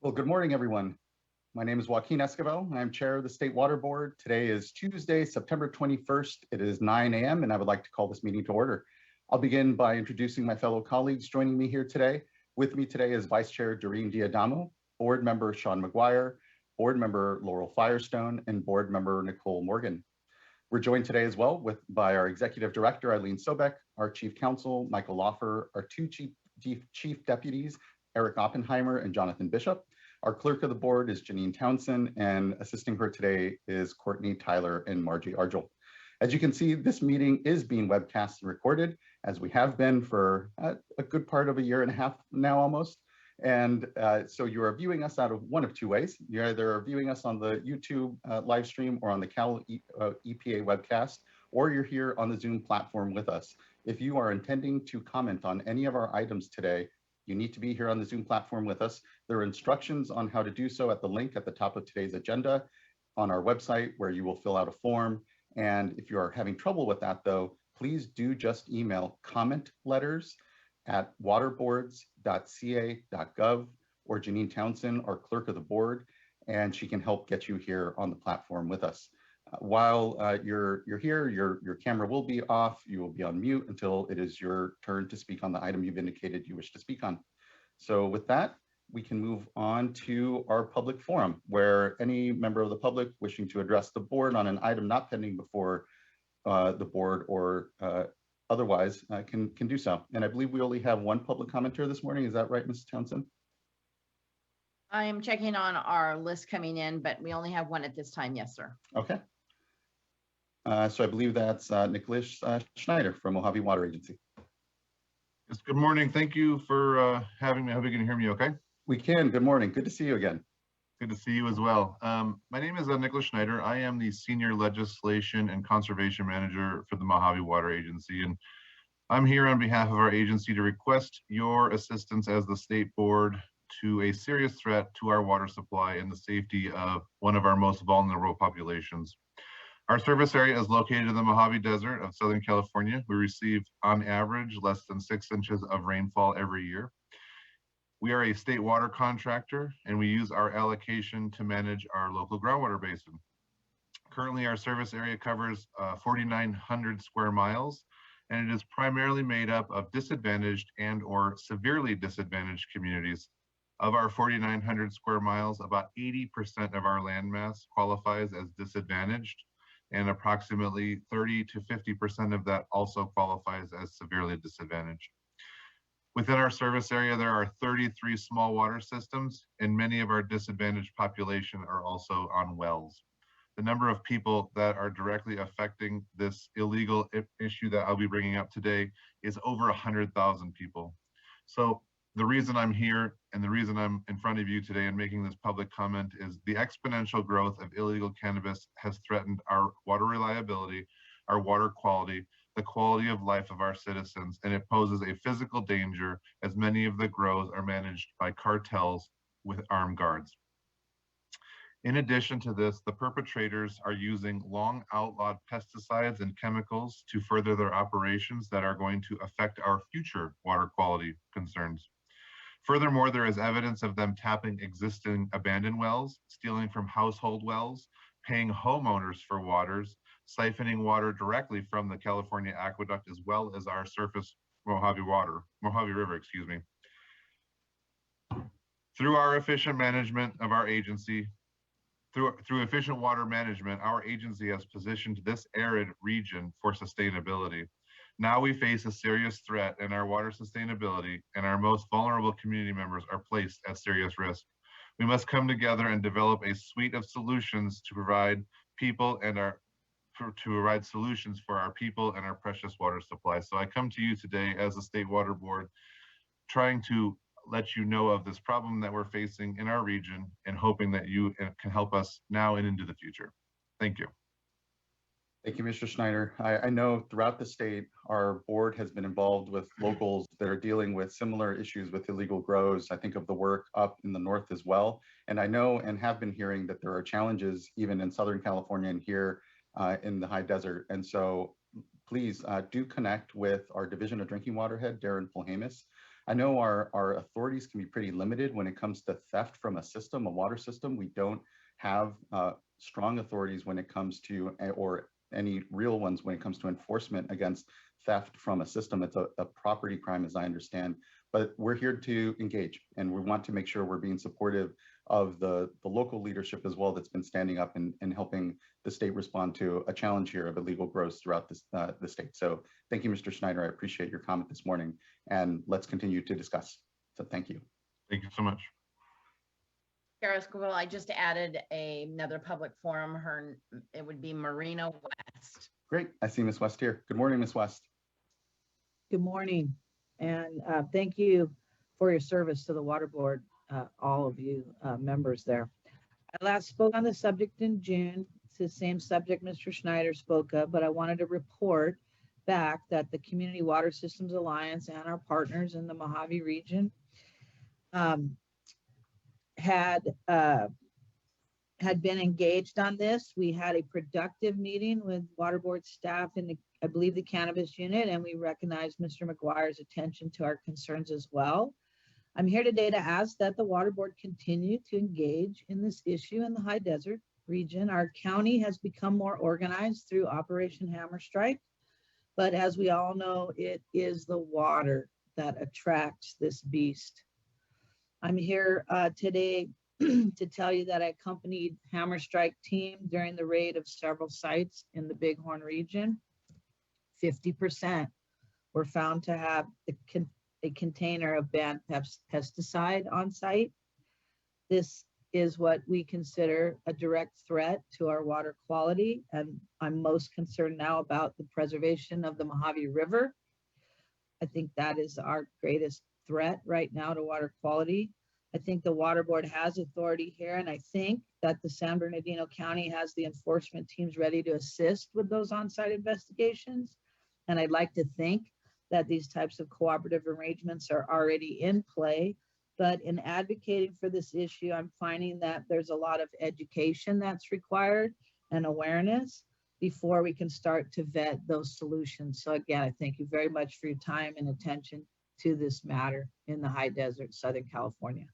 Well, good morning, everyone. My name is Joaquin Escobar. I'm chair of the State Water Board. Today is Tuesday, September 21st. It is 9 a.m. and I would like to call this meeting to order. I'll begin by introducing my fellow colleagues joining me here today. With me today is Vice Chair Doreen Diadamo, Board Member Sean McGuire, Board Member Laurel Firestone, and Board Member Nicole Morgan. We're joined today as well by our Executive Director, Eileen Sobek, our Chief Counsel, Michael Loffer, our two Chief Deputies, Eric Oppenheimer and Jonathan Bishop. Our clerk of the board is Janine Townsend, and assisting her today is Courtney Tyler and Margie Argel. As you can see, this meeting is being webcast and recorded, as we have been for a good part of a year and a half now almost. And so you are viewing us out of one of two ways. You either are viewing us on the YouTube live stream or on the Cal EPA webcast, or you're here on the Zoom platform with us. If you are intending to comment on any of our items today, you need to be here on the Zoom platform with us. There are instructions on how to do so at the link at the top of today's agenda on our website, where you will fill out a form. And if you are having trouble with that though, please do just email comment letters at waterboards.ca.gov or Janine Townsend, our clerk of the board, and she can help get you here on the platform with us. While you're here, your camera will be off. You will be on mute until it is your turn to speak on the item you've indicated you wish to speak on. So with that, we can move on to our public forum, where any member of the public wishing to address the board on an item not pending before the board or otherwise can do so. And I believe we only have one public commenter this morning. Is that right, Mrs. Townsend? I am checking on our list coming in, but we only have one at this time. Yes, sir. Okay. So I believe that's Nicholas Schneider from Mojave Water Agency. Yes, good morning. Thank you for having me. I hope you can hear me okay. We can. Good morning. Good to see you again. Good to see you as well. My name is Nicholas Schneider. I am the Senior Legislation and Conservation Manager for the Mojave Water Agency. And I'm here on behalf of our agency to request your assistance as the state board to a serious threat to our water supply and the safety of one of our most vulnerable populations. Our service area is located in the Mojave Desert of Southern California. We receive, on average, less than 6 inches of rainfall every year. We are a state water contractor, and we use our allocation to manage our local groundwater basin. Currently, our service area covers 4,900 square miles, and it is primarily made up of disadvantaged and or severely disadvantaged communities. Of our 4,900 square miles, about 80% of our landmass qualifies as disadvantaged, and approximately 30 to 50% of that also qualifies as severely disadvantaged. Within our service area, there are 33 small water systems, and many of our disadvantaged population are also on wells. The number of people that are directly affecting this illegal issue that I'll be bringing up today is over 100,000 people. So the reason I'm here and the reason I'm in front of you today and making this public comment is the exponential growth of illegal cannabis has threatened our water reliability, our water quality, the quality of life of our citizens, and it poses a physical danger as many of the grows are managed by cartels with armed guards. In addition to this, the perpetrators are using long outlawed pesticides and chemicals to further their operations that are going to affect our future water quality concerns. Furthermore, there is evidence of them tapping existing abandoned wells, stealing from household wells, paying homeowners for waters, siphoning water directly from the California aqueduct, as well as our surface Mojave River, excuse me. Through our efficient management of our agency, through efficient water management, our agency has positioned this arid region for sustainability. Now we face a serious threat in our water sustainability, and our most vulnerable community members are placed at serious risk. We must come together and develop a suite of solutions to provide solutions for our people and our precious water supply. So I come to you today as a state water board, trying to let you know of this problem that we're facing in our region and hoping that you can help us now and into the future. Thank you. Thank you, Mr. Schneider. I know throughout the state, our board has been involved with locals that are dealing with similar issues with illegal grows. I think of the work up in the north as well. And I know and have been hearing that there are challenges even in Southern California and here in the high desert. And so please do connect with our Division of Drinking Water head, Darren Polhamus. I know our authorities can be pretty limited when it comes to theft from a system, a water system. We don't have strong authorities when it comes to, or any real ones when it comes to enforcement against theft from a system. It's a property crime, as I understand, but we're here to engage, and we want to make sure we're being supportive of the local leadership as well that's been standing up and helping the state respond to a challenge here of illegal growth throughout this, the state. So thank you, Mr. Schneider. I appreciate your comment this morning, and let's continue to discuss. So thank you. Thank you so much. Chair Esquivel, I just added another public forum. It would be Marina West. Great. I see Ms. West here. Good morning, Ms. West. Good morning, and thank you for your service to the Water Board, all of you members there. I last spoke on the subject in June. It's the same subject Mr. Schneider spoke of, but I wanted to report back that the Community Water Systems Alliance and our partners in the Mojave region had been engaged on this. We had a productive meeting with Water Board staff in I believe the cannabis unit, and we recognized Mr. McGuire's attention to our concerns as well. I'm here today to ask that the Water Board continue to engage in this issue in the high desert region. Our county has become more organized through Operation Hammer Strike, but as we all know, it is the water that attracts this beast. I'm here today to tell you that I accompanied Hammer Strike team during the raid of several sites in the Bighorn region. 50% were found to have a container of banned pesticide on site. This is what we consider a direct threat to our water quality, and I'm most concerned now about the preservation of the Mojave River. I think that is our greatest threat right now to water quality. I think the Water Board has authority here, and I think that the San Bernardino County has the enforcement teams ready to assist with those on-site investigations. And I'd like to think that these types of cooperative arrangements are already in play. But in advocating for this issue, I'm finding that there's a lot of education that's required and awareness before we can start to vet those solutions. So again, I thank you very much for your time and attention to this matter in the high desert, Southern California.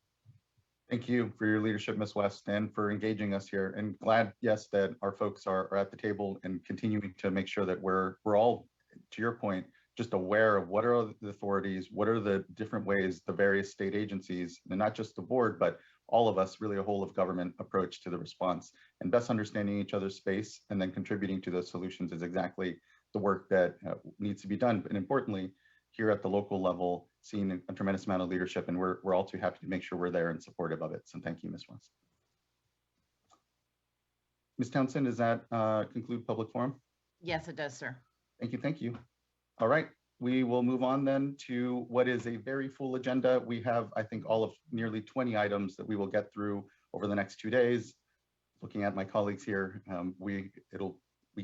Thank you for your leadership, Ms. West, and for engaging us here. And glad, yes, that our folks are at the table and continuing to make sure that we're all, to your point, just aware of what are the authorities, what are the different ways the various state agencies, and not just the board, but all of us, really a whole of government approach to the response, and best understanding each other's space and then contributing to those solutions is exactly the work that needs to be done. And importantly, here at the local level, seeing a tremendous amount of leadership, and we're all too happy to make sure we're there and supportive of it. So thank you, Ms. West. Ms. Townsend, does that conclude public forum? Yes, it does, sir. Thank you, thank you. All right, we will move on then to what is a very full agenda. We have, I think, all of nearly 20 items that we will get through over the next 2 days. Looking at my colleagues here, we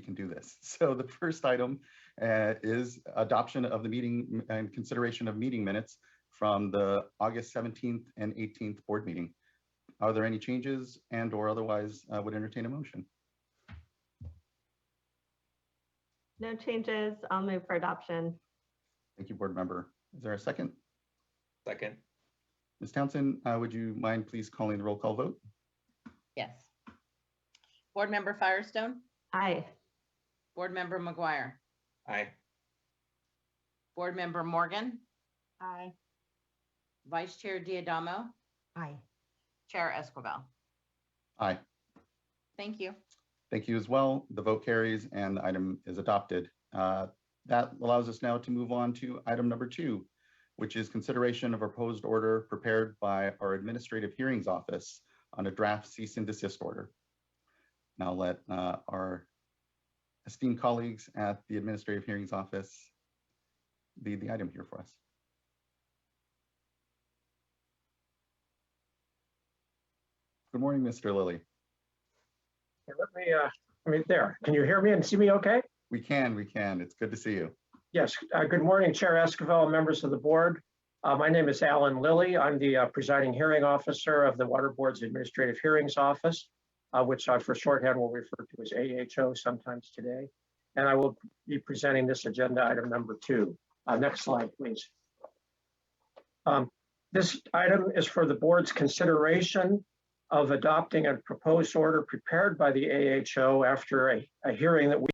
can do this. So the first item is adoption of the meeting and consideration of meeting minutes from the August 17th and 18th board meeting. Are there any changes and or otherwise would entertain a motion? No changes. I'll move for adoption. Thank you, board member. Is there a second? Second. Ms. Townsend, would you mind please calling the roll call vote? Yes. Board Member Firestone, Aye. Board Member McGuire, Aye. Board Member Morgan, Aye. Vice Chair Diadamo, Aye. Chair Esquivel. Aye. Thank you. Thank you as well. The vote carries and the item is adopted. That allows us now to move on to item number 2, which is consideration of a proposed order prepared by our Administrative Hearings Office on a draft cease and desist order. Now I'll let our esteemed colleagues at the Administrative Hearings Office lead the item here for us. Good morning, Mr. Lilly. Let me there. Can you hear me and see me okay? We can. It's good to see you. Yes. Good morning, Chair Esquivel, members of the board. My name is Alan Lilly. I'm the presiding hearing officer of the Water Board's Administrative Hearings Office, which I for shorthand will refer to as AHO sometimes today. And I will be presenting this agenda item number 2. Next slide, please. This item is for the board's consideration of adopting a proposed order prepared by the AHO after a hearing that we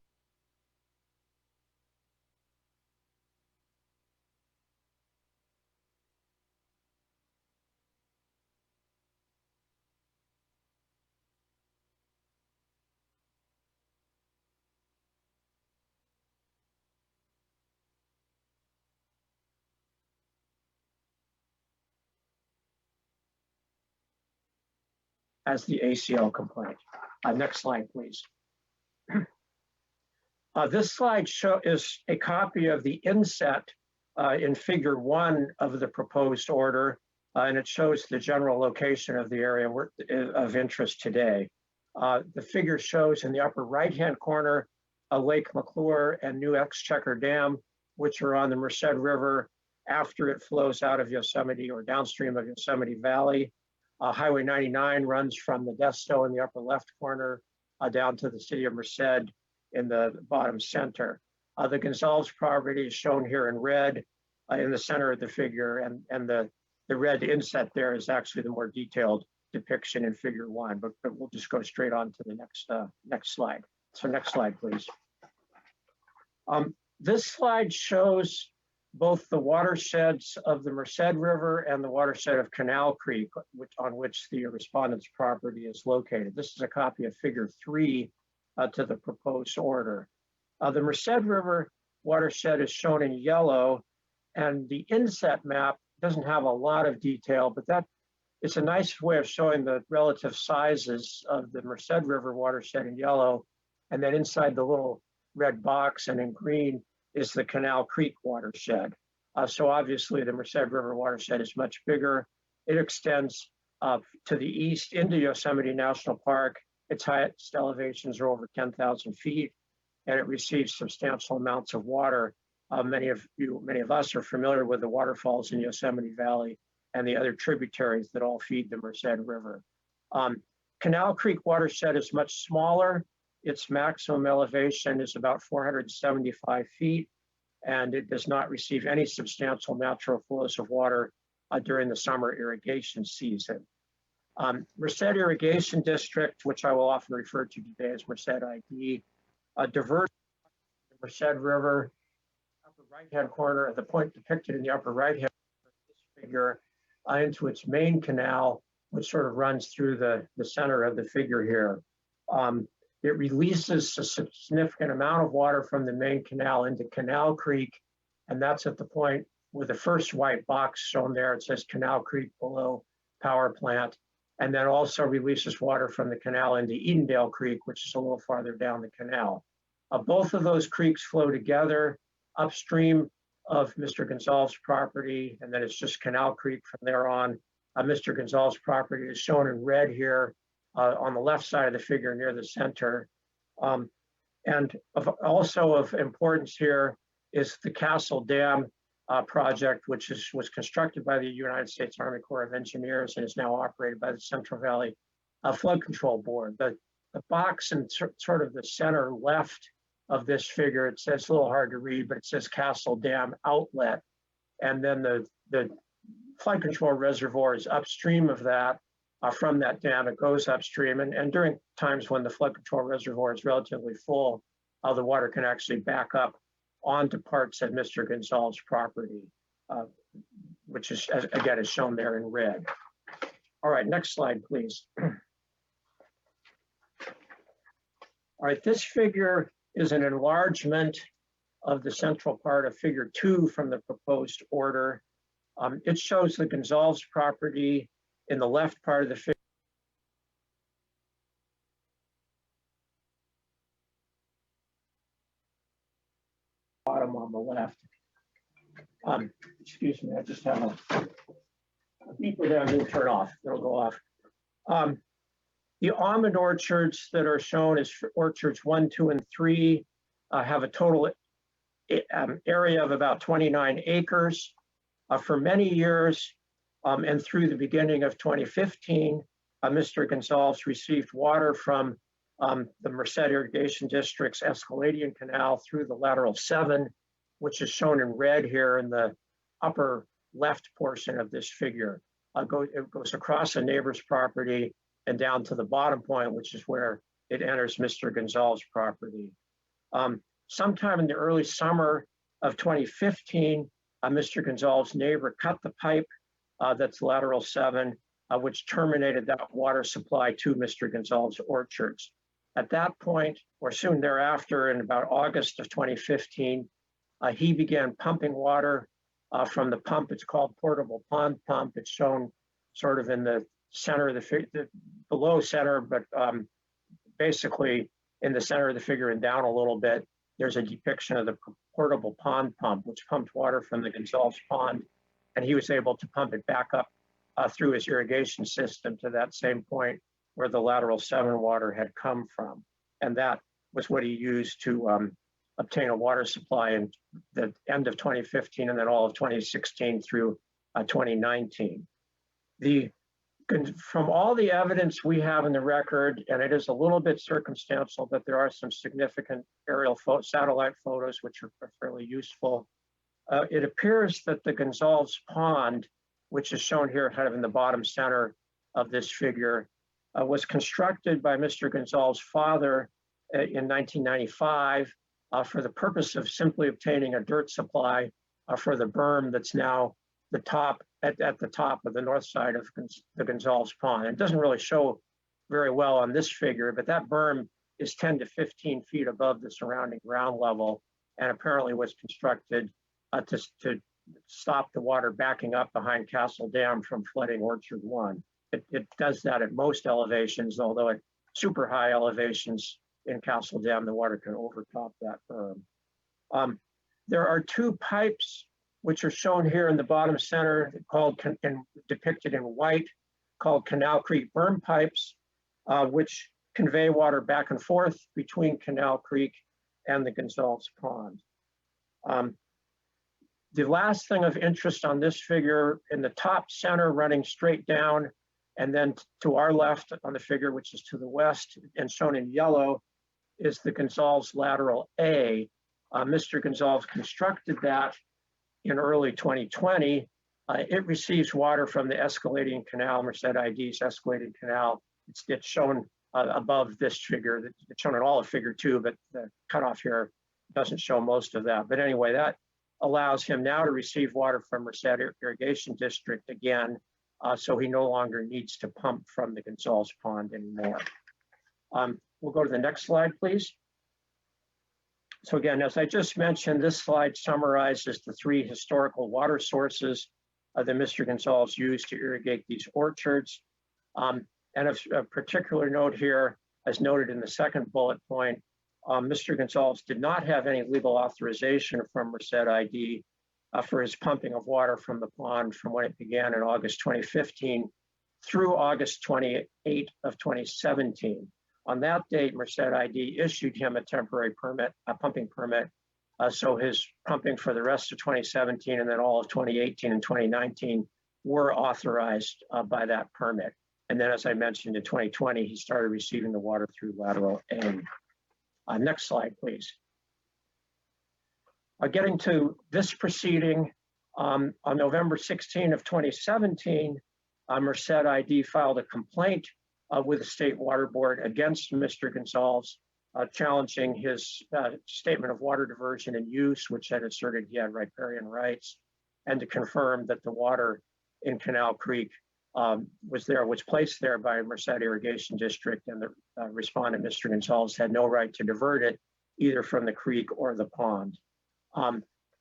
as the ACL complaint. Next slide, please. This slide is a copy of the inset in figure 1 of the proposed order, and it shows the general location of the area of interest today. The figure shows in the upper right-hand corner Lake McClure and New Exchequer Dam, which are on the Merced River after it flows out of Yosemite or downstream of Yosemite Valley. Highway 99 runs from the Modesto in the upper left corner down to the city of Merced in the bottom center. The Gonzalez property is shown here in red in the center of the figure, and the red inset there is actually the more detailed depiction in figure 1, but we'll just go straight on to the next slide. So next slide, please. This slide shows both the watersheds of the Merced River and the watershed of Canal Creek, on which the respondent's property is located. This is a copy of figure 3 to the proposed order. The Merced River watershed is shown in yellow, and the inset map doesn't have a lot of detail, but that it's a nice way of showing the relative sizes of the Merced River watershed in yellow, and then inside the little red box and in green is the Canal Creek watershed. So obviously the Merced River watershed is much bigger. It extends to the east into Yosemite National Park. Its highest elevations are over 10,000 feet, and it receives substantial amounts of water. Many of us are familiar with the waterfalls in Yosemite Valley and the other tributaries that all feed the Merced River. Canal Creek watershed is much smaller. Its maximum elevation is about 475 feet, and it does not receive any substantial natural flows of water during the summer irrigation season. Merced Irrigation District, which I will often refer to today as Merced ID, diverts the Merced River, upper right-hand corner, at the point depicted in the upper right-hand corner of this figure, into its main canal, which sort of runs through the center of the figure here. It releases a significant amount of water from the main canal into Canal Creek, and that's at the point with the first white box shown there. It says Canal Creek below power plant, and then also releases water from the canal into Edendale Creek, which is a little farther down the canal. Both of those creeks flow together upstream of Mr. Gonzalez property, and then it's just Canal Creek from there on. Mr. Gonzalez property is shown in red here on the left side of the figure near the center. And also of importance here is the Castle Dam project, which was constructed by the United States Army Corps of Engineers and is now operated by the Central Valley Flood Control Board. The box in sort of the center left of this figure, it says, it's a little hard to read, but it says Castle Dam Outlet. And then the flood control reservoir is upstream of that. From that dam, it goes upstream. And during times when the flood control reservoir is relatively full, the water can actually back up onto parts of Mr. Gonzalez property, which is, again, is shown there in red. All right, next slide, please. All right, this figure is an enlargement of the central part of figure 2 from the proposed order. It shows the Gonzalez property in the left part of the figure. Bottom on the left. Excuse me, I just have a beeper that I'm going to turn off. It'll go off. The almond orchards that are shown as orchards 1, 2, and 3 have a total area of about 29 acres. For many years, and through the beginning of 2015, Mr. Gonzalez received water from the Merced Irrigation District's Escaladian Canal through the lateral 7, which is shown in red here in the upper left portion of this figure. It goes across a neighbor's property and down to the bottom point, which is where it enters Mr. Gonzalez' property. Sometime in the early summer of 2015, Mr. Gonzalez' neighbor cut the pipe that's lateral 7, which terminated that water supply to Mr. Gonzalez' orchards. At that point, or soon thereafter, in about August of 2015, he began pumping water from the pump. It's called Portable Pond Pump. It's shown sort of in the center of the below center, but basically in the center of the figure and down a little bit, there's a depiction of the portable pond pump, which pumped water from the Gonzalez Pond, and he was able to pump it back up through his irrigation system to that same point where the lateral 7 water had come from. And that was what he used to obtain a water supply in the end of 2015 and then all of 2016 through 2019. From all the evidence we have in the record, and it is a little bit circumstantial, but there are some significant aerial satellite photos which are fairly useful. It appears that the Gonzalez Pond, which is shown here kind of in the bottom center of this figure, was constructed by Mr. Gonzalez' father in 1995 for the purpose of simply obtaining a dirt supply for the berm that's now the top at the top of the north side of the Gonzalez Pond. It doesn't really show very well on this figure, but that berm is 10 to 15 feet above the surrounding ground level and apparently was constructed to stop the water backing up behind Castle Dam from flooding Orchard 1. It does that at most elevations, although at super high elevations in Castle Dam, the water can overtop that berm. There are 2 pipes which are shown here in the bottom center, called and depicted in white, called Canal Creek berm pipes, which convey water back and forth between Canal Creek and the Gonzalez Pond. The last thing of interest on this figure, in the top center running straight down, and then to our left on the figure, which is to the west and shown in yellow, is the Gonzalez Lateral A. Mr. Gonzalez constructed that in early 2020. It receives water from the escalating canal, Merced ID's escalating canal. It's shown above this figure. It's shown in all of figure 2, but the cutoff here doesn't show most of that. But anyway, that allows him now to receive water from Merced Irrigation District again, so he no longer needs to pump from the Gonzalez Pond anymore. We'll go to the next slide, please. So again, as I just mentioned, this slide summarizes the 3 historical water sources that Mr. Gonzalez used to irrigate these orchards. And of a particular note here, as noted in the second bullet point, Mr. Gonzalez did not have any legal authorization from Merced ID for his pumping of water from the pond from when it began in August 2015 through August 28 of 2017. On that date, Merced ID issued him a temporary permit, a pumping permit. So his pumping for the rest of 2017 and then all of 2018 and 2019 were authorized by that permit. And then, as I mentioned, in 2020, he started receiving the water through lateral A. Next slide, please. Getting to this proceeding, on November 16 of 2017, Merced ID filed a complaint with the State Water Board against Mr. Gonzalez, challenging his statement of water diversion and use, which had asserted he had riparian rights, and to confirm that the water in Canal Creek was placed there by Merced Irrigation District, and the respondent, Mr. Gonzalez, had no right to divert it either from the creek or the pond.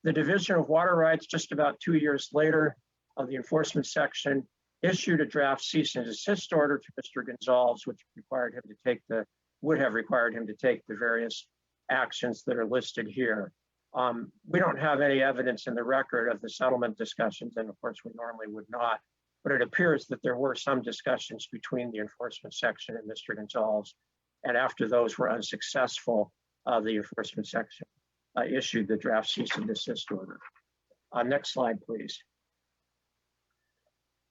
The Division of Water Rights, just about 2 years later, of the enforcement section, issued a draft cease and desist order to Mr. Gonzalez, which would have required him to take the various actions that are listed here. We don't have any evidence in the record of the settlement discussions, and of course we normally would not, but it appears that there were some discussions between the enforcement section and Mr. Gonzalez, and after those were unsuccessful, the enforcement section issued the draft cease and desist order. Next slide, please.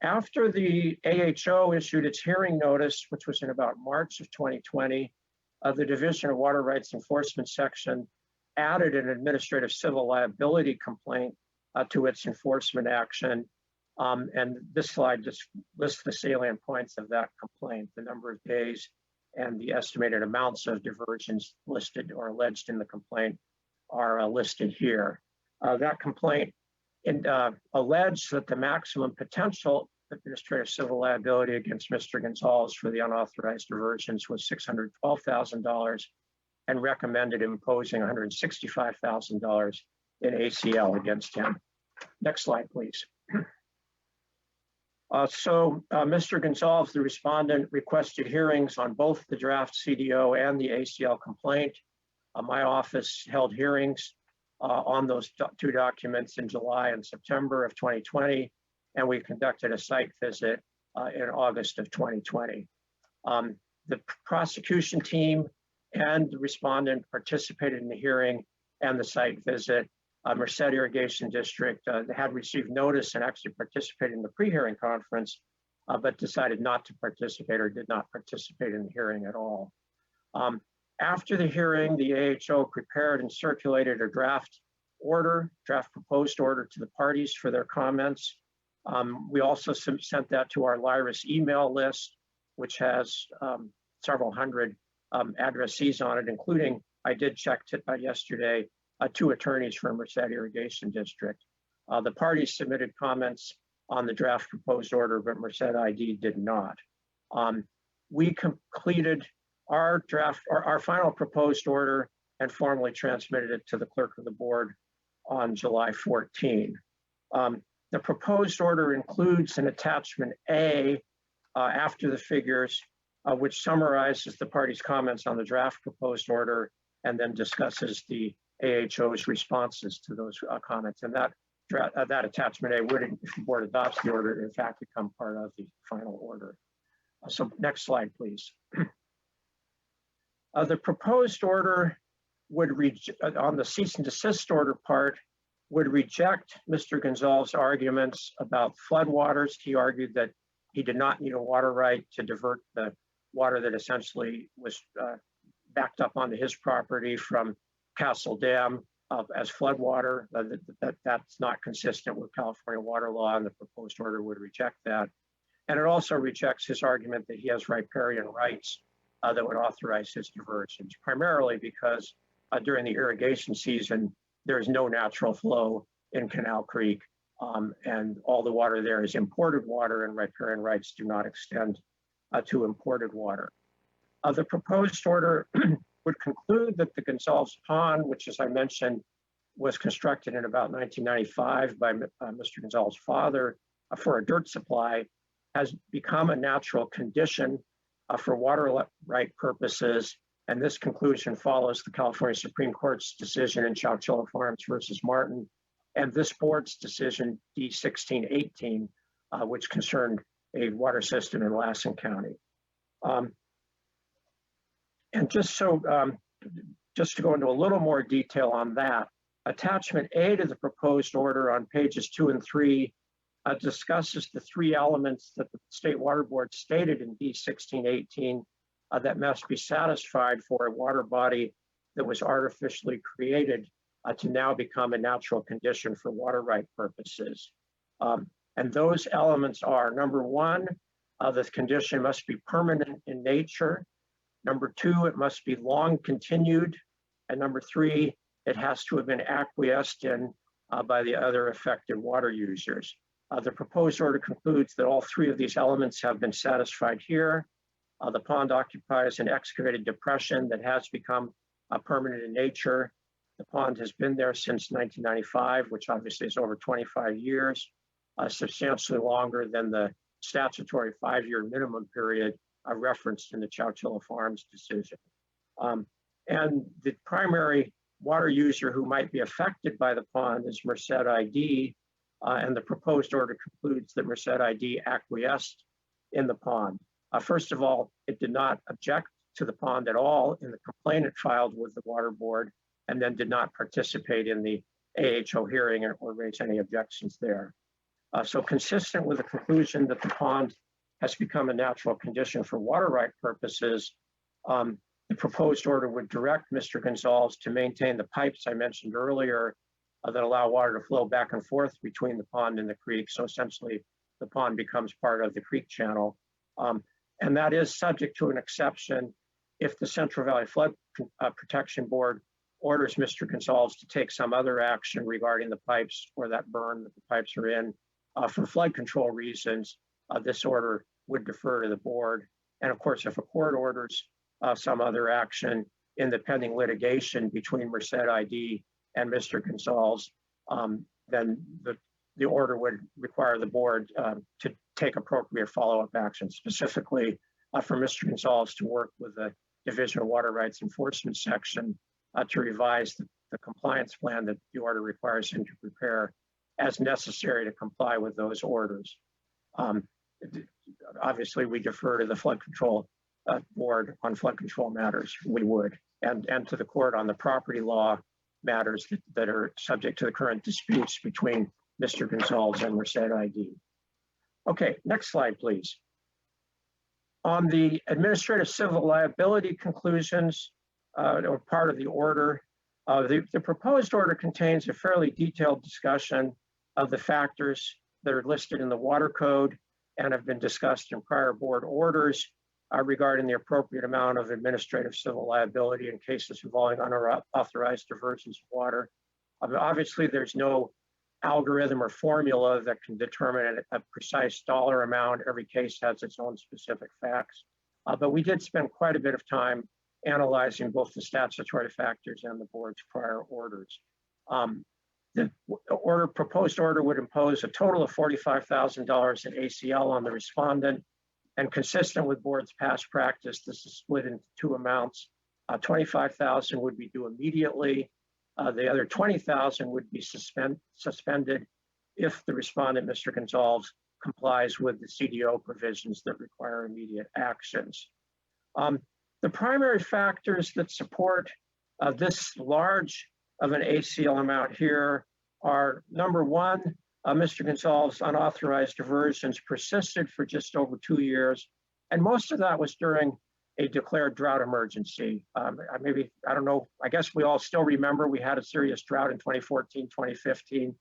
After the AHO issued its hearing notice, which was in about March of 2020, the Division of Water Rights Enforcement Section added an administrative civil liability complaint to its enforcement action And this slide just lists the salient points of that complaint, the number of days and the estimated amounts of diversions listed or alleged in the complaint are listed here. That complaint alleged that the maximum potential administrative civil liability against Mr. Gonzalez for the unauthorized diversions was $612,000 and recommended imposing $165,000 in ACL against him. Next slide, please. Mr. Gonzalez, the respondent, requested hearings on both the draft CDO and the ACL complaint. My office held hearings on those two documents in July and September of 2020, and we conducted a site visit in August of 2020. The prosecution team and the respondent participated in the hearing and the site visit. Merced Irrigation District had received notice and actually participated in the pre-hearing conference, but decided not to participate or did not participate in the hearing at all. After the hearing, the AHO prepared and circulated a draft proposed order to the parties for their comments. We also sent that to our LIRIS email list, which has several hundred addressees on it, including, I did check yesterday, 2 attorneys from Merced Irrigation District. The parties submitted comments on the draft proposed order, but Merced ID did not. We completed our final proposed order and formally transmitted it to the clerk of the board on July 14. The proposed order includes an attachment A after the figures, which summarizes the parties' comments on the draft proposed order and then discusses the AHO's responses to those comments. And that attachment A would, if the board adopts the order, in fact become part of the final order. So next slide, please. The proposed order would on the cease and desist order part, would reject Mr. Gonzalez's arguments about floodwaters. He argued that he did not need a water right to divert the water that essentially was backed up onto his property from Castle Dam as floodwater. That's not consistent with California water law, and the proposed order would reject that. And it also rejects his argument that he has riparian rights that would authorize his diversions, primarily because during the irrigation season, there is no natural flow in Canal Creek, and all the water there is imported water, and riparian rights do not extend to imported water. The proposed order would conclude that the Gonzalez Pond, which, as I mentioned, was constructed in about 1995 by Mr. Gonzalez's father for a dirt supply, has become a natural condition for water right purposes. And this conclusion follows the California Supreme Court's decision in Chowchilla Farms versus Martin, and this board's decision D-1618, which concerned a water system in Lassen County. And just to go into a little more detail on that, attachment A to the proposed order on pages 2 and 3 discusses the 3 elements that the State Water Board stated in D-1618 that must be satisfied for a water body that was artificially created to now become a natural condition for water right purposes. And those elements are, number 1, the condition must be permanent in nature. Number 2, it must be long continued. And number 3, it has to have been acquiesced in by the other affected water users. The proposed order concludes that all 3 of these elements have been satisfied here. The pond occupies an excavated depression that has become permanent in nature. The pond has been there since 1995, which obviously is over 25 years, substantially longer than the statutory 5-year minimum period referenced in the Chowchilla Farms decision. And the primary water user who might be affected by the pond is Merced ID, and the proposed order concludes that Merced ID acquiesced in the pond. First of all, it did not object to the pond at all in the complaint it filed with the Water Board, and then did not participate in the AHO hearing or raise any objections there. So consistent with the conclusion that the pond has become a natural condition for water right purposes, the proposed order would direct Mr. Gonzalez to maintain the pipes I mentioned earlier that allow water to flow back and forth between the pond and the creek. So essentially, the pond becomes part of the creek channel. And that is subject to an exception if the Central Valley Flood Protection Board orders Mr. Gonzalez to take some other action regarding the pipes or that burn that the pipes are in. For flood control reasons, this order would defer to the board. And of course, if a court orders some other action in the pending litigation between Merced ID and Mr. Gonzalez, then the order would require the board to take appropriate follow-up action, specifically for Mr. Gonzalez to work with the Division of Water Rights Enforcement section to revise the compliance plan that the order requires him to prepare as necessary to comply with those orders. Obviously, we defer to the flood control board on flood control matters. We would, and to the court on the property law matters that are subject to the current disputes between Mr. Gonzalez and Merced ID. Okay, next slide, please. On the administrative civil liability conclusions, or part of the order, the proposed order contains a fairly detailed discussion of the factors that are listed in the water code and have been discussed in prior board orders regarding the appropriate amount of administrative civil liability in cases involving unauthorized diversions of water. Obviously, there's no algorithm or formula that can determine a precise dollar amount. Every case has its own specific facts. But we did spend quite a bit of time analyzing both the statutory factors and the board's prior orders. The proposed order would impose a total of $45,000 in ACL on the respondent, and consistent with board's past practice, this is split into two amounts. $25,000 would be due immediately. The other $20,000 would be suspended if the respondent, Mr. Gonzalez, complies with the CDO provisions that require immediate actions. The primary factors that support this large of an ACL amount here are, number one, Mr. Gonzalez' unauthorized diversions persisted for just over 2 years, and most of that was during a declared drought emergency. I don't know, I guess we all still remember we had a serious drought in 2014, 2015.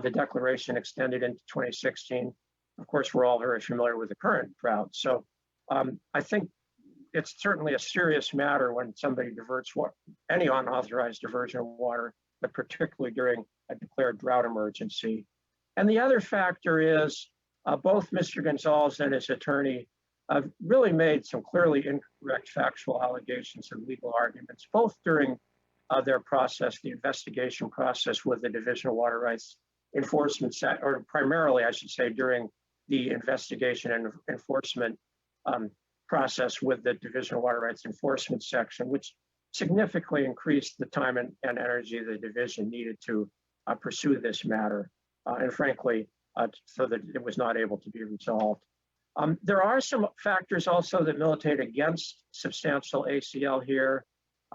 The declaration extended into 2016. Of course, we're all very familiar with the current drought. So I think it's certainly a serious matter when somebody diverts any unauthorized diversion of water, but particularly during a declared drought emergency. And the other factor is both Mr. Gonzalez and his attorney really made some clearly incorrect factual allegations and legal arguments, both during their process, the investigation process with the Division of Water Rights Enforcement, or primarily, I should say, during the investigation and enforcement process with the Division of Water Rights Enforcement section, which significantly increased the time and energy the division needed to pursue this matter, and frankly, so that it was not able to be resolved. There are some factors also that militate against substantial ACL here.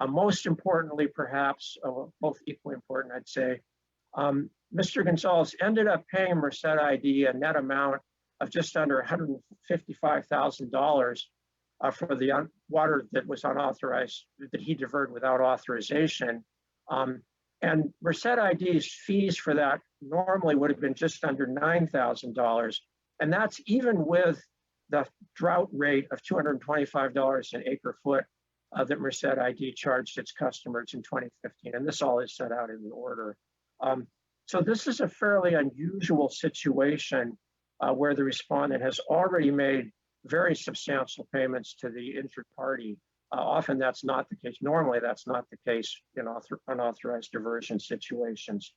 Most importantly, perhaps, both equally important, I'd say, Mr. Gonzalez ended up paying Merced ID a net amount of just under $155,000 for the water that was unauthorized, that he diverted without authorization. And Merced ID's fees for that normally would have been just under $9,000. And that's even with the drought rate of $225 an acre foot that Merced ID charged its customers in 2015. And this all is set out in the order. So this is a fairly unusual situation where the respondent has already made very substantial payments to the injured party. Often that's not the case. Normally that's not the case in unauthorized diversion situations.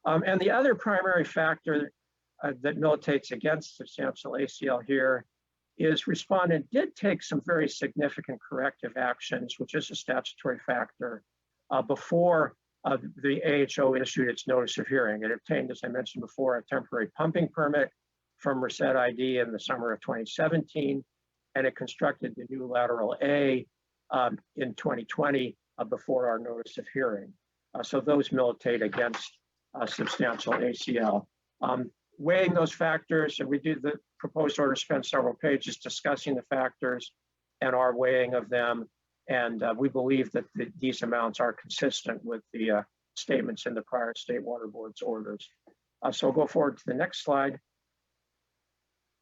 And the other primary factor that militates against substantial ACL here is respondent did take some very significant corrective actions, which is a statutory factor, before the AHO issued its notice of hearing. It obtained, as I mentioned before, a temporary pumping permit from Merced ID in the summer of 2017, and it constructed the new lateral A in 2020 before our notice of hearing. So those militate against substantial ACL. Weighing those factors, and we did the proposed order spent several pages discussing the factors and our weighing of them. And we believe that these amounts are consistent with the statements in the prior state water board's orders. So we'll go forward to the next slide.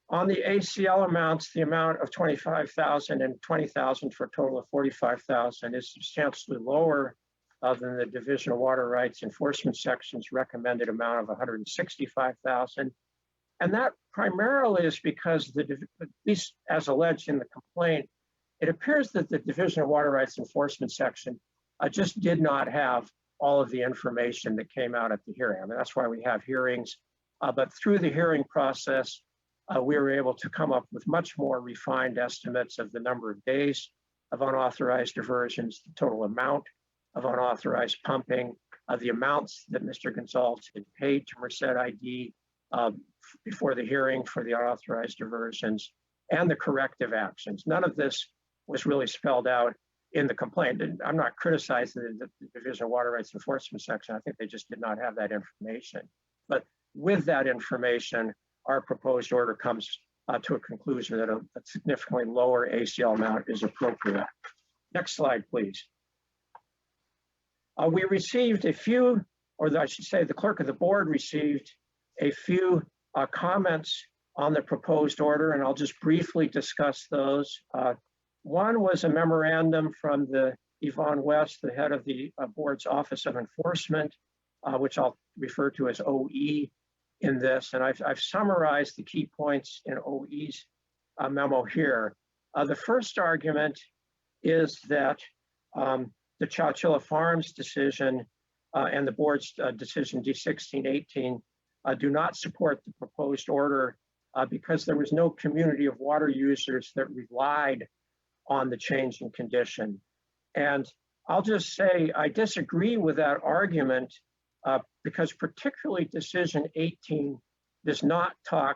On the ACL amounts, the amount of 25,000 and 20,000 for a total of 45,000 is substantially lower than the Division of Water Rights Enforcement Section's recommended amount of 165,000. And that primarily is because, at least as alleged in the complaint, it appears that the Division of Water Rights Enforcement Section just did not have all of the information that came out at the hearing. I mean, that's why we have hearings. But through the hearing process, we were able to come up with much more refined estimates of the number of days of unauthorized diversions, the total amount of unauthorized pumping, the amounts that Mr. Gonzalez had paid to Merced ID before the hearing for the unauthorized diversions, and the corrective actions. None of this was really spelled out in the complaint. And I'm not criticizing the Division of Water Rights Enforcement Section. I think they just did not have that information. But with that information, our proposed order comes to a conclusion that a significantly lower ACL amount is appropriate. Next slide, please. We received a few, or I should say the clerk of the board received a few comments on the proposed order, and I'll just briefly discuss those. One was a memorandum from the Yvonne West, the head of the board's Office of Enforcement, which I'll refer to as OE in this. And I've summarized the key points in OE's memo here. The first argument is that the Chowchilla Farms decision and the board's decision D1618 do not support the proposed order because there was no community of water users that relied on the change in condition. And I'll just say I disagree with that argument because particularly decision 18 does not talk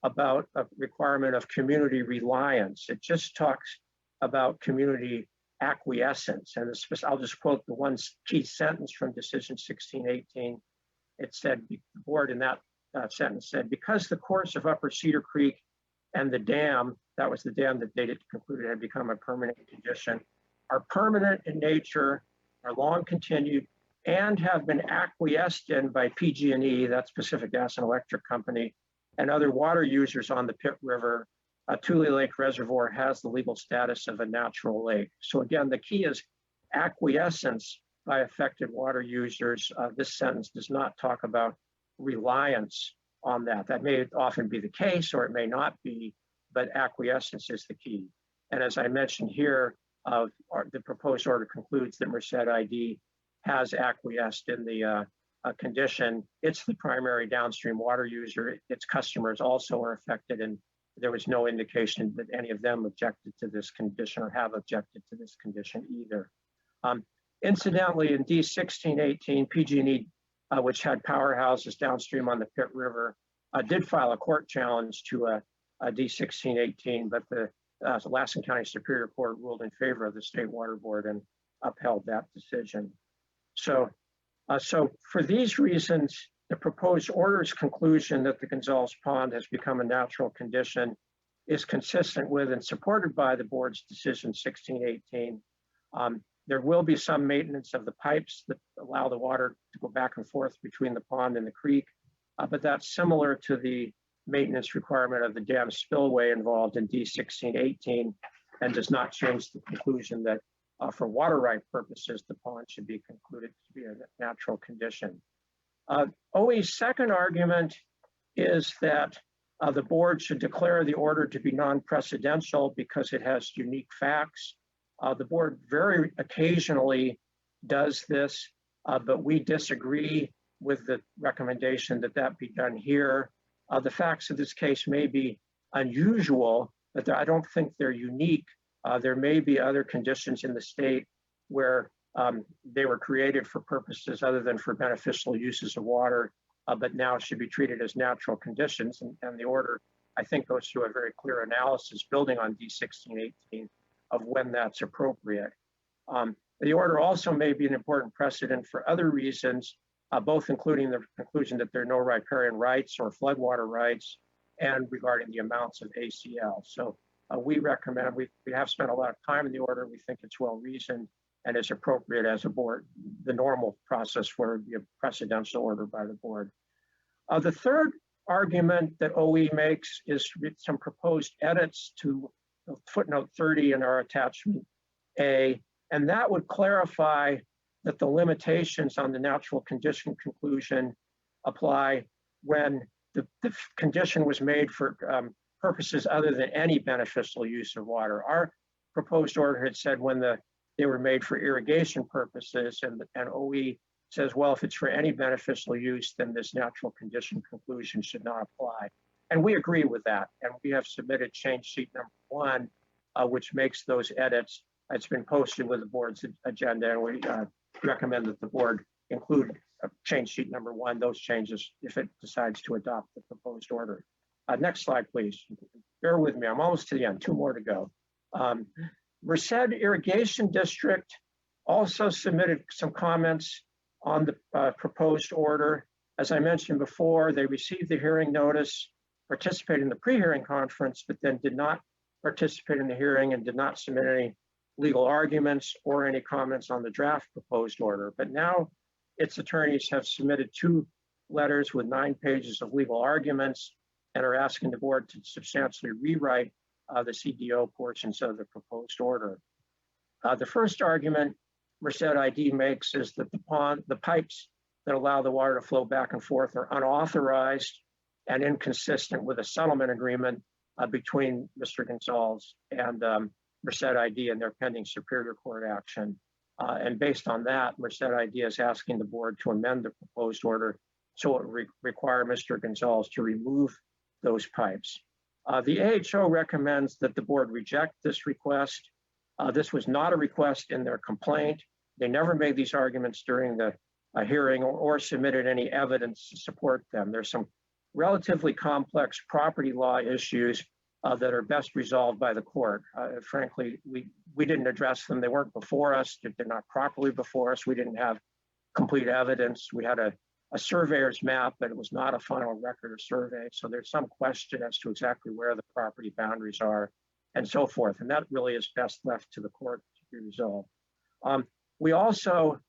about a requirement of community reliance. It just talks about community acquiescence. And I'll just quote the one key sentence from decision 1618. It said, the board in that sentence said, because the course of Upper Cedar Creek and the dam, that was the dam that they concluded had become a permanent condition, are permanent in nature, are long continued, and have been acquiesced in by PG&E, that's Pacific Gas and Electric Company, and other water users on the Pitt River. Tule Lake Reservoir has the legal status of a natural lake. So again, the key is acquiescence by affected water users. This sentence does not talk about reliance on that. That may often be the case, or it may not be, but acquiescence is the key. And as I mentioned here, the proposed order concludes that Merced ID has acquiesced in the condition. It's the primary downstream water user. Its customers also are affected, and there was no indication that any of them objected to this condition or have objected to this condition either. Incidentally, in D1618, PG&E, which had powerhouses downstream on the Pitt River, did file a court challenge to a D1618, but the Lassen County Superior Court ruled in favor of the State Water Board and upheld that decision. So for these reasons, the proposed order's conclusion that the Gonzalez Pond has become a natural condition is consistent with and supported by the board's decision 1618. There will be some maintenance of the pipes that allow the water to go back and forth between the pond and the creek, but that's similar to the maintenance requirement of the dam spillway involved in D1618 and does not change the conclusion that for water right purposes, the pond should be concluded to be a natural condition. OE's second argument is that the board should declare the order to be non-precedential because it has unique facts. The board very occasionally does this, but we disagree with the recommendation that that be done here. The facts of this case may be unusual, but I don't think they're unique. There may be other conditions in the state where they were created for purposes other than for beneficial uses of water, but now should be treated as natural conditions. And the order, I think, goes through a very clear analysis building on D1618 of when that's appropriate. The order also may be an important precedent for other reasons, both including the conclusion that there are no riparian rights or floodwater rights and regarding the amounts of ACL. So we recommend, we have spent a lot of time in the order. We think it's well reasoned and is appropriate as a board, the normal process for a precedential order by the board. The third argument that OE makes is some proposed edits to footnote 30 in our attachment A, and that would clarify that the limitations on the natural condition conclusion apply when the condition was made for purposes other than any beneficial use of water. Our proposed order had said when they were made for irrigation purposes, and OE says, well, if it's for any beneficial use, then this natural condition conclusion should not apply. And we agree with that. And we have submitted change sheet number 1, which makes those edits. It's been posted with the board's agenda, and we recommend that the board include change sheet number 1, those changes, if it decides to adopt the proposed order. Next slide, please. Bear with me, I'm almost to the end, 2 more to go. Merced Irrigation District also submitted some comments on the proposed order. As I mentioned before, they received the hearing notice, participated in the pre-hearing conference, but then did not participate in the hearing and did not submit any legal arguments or any comments on the draft proposed order. But now its attorneys have submitted 2 letters with 9 pages of legal arguments and are asking the board to substantially rewrite the CDO portions of the proposed order. The first argument Merced ID makes is that the pipes that allow the water to flow back and forth are unauthorized and inconsistent with a settlement agreement between Mr. Gonzalez and Merced ID and their pending Superior Court action. And based on that, Merced ID is asking the board to amend the proposed order so it would require Mr. Gonzalez to remove those pipes. The AHO recommends that the board reject this request. This was not a request in their complaint. They never made these arguments during the hearing or submitted any evidence to support them. There's some relatively complex property law issues that are best resolved by the court. Frankly, we didn't address them. They weren't before us. They're not properly before us. We didn't have complete evidence. We had a surveyor's map, but it was not a final record of survey. So there's some question as to exactly where the property boundaries are and so forth. And that really is best left to the court to be resolved. We also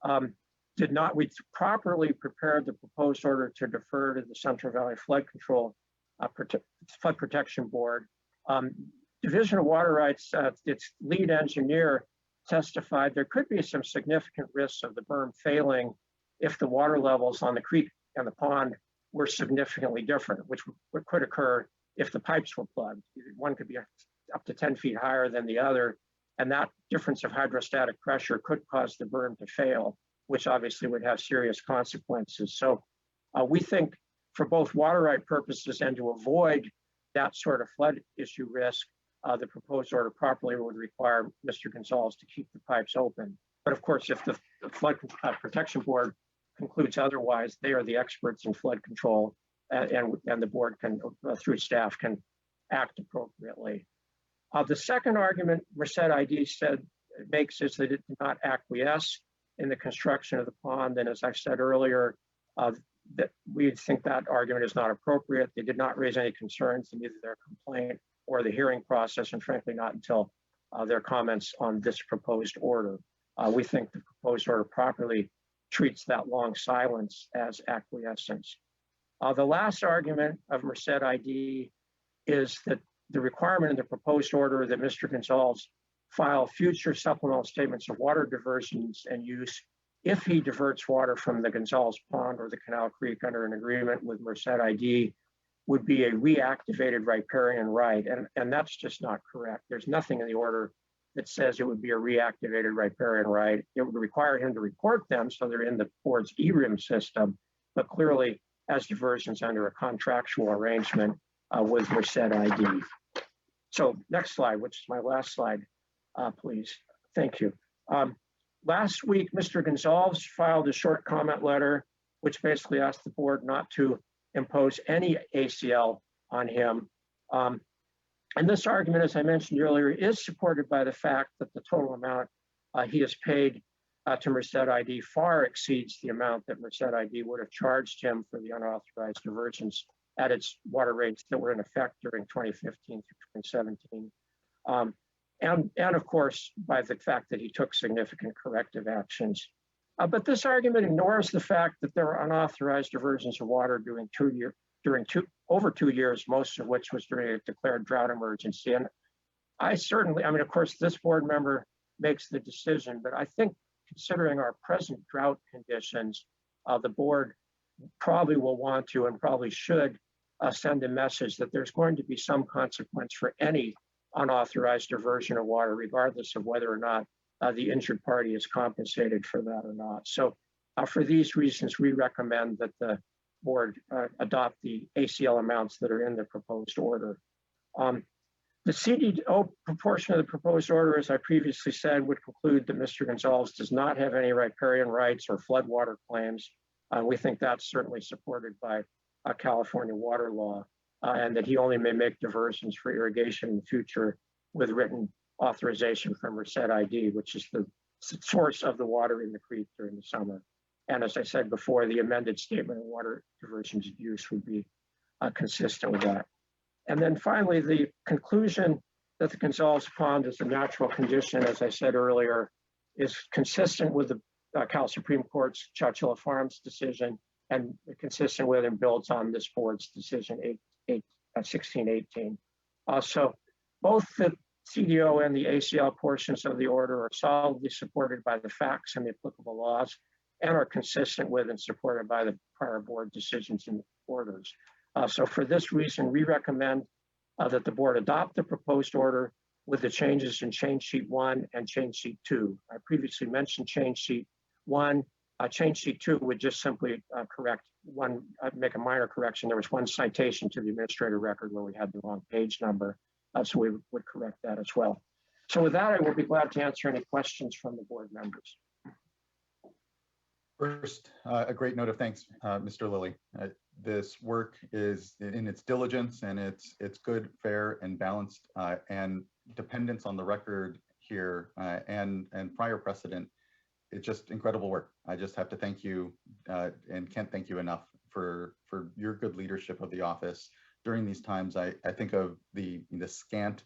we properly prepared the proposed order to defer to the Central Valley Flood Control Flood Protection Board. Division of Water Rights, its lead engineer testified there could be some significant risks of the berm failing if the water levels on the creek and the pond were significantly different, which could occur if the pipes were plugged. One could be up to 10 feet higher than the other, and that difference of hydrostatic pressure could cause the berm to fail, which obviously would have serious consequences. So we think for both water right purposes and to avoid that sort of flood issue risk, the proposed order properly would require Mr. Gonzalez to keep the pipes open. But of course, if the Flood Protection Board concludes otherwise, they are the experts in flood control, and the board can, through staff, can act appropriately. The second argument Merced ID makes is that it did not acquiesce in the construction of the pond. And as I said earlier, that we think that argument is not appropriate. They did not raise any concerns in either their complaint or the hearing process, and frankly, not until their comments on this proposed order. We think the proposed order properly treats that long silence as acquiescence. The last argument of Merced ID is that the requirement in the proposed order that Mr. Gonzalez file future supplemental statements of water diversions and use if he diverts water from the Gonzalez Pond or the Canal Creek under an agreement with Merced ID would be a reactivated riparian right. And that's just not correct. There's nothing in the order that says it would be a reactivated riparian right. It would require him to report them so they're in the board's ERIM system, but clearly as diversions under a contractual arrangement with Merced ID. So next slide, which is my last slide, please. Thank you. Last week, Mr. Gonzalez filed a short comment letter, which basically asked the board not to impose any ACL on him. And this argument, as I mentioned earlier, is supported by the fact that the total amount he has paid to Merced ID far exceeds the amount that Merced ID would have charged him for the unauthorized diversions at its water rates that were in effect during 2015 through 2017. and of course, by the fact that he took significant corrective actions. But this argument ignores the fact that there were unauthorized diversions of water during over 2 years, most of which was during a declared drought emergency. And I mean, of course, this board member makes the decision, but I think considering our present drought conditions, the board probably will want to and probably should send a message that there's going to be some consequence for any unauthorized diversion of water, regardless of whether or not the injured party is compensated for that or not. So for these reasons, we recommend that the board adopt the ACL amounts that are in the proposed order. The CDO proportion of the proposed order, as I previously said, would conclude that Mr. Gonzalez does not have any riparian rights or floodwater claims. We think that's certainly supported by California water law, and that he only may make diversions for irrigation in the future with written authorization from Merced ID, which is the source of the water in the creek during the summer. And as I said before, the amended statement of water diversions use would be consistent with that. And then finally, the conclusion that the Gonzalez Pond is a natural condition, as I said earlier, is consistent with the Cal Supreme Court's Chowchilla Farms decision and consistent with and builds on this board's decision 1618. So both the CDO and the ACL portions of the order are solidly supported by the facts and the applicable laws and are consistent with and supported by the prior board decisions and orders. So for this reason, we recommend that the board adopt the proposed order with the changes in change sheet 1 and change sheet 2. I previously mentioned change sheet 1. Change sheet 2 would just simply make a minor correction. There was one citation to the administrative record where we had the wrong page number. So we would correct that as well. So with that, I will be glad to answer any questions from the board members. First, a great note of thanks, Mr. Lilly. This work is in its diligence, and it's good, fair, and balanced, and dependence on the record here and prior precedent. It's just incredible work. I just have to thank you and can't thank you enough for your good leadership of the office during these times. I think of the scant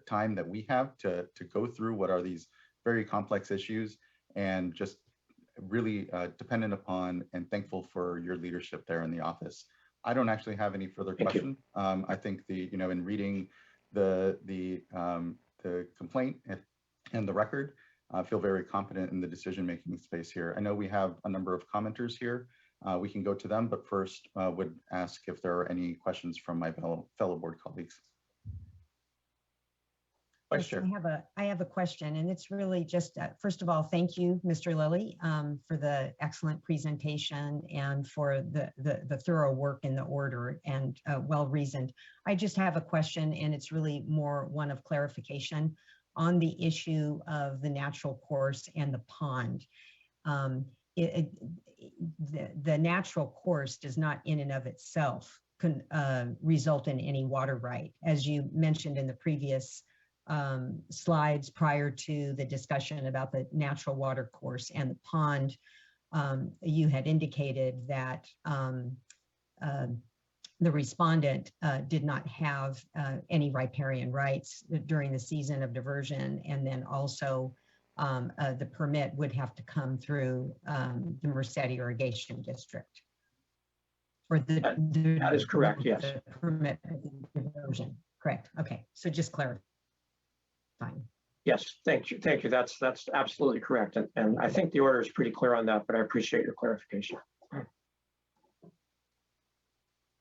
time that we have to go through what are these very complex issues, and just really dependent upon and thankful for your leadership there in the office. I don't actually have any further question. I think in reading the complaint and the record, I feel very confident in the decision-making space here. I know we have a number of commenters here. We can go to them, but first would ask if there are any questions from my fellow board colleagues. Vice Yes, Chair. I have a question, and it's really just, first of all, thank you, Mr. Lilly, for the excellent presentation and for the thorough work in the order and well-reasoned. I just have a question, and it's really more one of clarification on the issue of the natural course and the pond. The natural course does not in and of itself result in any water right. As you mentioned in the previous slides prior to the discussion about the natural water course and the pond, you had indicated that the respondent did not have any riparian rights during the season of diversion, and then also the permit would have to come through the Merced Irrigation District. Or that is correct, yes. The permit diversion, correct, okay, so just clarify. Fine. Yes, thank you. Thank you. That's absolutely correct. And I think the order is pretty clear on that, but I appreciate your clarification.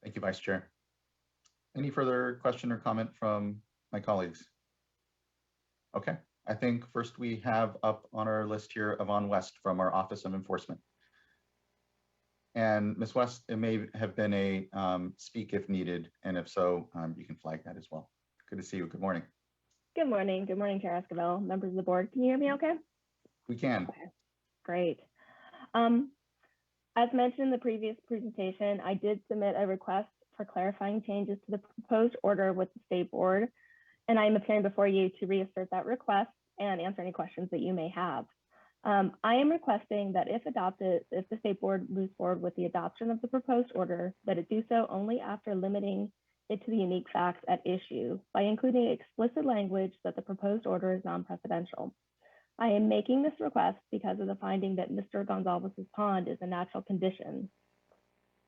Thank you, Vice Chair. Any further question or comment from my colleagues? Okay, I think first we have up on our list here Yvonne West from our Office of Enforcement. And Ms. West, it may have been a speak if needed, and if so, you can flag that as well. Good to see you. Good morning. Good morning. Good morning, Chair Escobar, members of the board. Can you hear me okay? We can. Okay, great. As mentioned in the previous presentation, I did submit a request for clarifying changes to the proposed order with the state board, and I am appearing before you to reassert that request and answer any questions that you may have. I am requesting that if adopted, if the state board moves forward with the adoption of the proposed order, that it do so only after limiting it to the unique facts at issue by including explicit language that the proposed order is non-precedential. I am making this request because of the finding that Mr. Gonzalez's pond is a natural condition.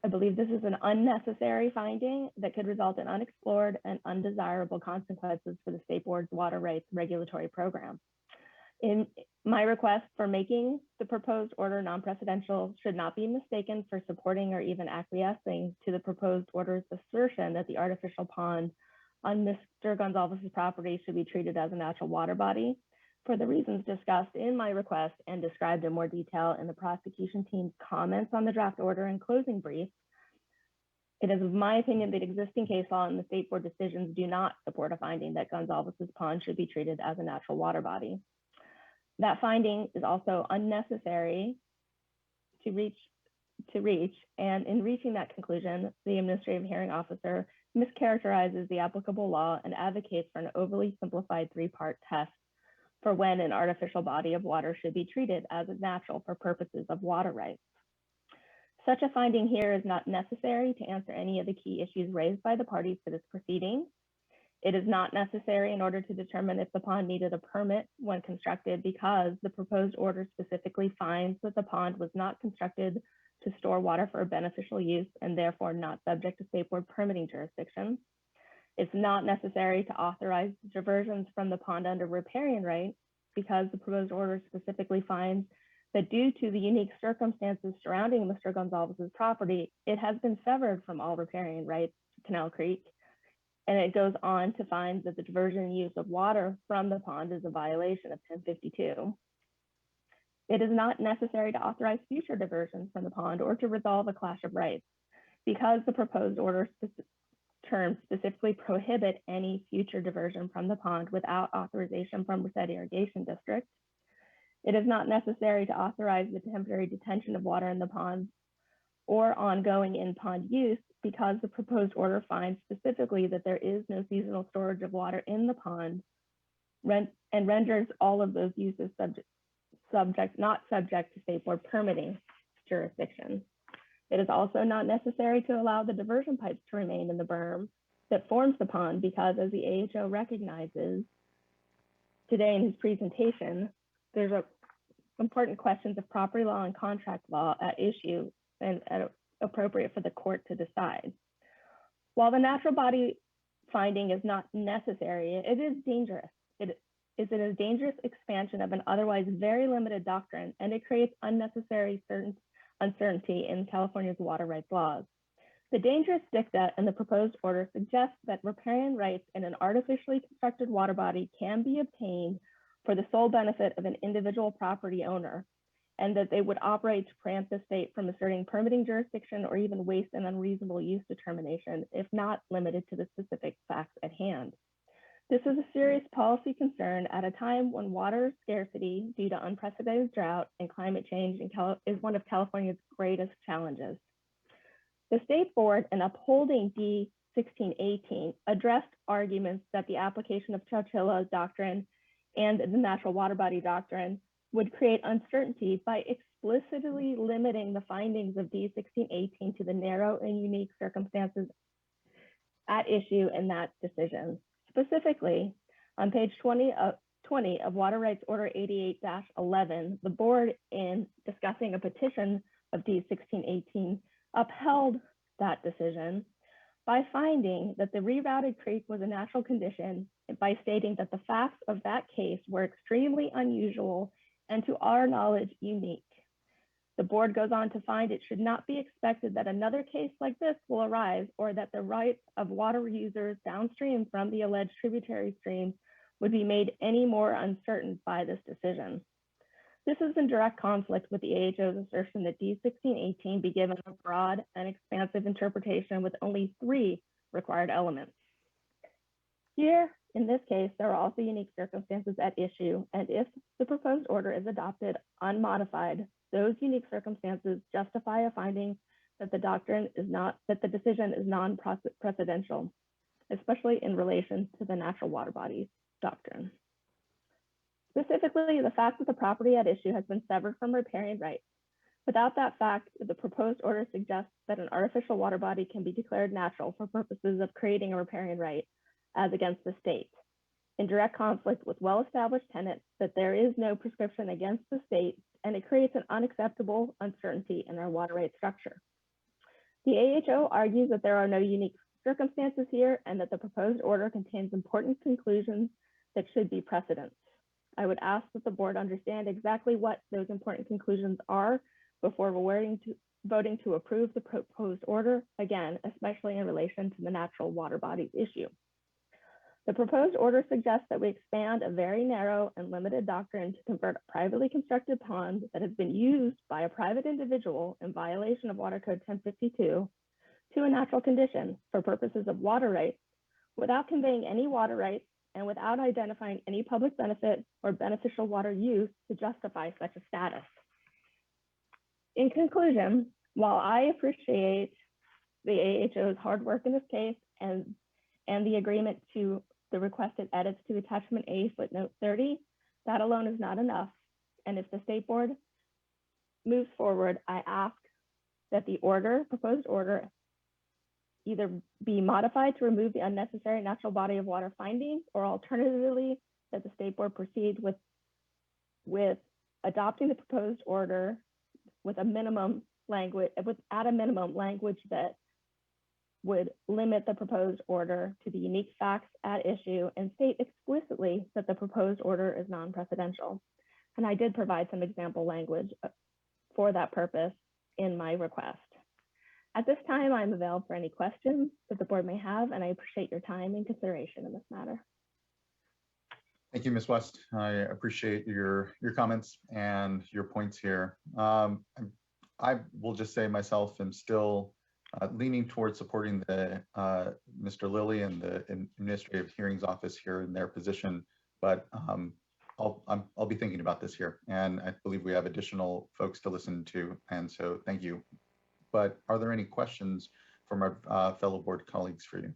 I believe this is an unnecessary finding that could result in unexplored and undesirable consequences for the State Board's water rights regulatory program. In my request for making the proposed order non-precedential should not be mistaken for supporting or even acquiescing to the proposed order's assertion that the artificial pond on Mr. Gonzalez's property should be treated as a natural water body for the reasons discussed in my request and described in more detail in the prosecution team's comments on the draft order and closing brief. It is my opinion that existing case law and the State Board decisions do not support a finding that Gonzalez's pond should be treated as a natural water body. That finding is also unnecessary to reach, and in reaching that conclusion, the administrative hearing officer mischaracterizes the applicable law and advocates for an overly simplified three-part test for when an artificial body of water should be treated as natural for purposes of water rights. Such a finding here is not necessary to answer any of the key issues raised by the parties to this proceeding. It is not necessary in order to determine if the pond needed a permit when constructed because the proposed order specifically finds that the pond was not constructed to store water for a beneficial use and therefore not subject to State Board permitting jurisdiction. It's not necessary to authorize diversions from the pond under riparian right because the proposed order specifically finds that due to the unique circumstances surrounding Mr. Gonzalez's property, it has been severed from all riparian rights to Canal Creek. And it goes on to find that the diversion and use of water from the pond is a violation of 1052. It is not necessary to authorize future diversions from the pond or to resolve a clash of rights because the proposed order terms specifically prohibit any future diversion from the pond without authorization from the said irrigation district. It is not necessary to authorize the temporary detention of water in the pond or ongoing in-pond use because the proposed order finds specifically that there is no seasonal storage of water in the pond and renders all of those uses not subject to State Board permitting jurisdiction. It is also not necessary to allow the diversion pipes to remain in the berm that forms the pond because, as the AHO recognizes today in his presentation, there's important questions of property law and contract law at issue and appropriate for the court to decide. While the natural body finding is not necessary, it is dangerous. It is a dangerous expansion of an otherwise very limited doctrine, and it creates unnecessary uncertainty in California's water rights laws. The dangerous dicta in the proposed order suggests that riparian rights in an artificially constructed water body can be obtained for the sole benefit of an individual property owner, and that they would operate to preempt the state from asserting permitting jurisdiction or even waste and unreasonable use determination, if not limited to the specific facts at hand. This is a serious policy concern at a time when water scarcity due to unprecedented drought and climate change is one of California's greatest challenges. The State Board, in upholding D 1618, addressed arguments that the application of Chowchilla's doctrine and the natural water body doctrine would create uncertainty by explicitly limiting the findings of D 1618 to the narrow and unique circumstances at issue in that decision. Specifically, on page 20 of Water Rights Order 88-11, the board, in discussing a petition of D 1618, upheld that decision by finding that the rerouted creek was a natural condition by stating that the facts of that case were extremely unusual and, to our knowledge, unique. The board goes on to find it should not be expected that another case like this will arise or that the rights of water users downstream from the alleged tributary streams would be made any more uncertain by this decision. This is in direct conflict with the AHO's assertion that D 1618 be given a broad and expansive interpretation with only 3 required elements. Here, in this case, there are also unique circumstances at issue, and if the proposed order is adopted unmodified, those unique circumstances justify a finding that the decision is non-precedential, especially in relation to the natural water bodies doctrine. Specifically, the fact that the property at issue has been severed from riparian rights, Without that fact, the proposed order suggests that an artificial water body can be declared natural for purposes of creating a riparian right as against the state, in direct conflict with well-established tenets that there is no prescription against the state, and it creates an unacceptable uncertainty in our water right structure. The AHO argues that there are no unique circumstances here and that the proposed order contains important conclusions that should be precedents. I would ask that the board understand exactly what those important conclusions are before voting to approve the proposed order, again, especially in relation to the natural water bodies issue. The proposed order suggests that we expand a very narrow and limited doctrine to convert a privately constructed pond that has been used by a private individual in violation of Water Code 1052 to a natural condition for purposes of water rights without conveying any water rights and without identifying any public benefit or beneficial water use to justify such a status. In conclusion, while I appreciate the AHO's hard work in this case and the agreement to the requested edits to attachment A footnote 30, that alone is not enough. And if the state board moves forward, I ask that the proposed order, either be modified to remove the unnecessary natural body of water finding, or alternatively, that the state board proceed with adopting the proposed order with a minimum language, at a minimum language that would limit the proposed order to the unique facts at issue and state explicitly that the proposed order is non-precedential. And I did provide some example language for that purpose in my request. At this time, I'm available for any questions that the board may have, and I appreciate your time and consideration in this matter. Thank you, Ms. West. I appreciate your comments and your points here. I will just say myself, I'm still leaning towards supporting the Mr. Lilly and the Administrative Hearings Office here in their position, but I'll be thinking about this here, and I believe we have additional folks to listen to, and so thank you. But are there any questions from our fellow board colleagues for you?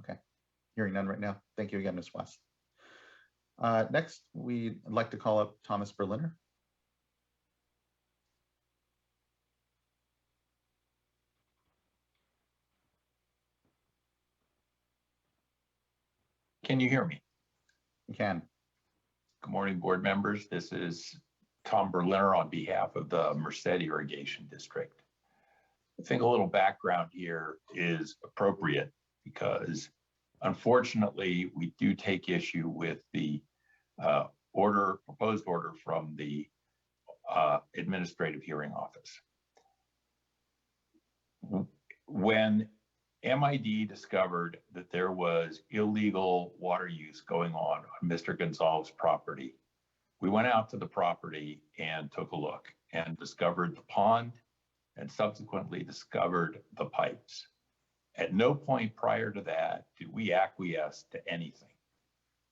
Okay, hearing none right now. Thank you again, Ms. West. Next, we'd like to call up Thomas Berliner. Can you hear me? You can. Good morning, board members. This is Tom Berliner on behalf of the Merced Irrigation District. I think a little background here is appropriate because unfortunately, we do take issue with the proposed order from the Administrative Hearing Office. When MID discovered that there was illegal water use going on Mr. Gonzalez' property, we went out to the property and took a look and discovered the pond and subsequently discovered the pipes. At no point prior to that did we acquiesce to anything.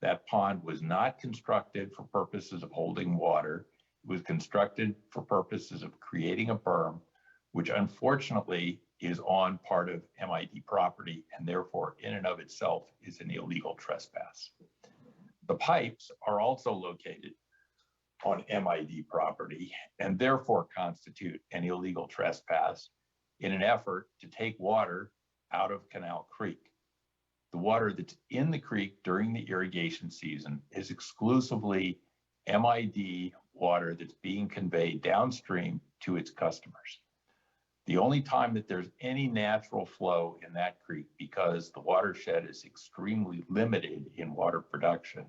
That pond was not constructed for purposes of holding water. It was constructed for purposes of creating a berm, which unfortunately is on part of MID property and therefore in and of itself is an illegal trespass. The pipes are also located on MID property and therefore constitute an illegal trespass in an effort to take water out of Canal Creek. The water that's in the creek during the irrigation season is exclusively MID water that's being conveyed downstream to its customers. The only time that there's any natural flow in that creek, because the watershed is extremely limited in water production,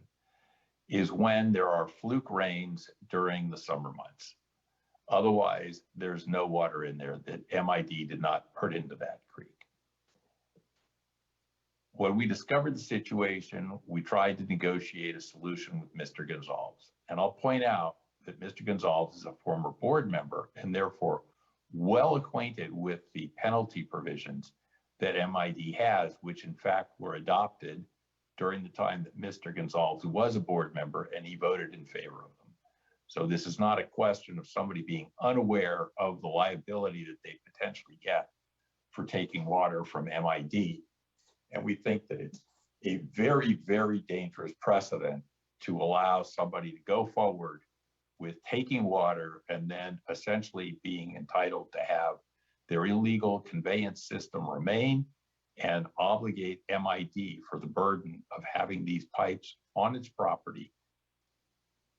is when there are fluke rains during the summer months. Otherwise, there's no water in there that MID did not put into that creek. When we discovered the situation, we tried to negotiate a solution with Mr. Gonzalez. And I'll point out that Mr. Gonzalez is a former board member and therefore well acquainted with the penalty provisions that MID has, which in fact were adopted during the time that Mr. Gonzalez was a board member and he voted in favor of them. So this is not a question of somebody being unaware of the liability that they potentially get for taking water from MID. And we think that it's a very, very dangerous precedent to allow somebody to go forward with taking water and then essentially being entitled to have their illegal conveyance system remain and obligate MID for the burden of having these pipes on its property,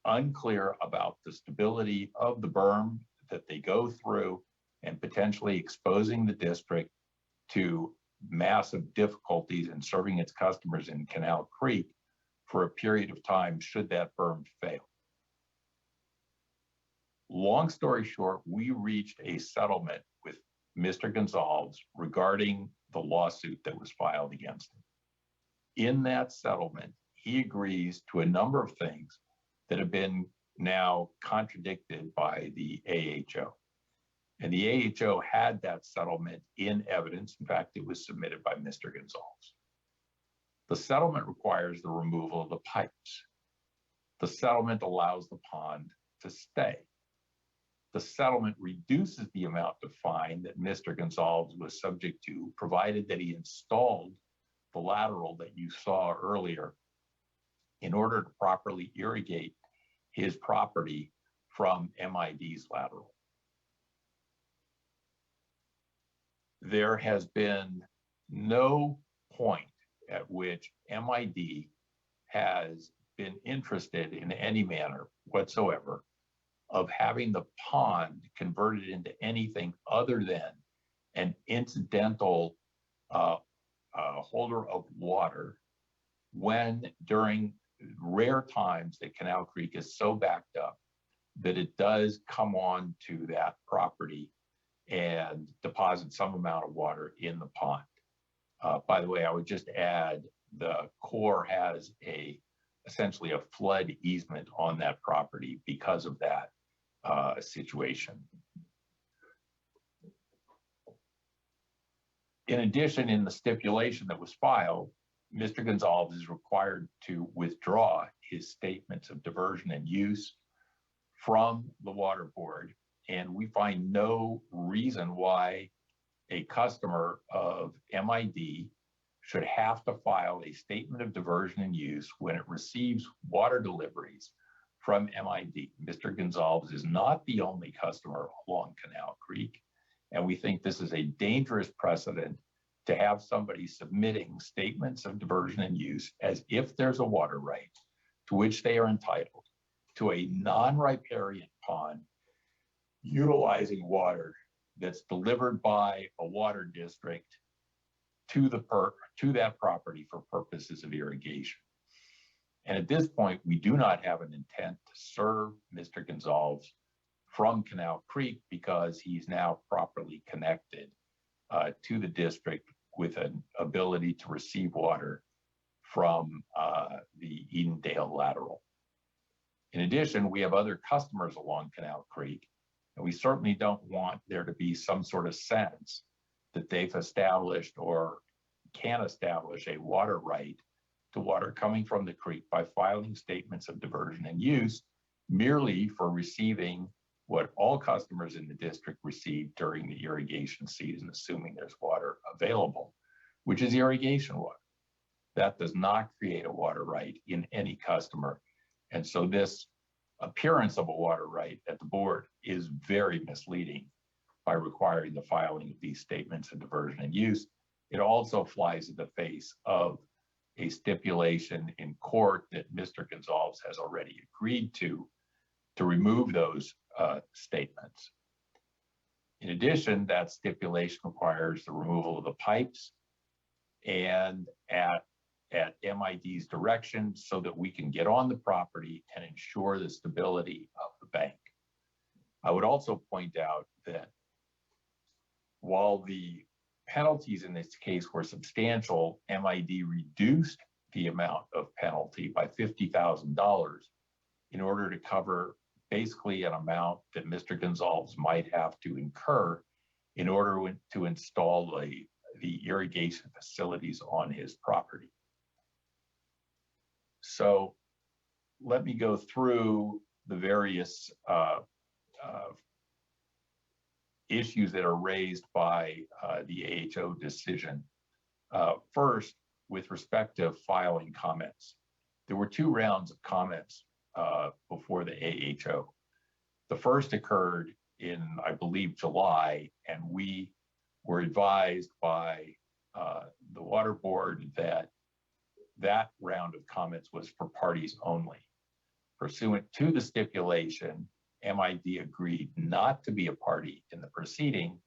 unclear about the stability of the berm that they go through and potentially exposing the district to massive difficulties in serving its customers in Canal Creek for a period of time should that berm fail. Long story short, we reached a settlement with Mr. Gonzalez regarding the lawsuit that was filed against him. In that settlement, he agrees to a number of things that have been now contradicted by the AHO. And the AHO had that settlement in evidence. In fact, it was submitted by Mr. Gonzalez. The settlement requires the removal of the pipes. The settlement allows the pond to stay. The settlement reduces the amount of fine that Mr. Gonzalez was subject to, provided that he installed the lateral that you saw earlier in order to properly irrigate his property from MID's lateral. There has been no point at which MID has been interested in any manner whatsoever of having the pond converted into anything other than an incidental holder of water when during rare times that Canal Creek is so backed up that it does come on to that property and deposit some amount of water in the pond. By the way, I would just add the Corps has essentially a flood easement on that property because of that situation. In addition, in the stipulation that was filed, Mr. Gonzalez is required to withdraw his statements of diversion and use from the water board, and we find no reason why a customer of MID should have to file a statement of diversion and use when it receives water deliveries from MID. Mr. Gonzalez is not the only customer along Canal Creek, and we think this is a dangerous precedent to have somebody submitting statements of diversion and use as if there's a water right to which they are entitled to a non-riparian pond utilizing water that's delivered by a water district to that property for purposes of irrigation. And at this point, we do not have an intent to serve Mr. Gonzalez from Canal Creek because he's now properly connected to the district with an ability to receive water from the Edendale lateral. In addition, we have other customers along Canal Creek, and we certainly don't want there to be some sort of sense that they've established or can establish a water right to water coming from the creek by filing statements of diversion and use merely for receiving what all customers in the district receive during the irrigation season, assuming there's water available, which is irrigation water. That does not create a water right in any customer. And so this appearance of a water right at the board is very misleading by requiring the filing of these statements of diversion and use. It also flies in the face of a stipulation in court that Mr. Gonzalez has already agreed to remove those statements. In addition, that stipulation requires the removal of the pipes and at MID's direction so that we can get on the property and ensure the stability of the bank. I would also point out that while the penalties in this case were substantial, MID reduced the amount of penalty by $50,000 in order to cover basically an amount that Mr. Gonzalez might have to incur in order to install the irrigation facilities on his property. So let me go through the various issues that are raised by the AHO decision. First, with respect to filing comments, there were 2 rounds of comments before the AHO. The first occurred in, I believe, July, and we were advised by the water board that that round of comments was for parties only. Pursuant to the stipulation, MID agreed not to be a party in the proceeding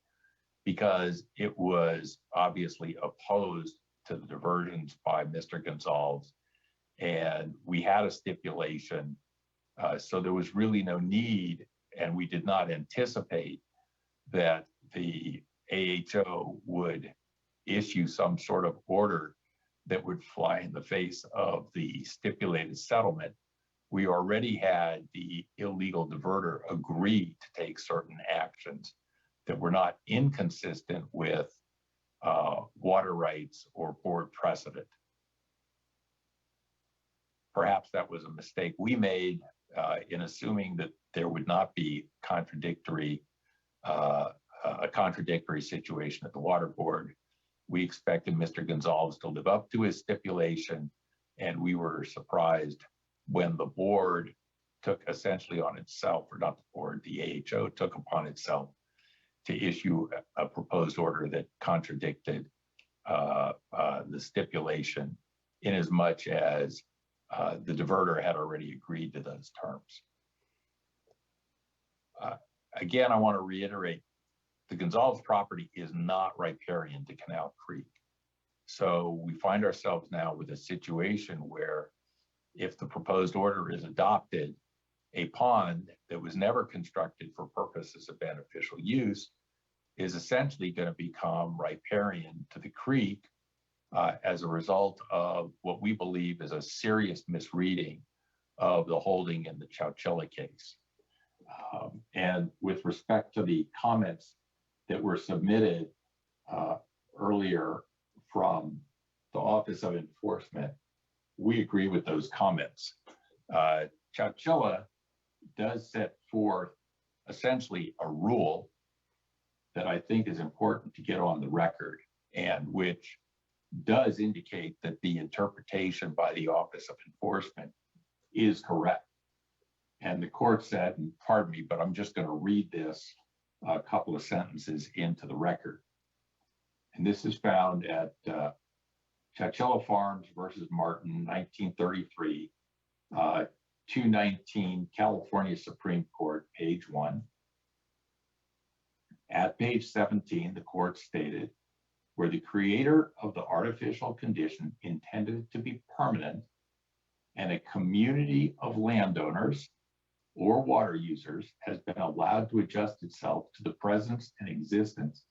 because it was obviously opposed to the diversions by Mr. Gonzalez. And we had a stipulation, so there was really no need, and we did not anticipate that the AHO would issue some sort of order that would fly in the face of the stipulated settlement. We already had the illegal diverter agree to take certain actions that were not inconsistent with water rights or board precedent. Perhaps that was a mistake we made in assuming that there would not be a contradictory situation at the water board. We expected Mr. Gonzalez to live up to his stipulation, and we were surprised when the board took essentially on itself, or not the board, the AHO took upon itself to issue a proposed order that contradicted the stipulation, in as much as the diverter had already agreed to those terms. Again, I want to reiterate, the Gonzalez property is not riparian to Canal Creek. So we find ourselves now with a situation where if the proposed order is adopted, a pond that was never constructed for purposes of beneficial use is essentially going to become riparian to the creek as a result of what we believe is a serious misreading of the holding in the Chowchilla case. And with respect to the comments that were submitted earlier from the Office of Enforcement, we agree with those comments. Chowchilla does set forth essentially a rule that I think is important to get on the record, and which does indicate that the interpretation by the Office of Enforcement is correct. And the court said, and pardon me, but I'm just going to read this a couple of sentences into the record. And this is found at Chowchilla Farms versus Martin, 1933, 219, California Supreme Court, page 1. At page 17, the court stated, where the creator of the artificial condition intended it to be permanent, and a community of landowners or water users has been allowed to adjust itself to the presence and existence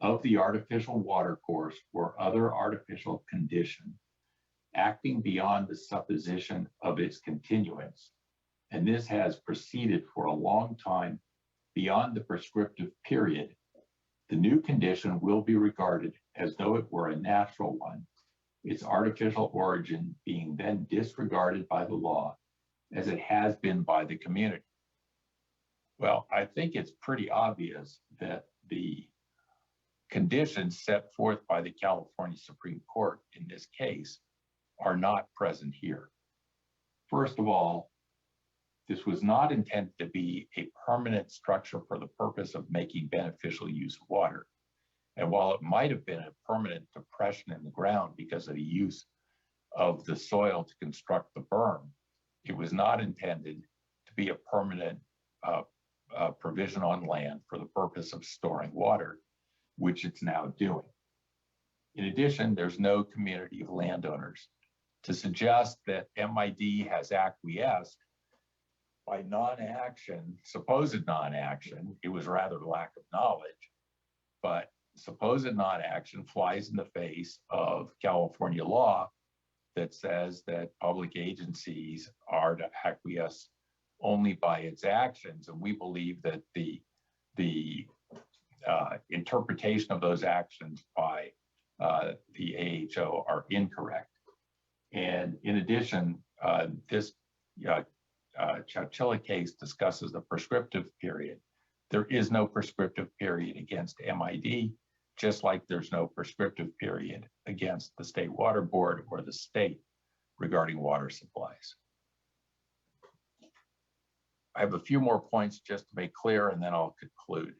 of the artificial water course or other artificial condition, acting beyond the supposition of its continuance. And this has proceeded for a long time beyond the prescriptive period. The new condition will be regarded as though it were a natural one, its artificial origin being then disregarded by the law as it has been by the community. Well, I think it's pretty obvious that the conditions set forth by the California Supreme Court in this case are not present here. First of all, this was not intended to be a permanent structure for the purpose of making beneficial use of water. And while it might have been a permanent depression in the ground because of the use of the soil to construct the berm, it was not intended to be a permanent provision on land for the purpose of storing water, which it's now doing. In addition, there's no community of landowners. To suggest that MID has acquiesced by non-action, supposed non-action, it was rather lack of knowledge, but supposed non-action flies in the face of California law that says that public agencies are to acquiesce only by its actions. And we believe that the interpretation of those actions by the AHO are incorrect. And in addition, this Chowchilla case discusses the prescriptive period. There is no prescriptive period against MID, just like there's no prescriptive period against the State Water Board or the state regarding water supplies. I have a few more points just to make clear, and then I'll conclude.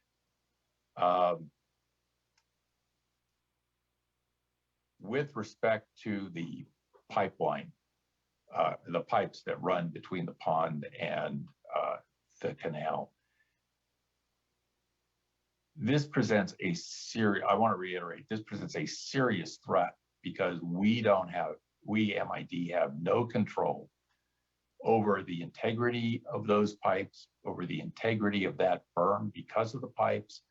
With respect to the pipeline, the pipes that run between the pond and the canal, this presents a serious, I want to reiterate, this presents a serious threat because we MID have no control over the integrity of those pipes, over the integrity of that berm because of the pipes.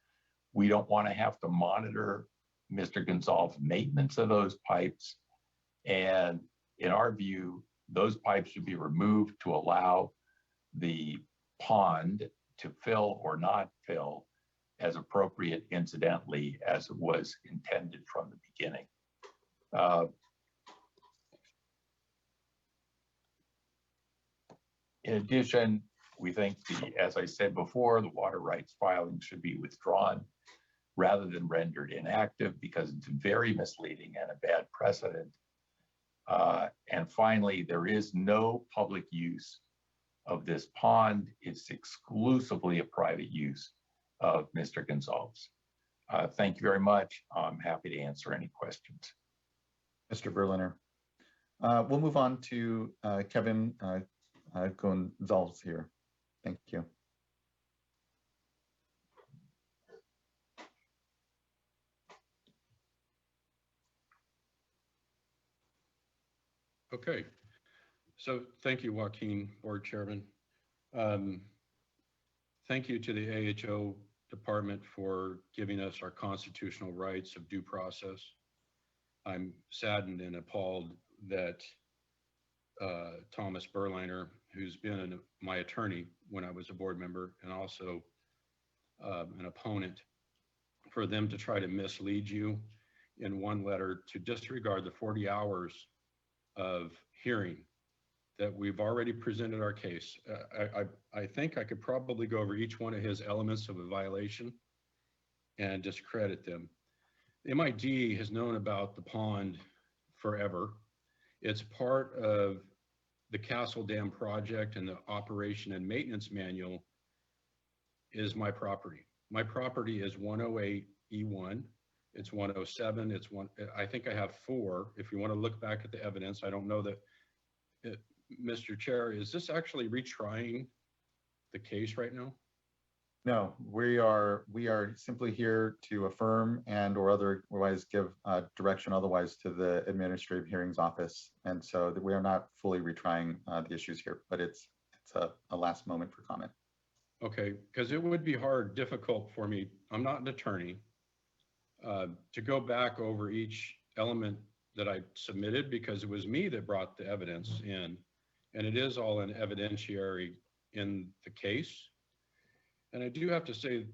We don't want to have to monitor Mr. Gonzalez's maintenance of those pipes. And in our view, those pipes should be removed to allow the pond to fill or not fill as appropriate, incidentally, as it was intended from the beginning. In addition, we think as I said before, the water rights filing should be withdrawn rather than rendered inactive because it's very misleading and a bad precedent. And finally, there is no public use of this pond. It's exclusively a private use of Mr. Gonzalez. Thank you very much. I'm happy to answer any questions. Mr. Berliner. We'll move on to Kevin Gonzalez here. Thank you. Okay, so thank you, Joaquin, Board Chairman. Thank you to the AHO Department for giving us our constitutional rights of due process. I'm saddened and appalled that Thomas Berliner, who's been my attorney when I was a board member and also an opponent, for them to try to mislead you in one letter to disregard the 40 hours of hearing that we've already presented our case. I think I could probably go over each one of his elements of a violation and discredit them. MID has known about the pond forever. It's part of the Castle Dam project, and the operation and maintenance manual is my property. My property is 108 E1. It's 107. It's one. I think I have 4. If you want to look back at the evidence, I don't know that. Mr. Chair, is this actually retrying the case right now? No, we are simply here to affirm and or otherwise give direction otherwise to the Administrative Hearings Office. And so that we are not fully retrying the issues here, but it's a last moment for comment. Okay, because it would be difficult for me. I'm not an attorney. To go back over each element that I submitted, because it was me that brought the evidence in, and it is all an evidentiary in the case. And I do have to say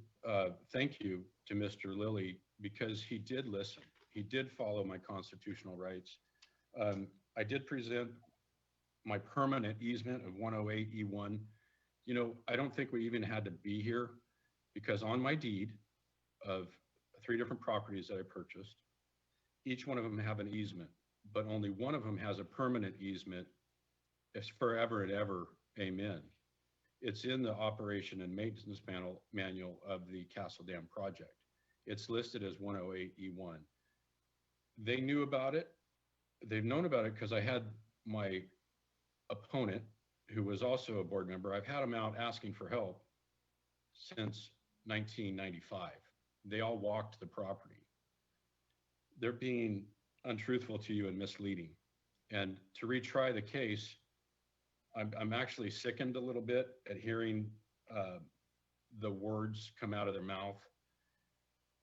thank you to Mr. Lilly, because he did listen. He did follow my constitutional rights. I did present my permanent easement of 108 E1. You know, I don't think we even had to be here, because on my deed of 3 different properties that I purchased, each one of them have an easement, but only one of them has a permanent easement. It's forever and ever, amen. It's in the operation and maintenance manual of the Castle Dam project. It's listed as 108 E1. They knew about it. They've known about it because I had my opponent, who was also a board member. I've had him out asking for help since 1995. They all walked the property. They're being untruthful to you and misleading. And to retry the case, I'm actually sickened a little bit at hearing the words come out of their mouth.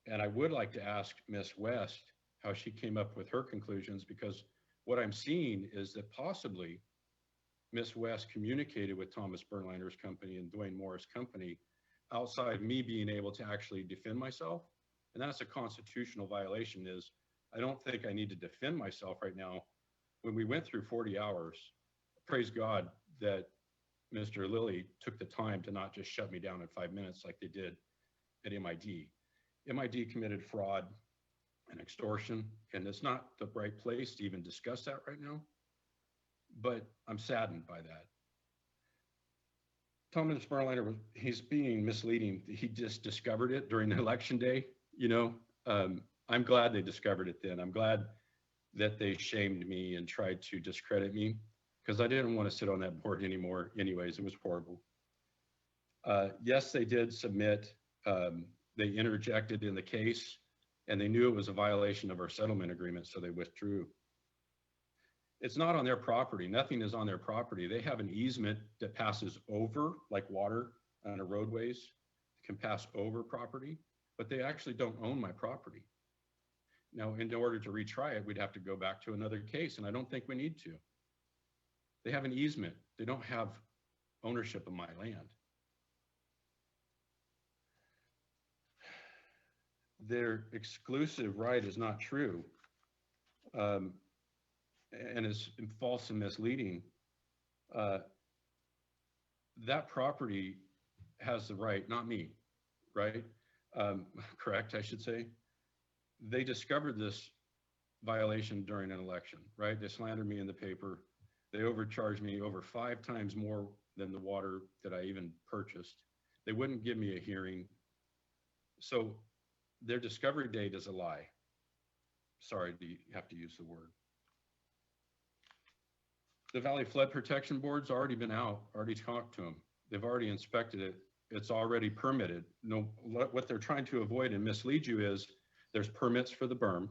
And I would like to ask Ms. West how she came up with her conclusions, because what I'm seeing is that possibly Ms. West communicated with Thomas Berliner's company and Dwayne Moore's company outside me being able to actually defend myself. And that's a constitutional violation. Is I don't think I need to defend myself right now. When we went through 40 hours, praise God that Mr. Lilly took the time to not just shut me down in 5 minutes like they did at MID. MID committed fraud and extortion, and it's not the right place to even discuss that right now, but I'm saddened by that. Thomas Sparliner, he's being misleading. He just discovered it during the election day. You know, I'm glad they discovered it then. I'm glad that they shamed me and tried to discredit me because I didn't want to sit on that board anymore. Anyways, it was horrible. Yes, they did submit. They interjected in the case and they knew it was a violation of our settlement agreement, so they withdrew. It's not on their property. Nothing is on their property. They have an easement that passes over, like water on a roadways, can pass over property, but they actually don't own my property. Now, in order to retry it, we'd have to go back to another case, and I don't think we need to. They have an easement. They don't have ownership of my land. Their exclusive right is not true. And is false and misleading. That property has the right, not me, right? Correct, I should say. They discovered this violation during an election, right? They slandered me in the paper. They overcharged me over 5 times more than the water that I even purchased. They wouldn't give me a hearing. So their discovery date is a lie. Sorry to have to use the word. The Valley Flood Protection Board's already been out, already talked to them. They've already inspected it. It's already permitted. No, what they're trying to avoid and mislead you is there's permits for the berm.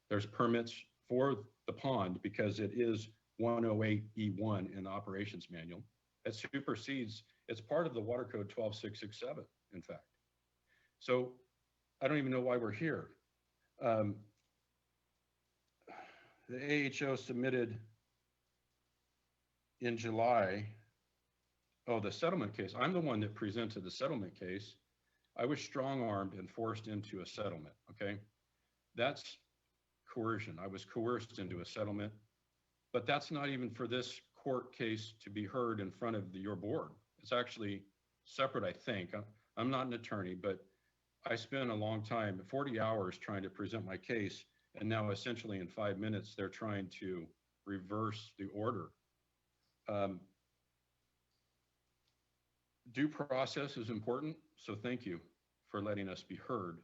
There's permits for the pond because it is 108E1 in the operations manual. It supersedes, it's part of the Water Code 12667, in fact. So I don't even know why we're here. The AHO submitted in July, the settlement case. I'm the one that presented the settlement case. I was strong-armed and forced into a settlement, okay? That's coercion. I was coerced into a settlement, but that's not even for this court case to be heard in front of your board. It's actually separate, I think. I'm not an attorney, but I spent a long time, 40 hours trying to present my case, and now essentially in 5 minutes, they're trying to reverse the order. Due process is important, so thank you for letting us be heard.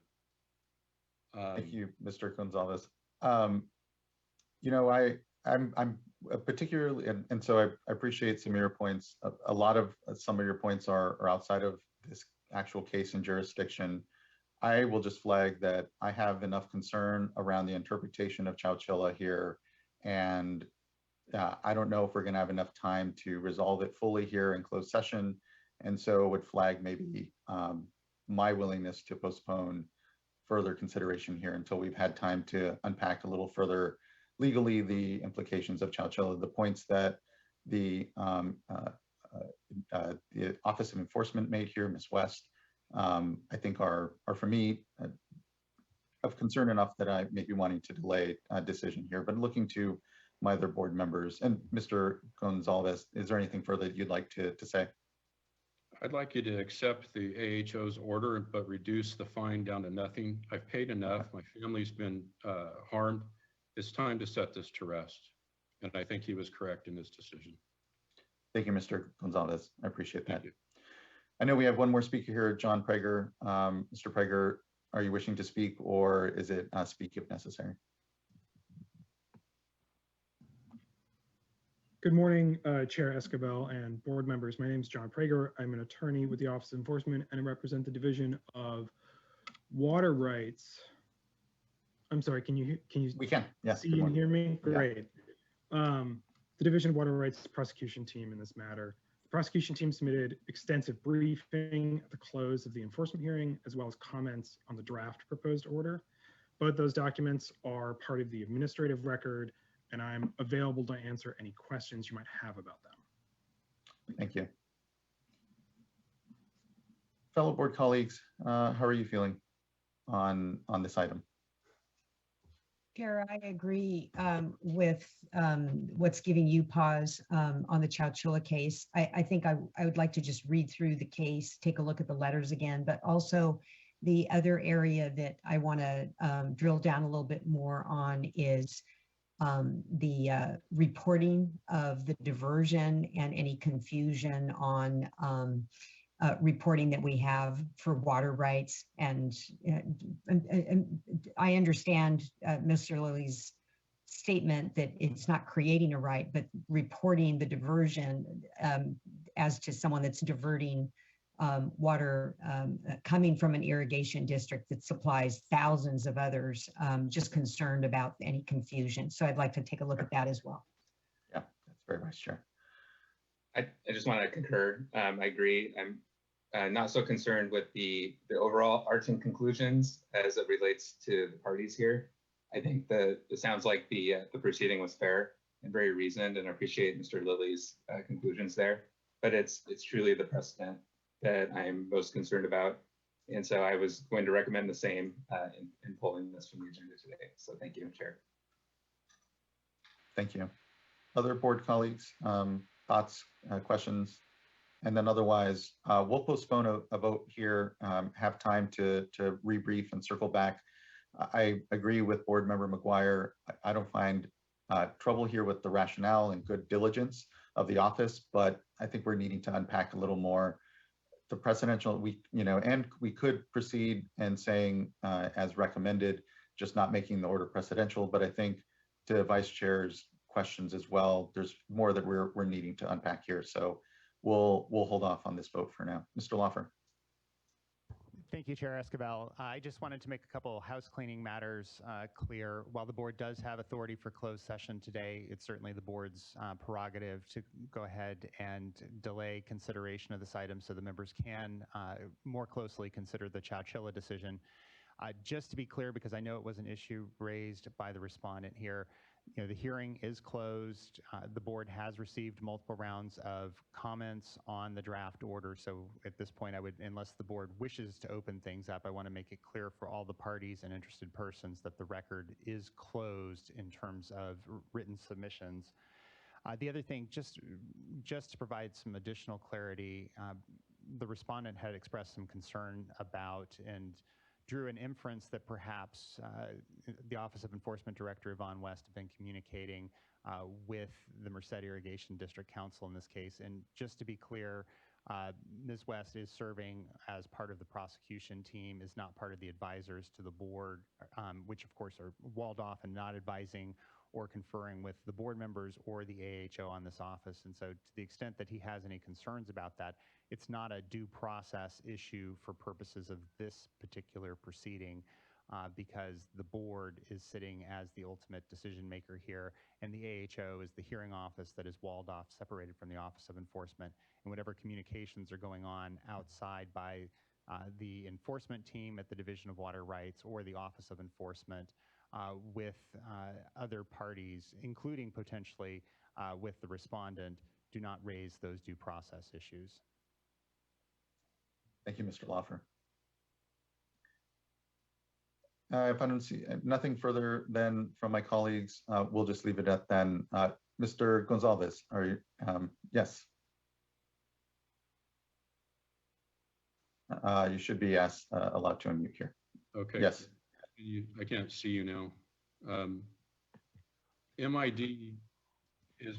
Thank you, Mr. Gonzalez. You know, I'm particularly, and so I appreciate some of your points. A lot of some of your points are outside of this actual case and jurisdiction. I will just flag that I have enough concern around the interpretation of Chowchilla here, and I don't know if we're going to have enough time to resolve it fully here in closed session, and so would flag maybe my willingness to postpone further consideration here until we've had time to unpack a little further legally the implications of Chowchilla. The points that the Office of Enforcement made here, Ms. West, I think are for me of concern enough that I may be wanting to delay a decision here, but looking to my other board members. And Mr. Gonzalez, is there anything further that you'd like to say? I'd like you to accept the AHO's order, but reduce the fine down to nothing. I've paid enough. My family's been harmed. It's time to set this to rest. And I think he was correct in his decision. Thank you, Mr. Gonzalez. I appreciate that. Thank you. I know we have one more speaker here, John Prager. Mr. Prager, are you wishing to speak, or is it speak if necessary? Good morning, Chair Esquivel and board members. My name is John Prager. I'm an attorney with the Office of Enforcement, and I represent the Division of Water Rights. I'm sorry, can you We can, yes. see and hear me? Great. Yeah. The Division of Water Rights prosecution team in this matter. The prosecution team submitted extensive briefing at the close of the enforcement hearing, as well as comments on the draft proposed order. Both those documents are part of the administrative record, and I'm available to answer any questions you might have about them. Thank you. Fellow board colleagues, how are you feeling on this item? Chair, I agree with what's giving you pause on the Chowchilla case. I think I would like to just read through the case, take a look at the letters again, but also the other area that I want to drill down a little bit more on is the reporting of the diversion and any confusion on reporting that we have for water rights. And I understand Mr. Lilly's statement that it's not creating a right, but reporting the diversion as to someone that's diverting water coming from an irrigation district that supplies thousands of others, just concerned about any confusion. So I'd like to take a look at that as well. Yeah, that's very Vice Chair. I just want to concur. I agree. I'm not so concerned with the overall arching conclusions as it relates to the parties here. I think it sounds like the proceeding was fair and very reasoned, and I appreciate Mr. Lilly's conclusions there. But it's truly the precedent that I'm most concerned about, and so I was going to recommend the same in pulling this from the agenda today. So thank you, Chair. Thank you. Other board colleagues, thoughts, questions? And then otherwise, we'll postpone a vote here, have time to rebrief and circle back. I agree with Board Member McGuire. I don't find trouble here with the rationale and good diligence of the office, but I think we're needing to unpack a little more the precedential. And we could proceed and saying as recommended, just not making the order precedential. But I think to Vice Chair's questions as well, there's more that we're needing to unpack here. So we'll hold off on this vote for now. Mr. Lawfer. Thank you, Chair Esquivel. I just wanted to make a couple house cleaning matters clear. While the board does have authority for closed session today, it's certainly the board's prerogative to go ahead and delay consideration of this item so the members can more closely consider the Chowchilla decision. Just to be clear, because I know it was an issue raised by the respondent here, the hearing is closed. The board has received multiple rounds of comments on the draft order. So at this point, unless the board wishes to open things up, I want to make it clear for all the parties and interested persons that the record is closed in terms of written submissions. The other thing, just to provide some additional clarity, the respondent had expressed some concern about and drew an inference that perhaps the Office of Enforcement Director Yvonne West had been communicating with the Merced Irrigation District Council in this case. And just to be clear, Ms. West is serving as part of the prosecution team, is not part of the advisors to the board, which of course are walled off and not advising or conferring with the board members or the AHO on this office. And so to the extent that he has any concerns about that, it's not a due process issue for purposes of this particular proceeding because the board is sitting as the ultimate decision maker here, and the AHO is the hearing office that is walled off, separated from the Office of Enforcement, and whatever communications are going on outside by the enforcement team at the Division of Water Rights or the Office of Enforcement with other parties, including potentially with the respondent, do not raise those due process issues. Thank you, Mr. Lawfer. If I don't see nothing further then from my colleagues, we'll just leave it at then. Mr. Gonzalez, are you? Yes. You should be allowed to unmute here. Okay. Yes. I can't see you now. MID is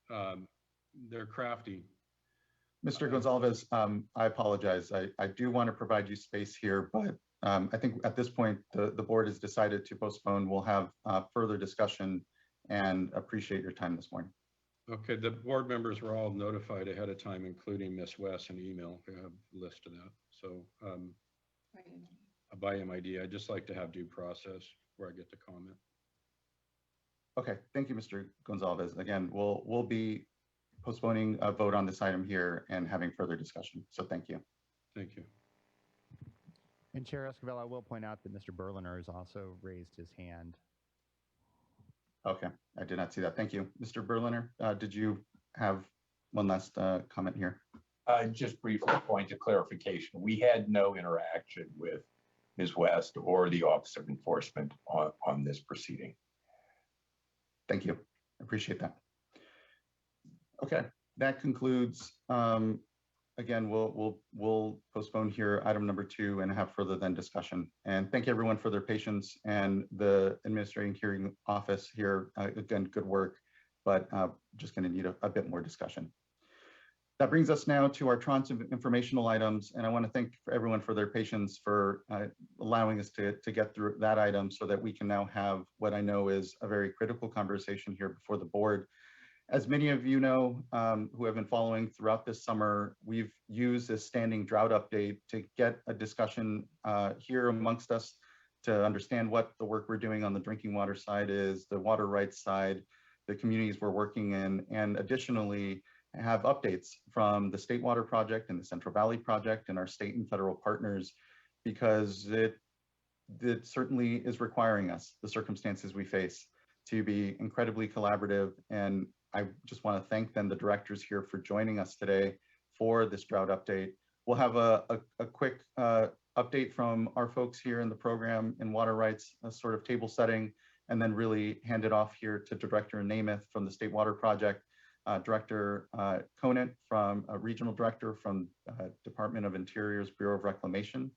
good. They're crafty. Mr. Gonzalez, I apologize. I do want to provide you space here, but I think at this point, the board has decided to postpone. We'll have further discussion and appreciate your time this morning. Okay, the board members were all notified ahead of time, including Ms. West, an email. They have a list of that. So by MID, I'd just like to have due process where I get to comment. Okay, thank you, Mr. Gonzalez. Again, we'll be postponing a vote on this item here and having further discussion. So thank you. Thank you. And Chair Esquivel, I will point out that Mr. Berliner has also raised his hand. Okay, I did not see that. Thank you. Mr. Berliner, did you have one last comment here? Just briefly, point of clarification. We had no interaction with Ms. West or the Office of Enforcement on this proceeding. Thank you. I appreciate that. Okay, that concludes again, we'll postpone here item number 2 and have further then discussion. And thank everyone for their patience, and the administrating hearing office here, again, good work, but just going to need a bit more discussion. That brings us now to our Trance informational items, and I want to thank everyone for their patience for allowing us to get through that item so that we can now have what I know is a very critical conversation here before the board. As many of you know, who have been following throughout this summer, we've used this standing drought update to get a discussion here amongst us to understand what the work we're doing on the drinking water side is, the water rights side, the communities we're working in, and additionally have updates from the State Water Project and the Central Valley Project and our state and federal partners, because it certainly is requiring us, the circumstances we face, to be incredibly collaborative. And I just want to thank then the directors here for joining us today for this drought update. We'll have a quick update from our folks here in the program in water rights, a sort of table setting, and then really hand it off here to Director Namath from the State Water Project, Director Conant from Regional Director from Department of Interior's Bureau of Reclamation.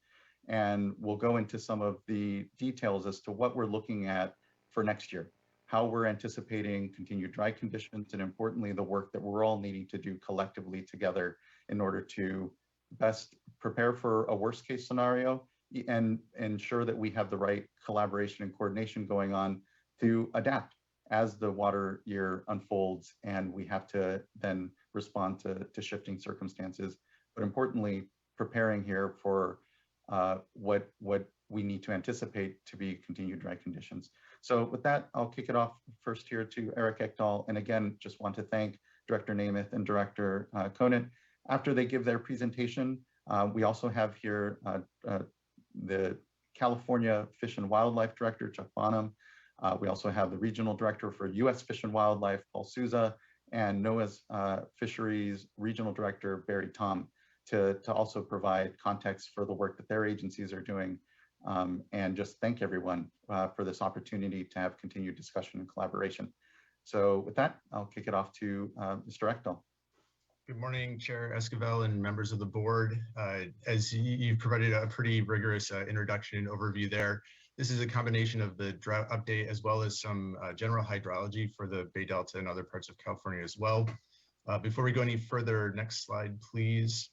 And we'll go into some of the details as to what we're looking at for next year, how we're anticipating continued dry conditions, and importantly, the work that we're all needing to do collectively together in order to best prepare for a worst case scenario and ensure that we have the right collaboration and coordination going on to adapt as the water year unfolds and we have to then respond to shifting circumstances. But importantly, preparing here for what we need to anticipate to be continued dry conditions. So with that, I'll kick it off first here to Eric Ekdahl. And again, just want to thank Director Namath and Director Conant. After they give their presentation, we also have here the California Fish and Wildlife Director, Chuck Bonham. We also have the Regional Director for U.S. Fish and Wildlife, Paul Souza, and NOAA's Fisheries Regional Director, Barry Tom, to also provide context for the work that their agencies are doing. And just thank everyone for this opportunity to have continued discussion and collaboration. So with that, I'll kick it off to Mr. Ekdahl. Good morning, Chair Esquivel and members of the board. As you've provided a pretty rigorous introduction and overview there, this is a combination of the drought update as well as some general hydrology for the Bay Delta and other parts of California as well. Before we go any further, next slide, please.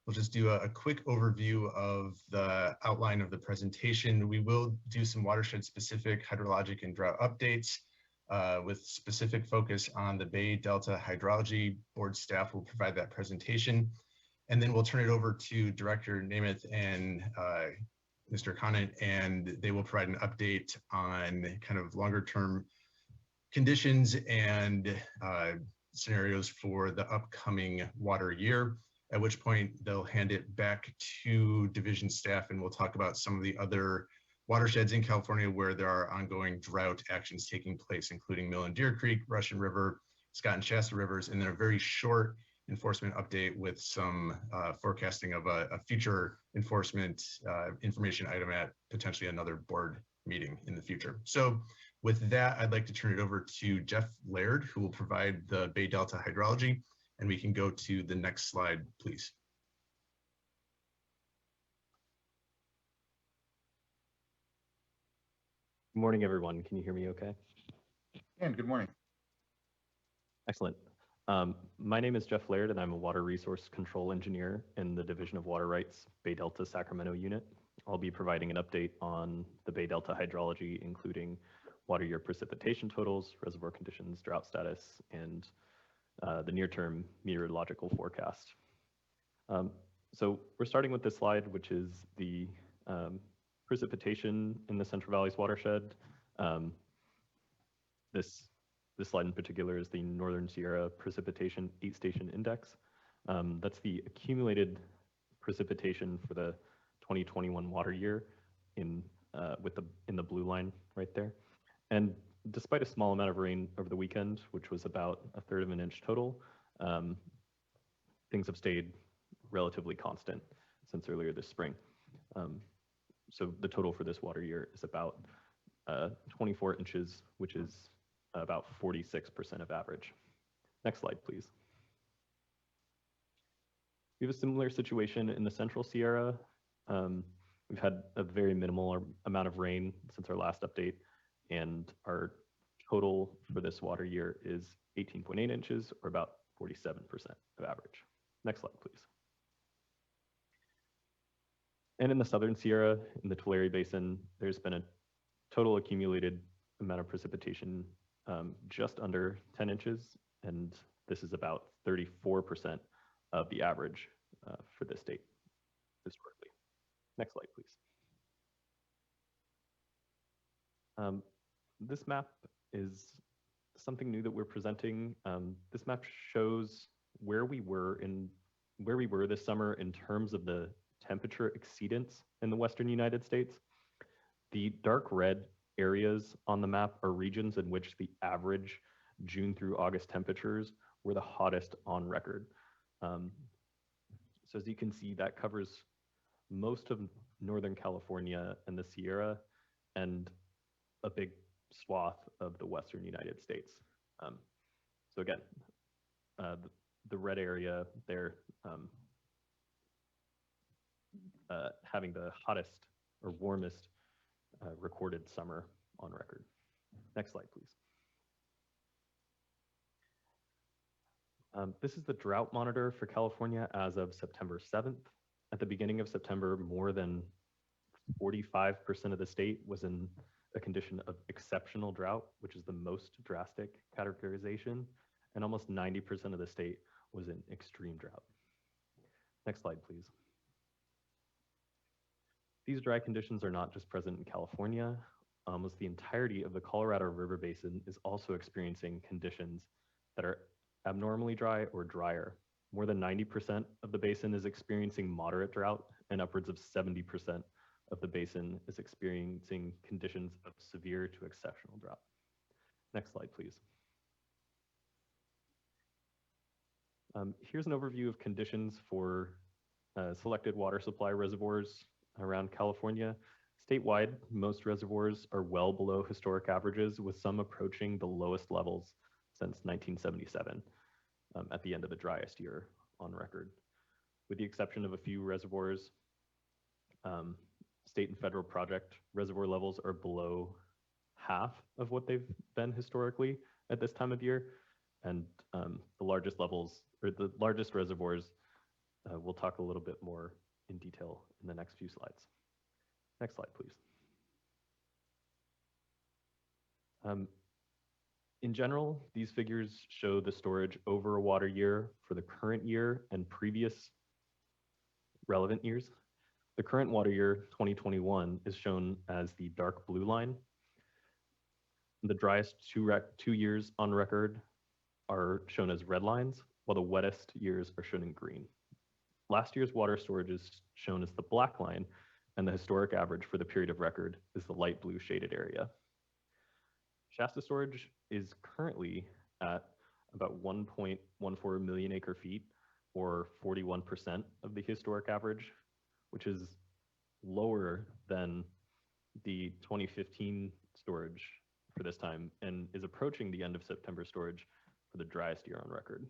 We'll just do a quick overview of the outline of the presentation. We will do some watershed specific hydrologic and drought updates with specific focus on the Bay Delta hydrology. Board staff will provide that presentation. And then we'll turn it over to Director Namath and Mr. Conant, and they will provide an update on kind of longer term conditions and scenarios for the upcoming water year, at which point they'll hand it back to division staff and we'll talk about some of the other watersheds in California where there are ongoing drought actions taking place, including Mill and Deer Creek, Russian River, Scott and Shasta rivers, and then a very short enforcement update with some forecasting of a future enforcement information item at potentially another board meeting in the future. So with that, I'd like to turn it over to Jeff Laird, who will provide the Bay Delta hydrology, and we can go to the next slide, please. Good morning, everyone. Can you hear me okay? And good morning. Excellent. My name is Jeff Laird, and I'm a water resource control engineer in the Division of Water Rights Bay Delta Sacramento unit. I'll be providing an update on the Bay Delta hydrology, including water year precipitation totals, reservoir conditions, drought status, and the near-term meteorological forecast. So we're starting with this slide, which is the precipitation in the Central Valley's watershed. This slide in particular is the Northern Sierra Precipitation 8-Station Index. That's the accumulated precipitation for the 2021 water year in the blue line right there. And despite a small amount of rain over the weekend, which was about 1/3 of an inch total, things have stayed relatively constant since earlier this spring. So the total for this water year is about 24 inches, which is about 46% of average. Next slide, please. We have a similar situation in the Central Sierra. We've had a very minimal amount of rain since our last update, and our total for this water year is 18.8 inches, or about 47% of average. Next slide, please. And in the Southern Sierra, in the Tulare Basin, there's been a total accumulated amount of precipitation just under 10 inches, and this is about 34% of the average for this state historically. Next slide, please. This map is something new that we're presenting. This map shows where we were this summer in terms of the temperature exceedance in the Western United States. The dark red areas on the map are regions in which the average June through August temperatures were the hottest on record. So as you can see, that covers most of Northern California and the Sierra, and a big swath of the Western United States. So again, the red area there having the hottest or warmest recorded summer on record. Next slide, please. This is the drought monitor for California as of September 7th. At the beginning of September, more than 45% of the state was in a condition of exceptional drought, which is the most drastic categorization, and almost 90% of the state was in extreme drought. Next slide, please. These dry conditions are not just present in California. Almost the entirety of the Colorado River Basin is also experiencing conditions that are abnormally dry or drier. More than 90% of the basin is experiencing moderate drought, and upwards of 70% of the basin is experiencing conditions of severe to exceptional drought. Next slide, please. Here's an overview of conditions for selected water supply reservoirs around California. Statewide, most reservoirs are well below historic averages, with some approaching the lowest levels since 1977, at the end of the driest year on record. With the exception of a few reservoirs, state and federal project reservoir levels are below half of what they've been historically at this time of year. And the largest levels, or the largest reservoirs, we'll talk a little bit more in detail in the next few slides. Next slide, please. In general, these figures show the storage over a water year for the current year and previous relevant years. The current water year, 2021, is shown as the dark blue line. The driest two years on record are shown as red lines, while the wettest years are shown in green. Last year's water storage is shown as the black line, and the historic average for the period of record is the light blue shaded area. Shasta storage is currently at about 1.14 million acre feet, or 41% of the historic average, which is lower than the 2015 storage for this time, and is approaching the end of September storage for the driest year on record.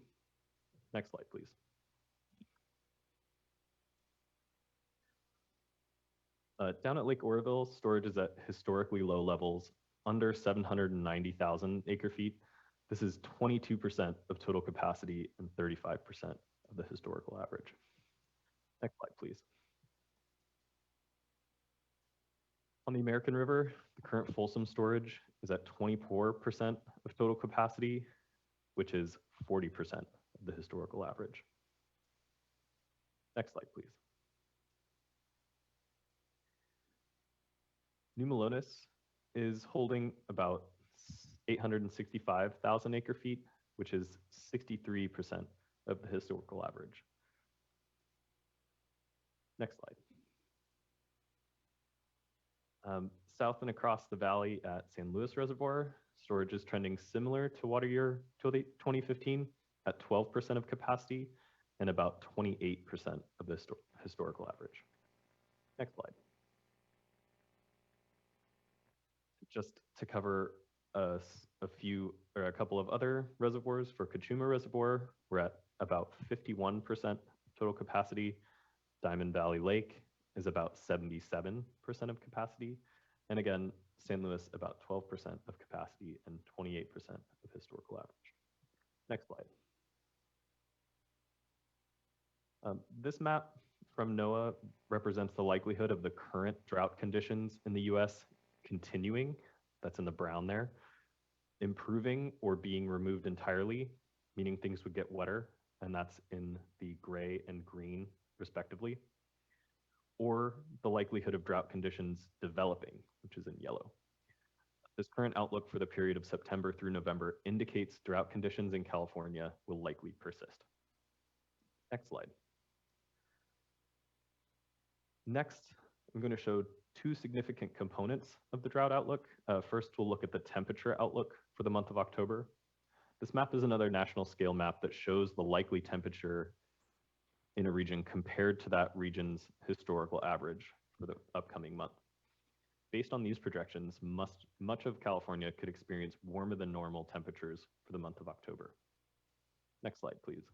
Next slide, please. Down at Lake Oroville, storage is at historically low levels, under 790,000 acre feet. This is 22% of total capacity and 35% of the historical average. Next slide, please. On the American River, the current Folsom storage is at 24% of total capacity, which is 40% of the historical average. Next slide, please. New Melones is holding about 865,000 acre feet, which is 63% of the historical average. Next slide. South and across the valley at San Luis Reservoir, storage is trending similar to water year 2015 at 12% of capacity and about 28% of the historical average. Next slide. Just to cover a couple of other reservoirs, for Cachuma Reservoir, we're at about 51% total capacity. Diamond Valley Lake is about 77% of capacity. And again, San Luis about 12% of capacity and 28% of historical average. Next slide. This map from NOAA represents the likelihood of the current drought conditions in the US continuing, that's in the brown there, improving or being removed entirely, meaning things would get wetter, and that's in the gray and green respectively, or the likelihood of drought conditions developing, which is in yellow. This current outlook for the period of September through November indicates drought conditions in California will likely persist. Next slide. Next, I'm going to show two significant components of the drought outlook. First, we'll look at the temperature outlook for the month of October. This map is another national scale map that shows the likely temperature in a region compared to that region's historical average for the upcoming month. Based on these projections, much of California could experience warmer than normal temperatures for the month of October. Next slide, please.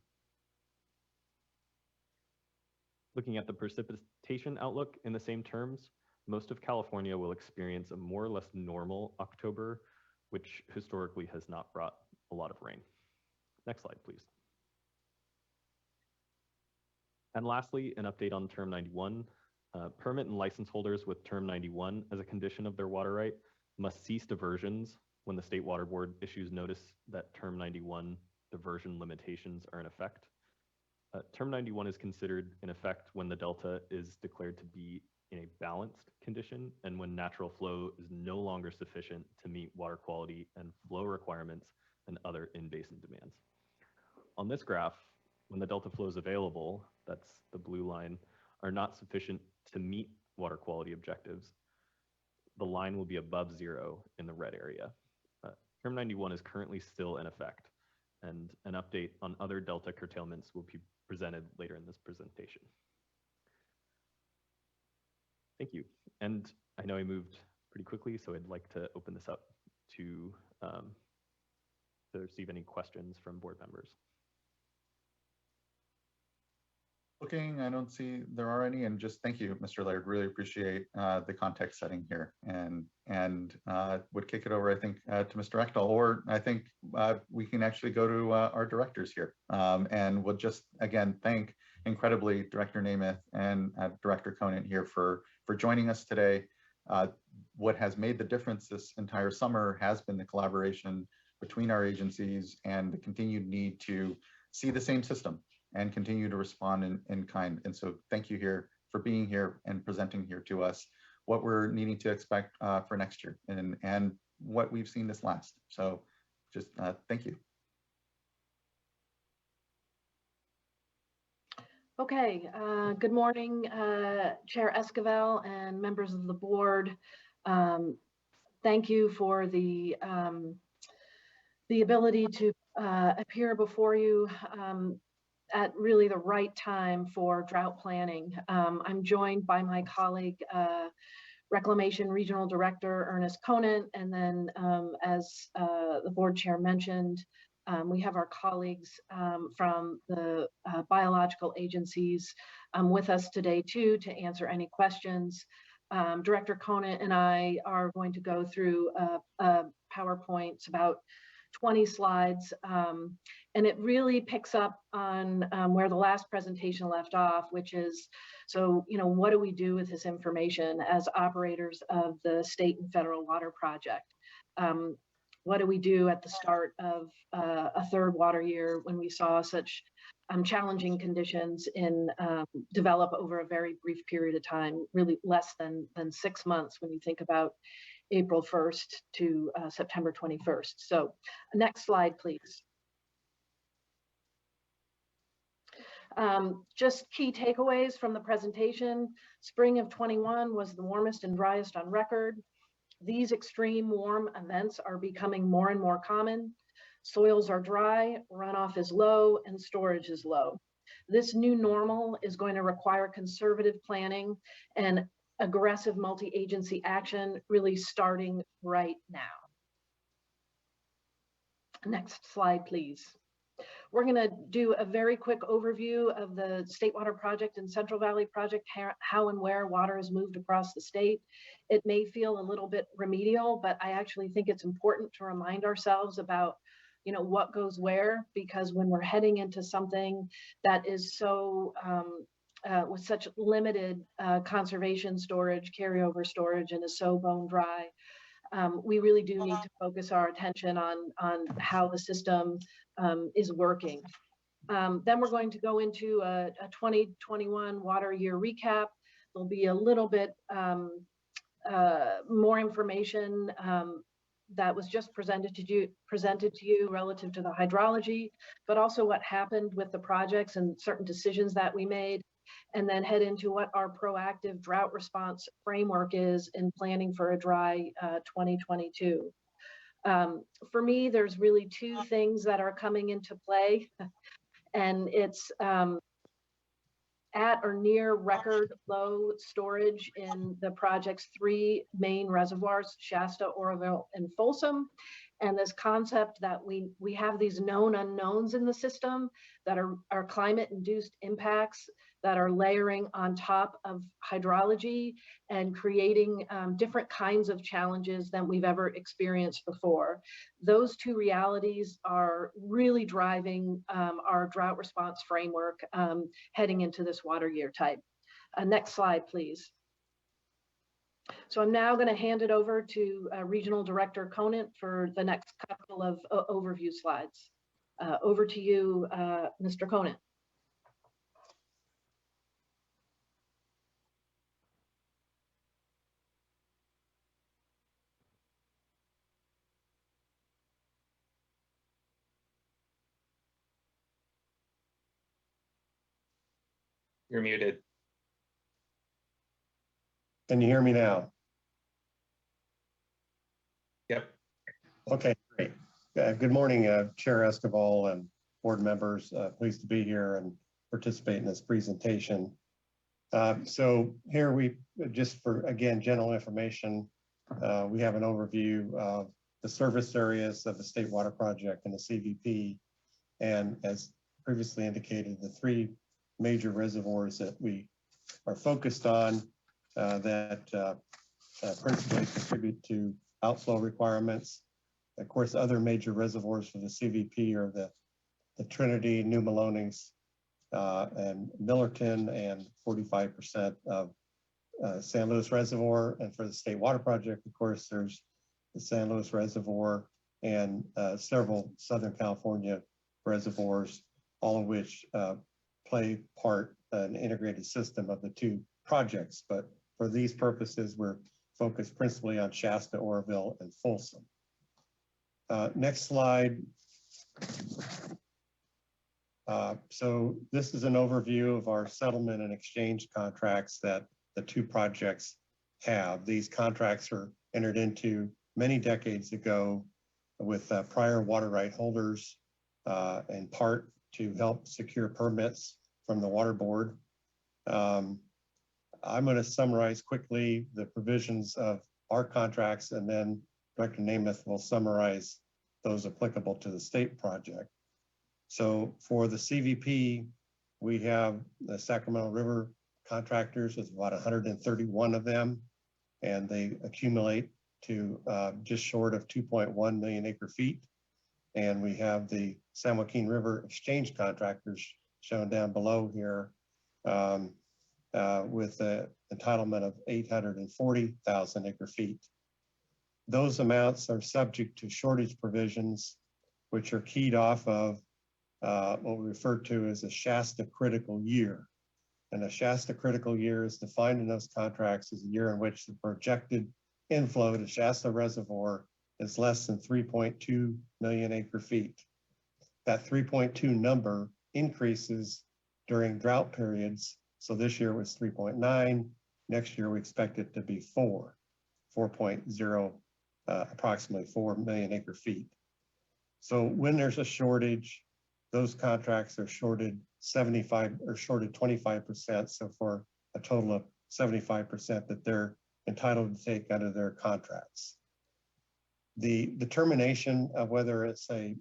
Looking at the precipitation outlook in the same terms, most of California will experience a more or less normal October, which historically has not brought a lot of rain. Next slide, please. And lastly, an update on Term 91. Permit and license holders with Term 91 as a condition of their water right must cease diversions when the State Water Board issues notice that Term 91 diversion limitations are in effect. Term 91 is considered in effect when the delta is declared to be in a balanced condition and when natural flow is no longer sufficient to meet water quality and flow requirements and other in-basin demands. On this graph, when the delta flows available, that's the blue line, are not sufficient to meet water quality objectives, the line will be above zero in the red area. Term 91 is currently still in effect, and an update on other delta curtailments will be presented later in this presentation. Thank you. And I know I moved pretty quickly, so I'd like to open this up to receive any questions from board members. Looking, I don't see there are any, and just thank you, Mr. Laird. Really appreciate the context setting here, and would kick it over, I think, to Mr. Echdahl, or I think we can actually go to our directors here, and we'll just again thank incredibly Director Namath and Director Conant here for joining us today. What has made the difference this entire summer has been the collaboration between our agencies and the continued need to see the same system and continue to respond in kind. And so thank you here for being here and presenting here to us what we're needing to expect for next year and what we've seen this last. So just thank you. Okay, good morning, Chair Esquivel and members of the board. Thank you for the ability to appear before you at really the right time for drought planning. I'm joined by my colleague, Reclamation Regional Director Ernest Conant, and then as the board chair mentioned, we have our colleagues from the biological agencies with us today too to answer any questions. Director Conant and I are going to go through a PowerPoint. It's about 20 slides, and it really picks up on where the last presentation left off, which is, so, you know, what do we do with this information as operators of the state and federal water project? What do we do at the start of a third water year when we saw such challenging conditions develop over a very brief period of time, really less than 6 months when you think about April 1st to September 21st. So next slide, please. Just key takeaways from the presentation. Spring of 21 was the warmest and driest on record. These extreme warm events are becoming more and more common. Soils are dry, runoff is low, and storage is low. This new normal is going to require conservative planning and aggressive multi-agency action really starting right now. Next slide, please. We're going to do a very quick overview of the State Water Project and Central Valley Project, how and where water is moved across the state. It may feel a little bit remedial, but I actually think it's important to remind ourselves about, you know, what goes where, because when we're heading into something that is so with such limited conservation storage, carryover storage, and is so bone dry, we really do need to focus our attention on how the system is working. Then we're going to go into a 2021 water year recap. There'll be a little bit more information that was just presented to you relative to the hydrology, but also what happened with the projects and certain decisions that we made, and then head into what our proactive drought response framework is in planning for a dry 2022. For me, there's really two things that are coming into play, and it's at or near record low storage in the project's three main reservoirs, Shasta, Oroville, and Folsom. And this concept that we have these known unknowns in the system that are climate-induced impacts that are layering on top of hydrology and creating different kinds of challenges than we've ever experienced before. Those two realities are really driving our drought response framework heading into this water year type. Next slide, please. So I'm now going to hand it over to Regional Director Conant for the next couple of overview slides. Over to you, Mr. Conant. You're muted. Can you hear me now? Yep. Okay, great. Good morning, Chair Escobar and board members. Pleased to be here and participate in this presentation. So here we, just for, again, general information, we have an overview of the service areas of the State Water Project and the CVP. And as previously indicated, the three major reservoirs that we are focused on that principally contribute to outflow requirements. Of course, other major reservoirs for the CVP are the Trinity, New Maloney's, and Millerton, and 45% of San Luis Reservoir. And for the State Water Project, of course, there's the San Luis Reservoir and several Southern California reservoirs, all of which play part in an integrated system of the two projects. But for these purposes, we're focused principally on Shasta, Oroville, and Folsom. Next slide. So this is an overview of our settlement and exchange contracts that the two projects have. These contracts were entered into many decades ago with prior water right holders, in part to help secure permits from the Water Board. I'm going to summarize quickly the provisions of our contracts, and then Director Namath will summarize those applicable to the state project. So for the CVP, we have the Sacramento River contractors, there's about 131 of them, and they accumulate to just short of 2.1 million acre feet. And we have the San Joaquin River exchange contractors shown down below here, with an entitlement of 840,000 acre feet. Those amounts are subject to shortage provisions, which are keyed off of what we refer to as a Shasta critical year. And a Shasta critical year is defined in those contracts as a year in which the projected inflow to Shasta Reservoir is less than 3.2 million acre feet. That 3.2 number increases during drought periods. So this year it was 3.9. Next year we expect it to be 4.0, approximately 4 million acre feet. So when there's a shortage, those contracts are shorted 25%. So for a total of 75% that they're entitled to take out of their contracts. The determination of whether it's a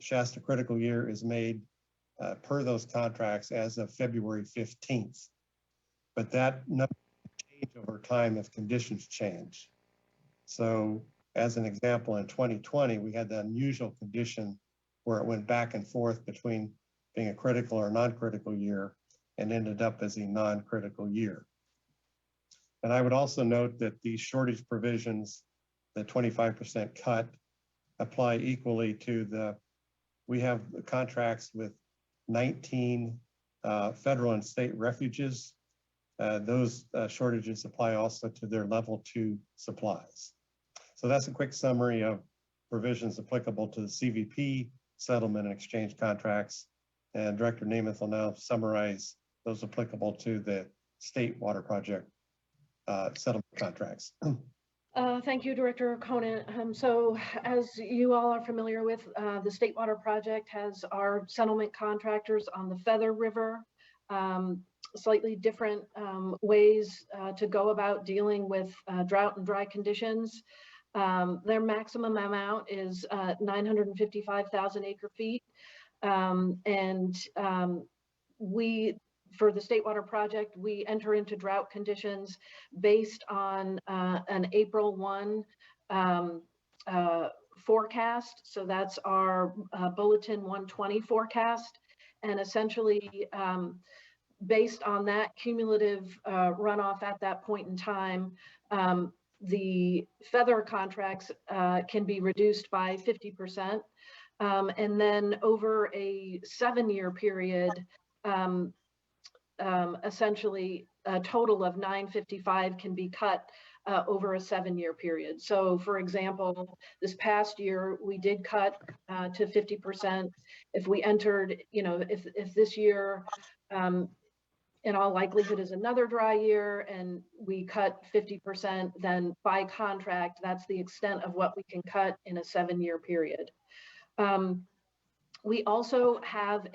Shasta critical year is made per those contracts as of February 15th. But that number can change over time if conditions change. So as an example, in 2020, we had the unusual condition where it went back and forth between being a critical or non-critical year and ended up as a non-critical year. And I would also note that these shortage provisions, the 25% cut, apply equally to we have contracts with 19 federal and state refuges. Those shortages apply also to their level 2 supplies. So that's a quick summary of provisions applicable to the CVP settlement and exchange contracts. And Director Namath will now summarize those applicable to the state water project settlement contracts. Thank you, Director Conant. So as you all are familiar with, the State Water Project has our settlement contractors on the Feather River, slightly different ways to go about dealing with drought and dry conditions. Their maximum amount is 955,000 acre feet. For the State Water Project, we enter into drought conditions based on an April 1 forecast. So that's our Bulletin 120 forecast. And essentially, based on that cumulative runoff at that point in time, the feather contracts can be reduced by 50%. And then over a 7-year period, essentially a total of 955 can be cut over a 7-year period. So for example, this past year, we did cut to 50%. If we entered, if this year, in all likelihood is another dry year and we cut 50%, then by contract, that's the extent of what we can cut in a 7-year period. We also have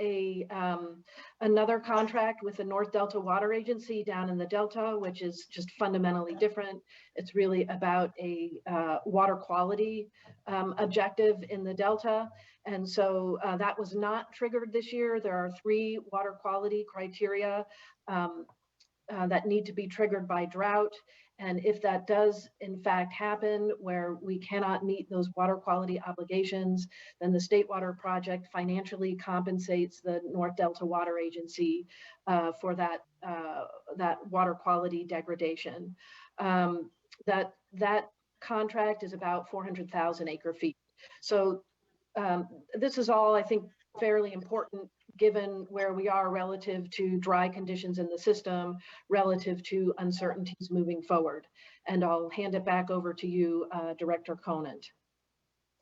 another contract with the North Delta Water Agency down in the Delta, which is just fundamentally different. It's really about a water quality objective in the Delta. And so that was not triggered this year. There are 3 water quality criteria that need to be triggered by drought. And if that does in fact happen where we cannot meet those water quality obligations, then the State Water Project financially compensates the North Delta Water Agency for that water quality degradation. That contract is about 400,000 acre feet. So this is all, I think, fairly important given where we are relative to dry conditions in the system, relative to uncertainties moving forward. And I'll hand it back over to you, Director Conant.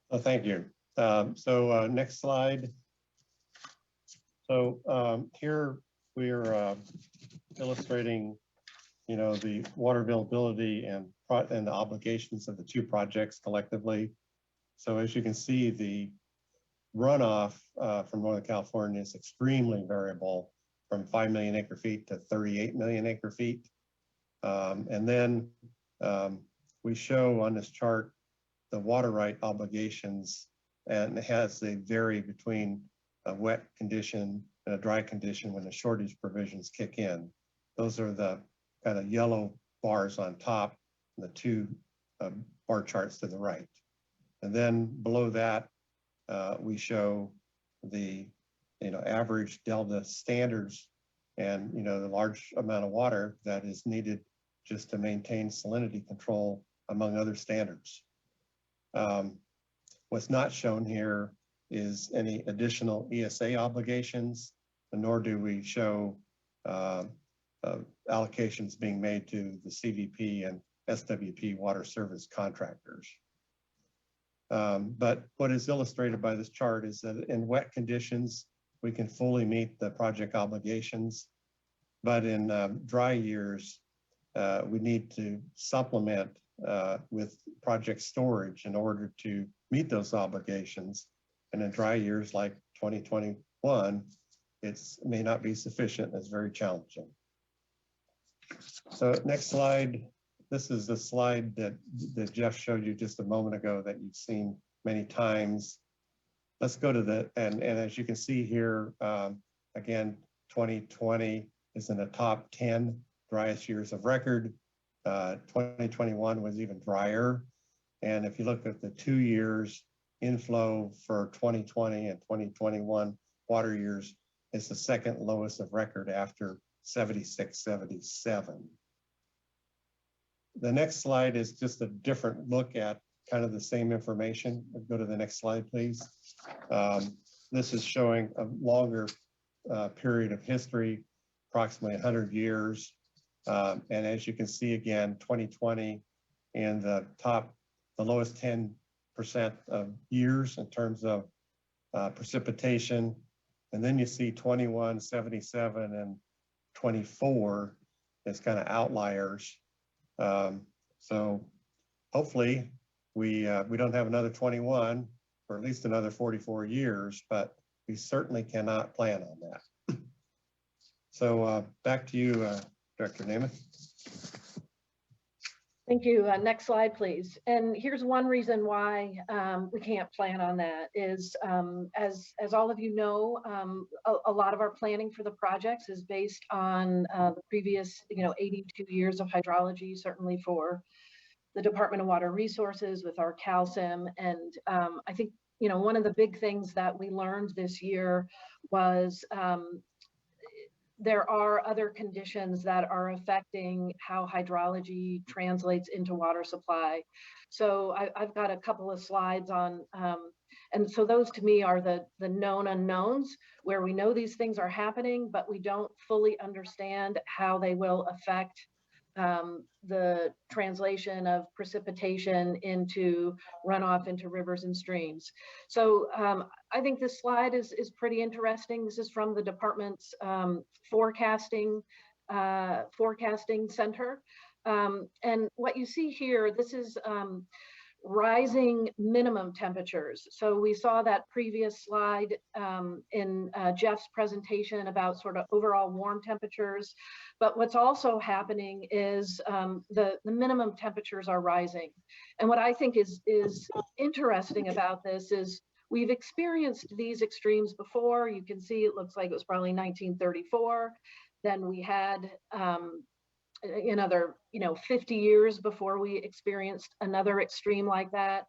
Oh, thank you. Next slide. So here we're illustrating, the water availability and the obligations of the 2 projects collectively. So as you can see, the runoff from Northern California is extremely variable, from 5 million acre feet to 38 million acre feet. And then we show on this chart the water right obligations, and they vary between a wet condition and a dry condition when the shortage provisions kick in. Those are the kind of yellow bars on top and the 2 bar charts to the right. And then below that, we show the average delta standards and the large amount of water that is needed just to maintain salinity control, among other standards. What's not shown here is any additional ESA obligations, nor do we show allocations being made to the CVP and SWP water service contractors. But what is illustrated by this chart is that in wet conditions, we can fully meet the project obligations. But in dry years, we need to supplement with project storage in order to meet those obligations. And in dry years like 2021, it may not be sufficient. It's very challenging. So next slide. This is the slide that Jeff showed you just a moment ago that you've seen many times. let's go to the, and as you can see here, again, 2020 is in the top 10 driest years of record. 2021 was even drier. And if you look at the 2 years inflow for 2020 and 2021 water years, it's the second lowest of record after 76, 77. The next slide is just a different look at kind of the same information. Go to the next slide, please. This is showing a longer period of history, approximately 100 years. And as you can see again, 2020 in the lowest 10% of years in terms of precipitation. And then you see 21, 77, and 24 as kind of outliers. So hopefully we don't have another 21 for at least another 44 years, but we certainly cannot plan on that. So back to you, Director Namath. Thank you. Next slide, please. And here's one reason why we can't plan on that is, as all of you know, a lot of our planning for the projects is based on the previous, 82 years of hydrology, certainly for the Department of Water Resources with our CalSim. And I think, one of the big things that we learned this year was there are other conditions that are affecting how hydrology translates into water supply. So I've got a couple of slides on, and so those to me are the known unknowns, where we know these things are happening, but we don't fully understand how they will affect the translation of precipitation into runoff into rivers and streams. So I think this slide is pretty interesting. This is from the department's forecasting center. And what you see here, this is rising minimum temperatures. So we saw that previous slide in Jeff's presentation about sort of overall warm temperatures. But what's also happening is the minimum temperatures are rising. And what I think is interesting about this is we've experienced these extremes before. You can see it looks like it was probably 1934. Then we had another 50 years before we experienced another extreme like that.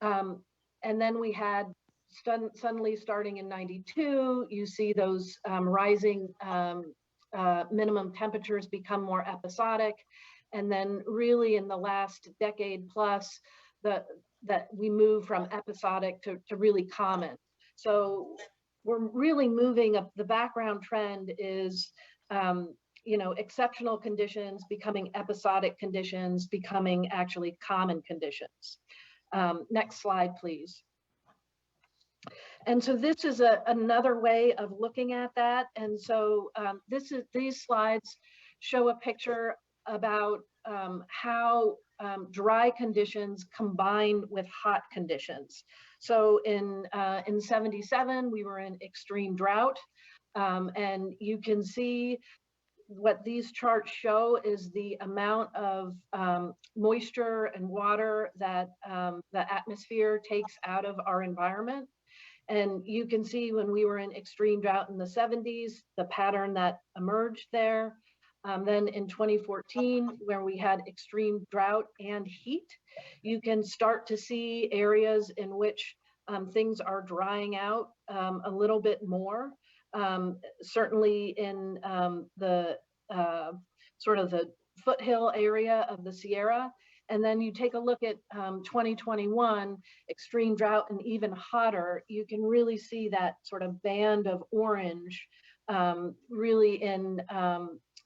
And then we had suddenly starting in 92, you see those rising minimum temperatures become more episodic. And then really in the last decade plus, that we move from episodic to really common. So we're really moving up. The background trend is exceptional conditions becoming episodic conditions, becoming actually common conditions. Next slide, please. And so this is another way of looking at that. And so these slides show a picture about how dry conditions combine with hot conditions. So in 77, we were in extreme drought. And you can see what these charts show is the amount of moisture and water that the atmosphere takes out of our environment. And you can see when we were in extreme drought in the 70s, the pattern that emerged there. Then in 2014, where we had extreme drought and heat, you can start to see areas in which things are drying out a little bit more. Certainly in the sort of the foothill area of the Sierra. And then you take a look at 2021, extreme drought and even hotter, you can really see that sort of band of orange really in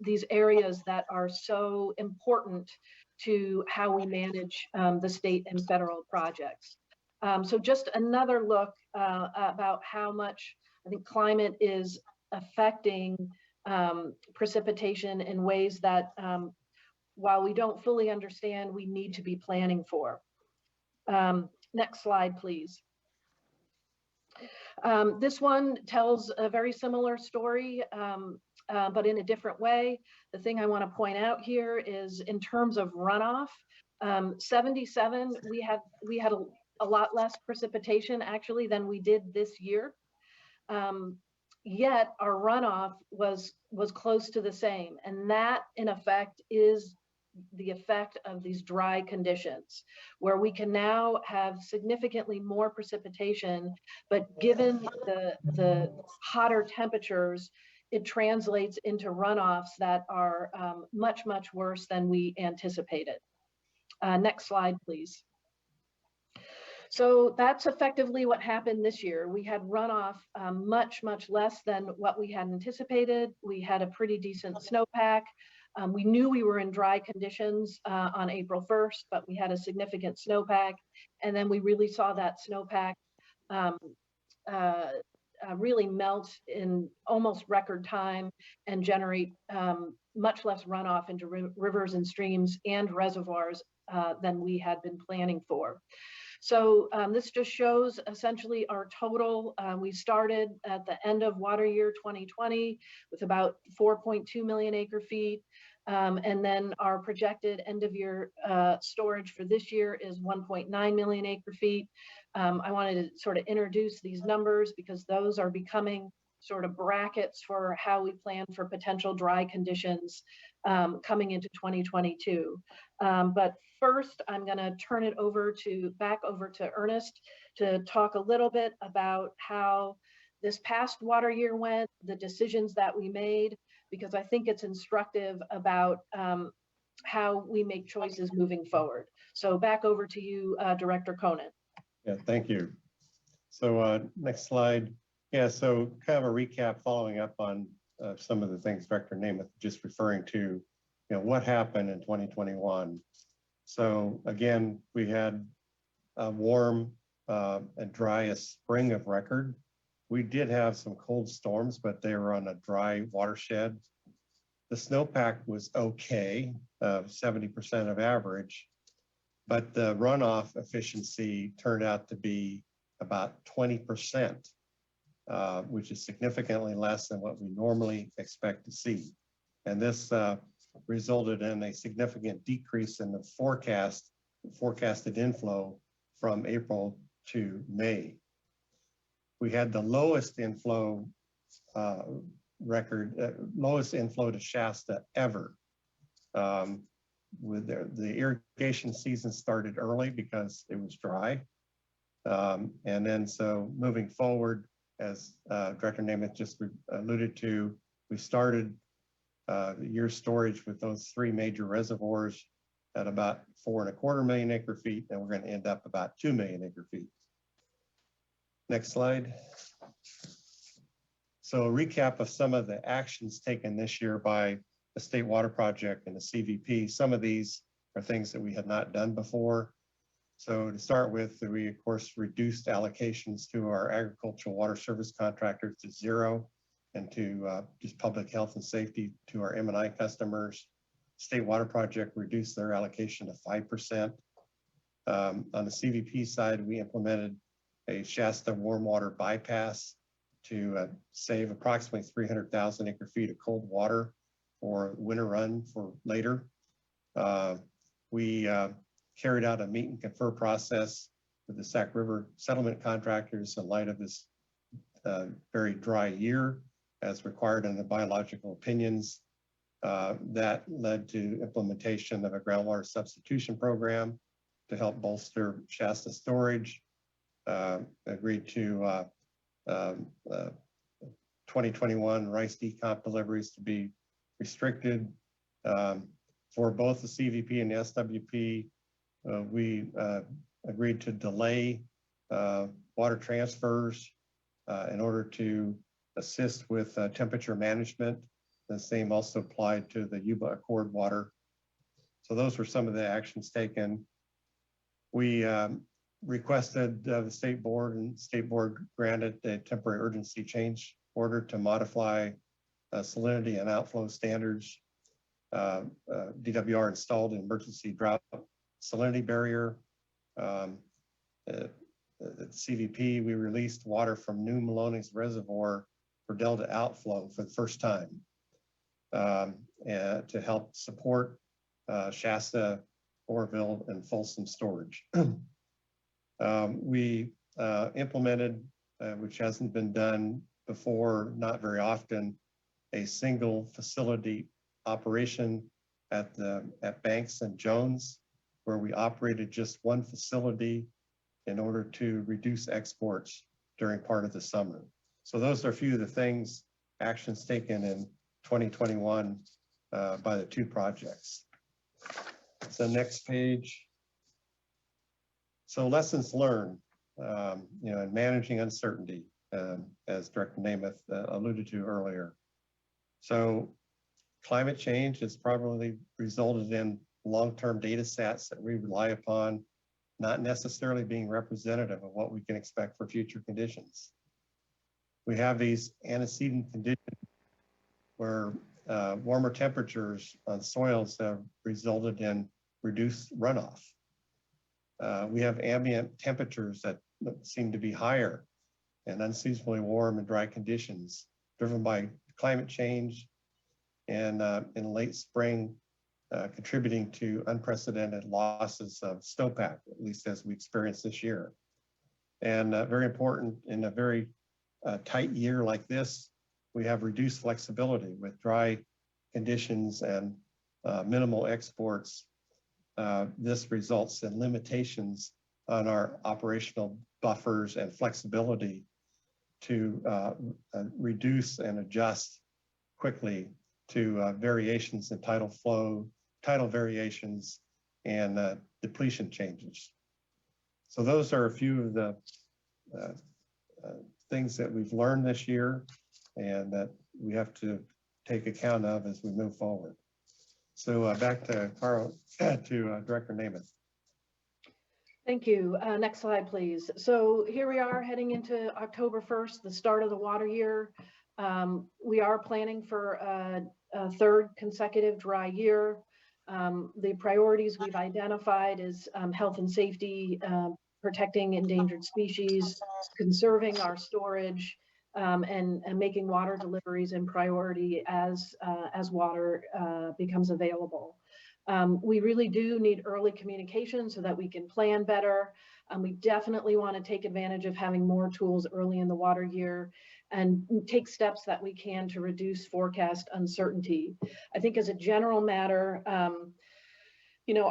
these areas that are so important to how we manage the state and federal projects. So just another look about how much I think climate is affecting precipitation in ways that while we don't fully understand, we need to be planning for. Next slide, please. This one tells a very similar story, but in a different way. The thing I want to point out here is in terms of runoff, 77, we had a lot less precipitation actually than we did this year. Yet our runoff was close to the same. And that in effect is the effect of these dry conditions, where we can now have significantly more precipitation, but given the hotter temperatures, it translates into runoffs that are much, much worse than we anticipated. Next slide, please. So that's effectively what happened this year. We had runoff much, much less than what we had anticipated. We had a pretty decent snowpack. We knew we were in dry conditions on April 1st, but we had a significant snowpack. And then we really saw that snowpack really melt in almost record time and generate much less runoff into rivers and streams and reservoirs than we had been planning for. So this just shows essentially our total. We started at the end of water year 2020 with about 4.2 million acre feet. And then our projected end of year storage for this year is 1.9 million acre feet. I wanted to sort of introduce these numbers because those are becoming sort of brackets for how we plan for potential dry conditions coming into 2022. But first, I'm going to turn it back over to Ernest to talk a little bit about how this past water year went, the decisions that we made, because I think it's instructive about how we make choices moving forward. So back over to you, Director Conan. Yeah, thank you. So next slide. Yeah, so kind of a recap following up on some of the things Director Namath just referring to, what happened in 2021. So again, we had a warm and driest spring of record. We did have some cold storms, but they were on a dry watershed. The snowpack was okay, 70% of average, but the runoff efficiency turned out to be about 20%, which is significantly less than what we normally expect to see. And this resulted in a significant decrease in the forecasted inflow from April to May. We had the lowest inflow lowest inflow to Shasta ever. With the irrigation season started early because it was dry. And then so moving forward, as Director Namath just alluded to, we started the year's storage with those 3 major reservoirs at about 4.25 million acre feet, and we're going to end up about 2 million acre feet. Next slide. So a recap of some of the actions taken this year by the State Water Project and the CVP. Some of these are things that we had not done before. So to start with, we of course reduced allocations to our agricultural water service contractors to 0 and to just public health and safety to our M&I customers. State Water Project reduced their allocation to 5%. On the CVP side, we implemented a Shasta warm water bypass to save approximately 300,000 acre feet of cold water for winter run for later. We carried out a meet and confer process with the Sac River settlement contractors in light of this very dry year as required in the biological opinions. That led to implementation of a groundwater substitution program to help bolster Shasta storage. Agreed to 2021 rice decomp deliveries to be restricted. For both the CVP and the SWP, we agreed to delay water transfers in order to assist with temperature management. The same also applied to the Yuba Accord water. So those were some of the actions taken. We requested the state board, and state board granted a temporary urgency change order to modify salinity and outflow standards. DWR installed an emergency drought salinity barrier. At CVP, we released water from New Maloney's reservoir for delta outflow for the first time and to help support Shasta, Oroville, and Folsom storage. We implemented, which hasn't been done before, not very often, a single facility operation at Banks and Jones, where we operated just one facility in order to reduce exports during part of the summer. So those are a few of the things, actions taken in 2021 by the two projects. So next page. So lessons learned, in managing uncertainty, as Director Namath alluded to earlier. So climate change has probably resulted in long-term data sets that we rely upon, not necessarily being representative of what we can expect for future conditions. We have these antecedent conditions where warmer temperatures on soils have resulted in reduced runoff. We have ambient temperatures that seem to be higher and unseasonably warm and dry conditions driven by climate change, and in late spring, contributing to unprecedented losses of snowpack, at least as we experienced this year. And very important, in a very tight year like this, we have reduced flexibility with dry conditions and minimal exports. This results in limitations on our operational buffers and flexibility to reduce and adjust quickly to variations in tidal flow, tidal variations, and depletion changes. So those are a few of the things that we've learned this year and that we have to take account of as we move forward. So back to Director Namath. Thank you. Next slide, please. So here we are heading into October 1st, the start of the water year. We are planning for a third consecutive dry year. The priorities we've identified is health and safety, protecting endangered species, conserving our storage, and making water deliveries a priority as water becomes available. We really do need early communication so that we can plan better. We definitely want to take advantage of having more tools early in the water year and take steps that we can to reduce forecast uncertainty. I think as a general matter,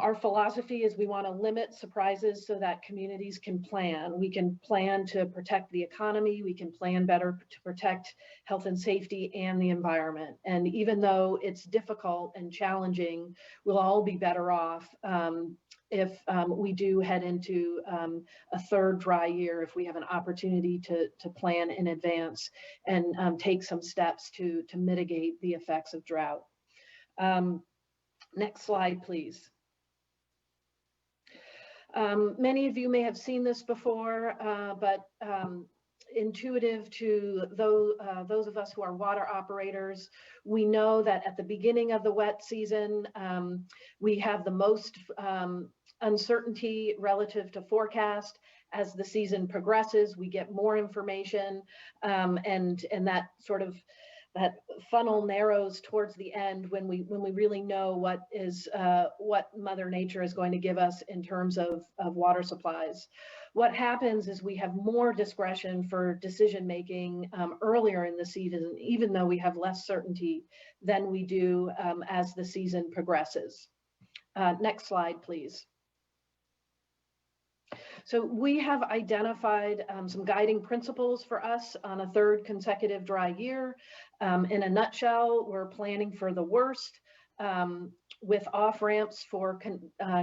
our philosophy is we want to limit surprises so that communities can plan. We can plan to protect the economy. We can plan better to protect health and safety and the environment. And even though it's difficult and challenging, we'll all be better off if we do head into a third dry year, if we have an opportunity to plan in advance and take some steps to mitigate the effects of drought. Next slide, please. Many of you may have seen this before, but intuitive to those of us who are water operators, we know that at the beginning of the wet season, we have the most uncertainty relative to forecast. As the season progresses, we get more information, and that sort of that funnel narrows towards the end when we really know what Mother Nature is going to give us in terms of water supplies. What happens is we have more discretion for decision making earlier in the season, even though we have less certainty than we do as the season progresses. Next slide, please. So we have identified some guiding principles for us on a third consecutive dry year. In a nutshell, we're planning for the worst with off-ramps for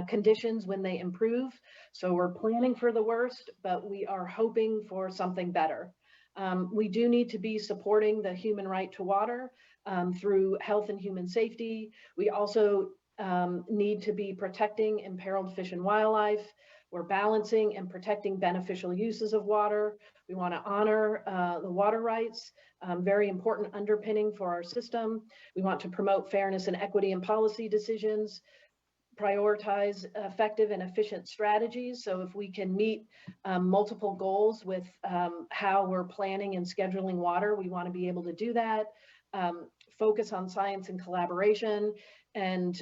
conditions when they improve. So we're planning for the worst, but we are hoping for something better. We do need to be supporting the human right to water through health and human safety. We also need to be protecting imperiled fish and wildlife. We're balancing and protecting beneficial uses of water. We want to honor the water rights, very important underpinning for our system. We want to promote fairness and equity in policy decisions, prioritize effective and efficient strategies. So if we can meet multiple goals with how we're planning and scheduling water, we want to be able to do that. Focus on science and collaboration. And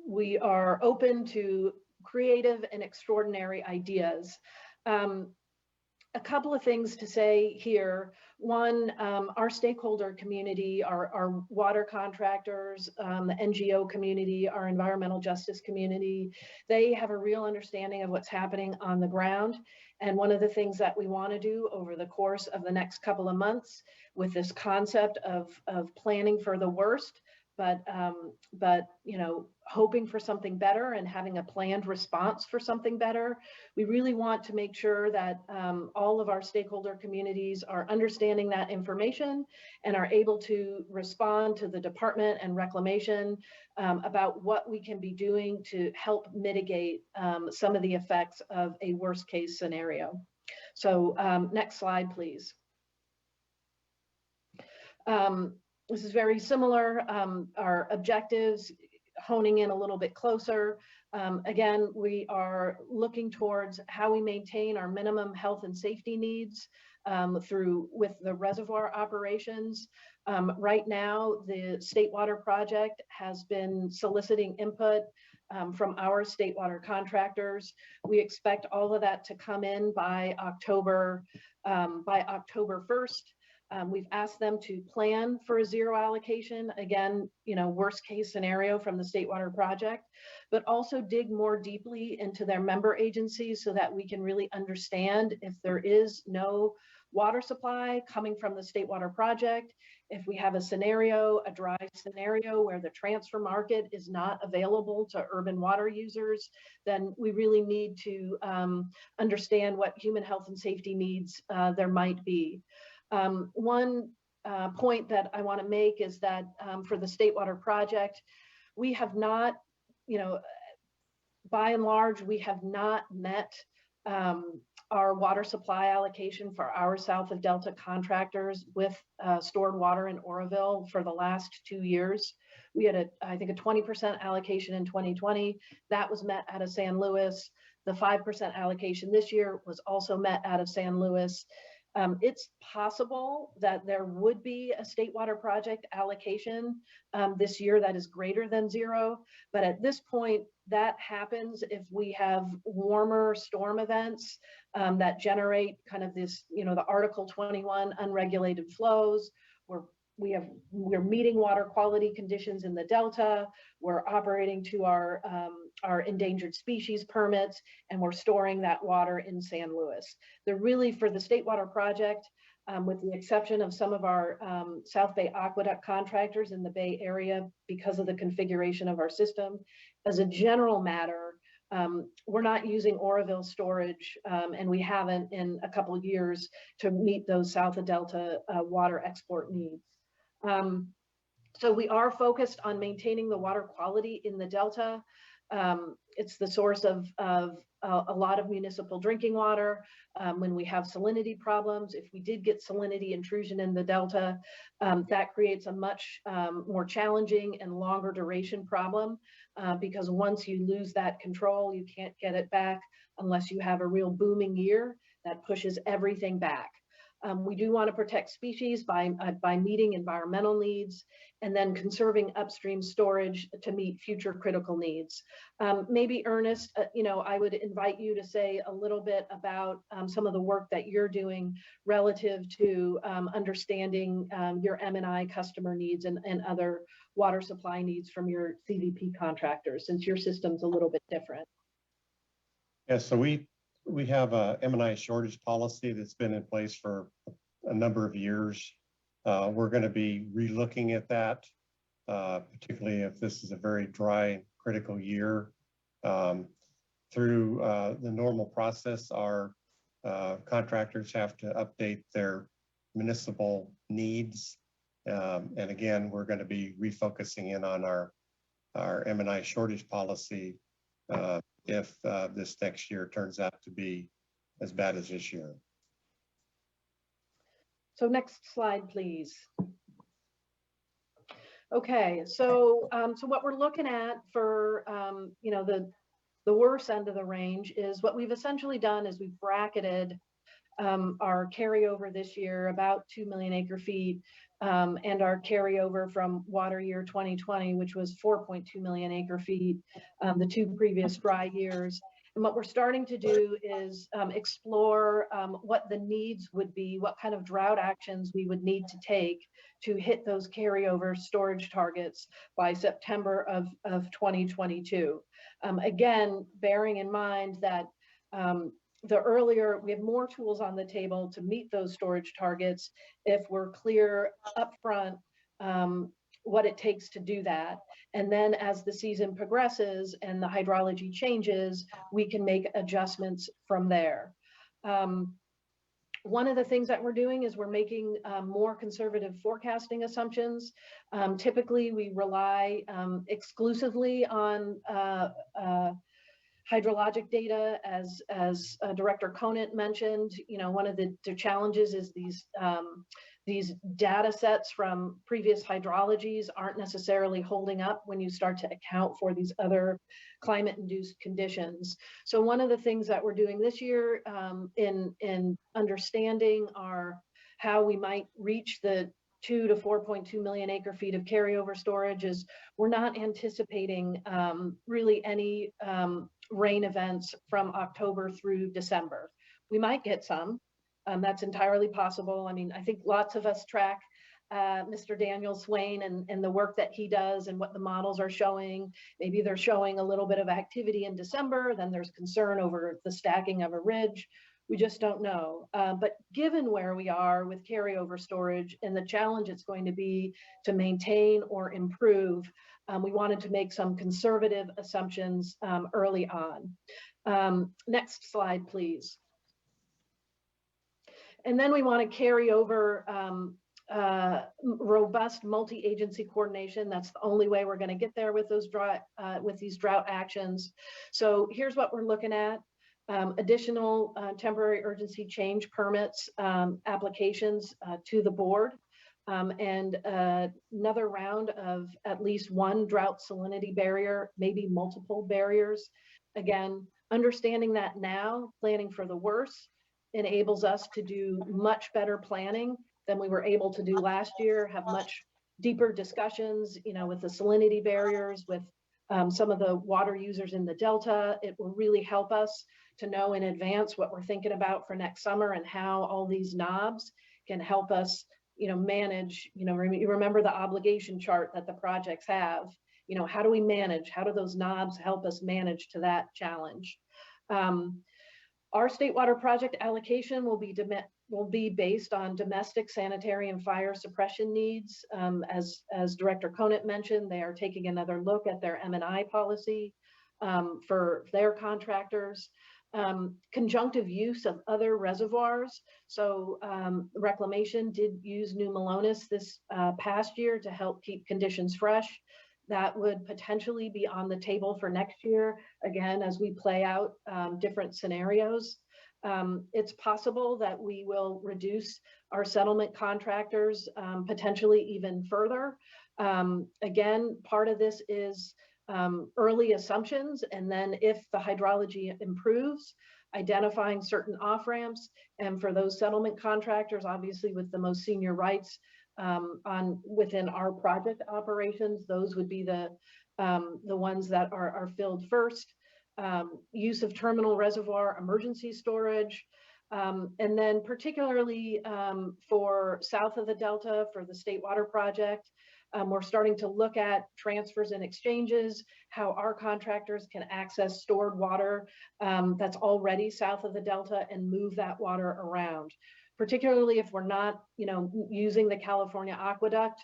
we are open to creative and extraordinary ideas. A couple of things to say here. One, our stakeholder community, our water contractors, the NGO community, our environmental justice community, they have a real understanding of what's happening on the ground. And one of the things that we want to do over the course of the next couple of months with this concept of planning for the worst, but you know, hoping for something better and having a planned response for something better. We really want to make sure that all of our stakeholder communities are understanding that information and are able to respond to the department and reclamation about what we can be doing to help mitigate some of the effects of a worst case scenario. So next slide, please. This is very similar. Our objectives, honing in a little bit closer. Again, we are looking towards how we maintain our minimum health and safety needs with the reservoir operations. Right now, the State Water Project has been soliciting input from our state water contractors. We expect all of that to come in by October 1st. We've asked them to plan for a zero allocation, again, you know, worst case scenario from the State Water Project, but also dig more deeply into their member agencies so that we can really understand if there is no water supply coming from the State Water Project, if we have a scenario, a dry scenario where the transfer market is not available to urban water users, then we really need to understand what human health and safety needs there might be. One point that I want to make is that for the State Water Project, we have not, you know, by and large, we have not met our water supply allocation for our south of Delta contractors with stored water in Oroville for the last 2 years. We had, I think, a 20% allocation in 2020. That was met out of San Luis. The 5% allocation this year was also met out of San Luis. It's possible that there would be a State Water Project allocation this year that is greater than zero, but at this point, that happens if we have warmer storm events that generate kind of this, you know, the Article 21 unregulated flows, where we're meeting water quality conditions in the Delta, we're operating to our endangered species permits, and we're storing that water in San Luis. They're really, for the State Water Project, with the exception of some of our South Bay Aqueduct contractors in the Bay Area because of the configuration of our system, as a general matter, we're not using Oroville storage, and we haven't in a couple of years to meet those South of Delta water export needs. So we are focused on maintaining the water quality in the Delta. It's the source of a lot of municipal drinking water. When we have salinity problems, if we did get salinity intrusion in the Delta, that creates a much more challenging and longer duration problem because once you lose that control, you can't get it back unless you have a real booming year that pushes everything back. We do want to protect species by meeting environmental needs and then conserving upstream storage to meet future critical needs. Maybe Ernest, you know, I would invite you to say a little bit about some of the work that you're doing relative to understanding your M&I customer needs and other water supply needs from your CVP contractors, since your system's a little bit different. Yeah, so we have a M&I shortage policy that's been in place for a number of years. We're going to be relooking at that, particularly if this is a very dry, critical year. Through the normal process, our contractors have to update their municipal needs. And again, we're going to be refocusing in on our M&I shortage policy if this next year turns out to be as bad as this year. So next slide, please. Okay, so what we're looking at for you know, the worst end of the range is what we've essentially done is we've bracketed our carryover this year, about 2 million acre feet, and our carryover from water year 2020, which was 4.2 million acre feet, the two previous dry years. And what we're starting to do is explore what the needs would be, what kind of drought actions we would need to take to hit those carryover storage targets by September of 2022. Again, bearing in mind that the earlier, we have more tools on the table to meet those storage targets if we're clear upfront what it takes to do that. And then as the season progresses and the hydrology changes, we can make adjustments from there. One of the things that we're doing is we're making more conservative forecasting assumptions. Typically, we rely exclusively on hydrologic data, as Director Conant mentioned. You know, one of the challenges is these data sets from previous hydrologies aren't necessarily holding up when you start to account for these other climate-induced conditions. So one of the things that we're doing this year in understanding how we might reach the 2 to 4.2 million acre feet of carryover storage is we're not anticipating really any rain events from October through December. We might get some. That's entirely possible. I mean, I think lots of us track Mr. Daniel Swain and the work that he does and what the models are showing. Maybe they're showing a little bit of activity in December, then there's concern over the stacking of a ridge. We just don't know. But given where we are with carryover storage and the challenge it's going to be to maintain or improve, we wanted to make some conservative assumptions early on. Next slide, please. And then we want to carry over robust multi-agency coordination. That's the only way we're going to get there with those these drought actions. So here's what we're looking at. Additional temporary urgency change permits applications to the board, and another round of at least one drought salinity barrier, maybe multiple barriers. Again, understanding that now, planning for the worst, enables us to do much better planning than we were able to do last year, have much deeper discussions, you know, with the salinity barriers, with some of the water users in the Delta. It will really help us to know in advance what we're thinking about for next summer and how all these knobs can help us, you know, manage, you know, you remember the obligation chart that the projects have, you know, how do we manage? How do those knobs help us manage to that challenge? Our state water project allocation will be based on domestic sanitary and fire suppression needs. As Director Conant mentioned, they are taking another look at their M&I policy for their contractors. Conjunctive use of other reservoirs. So Reclamation did use New Melones this past year to help keep conditions fresh. That would potentially be on the table for next year, again, as we play out different scenarios. It's possible that we will reduce our settlement contractors potentially even further. Again, part of this is early assumptions, and then if the hydrology improves, identifying certain off-ramps, and for those settlement contractors, obviously with the most senior rights within our project operations, those would be the ones that are filled first. Use of terminal reservoir emergency storage, and then particularly for south of the Delta for the State Water Project, we're starting to look at transfers and exchanges, how our contractors can access stored water that's already south of the Delta and move that water around. Particularly if we're not, you know, using the California aqueduct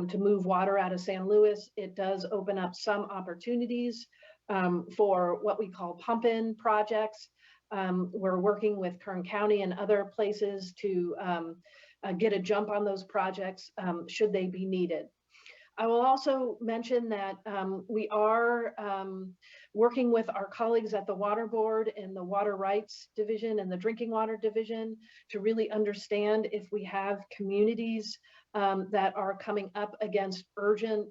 to move water out of San Luis, it does open up some opportunities for what we call pump-in projects. We're working with Kern County and other places to get a jump on those projects should they be needed. I will also mention that we are working with our colleagues at the Water Board and the Water Rights Division and the Drinking Water Division to really understand if we have communities that are coming up against urgent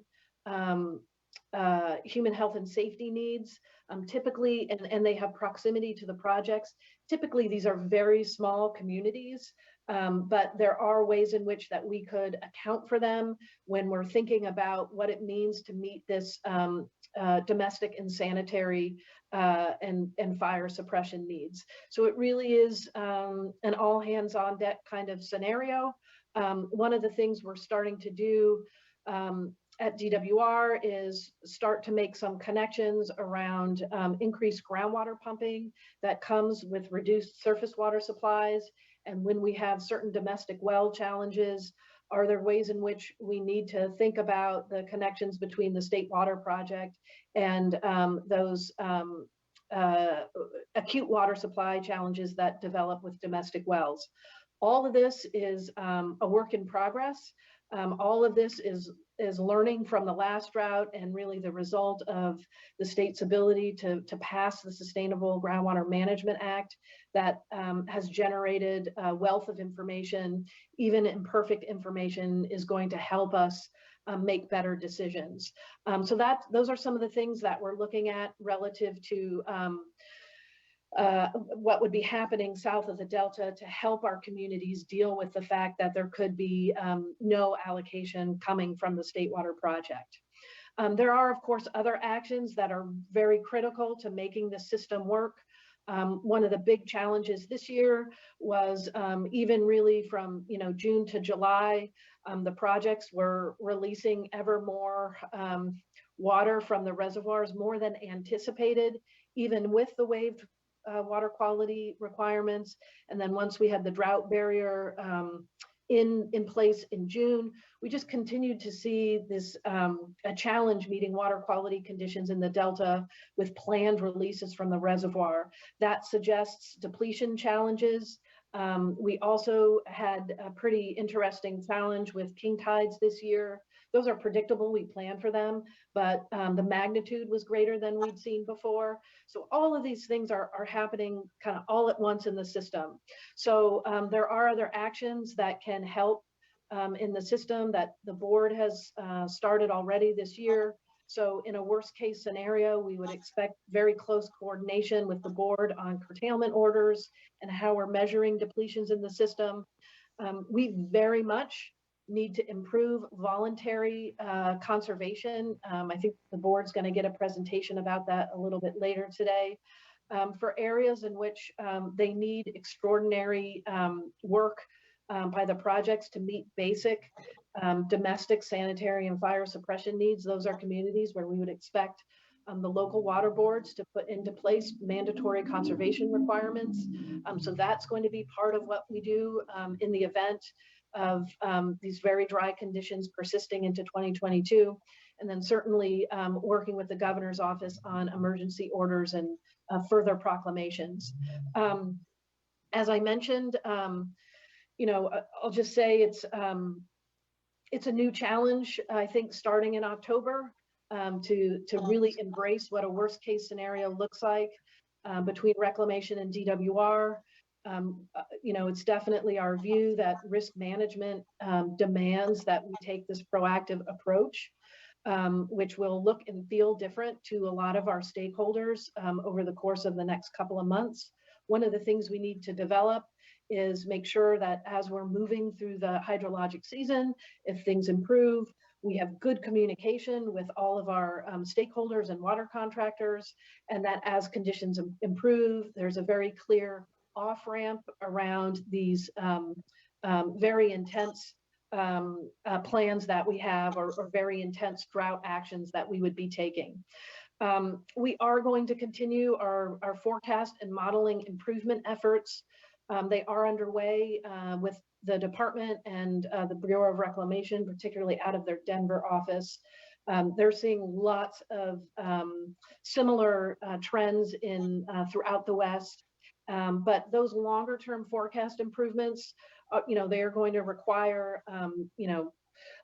human health and safety needs. Typically, and they have proximity to the projects. Typically, these are very small communities, but there are ways in which that we could account for them when we're thinking about what it means to meet this domestic and sanitary and fire suppression needs. So it really is an all hands on deck kind of scenario. One of the things we're starting to do at DWR is start to make some connections around increased groundwater pumping that comes with reduced surface water supplies. And when we have certain domestic well challenges, are there ways in which we need to think about the connections between the State Water Project and those acute water supply challenges that develop with domestic wells? All of this is a work in progress. All of this is learning from the last drought and really the result of the state's ability to pass the Sustainable Groundwater Management Act that has generated a wealth of information. Even imperfect information is going to help us make better decisions. So those are some of the things that we're looking at relative to what would be happening south of the Delta to help our communities deal with the fact that there could be no allocation coming from the State Water Project. There are, of course, other actions that are very critical to making the system work. One of the big challenges this year was even really from June to July, the projects were releasing ever more water from the reservoirs, more than anticipated, even with the waived water quality requirements. And then once we had the drought barrier in place in June, we just continued to see this a challenge meeting water quality conditions in the Delta with planned releases from the reservoir. That suggests depletion challenges. We also had a pretty interesting challenge with king tides this year. Those are predictable, we plan for them, but the magnitude was greater than we'd seen before. So all of these things are happening kind of all at once in the system. So there are other actions that can help in the system that the board has started already this year. So in a worst case scenario, we would expect very close coordination with the board on curtailment orders and how we're measuring depletions in the system. We very much need to improve voluntary conservation. I think the board's going to get a presentation about that a little bit later today. For areas in which they need extraordinary work by the projects to meet basic domestic sanitary and fire suppression needs, those are communities where we would expect the local water boards to put into place mandatory conservation requirements. So that's going to be part of what we do in the event of these very dry conditions persisting into 2022. And then certainly working with the governor's office on emergency orders and further proclamations. As I mentioned, I'll just say it's a new challenge, I think, starting in October to really embrace what a worst case scenario looks like between reclamation and DWR. It's definitely our view that risk management demands that we take this proactive approach, which will look and feel different to a lot of our stakeholders over the course of the next couple of months. One of the things we need to develop is make sure that as we're moving through the hydrologic season, if things improve, we have good communication with all of our stakeholders and water contractors, and that as conditions improve, there's a very clear off-ramp around these very intense plans that we have or very intense drought actions that we would be taking. We are going to continue our forecast and modeling improvement efforts. They are underway with the department and the Bureau of Reclamation, particularly out of their Denver office. They're seeing lots of similar trends throughout the West. But those longer term forecast improvements, they are going to require,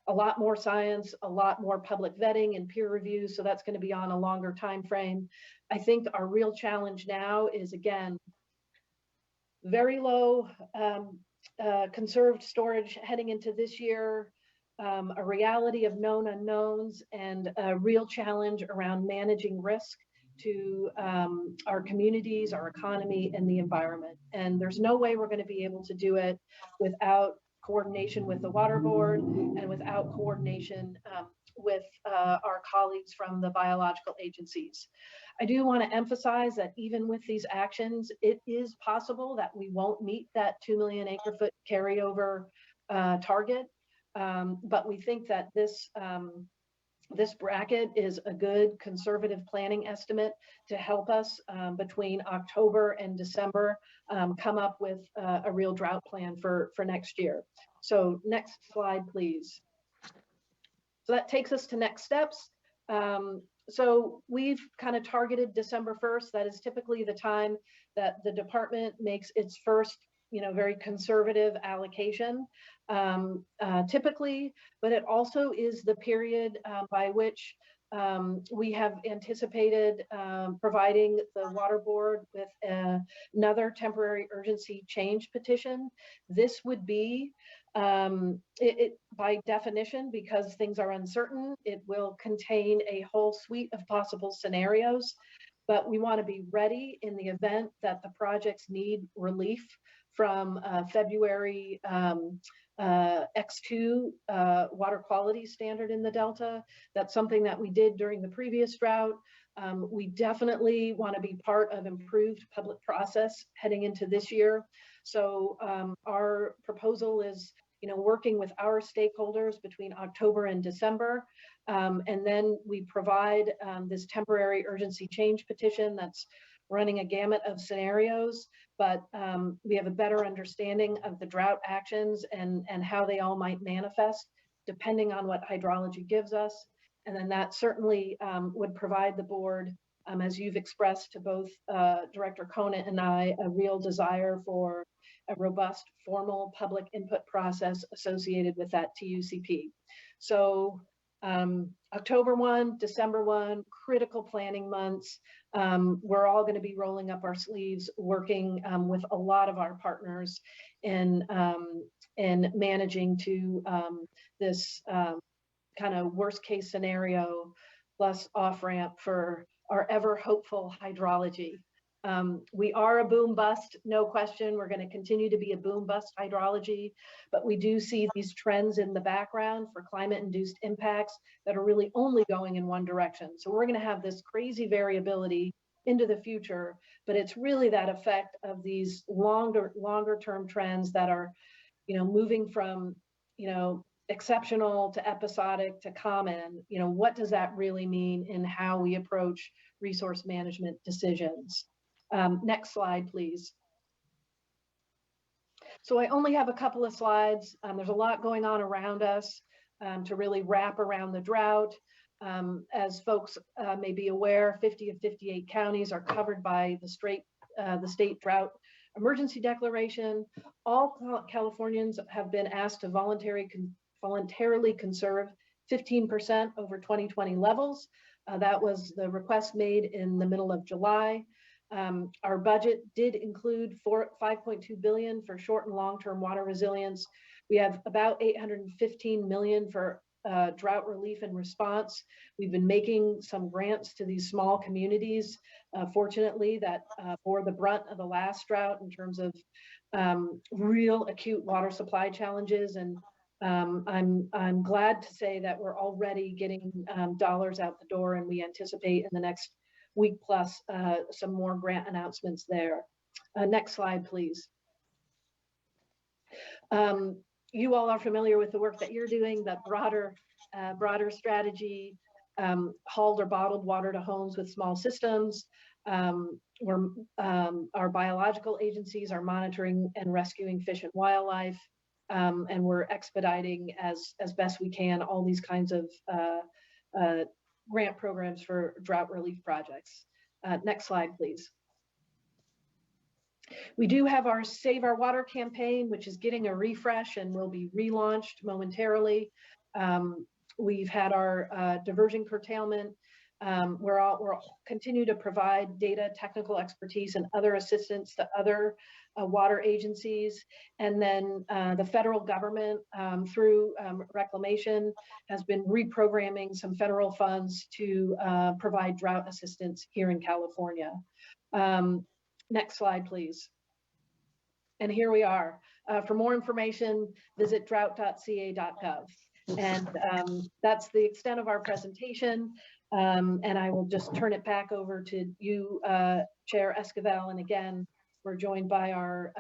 a lot more science, a lot more public vetting and peer review. So that's going to be on a longer time frame. I think our real challenge now is, again, very low conserved storage heading into this year, a reality of known unknowns and a real challenge around managing risk to our communities, our economy, and the environment. And there's no way we're going to be able to do it without coordination with the Water Board and without coordination with our colleagues from the biological agencies. I do want to emphasize that even with these actions, it is possible that we won't meet that 2 million acre foot carryover target. But we think that this bracket is a good conservative planning estimate to help us between October and December come up with a real drought plan for next year. So next slide, please. So that takes us to next steps. So we've kind of targeted December 1st. That is typically the time that the department makes its first, very conservative allocation, typically, but it also is the period by which we have anticipated providing the Water Board with another temporary urgency change petition. This would be, by definition, because things are uncertain, it will contain a whole suite of possible scenarios, but we want to be ready in the event that the projects need relief from February X2 water quality standard in the Delta. That's something that we did during the previous drought. We definitely want to be part of improved public process heading into this year. So our proposal is, working with our stakeholders between October and December. And then we provide this temporary urgency change petition that's running a gamut of scenarios, but we have a better understanding of the drought actions and how they all might manifest depending on what hydrology gives us. And then that certainly would provide the board, as you've expressed to both Director Conant and I, a real desire for a robust formal public input process associated with that TUCP. So October 1, December 1, critical planning months. We're all going to be rolling up our sleeves, working with a lot of our partners in managing to this kind of worst case scenario plus off ramp for our ever hopeful hydrology. We are a boom bust, no question. We're going to continue to be a boom bust hydrology, but we do see these trends in the background for climate induced impacts that are really only going in one direction. So we're going to have this crazy variability into the future, but it's really that effect of these longer term trends that are, moving from, exceptional to episodic to common. What does that really mean in how we approach resource management decisions? Next slide, please. So I only have a couple of slides. There's a lot going on around us to really wrap around the drought. As folks may be aware, 50 of 58 counties are covered by the state drought emergency declaration. All Californians have been asked to voluntarily conserve 15% over 2020 levels. That was the request made in the middle of July. Our budget did include $5.2 billion for short and long-term water resilience. We have about $815 million for drought relief and response. We've been making some grants to these small communities, fortunately, that bore the brunt of the last drought in terms of real acute water supply challenges. And I'm glad to say that we're already getting dollars out the door, and we anticipate in the next week plus some more grant announcements there. Next slide, please. You all are familiar with the work that you're doing, the broader strategy, hauled or bottled water to homes with small systems. Our biological agencies are monitoring and rescuing fish and wildlife, and we're expediting as best we can all these kinds of grant programs for drought relief projects. Next slide, please. We do have our Save Our Water campaign, which is getting a refresh and will be relaunched momentarily. We've had our diversion curtailment We'll continue to provide data, technical expertise, and other assistance to other water agencies. And then the federal government through reclamation has been reprogramming some federal funds to provide drought assistance here in California. Next slide, please. And here we are. For more information, visit drought.ca.gov. And that's the extent of our presentation. And I will just turn it back over to you, Chair Esquivel. And again, we're joined by our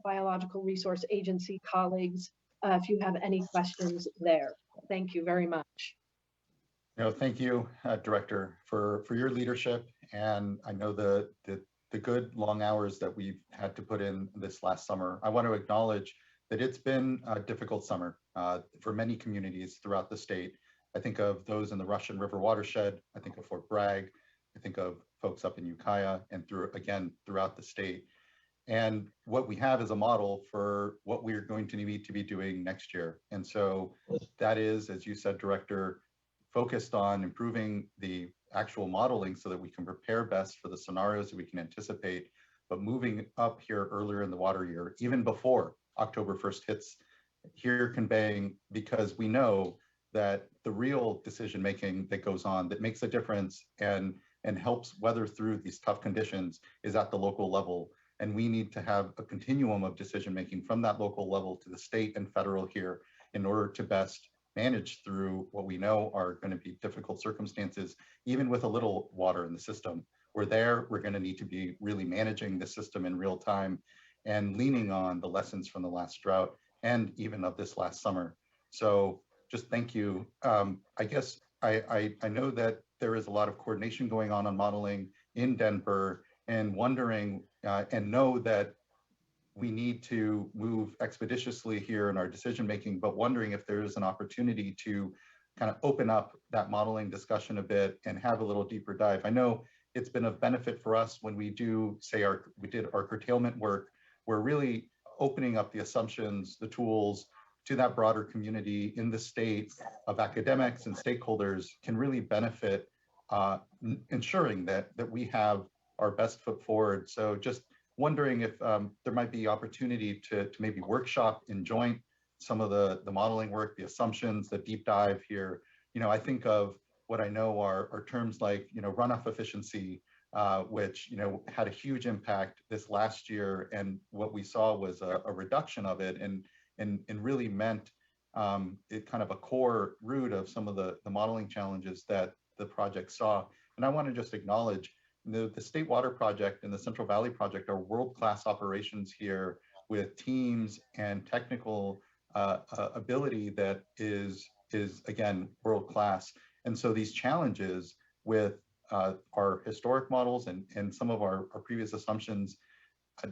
Biological Resource Agency colleagues if you have any questions there. Thank you very much. No, thank you, Director, for your leadership. And I know the good long hours that we've had to put in this last summer. I want to acknowledge that it's been a difficult summer for many communities throughout the state. I think of those in the Russian River watershed. I think of Fort Bragg. I think of folks up in Ukiah and throughout the state. And what we have is a model for what we're going to need to be doing next year. And so that is, as you said, Director, focused on improving the actual modeling so that we can prepare best for the scenarios that we can anticipate, but moving up here earlier in the water year, even before October 1st hits, here conveying, because we know that the real decision making that goes on that makes a difference and helps weather through these tough conditions is at the local level. And we need to have a continuum of decision making from that local level to the state and federal here in order to best manage through what we know are going to be difficult circumstances, even with a little water in the system. We're going to need to be really managing the system in real time and leaning on the lessons from the last drought and even of this last summer. So just thank you. I guess I know that there is a lot of coordination going on modeling in Denver, and wondering and know that we need to move expeditiously here in our decision making, but wondering if there is an opportunity to kind of open up that modeling discussion a bit and have a little deeper dive. I know it's been of benefit for us when we do say we did our curtailment work. We're really opening up the assumptions, the tools to that broader community in the state of academics and stakeholders can really benefit ensuring that we have our best foot forward. So just wondering if there might be opportunity to maybe workshop in joint some of the modeling work, the assumptions, the deep dive here. You know, I think of what I know are terms like, you know, runoff efficiency, which, you know, had a huge impact this last year. And what we saw was a reduction of it and really meant it kind of a core root of some of the modeling challenges that the project saw. And I want to just acknowledge the State Water Project and the Central Valley Project are world-class operations here with teams and technical ability that is again world-class. And so these challenges with our historic models and some of our previous assumptions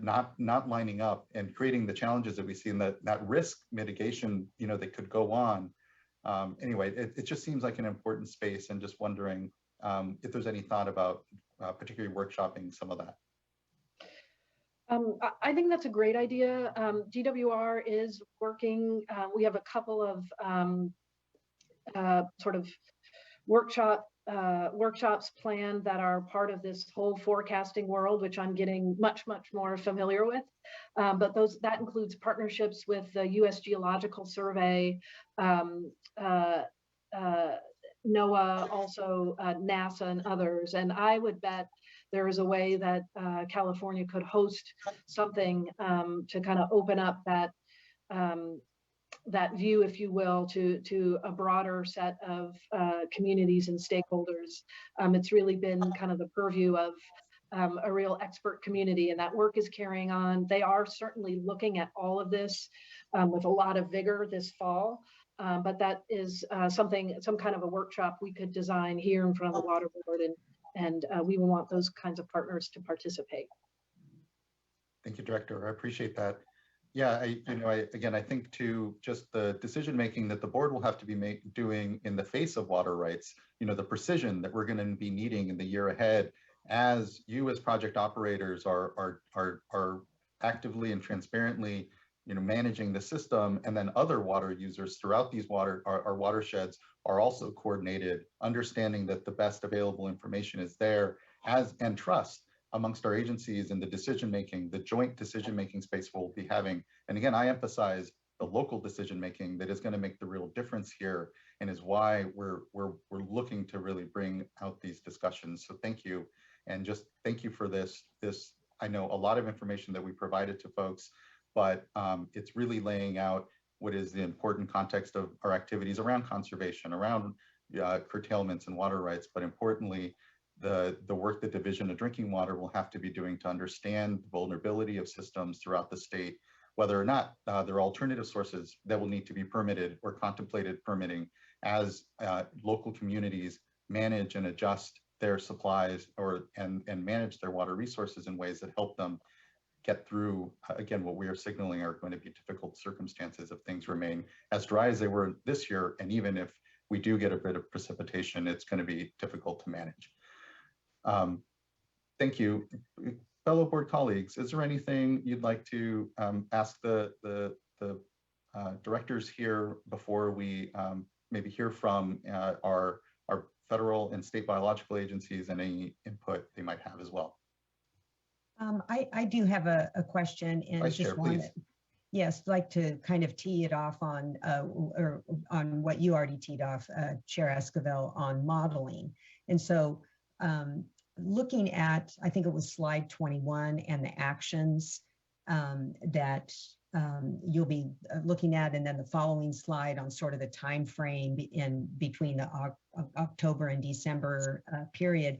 not lining up and creating the challenges that we see in that risk mitigation, you know, that could go on. Anyway, it just seems like an important space, and just wondering if there's any thought about particularly workshopping some of that. I think that's a great idea. DWR is working. We have a couple of sort of workshops planned that are part of this whole forecasting world, which I'm getting much more familiar with. But that includes partnerships with the U.S. Geological Survey, NOAA, also NASA and others. And I would bet there is a way that California could host something to kind of open up that view, if you will, to a broader set of communities and stakeholders. It's really been kind of the purview of a real expert community, and that work is carrying on. They are certainly looking at all of this with a lot of vigor this fall. But that is some kind of a workshop we could design here in front of the Water Board, and we will want those kinds of partners to participate. Thank you, Director. I appreciate that. Yeah, I think to just the decision making that the board will have to be doing in the face of water rights, you know, the precision that we're going to be needing in the year ahead, as you as project operators are actively and transparently managing the system, and then other water users throughout these our watersheds are also coordinated, understanding that the best available information is there, and trust amongst our agencies and the decision-making, the joint decision-making space we'll be having. And again, I emphasize the local decision-making that is going to make the real difference here, and is why we're looking to really bring out these discussions. So thank you, and just thank you for this. I know a lot of information that we provided to folks, but it's really laying out what is the important context of our activities around conservation, around curtailments and water rights, but importantly, the work that Division of Drinking Water will have to be doing to understand the vulnerability of systems throughout the state, whether or not there are alternative sources that will need to be permitted or contemplated permitting as local communities manage and adjust their supplies and manage their water resources in ways that help them get through, again, what we are signaling are going to be difficult circumstances if things remain as dry as they were this year. And even if we do get a bit of precipitation, it's going to be difficult to manage. Thank you. Fellow board colleagues, is there anything you'd like to ask the directors here before we maybe hear from our federal and state biological agencies and any input they might have as well? I do have a question, and Vice just Chair, wanted, please. yes, like to kind of tee it off on or on what you already teed off, Chair Esquivel, on modeling. And so looking at, I think it was slide 21 and the actions that you'll be looking at, and then the following slide on sort of the time frame in between the October and December period.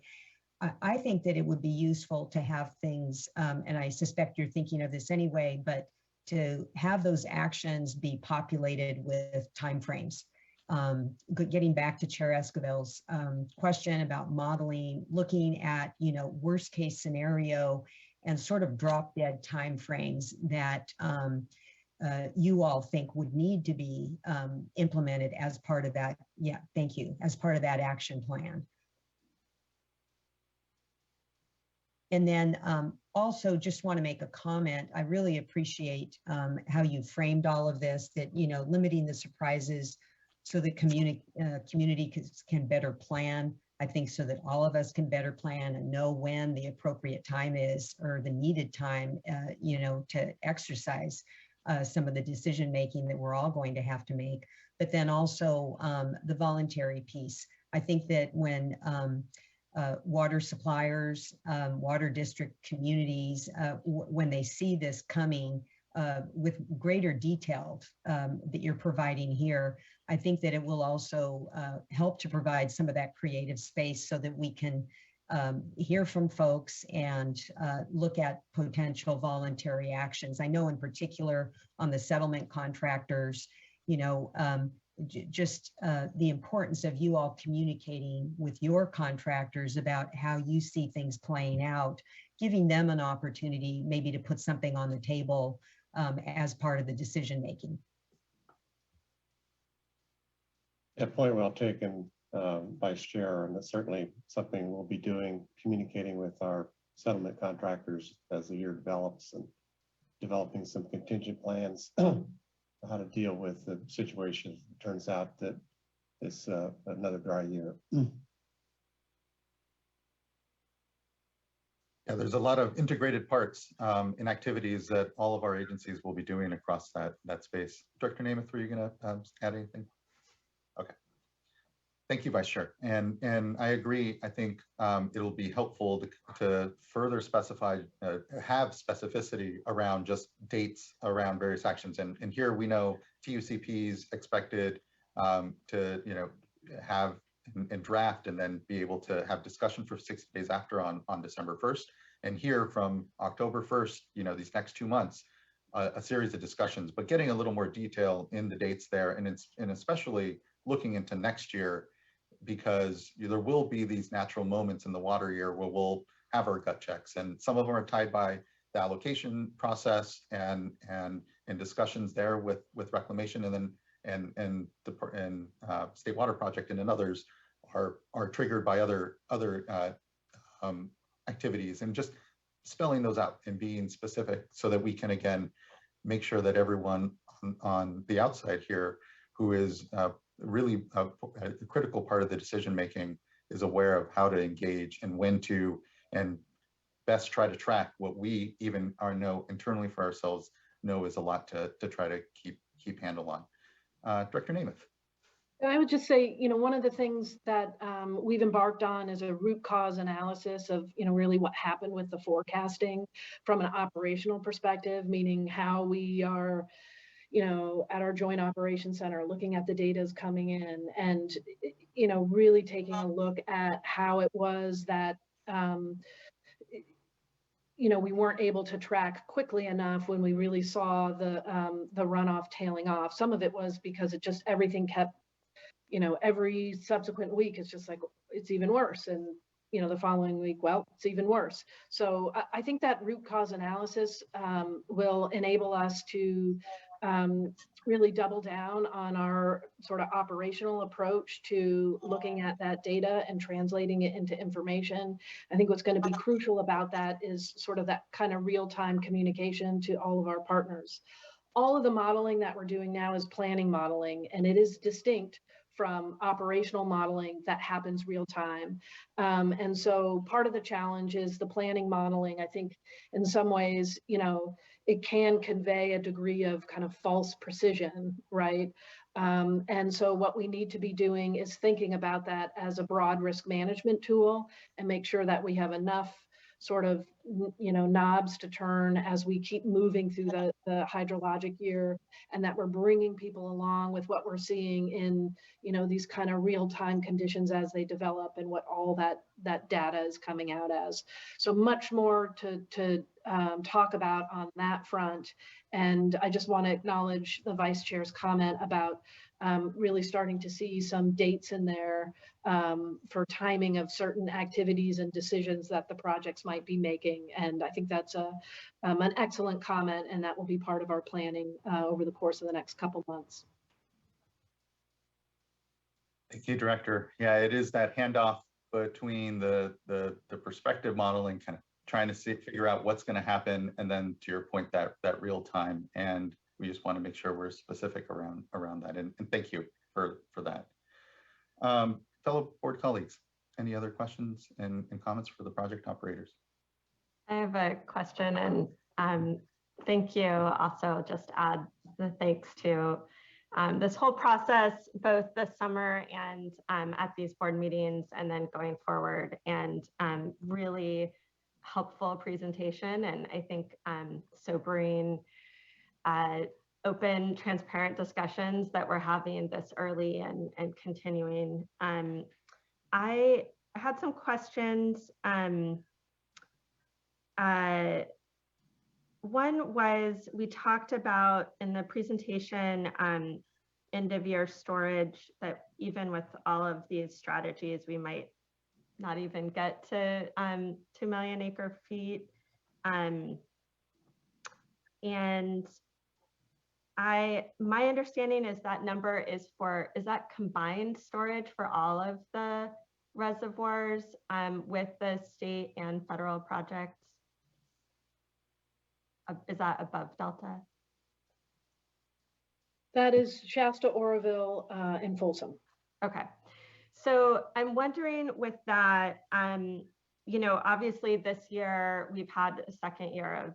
I think that it would be useful to have things, and I suspect you're thinking of this anyway, but to have those actions be populated with timeframes. Getting back to Chair Esquivel's question about modeling, looking at, worst case scenario and sort of drop dead timeframes that you all think would need to be implemented as part of that. Yeah, thank you. As part of that action plan. And then also just want to make a comment. I really appreciate how you framed all of this, that, limiting the surprises so that community can better plan. I think so that all of us can better plan and know when the appropriate time is, or the needed time, to exercise some of the decision making that we're all going to have to make. But then also the voluntary piece. I think that when water suppliers, water district communities, when they see this coming with greater detail that you're providing here, I think that it will also help to provide some of that creative space so that we can hear from folks and look at potential voluntary actions. I know in particular on the settlement contractors, just the importance of you all communicating with your contractors about how you see things playing out, giving them an opportunity maybe to put something on the table as part of the decision making. Yeah, point well taken, Vice Chair, and that's certainly something we'll be doing, communicating with our settlement contractors as the year develops and developing some contingent plans how to deal with the situation. It turns out that it's another dry year. Yeah, there's a lot of integrated parts in activities that all of our agencies will be doing across that space. Director Namath, were you going to add anything? Okay. Thank you, Vice Chair. And I agree. I think it'll be helpful to further specify, have specificity around just dates around various actions. And here we know TUCPs expected to have and draft and then be able to have discussion for 60 days after on December 1st. And here from October 1st, these next 2 months, a series of discussions, but getting a little more detail in the dates there, and especially looking into next year, because there will be these natural moments in the water year where we'll have our gut checks, and some of them are tied by the allocation process and discussions there with reclamation, and then the State Water Project, and then others are triggered by other activities, and just spelling those out and being specific so that we can again make sure that everyone on the outside here who is really a critical part of the decision making is aware of how to engage and when to, and best try to track what we even know internally for ourselves know is a lot to try to keep handle on. Director Namath. I would just say, one of the things that we've embarked on is a root cause analysis of, really what happened with the forecasting from an operational perspective, meaning how we are, at our joint operations center, looking at the data coming in and, really taking a look at how it was that, we weren't able to track quickly enough when we really saw the runoff tailing off. Some of it was because it just, everything kept, every subsequent week, it's just like, it's even worse. And, the following week, well, it's even worse. So I think that root cause analysis will enable us to really double down on our sort of operational approach to looking at that data and translating it into information. I think what's going to be crucial about that is sort of that kind of real-time communication to all of our partners. All of the modeling that we're doing now is planning modeling, and it is distinct from operational modeling that happens real time. And so part of the challenge is the planning modeling. I think in some ways, it can convey a degree of kind of false precision, right? And so what we need to be doing is thinking about that as a broad risk management tool and make sure that we have enough sort of, knobs to turn as we keep moving through the hydrologic year, and that we're bringing people along with what we're seeing in, these kind of real-time conditions as they develop and what all that data is coming out as. So much more to talk about on that front. And I just want to acknowledge the Vice Chair's comment about really starting to see some dates in there for timing of certain activities and decisions that the projects might be making. And I think that's an excellent comment, and that will be part of our planning over the course of the next couple months. Thank you, Director. Yeah, it is that handoff between the perspective modeling, kind of trying to figure out what's going to happen, and then to your point, that real time. And we just want to make sure we're specific around that. And thank you for that. Fellow board colleagues, any other questions and comments for the project operators? I have a question, and thank you. Also, just add the thanks to this whole process, both this summer and at these board meetings, and then going forward, and really helpful presentation. And I think sobering, open, transparent discussions that we're having this early and continuing. I had some questions. One was, we talked about in the presentation, end of year storage, that even with all of these strategies, we might not even get to 2 million acre feet. And my understanding is that number is that combined storage for all of the reservoirs with the state and federal projects? Is that above Delta? That is Shasta, Oroville, and Folsom. Okay. So I'm wondering with that, obviously this year we've had a second year of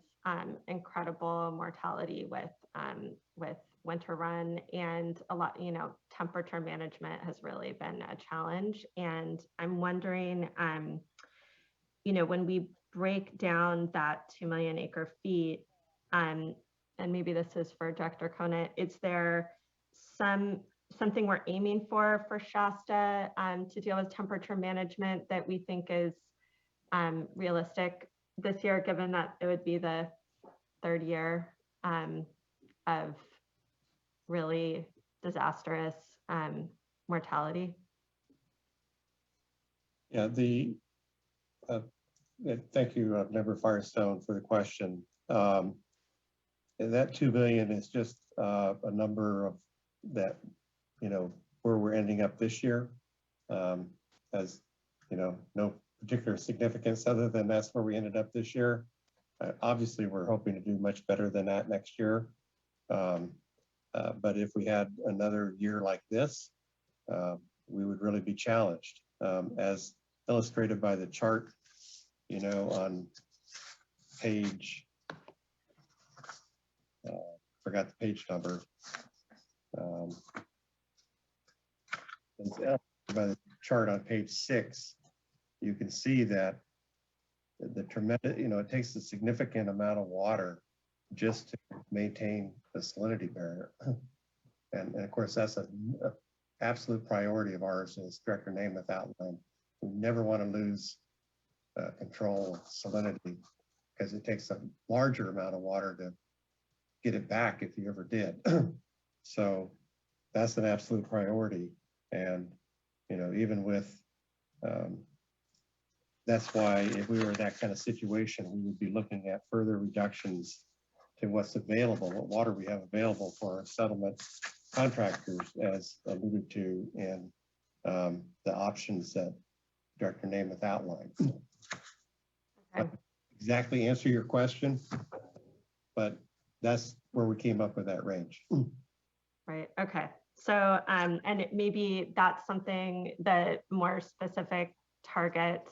incredible mortality with winter run, and a lot, temperature management has really been a challenge. And I'm wondering, when we break down that 2 million acre feet, and maybe this is for Director Conant, is there something we're aiming for Shasta to deal with temperature management that we think is realistic this year, given that it would be the third year of really disastrous mortality? Yeah, thank you, Member Firestone, for the question. And that 2 million is just a number of that, where we're ending up this year, has, no particular significance other than that's where we ended up this year. Obviously, we're hoping to do much better than that next year. But if we had another year like this, we would really be challenged, as illustrated by the chart, on page, forgot the page number. By the chart on page 6, you can see that the tremendous, it takes a significant amount of water just to maintain the salinity barrier. And of course, that's an absolute priority of ours, as Director Namath outlined. We never want to lose control of salinity, because it takes a larger amount of water to get it back if you ever did. So that's an absolute priority. And, even with, that's why if we were in that kind of situation, we would be looking at further reductions to what's available, what water we have available for our settlement contractors, as alluded to in the options that Director Namath outlined. Okay. Exactly answer your question, but that's where we came up with that range. Right. Okay. So, and maybe that's something that more specific targets,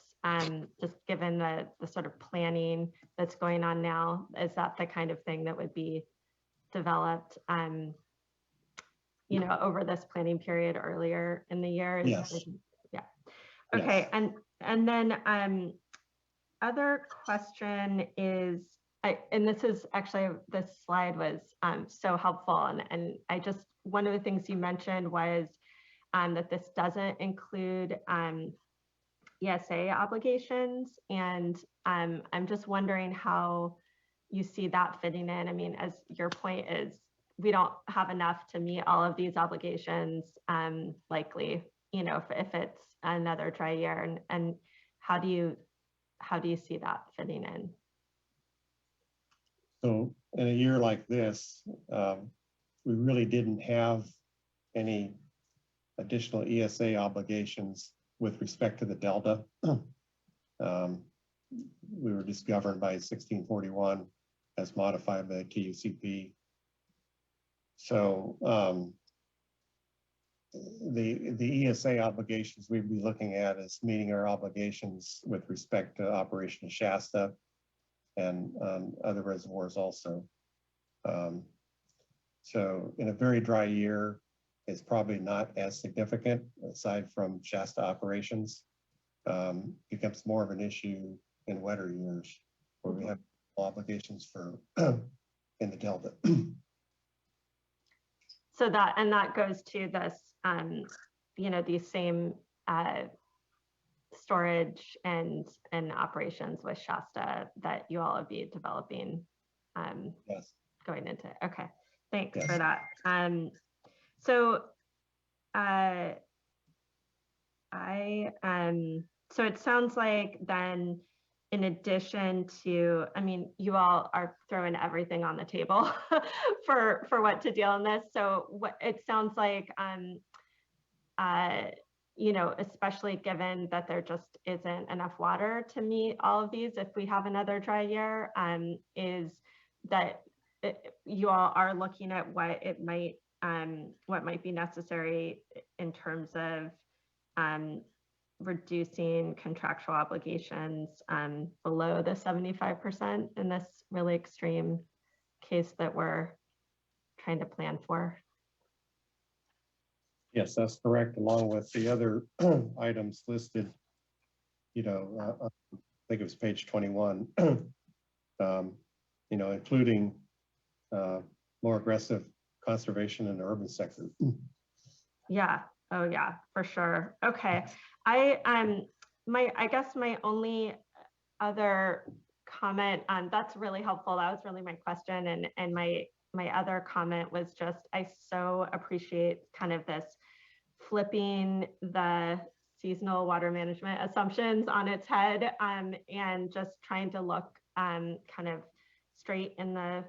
just given the sort of planning that's going on now, is that the kind of thing that would be developed, over this planning period earlier in the year? Yes. Yeah. Okay. Yes. And then other question is, and this is actually, this slide was so helpful, and I just, one of the things you mentioned was that this doesn't include ESA obligations, and I'm just wondering how you see that fitting in. I mean, as your point is, we don't have enough to meet all of these obligations, likely, if it's another dry year, and how do you see that fitting in? So in a year like this, we really didn't have any additional ESA obligations with respect to the Delta. We were just governed by 1641 as modified by the KUCP. So the ESA obligations we'd be looking at is meeting our obligations with respect to Operation Shasta and other reservoirs also. So in a very dry year, it's probably not as significant, aside from Shasta operations. Becomes more of an issue in wetter years, where we have obligations for in the Delta. So that goes to this, these same storage and operations with Shasta that you all would be developing. Yes. Going into. Okay, thanks Yes. for that. So so it sounds like then, in addition to, I mean, you all are throwing everything on the table for what to deal in this. So what it sounds like, especially given that there just isn't enough water to meet all of these, if we have another dry year, is that you all are looking at what might be necessary in terms of reducing contractual obligations below the 75% in this really extreme case that we're trying to plan for. Yes, that's correct, along with the other items listed, I think it was page 21, including more aggressive conservation in the urban sector. Yeah. Oh yeah, for sure. Okay. I guess my only other comment, that's really helpful. That was really my question. And my other comment was just, I so appreciate kind of this flipping the seasonal water management assumptions on its head, and just trying to look kind of straight in the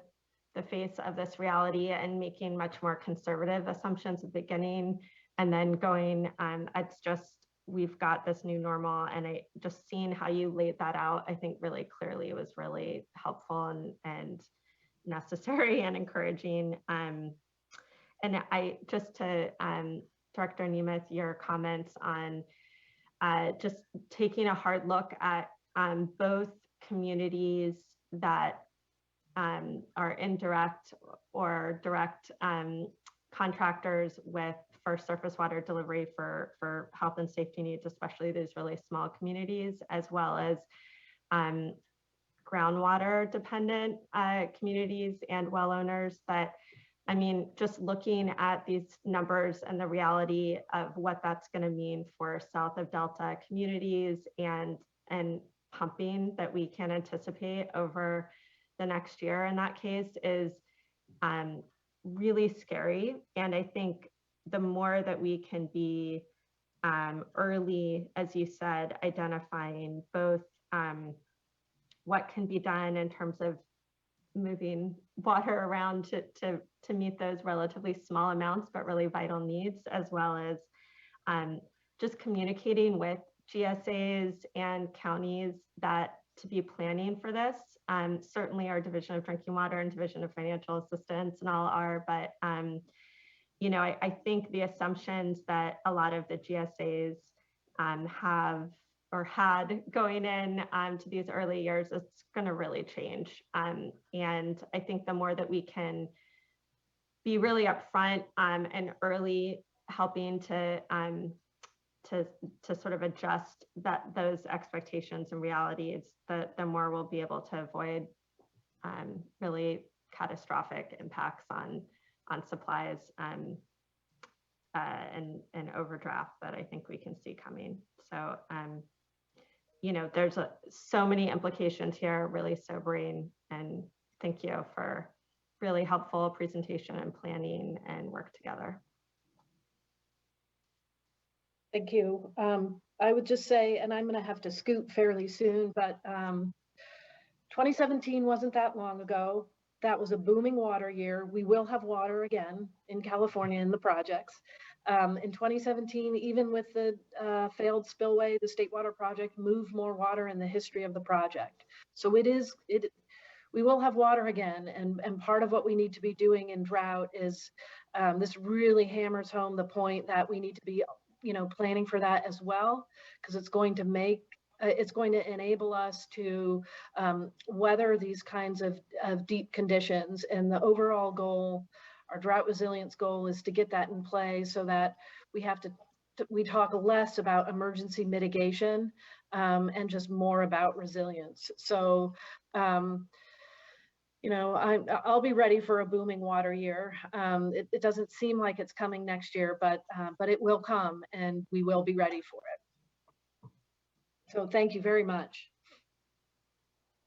face of this reality and making much more conservative assumptions at the beginning, and then going, it's just, we've got this new normal, and I just seeing how you laid that out, I think really clearly was really helpful, and necessary and encouraging. And I just to Director Nemeth, your comments on just taking a hard look at both communities that are indirect or direct contractors for surface water delivery for health and safety needs, especially these really small communities, as well as groundwater dependent communities and well owners. That, I mean, just looking at these numbers and the reality of what that's going to mean for south of Delta communities and pumping that we can anticipate over the next year in that case is really scary. And I think the more that we can be early, as you said, identifying both what can be done in terms of moving water around to meet those relatively small amounts, but really vital needs, as well as just communicating with GSAs and counties that to be planning for this. Certainly our Division of Drinking Water and Division of Financial Assistance and all are, but you know, I think the assumptions that a lot of the GSAs have or had going in to these early years, it's going to really change. And I think the more that we can be really upfront and early, helping to sort of adjust those expectations and realities, the more we'll be able to avoid really catastrophic impacts on supplies and overdraft that I think we can see coming. So, you know, there's so many implications here, really sobering, and thank you for really helpful presentation and planning and work together. Thank you. I would just say, and I'm going to have to scoot fairly soon, but 2017 wasn't that long ago. That was a booming water year. We will have water again in California in the projects. In 2017, even with the failed spillway, the State Water Project moved more water in the history of the project. So we will have water again. And part of what we need to be doing in drought is this really hammers home the point that we need to be, you know, planning for that as well, because it's going to enable us to weather these kinds of deep conditions. And the overall goal, our drought resilience goal, is to get that in play so that we talk less about emergency mitigation and just more about resilience. So, you know, I'll be ready for a booming water year. It doesn't seem like it's coming next year, but it will come, and we will be ready for it. So thank you very much.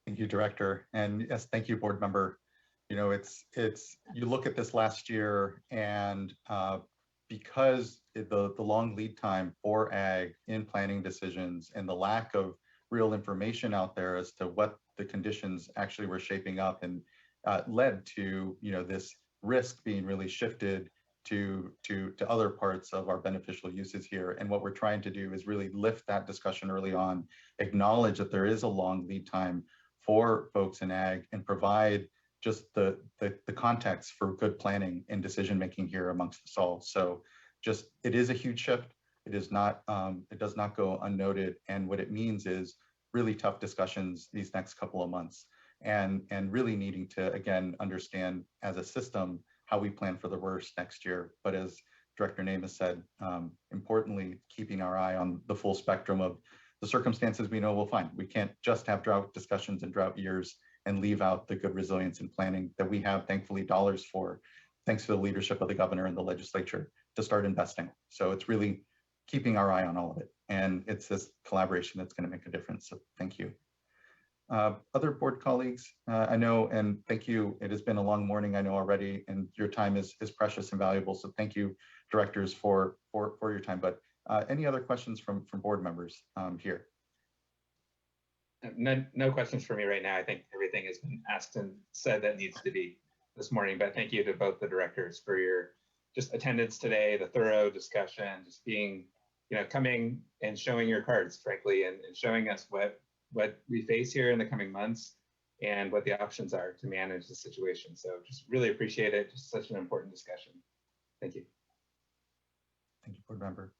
Thank you, Director. And yes, thank you, Board Member. You know, you look at this last year, and because the long lead time for ag in planning decisions and the lack of real information out there as to what the conditions actually were shaping up, and led to, you know, this risk being really shifted to other parts of our beneficial uses here. And what we're trying to do is really lift that discussion early on, acknowledge that there is a long lead time for folks in ag, and provide just the context for good planning and decision making here amongst us all. So just, it is a huge shift. It is not, it does not go unnoted. And what it means is really tough discussions these next couple of months, and really needing to, again, understand as a system how we plan for the worst next year. But as Director Nemeth said, importantly, keeping our eye on the full spectrum of the circumstances we know we'll find. We can't just have drought discussions and drought years and leave out the good resilience and planning that we have, thankfully, dollars for, thanks to the leadership of the governor and the legislature, to start investing. So it's really keeping our eye on all of it. And it's this collaboration that's going to make a difference. So thank you. Other board colleagues, I know, and thank you. It has been a long morning, I know already, and your time is precious and valuable. So thank you, directors, for your time. But any other questions from board members here? No questions for me right now. I think everything has been asked and said that needs to be this morning. But thank you to both the directors for your just attendance today, the thorough discussion, just being, you know, coming and showing your cards, frankly, and showing us what we face here in the coming months. and what the options are to manage the situation. So just really appreciate it. Just such an important discussion. Thank you. Thank you, Board Member.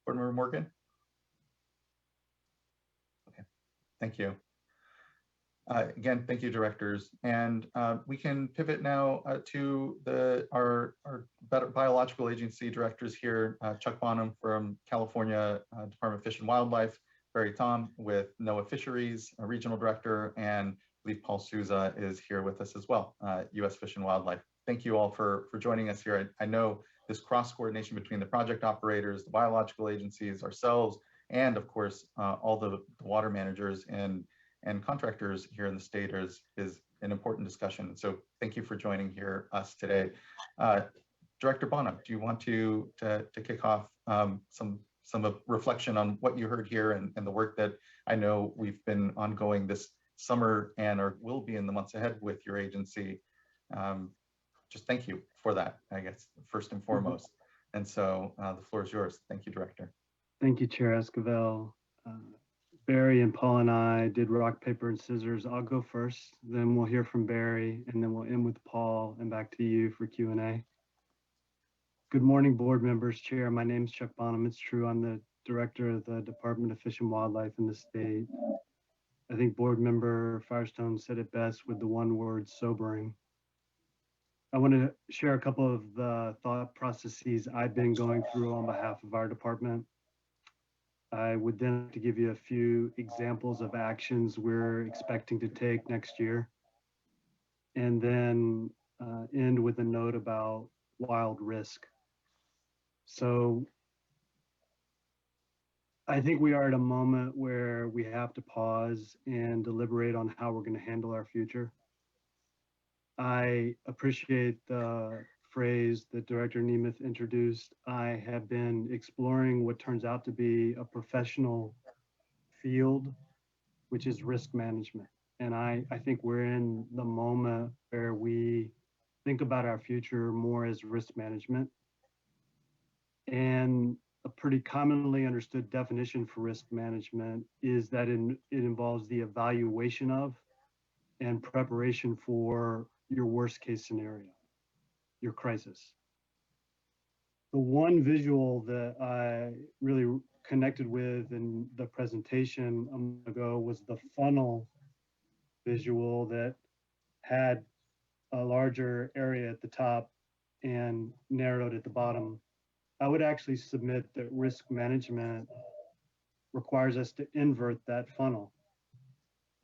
Board Member Morgan? Okay, thank you. Again, thank you, directors. And we can pivot now to our biological agency directors here, Chuck Bonham from California Department of Fish and Wildlife, Barry Tom with NOAA Fisheries, a regional director, and I believe Paul Souza is here with us as well, U.S. Fish and Wildlife. Thank you all for joining us here. I know this cross coordination between the project operators, the biological agencies, ourselves, and of course, all the water managers and contractors here in the state is an important discussion. So thank you for joining us today. Director Bonham, do you want to kick off some reflection on what you heard here and the work that I know we've been ongoing this summer and will be in the months ahead with your agency? Just thank you for that, I guess, first and foremost. And so the floor is yours. Thank you, Director. Thank you, Chair Esquivel. Barry and Paul and I did rock, paper, and scissors. I'll go first, then we'll hear from Barry, and then we'll end with Paul and back to you for Q&A. Good morning, board members, Chair. My name is Chuck Bonham. It's true, I'm the Director of the Department of Fish and Wildlife in the state. I think Board Member Firestone said it best with the one word, sobering. I want to share a couple of the thought processes I've been going through on behalf of our department. I would then like to give you a few examples of actions we're expecting to take next year, and then end with a note about wild risk. So I think we are at a moment where we have to pause and deliberate on how we're going to handle our future. I appreciate the phrase that Director Nemeth introduced. I have been exploring what turns out to be a professional field, which is risk management. And I think we're in the moment where we think about our future more as risk management. And a pretty commonly understood definition for risk management is that it involves the evaluation of and preparation for your worst case scenario, your crisis. The one visual that I really connected with in the presentation a moment ago was the funnel visual that had a larger area at the top and narrowed at the bottom. I would actually submit that risk management requires us to invert that funnel.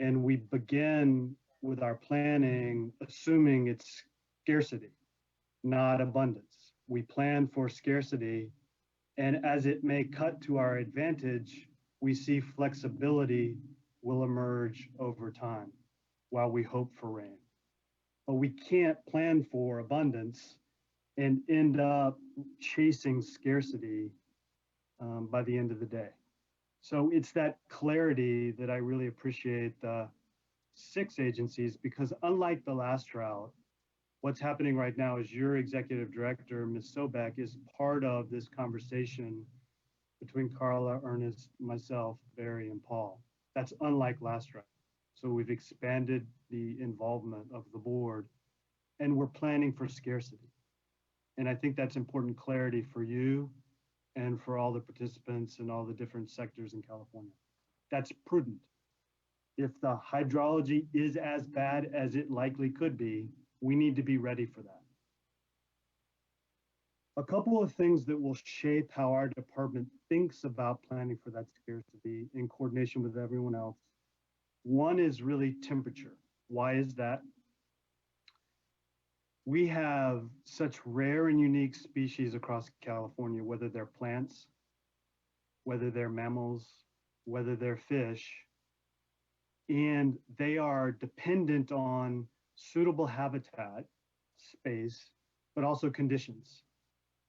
And we begin with our planning, assuming it's scarcity, not abundance. We plan for scarcity, and as it may cut to our advantage, we see flexibility will emerge over time while we hope for rain. But we can't plan for abundance and end up chasing scarcity by the end of the day. So it's that clarity that I really appreciate the 6 agencies, because unlike the last drought, what's happening right now is your executive director, Ms. Sobek, is part of this conversation between Carla, Ernest, myself, Barry, and Paul. That's unlike last drought. So we've expanded the involvement of the board, and we're planning for scarcity. And I think that's important clarity for you and for all the participants and all the different sectors in California. That's prudent. If the hydrology is as bad as it likely could be, we need to be ready for that. A couple of things that will shape how our department thinks about planning for that scarcity in coordination with everyone else. One is really temperature. Why is that? We have such rare and unique species across California, whether they're plants, whether they're mammals, whether they're fish, and they are dependent on suitable habitat, space, but also conditions.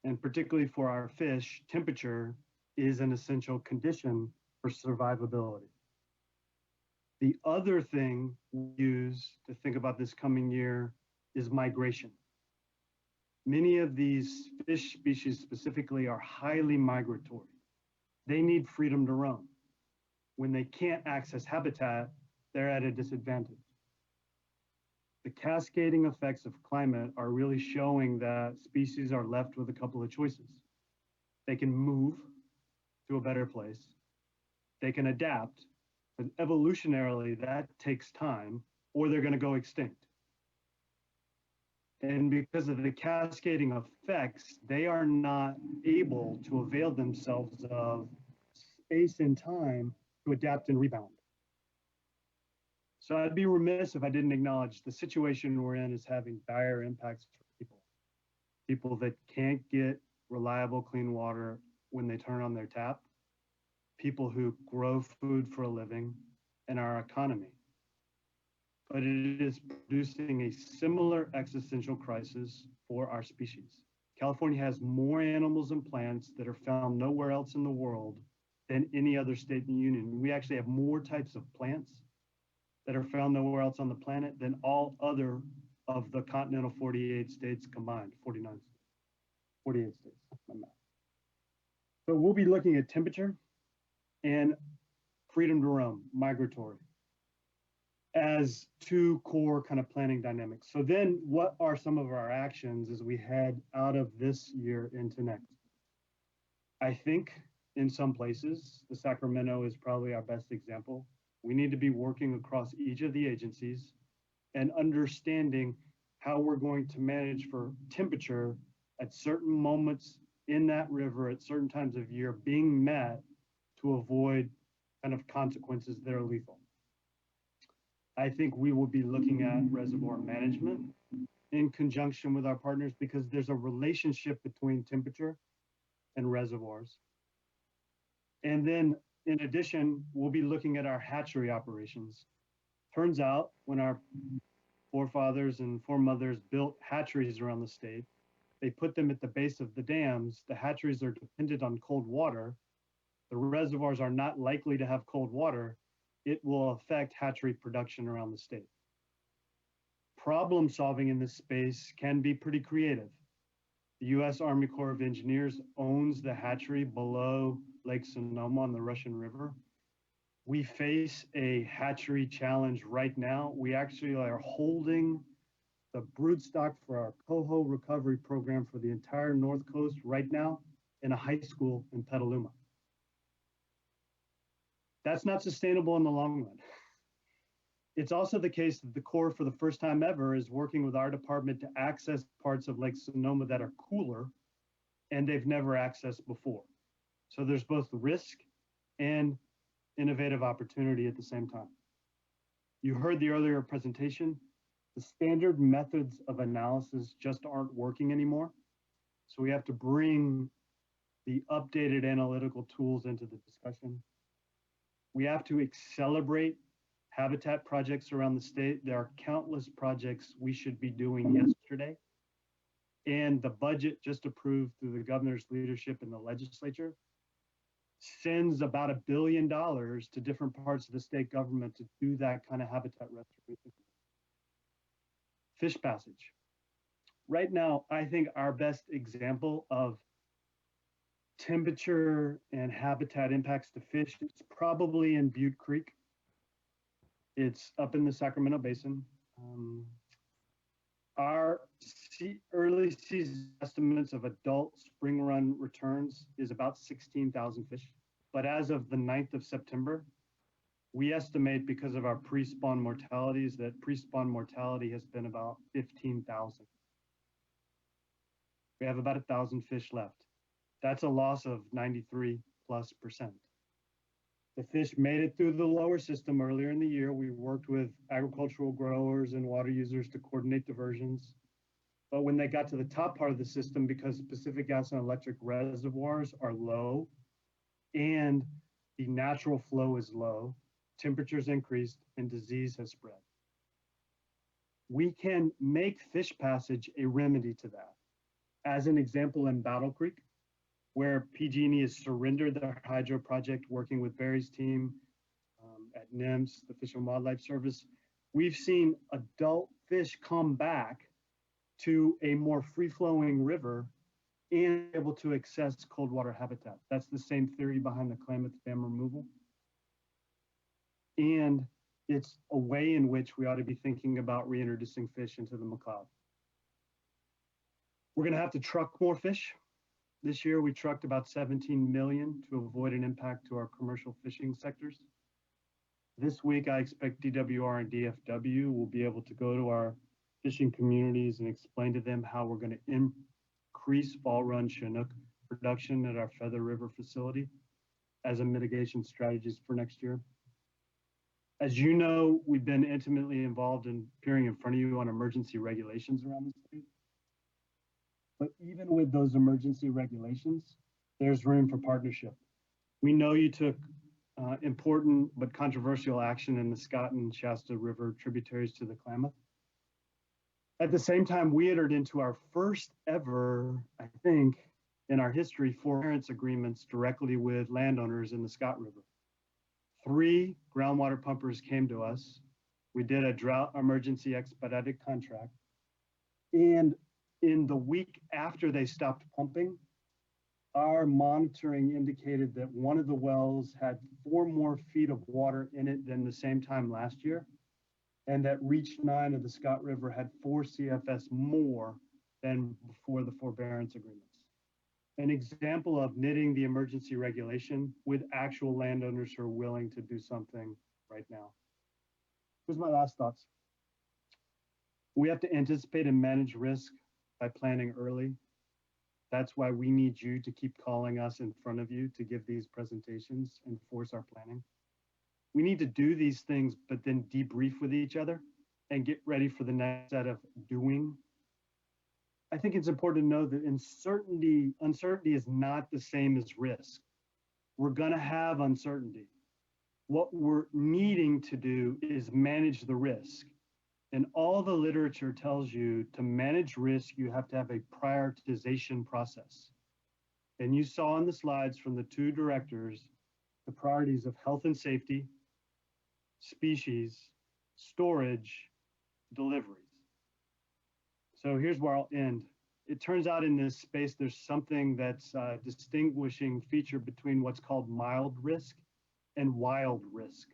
And particularly for our fish, temperature is an essential condition for survivability. The other thing we use to think about this coming year is migration. Many of these fish species specifically are highly migratory. They need freedom to roam. When they can't access habitat, they're at a disadvantage. The cascading effects of climate are really showing that species are left with a couple of choices. They can move to a better place. They can adapt, but evolutionarily that takes time, or they're going to go extinct. And because of the cascading effects, they are not able to avail themselves of space and time to adapt and rebound. So I'd be remiss if I didn't acknowledge the situation we're in is having dire impacts for people. People that can't get reliable clean water when they turn on their tap, people who grow food for a living, and our economy. But it is producing a similar existential crisis for our species. California has more animals and plants that are found nowhere else in the world than any other state in the union. We actually have more types of plants that are found nowhere else on the planet than all other of the continental 48 states combined, 49 states, 48 states, my math. So we'll be looking at temperature and freedom to roam, migratory, as two core kind of planning dynamics. So then what are some of our actions as we head out of this year into next? I think in some places, the Sacramento is probably our best example. We need to be working across each of the agencies and understanding how we're going to manage for temperature at certain moments in that river at certain times of year being met to avoid kind of consequences that are lethal. I think we will be looking at reservoir management in conjunction with our partners because there's a relationship between temperature and reservoirs. And then in addition, we'll be looking at our hatchery operations. Turns out when our forefathers and foremothers built hatcheries around the state, they put them at the base of the dams. The hatcheries are dependent on cold water. The reservoirs are not likely to have cold water. It will affect hatchery production around the state. Problem solving in this space can be pretty creative. The U.S. Army Corps of Engineers owns the hatchery below Lake Sonoma on the Russian River. We face a hatchery challenge right now. We actually are holding the broodstock for our coho recovery program for the entire North Coast right now in a high school in Petaluma. That's not sustainable in the long run. It's also the case that the Corps, for the first time ever, is working with our department to access parts of Lake Sonoma that are cooler and they've never accessed before. So there's both risk and innovative opportunity at the same time. You heard the earlier presentation. The standard methods of analysis just aren't working anymore. So we have to bring the updated analytical tools into the discussion. We have to accelerate habitat projects around the state. There are countless projects we should be doing yesterday. And the budget just approved through the governor's leadership in the legislature sends about $1 billion to different parts of the state government to do that kind of habitat restoration. Fish passage. Right now, I think our best example of temperature and habitat impacts to fish is probably in Butte Creek. It's up in the Sacramento Basin. Our early season estimates of adult spring run returns is about 16,000 fish. But as of the 9th of September, we estimate because of our pre-spawn mortalities that pre-spawn mortality has been about 15,000. We have about 1,000 fish left. That's a loss of 93+%. The fish made it through the lower system earlier in the year. We worked with agricultural growers and water users to coordinate diversions. But when they got to the top part of the system, because Pacific gas and electric reservoirs are low and the natural flow is low, temperatures increased and disease has spread. We can make fish passage a remedy to that. As an example, in Battle Creek, where PG&E has surrendered their hydro project working with Barry's team at NIMS, the Fish and Wildlife Service, we've seen adult fish come back to a more free-flowing river and able to access cold water habitat. That's the same theory behind the Klamath Dam removal. And It's a way in which we ought to be thinking about reintroducing fish into the McCloud. We're going to have to truck more fish. This year, we trucked about 17 million to avoid an impact to our commercial fishing sectors. This week, I expect DWR and DFW will be able to go to our fishing communities and explain to them how we're going to increase fall run Chinook production at our Feather River facility as a mitigation strategies for next year. As you know, we've been intimately involved in appearing in front of you on emergency regulations around the state. But even with those emergency regulations, there's room for partnership. We know you took important but controversial action in the Scott and Shasta River tributaries to the Klamath. At the same time, we entered into our first ever, I think, in our history, forbearance agreements directly with landowners in the Scott River. 3 groundwater pumpers came to us. We did a drought emergency expedited contract. And in the week after they stopped pumping, our monitoring indicated that one of the wells had 4 more feet of water in it than the same time last year. And that Reach 9 of the Scott River had 4 CFS more than before the forbearance agreements. An example of knitting the emergency regulation with actual landowners who are willing to do something right now. Here's my last thoughts. We have to anticipate and manage risk by planning early. That's why we need you to keep calling us in front of you to give these presentations and force our planning. We need to do these things, but then debrief with each other and get ready for the next set of doing. I think it's important to know that uncertainty is not the same as risk. We're gonna have uncertainty. What we're needing to do is manage the risk. And all the literature tells you to manage risk, you have to have a prioritization process. And you saw in the slides from the 2 directors, the priorities of health and safety, species, storage, deliveries. So here's where I'll end. It turns out in this space, there's something that's a distinguishing feature between what's called mild risk and wild risk.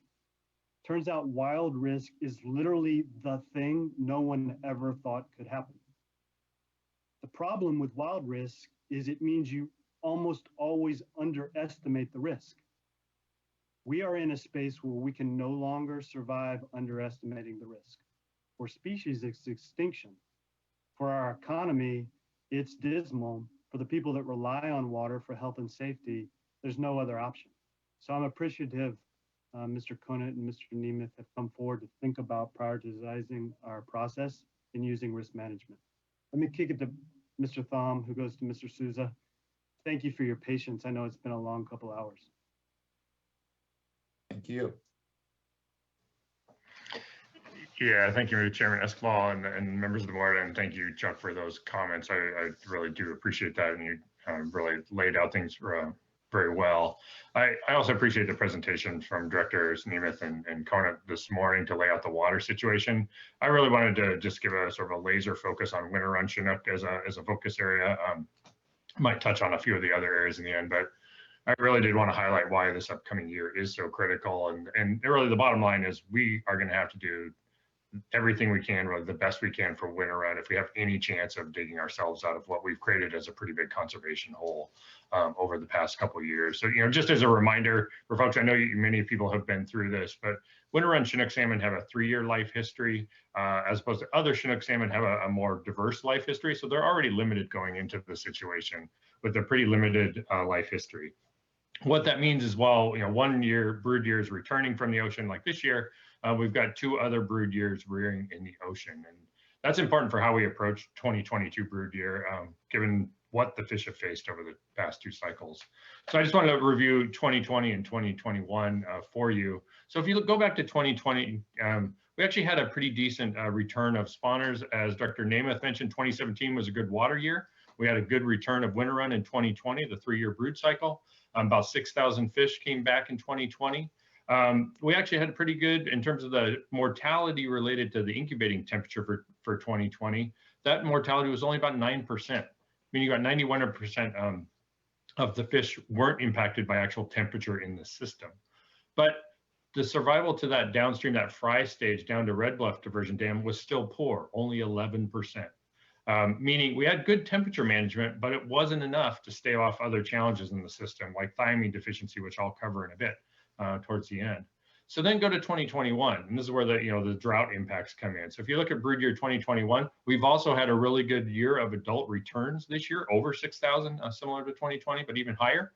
Turns out wild risk is literally the thing no one ever thought could happen. The problem with wild risk is it means you almost always underestimate the risk. We are in a space where we can no longer survive underestimating the risk. For species, it's extinction. For our economy, it's dismal. For the people that rely on water for health and safety, there's no other option. So I'm appreciative Mr. Conant and Mr. Nemeth have come forward to think about prioritizing our process and using risk management. Let me kick it to Mr. Thom, who goes to Mr. Souza. Thank you for your patience. I know it's been a long couple hours. Thank you. Yeah, thank you, Chairman Escobar and members of the board, and thank you, Chuck, for those comments. I really do appreciate that, and you really laid out things very well. I also appreciate the presentation from Directors Nemeth and Conant this morning to lay out the water situation. I really wanted to just give a sort of a laser focus on winter run Chinook as a focus area. Might touch on a few of the other areas in the end, but I really did want to highlight why this upcoming year is so critical. And really the bottom line is we are going to have to do everything we can, really the best we can for winter run if we have any chance of digging ourselves out of what we've created as a pretty big conservation hole over the past couple of years. So, just as a reminder for folks, I know many people have been through this, but winter run Chinook salmon have a 3-year life history, as opposed to other Chinook salmon have a more diverse life history. So they're already limited going into the situation with a pretty limited life history. What that means is, while 1 year brood year is returning from the ocean like this year, we've got 2 other brood years rearing in the ocean. And that's important for how we approach 2022 brood year, given what the fish have faced over the past 2 cycles. So I just wanted to review 2020 and 2021 for you. So if you go back to 2020, we actually had a pretty decent return of spawners. As Dr. Nemeth mentioned, 2017 was a good water year. We had a good return of winter run in 2020, the 3-year brood cycle. About 6,000 fish came back in 2020. We actually had pretty good in terms of the mortality related to the incubating temperature for 2020. That mortality was only about 9%, meaning about 91% of the fish weren't impacted by actual temperature in the system. But the survival to that downstream, that fry stage down to Red Bluff Diversion Dam was still poor, only 11%. Meaning we had good temperature management, but it wasn't enough to stay off other challenges in the system, like thiamine deficiency, which I'll cover in a bit towards the end. So then go to 2021, and this is where the drought impacts come in. So if you look at brood year 2021, we've also had a really good year of adult returns this year, over 6,000, similar to 2020, but even higher.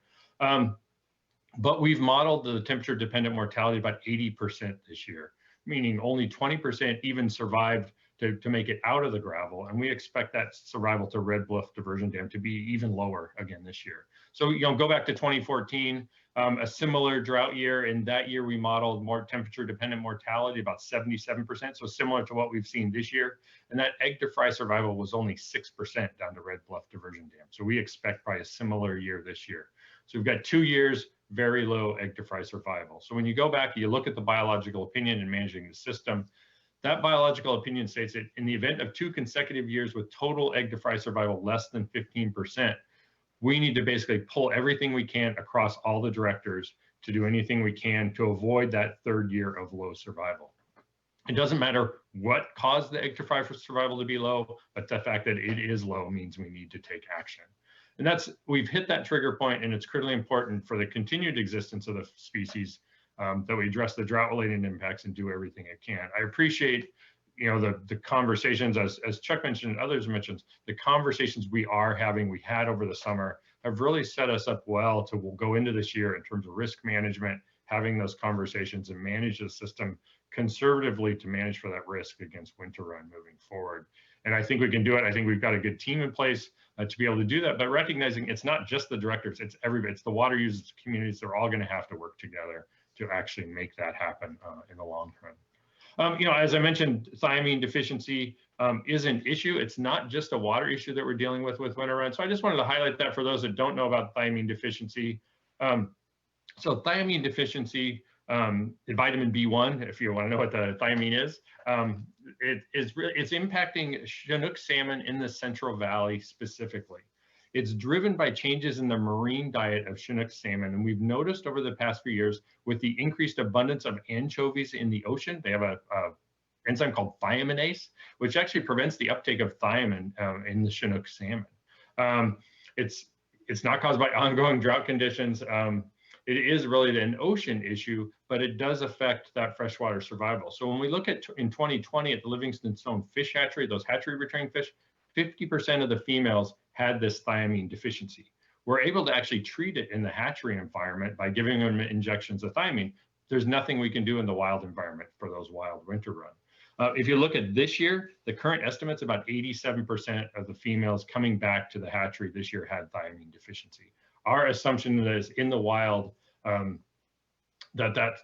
But we've modeled the temperature dependent mortality about 80% this year, meaning only 20% even survived to make it out of the gravel. And we expect that survival to Red Bluff Diversion Dam to be even lower again this year. So, go back to 2014, a similar drought year. In that year, we modeled more temperature dependent mortality, about 77%. So similar to what we've seen this year. And that egg to fry survival was only 6% down to Red Bluff Diversion Dam. So we expect probably a similar year this year. So we've got 2 years, very low egg to fry survival. So when you go back, you look at the biological opinion in managing the system, that biological opinion states that in the event of 2 consecutive years with total egg to fry survival less than 15%, we need to basically pull everything we can across all the directors to do anything we can to avoid that 3rd year of low survival. It doesn't matter what caused the egg to fry survival to be low, but the fact that it is low means we need to take action. And we've hit that trigger point, and it's critically important for the continued existence of the species that we address the drought-related impacts and do everything it can. I appreciate, the conversations, as Chuck mentioned and others mentioned, the conversations we had over the summer have really set us up well to go into this year in terms of risk management, having those conversations and manage the system conservatively to manage for that risk against winter run moving forward. And I think we can do it. I think we've got a good team in place to be able to do that, but recognizing it's not just the directors, it's everybody, it's the water users, communities, they're all going to have to work together to actually make that happen in the long run. As I mentioned, thiamine deficiency is an issue. It's not just a water issue that we're dealing with winter run. So I just wanted to highlight that for those that don't know about thiamine deficiency. So thiamine deficiency, vitamin B1, if you want to know what the thiamine is, it's impacting Chinook salmon in the Central Valley specifically. It's driven by changes in the marine diet of Chinook salmon. And we've noticed over the past few years with the increased abundance of anchovies in the ocean, they have a enzyme called thiaminase, which actually prevents the uptake of thiamine in the Chinook salmon. It's not caused by ongoing drought conditions. It is really an ocean issue, but it does affect that freshwater survival. So when we look at in 2020 at the Livingston Stone fish hatchery, those hatchery returning fish, 50% of the females had this thiamine deficiency. We're able to actually treat it in the hatchery environment by giving them injections of thiamine. There's nothing we can do in the wild environment for those wild winter run. If you look at this year, the current estimate's about 87% of the females coming back to the hatchery this year had thiamine deficiency. Our assumption is in the wild that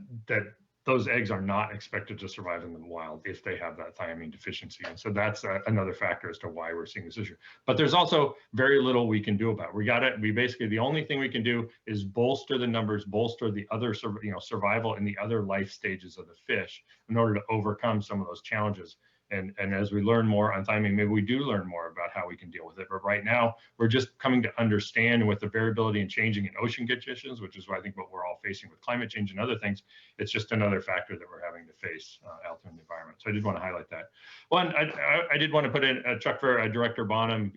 those eggs are not expected to survive in the wild if they have that thiamine deficiency. And so that's another factor as to why we're seeing this issue. But there's also very little we can do about it. We basically, the only thing we can do is bolster the numbers, bolster the other survival in the other life stages of the fish in order to overcome some of those challenges. And as we learn more on thiamine, maybe we do learn more about how we can deal with it. But right now, we're just coming to understand with the variability and changing in ocean conditions, which is what I think what we're all facing with climate change and other things. It's just another factor that we're having to face out there in the environment. So I did want to highlight that. One, I did want to put in Chuck for Director Bonham.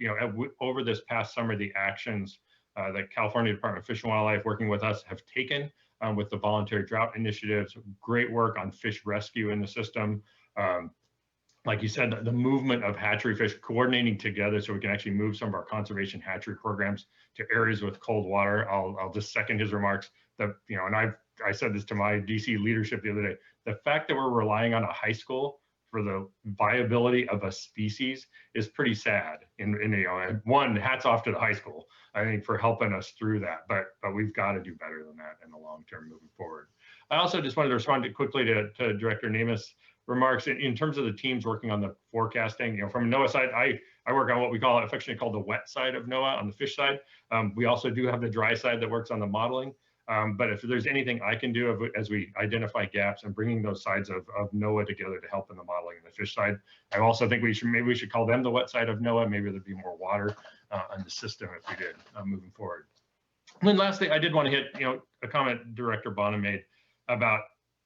Over this past summer, the actions that California Department of Fish and Wildlife working with us have taken with the voluntary drought initiatives, great work on fish rescue in the system. Like you said, the movement of hatchery fish coordinating together so we can actually move some of our conservation hatchery programs to areas with cold water. I'll just second his remarks that, and I said this to my DC leadership the other day, the fact that we're relying on a high school for the viability of a species is pretty sad. One, hats off to the high school, I think, for helping us through that, but we've got to do better than that in the long term moving forward. I also just wanted to respond quickly to Director Namus' remarks in terms of the teams working on the forecasting. From NOAA side, I work on what we call affectionately called the wet side of NOAA on the fish side. We also do have the dry side that works on the modeling. But if there's anything I can do as we identify gaps and bringing those sides of NOAA together to help in the modeling and the fish side, I also think maybe we should call them the wet side of NOAA. Maybe there'd be more water on the system if we did moving forward. And then lastly, I did want to hit a comment Director Bonham made about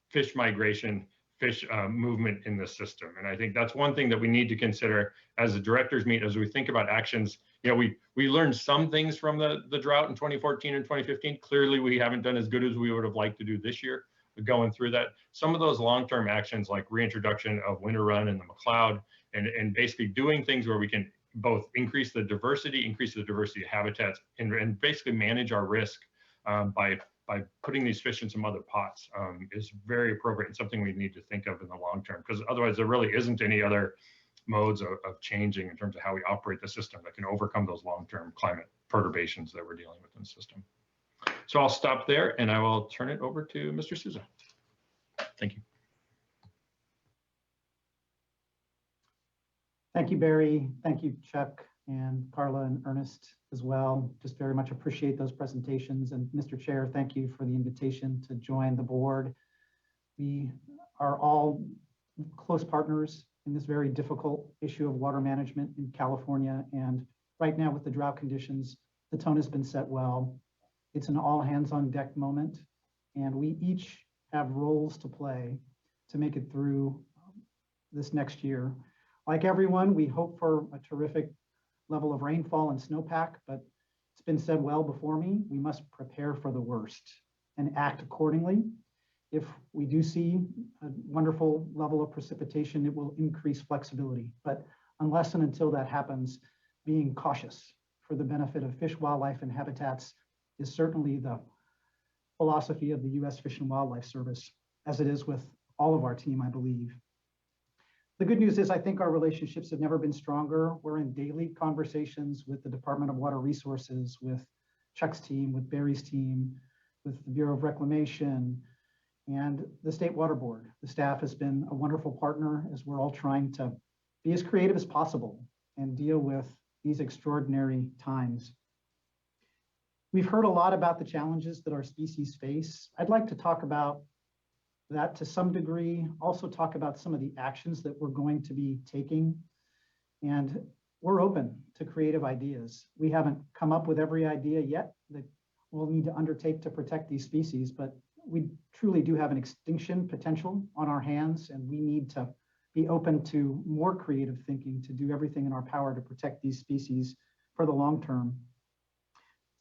fish migration, fish movement in the system. And I think that's one thing that we need to consider as the directors meet, as we think about actions. You know, we learned some things from the drought in 2014 and 2015. Clearly, we haven't done as good as we would have liked to do this year. But going through that, some of those long-term actions like reintroduction of winter run in the McCloud, and basically doing things where we can both increase the diversity of habitats, and basically manage our risk by putting these fish in some other pots is very appropriate and something we need to think of in the long term, because otherwise there really isn't any other modes of changing in terms of how we operate the system that can overcome those long-term climate perturbations that we're dealing with in the system. So I'll stop there and I will turn it over to Mr. Souza. Thank you. Thank you, Barry. Thank you, Chuck and Carla and Ernest as well. Just very much appreciate those presentations. And Mr. Chair, thank you for the invitation to join the board. We are all close partners in this very difficult issue of water management in California. And right now with the drought conditions, the tone has been set well. It's an all hands on deck moment. And we each have roles to play to make it through this next year. Like everyone, we hope for a terrific level of rainfall and snowpack, but it's been said well before me, we must prepare for the worst and act accordingly. If we do see a wonderful level of precipitation, it will increase flexibility. But unless and until that happens, being cautious for the benefit of fish, wildlife, and habitats is certainly the philosophy of the U.S. Fish and Wildlife Service, as it is with all of our team, I believe. The good news is I think our relationships have never been stronger. We're in daily conversations with the Department of Water Resources, with Chuck's team, with Barry's team, with the Bureau of Reclamation, and the State Water Board. The staff has been a wonderful partner as we're all trying to be as creative as possible and deal with these extraordinary times. We've heard a lot about the challenges that our species face. I'd like to talk about that to some degree, also talk about some of the actions that we're going to be taking. And we're open to creative ideas. We haven't come up with every idea yet that we'll need to undertake to protect these species, but we truly do have an extinction potential on our hands, and we need to be open to more creative thinking to do everything in our power to protect these species for the long term.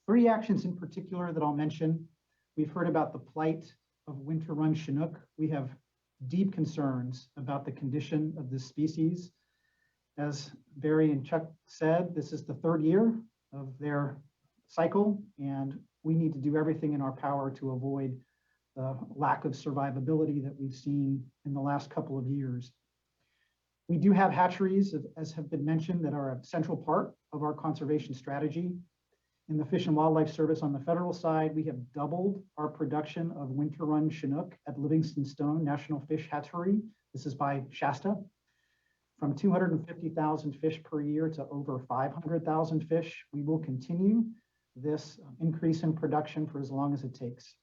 3 actions in particular that I'll mention. We've heard about the plight of winter run Chinook. We have deep concerns about the condition of this species. As Barry and Chuck said, this is the 3rd year of their cycle, and we need to do everything in our power to avoid the lack of survivability that we've seen in the last couple of years. We do have hatcheries, as have been mentioned, that are a central part of our conservation strategy. In the Fish and Wildlife Service on the federal side, we have doubled our production of winter run Chinook at Livingston Stone National Fish Hatchery. This is by Shasta. From 250,000 fish per year to over 500,000 fish. We will continue this increase in production for as long as it takes.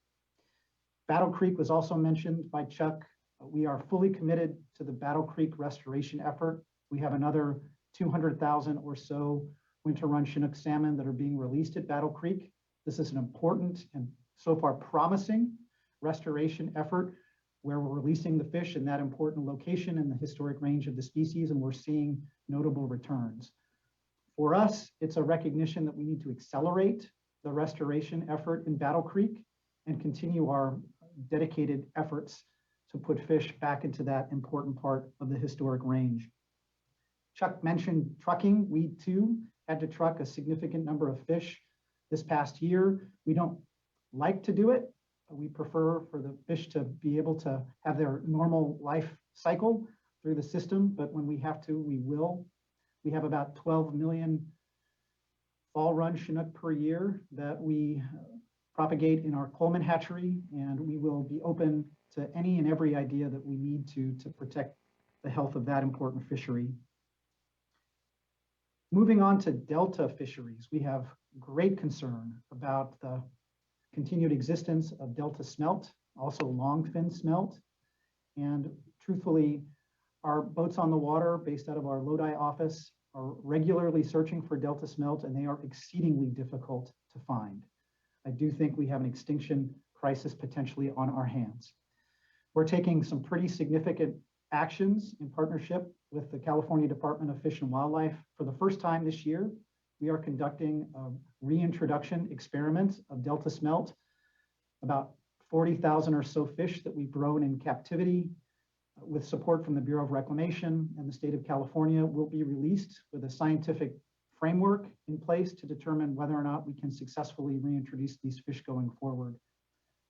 Battle Creek was also mentioned by Chuck. We are fully committed to the Battle Creek restoration effort. We have another 200,000 or so winter run Chinook salmon that are being released at Battle Creek. This is an important and so far promising restoration effort where we're releasing the fish in that important location in the historic range of the species, and we're seeing notable returns. For us, it's a recognition that we need to accelerate the restoration effort in Battle Creek and continue our dedicated efforts to put fish back into that important part of the historic range. Chuck mentioned trucking. We too had to truck a significant number of fish this past year. We don't like to do it. We prefer for the fish to be able to have their normal life cycle through the system, but when we have to, we will. We have about 12 million fall run Chinook per year that we propagate in our Coleman hatchery, and we will be open to any and every idea that we need to protect the health of that important fishery. Moving on to Delta fisheries, we have great concern about the continued existence of Delta smelt, also longfin smelt. And truthfully, our boats on the water based out of our Lodi office are regularly searching for Delta smelt, and they are exceedingly difficult to find. I do think we have an extinction crisis potentially on our hands. We're taking some pretty significant actions in partnership with the California Department of Fish and Wildlife. For the first time this year, we are conducting a reintroduction experiment of Delta smelt. About 40,000 or so fish that we've grown in captivity with support from the Bureau of Reclamation and the state of California will be released with a scientific framework in place to determine whether or not we can successfully reintroduce these fish going forward.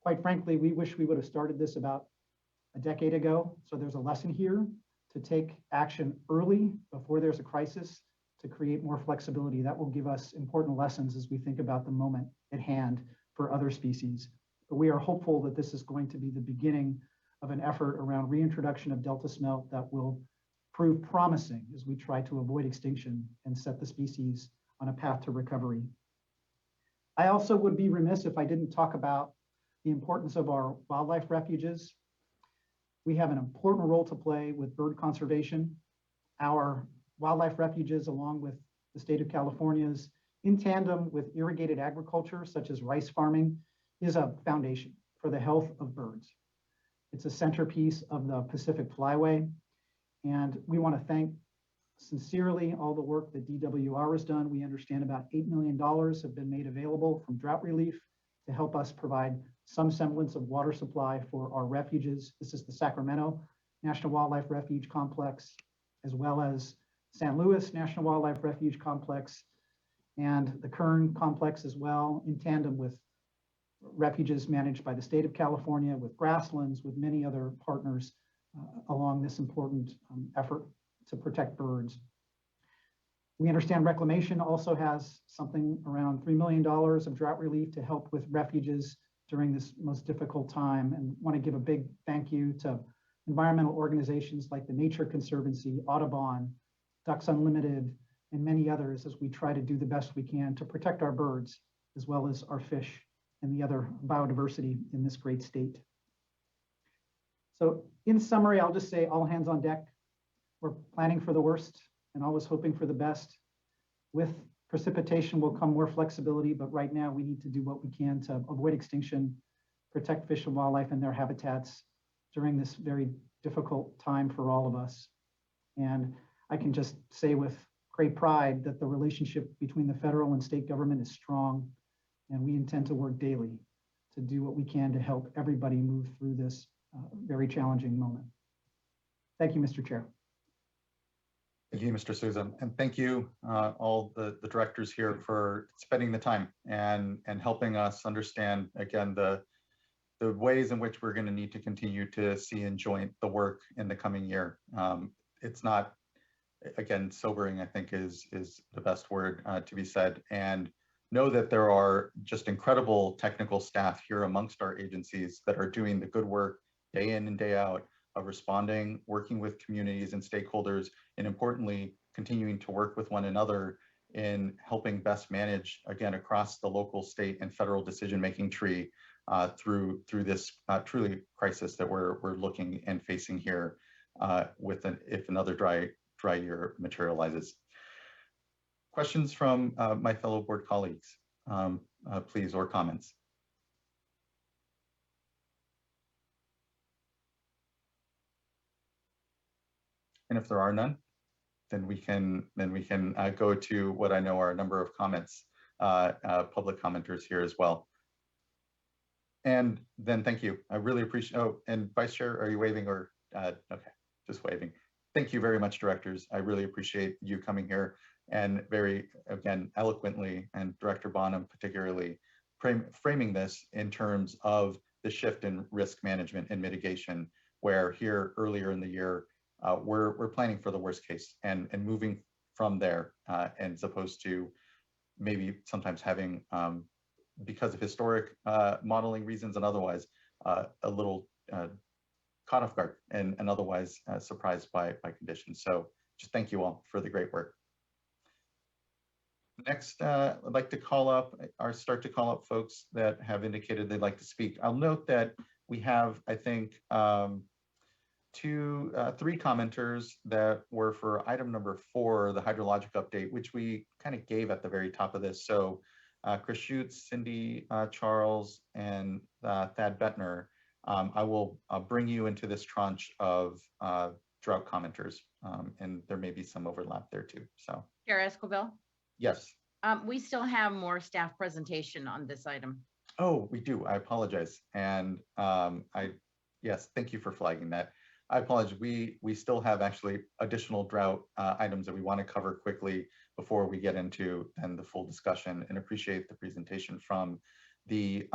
Quite frankly, we wish we would have started this about a decade ago. So there's a lesson here to take action early before there's a crisis to create more flexibility. That will give us important lessons as we think about the moment at hand for other species. But we are hopeful that this is going to be the beginning of an effort around reintroduction of Delta smelt that will prove promising as we try to avoid extinction and set the species on a path to recovery. I also would be remiss if I didn't talk about the importance of our wildlife refuges. We have an important role to play with bird conservation. Our wildlife refuges, along with the state of California's, in tandem with irrigated agriculture, such as rice farming, is a foundation for the health of birds. It's a centerpiece of the Pacific Flyway. And we want to thank sincerely all the work that DWR has done. We understand about $8 million have been made available from drought relief to help us provide some semblance of water supply for our refuges. This is the Sacramento National Wildlife Refuge Complex, as well as San Luis National Wildlife Refuge Complex, and the Kern Complex as well, in tandem with refuges managed by the state of California, with grasslands, with many other partners along this important effort to protect birds. We understand reclamation also has something around $3 million of drought relief to help with refuges during this most difficult time, and want to give a big thank you to environmental organizations like the Nature Conservancy, Audubon, Ducks Unlimited, and many others as we try to do the best we can to protect our birds as well as our fish and the other biodiversity in this great state. So in summary, I'll just say all hands on deck. We're planning for the worst and always hoping for the best. With precipitation will come more flexibility, but right now we need to do what we can to avoid extinction, protect fish and wildlife and their habitats during this very difficult time for all of us. And I can just say with great pride that the relationship between the federal and state government is strong, and we intend to work daily to do what we can to help everybody move through this very challenging moment. Thank you, Mr. Chair. Thank you, Mr. Souza, and thank you all the directors here for spending the time and helping us understand again the ways in which we're going to need to continue to see and joint the work in the coming year. It's not, again, sobering, I think is the best word to be said, and know that there are just incredible technical staff here amongst our agencies that are doing the good work day in and day out of responding, working with communities and stakeholders, and importantly, continuing to work with one another in helping best manage, again, across the local, state, and federal decision-making tree through this truly crisis that we're looking and facing here if another dry year materializes. Questions from my fellow board colleagues, please, or comments? And if there are none, then we can go to what I know are a number of comments, public commenters here as well. And then thank you. I really appreciate. Oh, and Vice Chair, are you waving or okay, just waving. Thank you very much, directors. I really appreciate you coming here and very, again, eloquently, and Director Bonham particularly, framing this in terms of the shift in risk management and mitigation, where here earlier in the year, we're planning for the worst case and moving from there, and as opposed to maybe sometimes having, because of historic modeling reasons and otherwise, a little caught off guard and otherwise surprised by conditions. So just thank you all for the great work. Next, I'd like to start to call up folks that have indicated they'd like to speak. I'll note that we have, I think, three commenters that were for item number 4, the hydrologic update, which we kind of gave at the very top of this. So Chris Schutz, Cindy Charles, and Thad Bettner I'll bring you into this tranche of drought commenters, and there may be some overlap there too. So, Chair Esquivel, yes. we still have more staff presentation on this item. Oh, we do. I apologize. And yes, thank you for flagging that. I apologize. We still have actually additional drought items that we want to cover quickly before we get into then the full discussion, and appreciate the presentation from the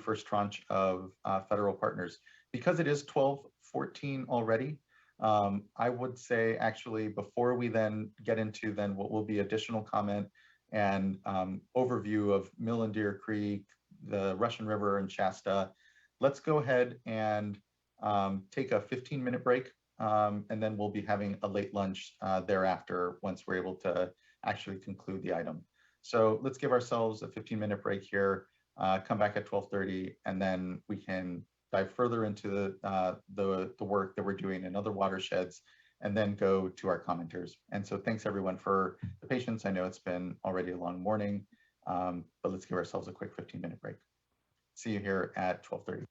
first tranche of federal partners. Because it is 12:14 already, I would say actually before we then get into then what will be additional comment and overview of Mill and Deer Creek, the Russian River and Shasta, let's go ahead and take a 15-minute break, and then we'll be having a late lunch thereafter once we're able to actually conclude the item. So let's give ourselves a 15-minute break here, come back at 12:30, and then we can dive further into the work that we're doing in other watersheds, and then go to our commenters. And so thanks everyone for the patience. I know it's been already a long morning, but let's give ourselves a quick 15-minute break. See you here at 12:30.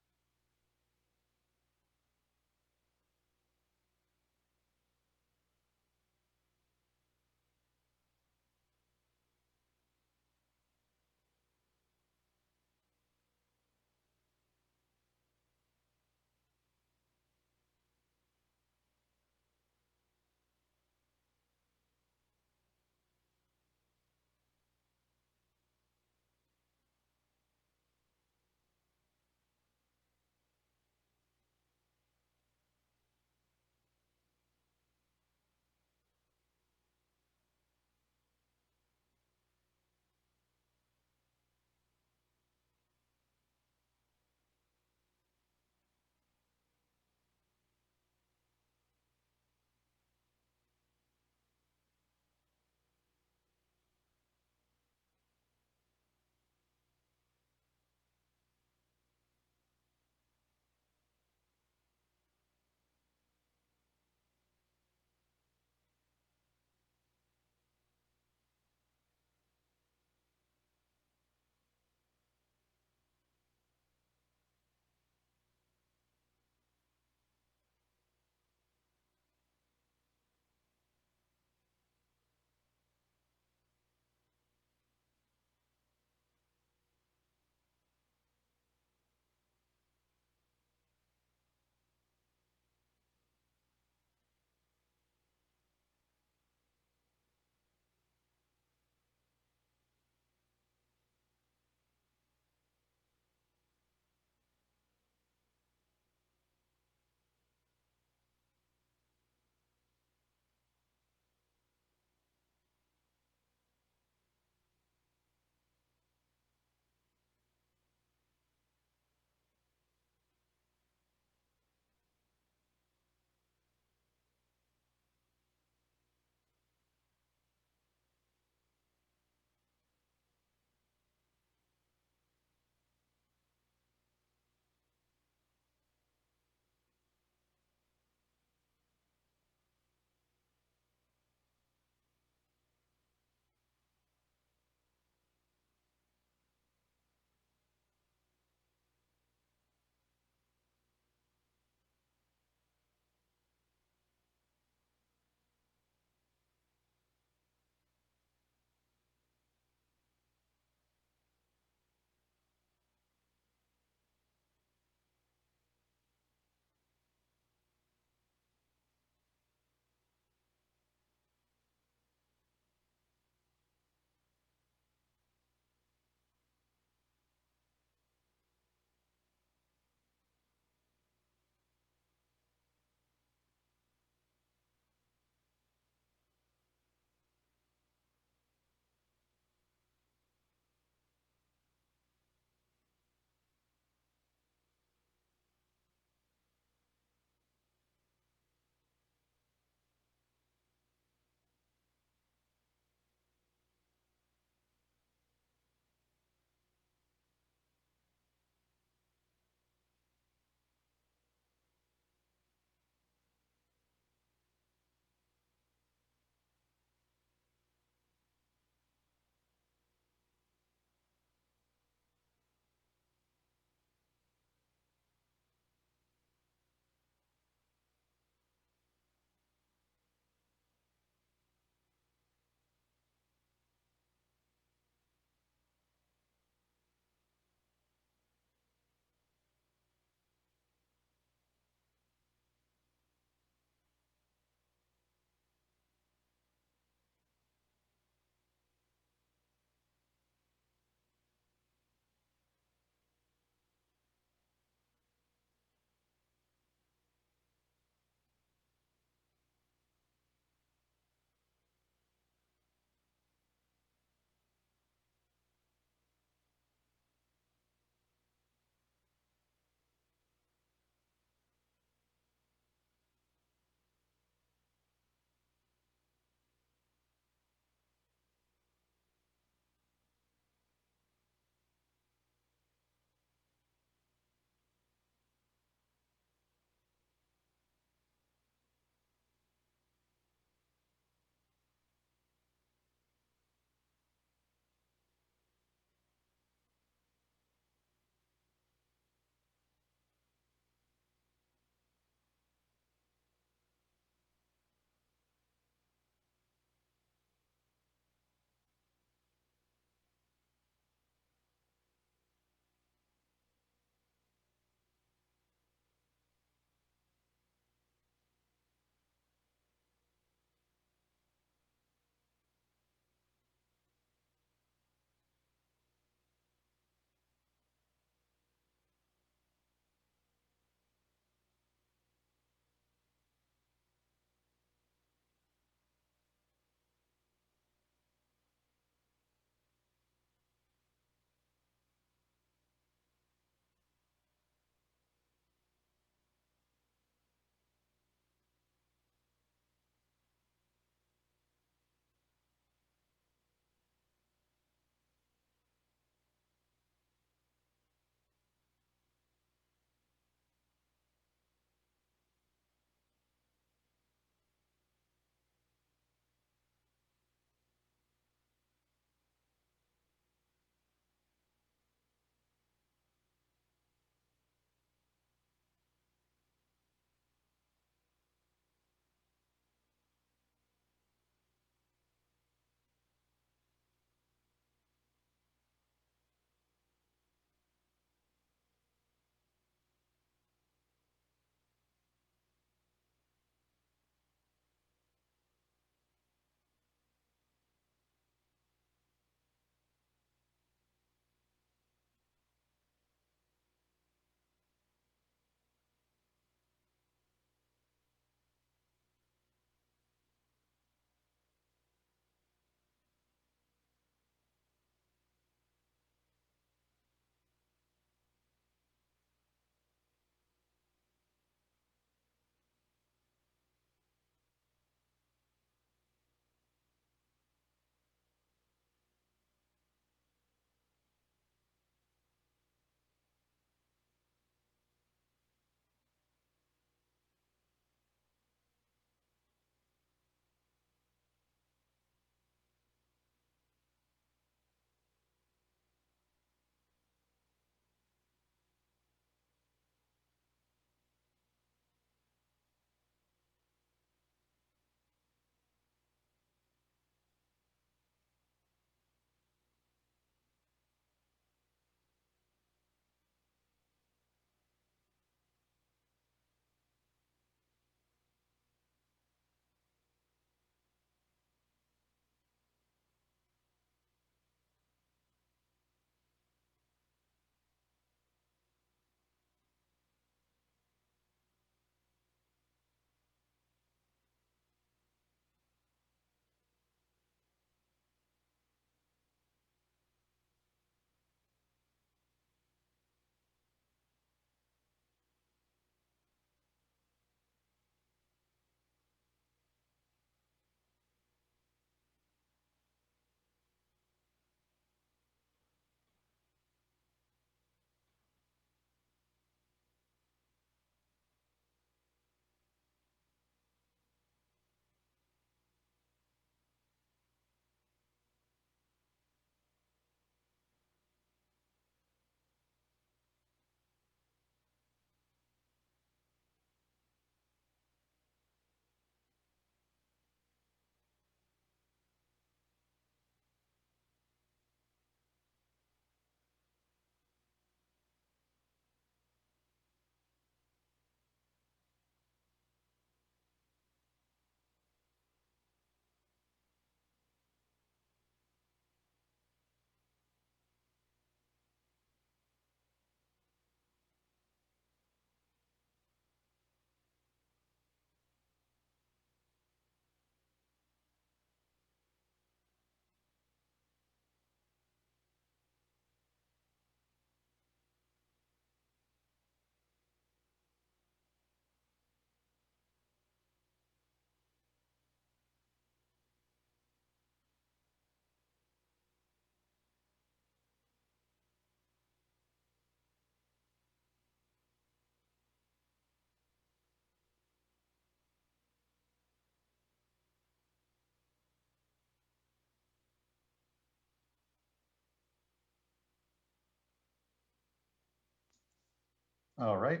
All right.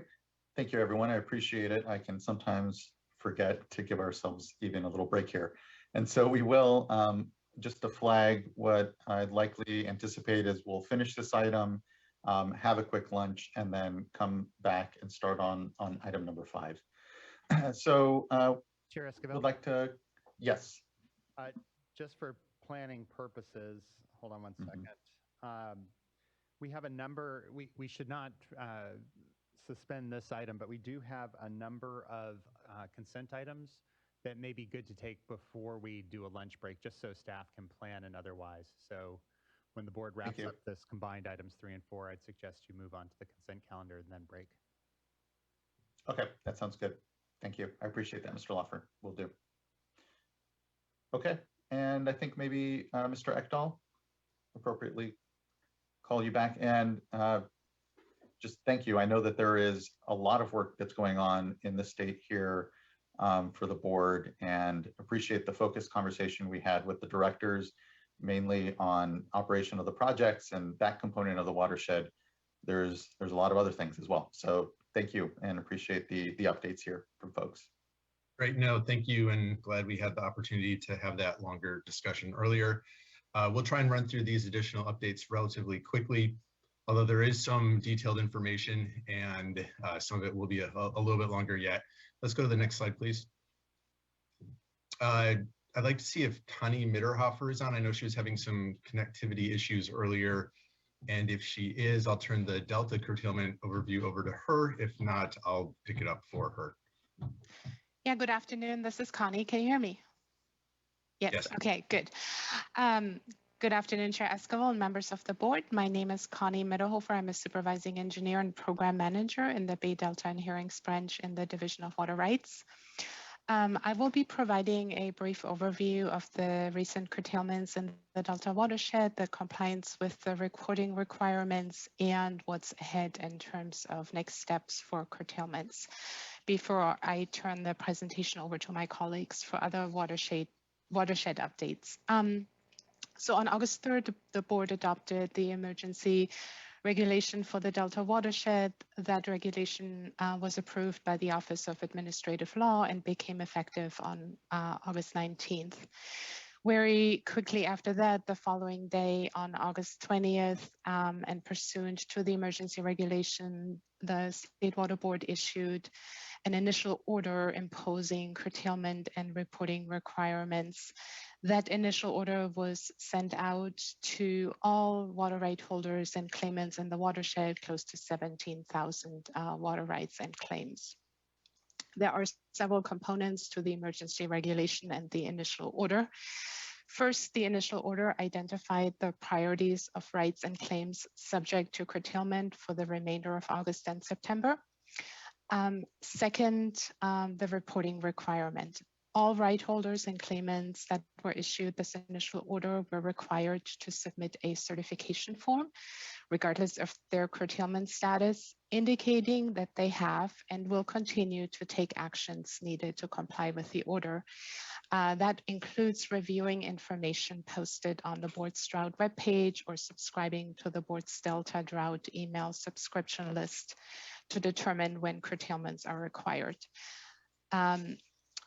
Thank you, everyone. I appreciate it. I can sometimes forget to give ourselves even a little break here. And so we will, just to flag, what I'd likely anticipate is we'll finish this item, have a quick lunch, and then come back and start on item number 5. So Chair Escobar, would like to, yes. just for planning purposes, hold on one second. We have a number, we should not suspend this item, but we do have a number of consent items that may be good to take before we do a lunch break, just so staff can plan and otherwise. So when the board wraps up this combined items 3 and 4, I'd suggest you move on to the consent calendar and then break. Okay, that sounds good. Thank you. I appreciate that, Mr. Loffer. Will do. Okay, and I think maybe Mr. Ekdahl, appropriately call you back, and just thank you. I know that there is a lot of work that's going on in the state here for the board, and appreciate the focused conversation we had with the directors, mainly on operation of the projects and that component of the watershed. There's a lot of other things as well. So thank you, and appreciate the updates here from folks. Great, no, thank you, and glad we had the opportunity to have that longer discussion earlier. We'll try and run through these additional updates relatively quickly, although there is some detailed information, and some of it will be a little bit longer yet. Let's go to the next slide, please. I'd like to see if Connie Mitterhofer is on. I know she was having some connectivity issues earlier, and if she is, I'll turn the Delta curtailment overview over to her. If not, I'll pick it up for her. Yeah, good afternoon. This is Connie. Can you hear me? Yes. Okay, good. Good afternoon, Chair Escobar and members of the board. My name is Connie Mitterhofer. I'm a supervising engineer and program manager in the Bay Delta and Hearings branch in the Division of Water Rights. I will be providing a brief overview of the recent curtailments in the Delta watershed, the compliance with the recording requirements, and what's ahead in terms of next steps for curtailments before I turn the presentation over to my colleagues for other watershed updates. So on August 3rd, the board adopted the emergency regulation for the Delta watershed. That regulation was approved by the Office of Administrative Law and became effective on August 19th. Very quickly after that, the following day on August 20th, and pursuant to the emergency regulation, the State Water Board issued an initial order imposing curtailment and reporting requirements. That initial order was sent out to all water right holders and claimants in the watershed, close to 17,000 water rights and claims. There are several components to the emergency regulation and the initial order. First, the initial order identified the priorities of rights and claims subject to curtailment for the remainder of August and September. Second, the reporting requirement. All right holders and claimants that were issued this initial order were required to submit a certification form, regardless of their curtailment status, indicating that they have and will continue to take actions needed to comply with the order. That includes reviewing information posted on the board's Drought webpage or subscribing to the board's Delta Drought email subscription list to determine when curtailments are required.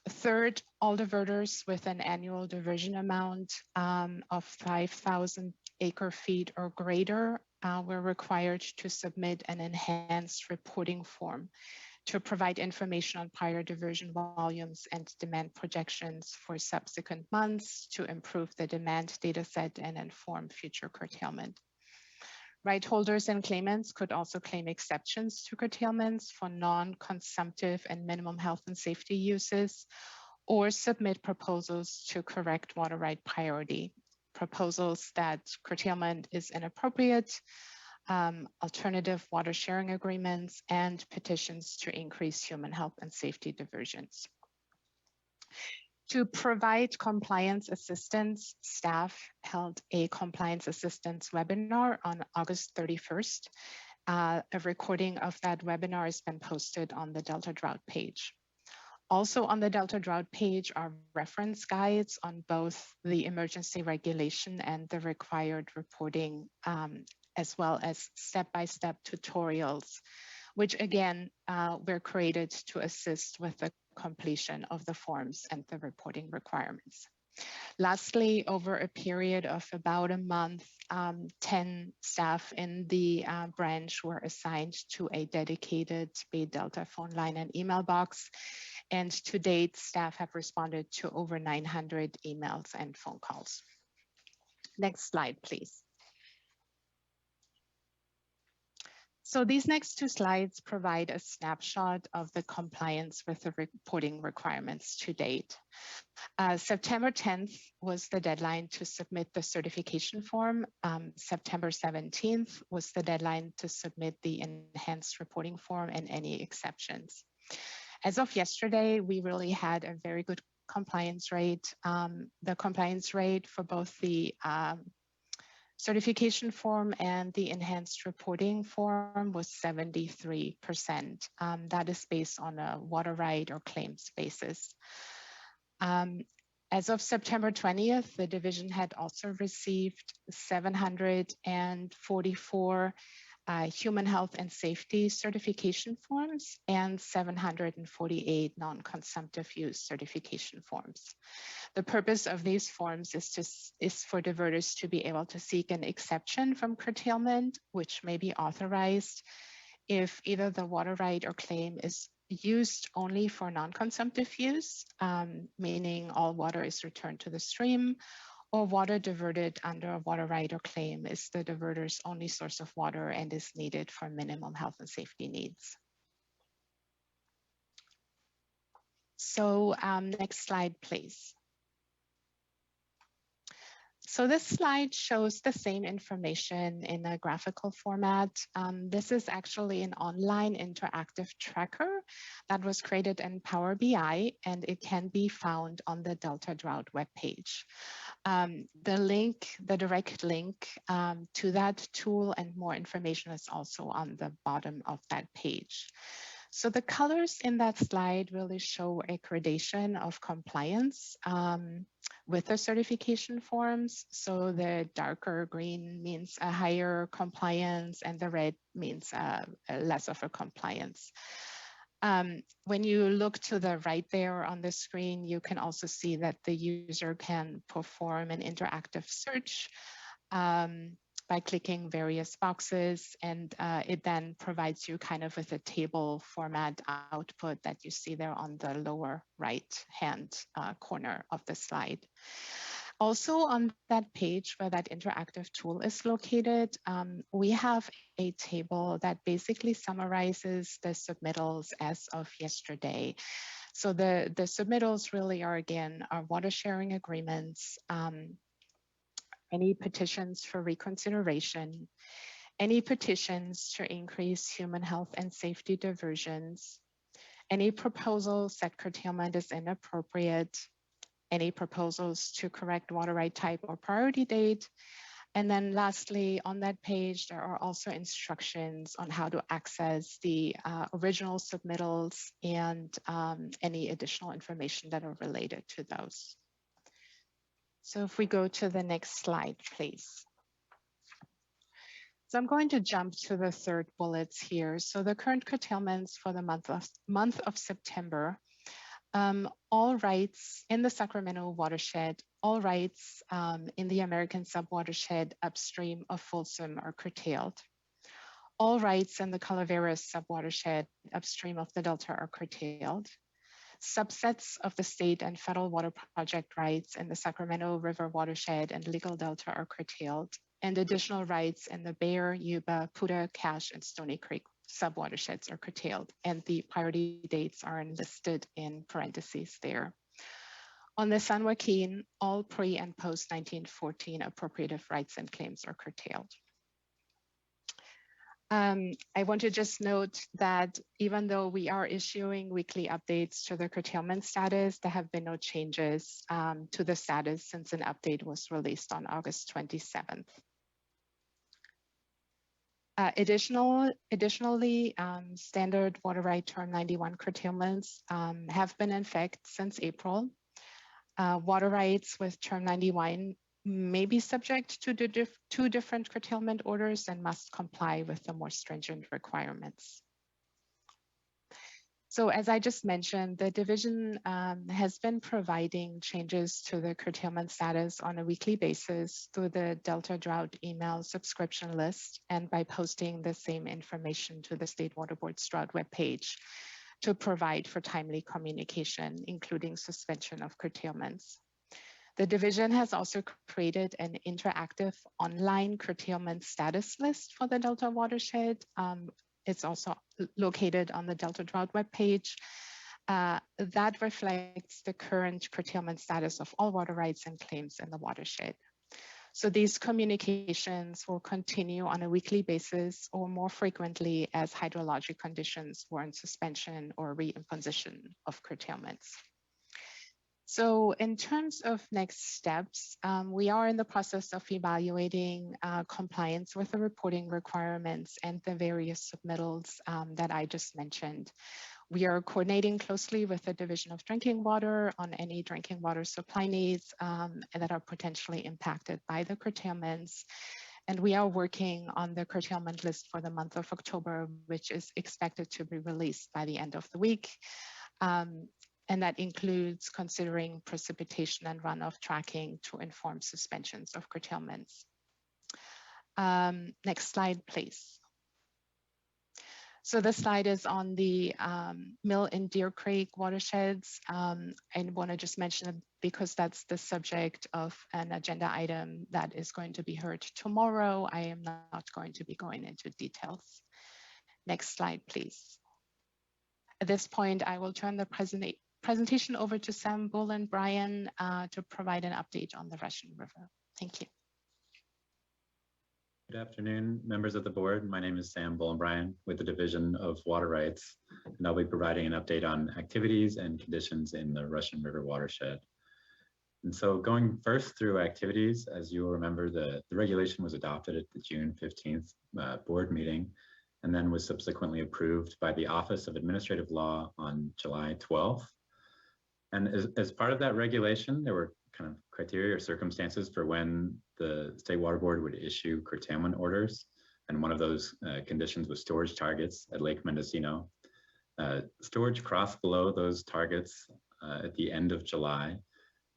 Third, all diverters with an annual diversion amount of 5,000 acre-feet or greater were required to submit an enhanced reporting form to provide information on prior diversion volumes and demand projections for subsequent months to improve the demand data set and inform future curtailment. Right holders and claimants could also claim exceptions to curtailments for non-consumptive and minimum health and safety uses, or submit proposals to correct water right priority. Proposals that curtailment is inappropriate, alternative water sharing agreements, and petitions to increase human health and safety diversions. To provide compliance assistance, staff held a compliance assistance webinar on August 31st. A recording of that webinar has been posted on the Delta Drought page. Also on the Delta Drought page are reference guides on both the emergency regulation and the required reporting, as well as step-by-step tutorials which again, were created to assist with the completion of the forms and the reporting requirements. Lastly, over a period of about a month, 10 staff in the branch were assigned to a dedicated Bay Delta phone line and email box. And to date, staff have responded to over 900 emails and phone calls. Next slide, please. So these next two slides provide a snapshot of the compliance with the reporting requirements to date. September 10th was the deadline to submit the certification form. September 17th was the deadline to submit the enhanced reporting form and any exceptions. As of yesterday, we really had a very good compliance rate. The compliance rate for both the certification form and the enhanced reporting form was 73%. That is based on a water right or claims basis. As of September 20th, the division had also received 744 human health and safety certification forms and 748 non-consumptive use certification forms. The purpose of these forms is for diverters to be able to seek an exception from curtailment, which may be authorized if either the water right or claim is used only for non-consumptive use, meaning all water is returned to the stream, or water diverted under a water right or claim is the diverter's only source of water and is needed for minimum health and safety needs. So next slide, please. So this slide shows the same information in a graphical format. This is actually an online interactive tracker that was created in Power BI, and it can be found on the Delta Drought webpage. The direct link to that tool and more information is also on the bottom of that page. So the colors in that slide really show a gradation of compliance with the certification forms. So the darker green means a higher compliance and the red means less of a compliance. When you look to the right there on the screen, you can also see that the user can perform an interactive search by clicking various boxes, and it then provides you kind of with a table format output that you see there on the lower right hand corner of the slide. Also on that page where that interactive tool is located, we have a table that basically summarizes the submittals as of yesterday. So the submittals really are, again, our water sharing agreements, any petitions for reconsideration, any petitions to increase human health and safety diversions, any proposals that curtailment is inappropriate, any proposals to correct water right type or priority date. And then lastly, on that page, there are also instructions on how to access the original submittals and any additional information that are related to those. So if we go to the next slide, please. So I'm going to jump to the third bullets here. So the current curtailments for the month of September, all rights in the Sacramento watershed, all rights in the American subwatershed upstream of Folsom are curtailed. All rights in the Calaveras subwatershed upstream of the Delta are curtailed. Subsets of the state and federal water project rights in the Sacramento River watershed and legal delta are curtailed, and additional rights in the Bear, Yuba, Puda, Cache, and Stony Creek subwatersheds are curtailed, and the priority dates are listed in parentheses there. On the San Joaquin, all pre and post 1914 appropriative rights and claims are curtailed. I want to just note that even though we are issuing weekly updates to the curtailment status, there have been no changes to the status since an update was released on August 27th. Additionally, standard water right term 91 curtailments have been in effect since April. Water rights with term 91 may be subject to two different curtailment orders and must comply with the more stringent requirements. So as I just mentioned, the division has been providing changes to the curtailment status on a weekly basis through the Delta Drought email subscription list and by posting the same information to the State Water Board's Drought webpage to provide for timely communication, including suspension of curtailments. The division has also created an interactive online curtailment status list for the Delta watershed. It's also located on the Delta Drought webpage. That reflects the current curtailment status of all water rights and claims in the watershed. So these communications will continue on a weekly basis or more frequently as hydrologic conditions warrant suspension or reimposition of curtailments. So in terms of next steps, we are in the process of evaluating compliance with the reporting requirements and the various submittals that I just mentioned. We are coordinating closely with the Division of Drinking Water on any drinking water supply needs that are potentially impacted by the curtailments. And we are working on the curtailment list for the month of October, which is expected to be released by the end of the week. And that includes considering precipitation and runoff tracking to inform suspensions of curtailments. Next slide, please. So this slide is on the Mill and Deer Creek watersheds. I want to just mention it because that's the subject of an agenda item that is going to be heard tomorrow. I am not going to be going into details. Next slide, please. At this point, I will turn the presentation over to Sam Bull and Brian to provide an update on the Russian River. Thank you. Good afternoon, members of the board. My name is Sam Bull and Brian with the Division of Water Rights, and I'll be providing an update on activities and conditions in the Russian River watershed. And so going first through activities, as you will remember, the regulation was adopted at the June 15th board meeting, and then was subsequently approved by the Office of Administrative Law on July 12th. And as part of that regulation, there were kind of criteria or circumstances for when the State Water Board would issue curtailment orders. And one of those conditions was storage targets at Lake Mendocino. Storage crossed below those targets at the end of July.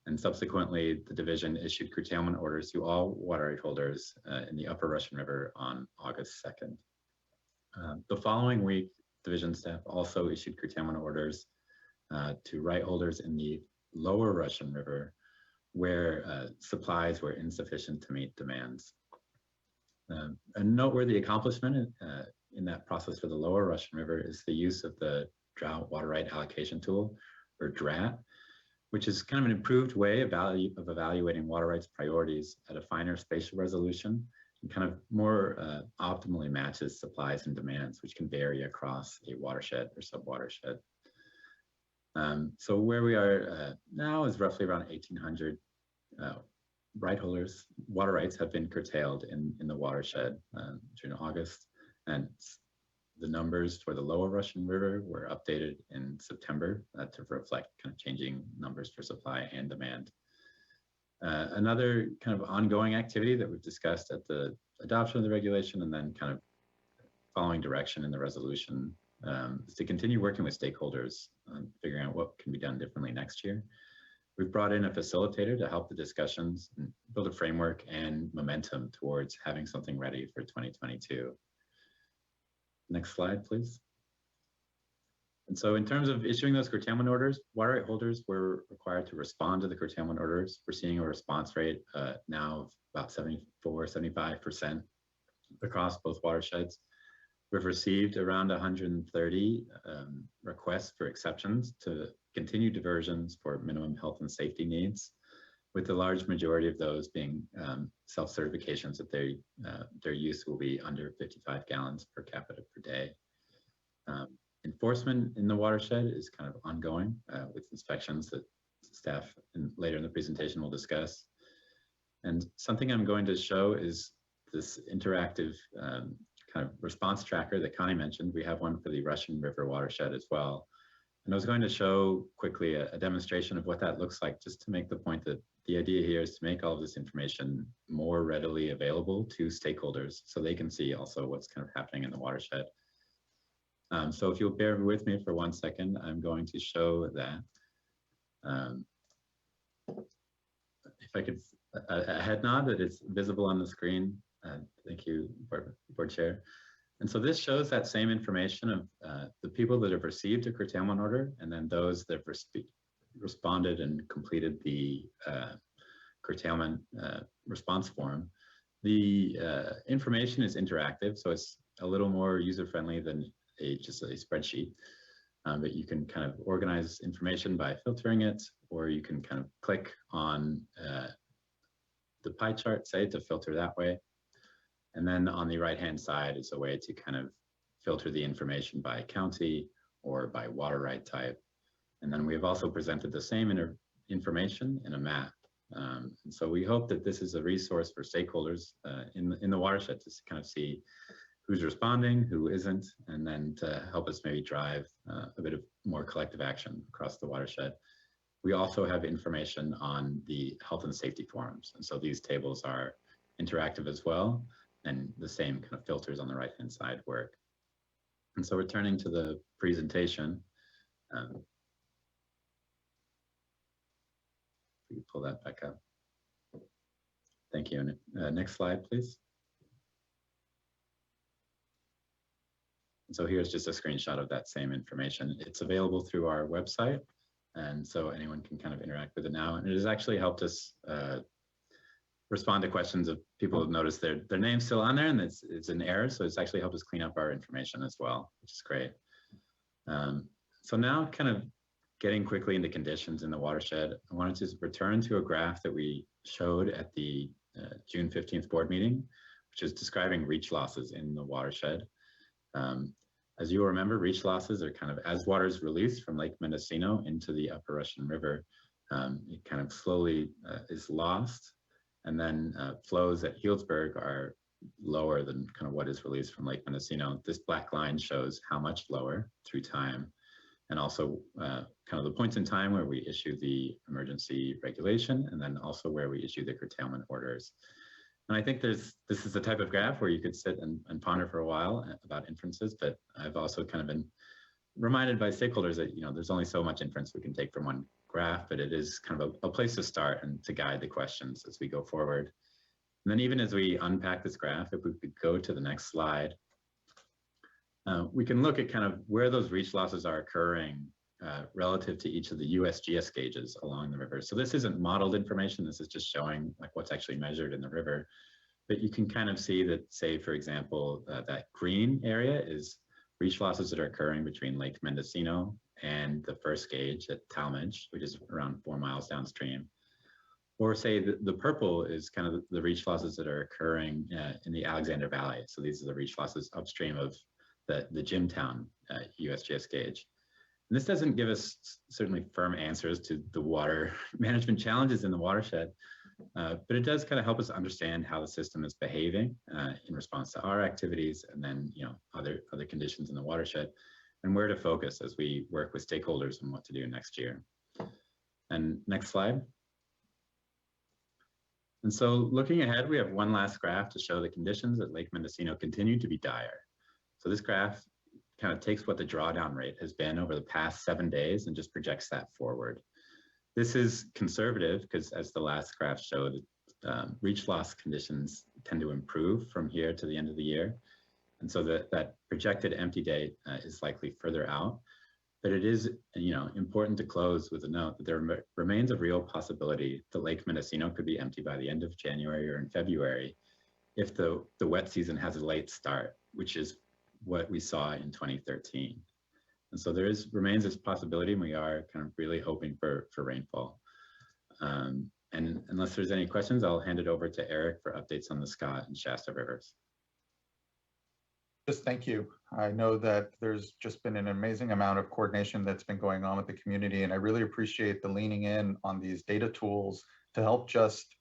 And subsequently, the division issued curtailment orders to all water right holders in the Upper Russian River on August 2nd. The following week, division staff also issued curtailment orders to right holders in the Lower Russian River, where supplies were insufficient to meet demands. A noteworthy accomplishment in that process for the Lower Russian River is the use of the Drought Water Right Allocation Tool, or DRAT, which is kind of an improved way of evaluating water rights priorities at a finer spatial resolution and kind of more optimally matches supplies and demands, which can vary across a watershed or subwatershed. So where we are now is roughly around 1,800 right holders. Water rights have been curtailed in the watershed during August, and the numbers for the Lower Russian River were updated in September to reflect kind of changing numbers for supply and demand. Another kind of ongoing activity that we've discussed at the adoption of the regulation and then kind of following direction in the resolution is to continue working with stakeholders on figuring out what can be done differently next year. We've brought in a facilitator to help the discussions and build a framework and momentum towards having something ready for 2022. Next slide, please. And so in terms of issuing those curtailment orders, water right holders were required to respond to the curtailment orders. We're seeing a response rate now of about 75% across both watersheds. We've received around 130 requests for exceptions to continue diversions for minimum health and safety needs, with the large majority of those being self-certifications that their use will be under 55 gallons per capita per day. Enforcement in the watershed is kind of ongoing with inspections that staff later in the presentation will discuss. And something I'm going to show is this interactive kind of response tracker that Connie mentioned. We have one for the Russian River watershed as well. And I was going to show quickly a demonstration of what that looks like, just to make the point that the idea here is to make all of this information more readily available to stakeholders so they can see also what's kind of happening in the watershed. So if you'll bear with me for 1 second, I'm going to show that. If I could, a head nod that is visible on the screen. Thank you, Board Chair. And so this shows that same information of the people that have received a curtailment order, and then those that have responded and completed the curtailment response form. The information is interactive, so it's a little more user-friendly than just a spreadsheet. But you can kind of organize information by filtering it, or you can kind of click on the pie chart, say, to filter that way. And then on the right-hand side is a way to kind of filter the information by county or by water right type. And then we've also presented the same information in a map. And so we hope that this is a resource for stakeholders in the watershed to kind of see who's responding, who isn't, and then to help us maybe drive a bit of more collective action across the watershed. We also have information on the health and safety forums. And so these tables are interactive as well, and the same kind of filters on the right-hand side work. And so returning to the presentation, we can pull that back up. Thank you. Next slide, please. And so here's just a screenshot of that same information. It's available through our website, and so anyone can kind of interact with it now. And it has actually helped us respond to questions of people who've noticed their name's still on there and it's an error. So it's actually helped us clean up our information as well, which is great. So now kind of getting quickly into conditions in the watershed, I wanted to return to a graph that we showed at the June 15th board meeting, which is describing reach losses in the watershed. As you will remember, reach losses are kind of as water is released from Lake Mendocino into the Upper Russian River, it kind of slowly is lost, and then flows at Healdsburg are lower than kind of what is released from Lake Mendocino. This black line shows how much lower through time, and also kind of the points in time where we issue the emergency regulation, and then also where we issue the curtailment orders. And I think this is the type of graph where you could sit and ponder for a while about inferences, but I've also kind of been reminded by stakeholders that, there's only so much inference we can take from one graph, but it is kind of a place to start and to guide the questions as we go forward. And then even as we unpack this graph, if we could go to the next slide, we can look at kind of where those reach losses are occurring relative to each of the USGS gauges along the river. So this isn't modeled information, this is just showing like what's actually measured in the river. But you can kind of see that, say, for example, that green area is reach losses that are occurring between Lake Mendocino and the first gauge at Talmadge, which is around 4 miles downstream. Or say the purple is kind of the reach losses that are occurring in the Alexander Valley. So these are the reach losses upstream of the Jimtown USGS gauge. And this doesn't give us certainly firm answers to the water management challenges in the watershed, but it does kind of help us understand how the system is behaving in response to our activities, and then other conditions in the watershed, and where to focus as we work with stakeholders on what to do next year. And next slide. And so looking ahead, we have one last graph to show the conditions at Lake Mendocino continue to be dire. So this graph kind of takes what the drawdown rate has been over the past 7 days and just projects that forward. This is conservative because, as the last graph showed, reach loss conditions tend to improve from here to the end of the year. And so that projected empty date is likely further out. But it is important to close with a note that there remains a real possibility that Lake Mendocino could be empty by the end of January or in February if the wet season has a late start, which is what we saw in 2013. And so there remains this possibility, and we are kind of really hoping for rainfall. And unless there's any questions, I'll hand it over to Eric for updates on the Scott and Shasta rivers. Just thank you. I know that there's just been an amazing amount of coordination that's been going on with the community, and I really appreciate the leaning in on these data tools to help just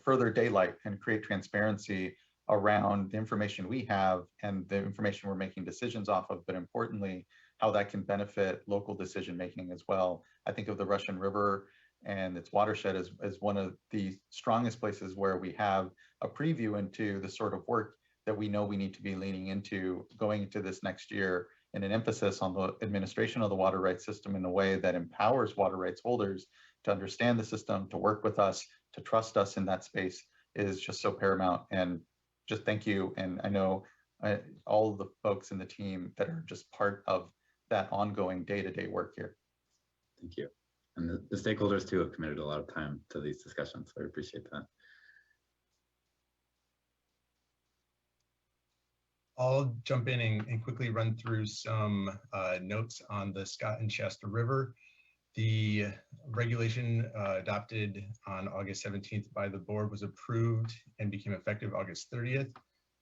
further daylight and create transparency around the information we have and the information we're making decisions off of, but importantly, how that can benefit local decision making as well. I think of the Russian River and its watershed as one of the strongest places where we have a preview into the sort of work that we know we need to be leaning into going into this next year and an emphasis on the administration of the water rights system in a way that empowers water rights holders to understand the system, to work with us, to trust us in that space is just so paramount. And just thank you. And I know all of the folks in the team that are just part of that ongoing day-to-day work here. Thank you. And the stakeholders too have committed a lot of time to these discussions. So I appreciate that. I'll jump in and quickly run through some notes on the Scott and Shasta River. The regulation adopted on August 17th by the board was approved and became effective August 30th.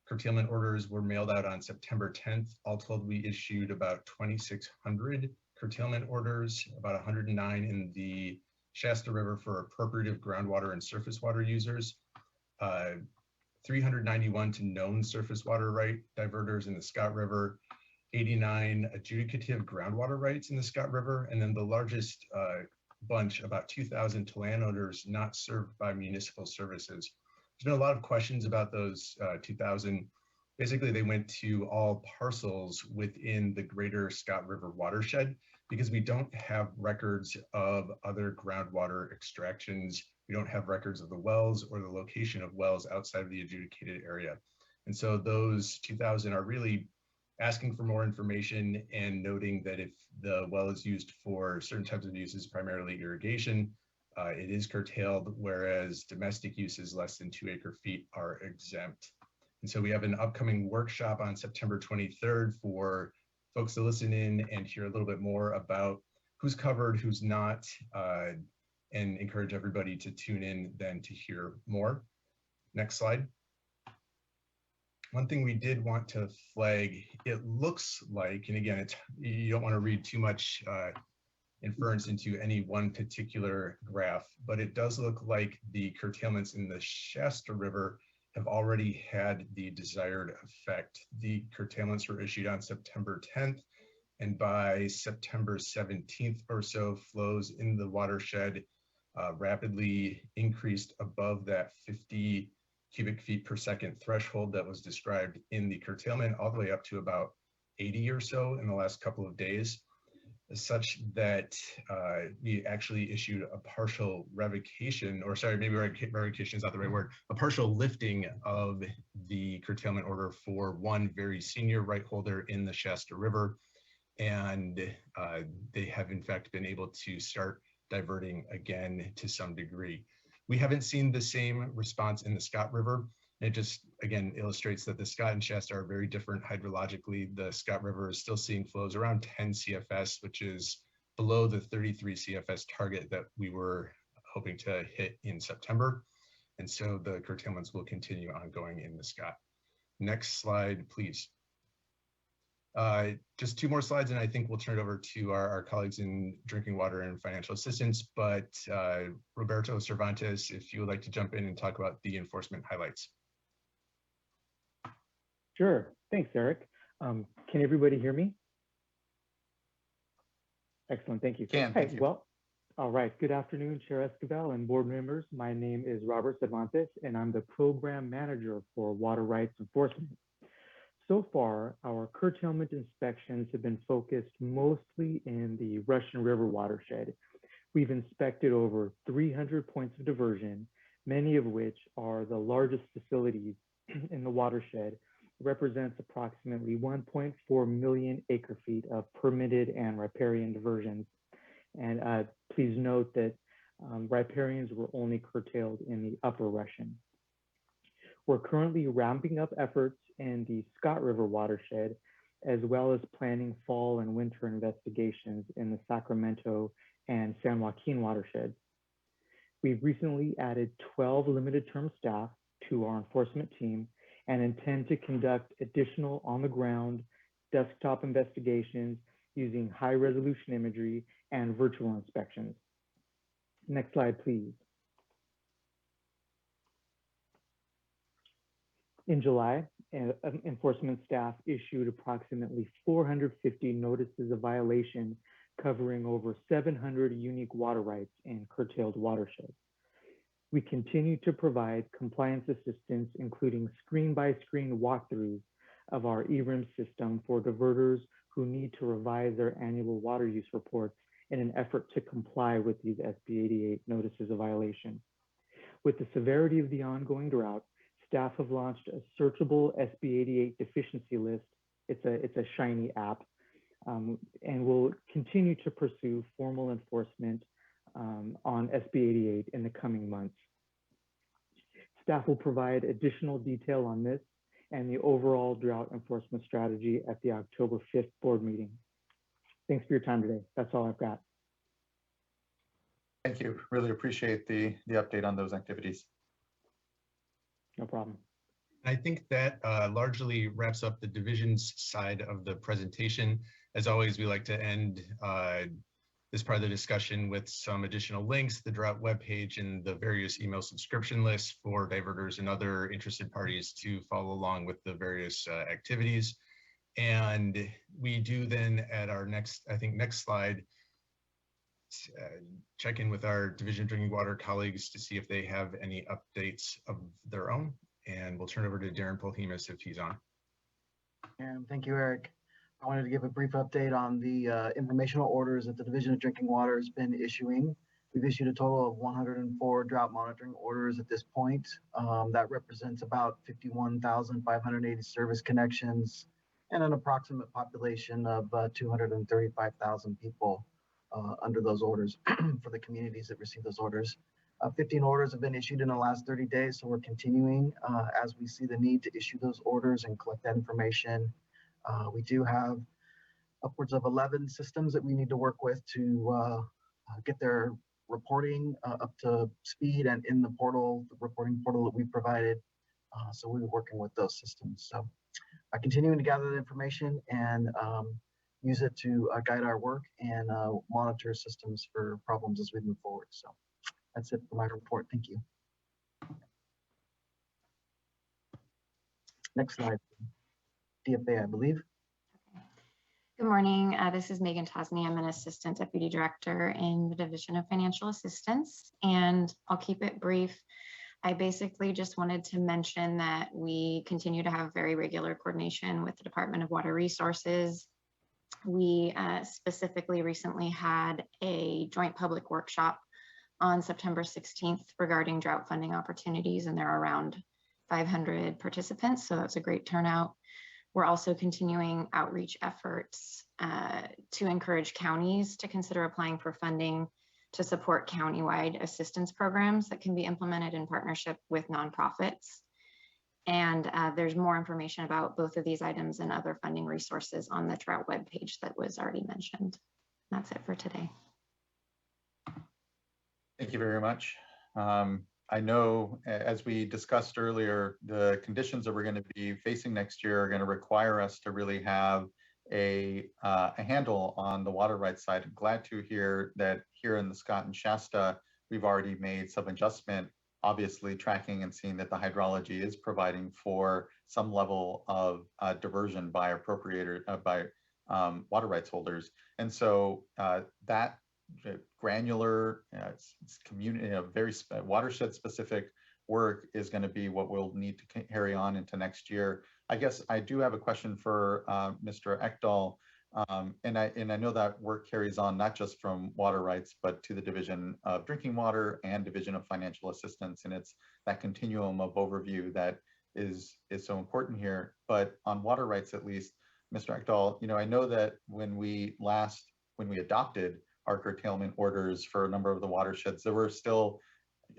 Curtailment orders were mailed out on September 10th. All told, we issued about 2,600 curtailment orders, about 109 in the Shasta River for appropriative groundwater and surface water users, 391 to known surface water right diverters in the Scott River, 89 adjudicative groundwater rights in the Scott River, and then the largest bunch, about 2,000 to landowners not served by municipal services. There's been a lot of questions about those 2,000. Basically, they went to all parcels within the greater Scott River watershed because we don't have records of other groundwater extractions. We don't have records of the wells or the location of wells outside of the adjudicated area. And so those 2,000 are really asking for more information and noting that if the well is used for certain types of uses, primarily irrigation, it is curtailed, whereas domestic uses less than 2 acre-feet are exempt. And so we have an upcoming workshop on September 23rd for folks to listen in and hear a little bit more about who's covered, who's not, and encourage everybody to tune in then to hear more. Next slide. One thing we did want to flag, it looks like, and again, you don't want to read too much inference into any one particular graph, but it does look like the curtailments in the Shasta River have already had the desired effect. The curtailments were issued on September 10th, and by September 17th or so, flows in the watershed rapidly increased above that 50 cubic feet per second threshold that was described in the curtailment, all the way up to about 80 or so in the last couple of days, such that we actually issued a partial revocation, or sorry, maybe revocation is not the right word, a partial lifting of the curtailment order for one very senior right holder in the Shasta River. And they have in fact been able to start diverting again to some degree. We haven't seen the same response in the Scott River. It just, again, illustrates that the Scott and Shasta are very different hydrologically. The Scott River is still seeing flows around 10 CFS, which is below the 33 CFS target that we were hoping to hit in September. And so the curtailments will continue ongoing in the Scott. Next slide, please. Just 2 more slides, and I think we'll turn it over to our colleagues in drinking water and financial assistance. But Roberto Cervantes, if you would like to jump in and talk about the enforcement highlights. Sure. Thanks, Eric. Can everybody hear me? Excellent. Thank you. Thank you. Well, all right. Good afternoon, Chair Esquivel and board members. My name is Robert Cervantes, and I'm the program manager for water rights enforcement. So far, our curtailment inspections have been focused mostly in the Russian River watershed. We've inspected over 300 points of diversion, many of which are the largest facilities in the watershed. Represents approximately 1.4 million acre-feet of permitted and riparian diversions. And please note that riparians were only curtailed in the upper Russian. We're currently ramping up efforts in the Scott River watershed, as well as planning fall and winter investigations in the Sacramento and San Joaquin watersheds. We've recently added 12 limited term staff to our enforcement team and intend to conduct additional on-the-ground desktop investigations using high-resolution imagery and virtual inspections. Next slide, please. In July, enforcement staff issued approximately 450 notices of violation covering over 700 unique water rights in curtailed watersheds. We continue to provide compliance assistance, including screen-by-screen walkthroughs of our ERIM system for diverters who need to revise their annual water use reports in an effort to comply with these SB 88 notices of violation. With the severity of the ongoing drought, staff have launched a searchable SB 88 deficiency list. It's a shiny app, and will continue to pursue formal enforcement on SB 88 in the coming months. Staff will provide additional detail on this and the overall drought enforcement strategy at the October 5th board meeting. Thanks for your time today. That's all I've got. Thank you. Really appreciate the update on those activities. No problem. I think that largely wraps up the division's side of the presentation. As always, we like to end this part of the discussion with some additional links, the drought webpage and the various email subscription lists for diverters and other interested parties to follow along with the various activities. And we do then at our next slide, check in with our Division of Drinking Water colleagues to see if they have any updates of their own. And we'll turn over to Darren Polhemus if he's on. And thank you, Eric. I wanted to give a brief update on the informational orders that the Division of Drinking Water has been issuing. We've issued a total of 104 drought monitoring orders at this point. That represents about 51,580 service connections and an approximate population of 235,000 people under those orders for the communities that receive those orders. 15 orders have been issued in the last 30 days, so we're continuing as we see the need to issue those orders and collect that information. We do have upwards of 11 systems that we need to work with to get their reporting up to speed and in the portal, the reporting portal that we provided. So we'll be working with those systems. So continuing to gather the information and use it to guide our work and monitor systems for problems as we move forward. So that's it for my report. Thank you. Next slide. DFA, I believe. Good morning. This is Megan Tosney. I'm an Assistant Deputy Director in the Division of Financial Assistance, and I'll keep it brief. I basically just wanted to mention that we continue to have very regular coordination with the Department of Water Resources. We specifically recently had a joint public workshop on September 16th regarding drought funding opportunities, and there are around 500 participants, so that's a great turnout. We're also continuing outreach efforts to encourage counties to consider applying for funding to support countywide assistance programs that can be implemented in partnership with nonprofits. And there's more information about both of these items and other funding resources on the drought webpage that was already mentioned. That's it for today. Thank you very much. I know, as we discussed earlier, the conditions that we're going to be facing next year are going to require us to really have a handle on the water rights side. I'm glad to hear that here in the Scott and Shasta, we've already made some adjustment, obviously tracking and seeing that the hydrology is providing for some level of diversion by water rights holders. And so that granular, it's community, very watershed specific work is going to be what we'll need to carry on into next year. I guess I do have a question for Mr. Ekdahl, and I know that work carries on not just from water rights, but to the Division of Drinking Water and Division of Financial Assistance, and it's that continuum of overview that is so important here. But on water rights, at least, Mr. Ekdahl, I know that when we adopted our curtailment orders for a number of the watersheds, there were still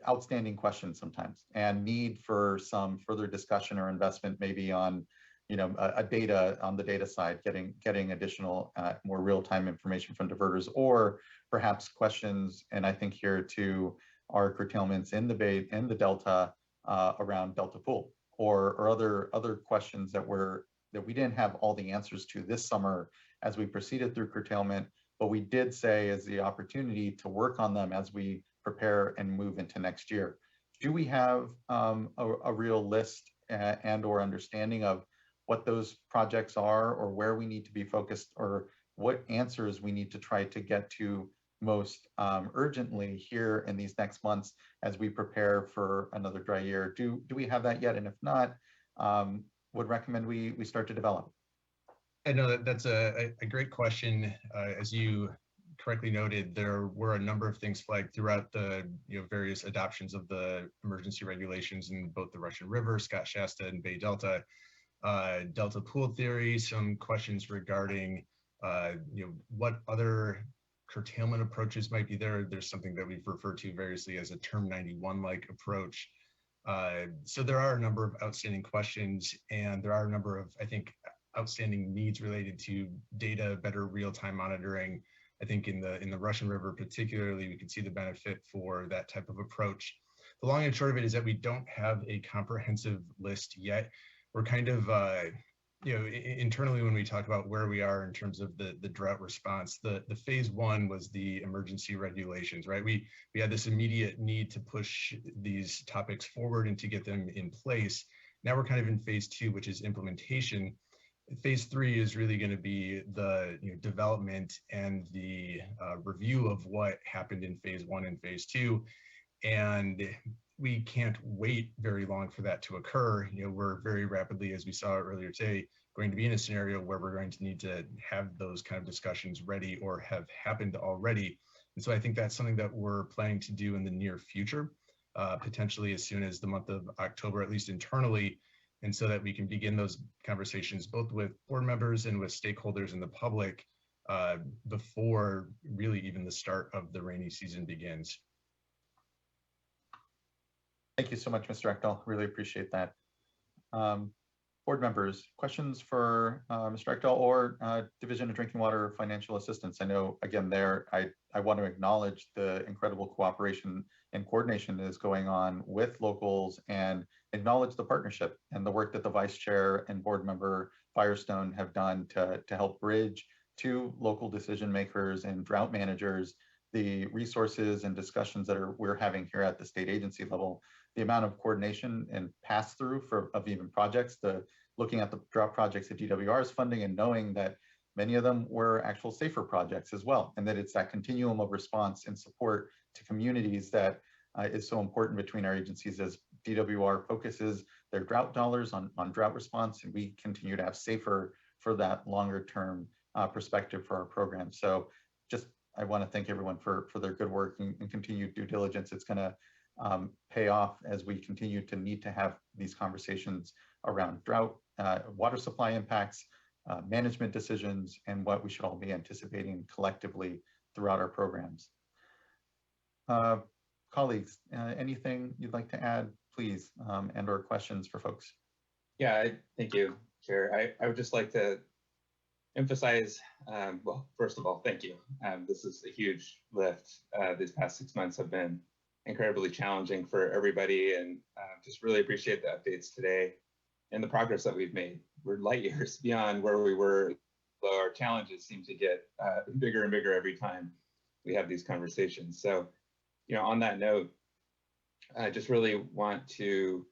outstanding questions sometimes and need for some further discussion or investment maybe on a data on the data side, getting additional more real-time information from diverters, or perhaps questions, and I think here too are curtailments in the Bay and the Delta around Delta Pool or other questions that we didn't have all the answers to this summer as we proceeded through curtailment. But we did say as the opportunity to work on them as we prepare and move into next year. Do we have a real list and or understanding of what those projects are, or where we need to be focused, or what answers we need to try to get to most urgently here in these next months as we prepare for another dry year? Do we have that yet? And if not, would recommend we start to develop. I know that's a great question. As you correctly noted, there were a number of things flagged throughout the various adoptions of the emergency regulations in both the Russian River, Shasta, and Bay Delta. Delta pool theory, some questions regarding what other curtailment approaches might be there. There's something that we've referred to variously as a term 91-like approach. So there are a number of outstanding questions, and there are a number of, I think, outstanding needs related to data, better real-time monitoring. I think in the Russian River particularly, we can see the benefit for that type of approach. The long and short of it is that we don't have a comprehensive list yet. We're kind of, internally when we talk about where we are in terms of the drought response, the phase one was the emergency regulations, right? We had this immediate need to push these topics forward and to get them in place. Now we're kind of in phase two, which is implementation. Phase three is really going to be the development and the review of what happened in phase one and phase two. And we can't wait very long for that to occur. We're very rapidly, as we saw earlier today, going to be in a scenario where we're going to need to have those kind of discussions ready or have happened already. And so I think that's something that we're planning to do in the near future, potentially as soon as the month of October, at least internally, and so that we can begin those conversations both with board members and with stakeholders in the public before really even the start of the rainy season begins. Thank you so much, Mr. Echdahl. Really appreciate that. Board members, questions for Mr. Echdahl or Division of Drinking Water Financial Assistance? I know, again, I want to acknowledge the incredible cooperation and coordination that is going on with locals and acknowledge the partnership and the work that the Vice Chair and Board Member Firestone have done to help bridge to local decision makers and drought managers the resources and discussions that we're having here at the state agency level. The amount of coordination and pass through of even projects, looking at the drought projects that DWR is funding and knowing that many of them were actual safer projects as well, and that it's that continuum of response and support to communities that is so important between our agencies as DWR focuses their drought dollars on drought response, and we continue to have safer for that longer term perspective for our program. So I want to thank everyone for their good work and continued due diligence. It's going to pay off as we continue to need to have these conversations around drought, water supply impacts, management decisions, and what we should all be anticipating collectively throughout our programs. Colleagues, anything you'd like to add, please, and or questions for folks? Yeah, thank you, Chair. I would just like to emphasize, well, first of all, thank you. This is a huge lift. These past 6 months have been incredibly challenging for everybody, and just really appreciate the updates today and the progress that we've made. We're light years beyond where we were, though our challenges seem to get bigger and bigger every time we have these conversations. So, on that note, I just really want to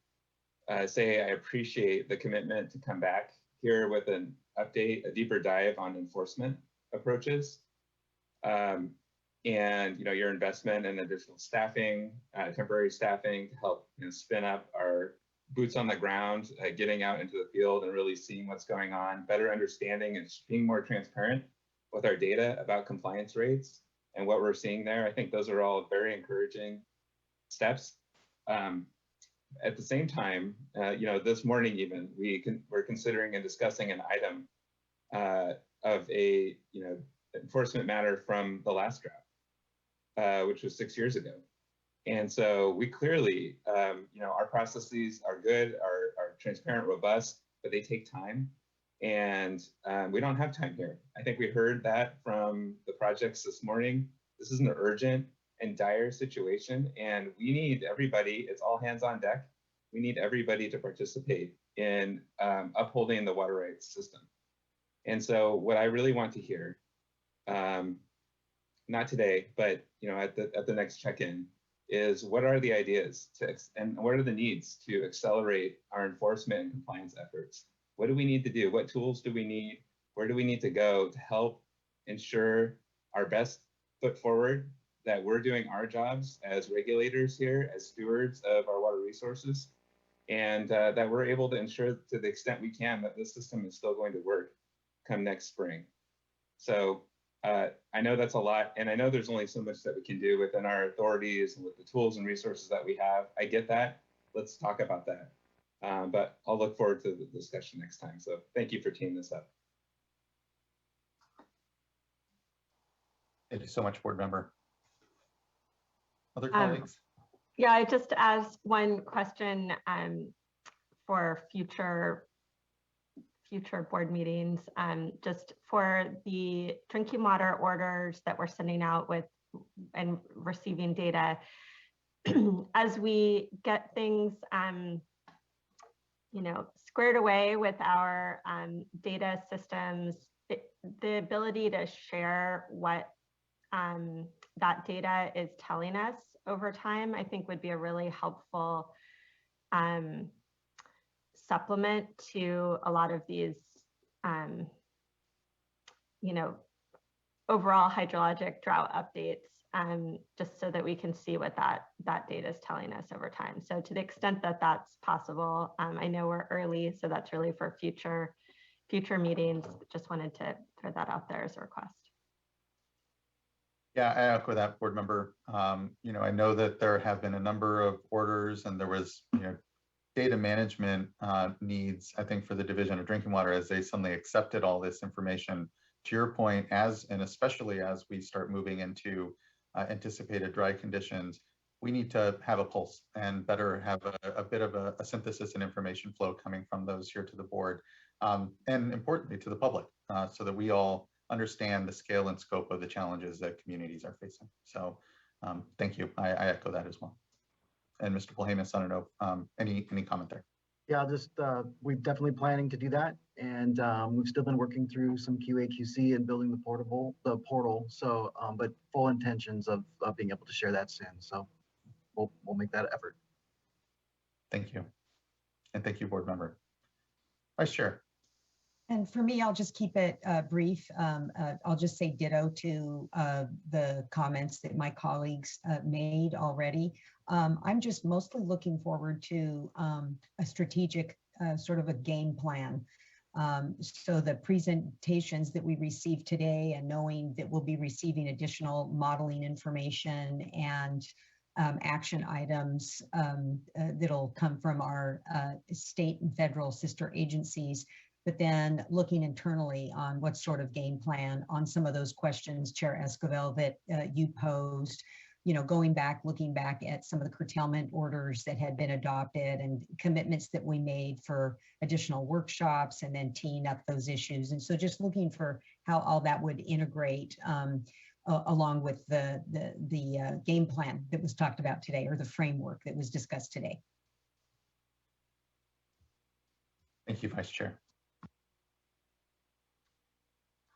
say I appreciate the commitment to come back here with an update, a deeper dive on enforcement approaches, and your investment in additional staffing, temporary staffing to help spin up our boots on the ground, getting out into the field and really seeing what's going on, better understanding and being more transparent with our data about compliance rates and what we're seeing there. I think those are all very encouraging steps. At the same time, this morning even, we're considering and discussing an item of a enforcement matter from the last drought, which was 6 years ago. And so we clearly, our processes are good, are transparent, robust, but they take time. And we don't have time here. I think we heard that from the projects this morning. This is an urgent and dire situation, and we need everybody, it's all hands on deck. We need everybody to participate in upholding the water rights system. And so what I really want to hear, not today, but at the next check-in, is what are the ideas and what are the needs to accelerate our enforcement and compliance efforts? What do we need to do? What tools do we need? Where do we need to go to help ensure our best foot forward, that we're doing our jobs as regulators here, as stewards of our water resources, and that we're able to ensure to the extent we can that this system is still going to work. come next spring. So I know that's a lot, and I know there's only so much that we can do within our authorities and with the tools and resources that we have. I get that. Let's talk about that. But I'll look forward to the discussion next time. So thank you for teeing this up. Thank you so much, board member. Other colleagues? Yeah, I just asked one question for future board meetings, just for the drinking water orders that we're sending out with and receiving data. As we get things, squared away with our data systems, the ability to share what that data is telling us over time, I think would be a really helpful supplement to a lot of these, overall hydrologic drought updates, just so that we can see what that data is telling us over time. So to the extent that that's possible, I know we're early, so that's really for future meetings. Just wanted to throw that out there as a request. Yeah, I echo that, board member. I know that there have been a number of orders, and there was, data management needs, I think, for the Division of Drinking Water as they suddenly accepted all this information. To your point, and especially as we start moving into anticipated dry conditions, we need to have a pulse and better have a bit of a synthesis and information flow coming from those here to the board, and importantly to the public, so that we all understand the scale and scope of the challenges that communities are facing. So thank you. I echo that as well. And Mr. Polhamus, I don't know, any comment there? Yeah, we're definitely planning to do that. And we've still been working through some QA/QC and building the portal. So, but full intentions of being able to share that soon. So we'll make that effort. Thank you. And thank you, board member. Vice Chair. And for me, I'll just keep it brief. I'll just say ditto to the comments that my colleagues made already. I'm just mostly looking forward to a strategic sort of a game plan. So the presentations that we received today, and knowing that we'll be receiving additional modeling information and action items that'll come from our state and federal sister agencies, but then looking internally on what sort of game plan on some of those questions, Chair Esquivel, that you posed, looking back at some of the curtailment orders that had been adopted and commitments that we made for additional workshops, and then teeing up those issues. And so just looking for how all that would integrate along with the game plan that was talked about today, or the framework that was discussed today. Thank you, Vice Chair.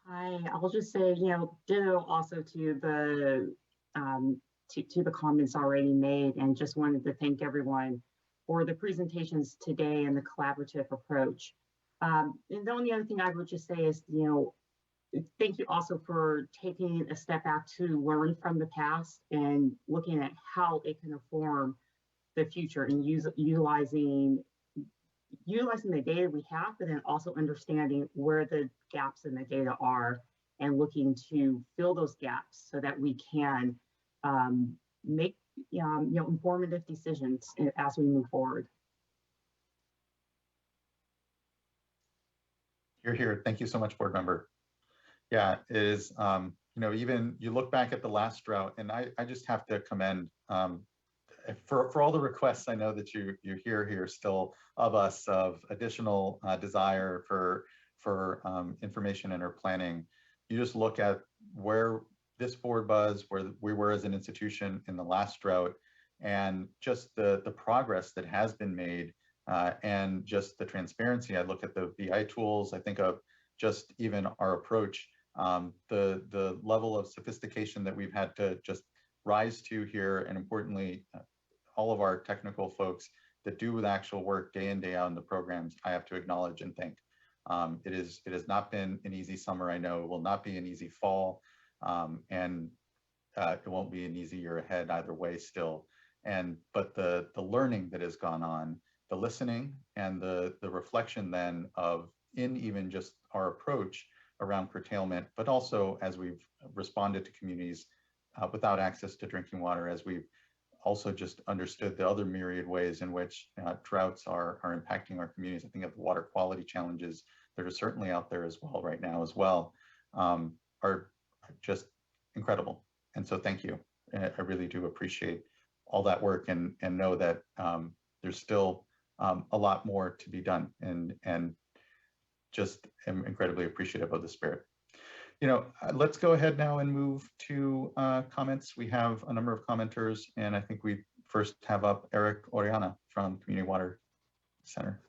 Hi, I'll just say, ditto also to the comments already made, and just wanted to thank everyone for the presentations today and the collaborative approach. And the only other thing I would just say is, thank you also for taking a step back to learn from the past and looking at how it can inform the future, and utilizing the data we have, but then also understanding where the gaps in the data are, and looking to fill those gaps so that we can make informative decisions as we move forward. You're here. Thank you so much, board member. Yeah, it is, even you look back at the last drought, and I just have to commend for all the requests I know that you hear here still of us, of additional desire for information and our planning. You just look at where this board was, where we were as an institution in the last drought, and just the progress that has been made, and just the transparency. I look at the BI tools, I think of just even our approach, the level of sophistication that we've had to just rise to here, and importantly, all of our technical folks that do the actual work day in, day out in the programs, I have to acknowledge and thank. It has not been an easy summer. I know it will not be an easy fall, and it won't be an easy year ahead either way still. But the learning that has gone on, the listening, and the reflection then of in even just our approach, around curtailment, but also as we've responded to communities without access to drinking water, as we've also just understood the other myriad ways in which droughts are impacting our communities. I think of the water quality challenges that are certainly out there as well right now as well, are just incredible. And so thank you. I really do appreciate all that work and know that there's still a lot more to be done, and just am incredibly appreciative of the spirit. You know, let's go ahead now and move to comments. We have a number of commenters, and I think we first have up Eric Oriana from Community Water Center.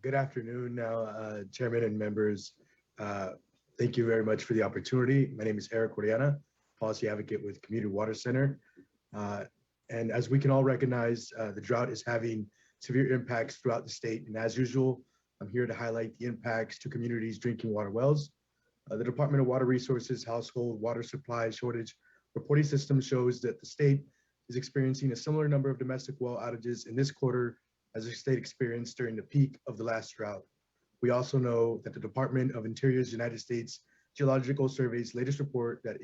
Good afternoon now, Chairman and members. Thank you very much for the opportunity. My name is Eric Oriana, Policy Advocate with Community Water Center. And as we can all recognize, the drought is having severe impacts throughout the state. And as usual, I'm here to highlight the impacts to communities' drinking water wells. The Department of Water Resources Household Water Supply Shortage Reporting System shows that the state is experiencing a similar number of domestic well outages in this quarter as the state experienced during the peak of the last drought. We also know that the Department of Interior's United States Geological Survey's latest report that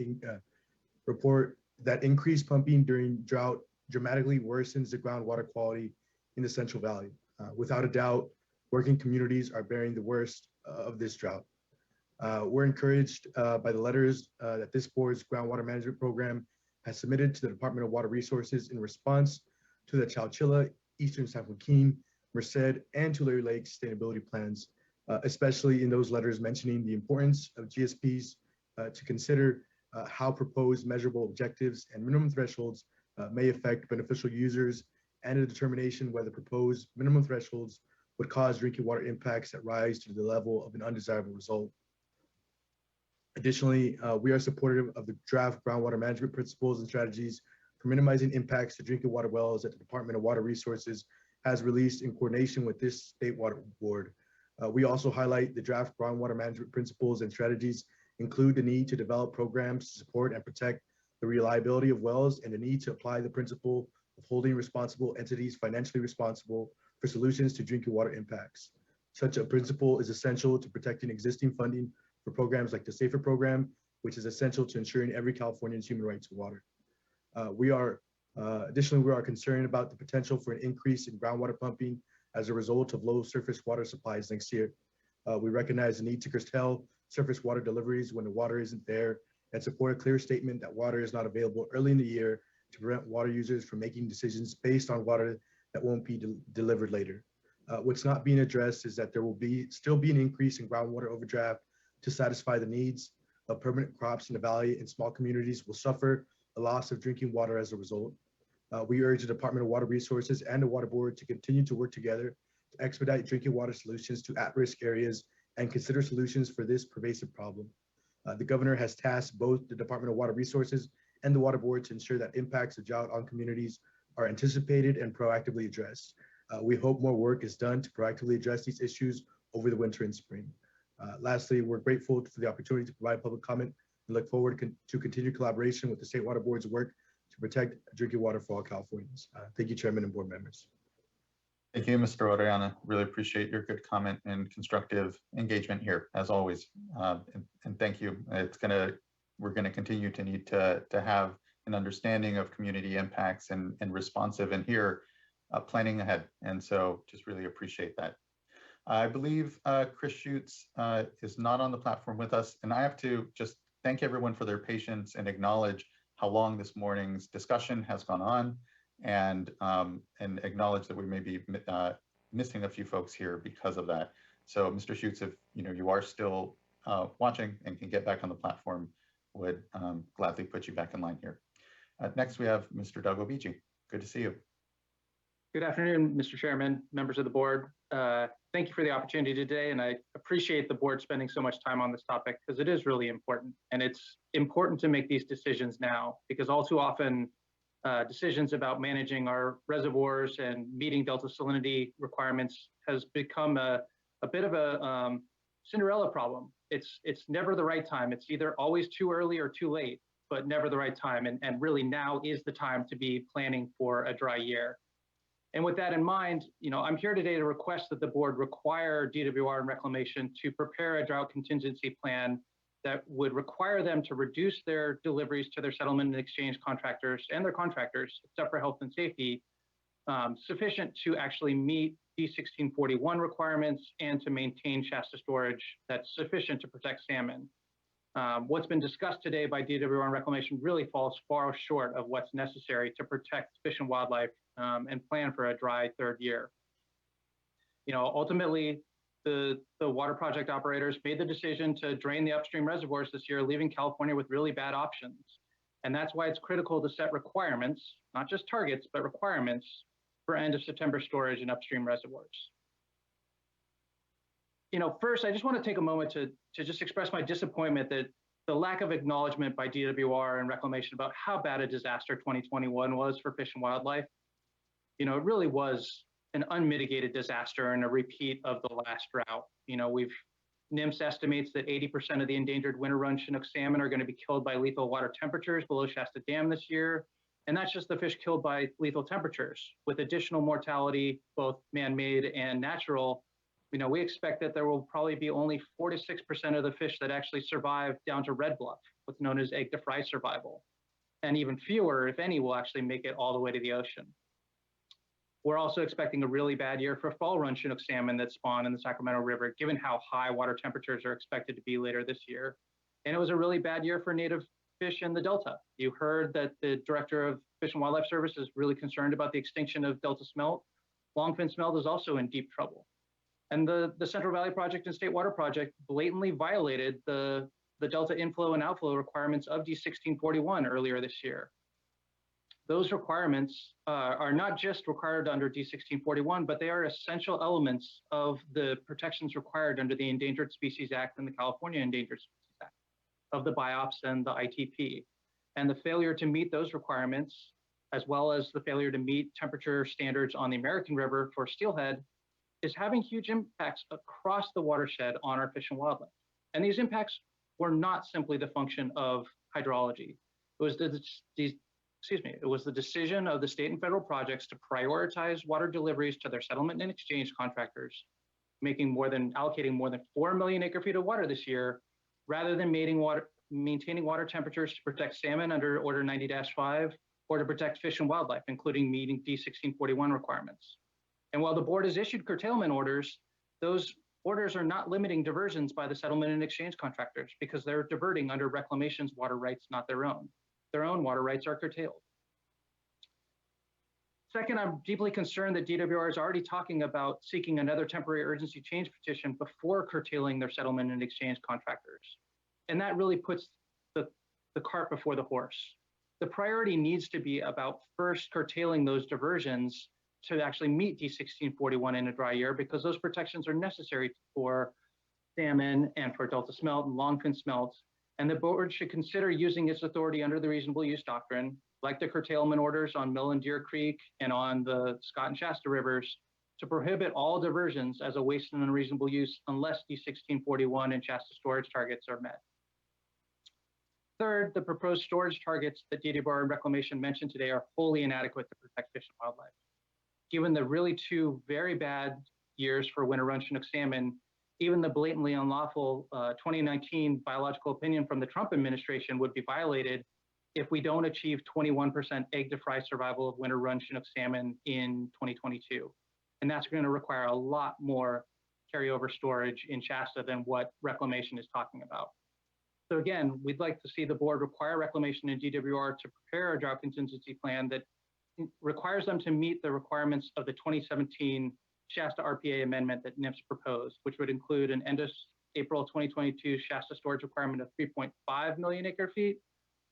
increased pumping during drought dramatically worsens the groundwater quality in the Central Valley. Without a doubt, working communities are bearing the worst of this drought. We're encouraged by the letters that this board's groundwater management program has submitted to the Department of Water Resources in response to the Chowchilla, Eastern San Joaquin, Merced, and Tulare Lake sustainability plans, especially in those letters mentioning the importance of GSPs to consider how proposed measurable objectives and minimum thresholds may affect beneficial users, and a determination whether proposed minimum thresholds would cause drinking water impacts that rise to the level of an undesirable result. Additionally, we are supportive of the draft groundwater management principles and strategies for minimizing impacts to drinking water wells that the Department of Water Resources has released in coordination with this state water board. We also highlight the draft groundwater management principles and strategies include the need to develop programs to support and protect the reliability of wells, and the need to apply the principle of holding responsible entities financially responsible for solutions to drinking water impacts. Such a principle is essential to protecting existing funding for programs like the SAFER program, which is essential to ensuring every Californian's human right to water. Additionally, we are concerned about the potential for an increase in groundwater pumping as a result of low surface water supplies next year. We recognize the need to curtail surface water deliveries when the water isn't there, and support a clear statement that water is not available early in the year to prevent water users from making decisions based on water that won't be delivered later. What's not being addressed is that there will still be an increase in groundwater overdraft to satisfy the needs of permanent crops in the valley, and small communities will suffer a loss of drinking water as a result. We urge the Department of Water Resources and the Water Board to continue to work together to expedite drinking water solutions to at-risk areas and consider solutions for this pervasive problem. The governor has tasked both the Department of Water Resources and the Water Board to ensure that impacts of drought on communities are anticipated and proactively addressed. We hope more work is done to proactively address these issues over the winter and spring. Lastly, we're grateful for the opportunity to provide public comment and look forward to continued collaboration with the State Water Board's work to protect drinking water for all Californians. Thank you, Chairman and board members. Thank you, Mr. Oriana. Really appreciate your good comment and constructive engagement here, as always. And thank you. We're gonna continue to need to have an understanding of community impacts and responsive and here planning ahead. And so just really appreciate that. I believe Chris Schutz is not on the platform with us, and I have to just thank everyone for their patience and acknowledge how long this morning's discussion has gone on, and acknowledge that we may be missing a few folks here because of that. So Mr. Schutz, if you are still watching and can get back on the platform, would gladly put you back in line here. Next, we have Mr. Doug Obici. Good to see you. Good afternoon, Mr. Chairman, members of the board. Thank you for the opportunity today, and I appreciate the board spending so much time on this topic because it is really important, and it's important to make these decisions now because all too often decisions about managing our reservoirs and meeting delta salinity requirements has become a bit of a Cinderella problem. It's never the right time. It's either always too early or too late, but never the right time. And really now is the time to be planning for a dry year. And with that in mind, I'm here today to request that the board require DWR and Reclamation to prepare a drought contingency plan that would require them to reduce their deliveries to their settlement and exchange contractors and their contractors, except for health and safety, sufficient to actually meet D1641 requirements and to maintain Shasta storage that's sufficient to protect salmon. What's been discussed today by DWR and Reclamation really falls far short of what's necessary to protect fish and wildlife and plan for a dry third year. Ultimately, the water project operators made the decision to drain the upstream reservoirs this year, leaving California with really bad options. And that's why it's critical to set requirements, not just targets, but requirements for end of September storage in upstream reservoirs. First, I just want to take a moment to just express my disappointment that the lack of acknowledgement by DWR and Reclamation about how bad a disaster 2021 was for fish and wildlife. It really was an unmitigated disaster and a repeat of the last drought. NIMS estimates that 80% of the endangered winter run Chinook salmon are going to be killed by lethal water temperatures below Shasta Dam this year. And that's just the fish killed by lethal temperatures. With additional mortality, both man-made and natural, we expect that there will probably be only 4 to 6% of the fish that actually survive down to red bluff, what's known as egg to fry survival. And even fewer, if any, will actually make it all the way to the ocean. We're also expecting a really bad year for fall run Chinook salmon that spawn in the Sacramento River, given how high water temperatures are expected to be later this year. And it was a really bad year for native fish in the Delta. You heard that the Director of Fish and Wildlife Service is really concerned about the extinction of Delta smelt. Longfin smelt is also in deep trouble. And the Central Valley Project and State Water Project blatantly violated the Delta inflow and outflow requirements of D1641 earlier this year. Those requirements are not just required under D1641, but they are essential elements of the protections required under the Endangered Species Act and the California Endangered Species Act, of the BIOPS and the ITP. And the failure to meet those requirements, as well as the failure to meet temperature standards on the American River for steelhead, is having huge impacts across the watershed on our fish and wildlife. And these impacts were not simply the function of hydrology. It was the decision of the state and federal projects to prioritize water deliveries to their settlement and exchange contractors, allocating more than 4 million acre feet of water this year, rather than maintaining water temperatures to protect salmon under Order 90-5 or to protect fish and wildlife, including meeting D1641 requirements. And while the board has issued curtailment orders, those orders are not limiting diversions by the settlement and exchange contractors because they're diverting under Reclamation's water rights, not their own. Their own water rights are curtailed. Second, I'm deeply concerned that DWR is already talking about seeking another temporary urgency change petition before curtailing their settlement and exchange contractors. And that really puts the cart before the horse. The priority needs to be about first curtailing those diversions to actually meet D1641 in a dry year, because those protections are necessary for salmon and for Delta smelt and longfin smelt. And the board should consider using its authority under the reasonable use doctrine, like the curtailment orders on Mill and Deer Creek and on the Scott and Shasta rivers, to prohibit all diversions as a waste and unreasonable use unless D1641 and Shasta storage targets are met. Third, the proposed storage targets that DWR and Reclamation mentioned today are wholly inadequate to protect fish and wildlife. Given the really two very bad years for winter run Chinook salmon, even the blatantly unlawful 2019 biological opinion from the Trump administration would be violated if we don't achieve 21% egg to fry survival of winter run Chinook salmon in 2022. And that's going to require a lot more carryover storage in Shasta than what Reclamation is talking about. So again, we'd like to see the board require Reclamation and DWR to prepare a drought contingency plan that requires them to meet the requirements of the 2017 Shasta RPA amendment that NIMS proposed, which would include an end of April 2022 Shasta storage requirement of 3.5 million acre feet,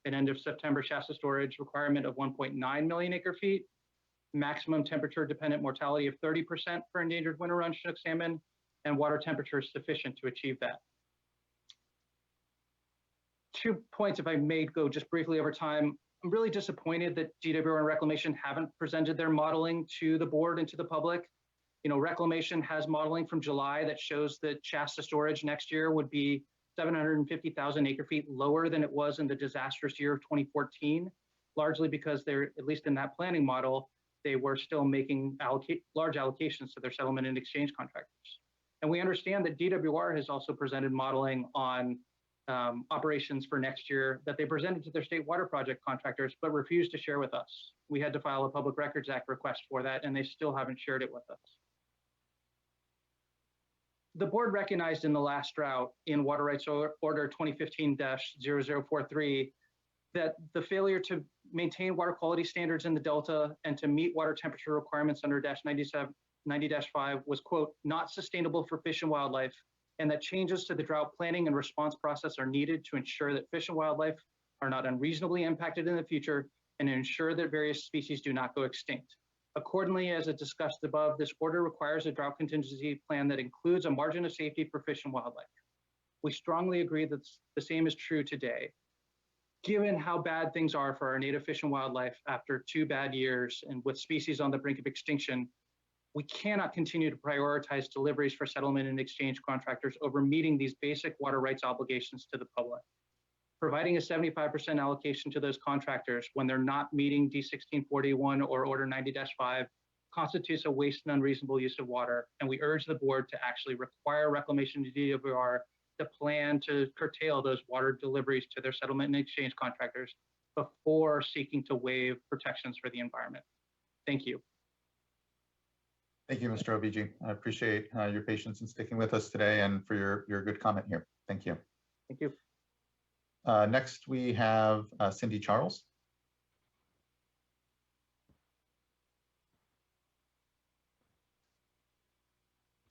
an end of September Shasta storage requirement of 1.9 million acre feet, maximum temperature dependent mortality of 30% for endangered winter run Chinook salmon, and water temperatures sufficient to achieve that. 2 points, if I may go just briefly over time. I'm really disappointed that DWR and Reclamation haven't presented their modeling to the board and to the public. Reclamation has modeling from July that shows that Shasta storage next year would be 750,000 acre feet lower than it was in the disastrous year of 2014, largely because they're, at least in that planning model, they were still making large allocations to their settlement and exchange contractors. And we understand that DWR has also presented modeling on operations for next year that they presented to their state water project contractors, but refused to share with us. We had to file a Public Records Act request for that, and they still haven't shared it with us. The board recognized in the last drought in Water Rights Order 2015-0043 that the failure to maintain water quality standards in the Delta and to meet water temperature requirements under -90-5 was, quote, not sustainable for fish and wildlife, and that changes to the drought planning and response process are needed to ensure that fish and wildlife are not unreasonably impacted in the future and to ensure that various species do not go extinct. Accordingly, as it discussed above, this order requires a drought contingency plan that includes a margin of safety for fish and wildlife. We strongly agree that the same is true today. Given how bad things are for our native fish and wildlife after 2 bad years and with species on the brink of extinction, we cannot continue to prioritize deliveries for settlement and exchange contractors over meeting these basic water rights obligations to the public. Providing a 75% allocation to those contractors when they're not meeting D1641 or Order 90-5 constitutes a waste and unreasonable use of water, and we urge the board to actually require reclamation to DWR to plan to curtail those water deliveries to their settlement and exchange contractors before seeking to waive protections for the environment. Thank you. Thank you, Mr. OBG. I appreciate your patience in sticking with us today and for your good comment here. Thank you. Thank you. Next, we have Cindy Charles.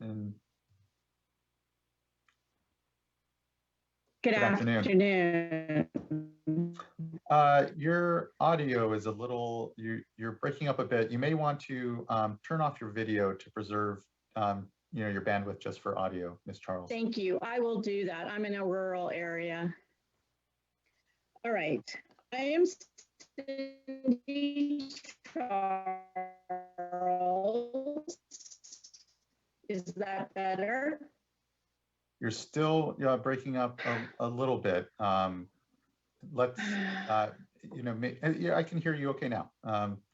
And Good afternoon. Your audio is a little, you're breaking up a bit. You may want to turn off your video to preserve your bandwidth just for audio, Ms. Charles. Thank you. I will do that. I'm in a rural area. All right. I am Cindy Charles. Is that better? You're still breaking up a little bit. Let's, yeah, I can hear you okay now.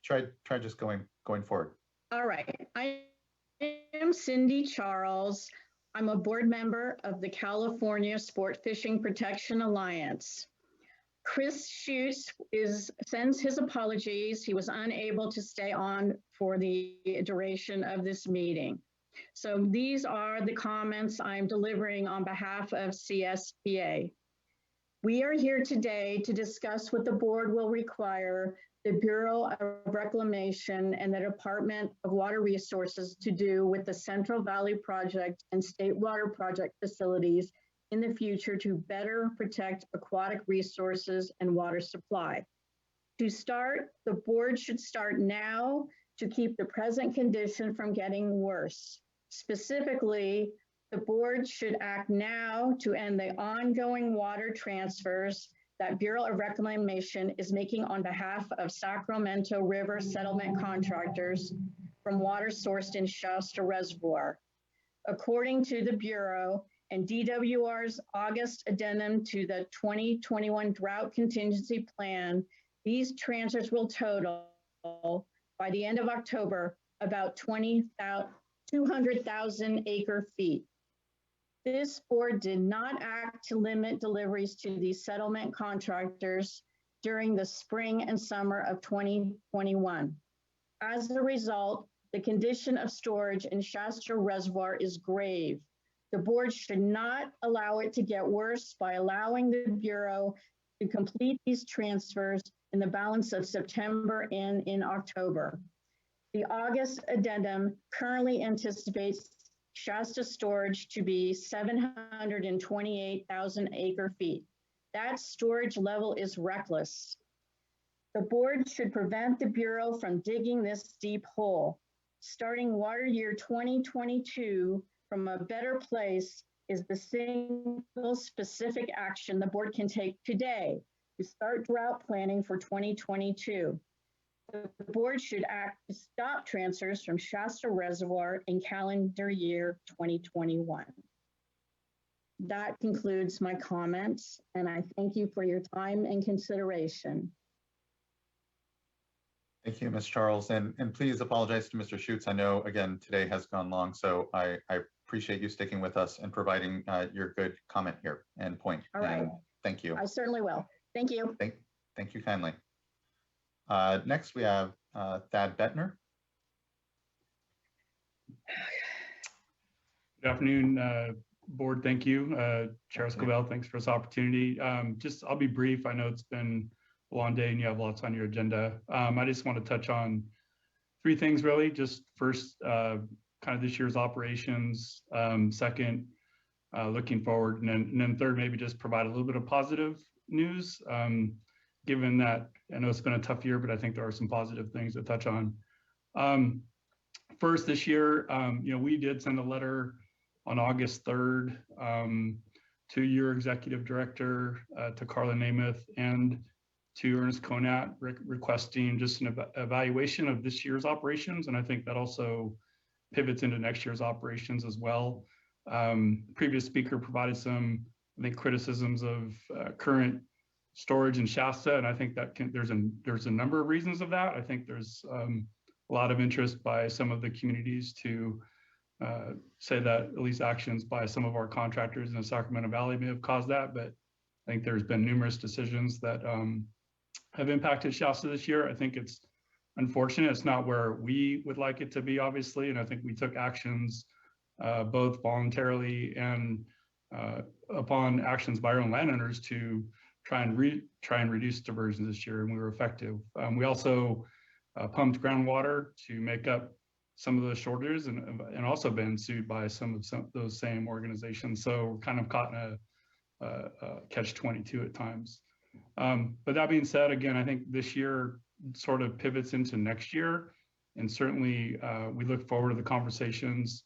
Try just going forward. All right. I am Cindy Charles. I'm a board member of the California Sport Fishing Protection Alliance. Chris Schutz sends his apologies. He was unable to stay on for the duration of this meeting. So these are the comments I'm delivering on behalf of CSPA. We are here today to discuss what the board will require the Bureau of Reclamation and the Department of Water Resources to do with the Central Valley Project and State Water Project facilities in the future to better protect aquatic resources and water supply. To start, the board should start now to keep the present condition from getting worse. Specifically, the board should act now to end the ongoing water transfers that Bureau of Reclamation is making on behalf of Sacramento River settlement contractors from water sourced in Shasta Reservoir. According to the Bureau and DWR's August addendum to the 2021 Drought Contingency Plan, these transfers will total, by the end of October, about 200,000 acre feet. This board did not act to limit deliveries to these settlement contractors during the spring and summer of 2021. As a result, the condition of storage in Shasta Reservoir is grave. The board should not allow it to get worse by allowing the Bureau to complete these transfers in the balance of September and in October. The August addendum currently anticipates Shasta storage to be 728,000 acre feet. That storage level is reckless. The board should prevent the Bureau from digging this deep hole. Starting water year 2022 from a better place is the single specific action the board can take today to start drought planning for 2022. The board should act to stop transfers from Shasta Reservoir in calendar year 2021. That concludes my comments, and I thank you for your time and consideration. Thank you, Ms. Charles, and please apologize to Mr. Schutz. I know, again, today has gone long, so I appreciate you sticking with us and providing your good comment here and point. All right. And thank you. I certainly will. Thank you. Thank you kindly. Next, we have Thad Bettner. Good afternoon, board. Thank you. Chair Escobar, thanks for this opportunity. I'll be brief. I know it's been a long day and you have lots on your agenda. I just want to touch on three things really. Just first, kind of this year's operations. Second, looking forward, and then third, maybe just provide a little bit of positive news. Given that I know it's been a tough year, but I think there are some positive things to touch on. First, this year, we did send a letter on August 3rd to your executive director, to Carla Namath, and to Ernest Conat, requesting just an evaluation of this year's operations. And I think that also pivots into next year's operations as well. Previous speaker provided some, I think, criticisms of current storage in Shasta, and I think that there's a number of reasons of that. I think there's a lot of interest by some of the communities to say that at least actions by some of our contractors in the Sacramento Valley may have caused that, but I think there's been numerous decisions that have impacted Shasta this year. I think it's unfortunate. It's not where we would like it to be, obviously, and I think we took actions both voluntarily and upon actions by our own landowners to try and reduce diversions this year, and we were effective. We also pumped groundwater to make up some of those shortages, and also been sued by some of those same organizations. So we're kind of caught in a catch-22 at times. But that being said, again, I think this year sort of pivots into next year, and certainly we look forward to the conversations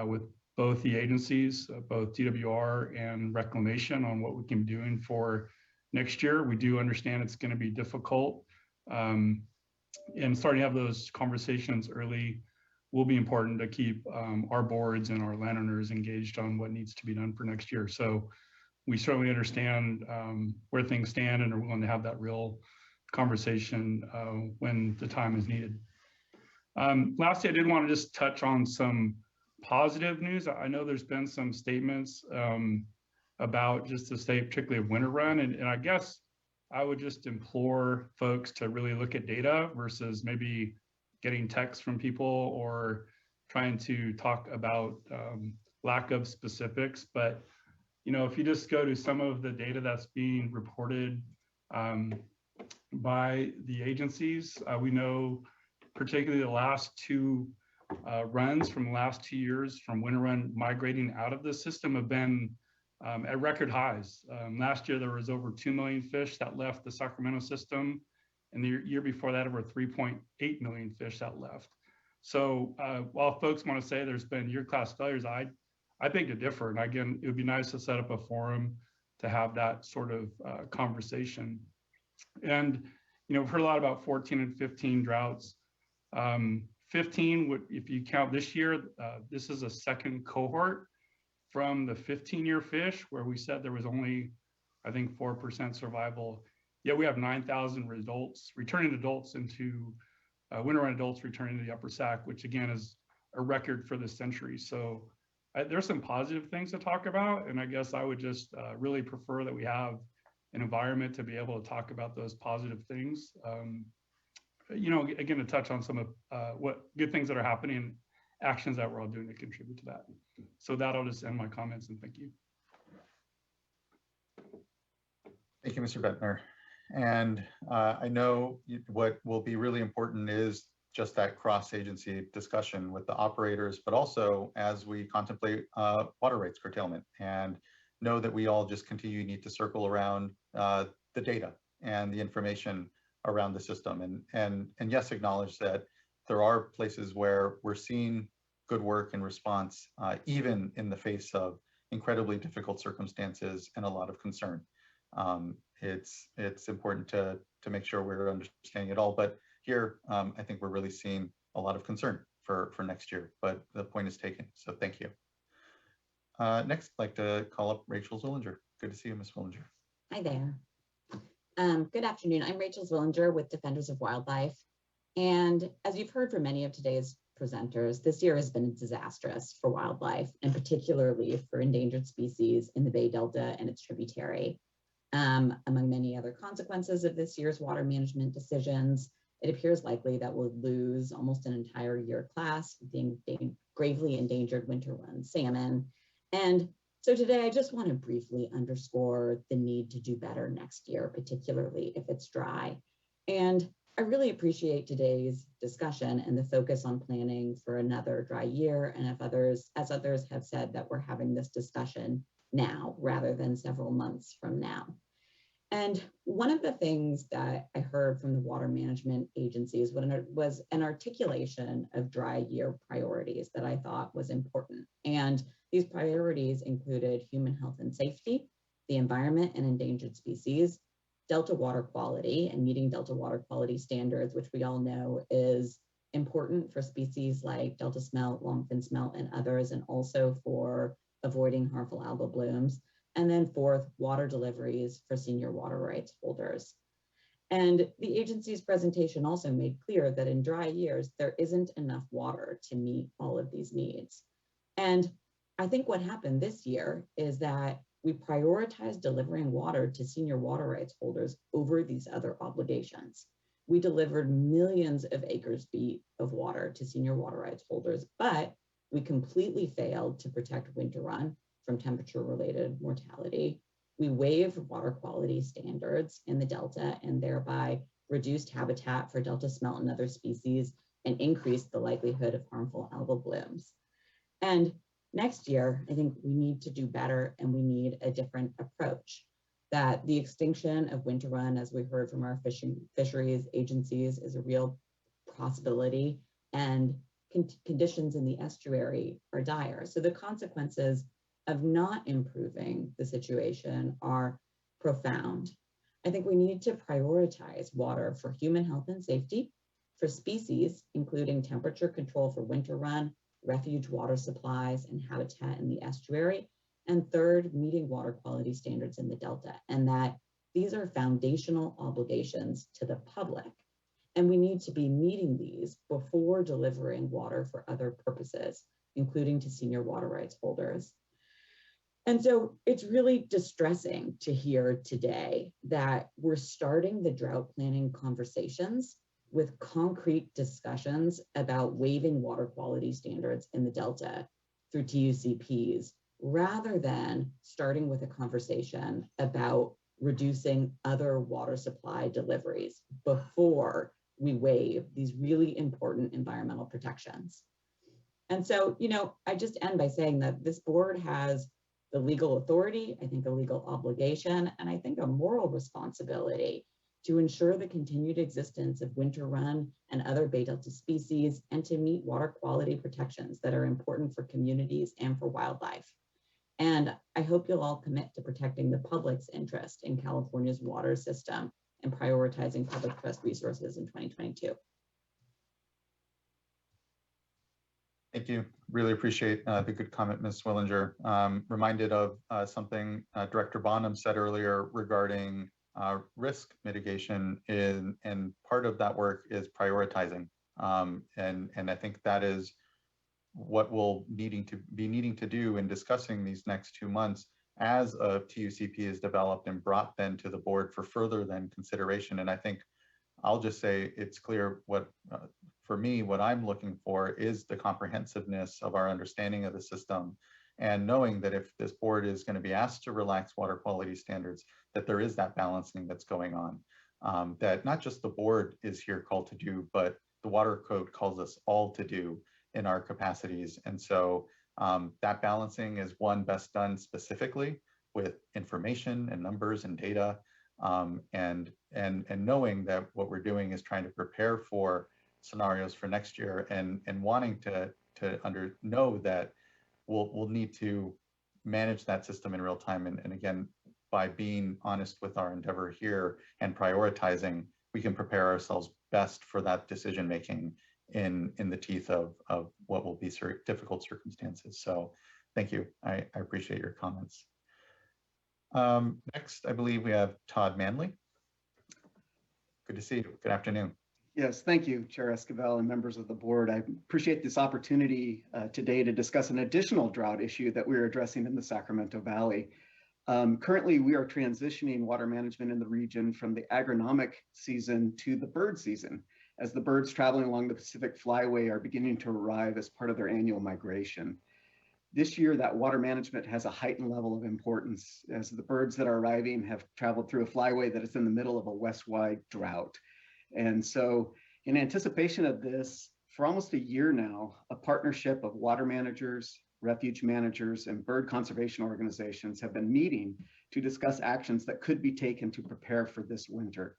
with both the agencies, both DWR and Reclamation, on what we can be doing for next year. We do understand it's going to be difficult, and starting to have those conversations early will be important to keep our boards and our landowners engaged on what needs to be done for next year. So we certainly understand where things stand and are willing to have that real conversation when the time is needed. Lastly, I did want to just touch on some positive news. I know there's been some statements about just the state, particularly of Winter Run, and I guess I would just implore folks to really look at data versus maybe getting texts from people or trying to talk about lack of specifics. But if you just go to some of the data that's being reported by the agencies, we know particularly the last two runs from the last 2 years from Winter Run migrating out of the system have been at record highs. Last year, there was over 2 million fish that left the Sacramento system, and the year before that, over 3.8 million fish that left. So while folks want to say there's been year-class failures, I beg to differ. And again, it would be nice to set up a forum to have that sort of conversation. And we've heard a lot about 14 and 15 droughts. 15, if you count this year, this is a second cohort from the 15-year fish, where we said there was only, I think, 4% survival. Yet we have 9,000 returning adults into Winter Run adults returning to the upper Sac, which again is a record for this century. So there's some positive things to talk about, and I guess I would just really prefer that we have an environment to be able to talk about those positive things. Again, to touch on some of what good things that are happening and actions that we're all doing to contribute to that. So that'll just end my comments, and thank you. Thank you, Mr. Bettner. And I know what will be really important is just that cross-agency discussion with the operators, but also as we contemplate water rights curtailment, and know that we all just need to circle around the data and the information around the system, and yes, acknowledge that there are places where we're seeing good work and response, even in the face of incredibly difficult circumstances and a lot of concern. It's important to make sure we're understanding it all, but here I think we're really seeing a lot of concern for next year, but the point is taken, so thank you. Next, I'd like to call up Rachel Zwillinger. Good to see you, Ms. Zwillinger. Hi there. Good afternoon. I'm Rachel Zwillinger with Defenders of Wildlife. And as you've heard from many of today's presenters, this year has been disastrous for wildlife, and particularly for endangered species in the Bay Delta and its tributary. Among many other consequences of this year's water management decisions, it appears likely that we'll lose almost an entire year class with the gravely endangered winter run salmon. And so today I just want to briefly underscore the need to do better next year, particularly if it's dry. And I really appreciate today's discussion and the focus on planning for another dry year. And as others have said, that we're having this discussion now rather than several months from now. And one of the things that I heard from the water management agencies was an articulation of dry year priorities that I thought was important. And these priorities included human health and safety, the environment and endangered species, Delta water quality and meeting Delta water quality standards, which we all know is important for species like Delta smelt, longfin smelt, and others, and also for avoiding harmful algal blooms. And then fourth, water deliveries for senior water rights holders. And the agency's presentation also made clear that in dry years, there isn't enough water to meet all of these needs. And I think what happened this year is that we prioritized delivering water to senior water rights holders over these other obligations. We delivered millions of acres feet of water to senior water rights holders, but we completely failed to protect winter run from temperature-related mortality. We waived water quality standards in the Delta and thereby reduced habitat for Delta smelt and other species and increased the likelihood of harmful algal blooms. And next year, I think we need to do better and we need a different approach. That the extinction of winter run, as we heard from our fisheries agencies, is a real possibility, and conditions in the estuary are dire. So the consequences of not improving the situation are profound. I think we need to prioritize water for human health and safety, for species, including temperature control for winter run, refuge water supplies, and habitat in the estuary, and third, meeting water quality standards in the Delta, and that these are foundational obligations to the public. And we need to be meeting these before delivering water for other purposes, including to senior water rights holders. And so it's really distressing to hear today that we're starting the drought planning conversations with concrete discussions about waiving water quality standards in the Delta through TUCPs, rather than starting with a conversation about reducing other water supply deliveries before we waive these really important environmental protections. And so, I just end by saying that this board has the legal authority, I think a legal obligation, and I think a moral responsibility to ensure the continued existence of winter run and other Bay Delta species, and to meet water quality protections that are important for communities and for wildlife. And I hope you'll all commit to protecting the public's interest in California's water system and prioritizing public trust resources in 2022. Thank you. Really appreciate the good comment, Ms. Swillinger. Reminded of something Director Bonham said earlier regarding risk mitigation, and part of that work is prioritizing. And I think that is what we'll be needing to do in discussing these next 2 months as a TUCP is developed and brought then to the board for further then consideration. And I think I'll just say it's clear for me, what I'm looking for is the comprehensiveness of our understanding of the system, and knowing that if this board is going to be asked to relax water quality standards, that there is that balancing that's going on, that not just the board is here called to do, but the water code calls us all to do in our capacities. And so that balancing is one best done specifically with information and numbers and data, and knowing that what we're doing is trying to prepare for scenarios for next year, and wanting to know that we'll need to manage that system in real time. And again, by being honest with our endeavor here and prioritizing, we can prepare ourselves best for that decision making in the teeth of what will be difficult circumstances. So thank you. I appreciate your comments. Next, I believe we have Todd Manley. Good to see you. Good afternoon. Yes, thank you, Chair Esquivel and members of the board. I appreciate this opportunity today to discuss an additional drought issue that we're addressing in the Sacramento Valley. Currently, we are transitioning water management in the region from the agronomic season to the bird season, as the birds traveling along the Pacific Flyway are beginning to arrive as part of their annual migration. This year, that water management has a heightened level of importance, as the birds that are arriving have traveled through a flyway that is in the middle of a west-wide drought. And so in anticipation of this, for almost a year now, a partnership of water managers, refuge managers, and bird conservation organizations have been meeting to discuss actions that could be taken to prepare for this winter.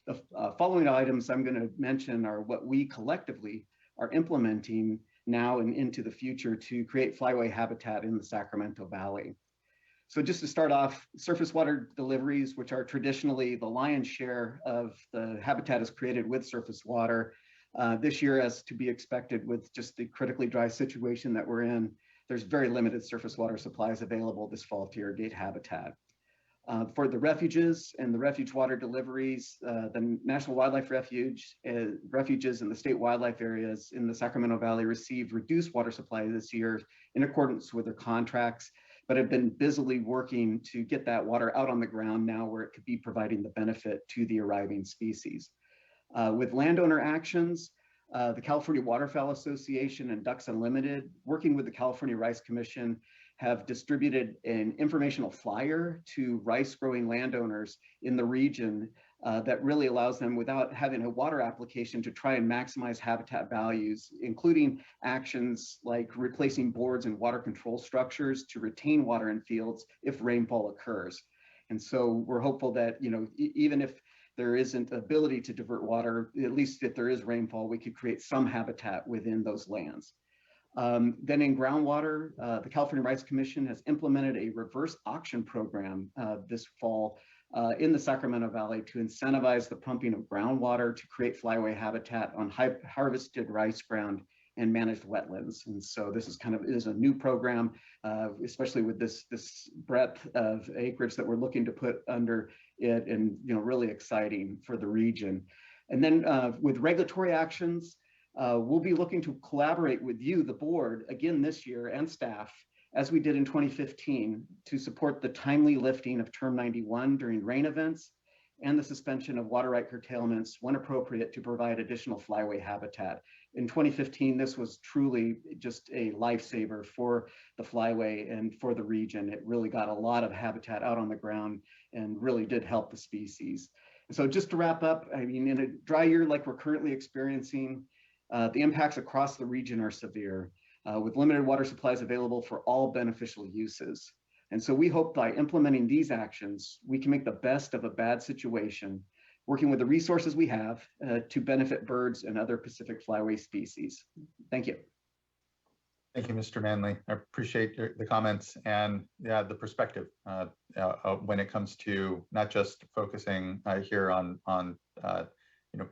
The following items I'm going to mention are what we collectively are implementing now and into the future to create flyway habitat in the Sacramento Valley. So just to start off, surface water deliveries, which are traditionally the lion's share of the habitat is created with surface water. This year, as to be expected with just the critically dry situation that we're in, there's very limited surface water supplies available this fall to irrigate habitat. For the refuges and the refuge water deliveries, the National Wildlife Refuges in the state wildlife areas in the Sacramento Valley received reduced water supply this year in accordance with their contracts, but have been busily working to get that water out on the ground now where it could be providing the benefit to the arriving species. With landowner actions, the California Waterfowl Association and Ducks Unlimited, working with the California Rice Commission, have distributed an informational flyer to rice growing landowners in the region that really allows them, without having a water application, to try and maximize habitat values, including actions like replacing boards and water control structures to retain water in fields if rainfall occurs. And so we're hopeful that, even if there isn't ability to divert water, at least if there is rainfall, we could create some habitat within those lands. Then in groundwater, the California Rights Commission has implemented a reverse auction program this fall in the Sacramento Valley to incentivize the pumping of groundwater to create flyway habitat on harvested rice ground and managed wetlands. And so this is a new program, especially with this breadth of acreage that we're looking to put under it, and really exciting for the region. And then with regulatory actions, we'll be looking to collaborate with you, the board, again this year, and staff, as we did in 2015, to support the timely lifting of Term 91 during rain events and the suspension of water right curtailments when appropriate to provide additional flyway habitat. In 2015, this was truly just a lifesaver for the flyway and for the region. It really got a lot of habitat out on the ground and really did help the species. So just to wrap up, in a dry year like we're currently experiencing, the impacts across the region are severe, with limited water supplies available for all beneficial uses. And so we hope by implementing these actions, we can make the best of a bad situation, working with the resources we have to benefit birds and other Pacific flyway species. Thank you. Thank you, Mr. Manley. I appreciate the comments and the perspective when it comes to not just focusing here on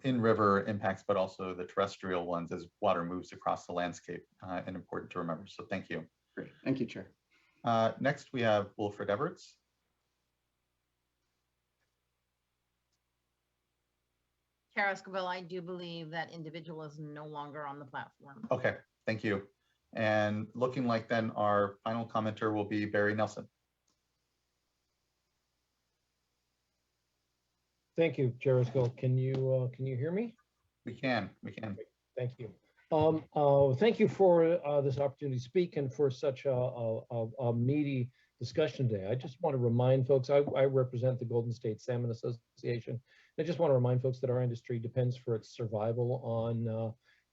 in-river impacts, but also the terrestrial ones as water moves across the landscape, and important to remember. So thank you. Great. Thank you, Chair. Next, we have Wilfred Everts. Chair Esquivel, I do believe that individual is no longer on the platform. Okay, thank you. And looking like then our final commenter will be Barry Nelson. Thank you, Chair Esquivel. Can you hear me? We can. Thank you. Thank you for this opportunity to speak and for such a meaty discussion today. I just want to remind folks, I represent the Golden State Salmon Association. I just want to remind folks that our industry depends for its survival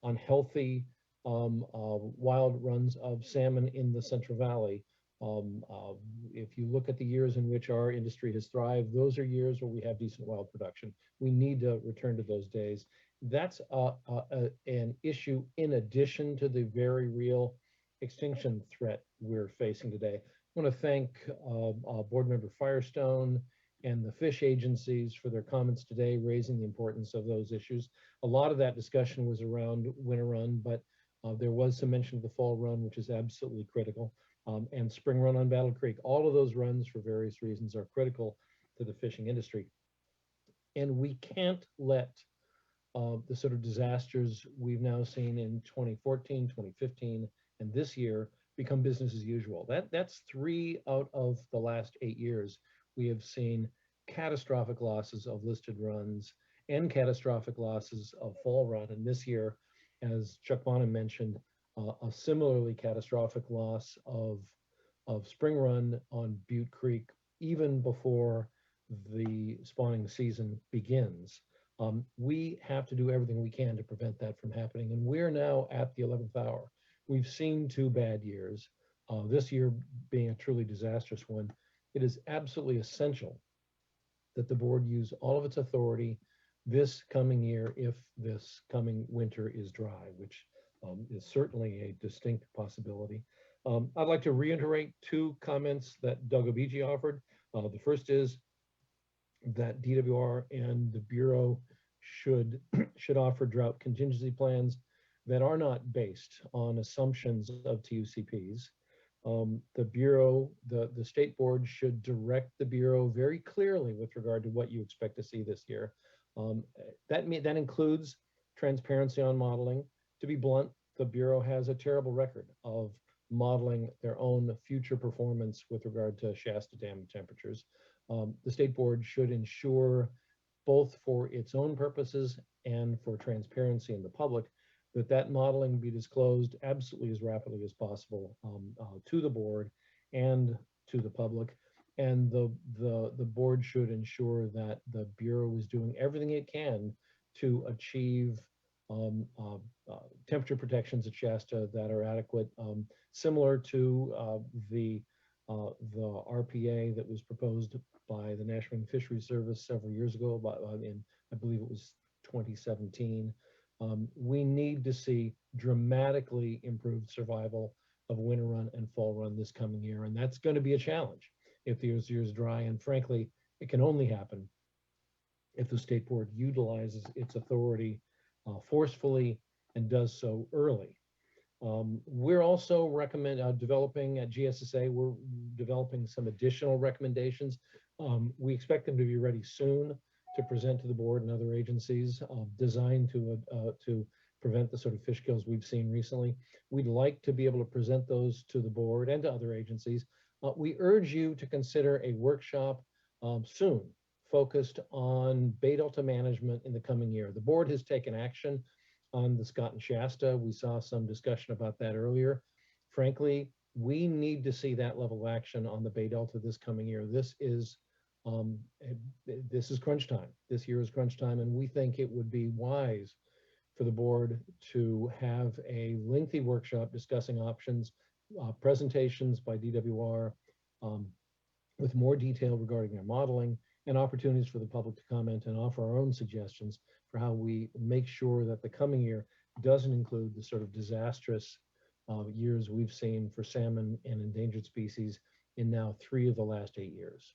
on healthy wild runs of salmon in the Central Valley. If you look at the years in which our industry has thrived, those are years where we have decent wild production. We need to return to those days. That's an issue in addition to the very real extinction threat we're facing today. I want to thank Board Member Firestone and the fish agencies for their comments today, raising the importance of those issues. A lot of that discussion was around winter run, but there was some mention of the fall run, which is absolutely critical, and spring run on Battle Creek. All of those runs, for various reasons, are critical to the fishing industry. And we can't let the sort of disasters we've now seen in 2014, 2015, and this year become business as usual. That's 3 out of the last 8 years. We have seen catastrophic losses of listed runs and catastrophic losses of fall run. And this year, as Chuck Bonham mentioned, a similarly catastrophic loss of spring run on Butte Creek, even before the spawning season begins. We have to do everything we can to prevent that from happening. And we're now at the 11th hour. We've seen 2 bad years, this year being a truly disastrous one. It is absolutely essential that the board use all of its authority this coming year if this coming winter is dry, which is certainly a distinct possibility. I'd like to reiterate 2 comments that Doug Obigi offered. The first is that DWR and the Bureau should offer drought contingency plans that are not based on assumptions of TUCPs. The Bureau, the State Board should direct the Bureau very clearly with regard to what you expect to see this year. That includes transparency on modeling. To be blunt, the Bureau has a terrible record of modeling their own future performance with regard to Shasta Dam temperatures. The State Board should ensure, both for its own purposes and for transparency in the public, that modeling be disclosed absolutely as rapidly as possible to the board and to the public. And the board should ensure that the Bureau is doing everything it can to achieve temperature protections at Shasta that are adequate, similar to the RPA that was proposed by the National Marine Fisheries Service several years ago, I believe it was 2017. We need to see dramatically improved survival of winter run and fall run this coming year, and that's going to be a challenge if the year is dry. And frankly, it can only happen if the State Board utilizes its authority forcefully and does so early. We're also developing at GSSA, we're developing some additional recommendations. We expect them to be ready soon to present to the board and other agencies, designed to prevent the sort of fish kills we've seen recently. We'd like to be able to present those to the board and to other agencies. We urge you to consider a workshop soon focused on Bay Delta management in the coming year. The board has taken action on the Scott and Shasta. We saw some discussion about that earlier. Frankly, we need to see that level of action on the Bay Delta this coming year. This is crunch time. This year is crunch time, and we think it would be wise for the board to have a lengthy workshop discussing options, presentations by DWR with more detail regarding their modeling, and opportunities for the public to comment and offer our own suggestions for how we make sure that the coming year doesn't include the sort of disastrous years we've seen for salmon and endangered species in now 3 of the last 8 years.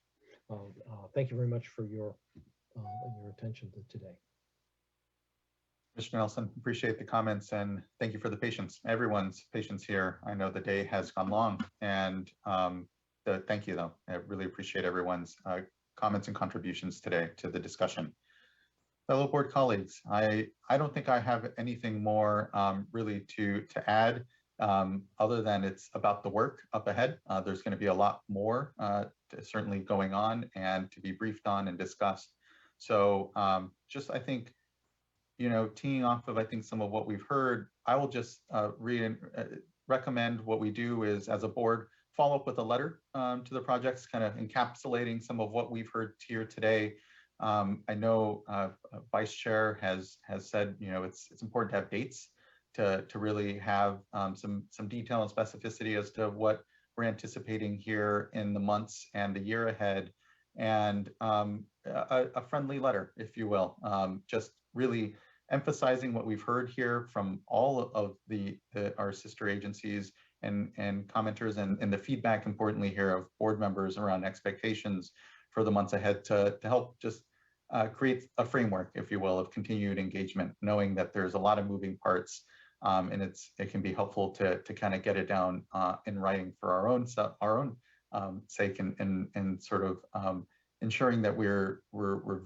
Thank you very much for your attention today. Mr. Nelson, appreciate the comments and thank you for the patience, everyone's patience here. I know the day has gone long, and thank you though. I really appreciate everyone's comments and contributions today to the discussion. Fellow board colleagues, I don't think I have anything more really to add other than it's about the work up ahead. There's going to be a lot more certainly going on and to be briefed on and discussed. So just I think, teeing off of some of what we've heard, I will just recommend what we do is, as a board, follow up with a letter to the projects, kind of encapsulating some of what we've heard here today. I know Vice Chair has said, it's important to have dates to really have some detail and specificity as to what we're anticipating here in the months and the year ahead, and a friendly letter, if you will, just really emphasizing what we've heard here from all of our sister agencies and commenters, and the feedback, importantly here, of board members around expectations for the months ahead to help just create a framework, if you will, of continued engagement, knowing that there's a lot of moving parts, and it can be helpful to kind of get it down in writing for our own sake, and sort of ensuring that we're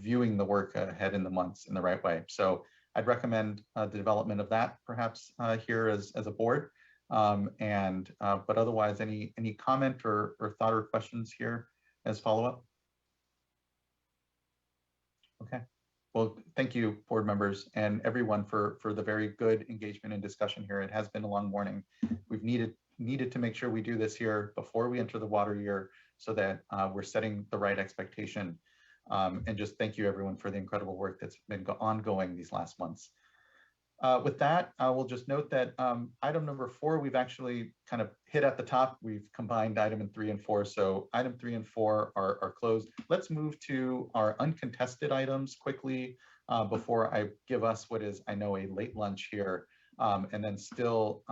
viewing the work ahead in the months in the right way. So I'd recommend the development of that perhaps here as a board. But otherwise, any comment or thought or questions here as follow-up? Okay. Well, thank you, board members and everyone for the very good engagement and discussion here. It has been a long morning. We've needed to make sure we do this here before we enter the water year so that we're setting the right expectation. And just thank you everyone for the incredible work that's been ongoing these last months. With that, I will just note that item number 4, we've actually kind of hit at the top. We've combined item 3 and 4. So item 3 and 4 are closed. Let's move to our uncontested items quickly before I give us what is, I know, a late lunch here. And then still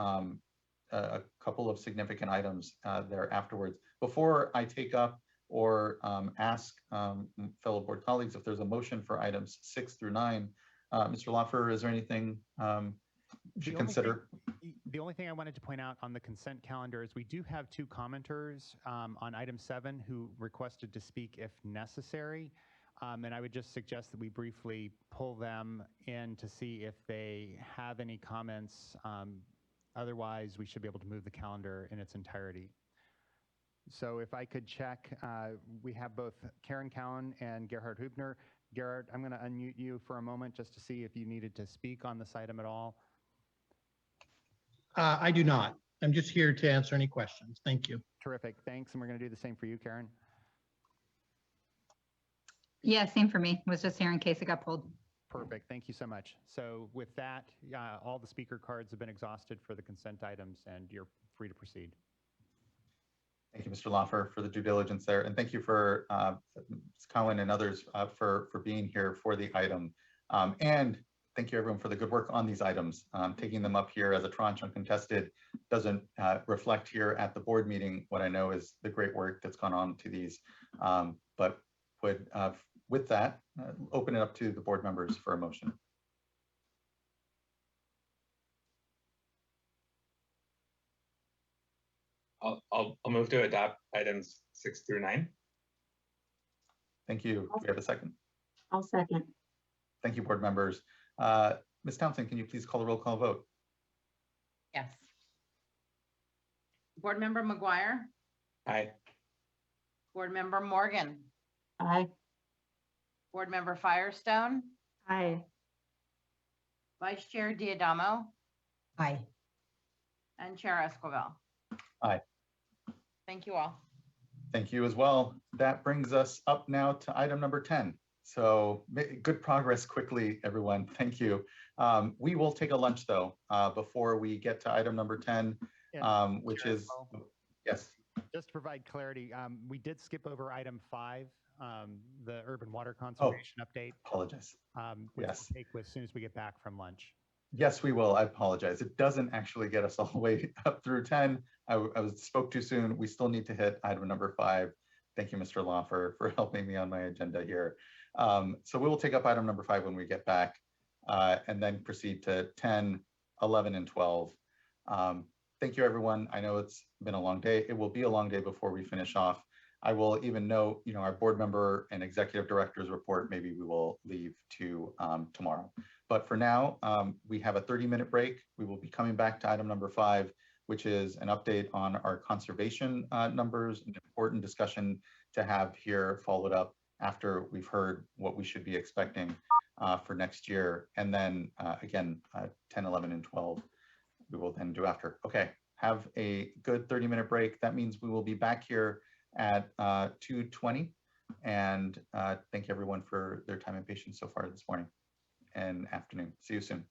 a couple of significant items there afterwards. Before I take up or ask fellow board colleagues if there's a motion for items 6 through 9, Mr. Loffer, is there anything you should consider? The only thing I wanted to point out on the consent calendar is we do have 2 commenters on item 7 who requested to speak if necessary. And I would just suggest that we briefly pull them in to see if they have any comments. Otherwise, we should be able to move the calendar in its entirety. So if I could check, we have both Karen Cowan and Gerhard Hübner. Gerhard, I'm going to unmute you for a moment just to see if you needed to speak on this item at all. I do not. I'm just here to answer any questions. Thank you. Terrific. Thanks. And we're going to do the same for you, Karen. Yeah, same for me. Was just here in case it got pulled. Perfect. Thank you so much. So with that, all the speaker cards have been exhausted for the consent items and you're free to proceed. Thank you, Mr. Loffer, for the due diligence there. And thank you for Ms. Cowan and others for being here for the item. And thank you everyone for the good work on these items. Taking them up here as a tranche uncontested doesn't reflect here at the board meeting what I know is the great work that's gone on to these. But would, with that, open it up to the board members for a motion. I'll move to adopt items 6 through 9. Thank you. Do we have a second? I'll second. Thank you, board members. Ms. Townsend, can you please call the roll call vote? Yes. Board Member McGuire? Aye. Board Member Morgan? Aye. Board Member Firestone? Aye. Vice Chair Diadamo? Aye. And Chair Esquivel? Aye. Thank you all. Thank you as well. That brings us up now to item number 10. So good progress quickly, everyone. Thank you. We will take a lunch though, before we get to item number 10, which is, yes. Just to provide clarity, we did skip over item 5, the urban water conservation update. Apologize. Which Yes. we'll take as soon as we get back from lunch. Yes, we will. I apologize. It doesn't actually get us all the way up through 10. I spoke too soon. We still need to hit item number 5. Thank you, Mr. Loffer, for helping me on my agenda here. So we will take up item number 5 when we get back, and then proceed to 10, 11, and 12. Thank you, everyone. I know it's been a long day. It will be a long day before we finish off. I will even note, our board member and executive director's report, maybe we will leave to tomorrow. But for now, we have a 30-minute break. We will be coming back to item number 5, which is an update on our conservation numbers, an important discussion to have here, followed up after we've heard what we should be expecting for next year. And then again, 10, 11, and 12, we will then do after. Okay, have a good 30-minute break. That means we will be back here at 2:20. And thank you everyone for their time and patience so far this morning and afternoon. See you soon.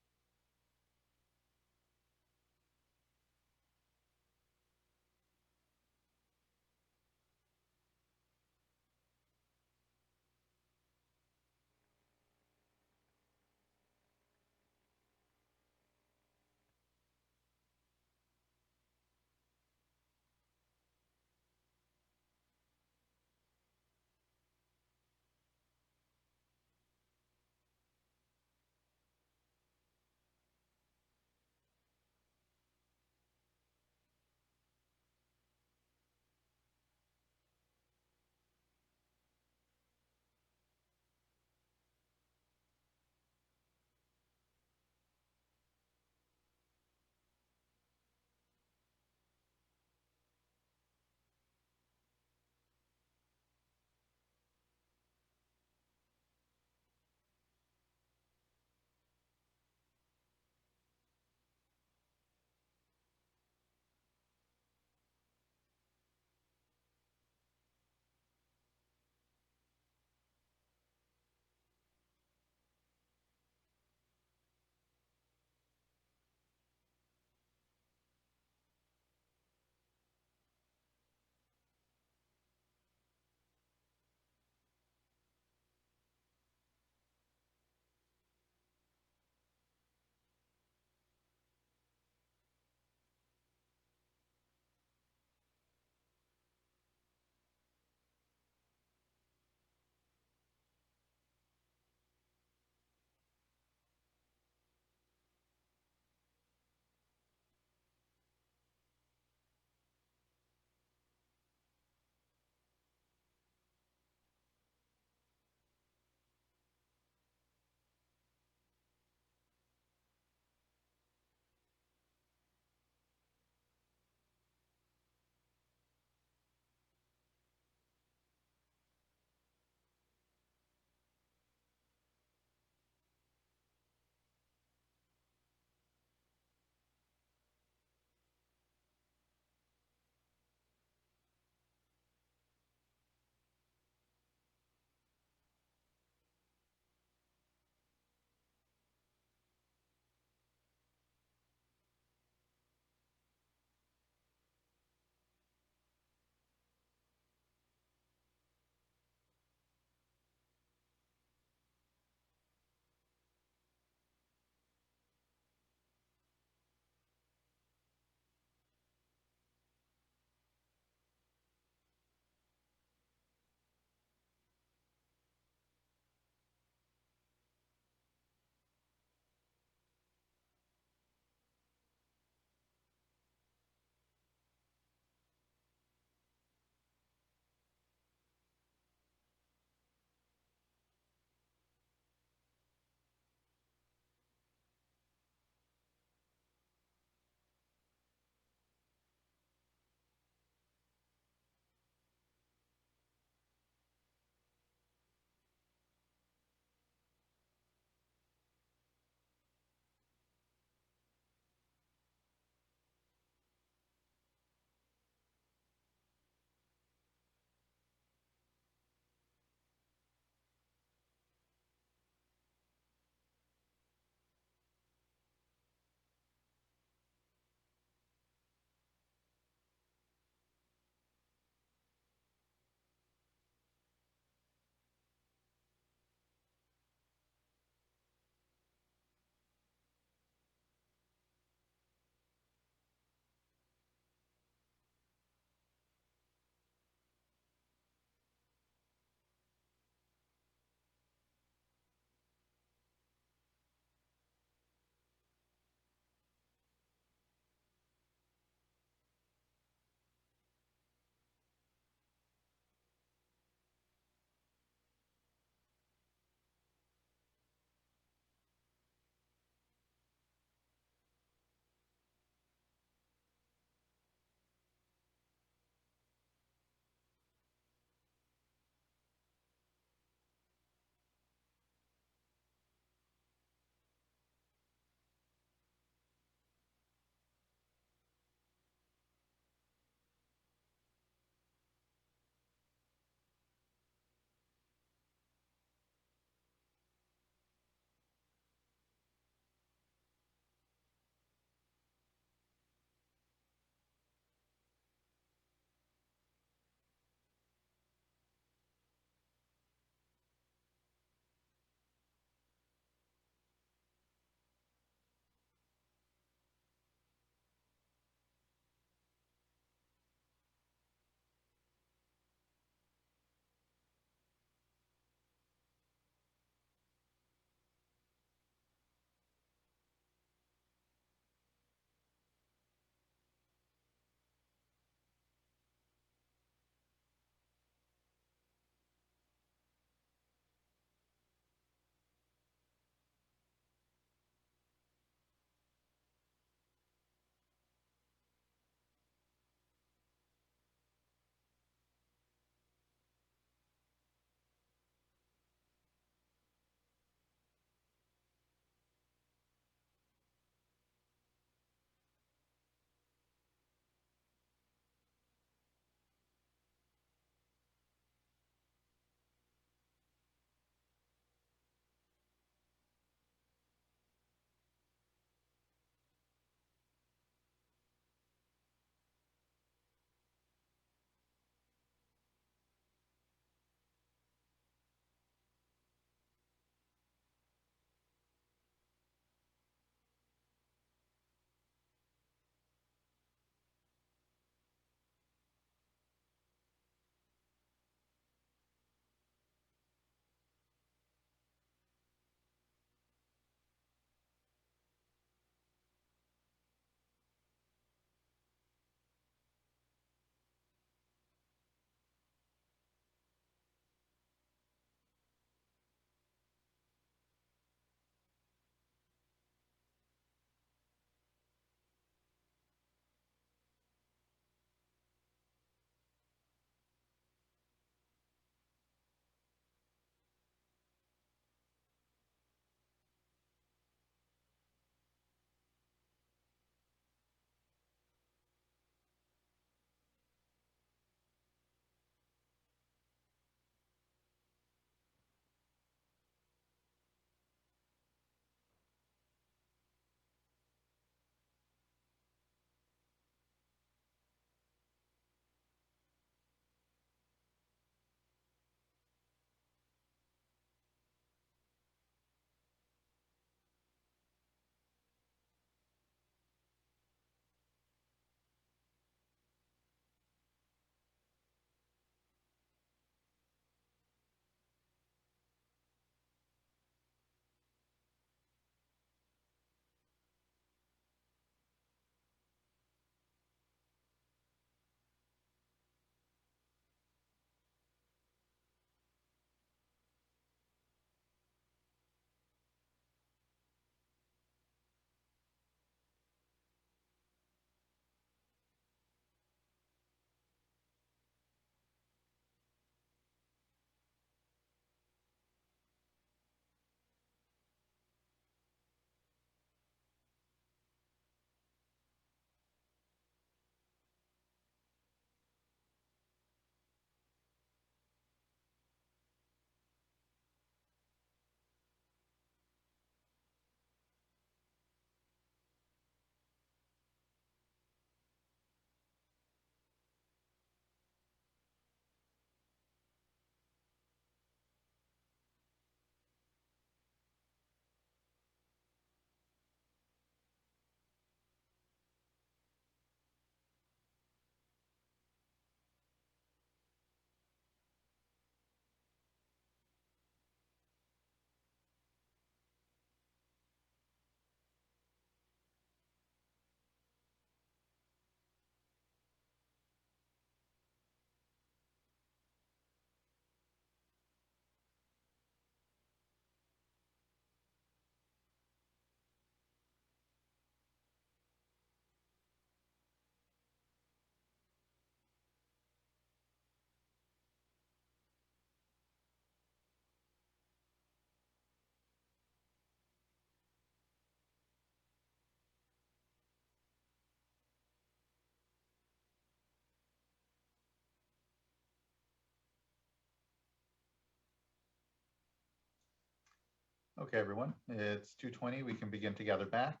Okay, everyone, it's 2:20. We can begin to gather back,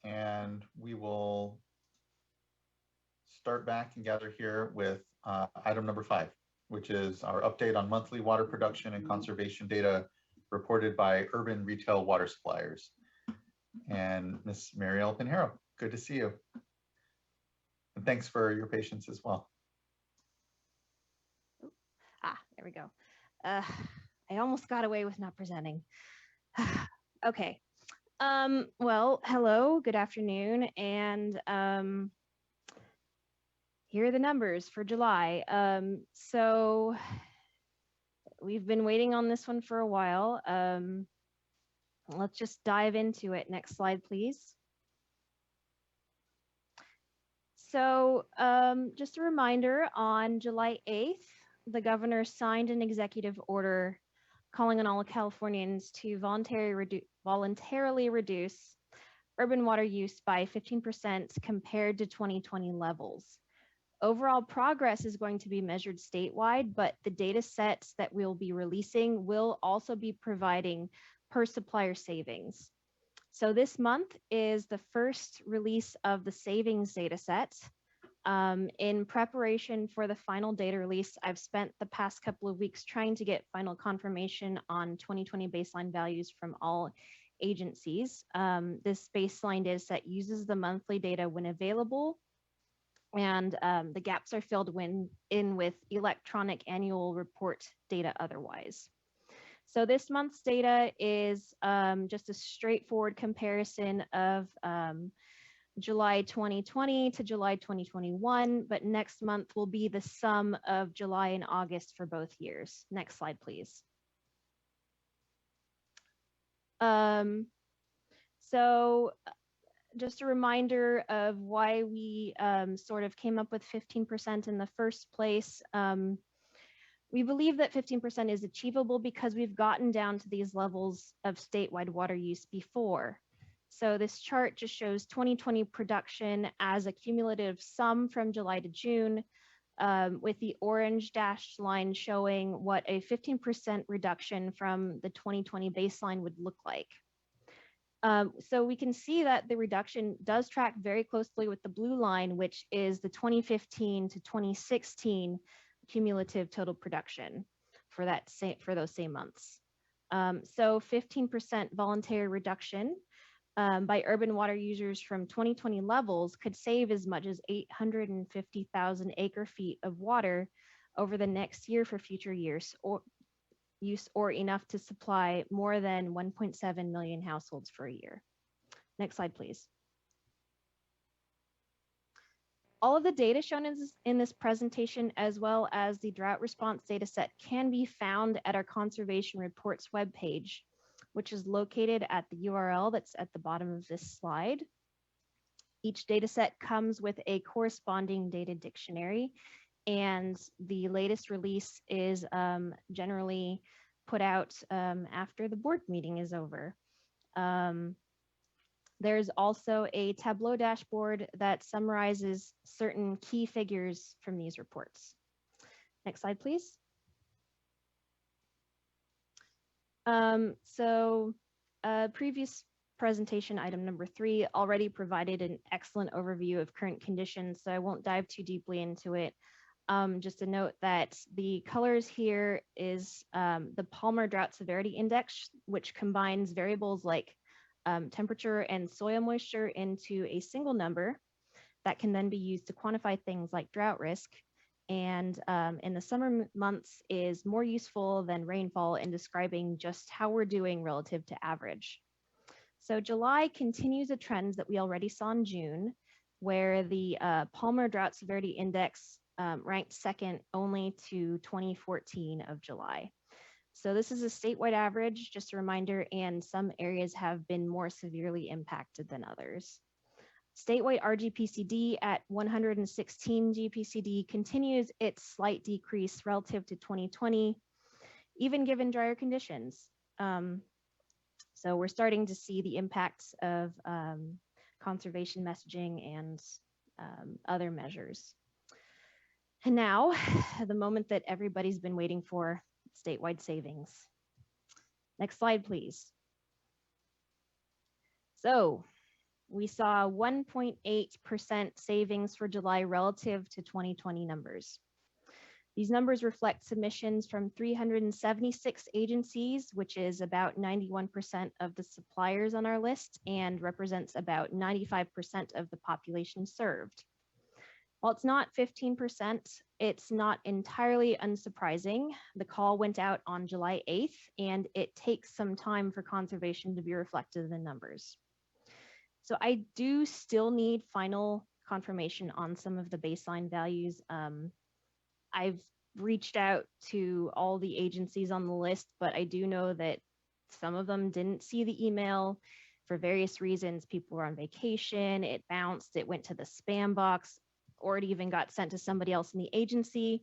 and we will start back and gather here with item number 5, which is our update on monthly water production and conservation data reported by urban retail water suppliers. And Ms. Marielle Pinheiro, good to see you. And thanks for your patience as well. There we go. I almost got away with not presenting. Okay. Well, hello, good afternoon. And here are the numbers for July. So we've been waiting on this one for a while. Let's just dive into it. Next slide, please. So just a reminder, on July 8th, the governor signed an executive order calling on all Californians to voluntarily reduce urban water use by 15% compared to 2020 levels. Overall progress is going to be measured statewide, but the data sets that we'll be releasing will also be providing per supplier savings. So this month is the first release of the savings data set. In preparation for the final data release, I've spent the past couple of weeks trying to get final confirmation on 2020 baseline values from all agencies. This baseline data set uses the monthly data when available, and the gaps are filled in with electronic annual report data otherwise. So this month's data is just a straightforward comparison of July 2020 to July 2021, but next month will be the sum of July and August for both years. Next slide, please. So just a reminder of why we sort of came up with 15% in the first place. We believe that 15% is achievable because we've gotten down to these levels of statewide water use before. So this chart just shows 2020 production as a cumulative sum from July to June, with the orange dashed line showing what a 15% reduction from the 2020 baseline would look like. So we can see that the reduction does track very closely with the blue line, which is the 2015 to 2016 cumulative total production for those same months. So 15% voluntary reduction by urban water users from 2020 levels could save as much as 850,000 acre feet of water over the next year for future years, or enough to supply more than 1.7 million households for a year. Next slide, please. All of the data shown in this presentation, as well as the drought response data set, can be found at our conservation reports webpage, which is located at the URL that's at the bottom of this slide. Each data set comes with a corresponding data dictionary, and the latest release is generally put out after the board meeting is over. There's also a Tableau dashboard that summarizes certain key figures from these reports. Next slide, please. Previous presentation, item number 3, already provided an excellent overview of current conditions, so I won't dive too deeply into it. Just to note that the colors here is the Palmer Drought Severity Index, which combines variables like temperature and soil moisture into a single number that can then be used to quantify things like drought risk. And in the summer months is more useful than rainfall in describing just how we're doing relative to average. So July continues a trend that we already saw in June, where the Palmer Drought Severity Index ranked second only to 2014 of July. So this is a statewide average, just a reminder, and some areas have been more severely impacted than others. Statewide RGPCD at 116 GPCD continues its slight decrease relative to 2020, even given drier conditions. So we're starting to see the impacts of conservation messaging and other measures. And now, the moment that everybody's been waiting for, statewide savings. Next slide, please. So we saw 1.8% savings for July relative to 2020 numbers. These numbers reflect submissions from 376 agencies, which is about 91% of the suppliers on our list and represents about 95% of the population served. While it's not 15%, it's not entirely unsurprising. The call went out on July 8th, and it takes some time for conservation to be reflected in the numbers. So I do still need final confirmation on some of the baseline values. I've reached out to all the agencies on the list, but I do know that some of them didn't see the email for various reasons. People were on vacation, it bounced, it went to the spam box, or it even got sent to somebody else in the agency.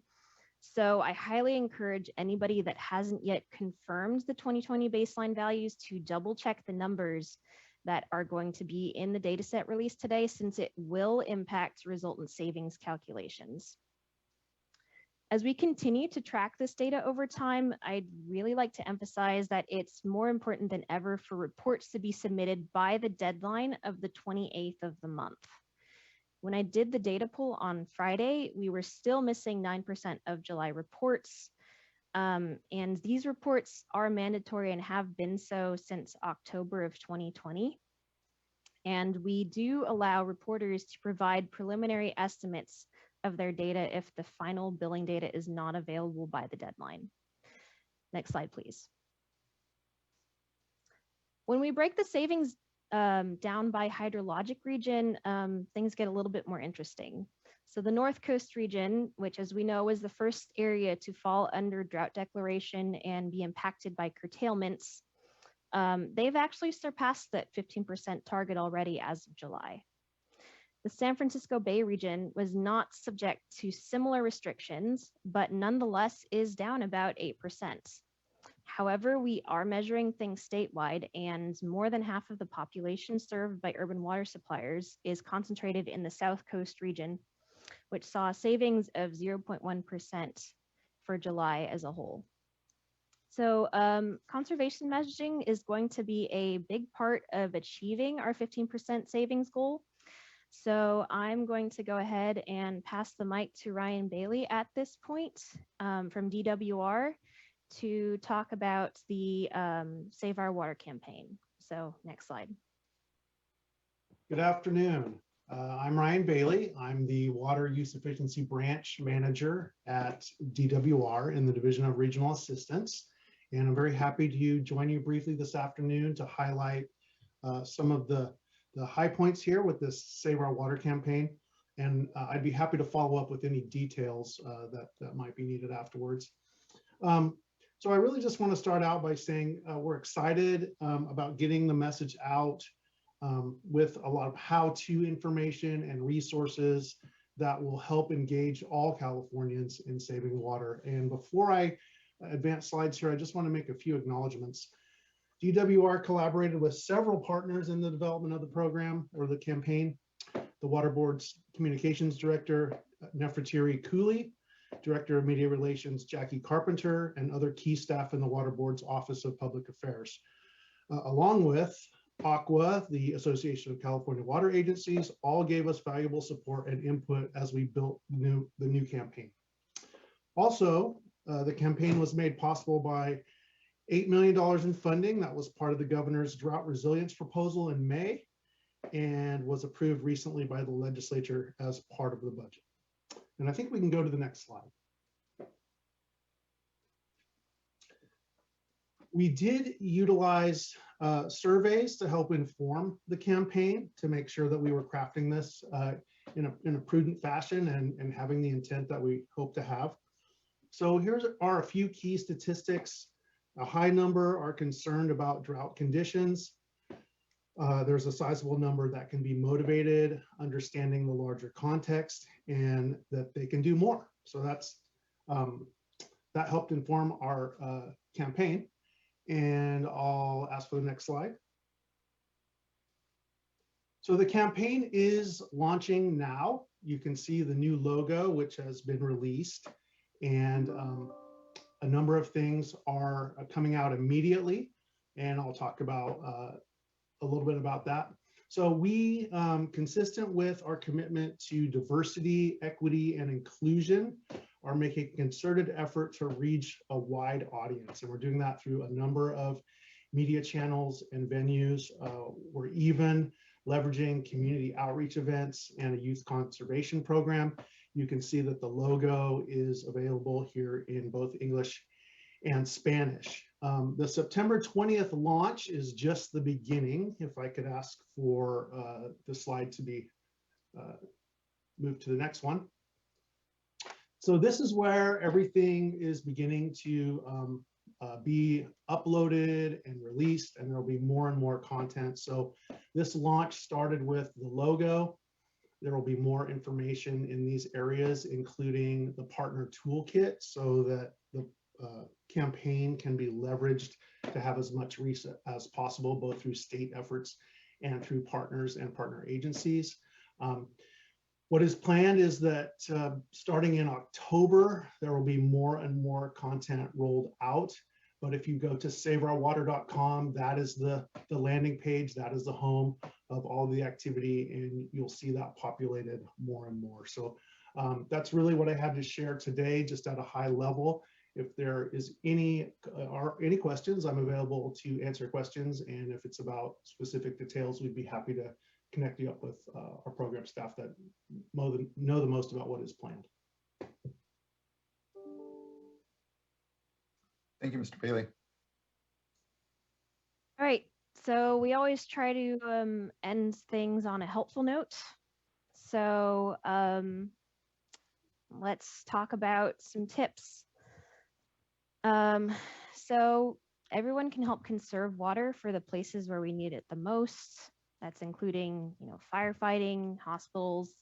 So I highly encourage anybody that hasn't yet confirmed the 2020 baseline values to double check the numbers that are going to be in the data set released today, since it will impact resultant savings calculations. As we continue to track this data over time, I'd really like to emphasize that it's more important than ever for reports to be submitted by the deadline of the 28th of the month. When I did the data pool on Friday, we were still missing 9% of July reports. And these reports are mandatory and have been so since October of 2020. And we do allow reporters to provide preliminary estimates of their data if the final billing data is not available by the deadline. Next slide, please. When we break the savings down by hydrologic region, things get a little bit more interesting. So the North Coast region, which as we know is the first area to fall under drought declaration and be impacted by curtailments, they've actually surpassed that 15% target already as of July. The San Francisco Bay region was not subject to similar restrictions, but nonetheless is down about 8%. However, we are measuring things statewide, and more than half of the population served by urban water suppliers is concentrated in the South Coast region, which saw savings of 0.1% for July as a whole. So conservation messaging is going to be a big part of achieving our 15% savings goal. So I'm going to go ahead and pass the mic to Ryan Bailey at this point from DWR to talk about the Save Our Water campaign. So next slide. Good afternoon. I'm Ryan Bailey. I'm the Water Use Efficiency Branch Manager at DWR in the Division of Regional Assistance. And I'm very happy to join you briefly this afternoon to highlight some of the high points here with this Save Our Water campaign. And I'd be happy to follow up with any details that might be needed afterwards. So I really just want to start out by saying we're excited about getting the message out with a lot of how-to information and resources that will help engage all Californians in saving water. And before I advance slides here, I just want to make a few acknowledgements. DWR collaborated with several partners in the development of the program or the campaign. The Water Board's Communications Director, Nefertiri Cooley, Director of Media Relations, Jackie Carpenter, and other key staff in the Water Board's Office of Public Affairs, along with ACWA, the Association of California Water Agencies, all gave us valuable support and input as we built the new campaign. Also, the campaign was made possible by $8 million in funding that was part of the governor's drought resilience proposal in May and was approved recently by the legislature as part of the budget. And I think we can go to the next slide. We did utilize surveys to help inform the campaign to make sure that we were crafting this in a prudent fashion and having the intent that we hope to have. So here are a few key statistics. A high number are concerned about drought conditions. There's a sizable number that can be motivated, understanding the larger context, and that they can do more. So that helped inform our campaign. And I'll ask for the next slide. So the campaign is launching now. You can see the new logo, which has been released, and a number of things are coming out immediately, and I'll talk about a little bit about that. So we, consistent with our commitment to diversity, equity, and inclusion, are making a concerted effort to reach a wide audience. And we're doing that through a number of media channels and venues. We're even leveraging community outreach events and a youth conservation program. You can see that the logo is available here in both English and Spanish. The September 20th launch is just the beginning. If I could ask for the slide to be moved to the next one. So this is where everything is beginning to be uploaded and released, and there'll be more and more content. So this launch started with the logo. There will be more information in these areas, including the partner toolkit, so that the campaign can be leveraged to have as much reach as possible, both through state efforts and through partners and partner agencies. What is planned is that starting in October, there will be more and more content rolled out. But if you go to saveourwater.com, that is the landing page, that is the home of all the activity, and you'll see that populated more and more. So that's really what I had to share today, just at a high level. If there is any questions, I'm available to answer questions. And if it's about specific details, we'd be happy to connect you up with our program staff that know the most about what is planned. Thank you, Mr. Bailey. All right, so we always try to end things on a helpful note. So let's talk about some tips. So everyone can help conserve water for the places where we need it the most. That's including, firefighting, hospitals,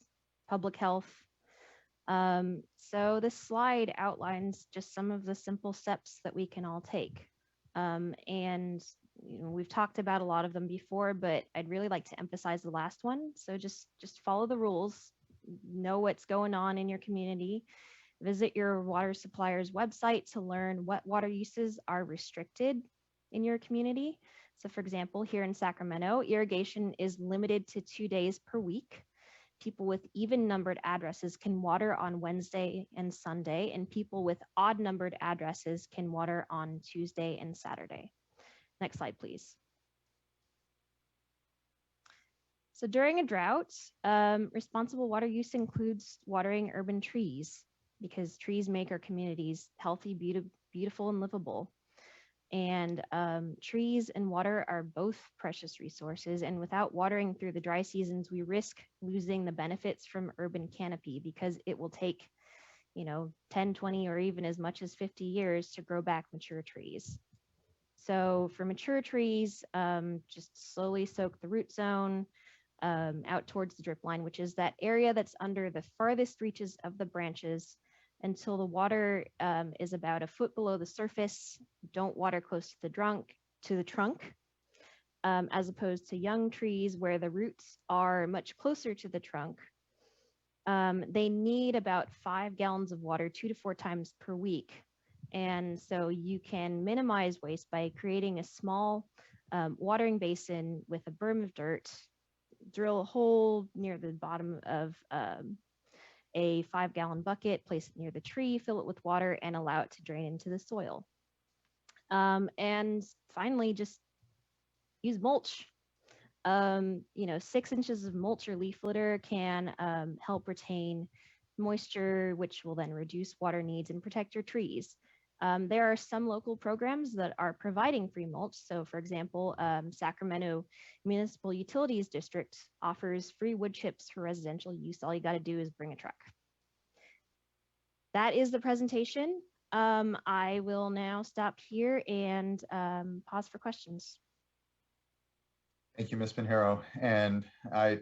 public health. So this slide outlines just some of the simple steps that we can all take. And we've talked about a lot of them before, but I'd really like to emphasize the last one. So just follow the rules, know what's going on in your community, visit your water supplier's website to learn what water uses are restricted in your community. So for example, here in Sacramento, irrigation is limited to 2 days per week. People with even numbered addresses can water on Wednesday and Sunday, and people with odd numbered addresses can water on Tuesday and Saturday. Next slide, please. So during a drought, responsible water use includes watering urban trees, because trees make our communities healthy, beautiful, and livable. And trees and water are both precious resources, and without watering through the dry seasons, we risk losing the benefits from urban canopy, because it will take 10, 20, or even as much as 50 years to grow back mature trees. So for mature trees, just slowly soak the root zone out towards the drip line, which is that area that's under the farthest reaches of the branches, until the water is about a foot below the surface. Don't water close to the trunk, as opposed to young trees where the roots are much closer to the trunk. They need about 5 gallons of water 2 to 4 times per week. And so you can minimize waste by creating a small watering basin with a berm of dirt, drill a hole near the bottom of a 5-gallon bucket, place it near the tree, fill it with water, and allow it to drain into the soil. And finally, just use mulch. 6 inches of mulch or leaf litter can help retain moisture, which will then reduce water needs and protect your trees. There are some local programs that are providing free mulch. So for example, Sacramento Municipal Utilities District offers free wood chips for residential use. All you got to do is bring a truck. That is the presentation. I will now stop here and pause for questions. Thank you, Ms. Pinheiro. And I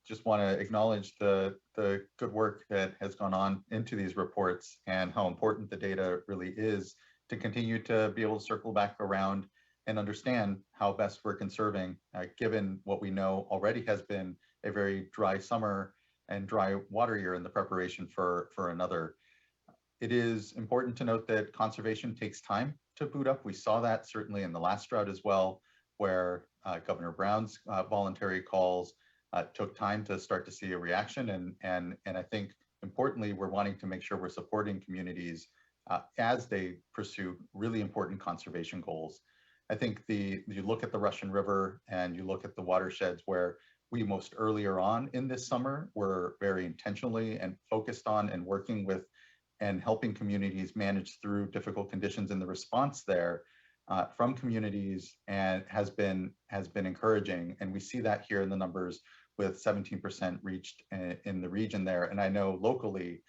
just want to acknowledge the good work that has gone on into these reports, and how important the data really is to continue to be able to circle back around and understand how best we're conserving, given what we know already has been a very dry summer and dry water year in the preparation for another. It is important to note that conservation takes time to boot up. We saw that certainly in the last drought as well. where Governor Brown's voluntary calls took time to start to see a reaction. And I think importantly, we're wanting to make sure we're supporting communities as they pursue really important conservation goals. I think you look at the Russian River and you look at the watersheds where we most earlier on in this summer were very intentionally and focused on and working with and helping communities manage through difficult conditions, and the response there from communities and has been encouraging. And we see that here in the numbers with 17% reached in the region there. And I know locally,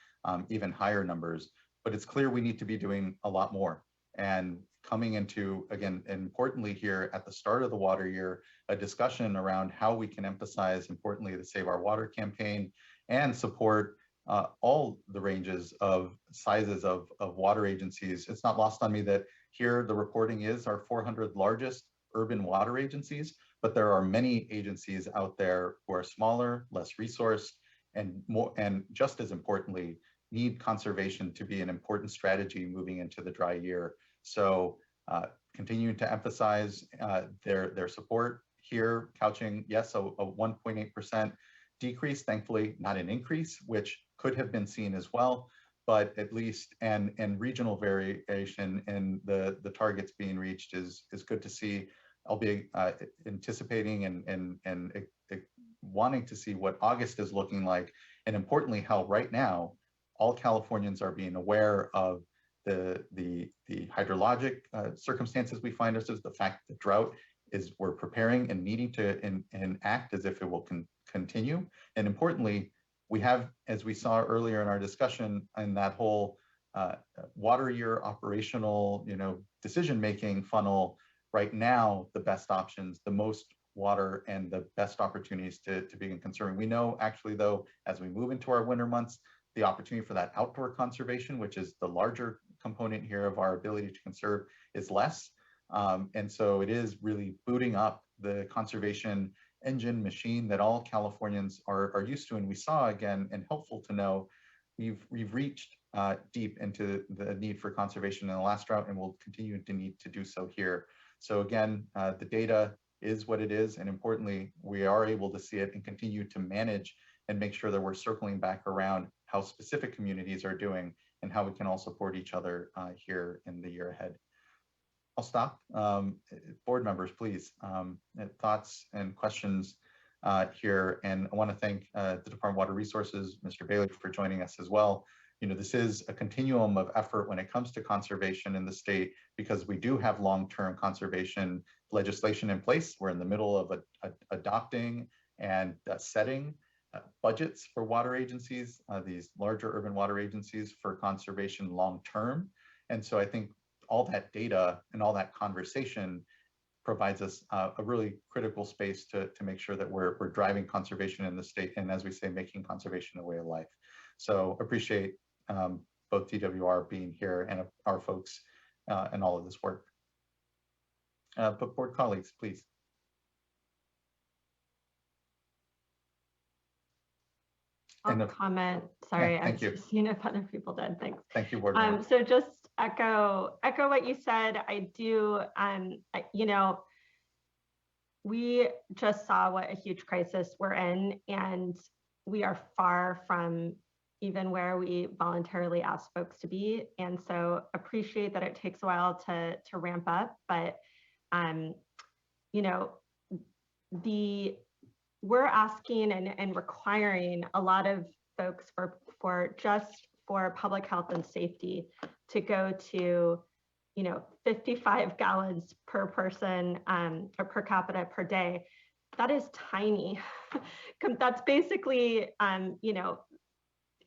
even higher numbers, but it's clear we need to be doing a lot more. And coming into, again, importantly here at the start of the water year, a discussion around how we can emphasize, importantly, the Save Our Water campaign and support all the ranges of sizes of water agencies. It's not lost on me that here the reporting is our 400 largest urban water agencies, but there are many agencies out there who are smaller, less resourced, and more, and just as importantly, need conservation to be an important strategy moving into the dry year. So continuing to emphasize their support here, couching, yes, a 1.8% decrease, thankfully not an increase, which could have been seen as well, but at least, and regional variation in the targets being reached is good to see. I'll be anticipating and wanting to see what August is looking like, and importantly, how right now all Californians are being aware of the hydrologic circumstances we find ourselves, the fact that drought is, we're preparing and needing to and act as if it will continue. And importantly, we have, as we saw earlier in our discussion, in that whole water year operational, decision-making funnel, right now, the best options, the most water and the best opportunities to begin conserving. We know actually though, as we move into our winter months, the opportunity for that outdoor conservation, which is the larger component here of our ability to conserve, is less. And so it is really booting up the conservation engine machine that all Californians are used to. And we saw, again, and helpful to know, we've reached deep into the need for conservation in the last drought, and we'll continue to need to do so here. So again, the data is what it is. And importantly, we are able to see it and continue to manage and make sure that we're circling back around how specific communities are doing and how we can all support each other here in the year ahead. I'll stop. Board members, please, thoughts and questions here. And I want to thank the Department of Water Resources, Mr. Bailey, for joining us as well. This is a continuum of effort when it comes to conservation in the state, because we do have long-term conservation legislation in place. We're in the middle of adopting and setting budgets for water agencies, these larger urban water agencies, for conservation long-term. And so I think all that data and all that conversation provides us a really critical space to make sure that we're driving conservation in the state, and as we say, making conservation a way of life. So appreciate both DWR being here and our folks and all of this work. But board colleagues, please. I'll comment. Sorry, yeah, thank you. I've seen if other people did. Thanks. Thank you, board. So just echo what you said. I do. We just saw what a huge crisis we're in, and we are far from even where we voluntarily asked folks to be. And so appreciate that it takes a while to ramp up, but we're asking and requiring a lot of folks for just for public health and safety to go to 55 gallons per person or per capita per day. That is tiny. That's basically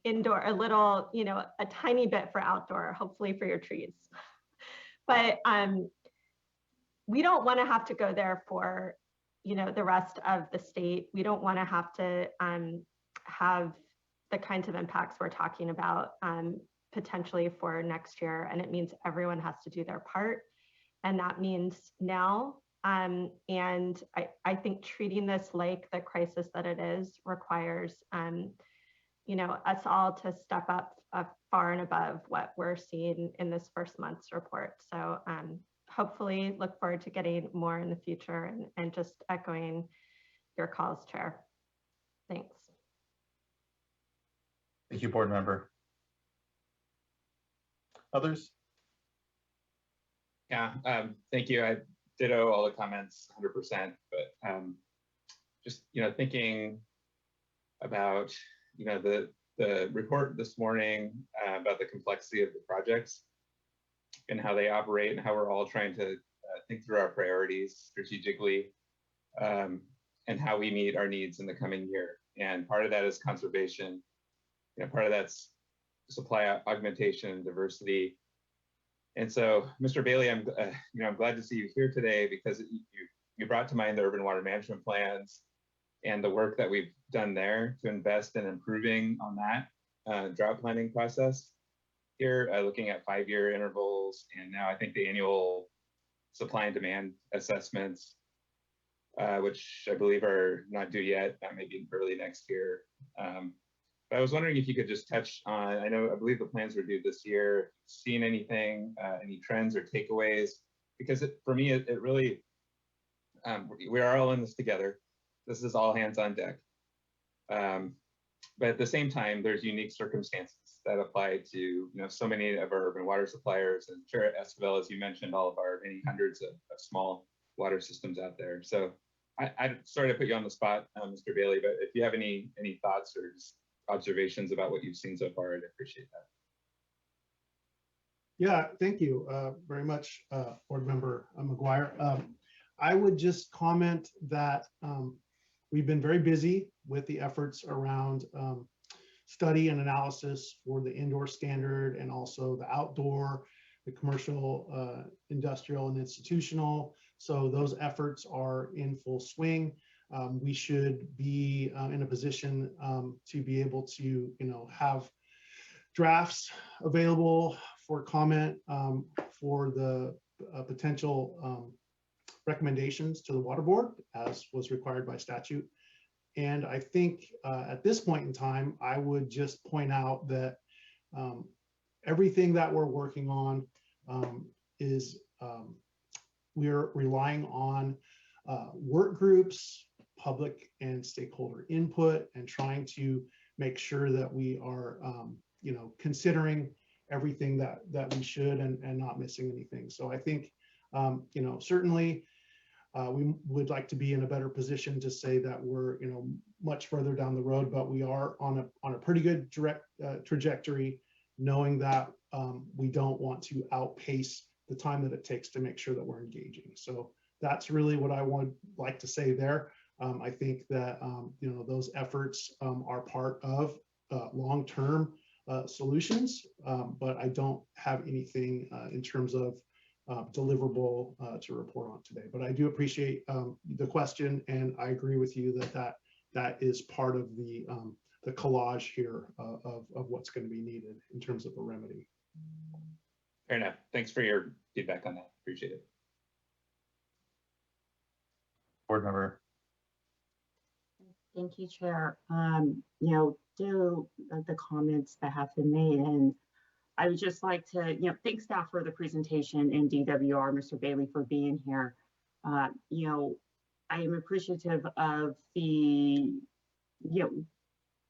indoor, a little, a tiny bit for outdoor, hopefully for your trees. But we don't want to have to go there for the rest of the state. We don't want to have to have the kinds of impacts we're talking about potentially for next year. And it means everyone has to do their part. And that means now. And I think treating this like the crisis that it is requires us all to step up far and above what we're seeing in this first month's report. So hopefully look forward to getting more in the future and just echoing your calls, Chair. Thanks. Thank you, board member. Others? Yeah, thank you. I ditto all the comments 100%, but just, thinking about, the report this morning about the complexity of the projects and how they operate and how we're all trying to think through our priorities strategically and how we meet our needs in the coming year. And part of that is conservation. Part of that's supply augmentation and diversity. And so, Mr. Bailey, I'm glad to see you here today because you brought to mind the urban water management plans and the work that we've done there to invest in improving on that drought planning process. Here, looking at 5-year intervals, and now I think the annual supply and demand assessments, which I believe are not due yet, that may be early next year. But I was wondering if you could just touch on, I believe the plans were due this year, seen anything, any trends or takeaways? Because for me, it really, we are all in this together. This is all hands on deck. But at the same time, there's unique circumstances that apply to so many of our urban water suppliers, and Chair Esquivel, as you mentioned, all of our many hundreds of small water systems out there. So I sorry to put you on the spot, Mr. Bailey, but if you have any thoughts or just observations about what you've seen so far, I'd appreciate that. Yeah, thank you very much, Board Member McGuire. I would just comment that we've been very busy with the efforts around study and analysis for the indoor standard and also the outdoor, the commercial, industrial, and institutional. So those efforts are in full swing. We should be in a position to be able to, have drafts available for comment for the potential recommendations to the Water Board, as was required by statute. And I think at this point in time, I would just point out that everything that we're working on is we're relying on work groups, public and stakeholder input, and trying to make sure that we are, considering everything that we should and not missing anything. So I think, certainly we would like to be in a better position to say that we're, much further down the road, but we are on a pretty good trajectory, knowing that we don't want to outpace the time that it takes to make sure that we're engaging. So that's really what I would like to say there. I think that, those efforts are part of long-term solutions, but I don't have anything in terms of deliverable to report on today. But I do appreciate the question, and I agree with you that is part of the collage here of what's going to be needed in terms of a remedy. Fair enough. Thanks for your feedback on that. Appreciate it. Board member. Thank you, Chair. Do the comments that have been made, and I would just like to, thank staff for the presentation and DWR, Mr. Bailey, for being here. I am appreciative of the,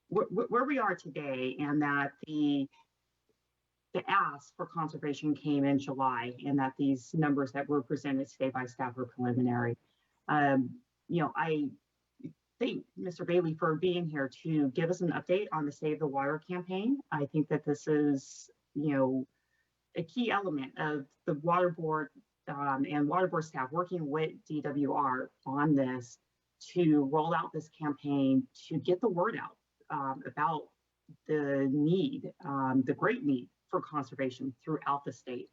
where we are today, and that the ask for conservation came in July, and that these numbers that were presented today by staff are preliminary. I thank Mr. Bailey for being here to give us an update on the Save the Water campaign. I think that this is, a key element of the Water Board and Water Board staff working with DWR on this to roll out this campaign to get the word out about the need, the great need for conservation throughout the state.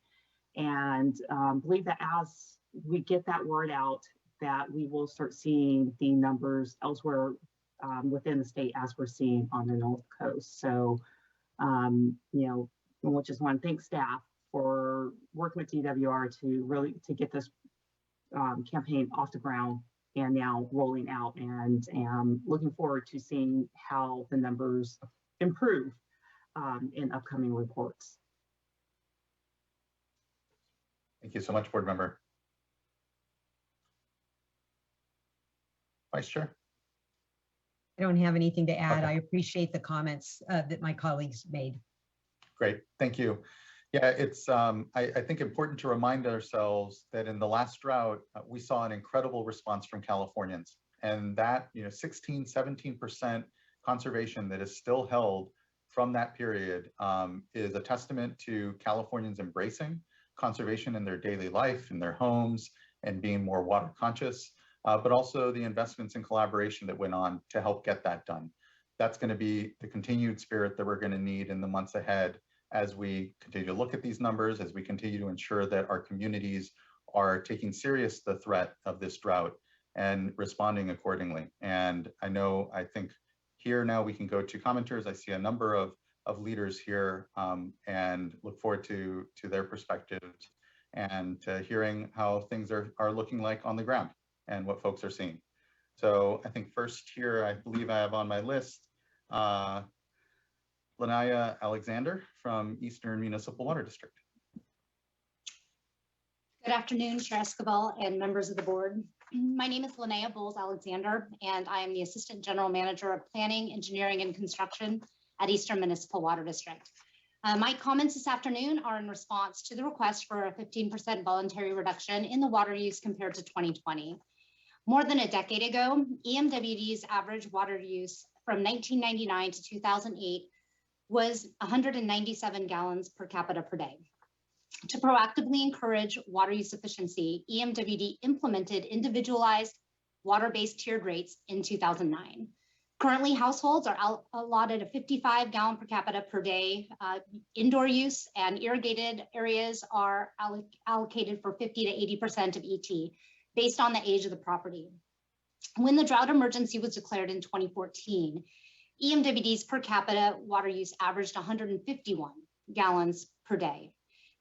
And believe that as we get that word out, that we will start seeing the numbers elsewhere within the state as we're seeing on the North Coast. So, we just want to thank staff for working with DWR to get this campaign off the ground and now rolling out, and looking forward to seeing how the numbers improve in upcoming reports. Thank you so much, board member. Vice Chair. I don't have anything to add. Okay. I appreciate the comments that my colleagues made. Great, thank you. Yeah, it's I think important to remind ourselves that in the last drought, we saw an incredible response from Californians, and that 16, 17% conservation that is still held from that period is a testament to Californians embracing conservation in their daily life, in their homes, and being more water conscious, but also the investments in collaboration that went on to help get that done. That's going to be the continued spirit that we're going to need in the months ahead as we continue to look at these numbers, as we continue to ensure that our communities are taking serious the threat of this drought and responding accordingly. And I think here now we can go to commenters. I see a number of leaders here and look forward to their perspectives and to hearing how things are looking like on the ground and what folks are seeing. So I think first here, I believe I have on my list, Linnea Alexander from Eastern Municipal Water District. Good afternoon, Chair Escobar and members of the board. My name is Linnea Bowles-Alexander, and I am the Assistant General Manager of Planning, Engineering, and Construction at Eastern Municipal Water District. My comments this afternoon are in response to the request for a 15% voluntary reduction in the water use compared to 2020. More than a decade ago, EMWD's average water use from 1999 to 2008 was 197 gallons per capita per day. To proactively encourage water use efficiency, EMWD implemented individualized water-based tiered rates in 2009. Currently, households are allotted a 55 gallon per capita per day indoor use, and irrigated areas are allocated for 50 to 80% of ET based on the age of the property. When the drought emergency was declared in 2014, EMWD's per capita water use averaged 151 gallons per day.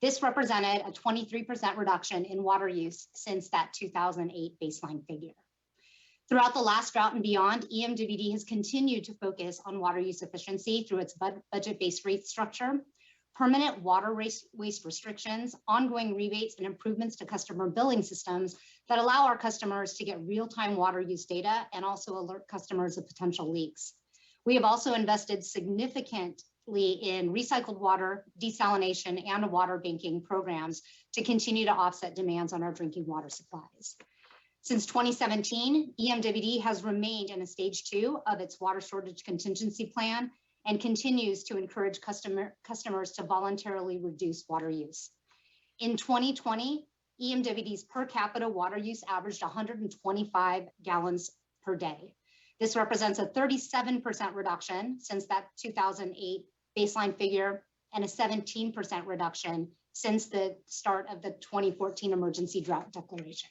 This represented a 23% reduction in water use since that 2008 baseline figure. Throughout the last drought and beyond, EMWD has continued to focus on water use efficiency through its budget-based rate structure, permanent water waste restrictions, ongoing rebates, and improvements to customer billing systems that allow our customers to get real-time water use data and also alert customers of potential leaks. We have also invested significantly in recycled water, desalination, and water banking programs to continue to offset demands on our drinking water supplies. Since 2017, EMWD has remained in a stage 2 of its water shortage contingency plan and continues to encourage customers to voluntarily reduce water use. In 2020, EMWD's per capita water use averaged 125 gallons per day. This represents a 37% reduction since that 2008 baseline figure and a 17% reduction since the start of the 2014 emergency drought declaration.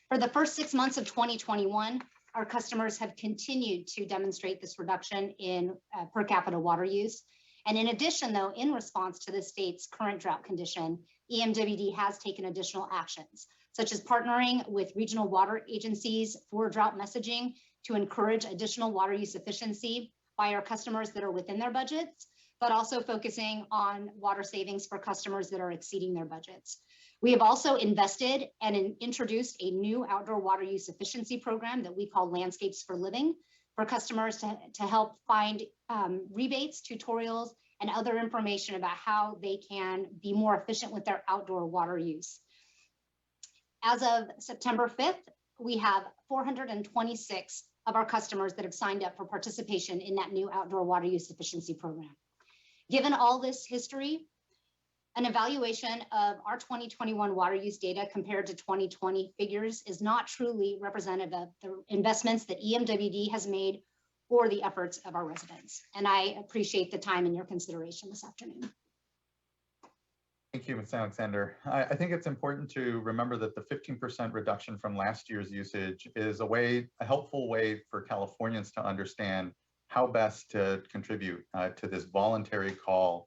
For the first 6 months of 2021, our customers have continued to demonstrate this reduction in per capita water use. And in addition, though, in response to the state's current drought condition, EMWD has taken additional actions, such as partnering with regional water agencies for drought messaging to encourage additional water use efficiency by our customers that are within their budgets, but also focusing on water savings for customers that are exceeding their budgets. We have also invested and introduced a new outdoor water use efficiency program that we call Landscapes for Living for customers to help find rebates, tutorials, and other information about how they can be more efficient with their outdoor water use. As of September 5th, we have 426 of our customers that have signed up for participation in that new outdoor water use efficiency program. Given all this history, an evaluation of our 2021 water use data compared to 2020 figures is not truly representative of the investments that EMWD has made or the efforts of our residents. And I appreciate the time and your consideration this afternoon. Thank you, Ms. Alexander. I think it's important to remember that the 15% reduction from last year's usage is a helpful way for Californians to understand how best to contribute to this voluntary call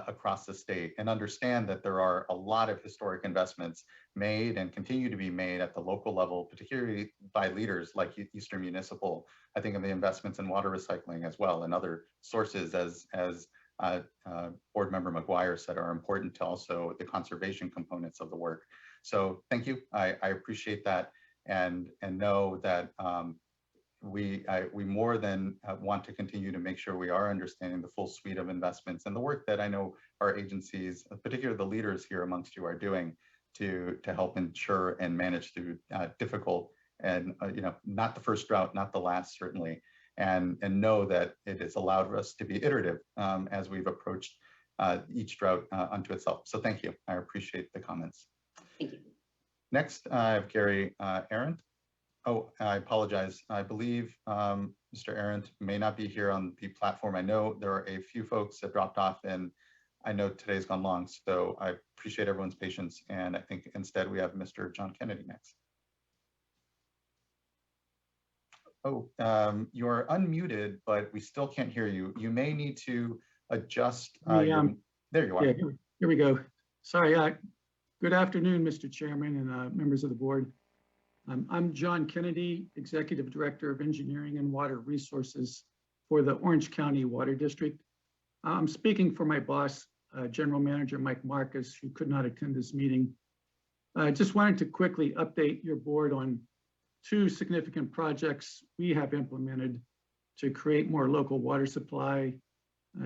across the state, and understand that there are a lot of historic investments made and continue to be made at the local level, particularly by leaders like Eastern Municipal. I think of the investments in water recycling as well and other sources as Board Member McGuire said are important to also the conservation components of the work. So thank you. I appreciate that, and know that we more than want to continue to make sure we are understanding the full suite of investments and the work that I know our agencies, particularly the leaders here amongst you, are doing to help ensure and manage through difficult and not the first drought, not the last certainly, and know that it has allowed us to be iterative as we've approached each drought unto itself. So thank you. I appreciate the comments. Thank you. Next, I have Gary Arendt. Oh, I apologize. I believe Mr. Arendt may not be here on the platform. I know there are a few folks that dropped off, and I know today's gone long, so I appreciate everyone's patience. And I think instead we have Mr. John Kennedy next. Oh, you're unmuted, but we still can't hear you. You may need to adjust. There you are. Yeah, here we go. Sorry. Good afternoon, Mr. Chairman and members of the board. I'm John Kennedy, Executive Director of Engineering and Water Resources for the Orange County Water District. I'm speaking for my boss, General Manager Mike Marcus, who could not attend this meeting. I just wanted to quickly update your board on two significant projects we have implemented to create more local water supply,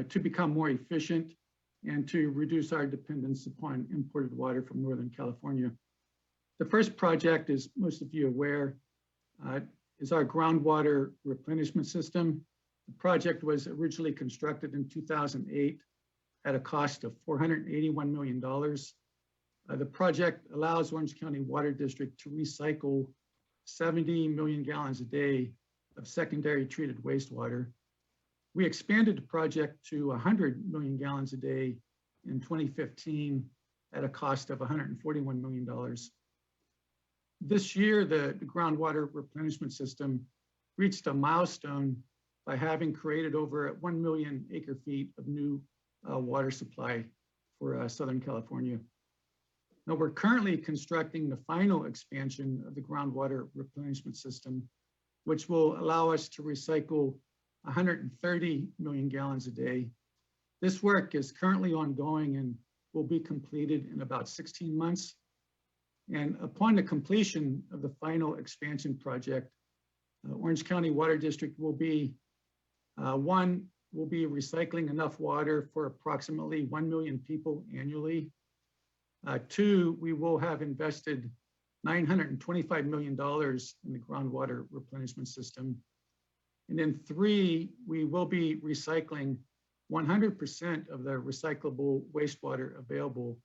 to become more efficient, and to reduce our dependence upon imported water from Northern California. The first project, as most of you are aware, is our groundwater replenishment system. The project was originally constructed in 2008 at a cost of $481 million. The project allows Orange County Water District to recycle 70 million gallons a day of secondary treated wastewater. We expanded the project to 100 million gallons a day in 2015 at a cost of $141 million. This year, the groundwater replenishment system reached a milestone by having created over 1 million acre feet of new water supply for Southern California. Now, we're currently constructing the final expansion of the groundwater replenishment system, which will allow us to recycle 130 million gallons a day. This work is currently ongoing and will be completed in about 16 months. And upon the completion of the final expansion project, Orange County Water District will be, will be recycling enough water for approximately 1 million people annually. Two, we will have invested $925 million in the groundwater replenishment system. And then three, we will be recycling 100% of the recyclable wastewater available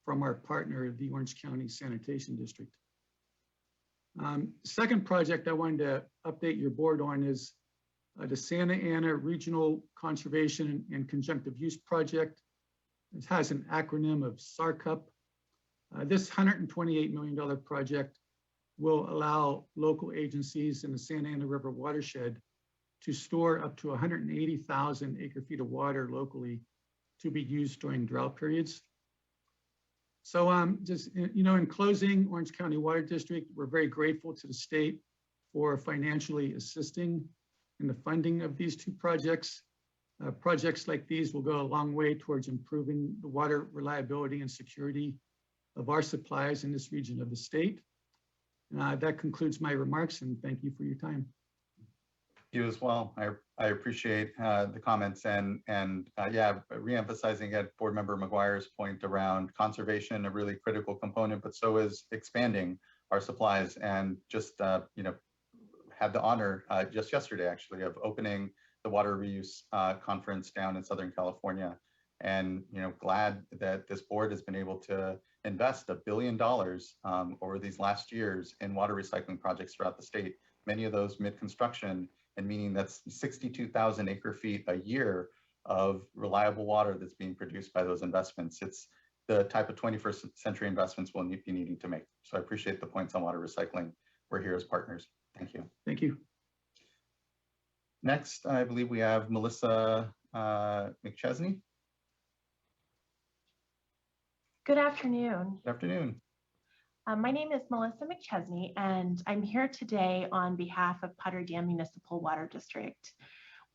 from our partner, the Orange County Sanitation District. Second project I wanted to update your board on is the Santa Ana Regional Conservation and Conjunctive Use Project. It has an acronym of SWRCB. This $128 million project will allow local agencies in the Santa Ana River watershed to store up to 180,000 acre feet of water locally to be used during drought periods. So just, in closing, Orange County Water District, we're very grateful to the state for financially assisting in the funding of these two projects. Projects like these will go a long way towards improving the water reliability and security of our supplies in this region of the state. That concludes my remarks, and thank you for your time. You as well. I appreciate the comments and yeah, reemphasizing at Board Member McGuire's point around conservation, a really critical component, but so is expanding our supplies. And just had the honor just yesterday actually of opening the water reuse conference down in Southern California, and glad that this board has been able to invest $1 billion over these last years in water recycling projects throughout the state. Many of those mid-construction, and meaning that's 62,000 acre feet a year of reliable water that's being produced by those investments. It's the type of 21st century investments we'll be needing to make. So I appreciate the points on water recycling. We're here as partners. Thank you. Thank you. Next, I believe we have Melissa McChesney. Good afternoon. Good afternoon. My name is Melissa McChesney, and I'm here today on behalf of Potter Dam Municipal Water District.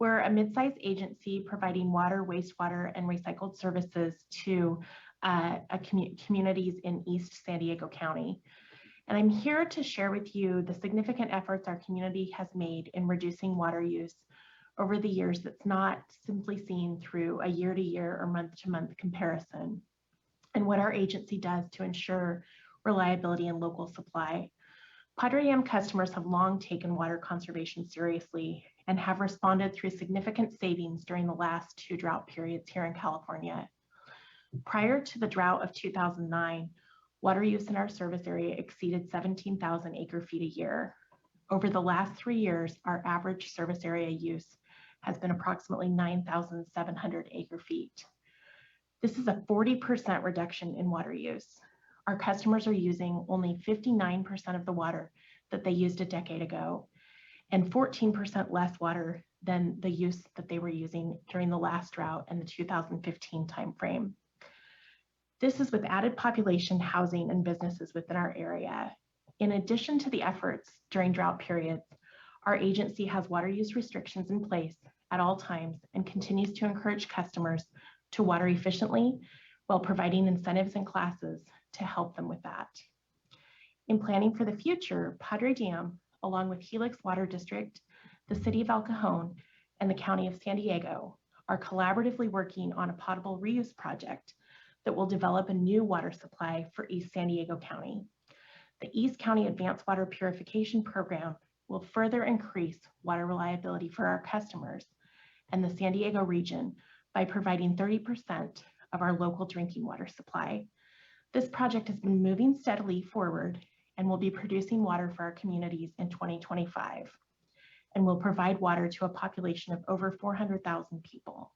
We're a mid-sized agency providing water, wastewater, and recycled services to communities in East San Diego County. And I'm here to share with you the significant efforts our community has made in reducing water use over the years that's not simply seen through a year-to-year or month-to-month comparison, and what our agency does to ensure reliability and local supply. Padre Dam customers have long taken water conservation seriously and have responded through significant savings during the last 2 drought periods here in California. Prior to the drought of 2009, water use in our service area exceeded 17,000 acre-feet a year. Over the last 3 years, our average service area use has been approximately 9,700 acre-feet. This is a 40% reduction in water use. Our customers are using only 59% of the water that they used a decade ago, and 14% less water than the use that they were using during the last drought and the 2015 timeframe. This is with added population, housing, and businesses within our area. In addition to the efforts during drought periods, our agency has water use restrictions in place at all times and continues to encourage customers to water efficiently while providing incentives and classes to help them with that. In planning for the future, Padre Dam, along with Helix Water District, the City of El Cajon, and the County of San Diego, are collaboratively working on a potable reuse project that will develop a new water supply for East San Diego County. The East County Advanced Water Purification Program will further increase water reliability for our customers and the San Diego region by providing 30% of our local drinking water supply. This project has been moving steadily forward and will be producing water for our communities in 2025 and will provide water to a population of over 400,000 people.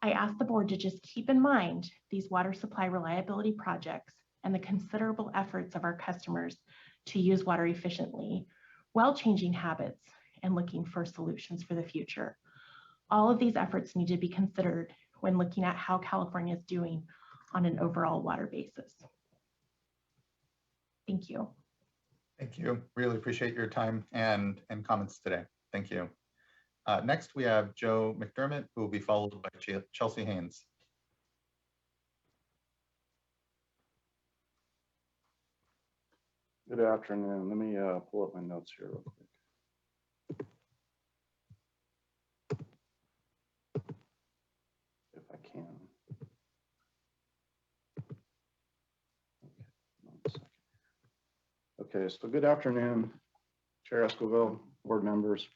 I ask the board to just keep in mind these water supply reliability projects and the considerable efforts of our customers to use water efficiently while changing habits and looking for solutions for the future. All of these efforts need to be considered when looking at how California is doing on an overall water basis. Thank you. Thank you. Really appreciate your time and comments today. Thank you. Next, we have Joe McDermott, who will be followed by Chelsea Haynes. Good afternoon. Let me pull up my notes here real quick. If I can. Okay, so good afternoon, Chair Esquivel, board members.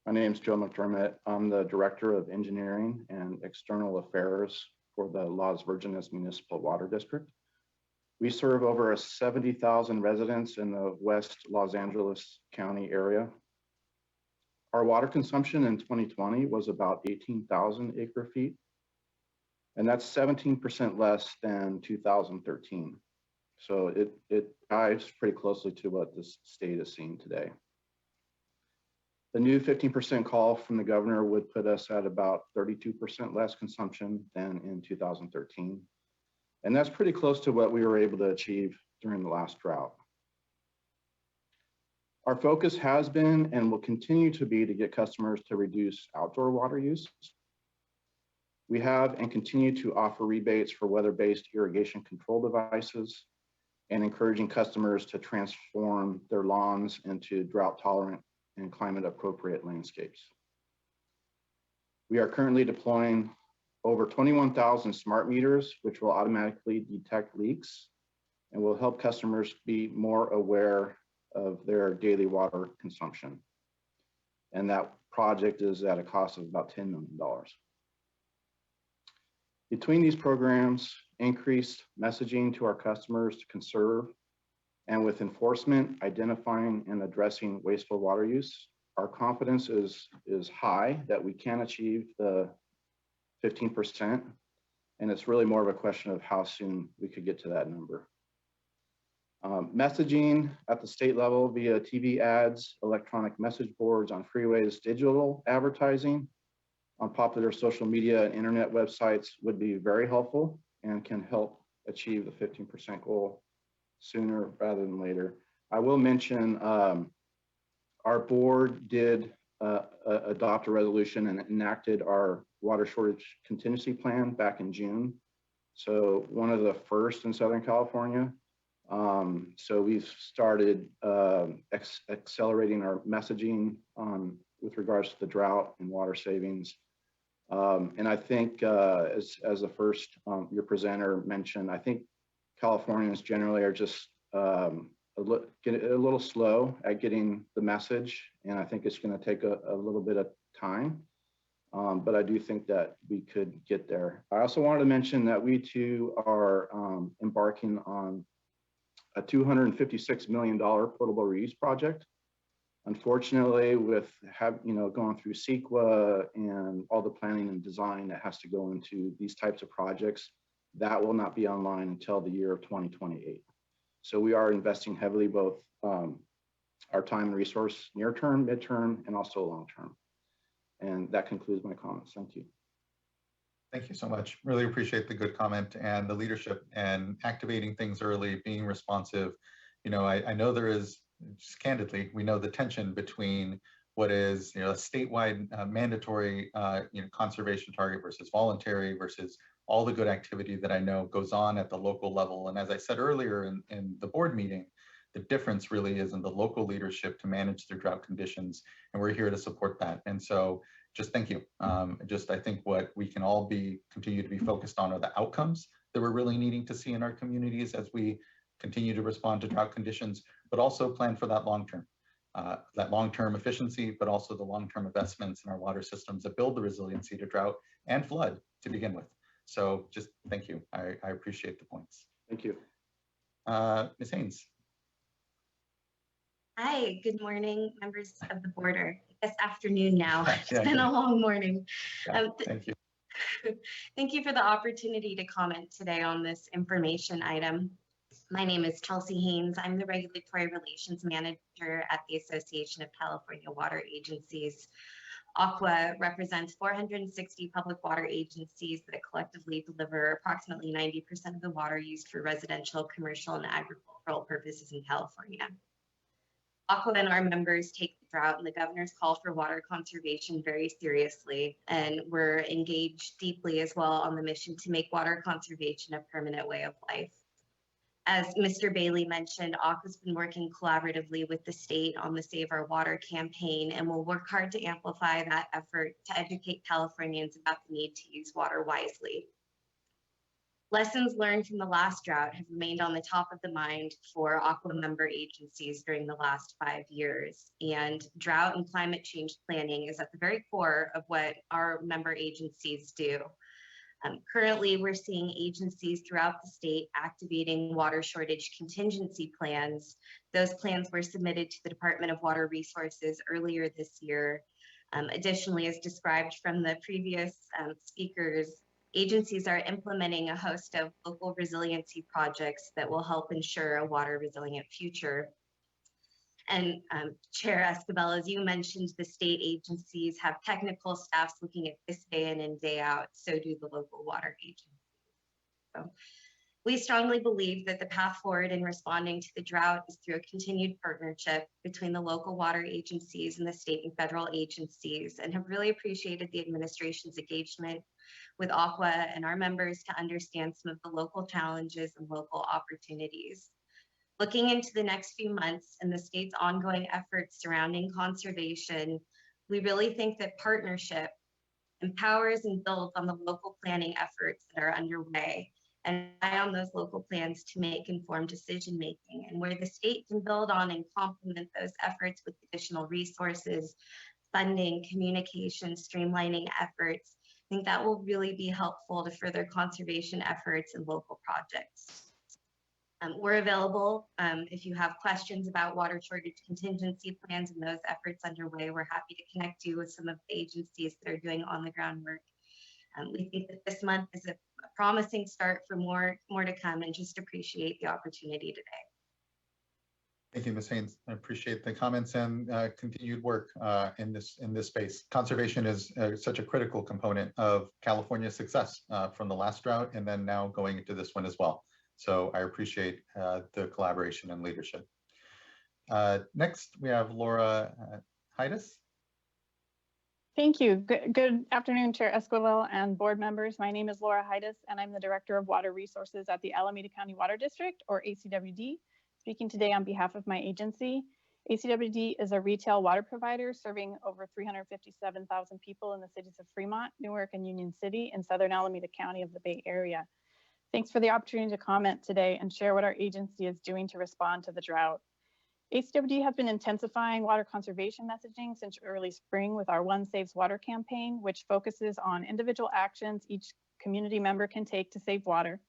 My name is Joe McDermott. I'm the Director of Engineering and External Affairs for the Las Virgenes Municipal Water District. We serve over 70,000 residents in the West Los Angeles County area. Our water consumption in 2020 was about 18,000 acre-feet, and that's 17% less than 2013. So it dives pretty closely to what the state is seeing today. The new 15% call from the governor would put us at about 32% less consumption than in 2013. And that's pretty close to what we were able to achieve during the last drought. Our focus has been and will continue to be to get customers to reduce outdoor water use. We have and continue to offer rebates for weather-based irrigation control devices and encouraging customers to transform their lawns into drought-tolerant and climate-appropriate landscapes. We are currently deploying over 21,000 smart meters, which will automatically detect leaks and will help customers be more aware of their daily water consumption. And that project is at a cost of about $10 million. Between these programs, increased messaging to our customers to conserve, and with enforcement, identifying and addressing wasteful water use, our confidence is high that we can achieve the 15%. And it's really more of a question of how soon we could get to that number. Messaging at the state level via TV ads, electronic message boards on freeways, digital advertising on popular social media and internet websites would be very helpful and can help achieve the 15% goal sooner rather than later. I will mention our board did adopt a resolution and enacted our water shortage contingency plan back in June. So one of the first in Southern California. So we've started accelerating our messaging with regards to the drought and water savings. And I think as the first your presenter mentioned, I think Californians generally are just a little slow at getting the message, and I think it's going to take a little bit of time. But I do think that we could get there. I also wanted to mention that we too are embarking on a $256 million potable reuse project. Unfortunately, with going through CEQA and all the planning and design that has to go into these types of projects, that will not be online until the year of 2028. So we are investing heavily, both our time and resource, near term, midterm, and also long term. And that concludes my comments. Thank you. Thank you so much. Really appreciate the good comment and the leadership and activating things early, being responsive. I know there is, just candidly, we know the tension between what is a statewide mandatory conservation target versus voluntary versus all the good activity that I know goes on at the local level. And as I said earlier in the board meeting, the difference really is in the local leadership to manage through drought conditions, and we're here to support that. And so just thank you. I think what we can all continue to be focused on are the outcomes that we're really needing to see in our communities as we continue to respond to drought conditions, but also plan for that long-term efficiency, but also the long-term investments in our water systems that build the resiliency to drought and flood to begin with. So just thank you. I appreciate the points. Thank you. Ms. Haynes. Hi, good morning, members of the board, or this afternoon now. It's Yeah, been a long morning. Yeah, thank you. Thank you for the opportunity to comment today on this information item. My name is Chelsea Haynes. I'm the Regulatory Relations Manager at the Association of California Water Agencies. ACWA represents 460 public water agencies that collectively deliver approximately 90% of the water used for residential, commercial, and agricultural purposes in California. ACWA and our members take the drought and the governor's call for water conservation very seriously, and we're engaged deeply as well on the mission to make water conservation a permanent way of life. As Mr. Bailey mentioned, ACWA's been working collaboratively with the state on the Save Our Water campaign, and we'll work hard to amplify that effort to educate Californians about the need to use water wisely. Lessons learned from the last drought have remained on the top of the mind for ACWA member agencies during the last 5 years, and drought and climate change planning is at the very core of what our member agencies do. Currently, we're seeing agencies throughout the state activating water shortage contingency plans. Those plans were submitted to the Department of Water Resources earlier this year. Additionally, as described from the previous speakers, agencies are implementing a host of local resiliency projects that will help ensure a water resilient future. And Chair Escobar, as you mentioned, the state agencies have technical staffs looking at this day in and day out, so do the local water agencies. So we strongly believe that the path forward in responding to the drought is through a continued partnership between the local water agencies and the state and federal agencies, and have really appreciated the administration's engagement with ACWA and our members to understand some of the local challenges and local opportunities. Looking into the next few months and the state's ongoing efforts surrounding conservation, we really think that partnership empowers and builds on the local planning efforts that are underway and rely on those local plans to make informed decision making, and where the state can build on and complement those efforts with additional resources, funding, communication, streamlining efforts. I think that will really be helpful to further conservation efforts and local projects. We're available if you have questions about water shortage contingency plans and those efforts underway. We're happy to connect you with some of the agencies that are doing on the ground work. We think that this month is a promising start for more to come, and just appreciate the opportunity today. Thank you, Ms. Haynes. I appreciate the comments and continued work in this space. Conservation is such a critical component of California's success from the last drought, and then now going into this one as well. So I appreciate the collaboration and leadership. Next, we have Laura Heides. Thank you. Good afternoon, Chair Esquivel and board members. My name is Laura Heides, and I'm the Director of Water Resources at the Alameda County Water District, or ACWD, speaking today on behalf of my agency. ACWD is a retail water provider serving over 357,000 people in the cities of Fremont, Newark, and Union City in southern Alameda County of the Bay Area. Thanks for the opportunity to comment today and share what our agency is doing to respond to the drought. ACWD has been intensifying water conservation messaging since early spring with our One Saves Water campaign, which focuses on individual actions each community member can take to save water.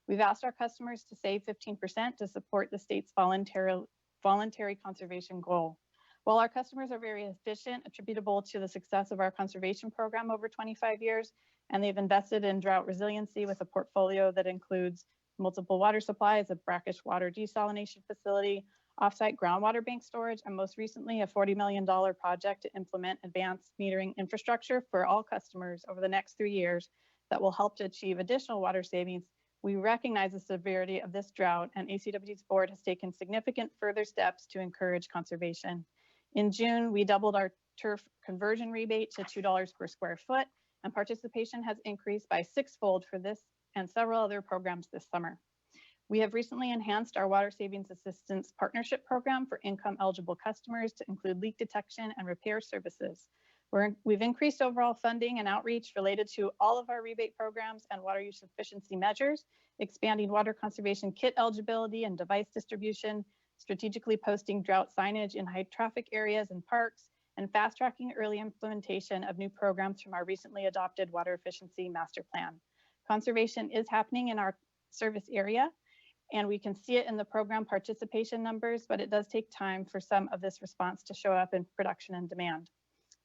We've asked our customers to save 15% to support the state's voluntary conservation goal. While our customers are very efficient, attributable to the success of our conservation program over 25 years, and they've invested in drought resiliency with a portfolio that includes multiple water supplies, a brackish water desalination facility, offsite groundwater bank storage, and most recently, a $40 million project to implement advanced metering infrastructure for all customers over the next 3 years that will help to achieve additional water savings. We recognize the severity of this drought, and ACWD's board has taken significant further steps to encourage conservation. In June, we doubled our turf conversion rebate to $2 per square foot, and participation has increased by 6-fold for this and several other programs this summer. We have recently enhanced our Water Savings Assistance Partnership Program for income-eligible customers to include leak detection and repair services. We've increased overall funding and outreach related to all of our rebate programs and water use efficiency measures, expanding water conservation kit eligibility and device distribution, strategically posting drought signage in high traffic areas and parks, and fast-tracking early implementation of new programs from our recently adopted Water Efficiency Master Plan. Conservation is happening in our service area, and we can see it in the program participation numbers, but it does take time for some of this response to show up in production and demand.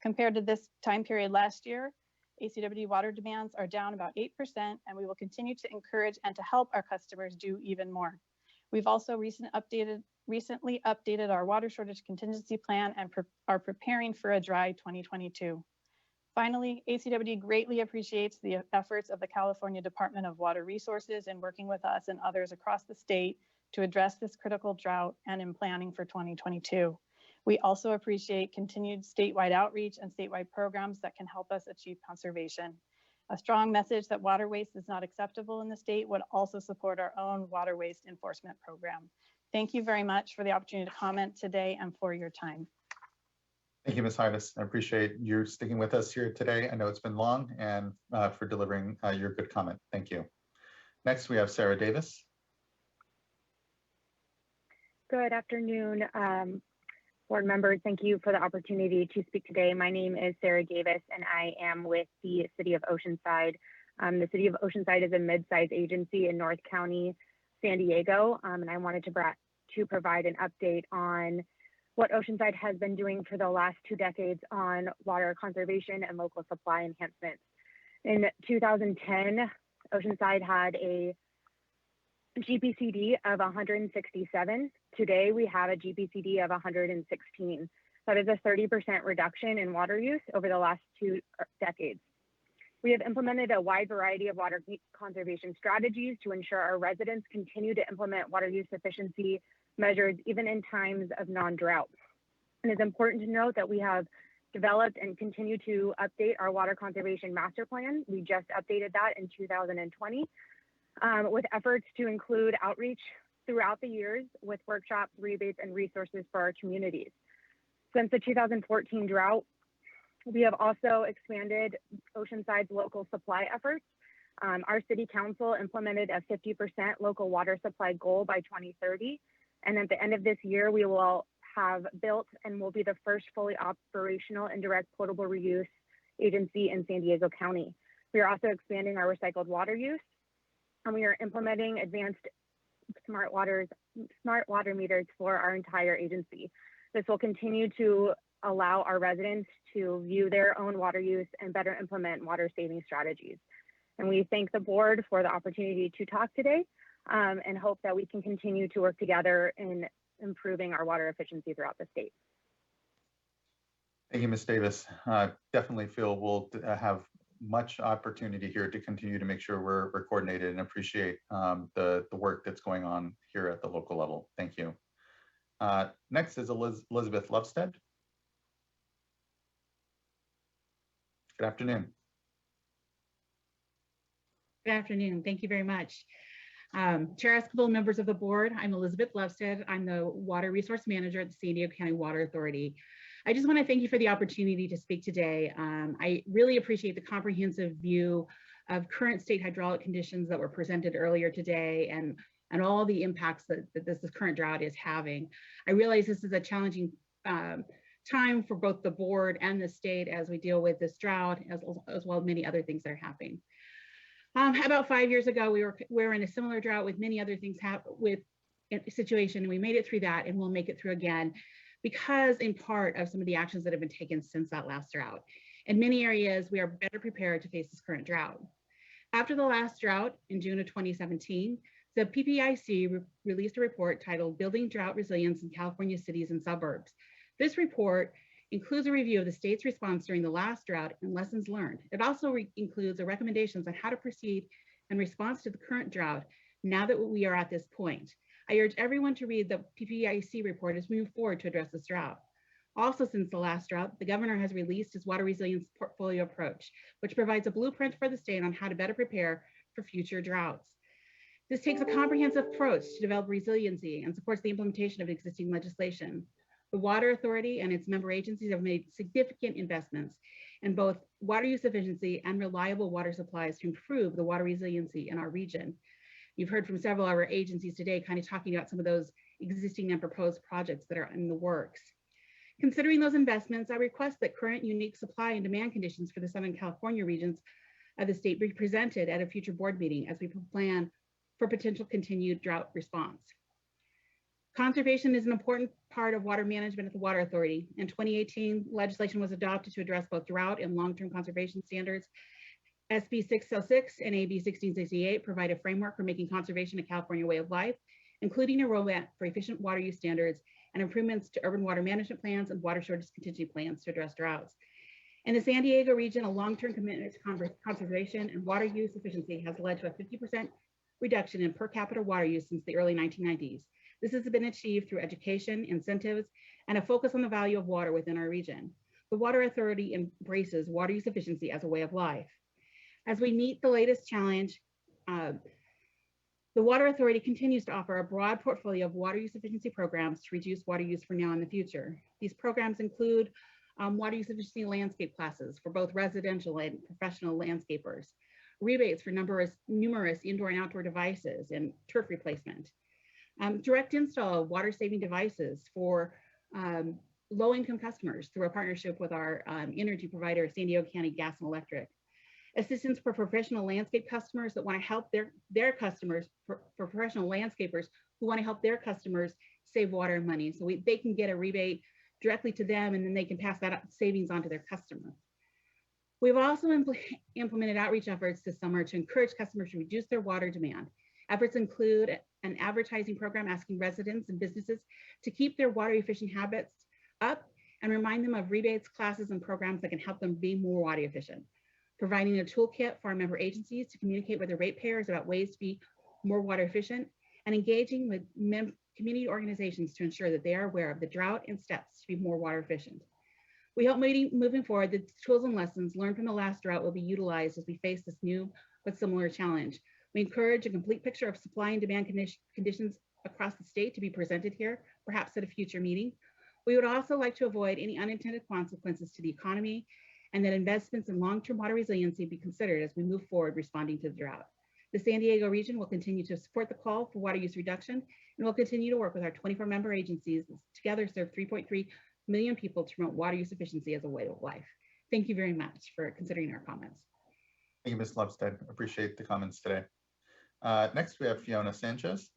Compared to this time period last year, ACWD water demands are down about 8%, and we will continue to encourage and to help our customers do even more. We've also recently updated our water shortage contingency plan and are preparing for a dry 2022. Finally, ACWD greatly appreciates the efforts of the California Department of Water Resources in working with us and others across the state to address this critical drought and in planning for 2022. We also appreciate continued statewide outreach and statewide programs that can help us achieve conservation. A strong message that water waste is not acceptable in the state would also support our own water waste enforcement program. Thank you very much for the opportunity to comment today and for your time. Thank you, Ms. Heides. I appreciate you sticking with us here today. I know it's been long, and for delivering your good comment. Thank you. Next, we have Sarah Davis. Good afternoon, board members. Thank you for the opportunity to speak today. My name is Sarah Davis, and I am with the City of Oceanside. The City of Oceanside is a mid-sized agency in North County, San Diego, and I wanted to provide an update on what Oceanside has been doing for the last 2 decades on water conservation and local supply enhancements. In 2010, Oceanside had a GPCD of 167. Today, we have a GPCD of 116. That is a 30% reduction in water use over the last 2 decades. We have implemented a wide variety of water conservation strategies to ensure our residents continue to implement water use efficiency measures even in times of non-drought. And it's important to note that we have developed and continue to update our water conservation master plan. We just updated that in 2020 with efforts to include outreach throughout the years with workshops, rebates, and resources for our communities. Since the 2014 drought, we have also expanded Oceanside's local supply efforts. Our city council implemented a 50% local water supply goal by 2030. And at the end of this year, we will have built and will be the first fully operational indirect potable reuse agency in San Diego County. We are also expanding our recycled water use, and we are implementing advanced smart water meters for our entire agency. This will continue to allow our residents to view their own water use and better implement water saving strategies. And we thank the board for the opportunity to talk today and hope that we can continue to work together in improving our water efficiency throughout the state. Thank you, Ms. Davis. Definitely feel we'll have much opportunity here to continue to make sure we're coordinated and appreciate the work that's going on here at the local level. Thank you. Next is Elizabeth Lovestead. Good afternoon. Good afternoon. Thank you very much. Chair Escobar, members of the board, I'm Elizabeth Lovestead. I'm the Water Resource Manager at the San Diego County Water Authority. I just want to thank you for the opportunity to speak today. I really appreciate the comprehensive view of current state hydraulic conditions that were presented earlier today and all the impacts that this current drought is having. I realize this is a challenging time for both the board and the state as we deal with this drought, as well as many other things that are happening. About 5 years ago, we were in a similar drought with many other things with situation, and we made it through that, and we'll make it through again because in part of some of the actions that have been taken since that last drought. In many areas, we are better prepared to face this current drought. After the last drought in June of 2017, the PPIC released a report titled Building Drought Resilience in California Cities and Suburbs. This report includes a review of the state's response during the last drought and lessons learned. It also includes the recommendations on how to proceed in response to the current drought now that we are at this point. I urge everyone to read the PPIC report as we move forward to address this drought. Also, since the last drought, the governor has released his water resilience portfolio approach, which provides a blueprint for the state on how to better prepare for future droughts. This takes a comprehensive approach to develop resiliency and supports the implementation of existing legislation. The Water Authority and its member agencies have made significant investments in both water use efficiency and reliable water supplies to improve the water resiliency in our region. You've heard from several of our agencies today kind of talking about some of those existing and proposed projects that are in the works. Considering those investments, I request that current unique supply and demand conditions for the Southern California regions of the state be presented at a future board meeting as we plan for potential continued drought response. Conservation is an important part of water management at the Water Authority. In 2018, legislation was adopted to address both drought and long-term conservation standards. SB 606 and AB 1668 provide a framework for making conservation a California way of life, including a roadmap for efficient water use standards and improvements to urban water management plans and water shortage contingency plans to address droughts. In the San Diego region, a long-term commitment to conservation and water use efficiency has led to a 50% reduction in per capita water use since the early 1990s. This has been achieved through education, incentives, and a focus on the value of water within our region. The Water Authority embraces water use efficiency as a way of life. As we meet the latest challenge, the Water Authority continues to offer a broad portfolio of water use efficiency programs to reduce water use for now and the future. These programs include water use efficiency landscape classes for both residential and professional landscapers, rebates for numerous indoor and outdoor devices and turf replacement, direct install of water saving devices for low-income customers through a partnership with our energy provider, San Diego County Gas and Electric, assistance for professional landscape customers that want to help their customers, for professional landscapers who want to help their customers save water and money. So they can get a rebate directly to them, and then they can pass that savings on to their customer. We've also implemented outreach efforts this summer to encourage customers to reduce their water demand. Efforts include an advertising program asking residents and businesses to keep their water efficient habits up and remind them of rebates, classes, and programs that can help them be more water efficient. Providing a toolkit for our member agencies to communicate with their ratepayers about ways to be more water efficient, and engaging with community organizations to ensure that they are aware of the drought and steps to be more water efficient. We hope moving forward, the tools and lessons learned from the last drought will be utilized as we face this new but similar challenge. We encourage a complete picture of supply and demand conditions across the state to be presented here, perhaps at a future meeting. We would also like to avoid any unintended consequences to the economy, and that investments in long-term water resiliency be considered as we move forward responding to the drought. The San Diego region will continue to support the call for water use reduction, and will continue to work with our 24 member agencies that together serve 3.3 million people to promote water use efficiency as a way of life. Thank you very much for considering our comments. Thank you, Ms. Lovestead. Appreciate the comments today. Next, we have Fiona Sanchez.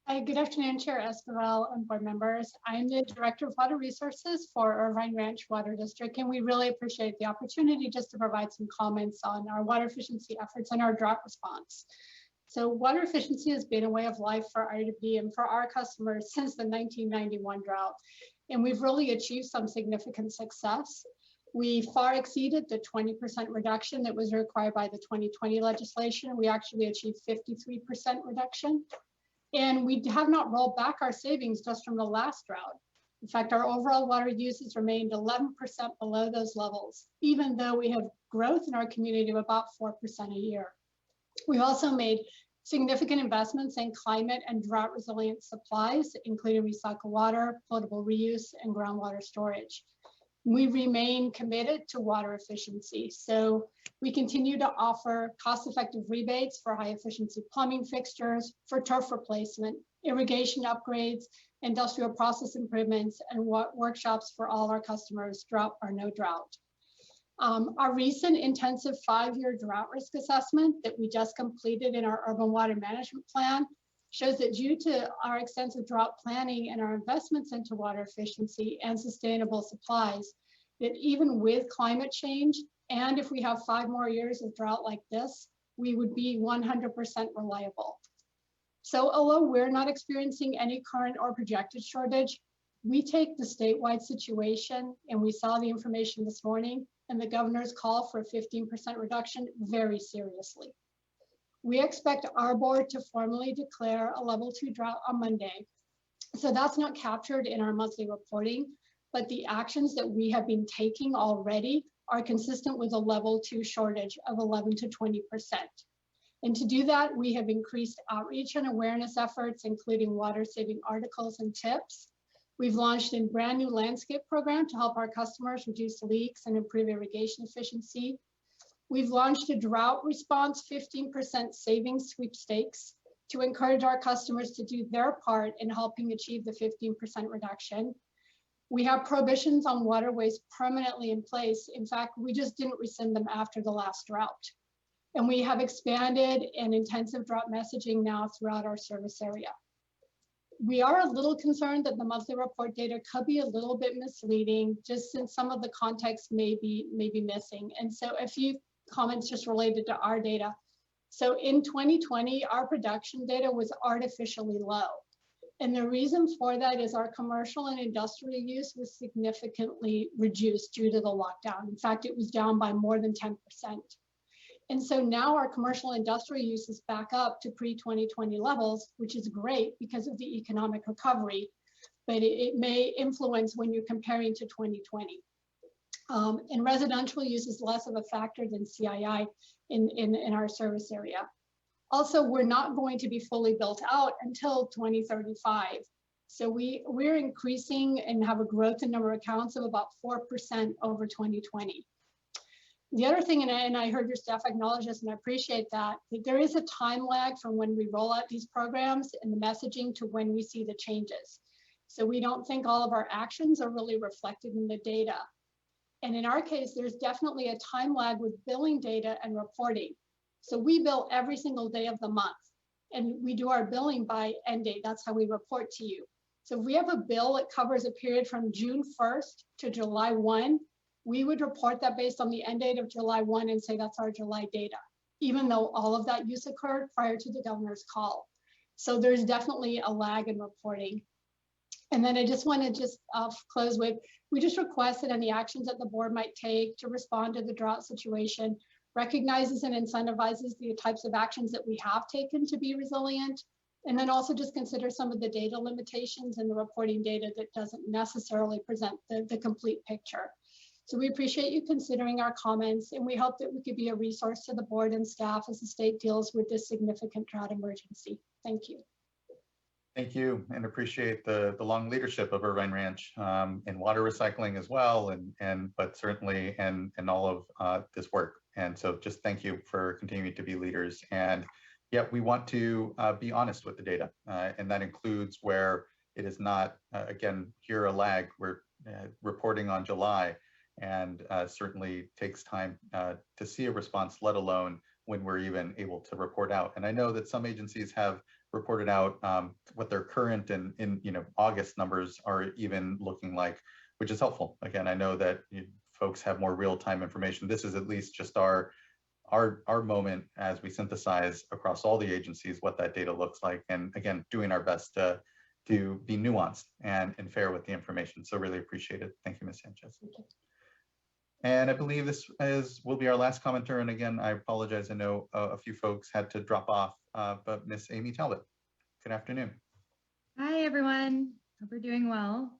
Hi, good afternoon, Chair Esquivel and board members. I'm the Director of Water Resources for Irvine Ranch Water District, and we really appreciate the opportunity just to provide some comments on our water efficiency efforts and our drought response. So water efficiency has been a way of life for IWD and for our customers since the 1991 drought, and we've really achieved some significant success. We far exceeded the 20% reduction that was required by the 2020 legislation. We actually achieved 53% reduction. And we have not rolled back our savings just from the last drought. In fact, our overall water use has remained 11% below those levels, even though we have growth in our community of about 4% a year. We've also made significant investments in climate and drought resilient supplies, including recycled water, potable reuse, and groundwater storage. We remain committed to water efficiency. So we continue to offer cost-effective rebates for high efficiency plumbing fixtures, for turf replacement, irrigation upgrades, industrial process improvements, and workshops for all our customers, drought or no drought. Our recent intensive 5-year drought risk assessment that we just completed in our urban water management plan shows that due to our extensive drought planning and our investments into water efficiency and sustainable supplies, that even with climate change, and if we have 5 more years of drought like this, we would be 100% reliable. So although we're not experiencing any current or projected shortage, we take the statewide situation, and we saw the information this morning, and the governor's call for a 15% reduction very seriously. We expect our board to formally declare a level 2 drought on Monday. So that's not captured in our monthly reporting, but the actions that we have been taking already are consistent with a level 2 shortage of 11 to 20%. And to do that, we have increased outreach and awareness efforts, including water saving articles and tips. We've launched a brand new landscape program to help our customers reduce leaks and improve irrigation efficiency. We've launched a drought response 15% savings sweepstakes to encourage our customers to do their part in helping achieve the 15% reduction. We have prohibitions on waterways permanently in place. In fact, we just didn't rescind them after the last drought. And we have expanded and intensive drought messaging now throughout our service area. We are a little concerned that the monthly report data could be a little bit misleading, just since some of the context may be missing. And so a few comments just related to our data. So in 2020, our production data was artificially low. And the reason for that is our commercial and industrial use was significantly reduced due to the lockdown. In fact, it was down by more than 10%. And so now our commercial industrial use is back up to pre-2020 levels, which is great because of the economic recovery, but it may influence when you're comparing to 2020. And residential use is less of a factor than CII in our service area. Also, we're not going to be fully built out until 2035. So we're increasing and have a growth in number of accounts of about 4% over 2020. The other thing, and I heard your staff acknowledge this, and I appreciate that there is a time lag from when we roll out these programs and the messaging to when we see the changes. So we don't think all of our actions are really reflected in the data. And in our case, there's definitely a time lag with billing data and reporting. So we bill every single day of the month, and we do our billing by end date. That's how we report to you. So if we have a bill that covers a period from June 1st to July 1, we would report that based on the end date of July 1 and say that's our July data, even though all of that use occurred prior to the governor's call. So there's definitely a lag in reporting. And then I just want to close with, we just request that any actions that the board might take to respond to the drought situation recognizes and incentivizes the types of actions that we have taken to be resilient. And then also just consider some of the data limitations in the reporting data that doesn't necessarily present the complete picture. So we appreciate you considering our comments, and we hope that we could be a resource to the board and staff as the state deals with this significant drought emergency. Thank you. Thank you, and appreciate the long leadership of Irvine Ranch in water recycling as well, but certainly in all of this work. And so just thank you for continuing to be leaders. And yet we want to be honest with the data, and that includes where it is not, again, here a lag. We're reporting on July, and certainly takes time to see a response, let alone when we're even able to report out. And I know that some agencies have reported out what their current and in August numbers are even looking like, which is helpful. Again, I know that folks have more real-time information. This is at least just our moment as we synthesize across all the agencies what that data looks like, and again, doing our best to be nuanced and fair with the information. So really appreciate it. Thank you, Ms. Sanchez. And I believe this will be our last commenter. And again, I apologize. I know a few folks had to drop off, but Miss Amy Talbot, good afternoon. Hi, everyone. Hope you're doing well.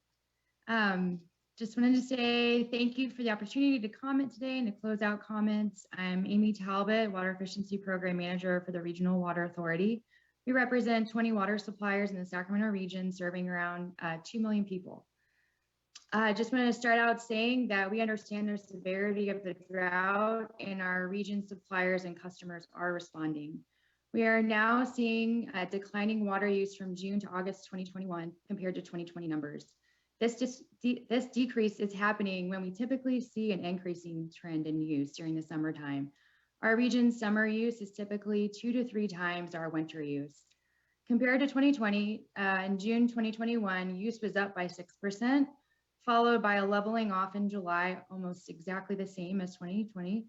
Just wanted to say thank you for the opportunity to comment today and to close out comments. I'm Amy Talbot, Water Efficiency Program Manager for the Regional Water Authority. We represent 20 water suppliers in the Sacramento region, serving around 2 million people. I just want to start out saying that we understand the severity of the drought and our region suppliers and customers are responding. We are now seeing declining water use from June to August 2021 compared to 2020 numbers. This decrease is happening when we typically see an increasing trend in use during the summertime. Our region's summer use is typically 2 to 3 times our winter use. Compared to 2020, in June 2021, use was up by 6%, followed by a leveling off in July, almost exactly the same as 2020.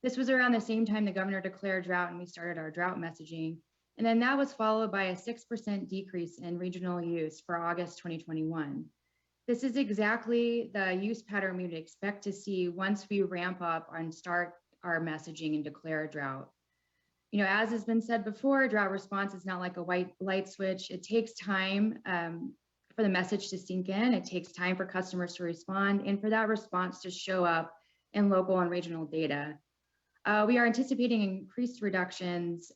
This was around the same time the governor declared drought and we started our drought messaging. And then that was followed by a 6% decrease in regional use for August 2021. This is exactly the use pattern we would expect to see once we ramp up and start our messaging and declare a drought. You know, as has been said before, drought response is not like a white light switch. It takes time for the message to sink in. It takes time for customers to respond and for that response to show up in local and regional data. We are anticipating increased reductions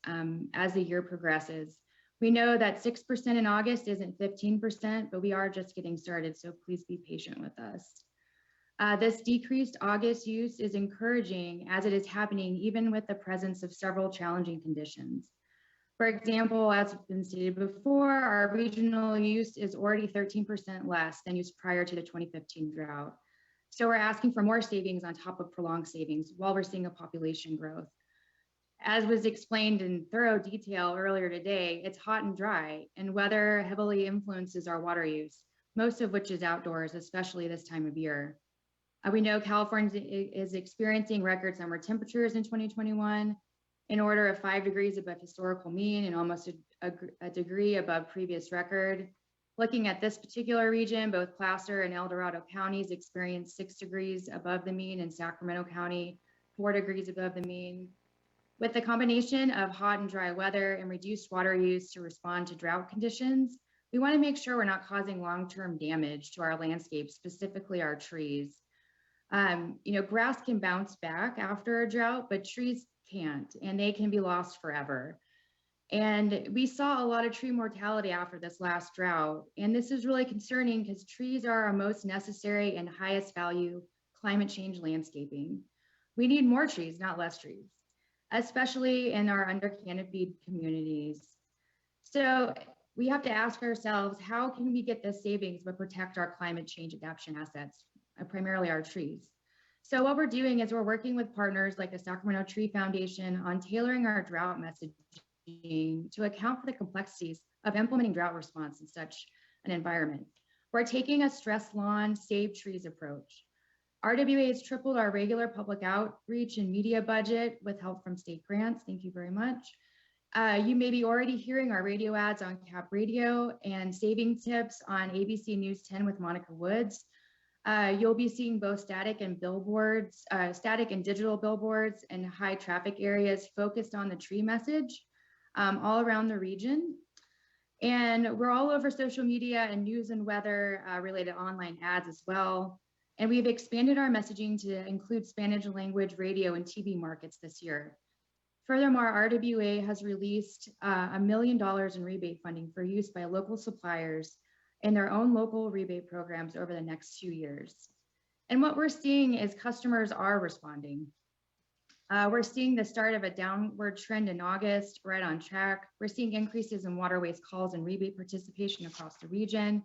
as the year progresses. We know that 6% in August isn't 15%, but we are just getting started, so please be patient with us. This decreased August use is encouraging as it is happening even with the presence of several challenging conditions. For example, as has been stated before, our regional use is already 13% less than used prior to the 2015 drought. So we're asking for more savings on top of prolonged savings while we're seeing a population growth. As was explained in thorough detail earlier today, it's hot and dry, and weather heavily influences our water use, most of which is outdoors, especially this time of year. We know California is experiencing record summer temperatures in 2021, in order of 5 degrees above historical mean and almost a degree above previous record. Looking at this particular region, both Placer and El Dorado counties experienced 6 degrees above the mean, and Sacramento County 4 degrees above the mean. With the combination of hot and dry weather and reduced water use to respond to drought conditions, we want to make sure we're not causing long-term damage to our landscape, specifically our trees. You know, grass can bounce back after a drought, but trees can't, and they can be lost forever. And we saw a lot of tree mortality after this last drought. And this is really concerning because trees are our most necessary and highest value climate change landscaping. We need more trees, not less trees, especially in our under-canopied communities. So we have to ask ourselves, how can we get this savings but protect our climate change adaptation assets, primarily our trees? So what we're doing is we're working with partners like the Sacramento Tree Foundation on tailoring our drought messaging to account for the complexities of implementing drought response in such an environment. We're taking a stress lawn, save trees approach. RWA has tripled our regular public outreach and media budget with help from state grants. Thank you very much. You may be already hearing our radio ads on Cap Radio and saving tips on ABC News 10 with Monica Woods. You'll be seeing both static and billboards, static and digital billboards in high traffic areas focused on the tree message all around the region. And we're all over social media and news and weather related online ads as well. And we've expanded our messaging to include Spanish language radio and TV markets this year. Furthermore, RWA has released $1 million in rebate funding for use by local suppliers in their own local rebate programs over the next 2 years. And what we're seeing is customers are responding. We're seeing the start of a downward trend in August, right on track. We're seeing increases in water waste calls and rebate participation across the region.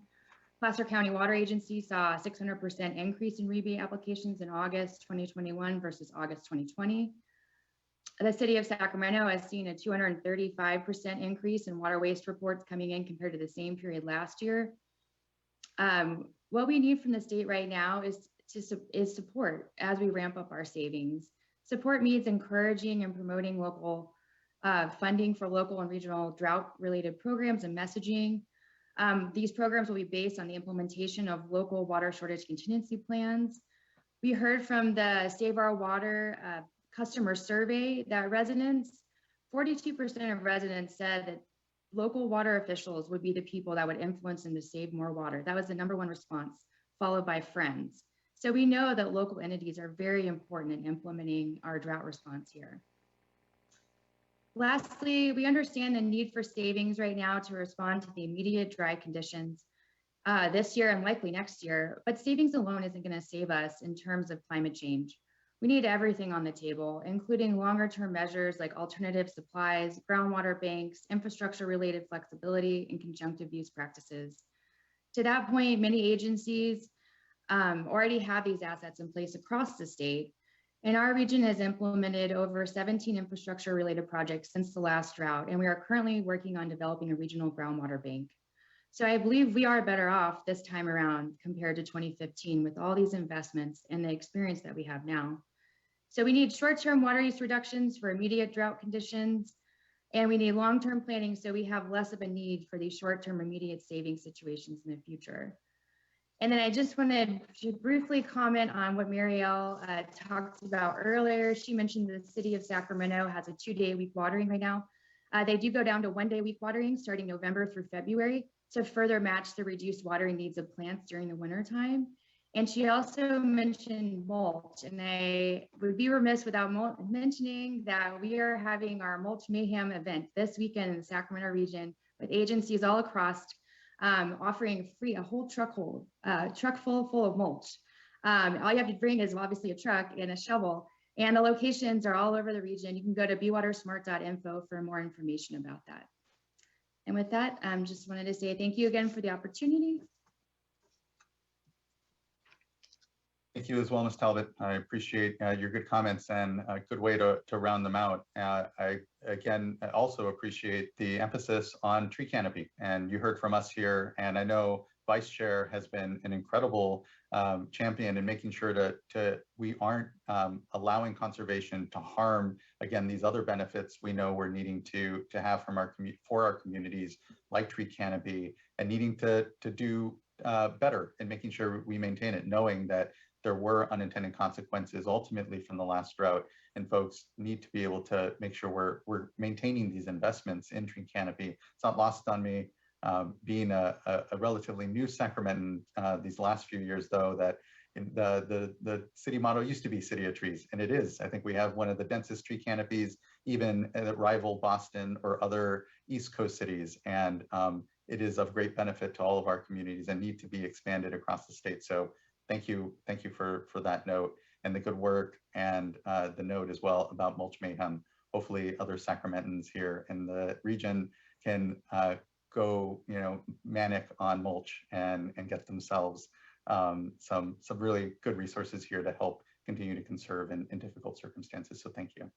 Placer County Water Agency saw a 600% increase in rebate applications in August 2021 versus August 2020. The city of Sacramento has seen a 235% increase in water waste reports coming in compared to the same period last year. What we need from the state right now is support as we ramp up our savings. Support means encouraging and promoting local funding for local and regional drought-related programs and messaging. These programs will be based on the implementation of local water shortage contingency plans. We heard from the Save Our Water customer survey that 42% of residents said that local water officials would be the people that would influence them to save more water. That was the #1 response. followed by friends. So we know that local entities are very important in implementing our drought response here. Lastly, we understand the need for savings right now to respond to the immediate dry conditions this year and likely next year, but savings alone isn't going to save us in terms of climate change. We need everything on the table, including longer term measures like alternative supplies, groundwater banks, infrastructure related flexibility, and conjunctive use practices. To that point, many agencies already have these assets in place across the state. And our region has implemented over 17 infrastructure related projects since the last drought, and we are currently working on developing a regional groundwater bank. So I believe we are better off this time around compared to 2015 with all these investments and the experience that we have now. So we need short-term water use reductions for immediate drought conditions, and we need long-term planning so we have less of a need for these short-term immediate saving situations in the future. And then I just wanted to briefly comment on what Marielle talked about earlier. She mentioned the city of Sacramento has a 2-day-a-week watering right now. They do go down to 1-day-a-week watering starting November through February to further match the reduced watering needs of plants during the winter time. And she also mentioned mulch, and I would be remiss without mentioning that we are having our Mulch Mayhem event this weekend in the Sacramento region with agencies all across offering free a whole truck full of mulch. All you have to bring is obviously a truck and a shovel, and the locations are all over the region. You can go to bewatersmart.info for more information about that. And with that, just wanted to say thank you again for the opportunity. Thank you as well, Ms. Talbot. I appreciate your good comments and a good way to round them out. I also appreciate the emphasis on tree canopy, and you heard from us here, and I know Vice Chair has been an incredible champion in making sure that we aren't allowing conservation to harm, again, these other benefits we know we're needing to have from for our communities, like tree canopy, and needing to do better in making sure we maintain it, knowing that there were unintended consequences ultimately from the last drought, and folks need to be able to make sure we're maintaining these investments in tree canopy. It's not lost on me, being a relatively new Sacramentan these last few years, though, that the city motto used to be City of Trees, and it is. I think we have one of the densest tree canopies even that rival Boston or other East Coast cities, and it is of great benefit to all of our communities and need to be expanded across the state. So thank you for that note and the good work, and the note as well about Mulch Mayhem. Hopefully other Sacramentans here in the region can go, manic on mulch and get themselves some really good resources here to help continue to conserve in difficult circumstances. So thank you.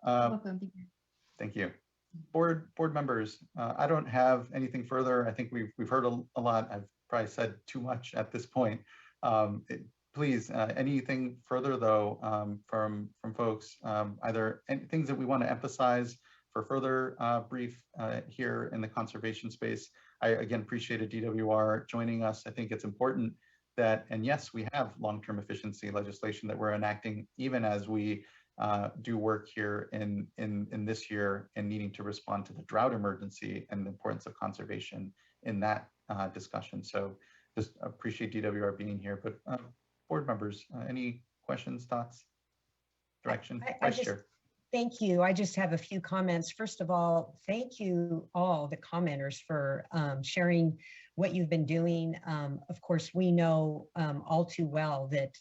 Welcome. Thank you. Thank you. Board members, I don't have anything further. I think we've heard a lot. I've probably said too much at this point. Please, anything further though from folks, either any things that we want to emphasize for further brief here in the conservation space. I again appreciated DWR joining us. I think it's important that, and yes, we have long-term efficiency legislation that we're enacting even as we do work here in this year and needing to respond to the drought emergency and the importance of conservation in that discussion. So just appreciate DWR being here, but board members, any questions, thoughts, direction? Vice Chair. Thank you. I just have a few comments. First of all, thank you all the commenters for sharing what you've been doing. Of course, we know all too well that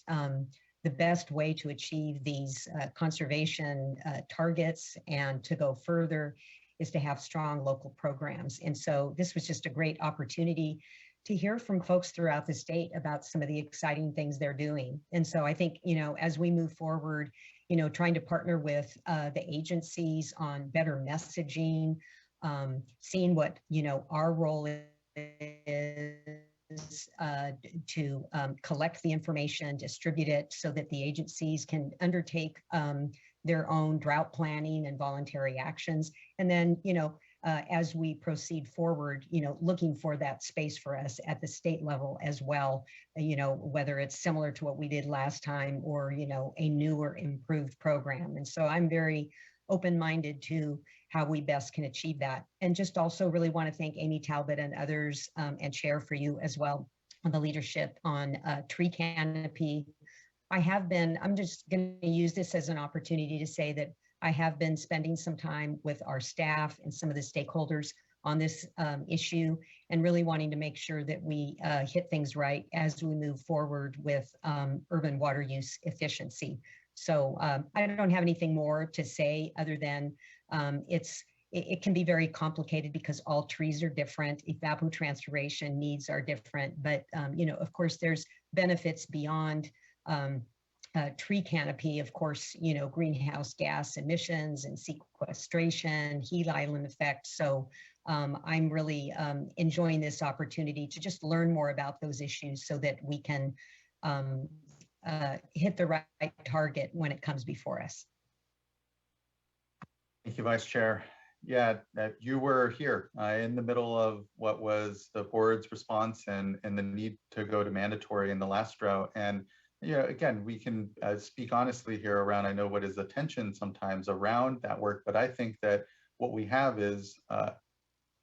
the best way to achieve these conservation targets and to go further is to have strong local programs. And so this was just a great opportunity to hear from folks throughout the state about some of the exciting things they're doing. And so I think, as we move forward, trying to partner with the agencies on better messaging, seeing what, our role is to collect the information, distribute it so that the agencies can undertake their own drought planning and voluntary actions. And then, as we proceed forward, looking for that space for us at the state level as well, whether it's similar to what we did last time or, a newer improved program. And so I'm very open-minded to how we best can achieve that. And just also really want to thank Amy Talbot and others and Chair for you as well the leadership on tree canopy. I'm just going to use this as an opportunity to say that I have been spending some time with our staff and some of the stakeholders on this issue, and really wanting to make sure that we hit things right as we move forward with urban water use efficiency. So I don't have anything more to say other than it can be very complicated because all trees are different, evapotranspiration needs are different, but of course there's benefits beyond tree canopy, of course, greenhouse gas emissions and sequestration, heat island effect. So I'm really enjoying this opportunity to just learn more about those issues so that we can hit the right target when it comes before us. Thank you, Vice Chair. Yeah, you were here in the middle of what was the board's response and the need to go to mandatory in the last drought. And again, we can speak honestly here around, I know what is the tension sometimes around that work, but I think that what we have is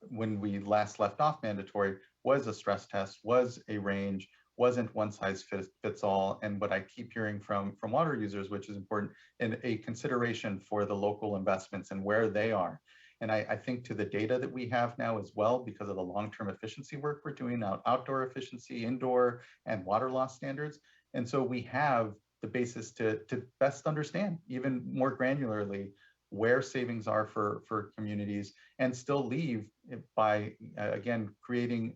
when we last left off mandatory was a stress test, was a range, wasn't one size fits all. And what I keep hearing from water users, which is important, and a consideration for the local investments and where they are. And I think to the data that we have now as well, because of the long-term efficiency work we're doing, outdoor efficiency, indoor, and water loss standards. And so we have the basis to best understand even more granularly where savings are for communities, and still leave by, again,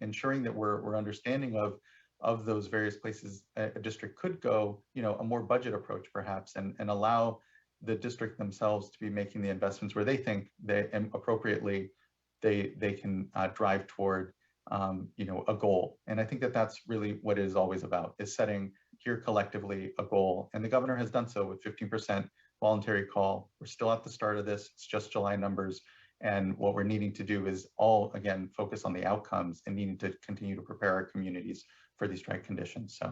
ensuring that we're understanding of those various places a district could go, a more budget approach perhaps, and allow the district themselves to be making the investments where they think they appropriately they can drive toward a goal. And I think that that's really what it is always about, is setting here collectively a goal. And the governor has done so with 15% voluntary call. We're still at the start of this. It's just July numbers. And what we're needing to do is all, again, focus on the outcomes and needing to continue to prepare our communities for these drought conditions. So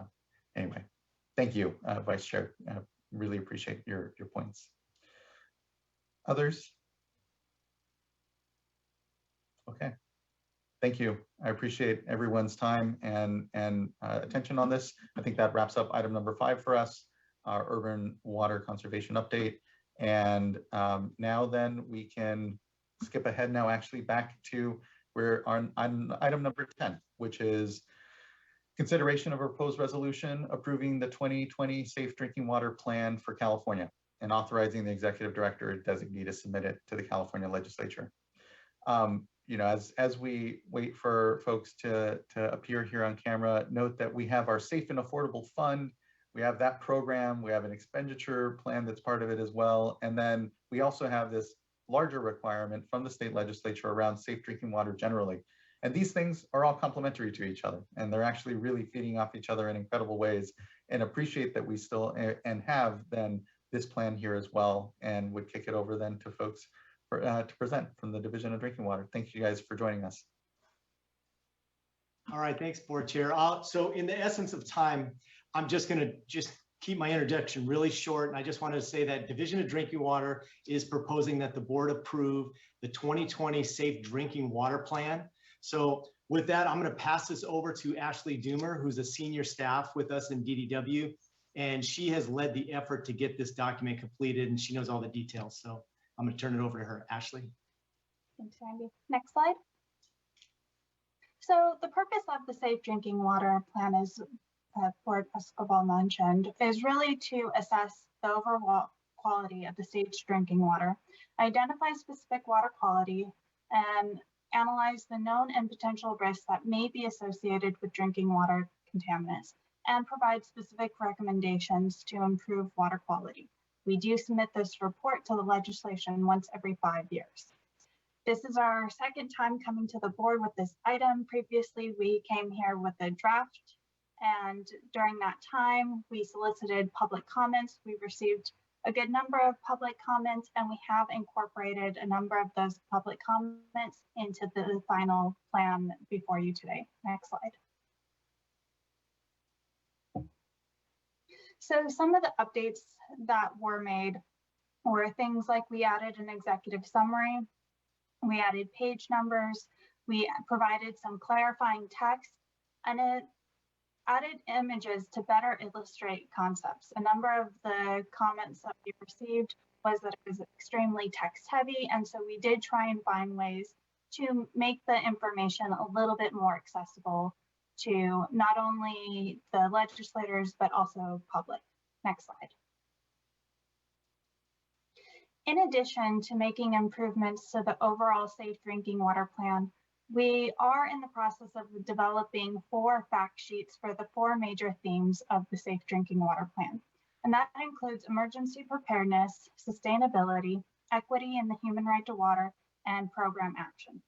anyway, thank you, Vice Chair. Really appreciate your points. Others? Okay. Thank you. I appreciate everyone's time and attention on this. I think that wraps up item number 5 for us, our urban water conservation update. And now then we can skip ahead now actually back to we're on item number 10, which is consideration of a proposed resolution approving the 2020 Safe Drinking Water Plan for California and authorizing the executive director designee to submit it to the California legislature. As we wait for folks to appear here on camera, note that we have our Safe and Affordable Fund. We have that program. We have an expenditure plan that's part of it as well. And then we also have this larger requirement from the state legislature around safe drinking water generally. And these things are all complementary to each other, and they're actually really feeding off each other in incredible ways, and appreciate that we still and have then this plan here as well, and would kick it over then to folks to present from the Division of Drinking Water. Thank you guys for joining us. All right, thanks, Board Chair. So in the essence of time, I'm just going to keep my introduction really short. And I just wanted to say that Division of Drinking Water is proposing that the board approve the 2020 Safe Drinking Water Plan. So with that, I'm going to pass this over to Ashley Doomer, who's a senior staff with us in DDW. And she has led the effort to get this document completed, and she knows all the details. So I'm going to turn it over to her. Ashley. Thanks, Randy. Next slide. So the purpose of the Safe Drinking Water Plan, as Board Escobar mentioned, is really to assess the overall quality of the state's drinking water, identify specific water quality, and analyze the known and potential risks that may be associated with drinking water contaminants, and provide specific recommendations to improve water quality. We do submit this report to the legislation once every 5 years. This is our second time coming to the board with this item. Previously, we came here with a draft, and during that time, we solicited public comments. We received a good number of public comments, and we have incorporated a number of those public comments into the final plan before you today. Next slide. So some of the updates that were made were things like we added an executive summary, we added page numbers, we provided some clarifying text, and added images to better illustrate concepts. A number of the comments that we received was that it was extremely text heavy, and so we did try and find ways to make the information a little bit more accessible to not only the legislators, but also public. Next slide. In addition to making improvements to the overall safe drinking water plan, we are in the process of developing 4 fact sheets for the 4 major themes of the Safe Drinking Water Plan. And that includes emergency preparedness, sustainability, equity in the human right to water, and program action.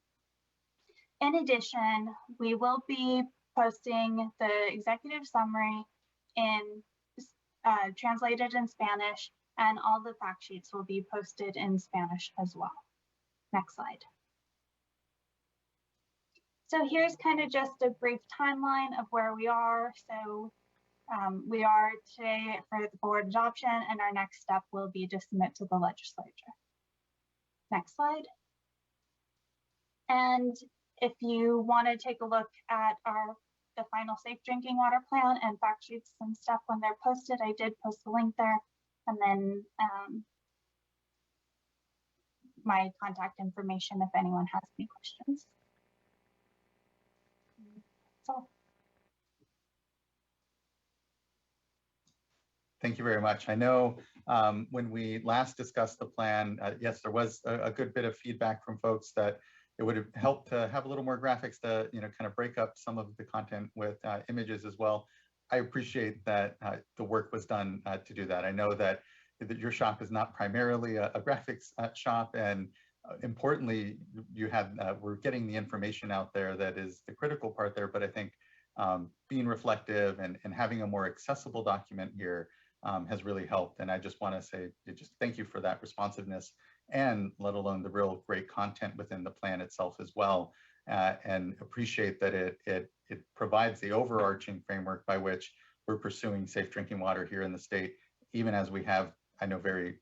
In addition, we will be posting the executive summary in translated in Spanish, and all the fact sheets will be posted in Spanish as well. Next slide. So here's kind of just a brief timeline of where we are. So we are today for the board adoption, and our next step will be to submit to the legislature. Next slide. And if you want to take a look at the final Safe Drinking Water Plan and fact sheets and stuff when they're posted, I did post the link there, and then my contact information if anyone has any questions. That's all. Thank you very much. I know when we last discussed the plan, yes, there was a good bit of feedback from folks that it would have helped to have a little more graphics to, kind of break up some of the content with images as well. I appreciate that the work was done to do that. I know that your shop is not primarily a graphics shop, and importantly, we're getting the information out there that is the critical part there. But I think being reflective and having a more accessible document here has really helped. And I just want to say, just thank you for that responsiveness, and let alone the real great content within the plan itself as well. And appreciate that it provides the overarching framework by which we're pursuing safe drinking water here in the state, even as we have, I know, very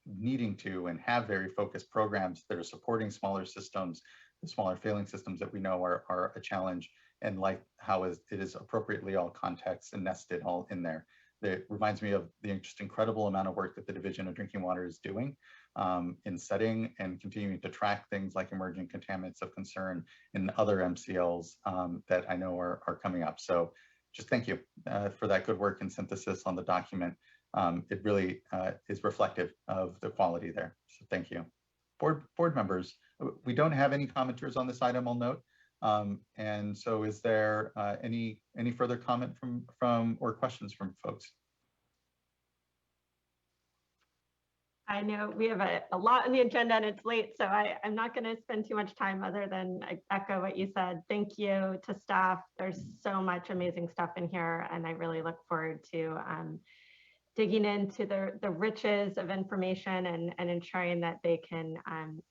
needing to and have very focused programs that are supporting smaller systems, the smaller failing systems that we know are a challenge, and like how it is appropriately all context and nested all in there. That reminds me of the just incredible amount of work that the Division of Drinking Water is doing in setting and continuing to track things like emerging contaminants of concern and other MCLs that I know are coming up. So just thank you for that good work and synthesis on the document. It really is reflective of the quality there. So thank you. Board members, we don't have any commenters on this item, I'll note. And so is there any further comment from or questions from folks? I know we have a lot on the agenda and it's late, so I'm not going to spend too much time other than echo what you said. Thank you to staff. There's so much amazing stuff in here, and I really look forward to digging into the riches of information and ensuring that they can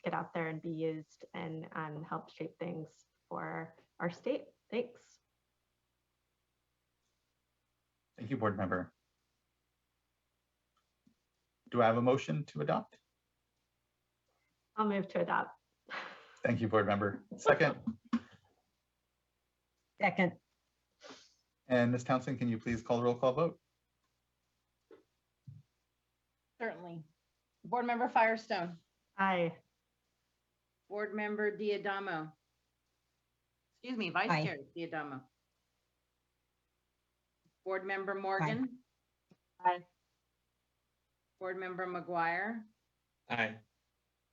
get out there and be used and help shape things for our state. Thanks. Thank you, board member. Do I have a motion to adopt? I'll move to adopt. Thank you, board member. Second. Second. And Ms. Townsend, can you please call the roll call vote? Certainly. Board Member Firestone. Aye. Board Member Diadamo. Excuse me, Vice Aye. Chair Diadamo. Board Member Morgan. Aye. Board Member McGuire. Aye.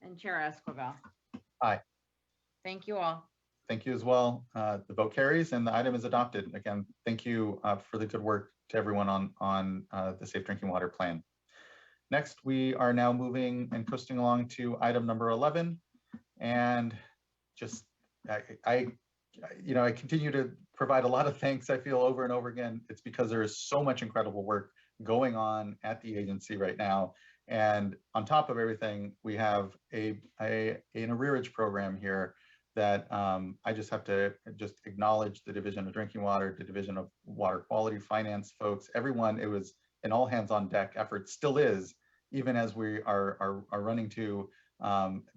And Chair Esquivel. Aye. Thank you all. Thank you as well. The vote carries and the item is adopted. Again, thank you for the good work to everyone on the Safe Drinking Water Plan. Next, we are now moving and coasting along to item number 11. And just, I continue to provide a lot of thanks, I feel, over and over again. It's because there is so much incredible work going on at the agency right now. And on top of everything, we have an arrearage program here that I just have to acknowledge the Division of Drinking Water, the Division of Water Quality Finance folks, everyone. It was an all hands on deck effort, still is, even as we are running to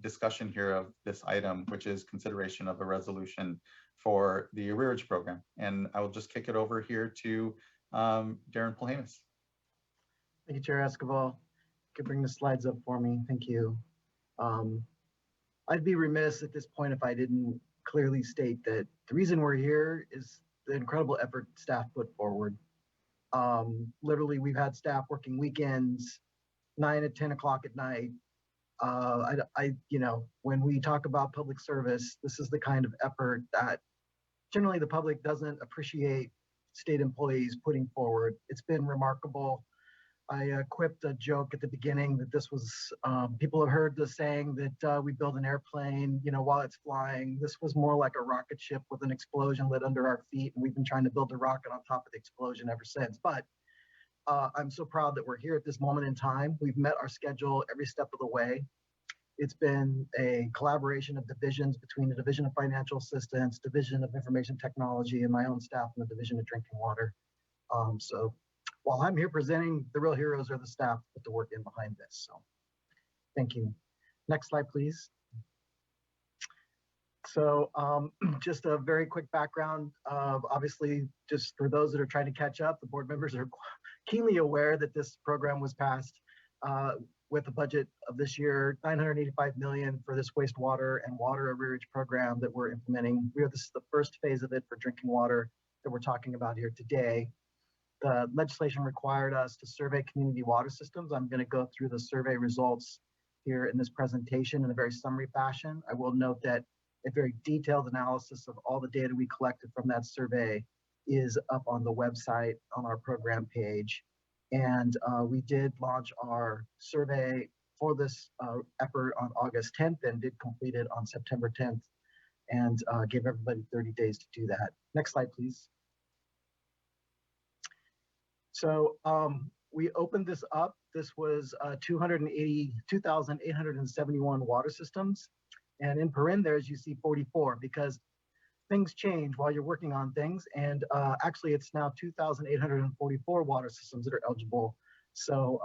discussion here of this item, which is consideration of a resolution for the arrearage program. And I will just kick it over here to Darren Polhamus. Thank you, Chair Escobar. Could bring the slides up for me. Thank you. I'd be remiss at this point if I didn't clearly state that the reason we're here is the incredible effort staff put forward. Literally, we've had staff working weekends, 9 and 10 o'clock at night. You know, when we talk about public service, this is the kind of effort that generally the public doesn't appreciate state employees putting forward. It's been remarkable. I quipped a joke at the beginning that this was, people have heard the saying that we build an airplane, you know, while it's flying. This was more like a rocket ship with an explosion lit under our feet, and we've been trying to build a rocket on top of the explosion ever since. But I'm so proud that we're here at this moment in time. We've met our schedule every step of the way. It's been a collaboration of divisions between the Division of Financial Assistance, Division of Information Technology, and my own staff in the Division of Drinking Water. So while I'm here presenting, the real heroes are the staff that put the work in behind this. So thank you. Next slide, please. So just a very quick background of, obviously, just for those that are trying to catch up, the board members are keenly aware that this program was passed with the budget of this year, $985 million for this wastewater and water arrearage program that we're implementing. This is the first phase of it for drinking water that we're talking about here today. The legislation required us to survey community water systems. I'm going to go through the survey results here in this presentation in a very summary fashion. I will note that a very detailed analysis of all the data we collected from that survey is up on the website on our program page. And we did launch our survey for this effort on August 10th and did complete it on September 10th and gave everybody 30 days to do that. Next slide, please. So we opened this up. This was 2,871 water systems. And in paren there, as you see 44, because things change while you're working on things. And actually, it's now 2,844 water systems that are eligible. So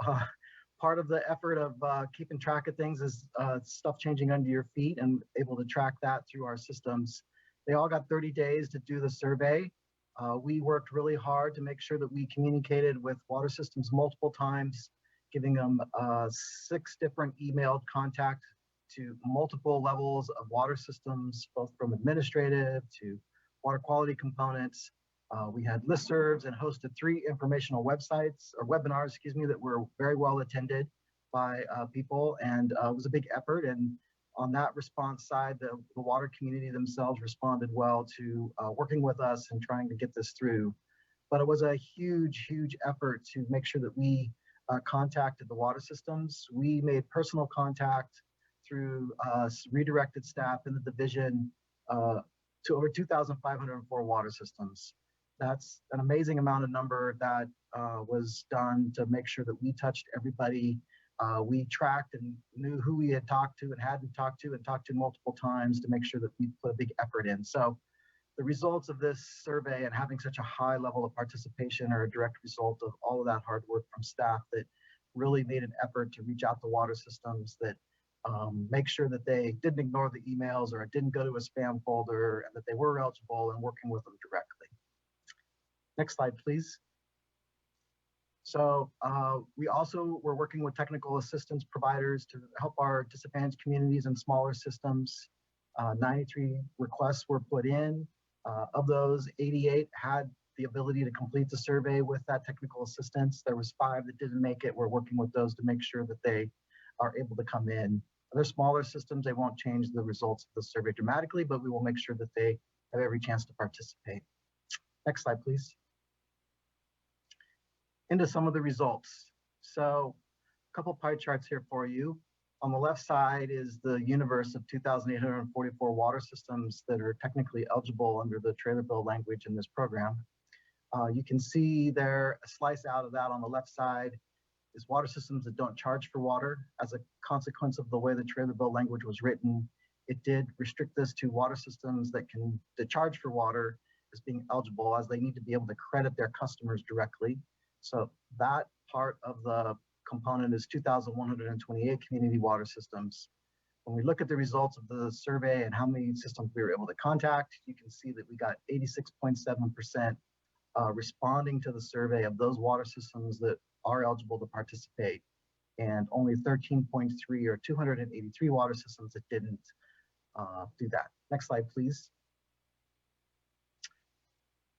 part of the effort of keeping track of things is stuff changing under your feet and able to track that through our systems. They all got 30 days to do the survey. We worked really hard to make sure that we communicated with water systems multiple times, giving them 6 different emailed contact to multiple levels of water systems, both from administrative to water quality components. We had listservs and hosted 3 informational websites or webinars, excuse me, that were very well attended by people, and it was a big effort. And on that response side, the water community themselves responded well to working with us and trying to get this through. But it was a huge, huge effort to make sure that we contacted the water systems. We made personal contact through redirected staff in the division to over 2,504 water systems. That's an amazing amount of number that was done to make sure that we touched everybody. We tracked and knew who we had talked to and hadn't talked to and talked to multiple times to make sure that we put a big effort in. So the results of this survey and having such a high level of participation are a direct result of all of that hard work from staff that really made an effort to reach out to water systems, that make sure that they didn't ignore the emails or it didn't go to a spam folder, and that they were eligible and working with them directly. Next slide, please. So we also were working with technical assistance providers to help our disadvantaged communities and smaller systems. 93 requests were put in. Of those, 88 had the ability to complete the survey with that technical assistance. There was 5 that didn't make it. We're working with those to make sure that they are able to come in. They're smaller systems. They won't change the results of the survey dramatically, but we will make sure that they have every chance to participate. Next slide, please. Into some of the results. So a couple pie charts here for you. On the left side is the universe of 2,844 water systems that are technically eligible under the trailer bill language in this program. You can see there a slice out of that on the left side is water systems that don't charge for water. As a consequence of the way the trailer bill language was written, it did restrict this to water systems that charge for water as being eligible, as they need to be able to credit their customers directly. So that part of the component is 2,128 community water systems. when we look at the results of the survey and how many systems we were able to contact, you can see that we got 86.7% responding to the survey of those water systems that are eligible to participate, and only 13.3 or 283 water systems that didn't do that. Next slide, please.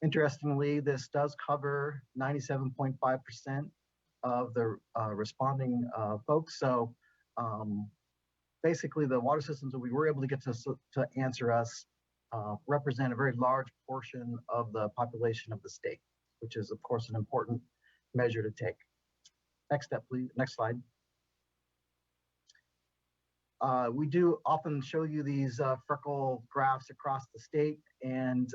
Interestingly, this does cover 97.5% of the responding folks. So basically, the water systems that we were able to get to answer us represent a very large portion of the population of the state, which is, of course, an important measure to take. Next step, please. Next slide. We do often show you these freckle graphs across the state, and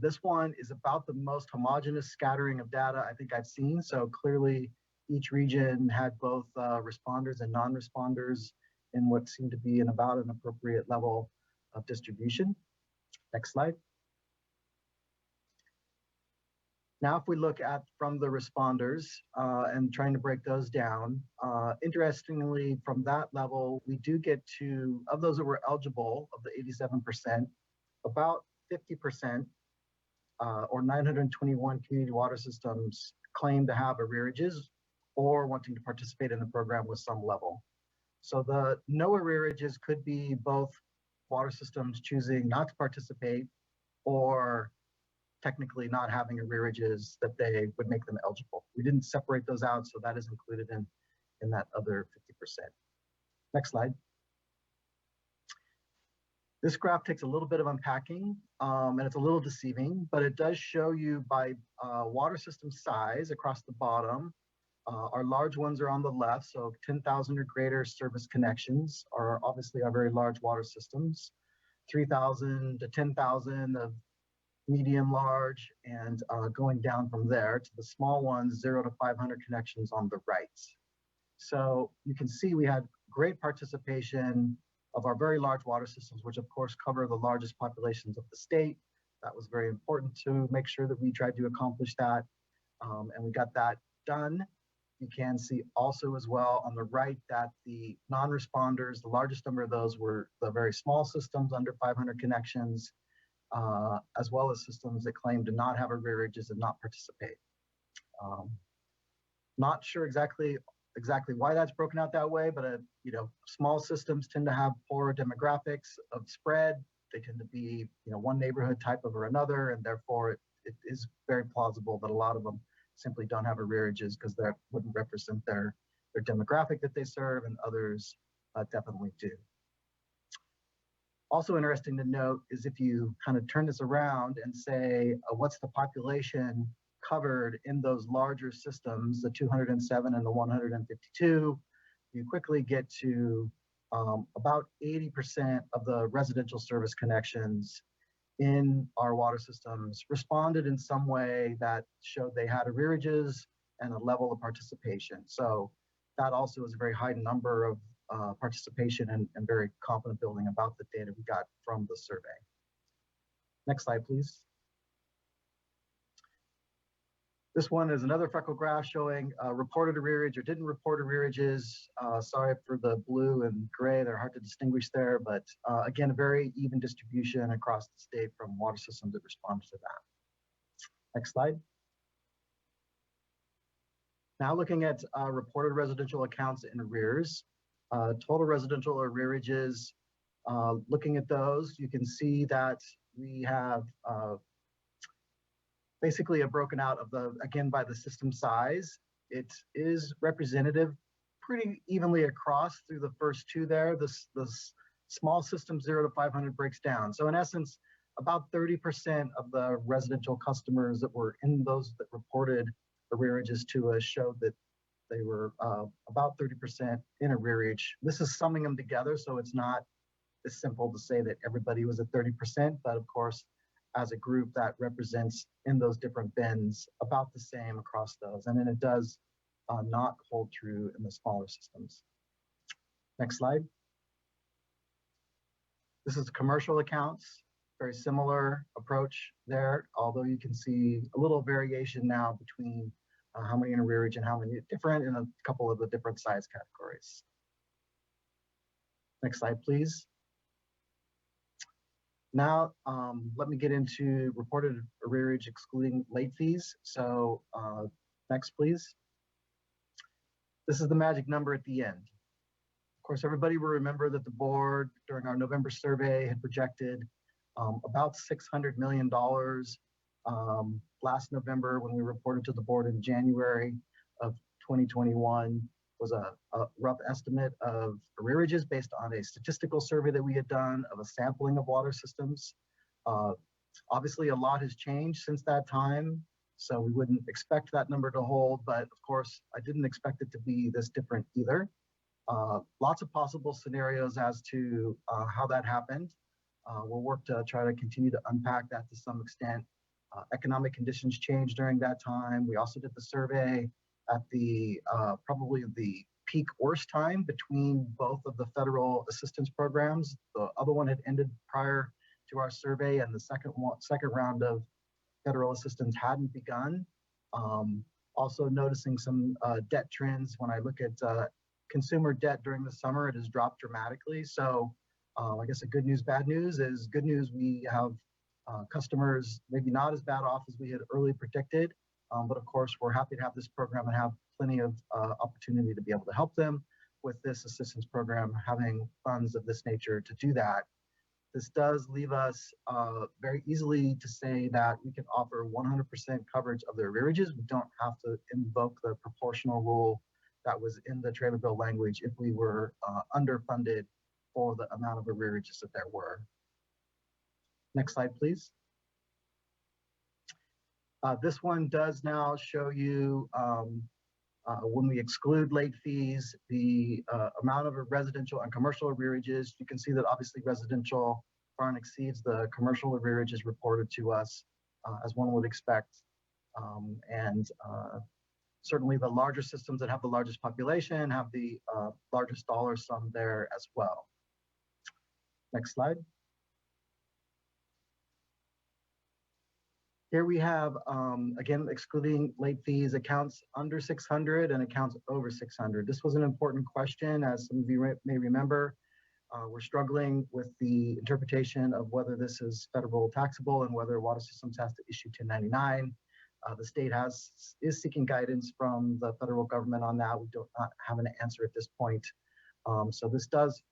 this one is about the most homogeneous scattering of data I think I've seen. So clearly, each region had both responders and non-responders in what seemed to be about an appropriate level of distribution. Next slide. Now, if we look at from the responders and trying to break those down, interestingly, from that level, we do get to, of those that were eligible, of the 87%, about 50% or 921 community water systems claim to have arrearages or wanting to participate in the program with some level. So the no arrearages could be both water systems choosing not to participate or technically not having arrearages that they would make them eligible. We didn't separate those out, so that is included in that other 50%. Next slide. This graph takes a little bit of unpacking, and it's a little deceiving, but it does show you by water system size across the bottom. Our large ones are on the left, so 10,000 or greater service connections are obviously our very large water systems. 3,000 to 10,000 of medium, large, and going down from there to the small ones, 0 to 500 connections on the right. So you can see we had great participation of our very large water systems, which of course cover the largest populations of the state. That was very important to make sure that we tried to accomplish that, and we got that done. You can see also as well on the right that the non-responders, the largest number of those were the very small systems under 500 connections, as well as systems that claim to not have arrearages and not participate. Not sure exactly why that's broken out that way, but you know, small systems tend to have poor demographics of spread. They tend to be, you know, one neighborhood type over another, and therefore it is very plausible that a lot of them simply don't have arrearages because that wouldn't represent their demographic that they serve, and others definitely do. Also interesting to note is if you kind of turn this around and say, what's the population covered in those larger systems, the 207 and the 152, you quickly get to about 80% of the residential service connections in our water systems responded in some way that showed they had arrearages and a level of participation. So that also is a very high number of participation and very confident building about the data we got from the survey. Next slide, please. This one is another freckle graph showing reported arrearage or didn't report arrearages. Sorry for the blue and gray, they're hard to distinguish there, but again, a very even distribution across the state from water systems that respond to that. Next slide. Now looking at reported residential accounts in arrears, total residential arrearages, looking at those, you can see that we have basically broken out of the, again, by the system size. It is representative pretty evenly across through the first two there. The small system 0 to 500 breaks down. So in essence, about 30% of the residential customers that were in those that reported arrearages to us showed that they were about 30% in arrearage. This is summing them together, so it's not as simple to say that everybody was at 30%, but of course, as a group that represents in those different bins about the same across those. And then it does not hold true in the smaller systems. Next slide. This is commercial accounts, very similar approach there, although you can see a little variation now between how many in arrearage and how many different in a couple of the different size categories. Next slide, please. Now, let me get into reported arrearage excluding late fees. So next, please. This is the magic number at the end. Of course, everybody will remember that the board during our November survey had projected about $600 million last November when we reported to the board in January of 2021 was a rough estimate of arrearages based on a statistical survey that we had done of a sampling of water systems. Obviously, a lot has changed since that time, so we wouldn't expect that number to hold, but of course, I didn't expect it to be this different either. Lots of possible scenarios as to how that happened. We'll work to try to continue to unpack that to some extent. Economic conditions changed during that time. We also did the survey at the probably the peak worst time between both of the federal assistance programs. The other one had ended prior to our survey, and the second round of federal assistance hadn't begun. Also noticing some debt trends. When I look at consumer debt during the summer, it has dropped dramatically. So I guess the good news, bad news is good news. We have customers maybe not as bad off as we had early predicted. But of course, we're happy to have this program and have plenty of opportunity to be able to help them with this assistance program, having funds of this nature to do that. This does leave us very easily to say that we can offer 100% coverage of their arrearages. We don't have to invoke the proportional rule that was in the trailer bill language if we were underfunded for the amount of arrearages that there were. Next slide, please. This one does now show you when we exclude late fees, the amount of residential and commercial arrearages. You can see that obviously residential far exceeds the commercial arrearages reported to us, as one would expect. Certainly the larger systems that have the largest population have the largest dollar sum there as well. Next slide. Here we have, again, excluding late fees, accounts under 600 and accounts over 600. This was an important question, as some of you may remember. We're struggling with the interpretation of whether this is federal taxable and whether water systems has to issue 1099. The state is seeking guidance from the federal government on that. We do not have an answer at this point. So this does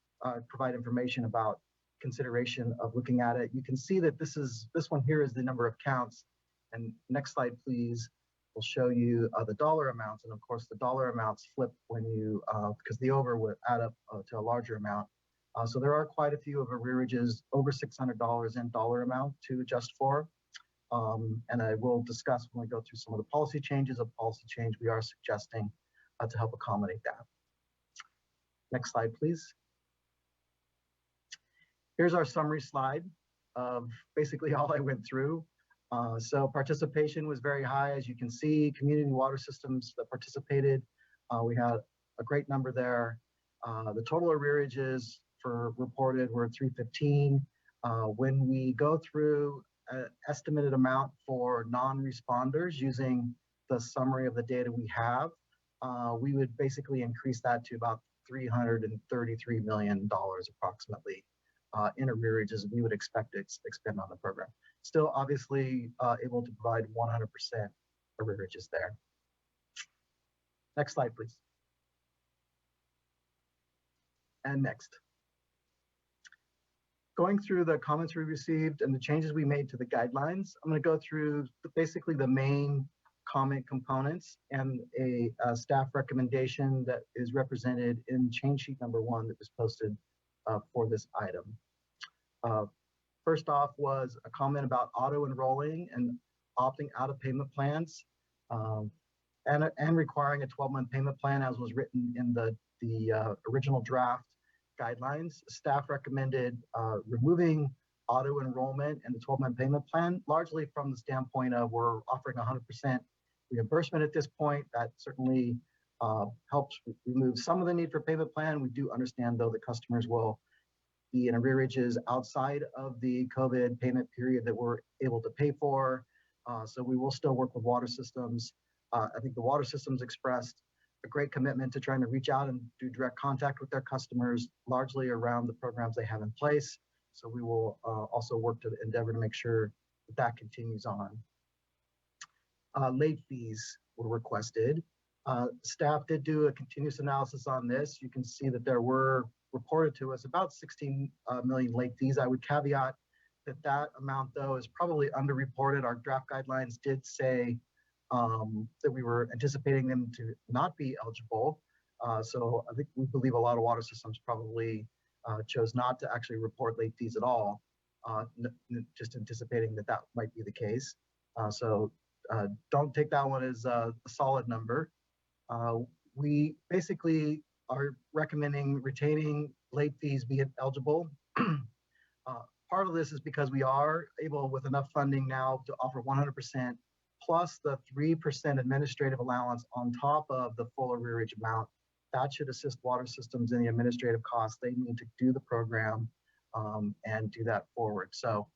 provide information about consideration of looking at it. You can see that this one here is the number of counts. And next slide, please, will show you the dollar amounts. And of course, the dollar amounts flip when you, because the over would add up to a larger amount. So there are quite a few of arrearages over $600 in dollar amount to adjust for. And I will discuss when we go through some of the policy changes, a policy change we are suggesting to help accommodate that. Next slide, please. Here's our summary slide of basically all I went through. So participation was very high, as you can see. Community water systems that participated, we had a great number there. The total arrearages for reported were 315. When we go through an estimated amount for non-responders using the summary of the data we have, we would basically increase that to about $333 million approximately in arrearages we would expect to expend on the program. Still obviously able to provide 100% arrearages there. Next slide, please. And next. Going through the comments we received and the changes we made to the guidelines, I'm going to go through basically the main comment components and a staff recommendation that is represented in change sheet number 1 that was posted for this item. First off was a comment about auto-enrolling and opting out of payment plans and requiring a 12-month payment plan as was written in the original draft guidelines. Staff recommended removing auto-enrollment and the 12-month payment plan, largely from the standpoint of we're offering 100% reimbursement at this point. That certainly helps remove some of the need for payment plan. We do understand, though, that customers will be in arrearages outside of the COVID payment period that we're able to pay for. So we will still work with water systems. I think the water systems expressed a great commitment to trying to reach out and do direct contact with their customers, largely around the programs they have in place. So we will also work to endeavor to make sure that that continues on. Late fees were requested. Staff did do a continuous analysis on this. You can see that there were reported to us about 16 million late fees. I would caveat that that amount, though, is probably underreported. Our draft guidelines did say that we were anticipating them to not be eligible. So I think we believe a lot of water systems probably chose not to actually report late fees at all, just anticipating that that might be the case. So don't take that one as a solid number. We basically are recommending retaining late fees being eligible. Part of this is because we are able, with enough funding now, to offer 100% plus the 3% administrative allowance on top of the full arrearage amount. That should assist water systems in the administrative costs they need to do the program and do that forward. So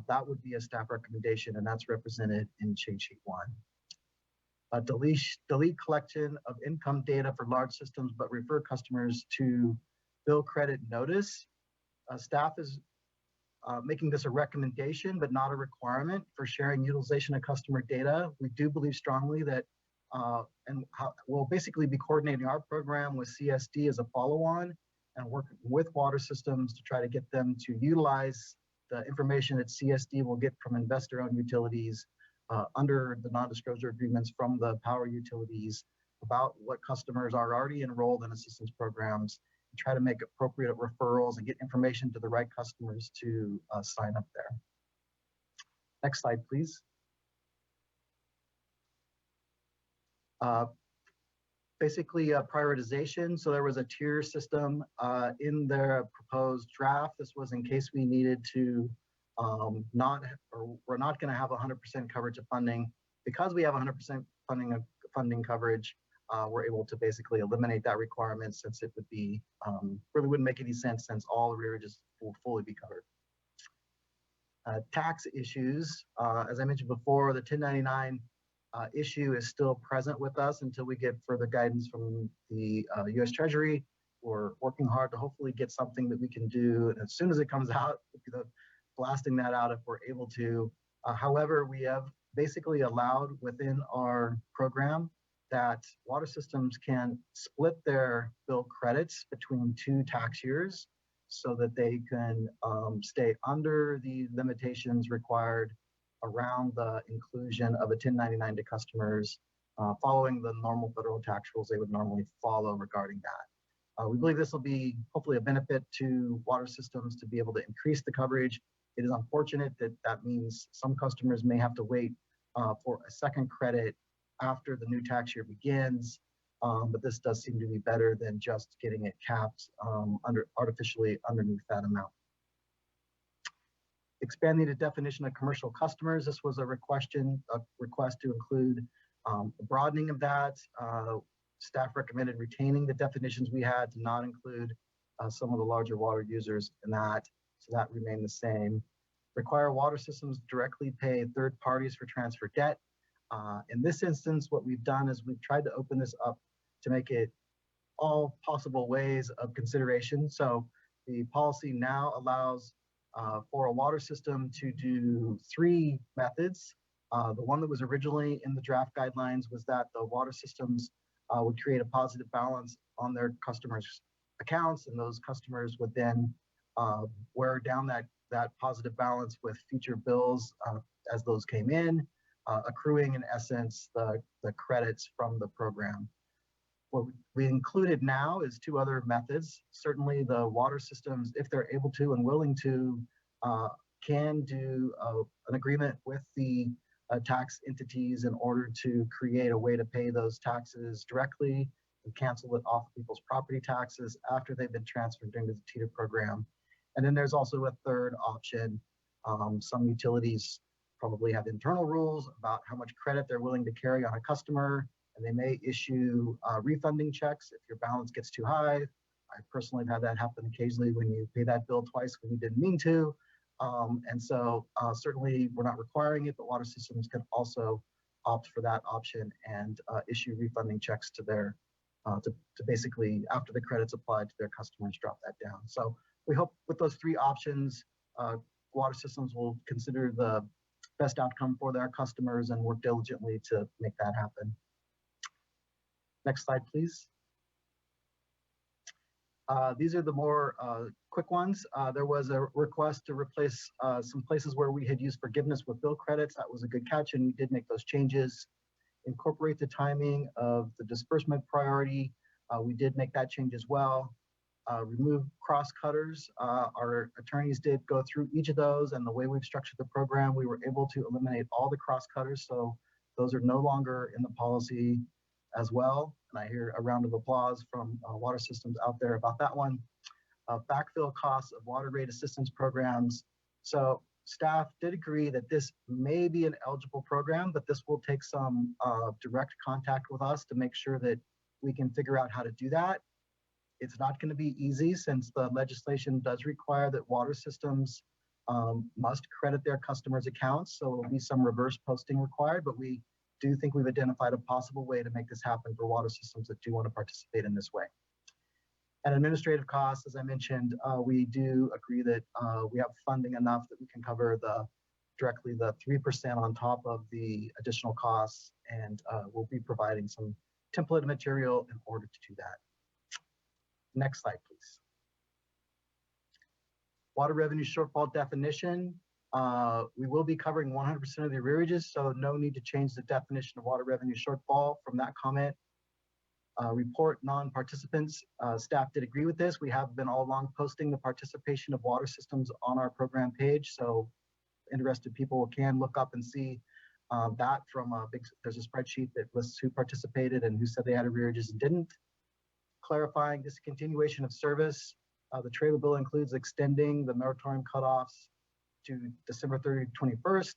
that would be a staff recommendation, and that's represented in change sheet 1. Delete collection of income data for large systems, but refer customers to bill credit notice. Staff is making this a recommendation, but not a requirement for sharing utilization of customer data. We do believe strongly that, we'll basically be coordinating our program with CSD as a follow-on and working with water systems to try to get them to utilize the information that CSD will get from investor-owned utilities under the non-disclosure agreements from the power utilities about what customers are already enrolled in assistance programs, and try to make appropriate referrals and get information to the right customers to sign up there. Next slide, please. Basically prioritization. So there was a tier system in their proposed draft. This was in case we needed to we're not going to have 100% coverage of funding. Because we have 100% funding coverage, we're able to basically eliminate that requirement, since it would be really wouldn't make any sense, since all arrearages will fully be covered. Tax issues, as I mentioned before, the 1099 issue is still present with us until we get further guidance from the U.S. Treasury. We're working hard to hopefully get something that we can do, and as soon as it comes out, blasting that out if we're able to. However, we have basically allowed within our program that water systems can split their bill credits between 2 tax years so that they can stay under the limitations required around the inclusion of a 1099 to customers, following the normal federal tax rules they would normally follow regarding that. We believe this will be hopefully a benefit to water systems to be able to increase the coverage. It is unfortunate that that means some customers may have to wait for a second credit after the new tax year begins, but this does seem to be better than just getting it capped artificially underneath that amount. Expanding the definition of commercial customers. This was a request to include a broadening of that. Staff recommended retaining the definitions we had to not include some of the larger water users in that, so that remained the same. Require water systems directly pay third parties for transfer debt. In this instance, what we've done is we've tried to open this up to make it all possible ways of consideration. So the policy now allows for a water system to do 3 methods. The one that was originally in the draft guidelines was that the water systems would create a positive balance on their customers' accounts, and those customers would then wear down that positive balance with future bills as those came in, accruing in essence the credits from the program. What we included now is 2 other methods. Certainly the water systems, if they're able to and willing to, can do an agreement with the tax entities in order to create a way to pay those taxes directly and cancel it off people's property taxes after they've been transferred into the TETR program. And then there's also a third option. Some utilities probably have internal rules about how much credit they're willing to carry on a customer, and they may issue refunding checks if your balance gets too high. I personally have had that happen occasionally when you pay that bill twice when you didn't mean to. And so certainly we're not requiring it, but water systems can also opt for that option and issue refunding checks to their to basically, after the credits applied to their customers, drop that down. So we hope with those three options, water systems will consider the best outcome for their customers and work diligently to make that happen. Next slide, please. These are the more quick ones. There was a request to replace some places where we had used forgiveness with bill credits. That was a good catch, and we did make those changes. Incorporate the timing of the disbursement priority. We did make that change as well. Remove cross cutters. Our attorneys did go through each of those, and the way we've structured the program, we were able to eliminate all the cross cutters. So those are no longer in the policy as well. And I hear a round of applause from water systems out there about that one. Backfill costs of water rate assistance programs. So staff did agree that this may be an eligible program, but this will take some direct contact with us to make sure that we can figure out how to do that. It's not going to be easy since the legislation does require that water systems must credit their customers' accounts. So there'll be some reverse posting required, but we do think we've identified a possible way to make this happen for water systems that do want to participate in this way. And administrative costs, as I mentioned, we do agree that we have funding enough that we can cover directly the 3% on top of the additional costs, and we'll be providing some template material in order to do that. Next slide, please. Water revenue shortfall definition. We will be covering 100% of the arrearages, so no need to change the definition of water revenue shortfall from that comment. Report non-participants. Staff did agree with this. We have been all along posting the participation of water systems on our program page, so interested people can look up and see that from there's a spreadsheet that lists who participated and who said they had arrearages and didn't. Clarifying discontinuation of service. The trailer bill includes extending the moratorium cutoffs to December 31st.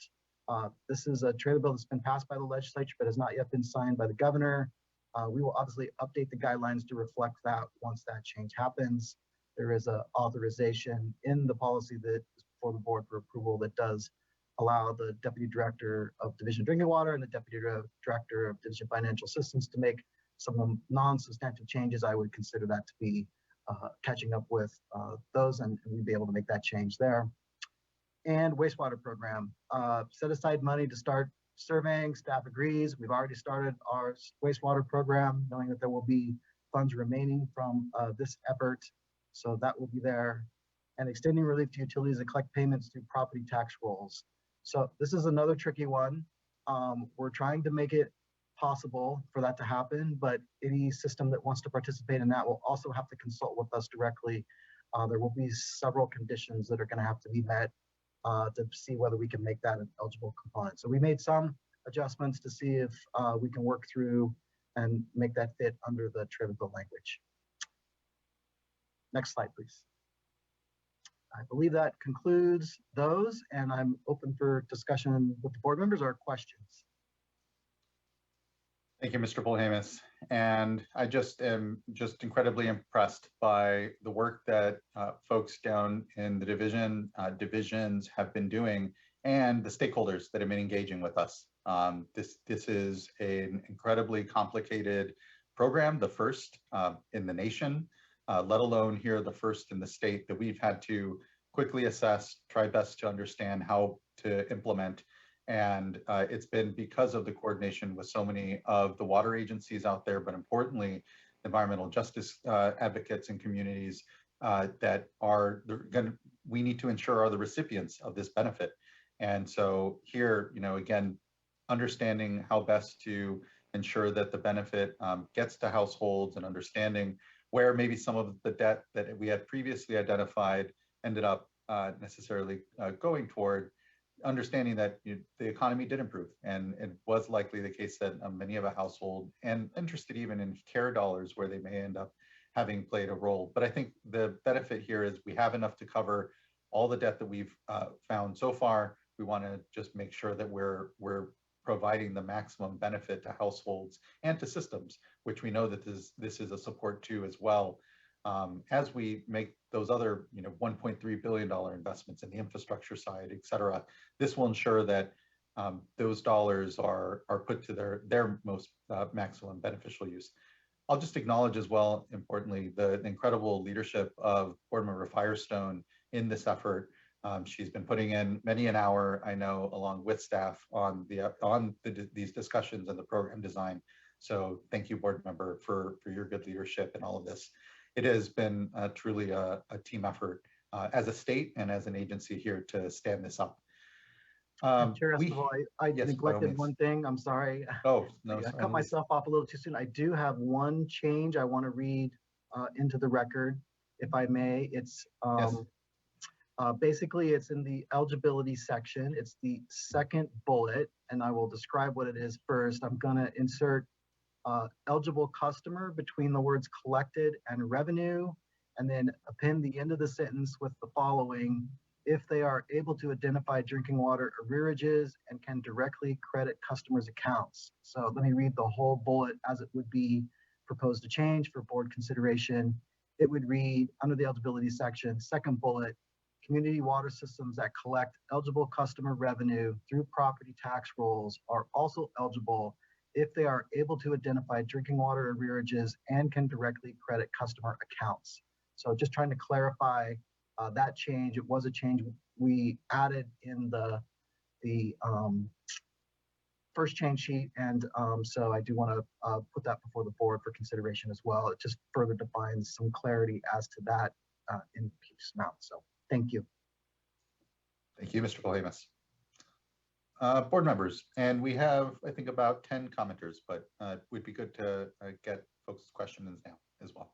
This is a trailer bill that's been passed by the legislature but has not yet been signed by the governor. We will obviously update the guidelines to reflect that once that change happens. There is an authorization in the policy that is before the board for approval that does allow the Deputy Director of Division of Drinking Water and the Deputy Director of Division of Financial Assistance to make some non-substantive changes. I would consider that to be catching up with those, and we'd be able to make that change there. And wastewater program, set aside money to start surveying. Staff agrees. We've already started our wastewater program, knowing that there will be funds remaining from this effort. So that will be there. And extending relief to utilities that collect payments through property tax rolls. So this is another tricky one. We're trying to make it possible for that to happen, but any system that wants to participate in that will also have to consult with us directly. There will be several conditions that are going to have to be met to see whether we can make that an eligible component. So we made some adjustments to see if we can work through and make that fit under the trailer bill language. Next slide, please. I believe that concludes those, and I'm open for discussion with the board members or questions. Thank you, Mr. Bolhamus. And I just am incredibly impressed by the work that folks down in the divisions have been doing and the stakeholders that have been engaging with us. This is an incredibly complicated program, the first in the nation, let alone here the first in the state that we've had to quickly assess, try best to understand how to implement. And it's been because of the coordination with so many of the water agencies out there, but importantly, environmental justice advocates and communities that we need to ensure are the recipients of this benefit. And so here, again, understanding how best to ensure that the benefit gets to households and understanding where maybe some of the debt that we had previously identified ended up necessarily going toward, understanding that the economy did improve, and it was likely the case that many of a household and interested even in care dollars where they may end up having played a role. But I think the benefit here is we have enough to cover all the debt that we've found so far. We want to just make sure that we're providing the maximum benefit to households and to systems, which we know that this is a support to as well. As we make those other, $1.3 billion investments in the infrastructure side, et cetera, this will ensure that those dollars are put to their most maximum beneficial use. I'll just acknowledge as well, importantly, the incredible leadership of Board Member Firestone in this effort. She's been putting in many an hour, I know, along with staff on these discussions and the program design. So thank you, Board Member, for your good leadership in all of this. It has been truly a team effort as a state and as an agency here to stand this up. Chair Escobar, I yes, neglected one thing. I'm sorry. Oh, no. I cut myself off a little too soon. I do have one change I want to read into the record, if I may. It's yes. basically it's in the eligibility section. It's the second bullet, and I will describe what it is first. I'm going to insert eligible customer between the words collected and revenue, and then append the end of the sentence with the following: if they are able to identify drinking water arrearages and can directly credit customers' accounts. So let me read the whole bullet as it would be proposed to change for board consideration. It would read, under the eligibility section, second bullet, community water systems that collect eligible customer revenue through property tax rolls are also eligible if they are able to identify drinking water arrearages and can directly credit customer accounts. So just trying to clarify that change. It was a change we added in the first change sheet, and so I do want to put that before the board for consideration as well. It just further defines some clarity as to that in piece amount. So thank you. Thank you, Mr. Polhemus. Board members, and we have, I think, about 10 commenters, but it would be good to get folks' questions now as well.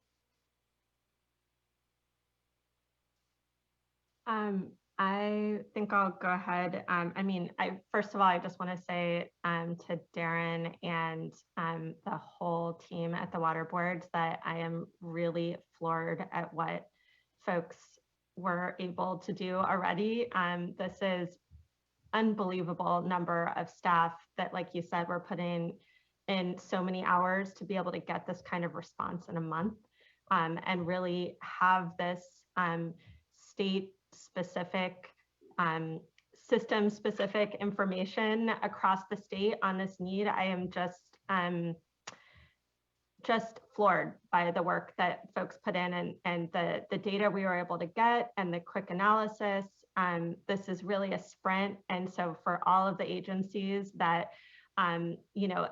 I think I'll go ahead. I mean, first of all, I just want to say to Darren and the whole team at the Water Boards that I am really floored at what folks were able to do already. This is unbelievable number of staff that, like you said, we're putting in so many hours to be able to get this kind of response in a month, and really have this state-specific, system-specific information across the state on this need. I am just floored by the work that folks put in and the data we were able to get and the quick analysis. This is really a sprint. And so for all of the agencies that, you know,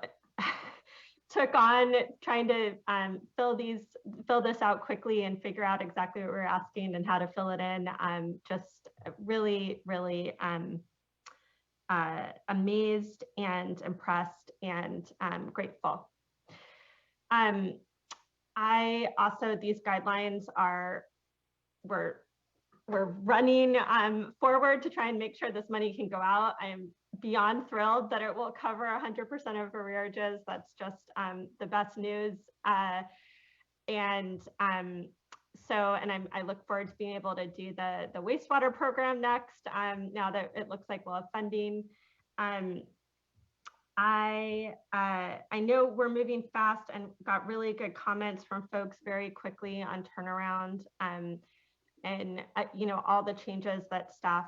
took on trying to fill this out quickly and figure out exactly what we're asking and how to fill it in, just really, really amazed and impressed and grateful. I also, these guidelines we're running forward to try and make sure this money can go out. I am beyond thrilled that it will cover 100% of arrearages. That's just the best news. I look forward to being able to do the wastewater program next, now that it looks like we'll have funding. I know we're moving fast and got really good comments from folks very quickly on turnaround, and you know, all the changes that staff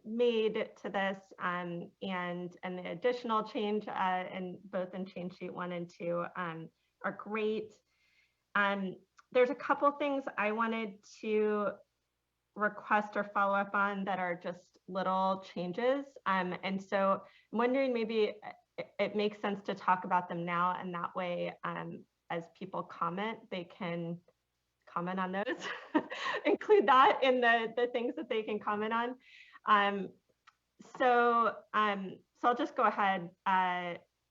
made to this, and the additional change in both in change sheet 1 and 2 are great. There's a couple things I wanted to request or follow up on that are just little changes, and so I'm wondering maybe it makes sense to talk about them now, and that way as people comment, they can comment on those. Include that in the things that they can comment on. So I'll just go ahead.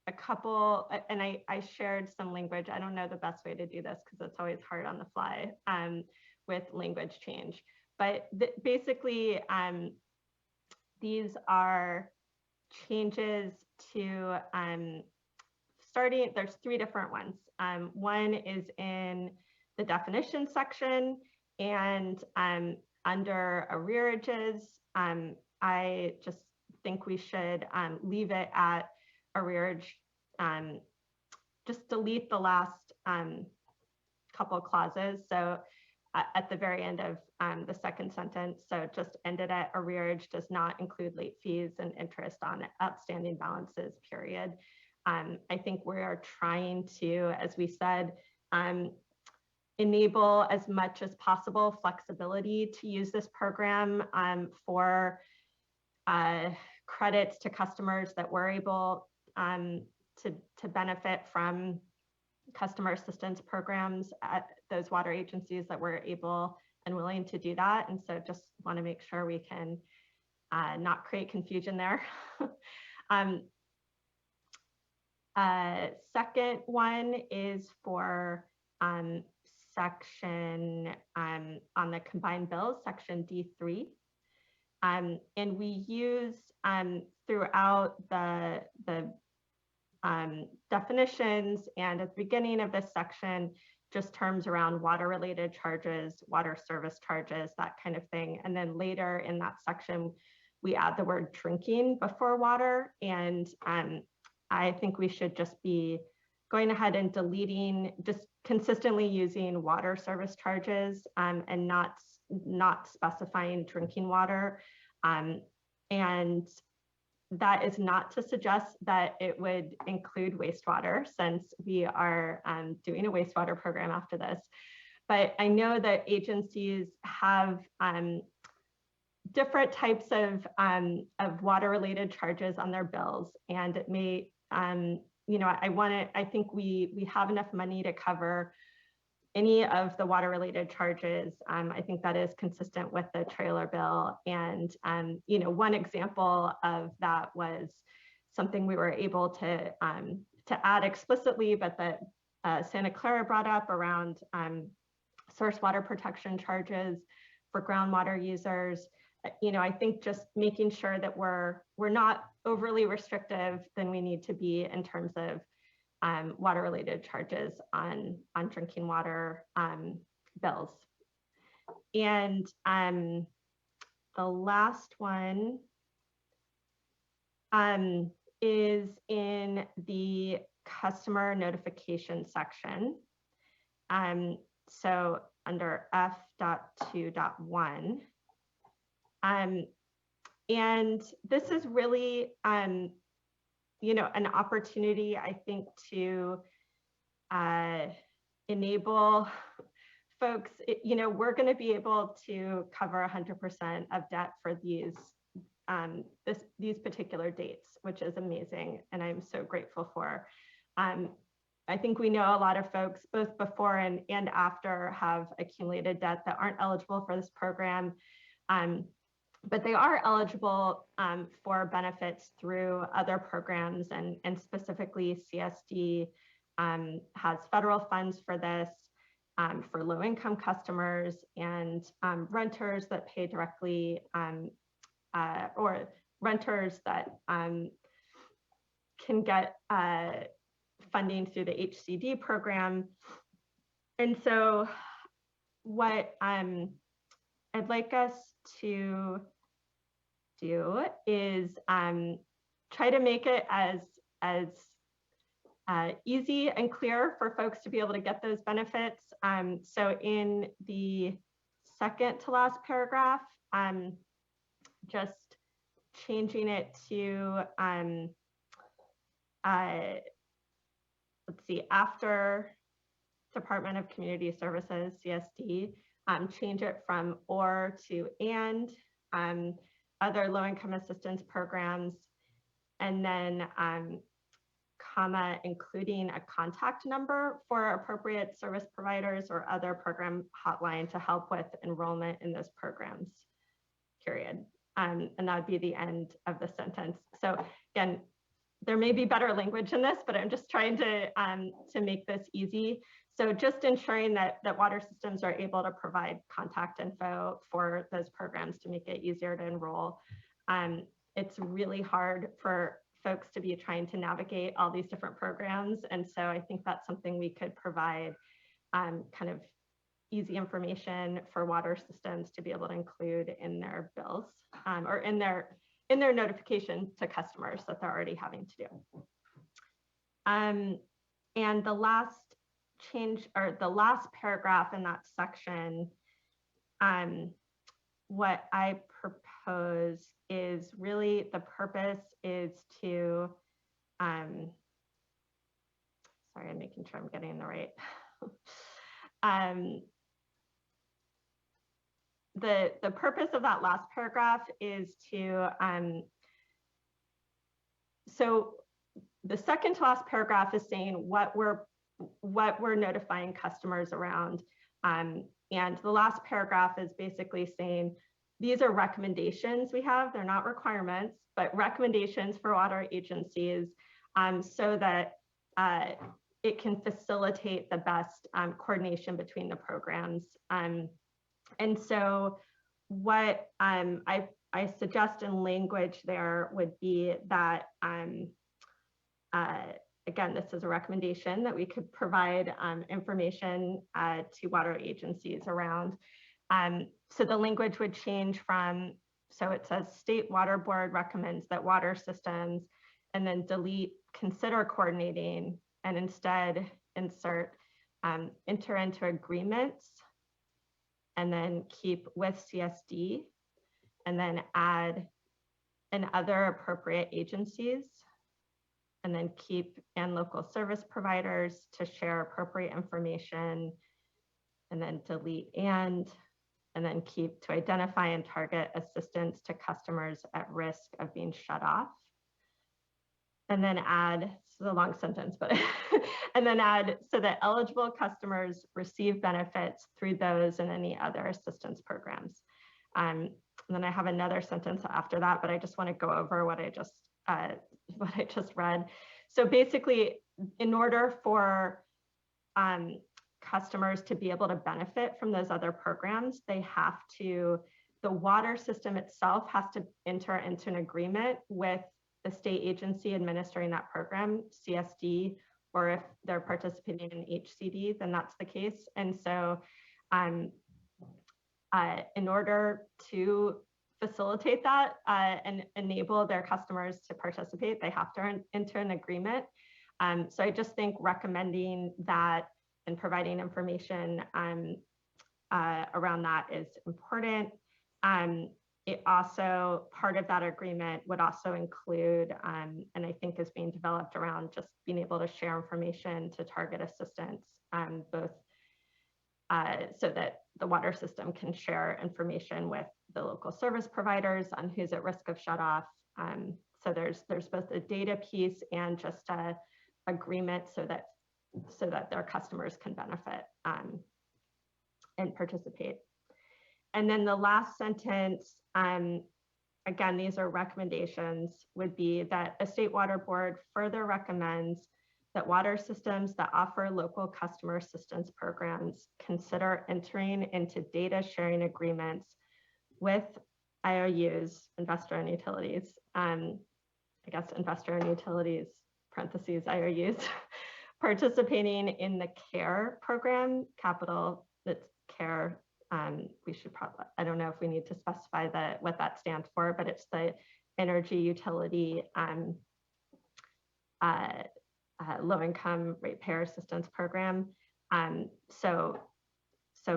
A couple, and I shared some language. I don't know the best way to do this because it's always hard on the fly with language change. But basically, these are changes to starting, there's 3 different ones. One is in the definition section, and under arrearages, I just think we should leave it at arrearage, just delete the last couple clauses. So at the very end of the second sentence, so just ended at arrearage does not include late fees and interest on outstanding balances, period. I think we are trying to, as we said, enable as much as possible flexibility to use this program for credits to customers that were able to benefit from customer assistance programs at those water agencies that were able and willing to do that. And so just want to make sure we can not create confusion there. Second one is for section on the combined bills, section D3. And we use throughout the definitions and at the beginning of this section, just terms around water related charges, water service charges, that kind of thing. And then later in that section, we add the word drinking before water. And I think we should just be going ahead and deleting, just consistently using water service charges and not specifying drinking water. And that is not to suggest that it would include wastewater, since we are doing a wastewater program after this. But I know that agencies have different types of water-related charges on their bills, and it may, I think we have enough money to cover any of the water-related charges. I think that is consistent with the trailer bill. And, one example of that was something we were able to add explicitly, but that Santa Clara brought up around source water protection charges for groundwater users. I think just making sure that we're not overly restrictive than we need to be in terms of water-related charges on drinking water bills. And the last one is in the customer notification section. So under F.2.1. And this is really an opportunity, I think, to enable folks. We're going to be able to cover 100% of debt for these particular dates, which is amazing, and I'm so grateful for. I think we know a lot of folks, both before and after, have accumulated debt that aren't eligible for this program. But they are eligible for benefits through other programs, and specifically CSD has federal funds for this, for low-income customers and renters that pay directly, or renters that can get funding through the HCD program. And so what I'd like us to do is try to make it as easy and clear for folks to be able to get those benefits. So in the second to last paragraph, just changing it to, let's see, after Department of Community Services, CSD, change it from or to and, other low-income assistance programs, and then comma, including a contact number for appropriate service providers or other program hotline to help with enrollment in those programs, period. And that would be the end of the sentence. So again, there may be better language in this, but I'm just trying to make this easy. So just ensuring that water systems are able to provide contact info for those programs to make it easier to enroll. It's really hard for folks to be trying to navigate all these different programs. And so I think that's something we could provide kind of easy information for water systems to be able to include in their bills or in their notification to customers that they're already having to do. And the last change, or the last paragraph in that section, what I propose is really the purpose is to, sorry, I'm making sure I'm getting the right The purpose of that last paragraph is to, so the second to last paragraph is saying what we're notifying customers around. And the last paragraph is basically saying, these are recommendations we have, they're not requirements, but recommendations for water agencies so that it can facilitate the best coordination between the programs. And so what I suggest in language there would be that, again, this is a recommendation that we could provide information to water agencies around. So the language would change from, so it says State Water Board recommends that water systems, and then delete consider coordinating, and instead insert enter into agreements, and then keep with CSD, and then add and other appropriate agencies, and then keep and local service providers to share appropriate information, and then delete and then keep to identify and target assistance to customers at risk of being shut off. And then add, this is a long sentence, but and then add so that eligible customers receive benefits through those and any other assistance programs. And then I have another sentence after that, but I just want to go over what I just read. So basically, in order for customers to be able to benefit from those other programs, they have to, the water system itself has to enter into an agreement with the state agency administering that program, CSD, or if they're participating in HCD, then that's the case. And so in order to facilitate that and enable their customers to participate, they have to enter an agreement. So I just think recommending that and providing information around that is important. It also, part of that agreement would also include, and I think is being developed around just being able to share information to target assistance, both so that the water system can share information with the local service providers on who's at risk of shut off. So there's both a data piece and just a agreement so that their customers can benefit and participate. And then the last sentence, again, these are recommendations, would be that a state water board further recommends that water systems that offer local customer assistance programs consider entering into data sharing agreements with IOUs, investor-owned utilities, I guess investor-owned utilities, parentheses, IOUs, participating in the CARE program, capital that's CARE. We should probably, I don't know if we need to specify what that stands for, but it's the Energy Utility Low-Income Ratepayer Assistance Program. So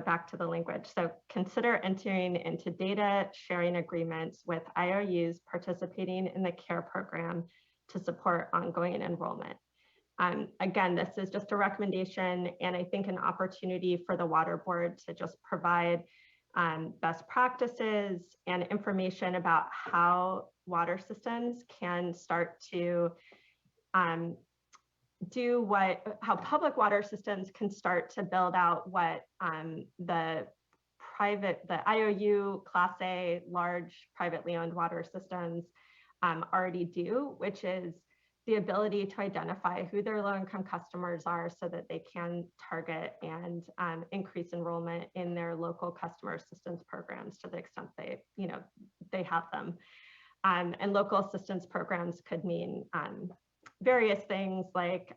back to the language. So consider entering into data sharing agreements with IOUs participating in the CARE program to support ongoing enrollment. Again, this is just a recommendation, and I think an opportunity for the water board to just provide best practices and information about how water systems can start to how public water systems can start to build out what the IOU Class A large privately owned water systems already do, which is the ability to identify who their low-income customers are so that they can target and increase enrollment in their local customer assistance programs to the extent they have them. And local assistance programs could mean various things like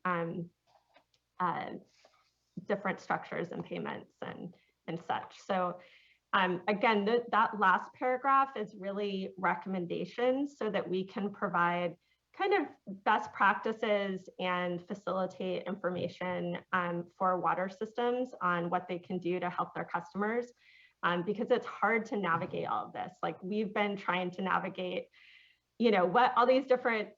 different structures and payments and such. So again, that last paragraph is really recommendations so that we can provide kind of best practices and facilitate information for water systems on what they can do to help their customers, because it's hard to navigate all of this. Like we've been trying to navigate, what all these different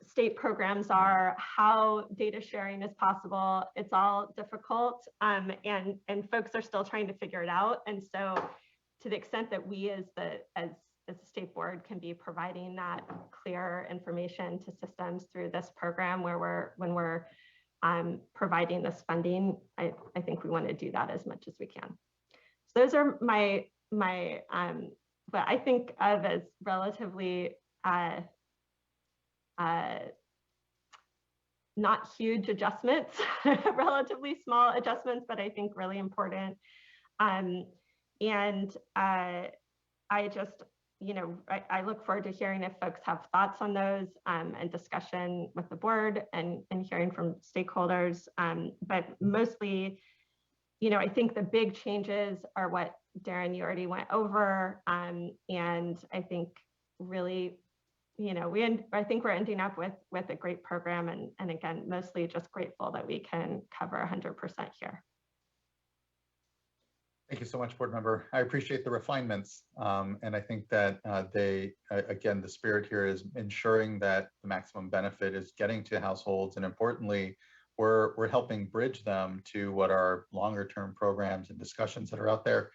state programs are, how data sharing is possible. It's all difficult, and folks are still trying to figure it out. And so to the extent that we as the state board can be providing that clear information to systems through this program when we're providing this funding, I think we want to do that as much as we can. So those are my what I think of as relatively not huge adjustments, relatively small adjustments, but I think really important. I just, I look forward to hearing if folks have thoughts on those and discussion with the board and hearing from stakeholders. But mostly, I think the big changes are what Darren, you already went over. And I think really, I think we're ending up with a great program, and again, mostly just grateful that we can cover 100% here. Thank you so much, board member. I appreciate the refinements. And I think that again, the spirit here is ensuring that the maximum benefit is getting to households. And importantly, we're helping bridge them to what are longer term programs and discussions that are out there,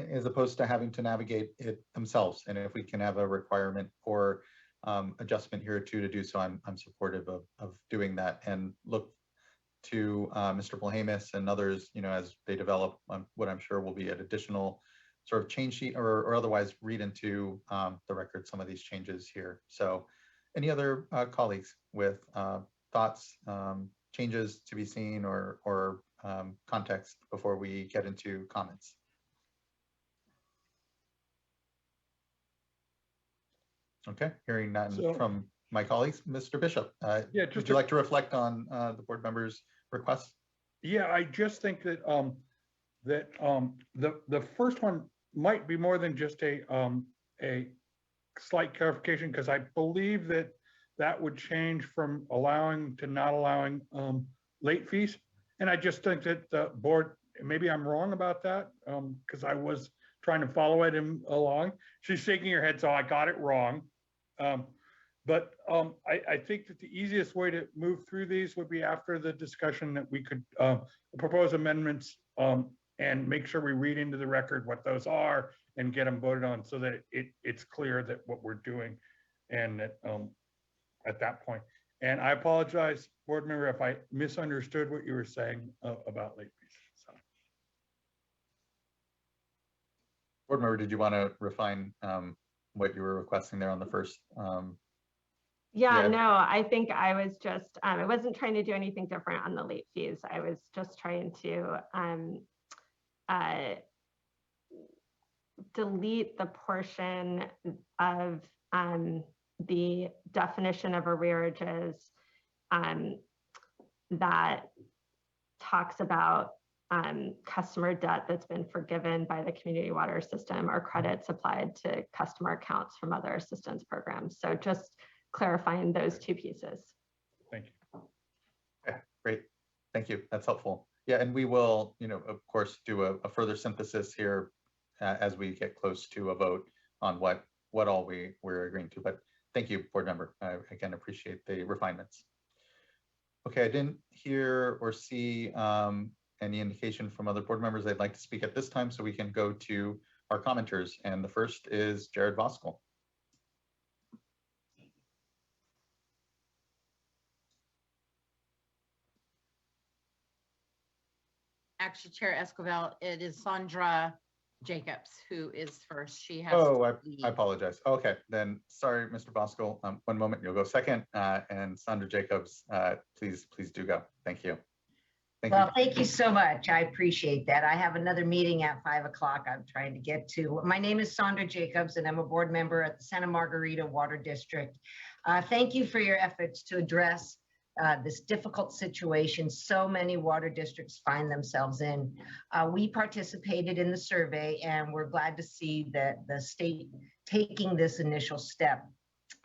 as opposed to having to navigate it themselves. And if we can have a requirement or adjustment here too to do so, I'm supportive of doing that, and look to Mr. Blahamis and others, as they develop what I'm sure will be an additional sort of change sheet or otherwise read into the record some of these changes here. So any other colleagues with thoughts, changes to be seen, or context before we get into comments? Okay, hearing none from my colleagues. Mr. Bishop, would you like to reflect on the board members' requests? Yeah, I just think that the first one might be more than just a slight clarification, because I believe that would change from allowing to not allowing late fees. And I just think that the board, maybe I'm wrong about that, because I was trying to follow it along. She's shaking her head, so I got it wrong. But I think that the easiest way to move through these would be after the discussion that we could propose amendments and make sure we read into the record what those are and get them voted on, so that it's clear that what we're doing, and that at that point. And I apologize, board member, if I misunderstood what you were saying about late fees. So. Board member, did you want to refine what you were requesting there on the first? Yeah, no, I think I was just, I wasn't trying to do anything different on the late fees. I was just trying to delete the portion of the definition of arrearages that talks about customer debt that's been forgiven by the community water system or credits applied to customer accounts from other assistance programs. So just clarifying those two pieces. Thank you. Okay, great. Thank you. That's helpful. Yeah, and we will, of course, do a further synthesis here as we get close to a vote on what all we're agreeing to. But thank you, board member. I again appreciate the refinements. Okay, I didn't hear or see any indication from other board members they'd like to speak at this time, so we can go to our commenters. And the first is Jared Voskuhl. Actually, Chair Esquivel, it is Sandra Jacobs who is first. She has. Oh, I apologize. Okay, then sorry, Mr. Voskuhl. One moment, you'll go second. And Sandra Jacobs, please do go. Thank you. Thank you so much. I appreciate that. I have another meeting at 5 o'clock I'm trying to get to. My name is Sandra Jacobs, and I'm a board member at the Santa Margarita Water District. Thank you for your efforts to address this difficult situation so many water districts find themselves in. We participated in the survey, and we're glad to see that the state taking this initial step.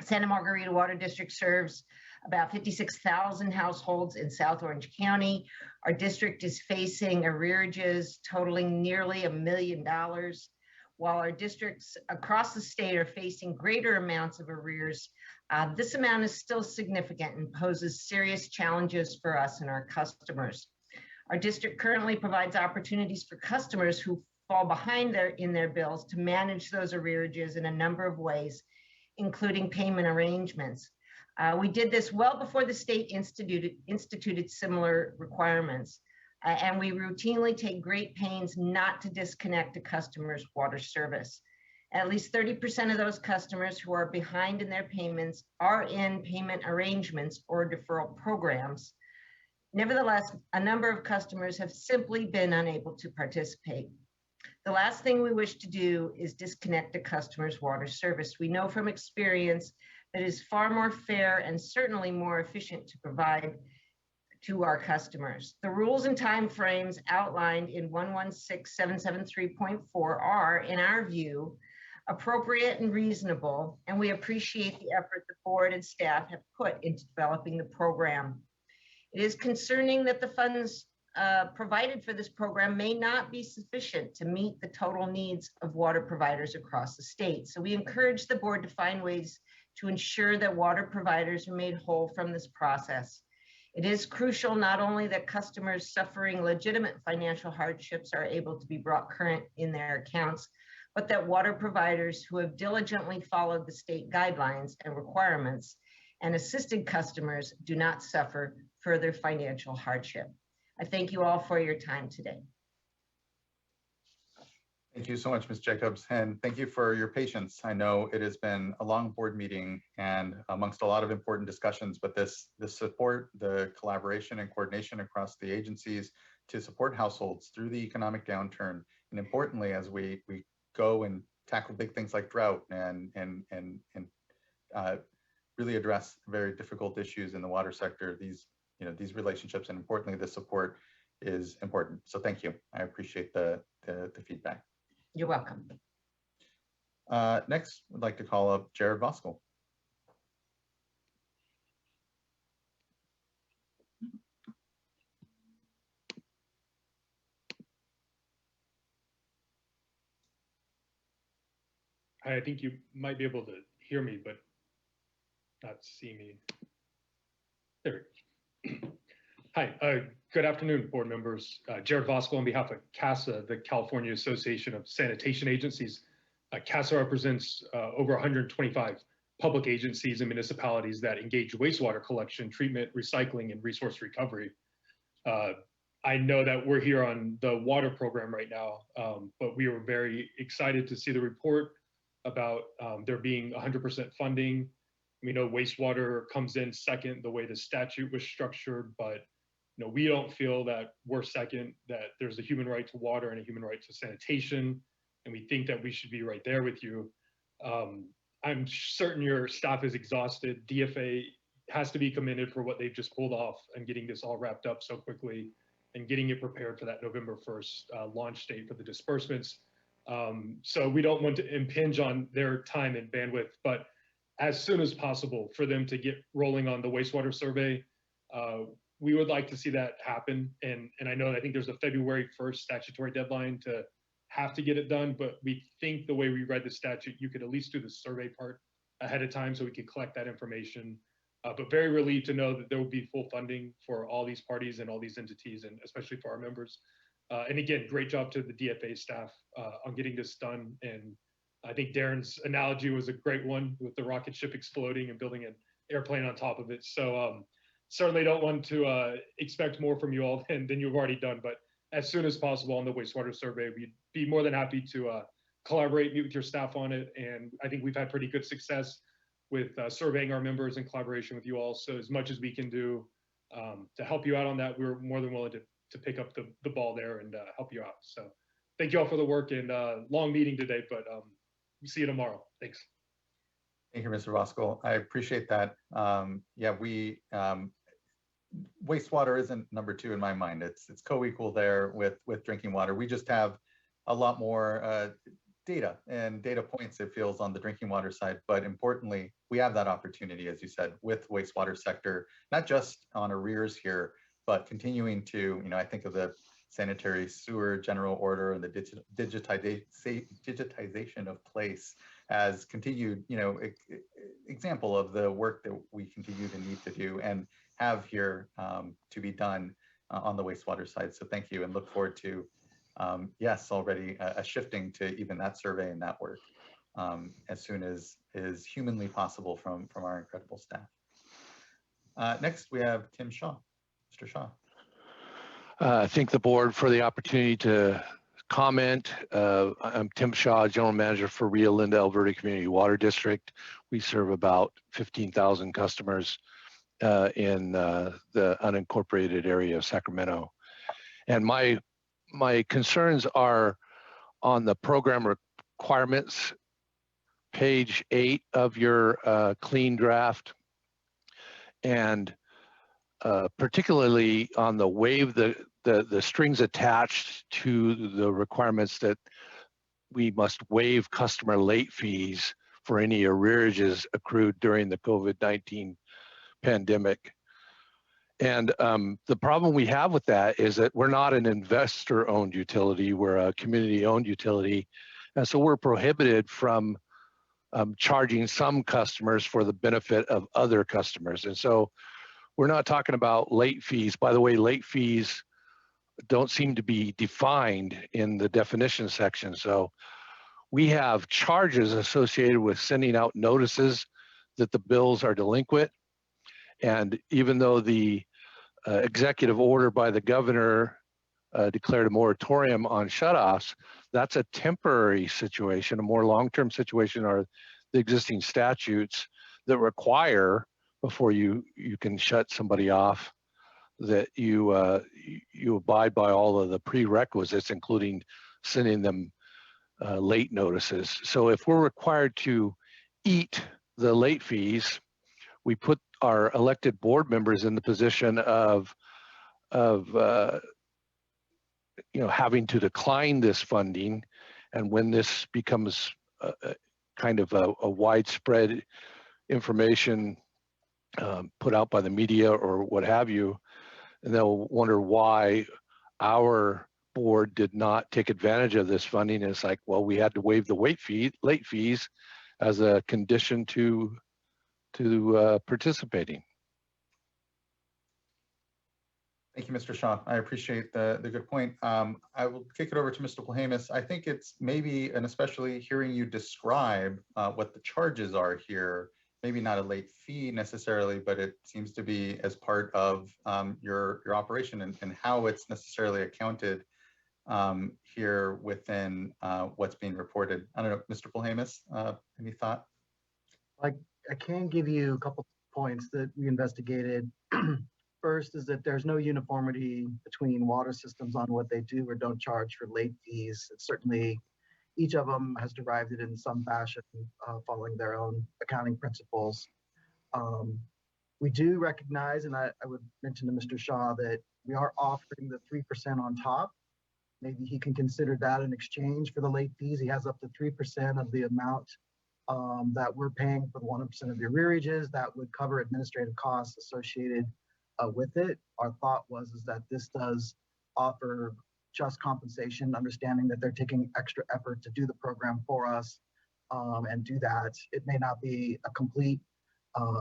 Santa Margarita Water District serves about 56,000 households in South Orange County. Our district is facing arrearages totaling nearly $1 million, while our districts across the state are facing greater amounts of arrears. This amount is still significant and poses serious challenges for us and our customers. Our district currently provides opportunities for customers who fall behind in their bills to manage those arrearages in a number of ways, including payment arrangements. We did this well before the state instituted similar requirements, and we routinely take great pains not to disconnect a customer's water service. At least 30% of those customers who are behind in their payments are in payment arrangements or deferral programs. Nevertheless, a number of customers have simply been unable to participate. The last thing we wish to do is disconnect a customer's water service. We know from experience that it is far more fair and certainly more efficient to provide to our customers. The rules and timeframes outlined in 116773.4 are, in our view, appropriate and reasonable, and we appreciate the effort the board and staff have put into developing the program. It is concerning that the funds provided for this program may not be sufficient to meet the total needs of water providers across the state. So we encourage the board to find ways to ensure that water providers are made whole from this process. It is crucial not only that customers suffering legitimate financial hardships are able to be brought current in their accounts, but that water providers who have diligently followed the state guidelines and requirements and assisted customers do not suffer further financial hardship. I thank you all for your time today. Thank you so much, Ms. Jacobs, and thank you for your patience. I know it has been a long board meeting and amongst a lot of important discussions, but this support, the collaboration and coordination across the agencies to support households through the economic downturn, and importantly, as we go and tackle big things like drought and really address very difficult issues in the water sector, these relationships and importantly, the support is important. So thank you. I appreciate the feedback. You're welcome. Next, I'd like to call up Jared Voskuhl. I think you might be able to hear me, but not see me. There we go. Hi, good afternoon, board members. Jared Voskuhl on behalf of CASA, the California Association of Sanitation Agencies. CASA represents over 125 public agencies and municipalities that engage wastewater collection, treatment, recycling, and resource recovery. I know that we're here on the water program right now, but we were very excited to see the report about there being 100% funding. We know wastewater comes in second the way the statute was structured, but we don't feel that we're second, that there's a human right to water and a human right to sanitation, and we think that we should be right there with you. I'm certain your staff is exhausted. DFA has to be commended for what they've just pulled off and getting this all wrapped up so quickly and getting it prepared for that November 1st launch date for the disbursements. So we don't want to impinge on their time and bandwidth, but as soon as possible for them to get rolling on the wastewater survey, we would like to see that happen. And I think there's a February 1st statutory deadline to have to get it done, but we think the way we read the statute, you could at least do the survey part ahead of time so we could collect that information. But very relieved to know that there will be full funding for all these parties and all these entities, and especially for our members. And again, great job to the DFA staff on getting this done. And I think Darren's analogy was a great one with the rocket ship exploding and building an airplane on top of it. So certainly don't want to expect more from you all than you've already done, but as soon as possible on the wastewater survey, we'd be more than happy to collaborate, meet with your staff on it. And I think we've had pretty good success with surveying our members in collaboration with you all. So as much as we can do to help you out on that, we're more than willing to pick up the ball there and help you out. So thank you all for the work, and long meeting today, but we'll see you tomorrow. Thanks. Thank you, Mr. Voskuhl. I appreciate that. Yeah, wastewater isn't number two in my mind. It's co-equal there with drinking water. We just have a lot more data and data points, it feels, on the drinking water side. But importantly, we have that opportunity, as you said, with wastewater sector, not just on arrears here, but continuing to, I think of the sanitary sewer general order and the digitization of place as continued, example of the work that we continue to need to do and have here to be done on the wastewater side. So thank you, and look forward to, yes, already a shifting to even that survey and that work as soon as is humanly possible from our incredible staff. Next, we have Tim Shaw. Mr. Shaw. Thank the board for the opportunity to comment. I'm Tim Shaw, General Manager for Rio Linda Alberta Community Water District. We serve about 15,000 customers in the unincorporated area of Sacramento. And my concerns are on the program requirements, page 8 of your clean draft, and particularly on the waive the strings attached to the requirements that we must waive customer late fees for any arrearages accrued during the COVID-19 pandemic. And the problem we have with that is that we're not an investor-owned utility, we're a community-owned utility. And so we're prohibited from charging some customers for the benefit of other customers. And so we're not talking about late fees. By the way, late fees don't seem to be defined in the definition section. So we have charges associated with sending out notices that the bills are delinquent. And even though the executive order by the governor declared a moratorium on shutoffs, that's a temporary situation. A more long-term situation are the existing statutes that require, before you can shut somebody off, that you abide by all of the prerequisites, including sending them late notices. So if we're required to eat the late fees, we put our elected board members in the position of having to decline this funding. And when this becomes kind of a widespread information put out by the media or what have you, and they'll wonder why our board did not take advantage of this funding. And it's like, well, we had to waive the late fees as a condition to participating. Thank you, Mr. Shaw. I appreciate the good point. I will kick it over to Mr. Polhamus. I think it's maybe, and especially hearing you describe what the charges are here, maybe not a late fee necessarily, but it seems to be as part of your operation and how it's necessarily accounted here within what's being reported. I don't know, Mr. Polhamus, any thought? I can give you a couple points that we investigated. First is that there's no uniformity between water systems on what they do or don't charge for late fees. It's certainly, each of them has derived it in some fashion, following their own accounting principles. We do recognize, and I would mention to Mr. Shaw, that we are offering the 3% on top. Maybe he can consider that in exchange for the late fees. He has up to 3% of the amount that we're paying for the 100% of the arrearages. That would cover administrative costs associated with it. Our thought was that this does offer just compensation, understanding that they're taking extra effort to do the program for us and do that. It may not be a complete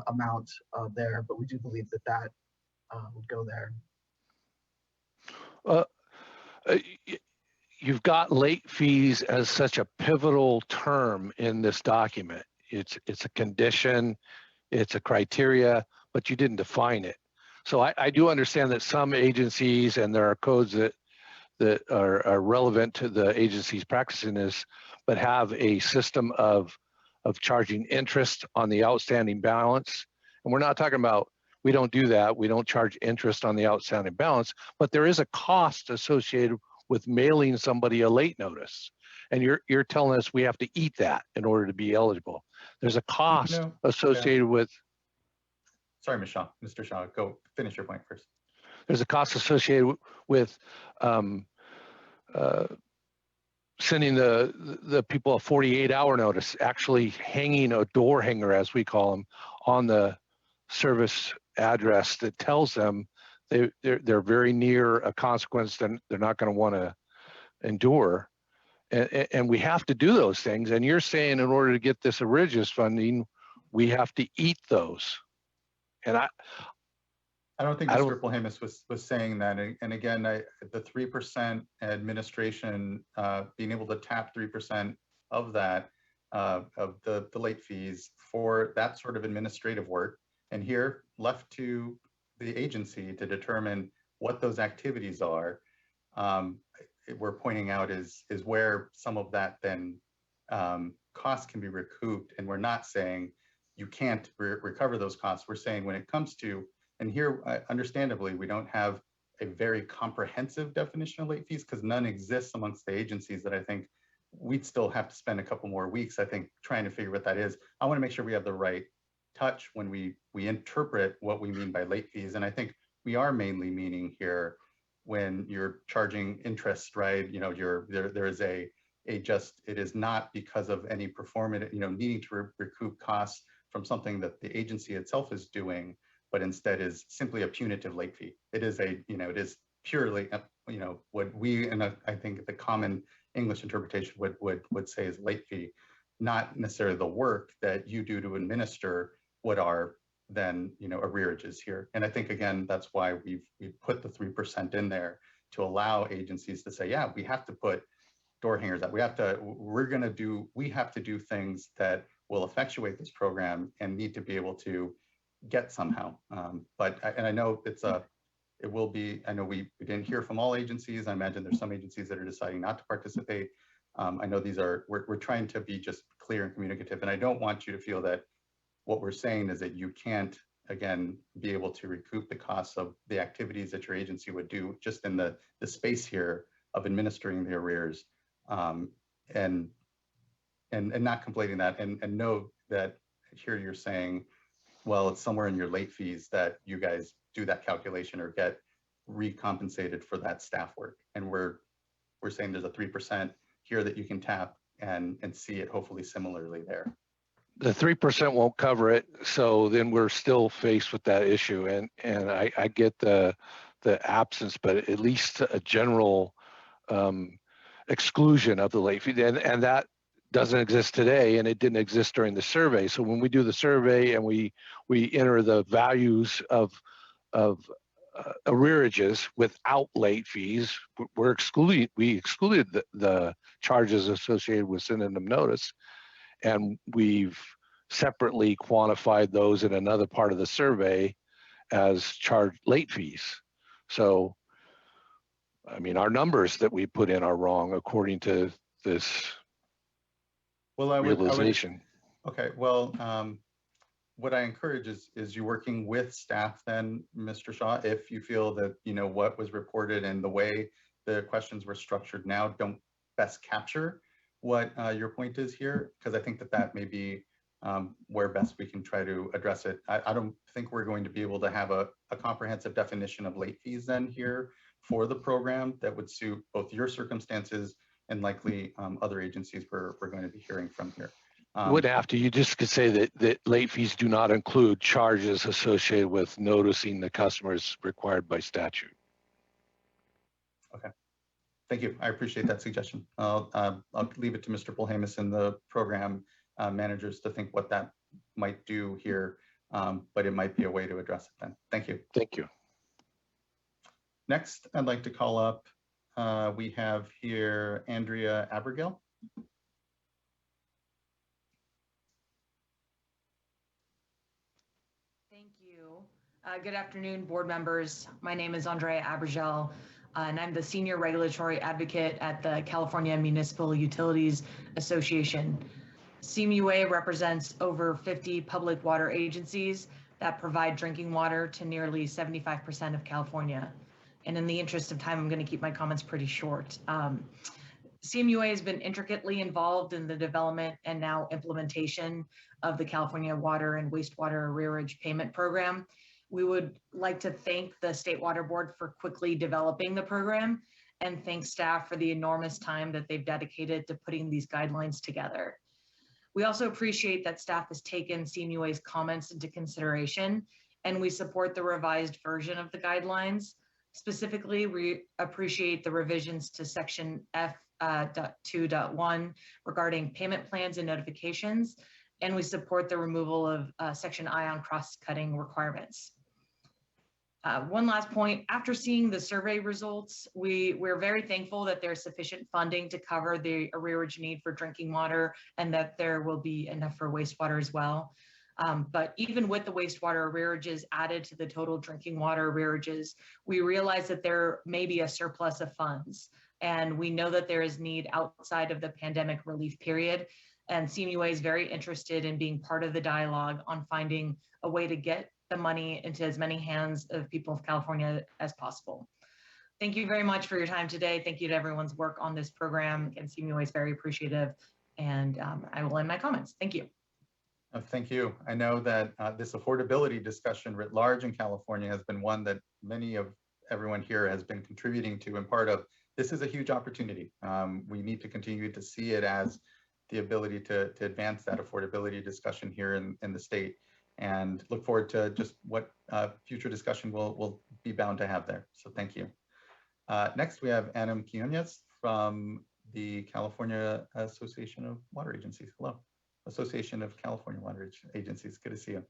amount there, but we do believe that that would go there. You've got late fees as such a pivotal term in this document. It's a condition, it's a criteria, but you didn't define it. So I do understand that some agencies, and there are codes that are relevant to the agency's practicing this, but have a system of charging interest on the outstanding balance. And we're not talking about, we don't do that. We don't charge interest on the outstanding balance, but there is a cost associated with mailing somebody a late notice. And you're telling us we have to eat that in order to be eligible. There's a cost associated with. Sorry, Mr. Shaw, go finish your point first. There's a cost associated with sending the people a 48-hour notice, actually hanging a door hanger, as we call them, on the service address that tells them they're very near a consequence that they're not going to want to endure. And we have to do those things. And you're saying in order to get this arrearages funding, we have to eat those. And I don't think Mr. Polhemus was saying that. And again, the 3% administration, being able to tap 3% of that, of the late fees for that sort of administrative work, and here left to the agency to determine what those activities are, we're pointing out is where some of that then cost can be recouped. And we're not saying you can't recover those costs. We're saying when it comes to, and here understandably, we don't have a very comprehensive definition of late fees because none exists amongst the agencies that I think we'd still have to spend a couple more weeks, I think, trying to figure what that is. I want to make sure we have the right touch when we interpret what we mean by late fees. And I think we are mainly meaning here when you're charging interest, right? You know, there is it is not because of any performance, you know, needing to recoup costs from something that the agency itself is doing, but instead is simply a punitive late fee. It is it is purely, you know, what we, and I think the common English interpretation would say is late fee, not necessarily the work that you do to administer what are then, you know, arrearages here. And I think, again, that's why we've put the 3% in there to allow agencies to say, yeah, we have to put door hangers up. We have to do things that will effectuate this program and need to be able to get somehow. And I know it will be, I know we didn't hear from all agencies. I imagine there's some agencies that are deciding not to participate. I know we're trying to be just clear and communicative. And I don't want you to feel that what we're saying is that you can't, again, be able to recoup the costs of the activities that your agency would do just in the space here of administering the arrears, and not completing that, and know that here you're saying, well, it's somewhere in your late fees that you guys do that calculation or get recompensated for that staff work. And we're saying there's a 3% here that you can tap and see it hopefully similarly there. The 3% won't cover it, so then we're still faced with that issue. And I get the absence, but at least a general exclusion of the late fee, and that doesn't exist today, and it didn't exist during the survey. So when we do the survey and we enter the values of arrearages without late fees, we excluded the charges associated with sending them notice. And we've separately quantified those in another part of the survey as charged late fees. So, I mean, our numbers that we put in are wrong according to this realization. Okay, well, what I encourage is you working with staff then, Mr. Shaw, if you feel that, you know, what was reported and the way the questions were structured now don't best capture what your point is here, because I think that may be where best we can try to address it. I don't think we're going to be able to have a comprehensive definition of late fees then here for the program that would suit both your circumstances and likely other agencies we're going to be hearing from here. Would have to, you just could say that late fees do not include charges associated with noticing the customers required by statute. Okay. Thank you. I appreciate that suggestion. I'll leave it to Mr. Polhemus and the program managers to think what that might do here, but it might be a way to address it then. Thank you. Thank you. Next, I'd like to call up, we have here Andrea Abergil. Thank you. Good afternoon, board members. My name is Andrea Abergil. And I'm the Senior Regulatory Advocate at the California Municipal Utilities Association. CMUA represents over 50 public water agencies that provide drinking water to nearly 75% of California. And in the interest of time, I'm going to keep my comments pretty short. CMUA has been intricately involved in the development and now implementation of the California Water and Wastewater Arrearage Payment Program. We would like to thank the State Water Board for quickly developing the program and thank staff for the enormous time that they've dedicated to putting these guidelines together. We also appreciate that staff has taken CMUA's comments into consideration, and we support the revised version of the guidelines. Specifically, we appreciate the revisions to Section F 2.1 regarding payment plans and notifications. And we support the removal of Section I on cross-cutting requirements. One last point, after seeing the survey results, we're very thankful that there's sufficient funding to cover the arrearage need for drinking water and that there will be enough for wastewater as well. But even with the wastewater arrearages added to the total drinking water arrearages, we realize that there may be a surplus of funds. And we know that there is need outside of the pandemic relief period. And CMUA is very interested in being part of the dialogue on finding a way to get the money into as many hands of people of California as possible. Thank you very much for your time today. Thank you to everyone's work on this program, and CMUA is very appreciative. And I will end my comments. Thank you. Thank you. I know that this affordability discussion writ large in California has been one that many of everyone here has been contributing to, and part of this is a huge opportunity. We need to continue to see it as the ability to advance that affordability discussion here in the state, and look forward to just what future discussion we'll be bound to have there. So thank you. Next, we have Adam Quinones from the California Association of Water Agencies. Hello. Association of California Water Agencies. Good to see you.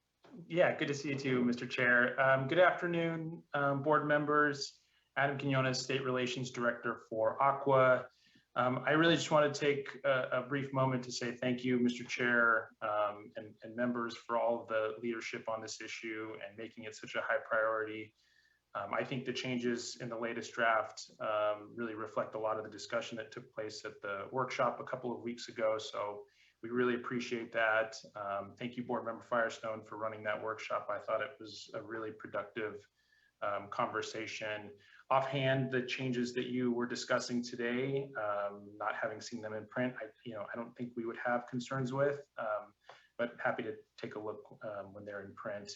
Yeah, good to see you too, Mr. Chair. Good afternoon, board members. Adam Quinones, State Relations Director for Aqua. I really just want to take a brief moment to say thank you, Mr. Chair, and members for all of the leadership on this issue and making it such a high priority. I think the changes in the latest draft really reflect a lot of the discussion that took place at the workshop a couple of weeks ago. So we really appreciate that. Thank you, Board Member Firestone, for running that workshop. I thought it was a really productive conversation. Offhand, the changes that you were discussing today, not having seen them in print, I don't think we would have concerns with, but happy to take a look when they're in print.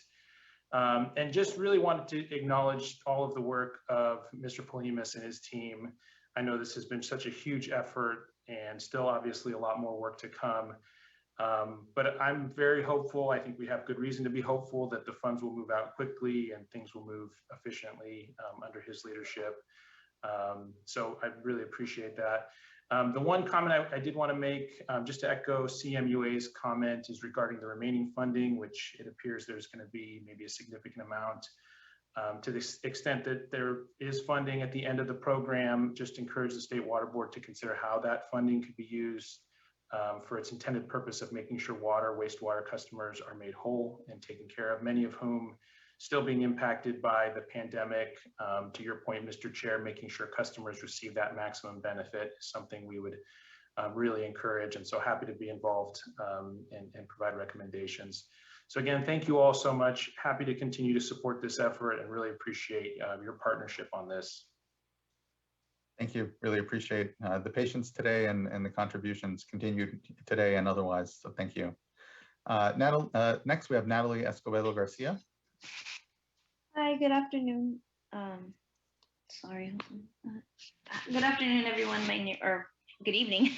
And just really wanted to acknowledge all of the work of Mr. Polimas and his team. I know this has been such a huge effort and still obviously a lot more work to come. But I'm very hopeful. I think we have good reason to be hopeful that the funds will move out quickly and things will move efficiently under his leadership. So I really appreciate that. The one comment I did want to make, just to echo CMUA's comment, is regarding the remaining funding, which it appears there's going to be maybe a significant amount. To the extent that there is funding at the end of the program, just encourage the State Water Board to consider how that funding could be used for its intended purpose of making sure water, wastewater customers are made whole and taken care of, many of whom still being impacted by the pandemic. To your point, Mr. Chair, making sure customers receive that maximum benefit is something we would really encourage, and so happy to be involved and provide recommendations. So again, thank you all so much. Happy to continue to support this effort and really appreciate your partnership on this. Thank you. Really appreciate the patience today and the contributions continued today and otherwise. So thank you. Next, we have Natalie Escobedo Garcia. Hi, good afternoon. Good afternoon, everyone. Good evening,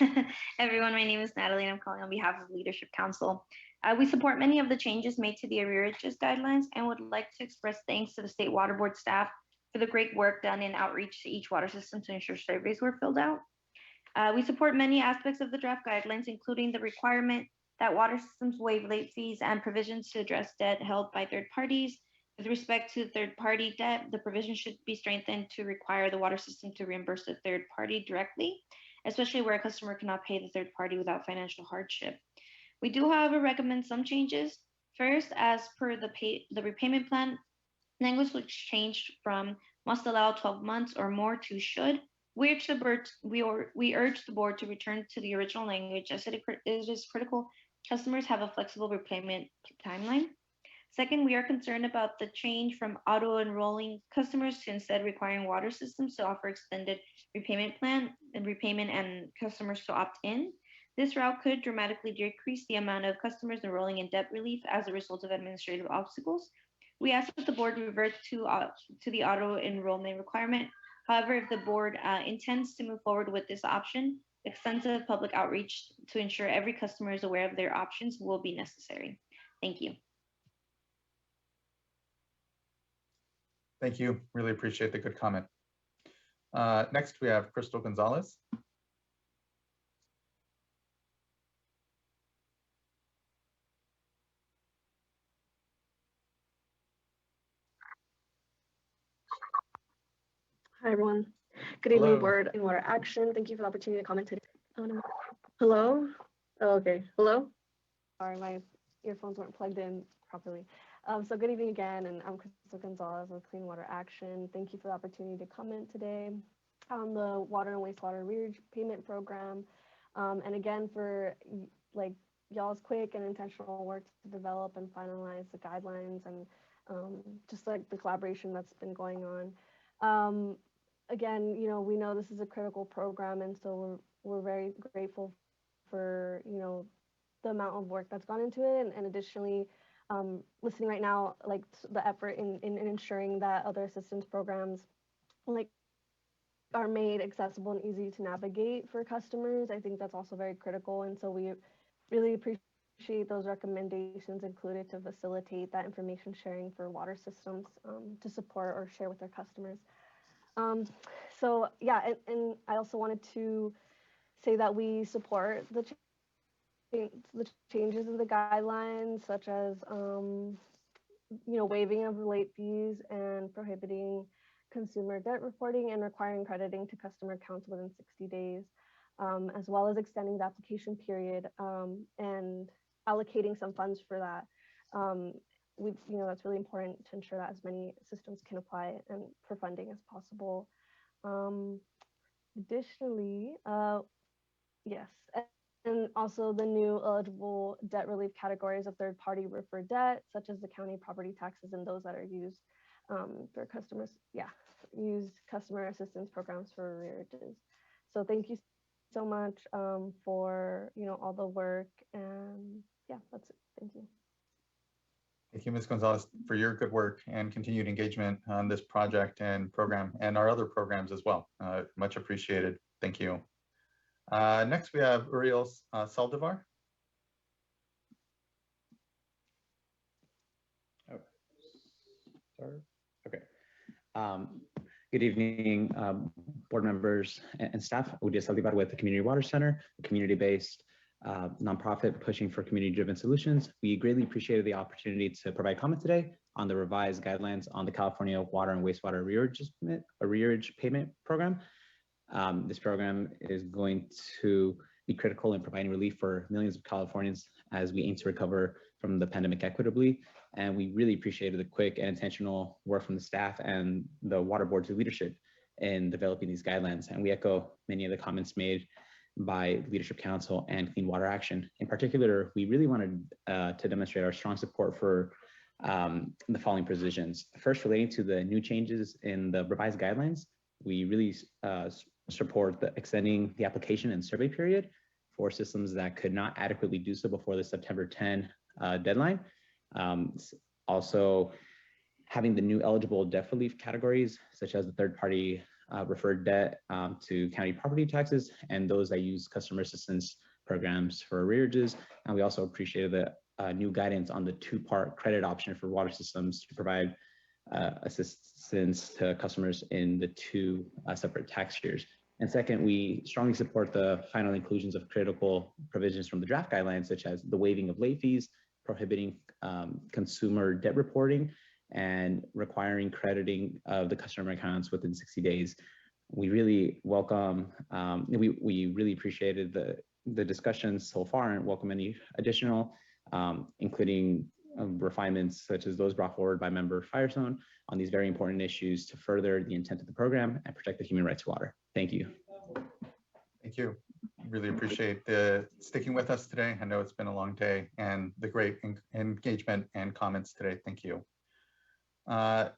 everyone. My name is Natalie, and I'm calling on behalf of Leadership Council. We support many of the changes made to the arrearages guidelines and would like to express thanks to the State Water Board staff for the great work done in outreach to each water system to ensure surveys were filled out. We support many aspects of the draft guidelines, including the requirement that water systems waive late fees and provisions to address debt held by third parties. With respect to third-party debt, the provision should be strengthened to require the water system to reimburse the third party directly, especially where a customer cannot pay the third party without financial hardship. We do, however, recommend some changes. First, as per the repayment plan, language was changed from must allow 12 months or more to should. We urge the board to return to the original language, as it is critical customers have a flexible repayment timeline. Second, we are concerned about the change from auto-enrolling customers to instead requiring water systems to offer extended repayment plan and repayment and customers to opt in. This route could dramatically decrease the amount of customers enrolling in debt relief as a result of administrative obstacles. We ask that the board revert to the auto-enrollment requirement. However, if the board intends to move forward with this option, extensive public outreach to ensure every customer is aware of their options will be necessary. Thank you. Thank you. Really appreciate the good comment. Next, we have Crystal Gonzalez. Hi, everyone. Good evening, Hello. Board and Water Action. Thank you for the opportunity to comment today. Oh, no. Hello? Oh, okay. Hello? Sorry, my earphones weren't plugged in properly. So good evening again, and I'm Crystal Gonzalez with Clean Water Action. Thank you for the opportunity to comment today on the water and wastewater arrearage payment program. And again, for like y'all's quick and intentional work to develop and finalize the guidelines and just like the collaboration that's been going on. Again, you know, we know this is a critical program, and so we're very grateful for, you know, the amount of work that's gone into it, and additionally, listening right now, like the effort in ensuring that other assistance programs like are made accessible and easy to navigate for customers. I think that's also very critical, and so we really appreciate those recommendations included to facilitate that information sharing for water systems to support or share with their customers. So yeah, and I also wanted to say that we support the changes in the guidelines, such as you know, waiving of late fees and prohibiting consumer debt reporting and requiring crediting to customer accounts within 60 days, as well as extending the application period and allocating some funds for that. You know, that's really important to ensure that as many systems can apply and for funding as possible. Additionally, yes, and also the new eligible debt relief categories of third-party referred debt, such as the county property taxes and those that are used for customers, use customer assistance programs for arrearages. So thank you so much for, you know, all the work, and yeah, that's it. Thank you. Thank you, Ms. Gonzalez, for your good work and continued engagement on this project and program and our other programs as well. Much appreciated. Thank you. Next, we have Uriel Saldivar. Oh, sorry. Okay. Good evening, board members and staff. Uriel Saldivar with the Community Water Center, a community-based nonprofit pushing for community-driven solutions. We greatly appreciated the opportunity to provide comment today on the revised guidelines on the California Water and Wastewater Arrearage Payment Program. This program is going to be critical in providing relief for millions of Californians as we aim to recover from the pandemic equitably. And we really appreciated the quick and intentional work from the staff and the Water Board's leadership in developing these guidelines. And we echo many of the comments made by Leadership Council and Clean Water Action. In particular, we really wanted to demonstrate our strong support for the following provisions. First, relating to the new changes in the revised guidelines, we really support extending the application and survey period for systems that could not adequately do so before the September 10 deadline. Also, having the new eligible debt relief categories, such as the third-party referred debt to county property taxes and those that use customer assistance programs for arrearages. And we also appreciated the new guidance on the two-part credit option for water systems to provide assistance to customers in the two separate tax years. And second, we strongly support the final inclusions of critical provisions from the draft guidelines, such as the waiving of late fees, prohibiting consumer debt reporting, and requiring crediting of the customer accounts within 60 days. We really welcome, we really appreciated the discussions so far and welcome any additional, including refinements such as those brought forward by Member Firestone on these very important issues to further the intent of the program and protect the human right to water. Thank you. Thank you. Really appreciate the sticking with us today. I know it's been a long day and the great engagement and comments today. Thank you.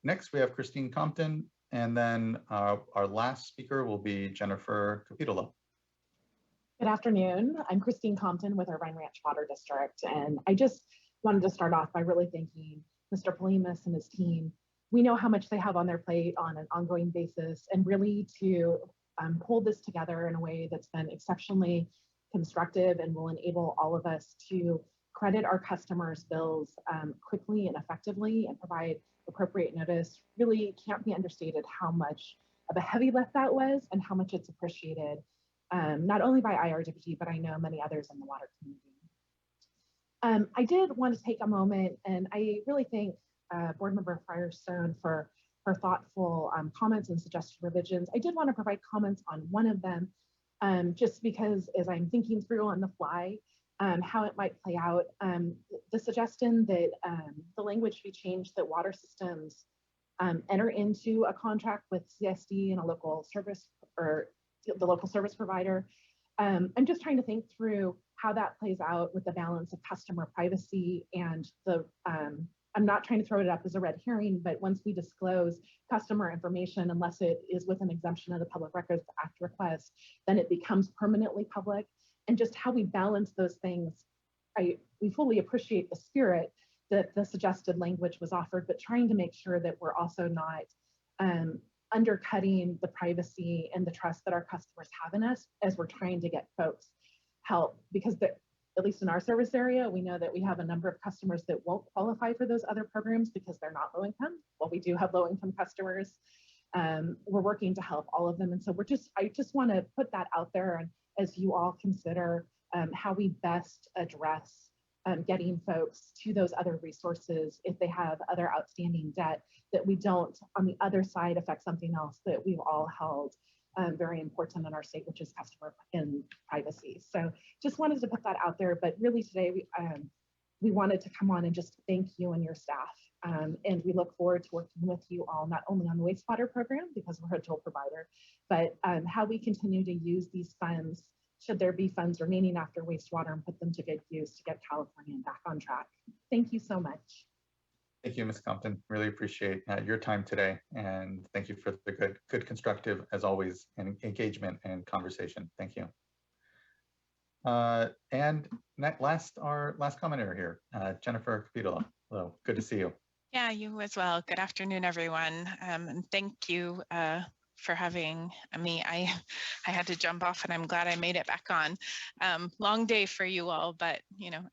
Next, we have Christine Compton, and then our last speaker will be Jennifer Capitola. Good afternoon. I'm Christine Compton with Irvine Ranch Water District, and I just wanted to start off by really thanking Mr. Polimas and his team. We know how much they have on their plate on an ongoing basis, and really to pull this together in a way that's been exceptionally constructive and will enable all of us to credit our customers' bills quickly and effectively and provide appropriate notice. Really can't be understated how much of a heavy lift that was and how much it's appreciated, not only by IRWG, but I know many others in the water community. I did want to take a moment, and I really thank Board Member Firestone for her thoughtful comments and suggested revisions. I did want to provide comments on one of them, just because as I'm thinking through on the fly, how it might play out. The suggestion that the language be changed that water systems enter into a contract with CSD and a local service or the local service provider. I'm just trying to think through how that plays out with the balance of customer privacy and the, I'm not trying to throw it up as a red herring, but once we disclose customer information, unless it is with an exemption of the Public Records Act request, then it becomes permanently public. And just how we balance those things, we fully appreciate the spirit that the suggested language was offered, but trying to make sure that we're also not undercutting the privacy and the trust that our customers have in us as we're trying to get folks help. Because at least in our service area, we know that we have a number of customers that won't qualify for those other programs because they're not low income. Well, we do have low income customers. We're working to help all of them. And so I just want to put that out there, and as you all consider how we best address getting folks to those other resources if they have other outstanding debt, that we don't on the other side affect something else that we've all held very important in our state, which is customer and privacy. So just wanted to put that out there. But really today we wanted to come on and just thank you and your staff. And we look forward to working with you all, not only on the wastewater program, because we're a toll provider, but how we continue to use these funds, should there be funds remaining after wastewater, and put them to good use to get California back on track. Thank you so much. Thank you, Ms. Compton. Really appreciate your time today. And thank you for the good constructive, as always, and engagement and conversation. Thank you. And our last commenter here, Jennifer Capitola. Hello, good to see you. Yeah, you as well. Good afternoon, everyone. And thank you for having me. I had to jump off, and I'm glad I made it back on. Long day for you all, but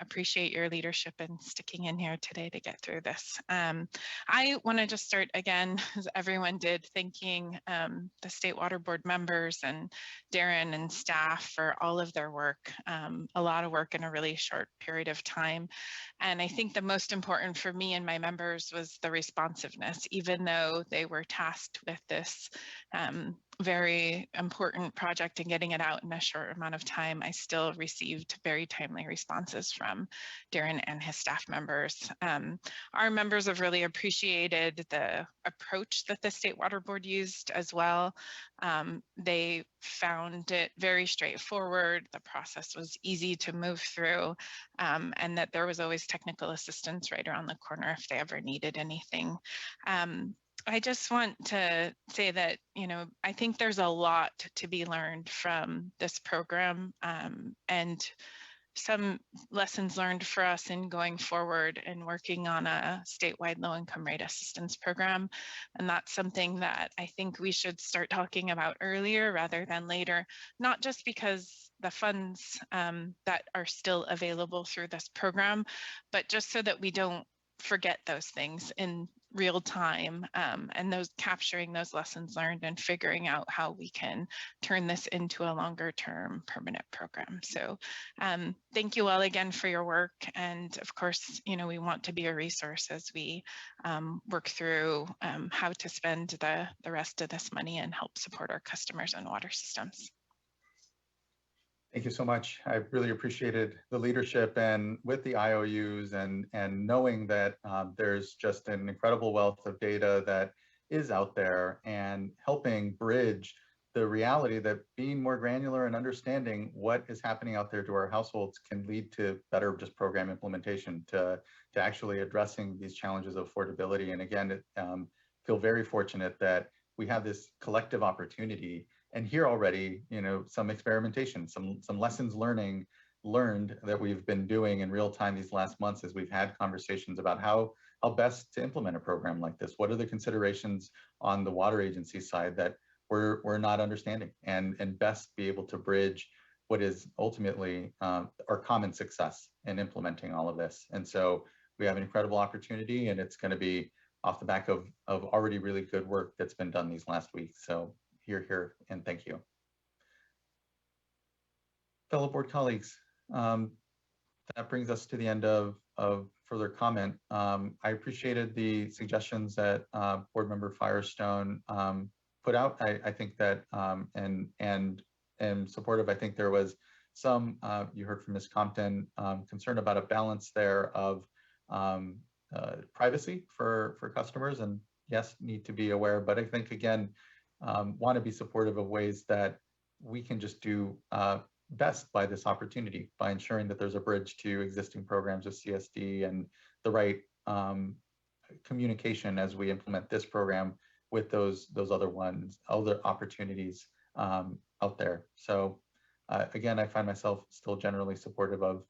appreciate your leadership and sticking in here today to get through this. I want to just start again, as everyone did, thanking the State Water Board members and Darren and staff for all of their work. A lot of work in a really short period of time. And I think the most important for me and my members was the responsiveness, even though they were tasked with this very important project and getting it out in a short amount of time. I still received very timely responses from Darren and his staff members. Our members have really appreciated the approach that the State Water Board used as well. They found it very straightforward. The process was easy to move through, and that there was always technical assistance right around the corner if they ever needed anything. I just want to say that, I think there's a lot to be learned from this program, and some lessons learned for us in going forward and working on a statewide low-income rate assistance program. And that's something that I think we should start talking about earlier rather than later, not just because the funds that are still available through this program, but just so that we don't forget those things in real time, and capturing those lessons learned and figuring out how we can turn this into a longer term permanent program. So thank you all again for your work. And of course, we want to be a resource as we work through how to spend the rest of this money and help support our customers and water systems. Thank you so much. I really appreciated the leadership and with the IOUs and knowing that there's just an incredible wealth of data that is out there, and helping bridge the reality that being more granular and understanding what is happening out there to our households can lead to better just program implementation to actually addressing these challenges of affordability. And again, feel very fortunate that we have this collective opportunity. And here already, some experimentation, some lessons learned that we've been doing in real time these last months as we've had conversations about how best to implement a program like this. What are the considerations on the water agency side that we're not understanding, and best be able to bridge what is ultimately our common success in implementing all of this. And so we have an incredible opportunity, and it's going to be off the back of already really good work that's been done these last weeks. So here, and thank you. Fellow board colleagues, that brings us to the end of further comment. I appreciated the suggestions that Board Member Firestone put out. I think that and am supportive. I think there was some, you heard from Ms. Compton, concern about a balance there of privacy for customers, and yes, need to be aware, but I think again, want to be supportive of ways that we can just do best by this opportunity, by ensuring that there's a bridge to existing programs with CSD and the right communication as we implement this program with those other opportunities out there. So again, I find myself still generally supportive of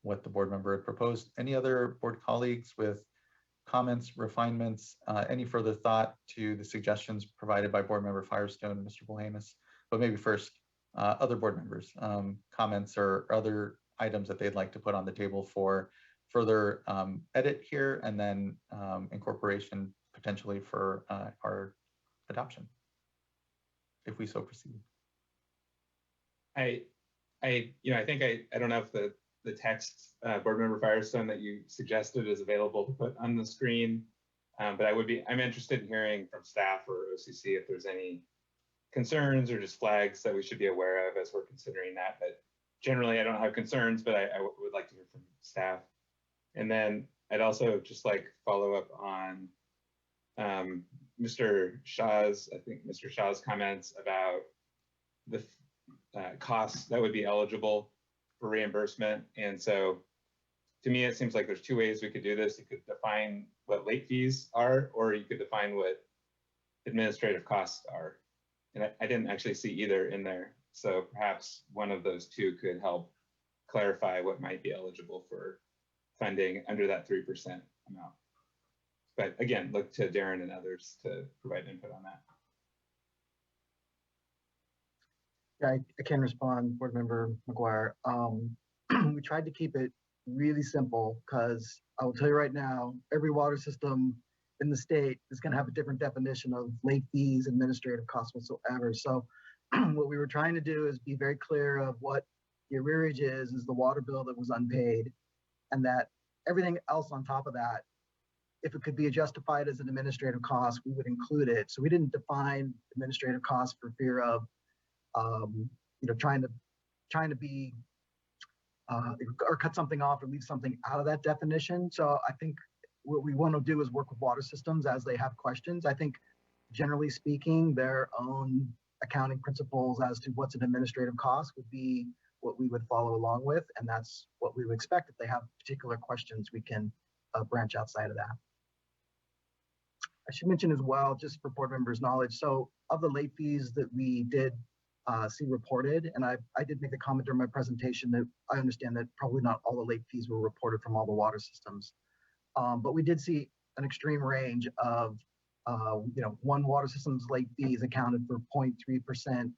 what the board member had proposed. Any other board colleagues with comments, refinements, any further thought to the suggestions provided by Board Member Firestone and Mr. Bulhamis? But maybe first, other board members, comments or other items that they'd like to put on the table for further edit here, and then incorporation potentially for our adoption, if we so proceed. I think I don't know if the text, Board Member Firestone, that you suggested is available to put on the screen, but I'm interested in hearing from staff or OCC if there's any concerns or just flags that we should be aware of as we're considering that. But generally, I don't have concerns, but I would like to hear from staff. And then I'd also just like follow up on Mr. Shaw's comments about the costs that would be eligible for reimbursement. And so to me, it seems like there's two ways we could do this. You could define what late fees are, or you could define what administrative costs are. And I didn't actually see either in there. So perhaps one of those two could help clarify what might be eligible for funding under that 3% amount. But again, look to Darren and others to provide input on that. Yeah, I can respond, Board Member McGuire. We tried to keep it really simple because I will tell you right now, every water system in the state is going to have a different definition of late fees, administrative costs whatsoever. So what we were trying to do is be very clear of what the arrearage is the water bill that was unpaid, and that everything else on top of that, if it could be justified as an administrative cost, we would include it. So we didn't define administrative costs for fear of trying to be or cut something off or leave something out of that definition. So I think what we want to do is work with water systems as they have questions. I think generally speaking, their own accounting principles as to what's an administrative cost would be what we would follow along with. And that's what we would expect. If they have particular questions, we can branch outside of that. I should mention as well, just for board members' knowledge, so of the late fees that we did see reported, and I did make a comment during my presentation that I understand that probably not all the late fees were reported from all the water systems, but we did see an extreme range of, one water system's late fees accounted for 0.3%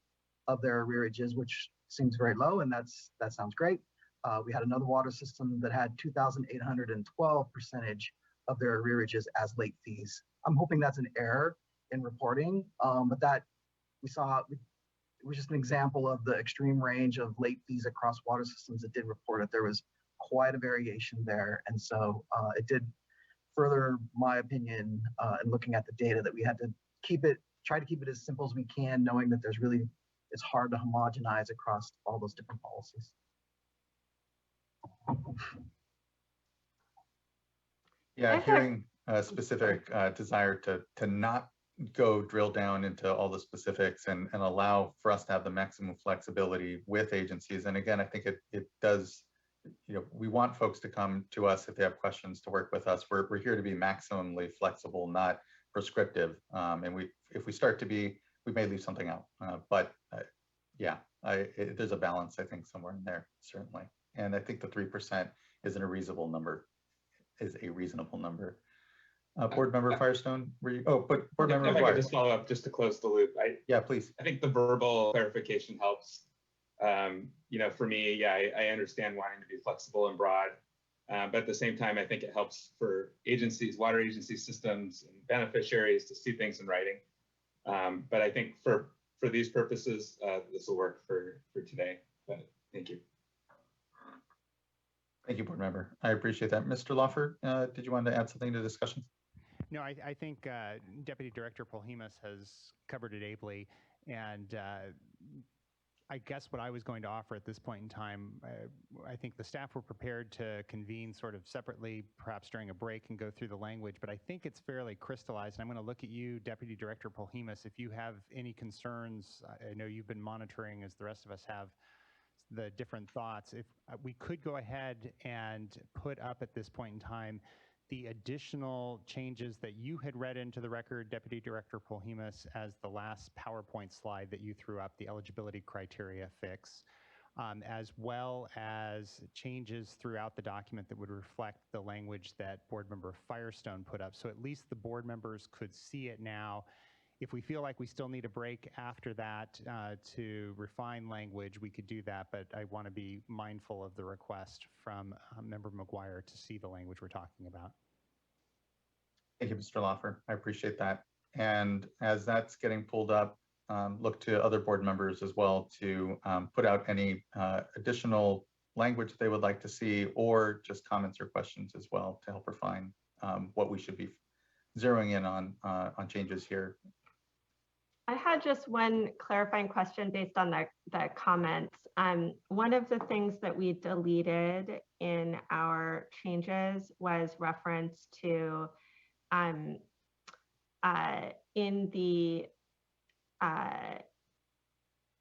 of their arrearages, which seems very low, and that sounds great. We had another water system that had 2,812% of their arrearages as late fees. I'm hoping that's an error in reporting, but that we saw, it was just an example of the extreme range of late fees across water systems that did report it. There was quite a variation there. And so it did further my opinion in looking at the data that we had to try to keep it as simple as we can, knowing that it's hard to homogenize across all those different policies. Yeah, hearing a specific desire to not go drill down into all the specifics and allow for us to have the maximum flexibility with agencies. And again, I think it does, we want folks to come to us if they have questions to work with us. We're here to be maximally flexible, not prescriptive. And if we start to be, we may leave something out. There's a balance, I think, somewhere in there, certainly. And I think the 3% is a reasonable number. Board Member Firestone, were you? Oh, but Board Member If I could just follow up, just to close the loop. Yeah, please. I think the verbal clarification helps. For me, I understand wanting to be flexible and broad, but at the same time, I think it helps for agencies, water agency systems, and beneficiaries to see things in writing. But I think for these purposes, this will work for today. But thank you. Thank you, board member. I appreciate that. Mr. Lawford, did you want to add something to the discussion? No, I think Deputy Director Polhemus has covered it ably, and I guess what I was going to offer at this point in time, I think the staff were prepared to convene sort of separately, perhaps during a break, and go through the language, but I think it's fairly crystallized. And I'm going to look at you, Deputy Director Polhemus, if you have any concerns. I know you've been monitoring, as the rest of us have, the different thoughts. If we could go ahead and put up at this point in time the additional changes that you had read into the record, Deputy Director Polhemus, as the last PowerPoint slide that you threw up, the eligibility criteria fix, as well as changes throughout the document that would reflect the language that Board Member Firestone put up. So at least the board members could see it now. If we feel like we still need a break after that to refine language, we could do that, but I want to be mindful of the request from Member McGuire to see the language we're talking about. Thank you, Mr. Lawford. I appreciate that. And as that's getting pulled up, look to other board members as well to put out any additional language that they would like to see, or just comments or questions as well to help refine what we should be zeroing in on changes here. I had just one clarifying question based on the comments. One of the things that we deleted in our changes was reference to in the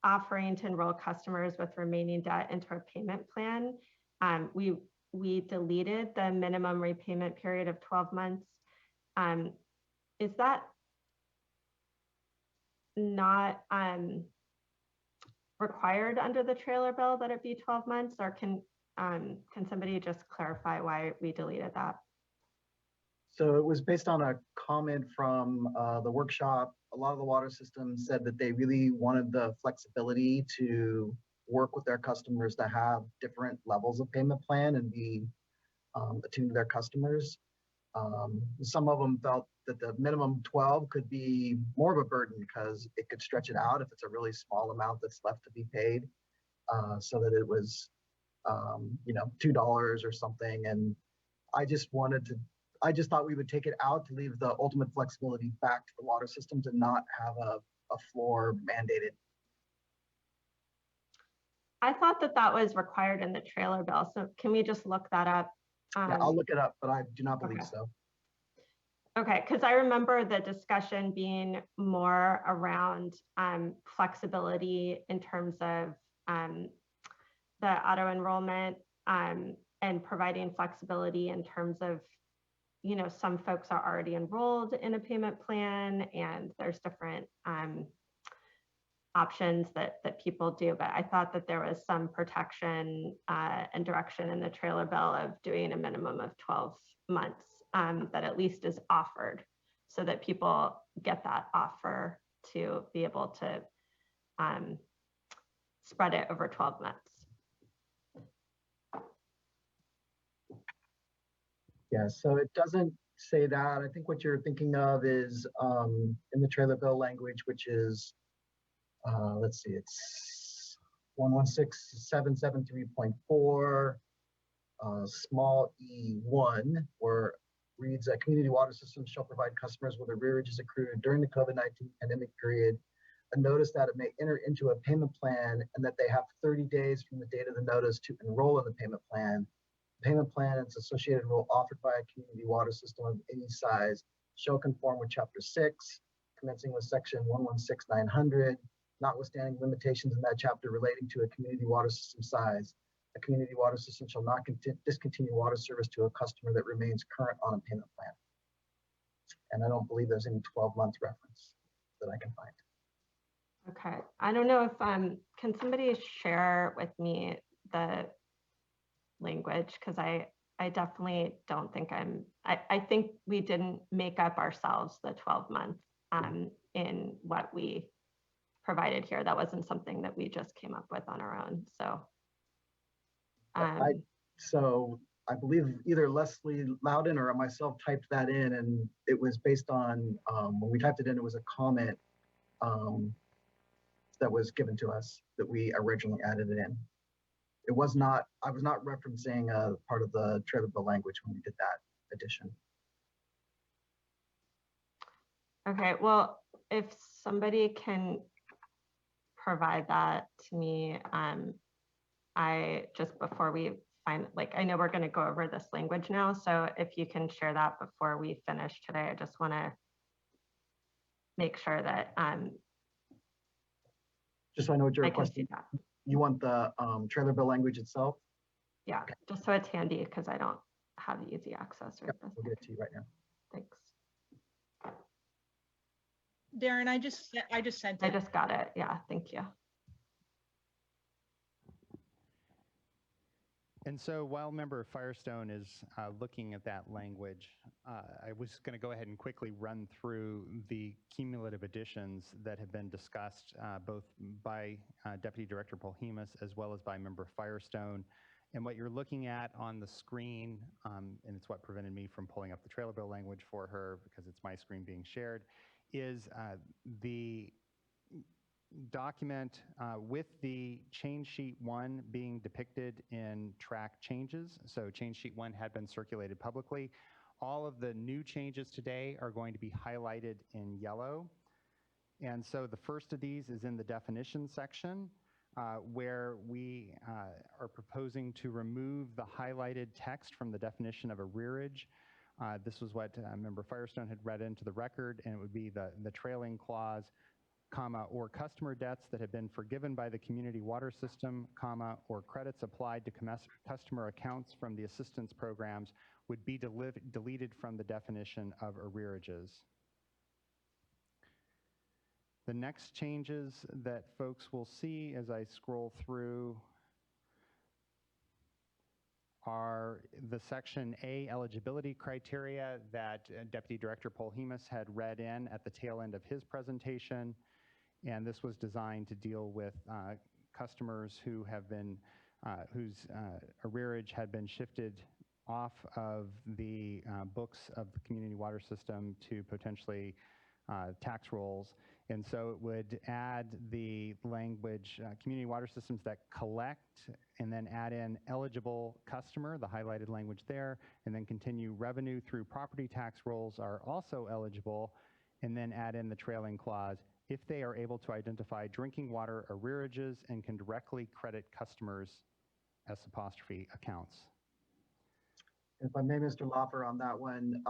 offering to enroll customers with remaining debt into a payment plan. We deleted the minimum repayment period of 12 months. Is that not required under the trailer bill that it be 12 months, or can somebody just clarify why we deleted that? So it was based on a comment from the workshop. A lot of the water systems said that they really wanted the flexibility to work with their customers to have different levels of payment plan and be attuned to their customers. Some of them felt that the minimum 12 could be more of a burden because it could stretch it out if it's a really small amount that's left to be paid, so that it was, $2 or something. And I just thought we would take it out to leave the ultimate flexibility back to the water systems and not have a floor mandated. I thought that was required in the trailer bill. So can we just look that up? Yeah, I'll look it up, but I do not believe Okay. so. Okay, because I remember the discussion being more around flexibility in terms of the auto enrollment and providing flexibility in terms of, some folks are already enrolled in a payment plan and there's different options that people do. But I thought that there was some protection and direction in the trailer bill of doing a minimum of 12 months. That at least is offered so that people get that offer to be able to spread it over 12 months. Yeah, so it doesn't say that. I think what you're thinking of is in the trailer bill language, which is, let's see, it's 116773.4, small e1, where reads that community water systems shall provide customers with arrearages accrued during the COVID-19 pandemic period a notice that it may enter into a payment plan and that they have 30 days from the date of the notice to enroll in the payment plan. The payment plan and its associated rule offered by a community water system of any size shall conform with Chapter 6, commencing with Section 116900, notwithstanding limitations in that chapter relating to a community water system size. A community water system shall not discontinue water service to a customer that remains current on a payment plan. And I don't believe there's any 12-month reference that I can find. Okay, I don't know if, can somebody share with me the language? Because I definitely don't think I think we didn't make up ourselves the 12 month in what we provided here. That wasn't something that we just came up with on our own, so. So I believe either Leslie Loudon or myself typed that in, and it was based on, when we typed it in, it was a comment that was given to us that we originally added it in. It was not, I was not referencing part of the trailer bill language when we did that addition. Okay, well, if somebody can provide that to me, I just before we find, like, I know we're going to go over this language now, so if you can share that before we finish today, I just want to make sure that just so I know what you're I can requesting. see that. You want the trailer bill language itself? Yeah, just so it's handy because I don't have easy access or Yep, we'll get it to you right now. Thanks. Darren, I just sent it. I just got it. Yeah, thank you. And so while Member Firestone is looking at that language, I was going to go ahead and quickly run through the cumulative additions that have been discussed both by Deputy Director Polhemus as well as by Member Firestone. And what you're looking at on the screen, and it's what prevented me from pulling up the trailer bill language for her because it's my screen being shared, is the document with the change sheet 1 being depicted in track changes. So change sheet 1 had been circulated publicly. All of the new changes today are going to be highlighted in yellow. And so the first of these is in the definition section where we are proposing to remove the highlighted text from the definition of arrearage. This was what Member Firestone had read into the record, and it would be the trailing clause, comma, or customer debts that have been forgiven by the community water system, comma, or credits applied to customer accounts from the assistance programs would be deleted from the definition of arrearages. The next changes that folks will see as I scroll through are the section A eligibility criteria that Deputy Director Polhemus had read in at the tail end of his presentation. And this was designed to deal with customers who have been, whose arrearage had been shifted off of the books of the community water system to potentially tax rolls. And so it would add the language, community water systems that collect, and then add in eligible customer, the highlighted language there, and then continue revenue through property tax rolls are also eligible, and then add in the trailing clause if they are able to identify drinking water arrearages and can directly credit customers' S' accounts. If I may, Mr. Loffer, on that one,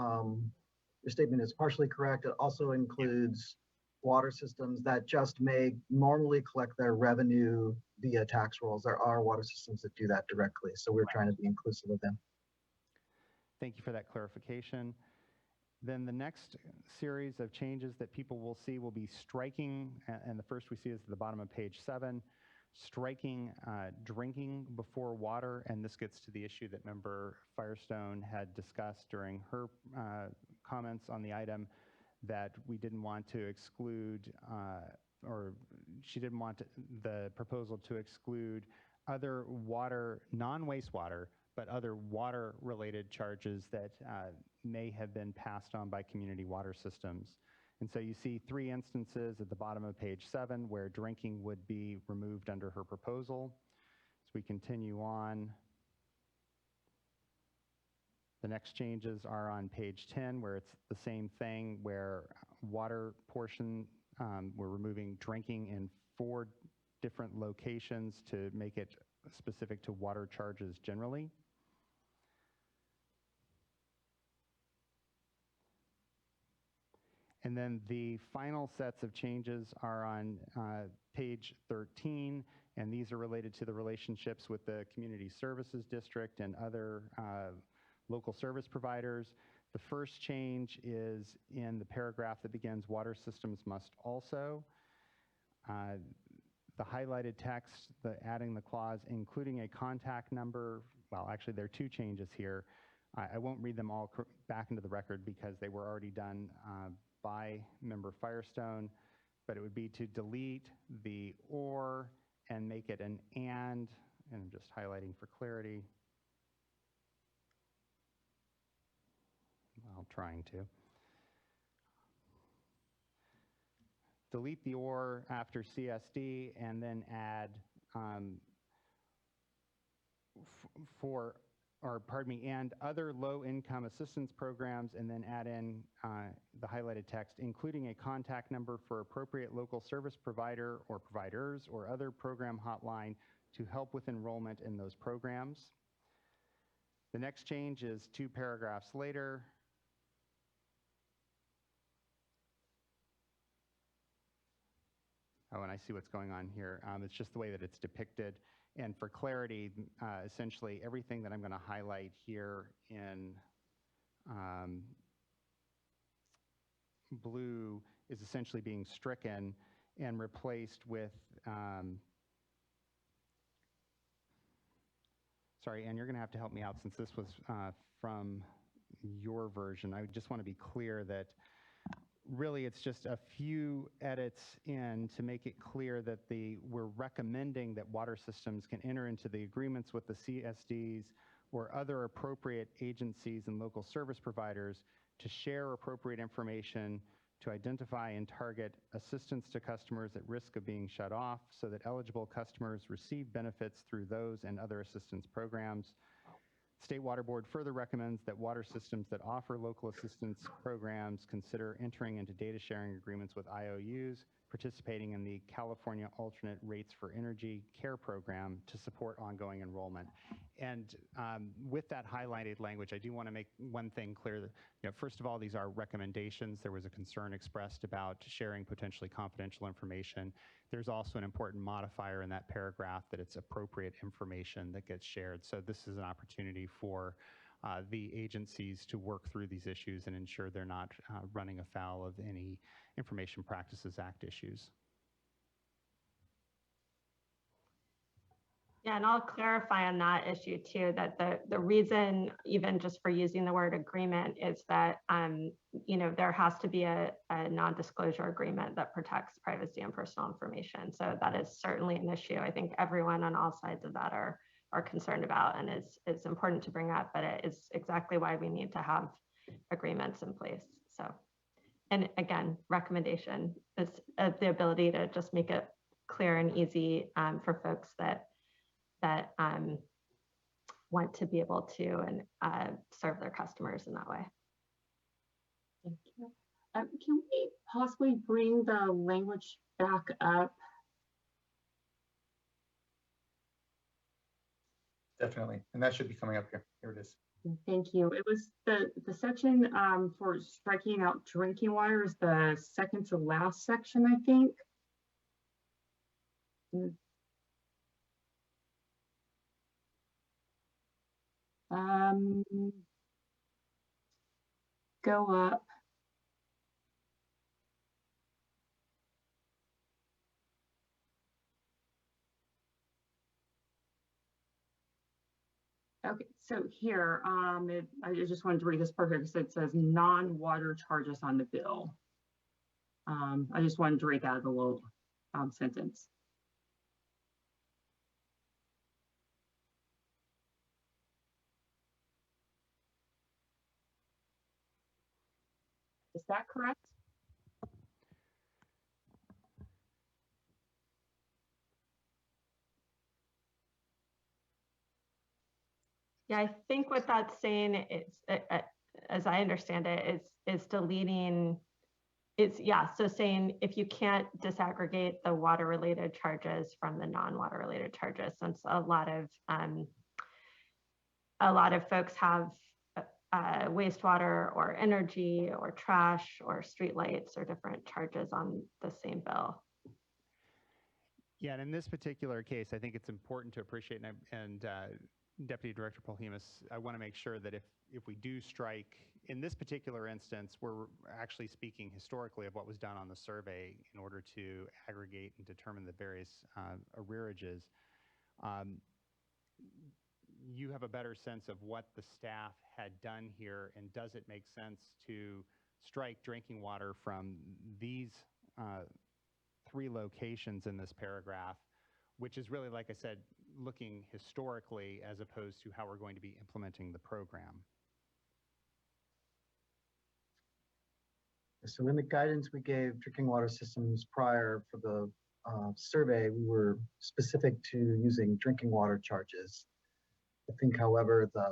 your statement is partially correct. It also includes water systems that just may normally collect their revenue via tax rolls. There are water systems that do that directly, so we're trying to be inclusive of them. Thank you for that clarification. Then the next series of changes that people will see will be striking, and the first we see is at the bottom of page 7, striking drinking before water, and this gets to the issue that Member Firestone had discussed during her comments on the item, that we didn't want to exclude, or she didn't want the proposal to exclude other water, non-wastewater, but other water-related charges that may have been passed on by community water systems. And so you see 3 instances at the bottom of page 7 where drinking would be removed under her proposal. As we continue on, the next changes are on page 10, where it's the same thing, where water portion, we're removing drinking in 4 different locations to make it specific to water charges generally. And then the final sets of changes are on page 13, and these are related to the relationships with the Community Services District and other local service providers. The first change is in the paragraph that begins, water systems must also. The highlighted text, adding the clause, including a contact number. Well, actually, there are 2 changes here. I won't read them all back into the record because they were already done by Member Firestone, but it would be to delete the or and make it an and I'm just highlighting for clarity. I'm trying to. Delete the or after CSD and then add and other low-income assistance programs, and then add in the highlighted text, including a contact number for appropriate local service provider or providers or other program hotline to help with enrollment in those programs. The next change is 2 paragraphs later. Oh, and I see what's going on here. It's just the way that it's depicted. And for clarity, essentially everything that I'm going to highlight here in blue is essentially being stricken and replaced with, sorry, Ann, you're going to have to help me out since this was from your version. I just want to be clear that really it's just a few edits in to make it clear that we're recommending that water systems can enter into the agreements with the CSDs or other appropriate agencies and local service providers to share appropriate information to identify and target assistance to customers at risk of being shut off so that eligible customers receive benefits through those and other assistance programs. State Water Board further recommends that water systems that offer local assistance programs consider entering into data sharing agreements with IOUs, participating in the California Alternate Rates for Energy Care Program to support ongoing enrollment. And with that highlighted language, I do want to make one thing clear. That, first of all, these are recommendations. There was a concern expressed about sharing potentially confidential information. There's also an important modifier in that paragraph that it's appropriate information that gets shared. So this is an opportunity for the agencies to work through these issues and ensure they're not running afoul of any Information Practices Act issues. Yeah, and I'll clarify on that issue too, that the reason even just for using the word agreement is that, there has to be a non-disclosure agreement that protects privacy and personal information. So that is certainly an issue. I think everyone on all sides of that are concerned about, and it's important to bring up, but it is exactly why we need to have agreements in place. So, and again, recommendation is the ability to just make it clear and easy for folks that want to be able to serve their customers in that way. Thank you. Can we possibly bring the language back up? Definitely, and that should be coming up here. Here it is. Thank you. It was the section for striking out drinking water is the second to last section, I think. Go up. Okay, so here, I just wanted to read this part here because it says non-water charges on the bill. I just wanted to read that as a little sentence. Is that correct? Yeah, I think what that's saying is, as I understand it, is deleting. So saying if you can't disaggregate the water-related charges from the non-water-related charges, since a lot of folks have wastewater or energy or trash or streetlights or different charges on the same bill. Yeah, and in this particular case, I think it's important to appreciate, and Deputy Director Polhemus, I want to make sure that if we do strike, in this particular instance, we're actually speaking historically of what was done on the survey in order to aggregate and determine the various arrearages. You have a better sense of what the staff had done here, and does it make sense to strike drinking water from these 3 locations in this paragraph, which is really, like I said, looking historically as opposed to how we're going to be implementing the program. So in the guidance we gave drinking water systems prior for the survey, we were specific to using drinking water charges. I think, however, the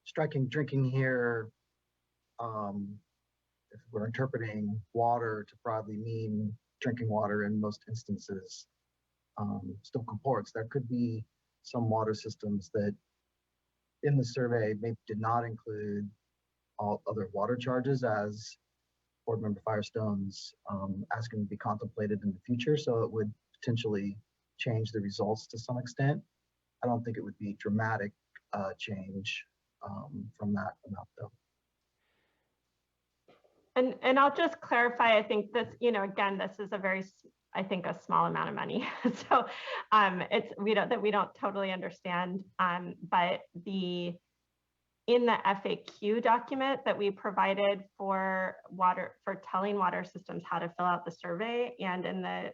striking drinking here, if we're interpreting water to broadly mean drinking water in most instances, still comports. There could be some water systems that in the survey maybe did not include all other water charges, as Board Member Firestone's asking to be contemplated in the future. So it would potentially change the results to some extent. I don't think it would be dramatic change from that amount though. And I'll just clarify, I think this, again, this is a very, I think, a small amount of money. So we don't totally understand, but in the FAQ document that we provided for telling water systems how to fill out the survey, and in the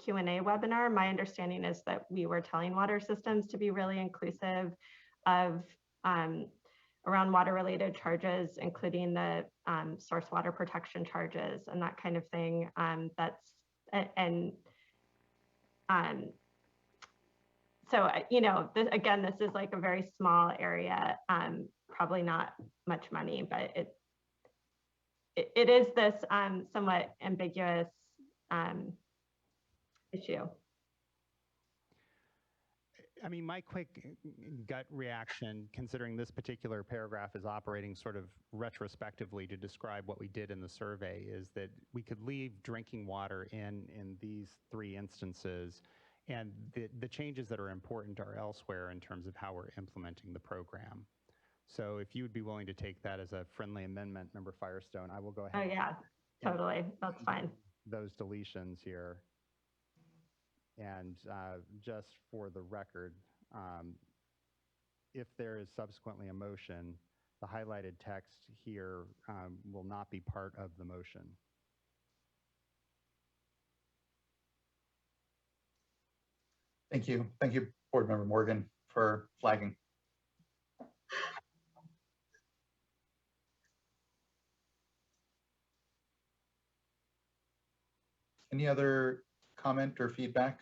Q&A webinar, my understanding is that we were telling water systems to be really inclusive of around water related charges, including the source water protection charges and that kind of thing. So, again, this is like a very small area, probably not much money, but it is this somewhat ambiguous issue. I mean, my quick gut reaction, considering this particular paragraph is operating sort of retrospectively to describe what we did in the survey, is that we could leave drinking water in these three instances, and the changes that are important are elsewhere in terms of how we're implementing the program. So if you would be willing to take that as a friendly amendment, Member Firestone, I will go ahead. Oh yeah, totally, that's fine. Those deletions here. And just for the record, if there is subsequently a motion, the highlighted text here will not be part of the motion. Thank you. Thank you, Board Member Morgan, for flagging. Any other comment or feedback,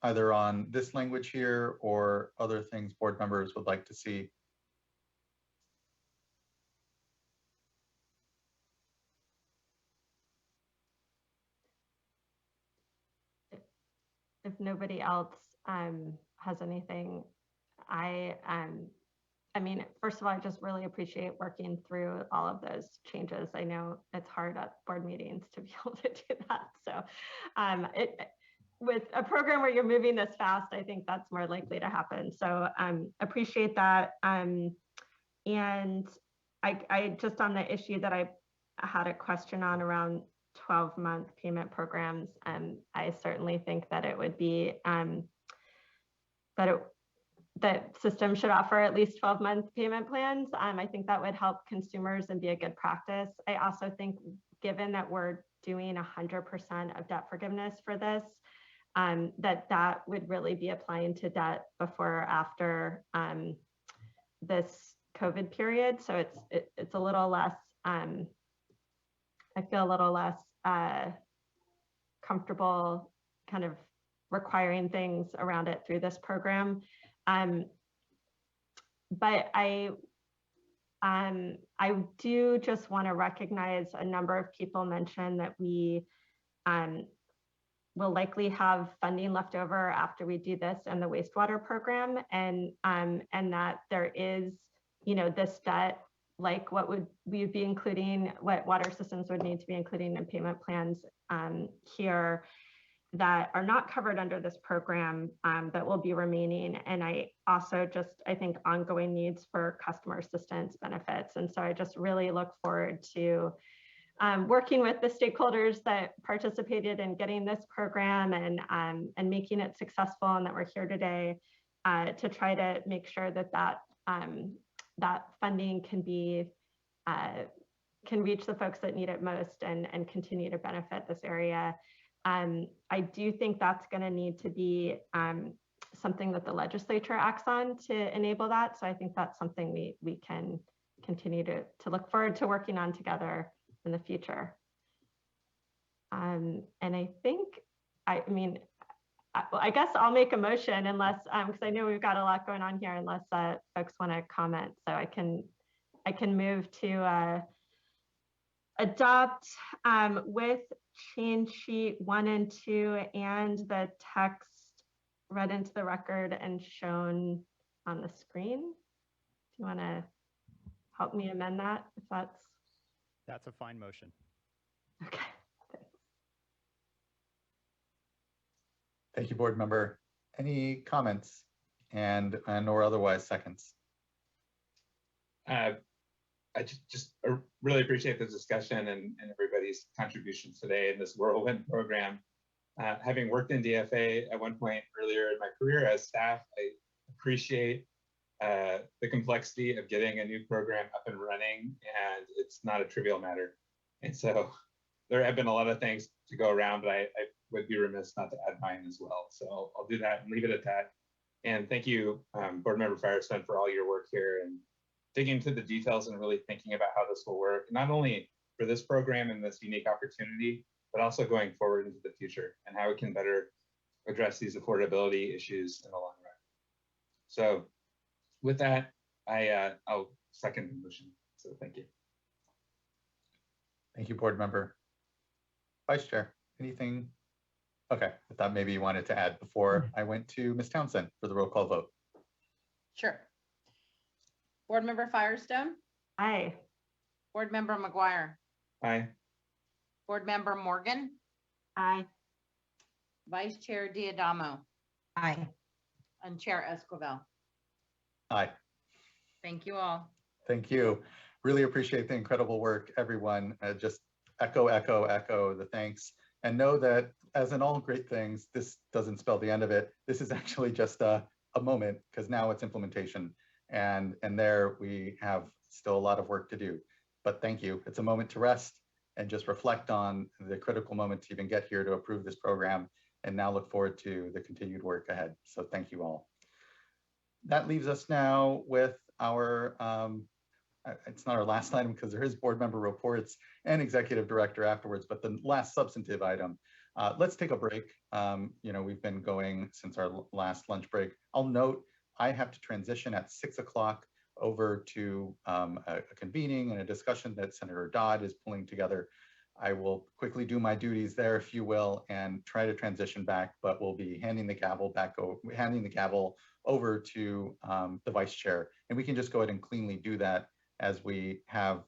either on this language here or other things board members would like to see? If nobody else has anything, I mean, first of all, I just really appreciate working through all of those changes. I know it's hard at board meetings to be able to do that. So with a program where you're moving this fast, I think that's more likely to happen. So appreciate that. And I just on the issue that I had a question on around 12-month payment programs, I certainly think that it would be that systems should offer at least 12-month payment plans. I think that would help consumers and be a good practice. I also think, given that we're doing 100% of debt forgiveness for this, that would really be applying to debt before or after this COVID period. So it's a little less, I feel a little less comfortable kind of requiring things around it through this program. But I do just want to recognize a number of people mentioned that we will likely have funding left over after we do this in the wastewater program, and that there is, this debt, like what would we be including, what water systems would need to be including in payment plans here, that are not covered under this program, that will be remaining. And I also I think ongoing needs for customer assistance benefits. And so I just really look forward to working with the stakeholders that participated in getting this program and making it successful, and that we're here today to try to make sure that funding can reach the folks that need it most and continue to benefit this area. I do think that's going to need to be something that the legislature acts on to enable that. So I think that's something we can continue to look forward to working on together in the future. And I think, I I guess I'll make a motion unless, because I know we've got a lot going on here, unless folks want to comment. So I can move to adopt with change sheet 1 and 2 and the text read into the record and shown on the screen. Do you want to help me amend that if That's a fine motion. okay? Thank you, board member. Any comments and or otherwise seconds? I just really appreciate the discussion and everybody's contributions today in this whirlwind program. Having worked in DFA at one point earlier in my career as staff, I appreciate the complexity of getting a new program up and running, and it's not a trivial matter. And so there have been a lot of things to go around, but I would be remiss not to add mine as well. So I'll do that and leave it at that. And thank you, Board Member Firestone, for all your work here and digging into the details and really thinking about how this will work, not only for this program and this unique opportunity, but also going forward into the future and how we can better address these affordability issues in the long run. So with that, I'll second the motion. So thank you. Thank you, board member. Vice Chair, anything? Okay, I thought maybe you wanted to add before I went to Ms. Townsend for the roll call vote. Sure. Board Member Firestone? Aye. Board Member McGuire? Aye. Board Member Morgan? Aye. Vice Chair Diadamo? Aye. And Chair Esquivel? Aye. Thank you all. Thank you. Really appreciate the incredible work, everyone. Just echo the thanks. And know that as in all great things, this doesn't spell the end of it. This is actually just a moment, because now it's implementation. And there we have still a lot of work to do. But thank you. It's a moment to rest and just reflect on the critical moment to even get here to approve this program, and now look forward to the continued work ahead. So thank you all. That leaves us now with our, it's not our last item because there is board member reports and executive director afterwards, but the last substantive item. Let's take a break. We've been going since our last lunch break. I'll note I have to transition at 6 o'clock over to a convening and a discussion that Senator Dodd is pulling together. I will quickly do my duties there, if you will, and try to transition back, but we'll be handing the gavel over to the vice chair. And we can just go ahead and cleanly do that as we have,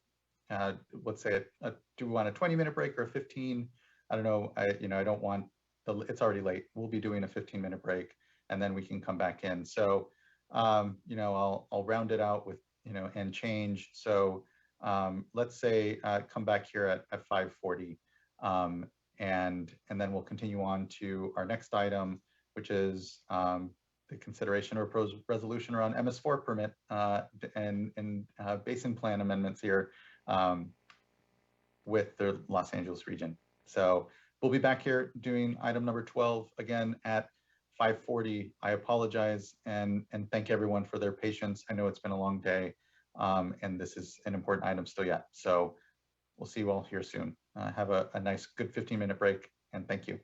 let's say, do we want a 20-minute break or a 15? I don't know. I don't want, it's already late. We'll be doing a 15-minute break and then we can come back in. So, I'll round it out with, and change. So let's say come back here at 5:40, and then we'll continue on to our next item, which is the consideration of proposed resolution around MS4 permit and basin plan amendments here with the Los Angeles region. So we'll be back here doing item number 12 again at 5:40. I apologize and thank everyone for their patience. I know it's been a long day, and this is an important item still yet. So we'll see you all here soon. Have a nice, good 15-minute break, and thank you.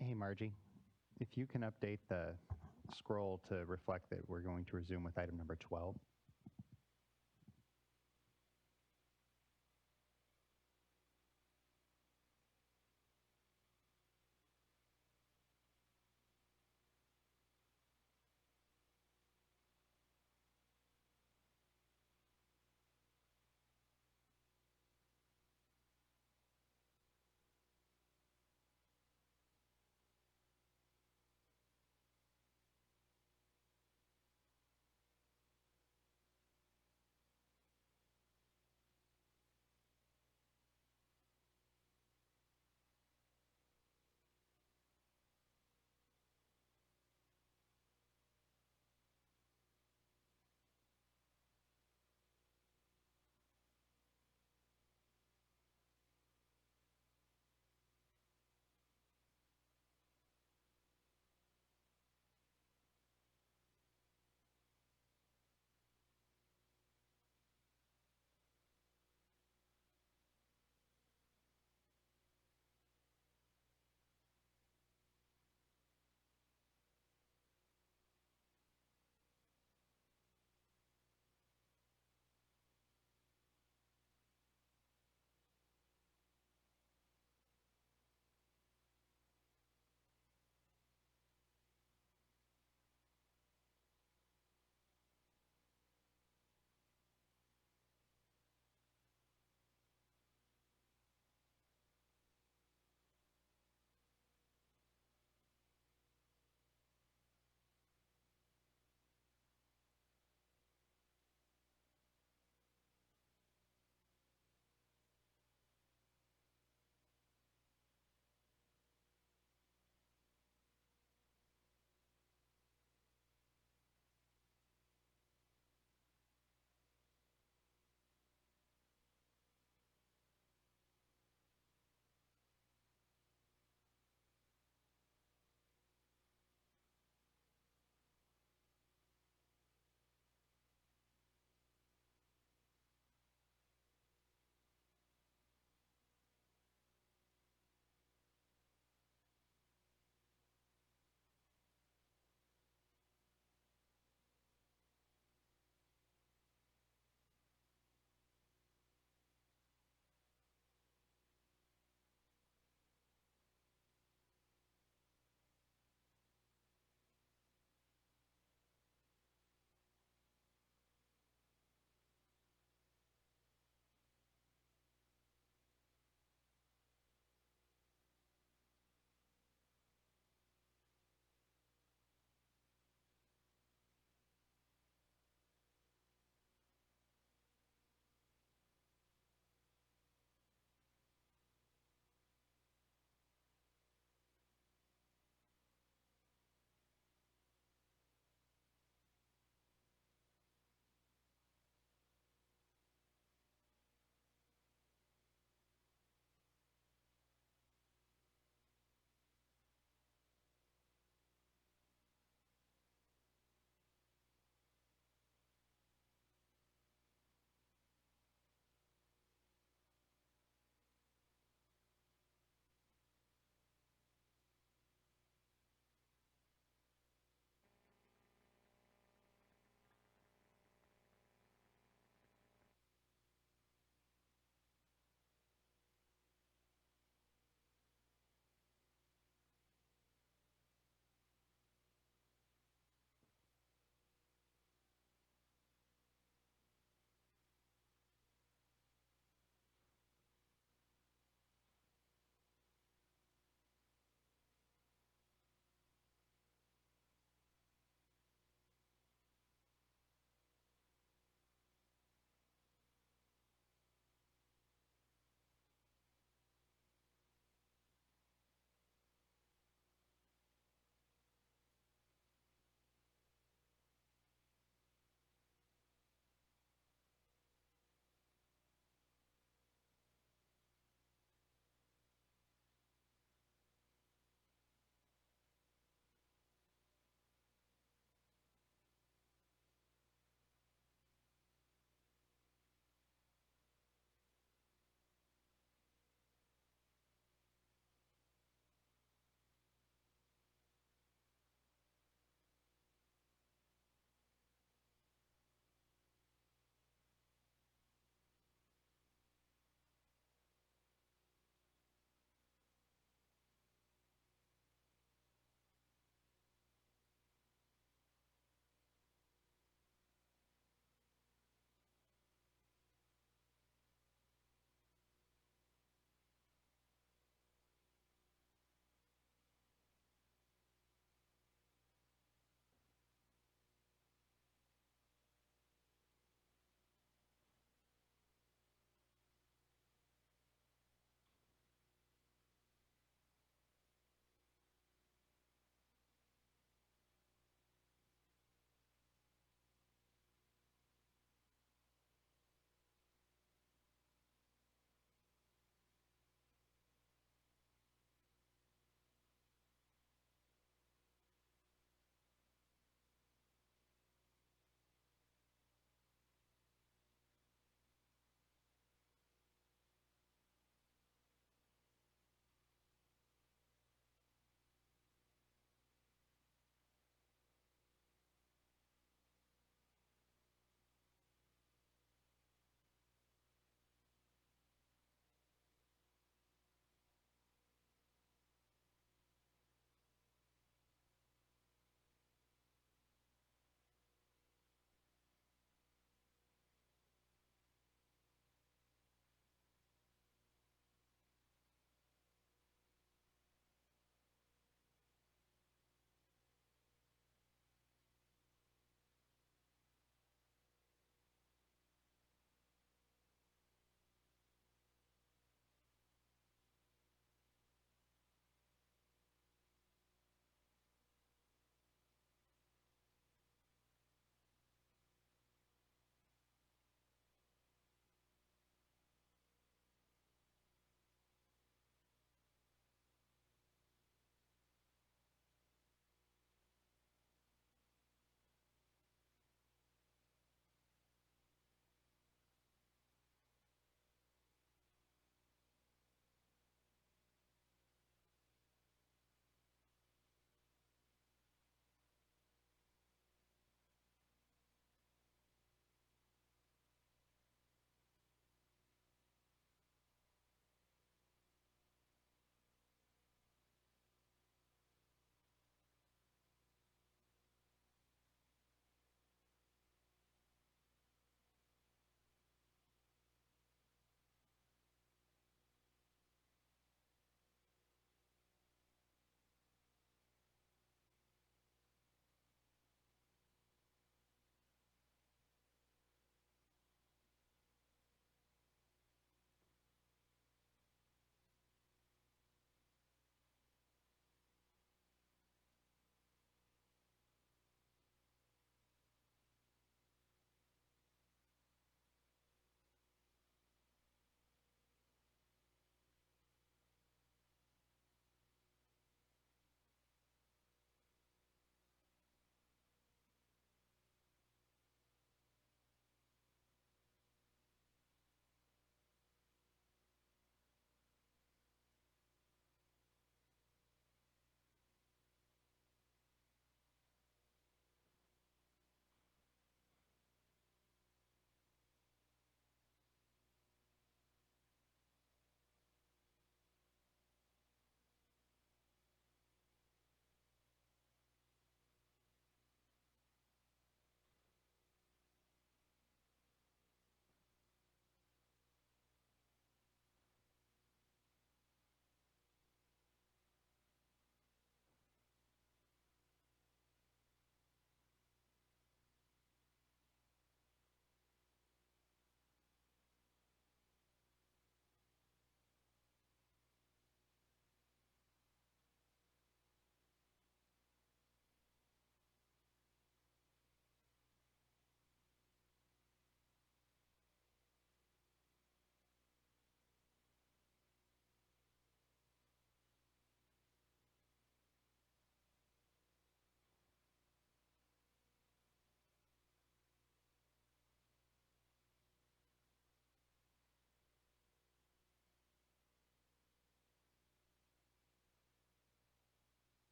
Hey, Margie, if you can update the scroll to reflect that we're going to resume with item number 12.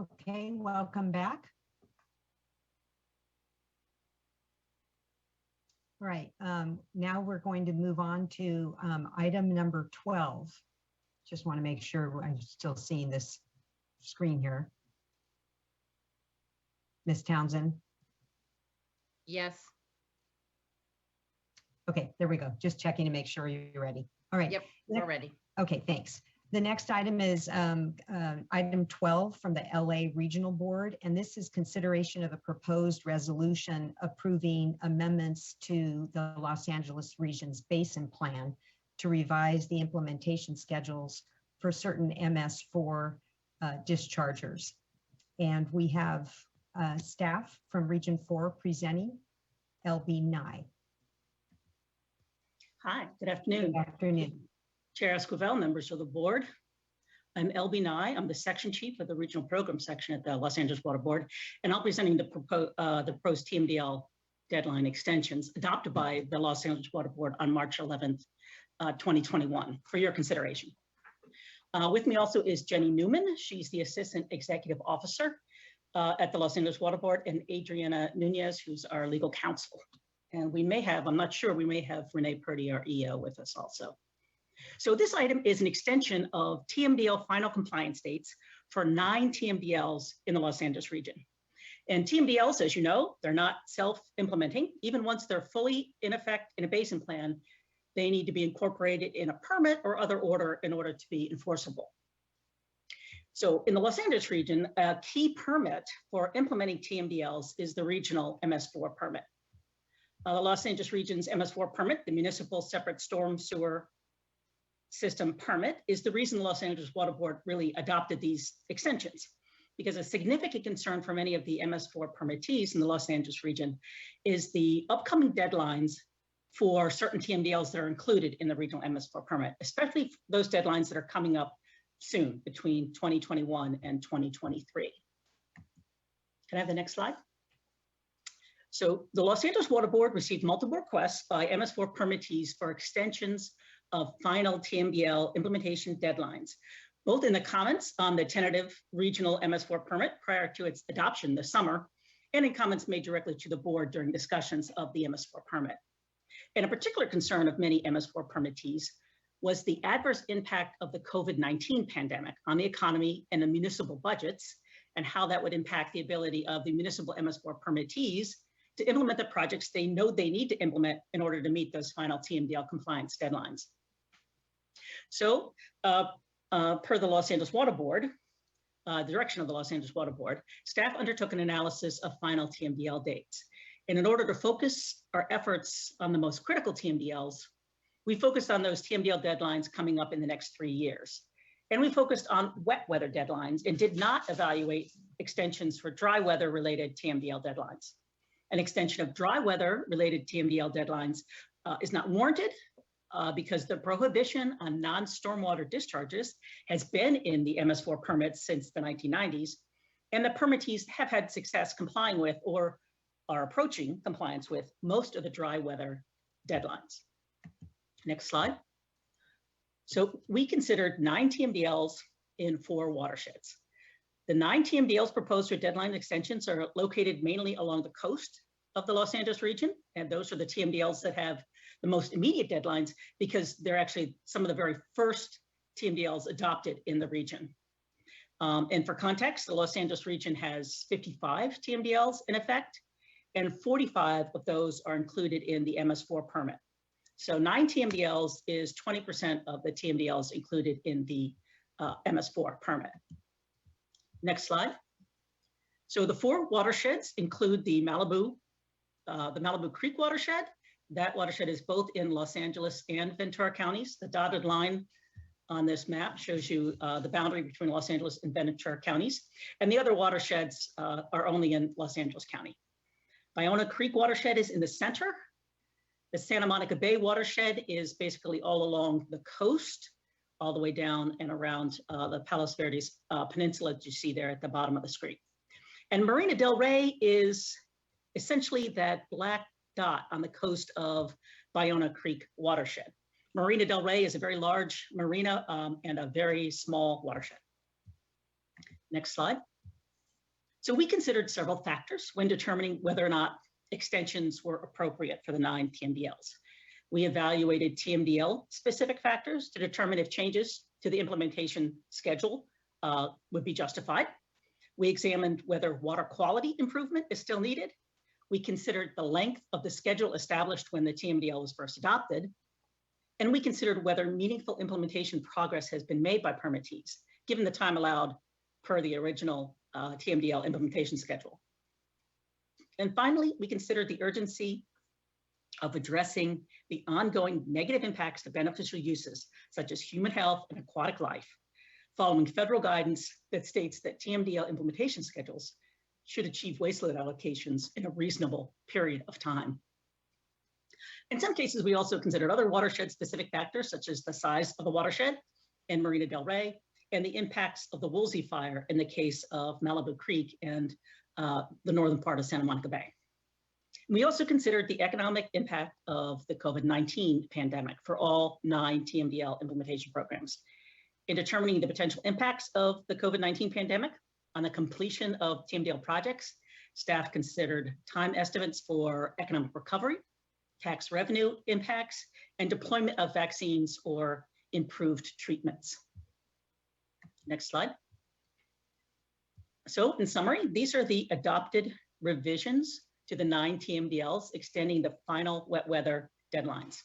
Okay, welcome back. All right, now we're going to move on to item number 12. Just want to make sure I'm still seeing this screen here. Ms. Townsend? Yes. Okay, there we go. Just checking to make sure you're ready. All right. Yep, we're ready. Okay, thanks. The next item is item 12 from the LA Regional Board, and this is consideration of a proposed resolution approving amendments to the Los Angeles Region's Basin Plan to revise the implementation schedules for certain MS4 dischargers. And we have staff from Region 4 presenting, LB Nye. Hi, good afternoon. Good afternoon. Chair Esquivel, members of the board. I'm LB Nye. I'm the section chief of the regional program section at the Los Angeles Water Board, and I'll be presenting the proposed TMDL deadline extensions adopted by the Los Angeles Water Board on March 11th, 2021 for your consideration. With me also is Jenny Newman. She's the assistant executive officer at the Los Angeles Water Board, and Adriana Nunez, who's our legal counsel. And we may have, I'm not sure, we may have Renee Purdy, our EO, with us also. So this item is an extension of TMDL final compliance dates for 9 TMDLs in the Los Angeles region. And TMDLs, as you know, they're not self-implementing. Even once they're fully in effect in a basin plan, they need to be incorporated in a permit or other order in order to be enforceable. So in the Los Angeles region, a key permit for implementing TMDLs is the regional MS4 permit. The Los Angeles region's MS4 permit, the municipal separate storm sewer system permit, is the reason the Los Angeles Water Board really adopted these extensions, because a significant concern for many of the MS4 permittees in the Los Angeles region is the upcoming deadlines for certain TMDLs that are included in the regional MS4 permit, especially those deadlines that are coming up soon between 2021 and 2023. Can I have the next slide? So the Los Angeles Water Board received multiple requests by MS4 permittees for extensions of final TMDL implementation deadlines, both in the comments on the tentative regional MS4 permit prior to its adoption this summer, and in comments made directly to the board during discussions of the MS4 permit. And a particular concern of many MS4 permittees was the adverse impact of the COVID-19 pandemic on the economy and the municipal budgets, and how that would impact the ability of the municipal MS4 permittees to implement the projects they know they need to implement in order to meet those final TMDL compliance deadlines. So per the Los Angeles Water Board, the direction of the Los Angeles Water Board, staff undertook an analysis of final TMDL dates. And in order to focus our efforts on the most critical TMDLs, we focused on those TMDL deadlines coming up in the next 3 years. And we focused on wet weather deadlines and did not evaluate extensions for dry weather related TMDL deadlines. An extension of dry weather related TMDL deadlines is not warranted because the prohibition on non-stormwater discharges has been in the MS4 permits since the 1990s, and the permittees have had success complying with or are approaching compliance with most of the dry weather deadlines. Next slide. So we considered 9 TMDLs in 4 watersheds. The 9 TMDLs proposed for deadline extensions are located mainly along the coast of the Los Angeles region, and those are the TMDLs that have the most immediate deadlines because they're actually some of the very first TMDLs adopted in the region. And for context, the Los Angeles region has 55 TMDLs in effect, and 45 of those are included in the MS4 permit. So 9 TMDLs is 20% of the TMDLs included in the MS4 permit. Next slide. So the 4 watersheds include the Malibu Creek watershed. That watershed is both in Los Angeles and Ventura counties. The dotted line on this map shows you the boundary between Los Angeles and Ventura counties. And the other watersheds are only in Los Angeles County. Ballona Creek watershed is in the center. The Santa Monica Bay watershed is basically all along the coast, all the way down and around the Palos Verdes Peninsula that you see there at the bottom of the screen. And Marina del Rey is essentially that black dot on the coast of Ballona Creek watershed. Marina del Rey is a very large marina and a very small watershed. Next slide. So we considered several factors when determining whether or not extensions were appropriate for the 9 TMDLs. We evaluated TMDL specific factors to determine if changes to the implementation schedule would be justified. We examined whether water quality improvement is still needed. We considered the length of the schedule established when the TMDL was first adopted. And we considered whether meaningful implementation progress has been made by permittees, given the time allowed per the original TMDL implementation schedule. And finally, we considered the urgency of addressing the ongoing negative impacts to beneficial uses, such as human health and aquatic life, following federal guidance that states that TMDL implementation schedules should achieve waste load allocations in a reasonable period of time. In some cases, we also considered other watershed-specific factors, such as the size of the watershed in Marina del Rey and the impacts of the Woolsey fire in the case of Malibu Creek and the northern part of Santa Monica Bay. We also considered the economic impact of the COVID-19 pandemic for all 9 TMDL implementation programs. In determining the potential impacts of the COVID-19 pandemic on the completion of TMDL projects, staff considered time estimates for economic recovery, tax revenue impacts, and deployment of vaccines or improved treatments. Next slide. So in summary, these are the adopted revisions to the 9 TMDLs extending the final wet weather deadlines.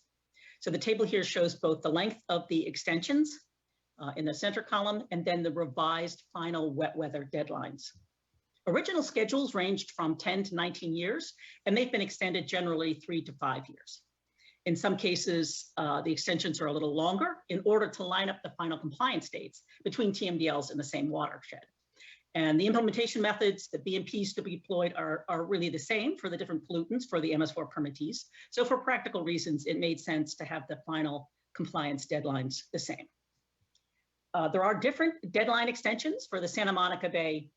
So the table here shows both the length of the extensions in the center column and then the revised final wet weather deadlines. Original schedules ranged from 10 to 19 years, and they've been extended generally 3 to 5 years. In some cases, the extensions are a little longer in order to line up the final compliance dates between TMDLs in the same watershed. And the implementation methods, the BMPs to be deployed are really the same for the different pollutants for the MS4 permittees. So for practical reasons, it made sense to have the final compliance deadlines the same. There are different deadline extensions for the Santa Monica Bay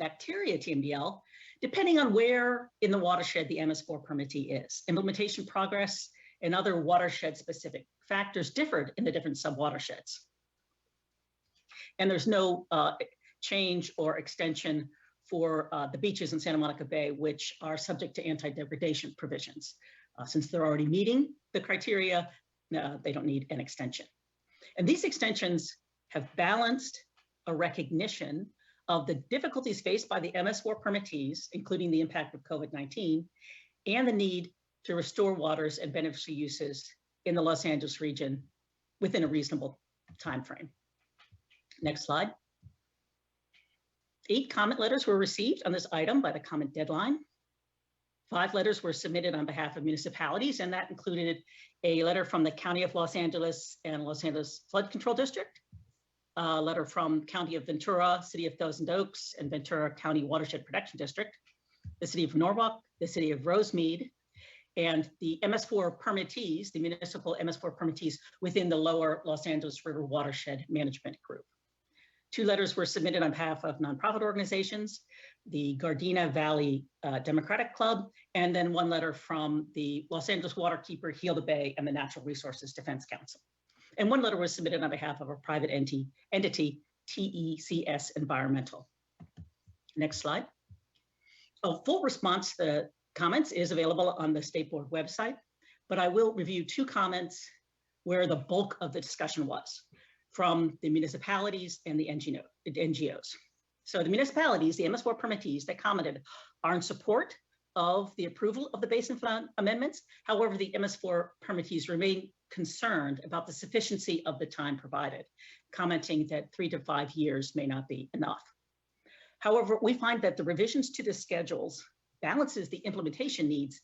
bacteria TMDL, depending on where in the watershed the MS4 permittee is. Implementation progress and other watershed-specific factors differed in the different sub-watersheds. And there's no change or extension for the beaches in Santa Monica Bay, which are subject to anti-degradation provisions. Since they're already meeting the criteria, they don't need an extension. And these extensions have balanced a recognition of the difficulties faced by the MS4 permittees, including the impact of COVID-19, and the need to restore waters and beneficial uses in the Los Angeles region within a reasonable timeframe. Next slide. 8 comment letters were received on this item by the comment deadline. 5 letters were submitted on behalf of municipalities, and that included a letter from the County of Los Angeles and Los Angeles Flood Control District, a letter from County of Ventura, City of Thousand Oaks, and Ventura County Watershed Protection District, the City of Norwalk, the City of Rosemead, and the MS4 permittees, the municipal MS4 permittees within the lower Los Angeles River Watershed Management Group. 2 letters were submitted on behalf of nonprofit organizations, the Gardena Valley Democratic Club, and then 1 letter from the Los Angeles Waterkeeper, Heal the Bay, and the Natural Resources Defense Council. And 1 letter was submitted on behalf of a private entity, TECS Environmental. Next slide. A full response to the comments is available on the State Board website, but I will review 2 comments where the bulk of the discussion was from the municipalities and the NGOs. So the municipalities, the MS4 permittees that commented are in support of the approval of the Basin Flood amendments. However, the MS4 permittees remain concerned about the sufficiency of the time provided, commenting that 3 to 5 years may not be enough. However, we find that the revisions to the schedules balances the implementation needs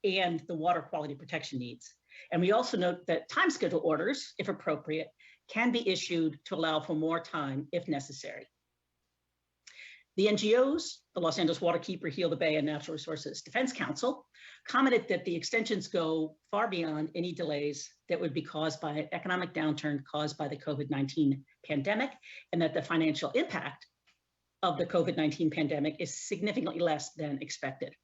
and the water quality protection needs. And we also note that time schedule orders, if appropriate, can be issued to allow for more time if necessary. The NGOs, the Los Angeles Waterkeeper, Heal the Bay, and Natural Resources Defense Council, commented that the extensions go far beyond any delays that would be caused by an economic downturn caused by the COVID-19 pandemic, and that the financial impact of the COVID-19 pandemic is significantly less than expected.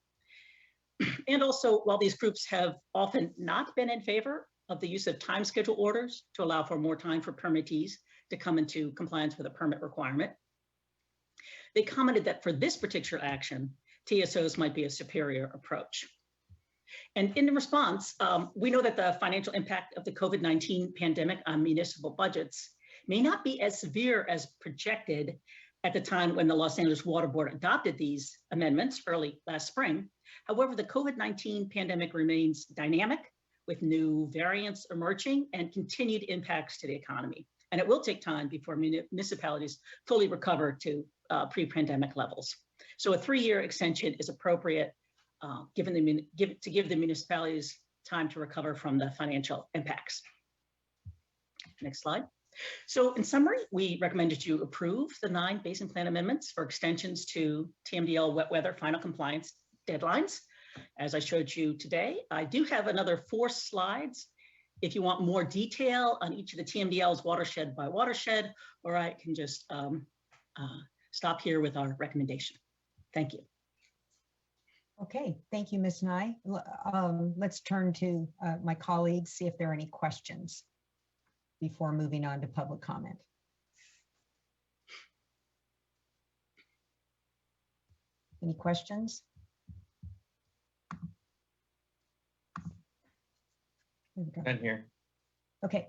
And also, while these groups have often not been in favor of the use of time schedule orders to allow for more time for permittees to come into compliance with a permit requirement, they commented that for this particular action, TSOs might be a superior approach. And in response, we know that the financial impact of the COVID-19 pandemic on municipal budgets may not be as severe as projected at the time when the Los Angeles Water Board adopted these amendments early last spring. However, the COVID-19 pandemic remains dynamic with new variants emerging and continued impacts to the economy. And it will take time before municipalities fully recover to pre-pandemic levels. So a 3-year extension is appropriate to give the municipalities time to recover from the financial impacts. Next slide. So in summary, we recommended you approve the 9 basin plan amendments for extensions to TMDL wet weather final compliance deadlines. As I showed you today, I do have another 4 slides if you want more detail on each of the TMDLs watershed by watershed, or I can just stop here with our recommendation. Thank you. Okay, thank you, Ms. Nye. Let's turn to my colleagues, see if there are any questions before moving on to public comment. Any questions? I'm here. Okay.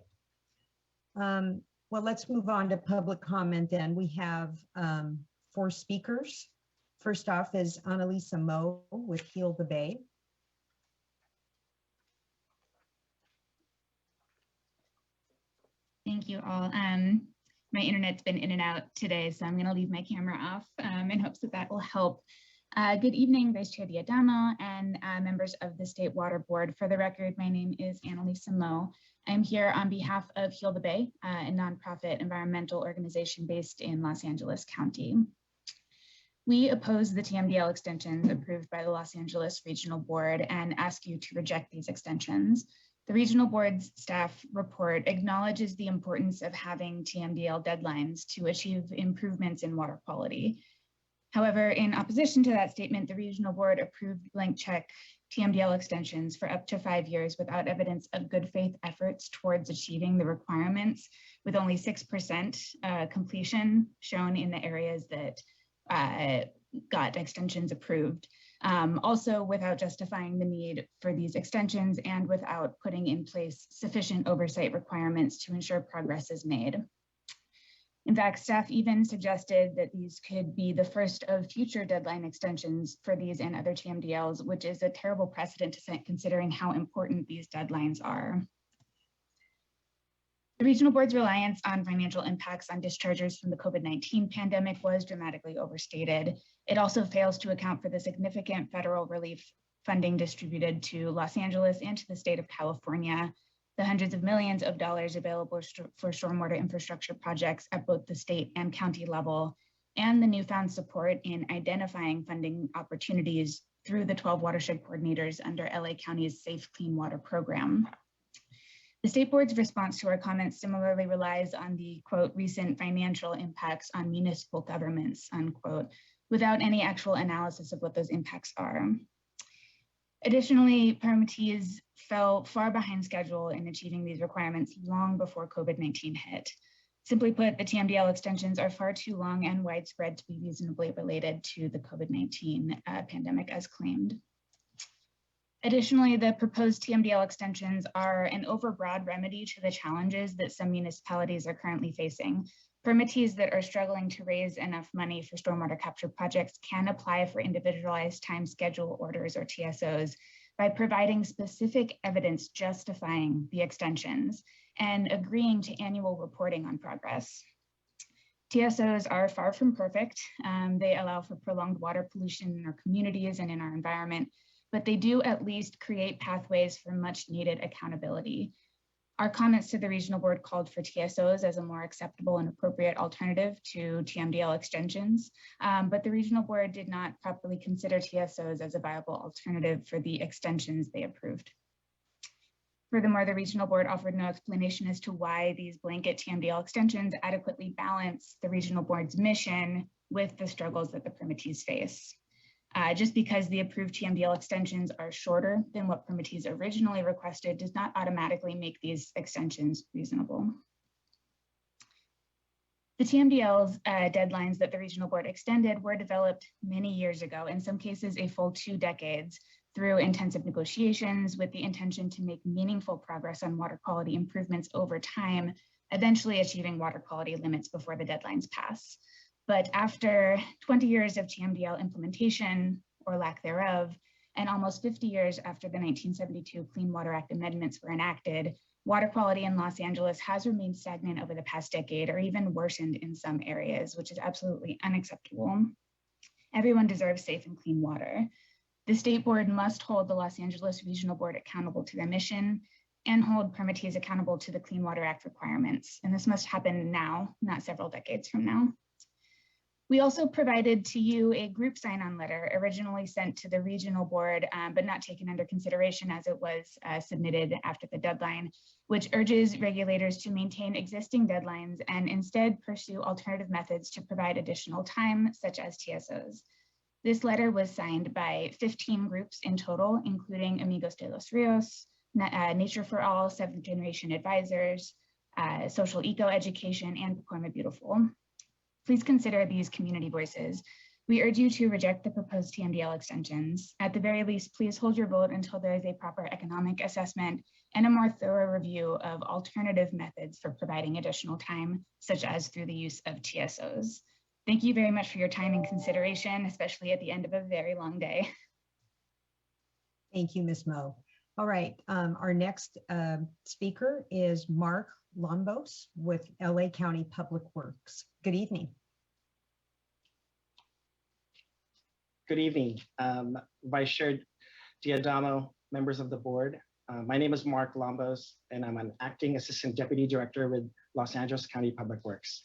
Well, let's move on to public comment then. We have 4 speakers. First off is Annalisa Moe with Heal the Bay. Thank you all. My internet's been in and out today, so I'm going to leave my camera off in hopes that that will help. Good evening, Vice Chair Diadamo and members of the State Water Board. For the record, my name is Annalisa Moe. I'm here on behalf of Heal the Bay, a nonprofit environmental organization based in Los Angeles County. We oppose the TMDL extensions approved by the Los Angeles Regional Board and ask you to reject these extensions. The Regional Board's staff report acknowledges the importance of having TMDL deadlines to achieve improvements in water quality. However, in opposition to that statement, the Regional Board approved blank check TMDL extensions for up to 5 years without evidence of good faith efforts towards achieving the requirements, with only 6% completion shown in the areas that got extensions approved. Also without justifying the need for these extensions and without putting in place sufficient oversight requirements to ensure progress is made. In fact, staff even suggested that these could be the first of future deadline extensions for these and other TMDLs, which is a terrible precedent to set considering how important these deadlines are. The Regional Board's reliance on financial impacts on dischargers from the COVID-19 pandemic was dramatically overstated. It also fails to account for the significant federal relief funding distributed to Los Angeles and to the state of California, the hundreds of millions of dollars available for stormwater infrastructure projects at both the state and county level, and the newfound support in identifying funding opportunities through the 12 watershed coordinators under LA County's Safe Clean Water program. The State Board's response to our comments similarly relies on the, quote, recent financial impacts on municipal governments, unquote, without any actual analysis of what those impacts are. Additionally, permittees fell far behind schedule in achieving these requirements long before COVID-19 hit. Simply put, the TMDL extensions are far too long and widespread to be reasonably related to the COVID-19 pandemic as claimed. Additionally, the proposed TMDL extensions are an overbroad remedy to the challenges that some municipalities are currently facing. Permittees that are struggling to raise enough money for stormwater capture projects can apply for individualized time schedule orders or TSOs by providing specific evidence justifying the extensions and agreeing to annual reporting on progress. TSOs are far from perfect. They allow for prolonged water pollution in our communities and in our environment, but they do at least create pathways for much needed accountability. Our comments to the Regional Board called for TSOs as a more acceptable and appropriate alternative to TMDL extensions, but the Regional Board did not properly consider TSOs as a viable alternative for the extensions they approved. Furthermore, the Regional Board offered no explanation as to why these blanket TMDL extensions adequately balance the Regional Board's mission with the struggles that the permittees face. Just because the approved TMDL extensions are shorter than what permittees originally requested does not automatically make these extensions reasonable. The TMDL's deadlines that the regional board extended were developed many years ago, in some cases a full 2 decades, through intensive negotiations with the intention to make meaningful progress on water quality improvements over time, eventually achieving water quality limits before the deadlines pass. But after 20 years of TMDL implementation, or lack thereof, and almost 50 years after the 1972 Clean Water Act amendments were enacted, water quality in Los Angeles has remained stagnant over the past decade, or even worsened in some areas, which is absolutely unacceptable. Everyone deserves safe and clean water. The state board must hold the Los Angeles Regional Board accountable to their mission and hold permittees accountable to the Clean Water Act requirements. And this must happen now, not several decades from now. We also provided to you a group sign-on letter originally sent to the regional board, but not taken under consideration as it was submitted after the deadline, which urges regulators to maintain existing deadlines and instead pursue alternative methods to provide additional time, such as TSOs. This letter was signed by 15 groups in total, including Amigos de los Rios, Nature for All, 7th Generation Advisors, Social Eco Education, and Pacoima Beautiful. Please consider these community voices. We urge you to reject the proposed TMDL extensions. At the very least, please hold your vote until there is a proper economic assessment and a more thorough review of alternative methods for providing additional time, such as through the use of TSOs. Thank you very much for your time and consideration, especially at the end of a very long day. Thank you, Ms. Moe. All right, our next speaker is Mark Lombos with LA County Public Works. Good evening. Good evening, Vice Chair Diadamo, members of the board. My name is Mark Lombos, and I'm an acting assistant deputy director with Los Angeles County Public Works.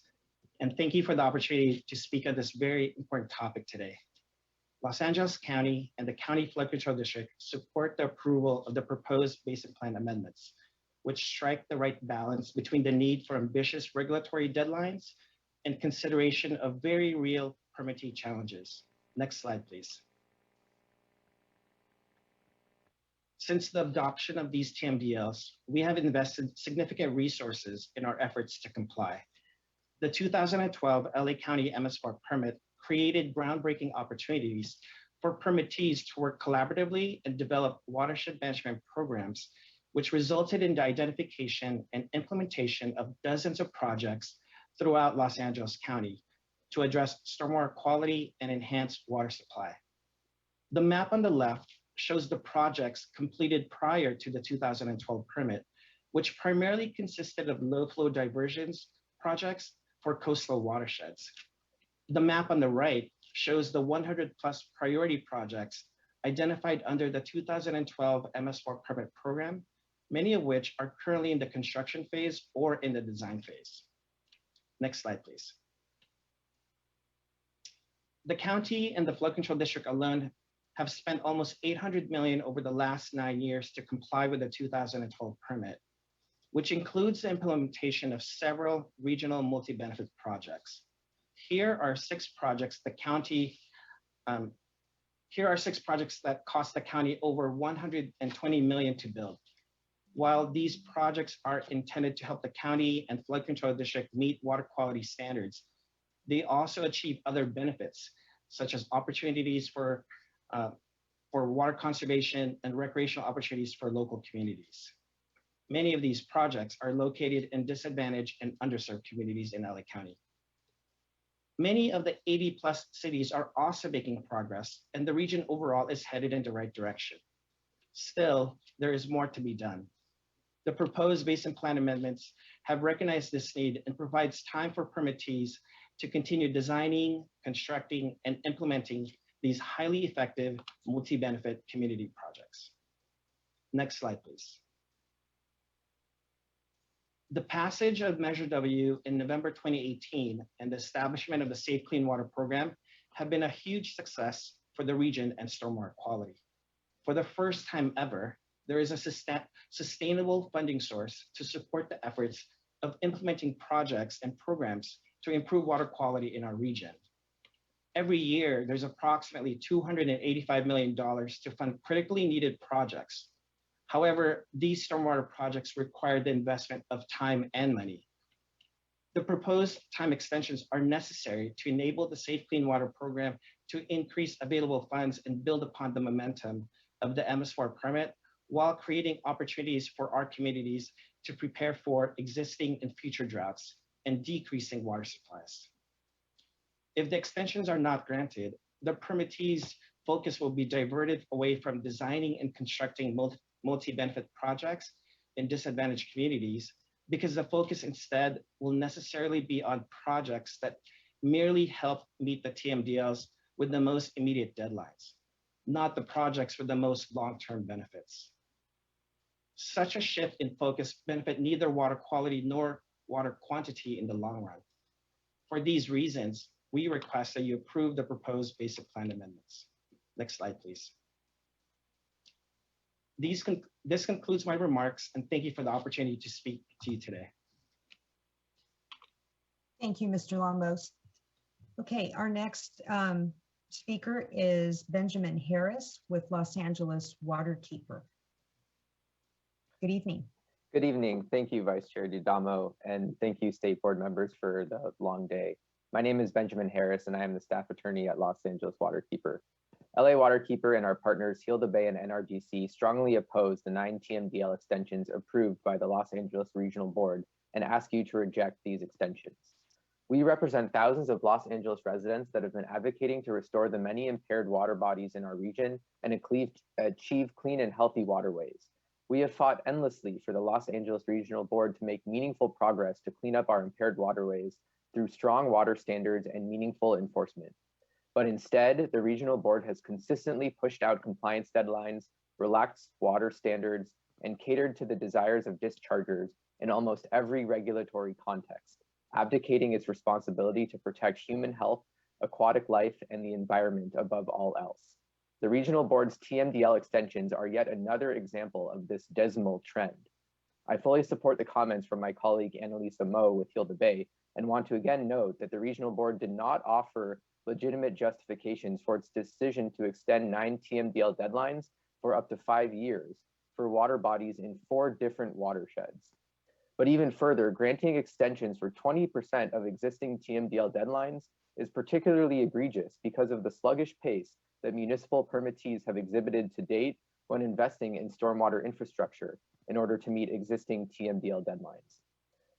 And thank you for the opportunity to speak on this very important topic today. Los Angeles County and the County Flood Control District support the approval of the proposed basin plan amendments, which strike the right balance between the need for ambitious regulatory deadlines and consideration of very real permittee challenges. Next slide, please. Since the adoption of these TMDLs, we have invested significant resources in our efforts to comply. The 2012 LA County MSWR permit created groundbreaking opportunities for permittees to work collaboratively and develop watershed management programs, which resulted in the identification and implementation of dozens of projects throughout Los Angeles County to address stormwater quality and enhance water supply. The map on the left shows the projects completed prior to the 2012 permit, which primarily consisted of low flow diversions projects for coastal watersheds. The map on the right shows the 100+ priority projects identified under the 2012 MSWR permit program, many of which are currently in the construction phase or in the design phase. Next slide, please. The county and the flood control district alone have spent almost $800 million over the last 9 years to comply with the 2012 permit, which includes the implementation of several regional multi-benefit projects. Here are 6 projects that cost the county over $120 million to build. While these projects are intended to help the county and flood control district meet water quality standards, they also achieve other benefits, such as opportunities for water conservation and recreational opportunities for local communities. Many of these projects are located in disadvantaged and underserved communities in LA County. Many of the 80+ cities are also making progress, and the region overall is headed in the right direction. Still, there is more to be done. The proposed basin plan amendments have recognized this need and provides time for permittees to continue designing, constructing, and implementing these highly effective multi-benefit community projects. Next slide, please. The passage of Measure W in November 2018 and the establishment of the Safe Clean Water Program have been a huge success for the region and stormwater quality. For the first time ever, there is a sustainable funding source to support the efforts of implementing projects and programs to improve water quality in our region. Every year, there's approximately $285 million to fund critically needed projects. However, these stormwater projects require the investment of time and money. The proposed time extensions are necessary to enable the Safe Clean Water Program to increase available funds and build upon the momentum of the MS4 permit while creating opportunities for our communities to prepare for existing and future droughts and decreasing water supplies. If the extensions are not granted, the permittees' focus will be diverted away from designing and constructing multi-benefit projects in disadvantaged communities, because the focus instead will necessarily be on projects that merely help meet the TMDLs with the most immediate deadlines, not the projects with the most long-term benefits. Such a shift in focus benefit neither water quality nor water quantity in the long run. For these reasons, we request that you approve the proposed basic plan amendments. Next slide, please. This concludes my remarks, and thank you for the opportunity to speak to you today. Thank you, Mr. Longmos. Okay, our next speaker is Benjamin Harris with Los Angeles Waterkeeper. Good evening. Good evening. Thank you, Vice Chair Dudamo, and thank you, State Board members, for the long day. My name is Benjamin Harris, and I am the staff attorney at Los Angeles Waterkeeper. LA Waterkeeper and our partners Heal the Bay and NRDC strongly oppose the 9 TMDL extensions approved by the Los Angeles Regional Board and ask you to reject these extensions. We represent thousands of Los Angeles residents that have been advocating to restore the many impaired water bodies in our region and achieve clean and healthy waterways. We have fought endlessly for the Los Angeles Regional Board to make meaningful progress to clean up our impaired waterways through strong water standards and meaningful enforcement. But instead, the Regional Board has consistently pushed out compliance deadlines, relaxed water standards, and catered to the desires of dischargers in almost every regulatory context, abdicating its responsibility to protect human health, aquatic life, and the environment above all else. The Regional Board's TMDL extensions are yet another example of this dismal trend. I fully support the comments from my colleague Annalisa Moe with Heal the Bay and want to again note that the Regional Board did not offer legitimate justifications for its decision to extend 9 TMDL deadlines for up to 5 years for water bodies in 4 different watersheds. But even further, granting extensions for 20% of existing TMDL deadlines is particularly egregious because of the sluggish pace that municipal permittees have exhibited to date when investing in stormwater infrastructure in order to meet existing TMDL deadlines.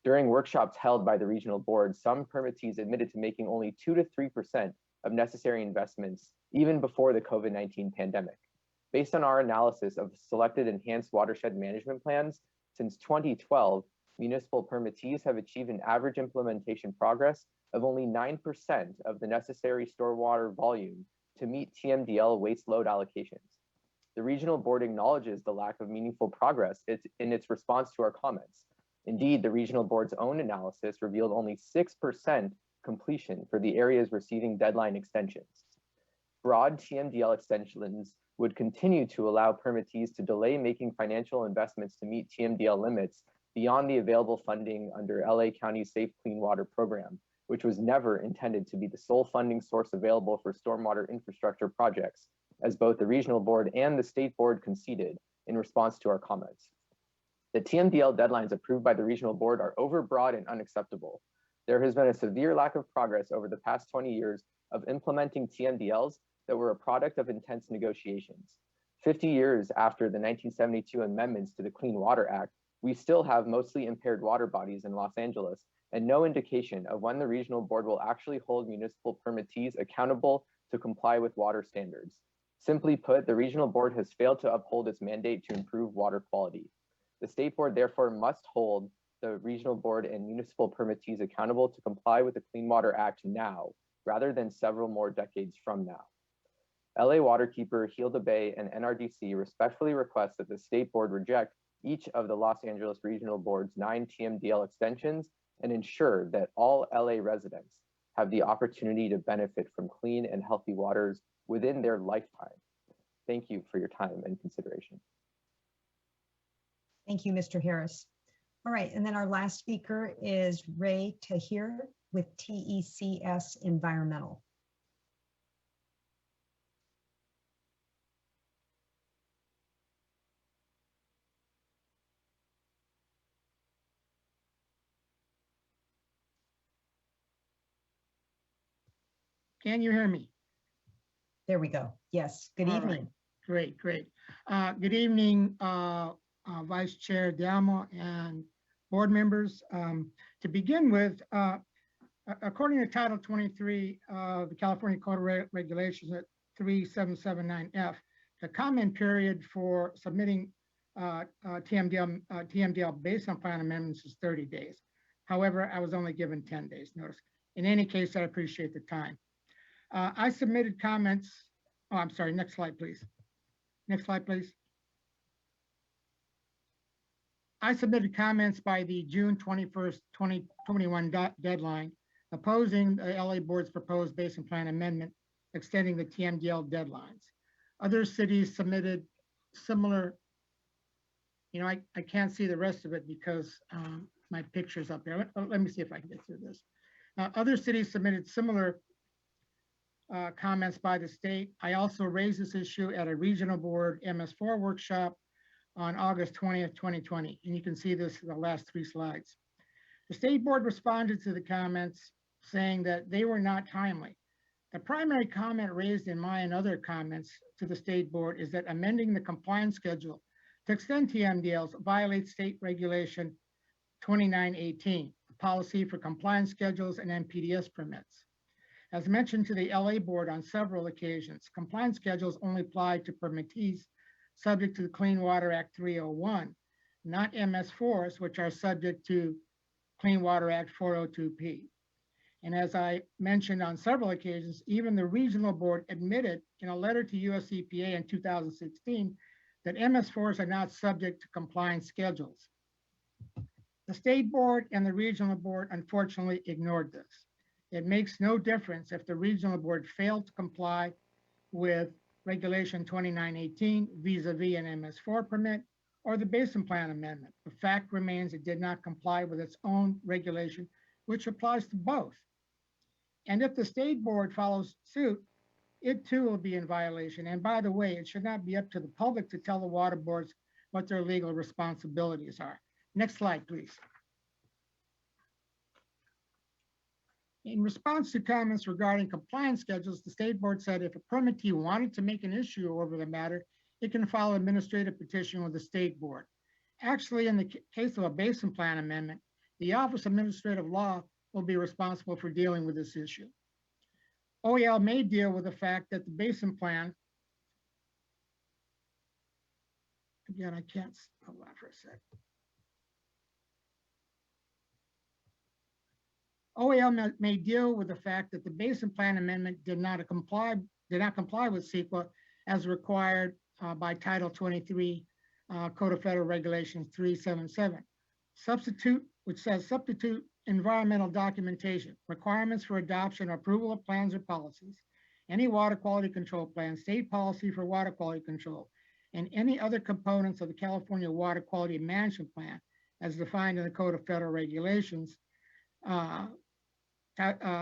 During workshops held by the Regional Board, some permittees admitted to making only 2 to 3% of necessary investments even before the COVID-19 pandemic. Based on our analysis of selected enhanced watershed management plans, since 2012, municipal permittees have achieved an average implementation progress of only 9% of the necessary stormwater volume to meet TMDL waste load allocations. The Regional Board acknowledges the lack of meaningful progress in its response to our comments. Indeed, the Regional Board's own analysis revealed only 6% completion for the areas receiving deadline extensions. Broad TMDL extensions would continue to allow permittees to delay making financial investments to meet TMDL limits beyond the available funding under LA County's Safe Clean Water Program, which was never intended to be the sole funding source available for stormwater infrastructure projects, as both the Regional Board and the State Board conceded in response to our comments. The TMDL deadlines approved by the Regional Board are overbroad and unacceptable. There has been a severe lack of progress over the past 20 years of implementing TMDLs that were a product of intense negotiations. 50 years after the 1972 amendments to the Clean Water Act, we still have mostly impaired water bodies in Los Angeles and no indication of when the Regional Board will actually hold municipal permittees accountable to comply with water standards. Simply put, the Regional Board has failed to uphold its mandate to improve water quality. The State Board therefore must hold the Regional Board and municipal permittees accountable to comply with the Clean Water Act now, rather than several more decades from now. LA Waterkeeper, Heal the Bay, and NRDC respectfully request that the State Board reject each of the Los Angeles Regional Board's 9 TMDL extensions and ensure that all LA residents have the opportunity to benefit from clean and healthy waters within their lifetime. Thank you for your time and consideration. Thank you, Mr. Harris. All right, and then our last speaker is Ray Tahir with TECS Environmental. Can you hear me? There we go. Yes, good All right. evening. Great, great. Good evening, Vice Chair Diamo and board members. To begin with, according to Title 23 of the California Code of Regulations at 3779F, the comment period for submitting TMDL based on plan amendments is 30 days. However, I was only given 10 days notice. In any case, I appreciate the time. I submitted comments. Oh, I'm sorry. Next slide, please. Next slide, please. I submitted comments by the June 21st, 2021 deadline, opposing the LA Board's proposed basin plan amendment, extending the TMDL deadlines. Other cities submitted similar, you know, I can't see the rest of it because my picture's up there. Let me see if I can get through this. Other cities submitted similar comments by the state. I also raised this issue at a regional board MS4 workshop on August 20th, 2020. And you can see this in the last 3 slides. The state board responded to the comments saying that they were not timely. The primary comment raised in my and other comments to the state board is that amending the compliance schedule to extend TMDLs violates state regulation 2918, a policy for compliance schedules and NPDES permits. As mentioned to the LA board on several occasions, compliance schedules only apply to permittees subject to the Clean Water Act 301, not MS4s, which are subject to Clean Water Act 402P. And as I mentioned on several occasions, even the regional board admitted in a letter to US EPA in 2016 that MS4s are not subject to compliance schedules. The state board and the regional board unfortunately ignored this. It makes no difference if the regional board failed to comply with Regulation 2918 vis-a-vis an MS4 permit or the Basin Plan Amendment. The fact remains it did not comply with its own regulation, which applies to both. And if the state board follows suit, it too will be in violation. And by the way, it should not be up to the public to tell the water boards what their legal responsibilities are. Next slide, please. In response to comments regarding compliance schedules, the state board said if a permittee wanted to make an issue over the matter, it can file an administrative petition with the state board. Actually, in the case of a basin plan amendment, the Office of Administrative Law will be responsible for dealing with this issue. OEL may deal with the fact that the basin plan, again, I can't, hold on for a sec. OEL may deal with the fact that the Basin Plan Amendment did not comply with CEQA as required by Title 23 Code of Federal Regulations 377. Which says substitute environmental documentation, requirements for adoption or approval of plans or policies, any water quality control plan, state policy for water quality control, and any other components of the California Water Quality Management Plan as defined in the Code of Federal Regulations,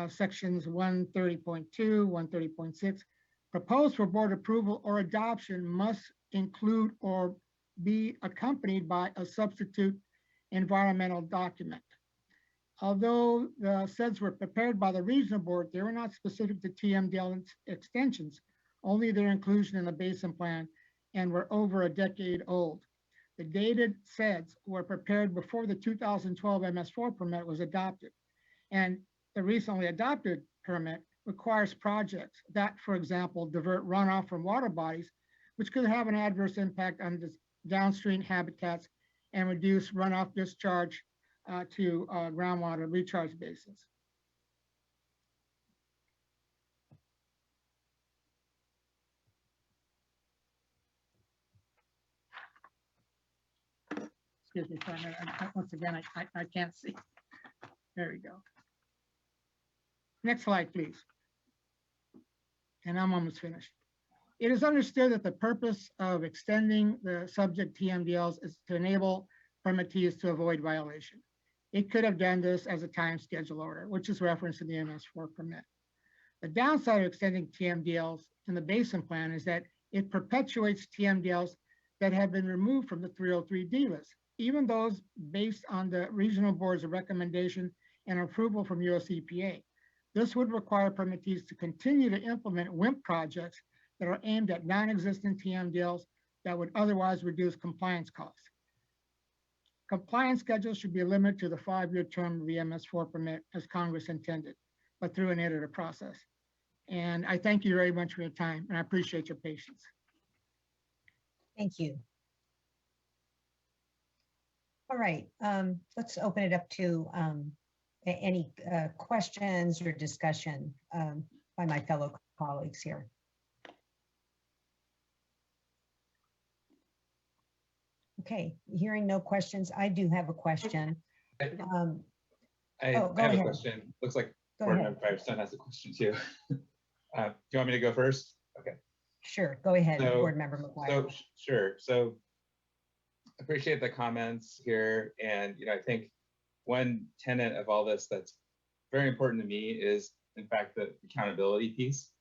sections 130.2, 130.6, proposed for board approval or adoption must include or be accompanied by a substitute environmental document. Although the SEDS were prepared by the regional board, they were not specific to TMDL extensions, only their inclusion in the basin plan, and were over a decade old. The dated SEDS were prepared before the 2012 MS4 permit was adopted. And the recently adopted permit requires projects that, for example, divert runoff from water bodies, which could have an adverse impact on the downstream habitats and reduce runoff discharge to groundwater recharge basins. Excuse me for a minute. Once again, I can't see. There we go. Next slide, please. And I'm almost finished. It is understood that the purpose of extending the subject TMDLs is to enable permittees to avoid violation. It could have done this as a time schedule order, which is referenced in the MS4 permit. The downside of extending TMDLs in the basin plan is that it perpetuates TMDLs that have been removed from the 303D list, even those based on the regional board's recommendation and approval from US EPA. This would require permittees to continue to implement WIMP projects that are aimed at non-existent TMDLs that would otherwise reduce compliance costs. Compliance schedules should be limited to the 5-year term of the MS4 permit as Congress intended, but through an iterative process. And I thank you very much for your time, and I appreciate your patience. Thank you. All right, let's open it up to any questions or discussion by my fellow colleagues here. Okay, hearing no questions, I do have a question. I go have ahead. a question. Looks like Go Board ahead. Member Firestone has a question too. Do you want me to go first? Okay. Sure, go ahead, So- Board Member McGuire. So sure. So appreciate the comments here, and I think one tenet of all this that's very important to me is, in fact, the accountability piece.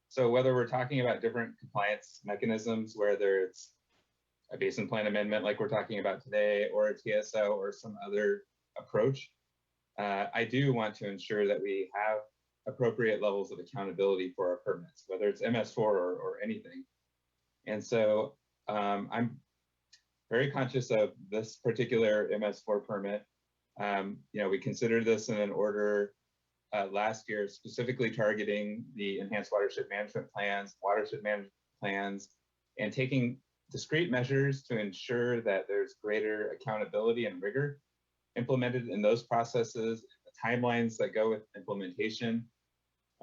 So whether we're talking about different compliance mechanisms, whether it's a basin plan amendment like we're talking about today, or a TSO, or some other approach, I do want to ensure that we have appropriate levels of accountability for our permits, whether it's MS4 or anything. And so I'm very conscious of this particular MS4 permit. We considered this in an order last year, specifically targeting the enhanced watershed management plans, and taking discrete measures to ensure that there's greater accountability and rigor implemented in those processes, the timelines that go with implementation.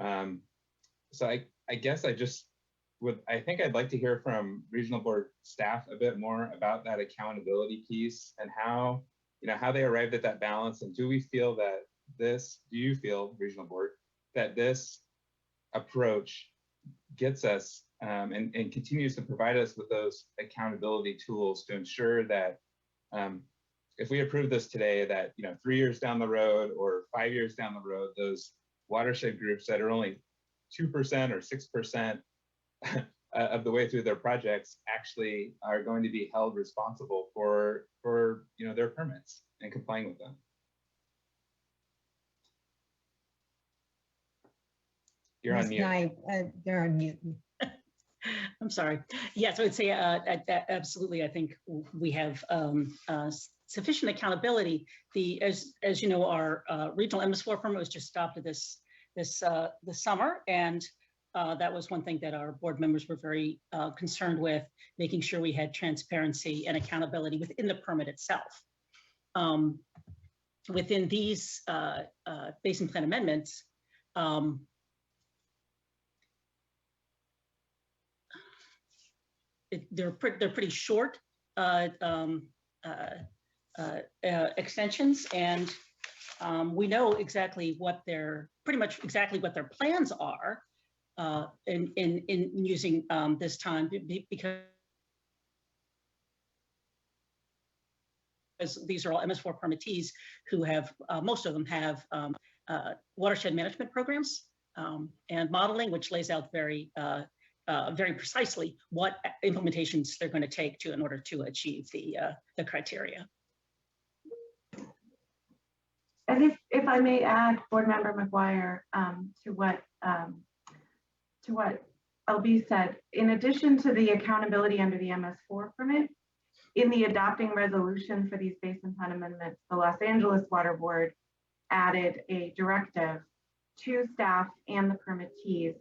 So I guess I think I'd like to hear from regional board staff a bit more about that accountability piece and how they arrived at that balance. And do you feel, regional board, that this approach gets us and continues to provide us with those accountability tools to ensure that if we approve this today, that 3 years down the road or 5 years down the road, those watershed groups that are only 2% or 6% of the way through their projects actually are going to be held responsible for their permits and complying with them. You're on mute. They're on mute. I'm sorry. Yes, I would say absolutely. I think we have sufficient accountability. As you know, our regional MS4 permit was just stopped this summer, and that was one thing that our board members were very concerned with, making sure we had transparency and accountability within the permit itself. Within these basin plan amendments, they're pretty short extensions, and we know exactly pretty much exactly what their plans are in using this time, because these are all MS4 permittees who have, most of them have watershed management programs and modeling, which lays out very precisely what implementations they're going to take in order to achieve the criteria. And if I may add, Board Member McGuire, to what LB said, in addition to the accountability under the MS4 permit, in the adopting resolution for these basin plan amendments, the Los Angeles Water Board added a directive to staff and the permittees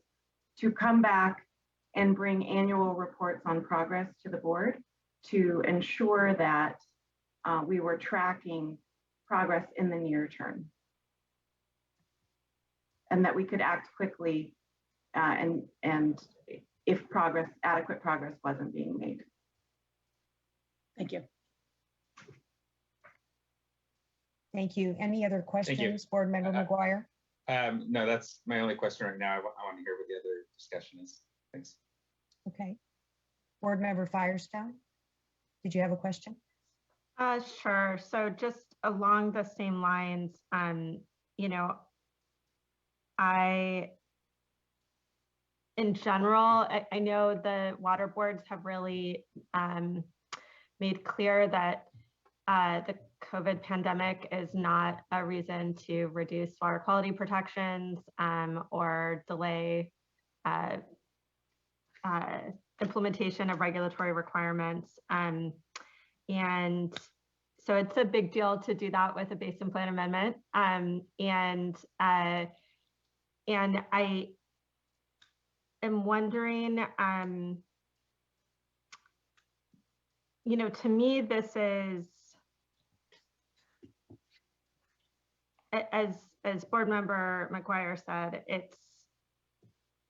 to come back and bring annual reports on progress to the board to ensure that we were tracking progress in the near term and that we could act quickly and if adequate progress wasn't being made. Thank you. Thank you. Any other questions, Board Member McGuire? No, that's my only question right now. I want to hear what the other discussion is. Thanks. Okay. Board Member Firestone, did you have a question? Sure. So just along the same lines, in general, I know the water boards have really made clear that COVID pandemic is not a reason to reduce water quality protections or delay implementation of regulatory requirements. And so it's a big deal to do that with a basin plan amendment. And I am wondering, you know, to me, this is, as board member McGuire said, it's,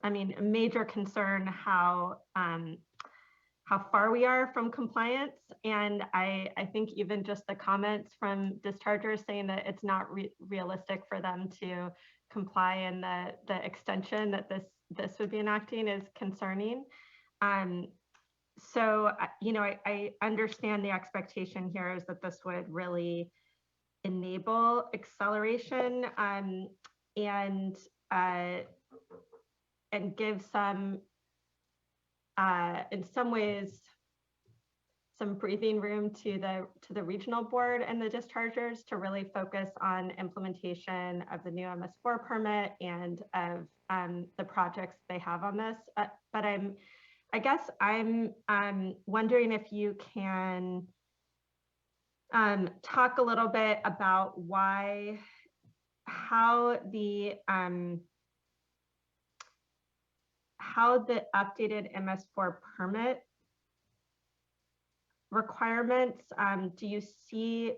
I mean, a major concern how far we are from compliance. And I think even just the comments from dischargers saying that it's not realistic for them to comply in the extension that this would be enacting is concerning. So, you know, I understand the expectation here is that this would really enable acceleration and give some, in some ways, some breathing room to the regional board and the dischargers to really focus on implementation of the new MS4 permit and of the projects they have on this. But I guess I'm wondering if you can talk a little bit about how the updated MS4 permit requirements, do you see,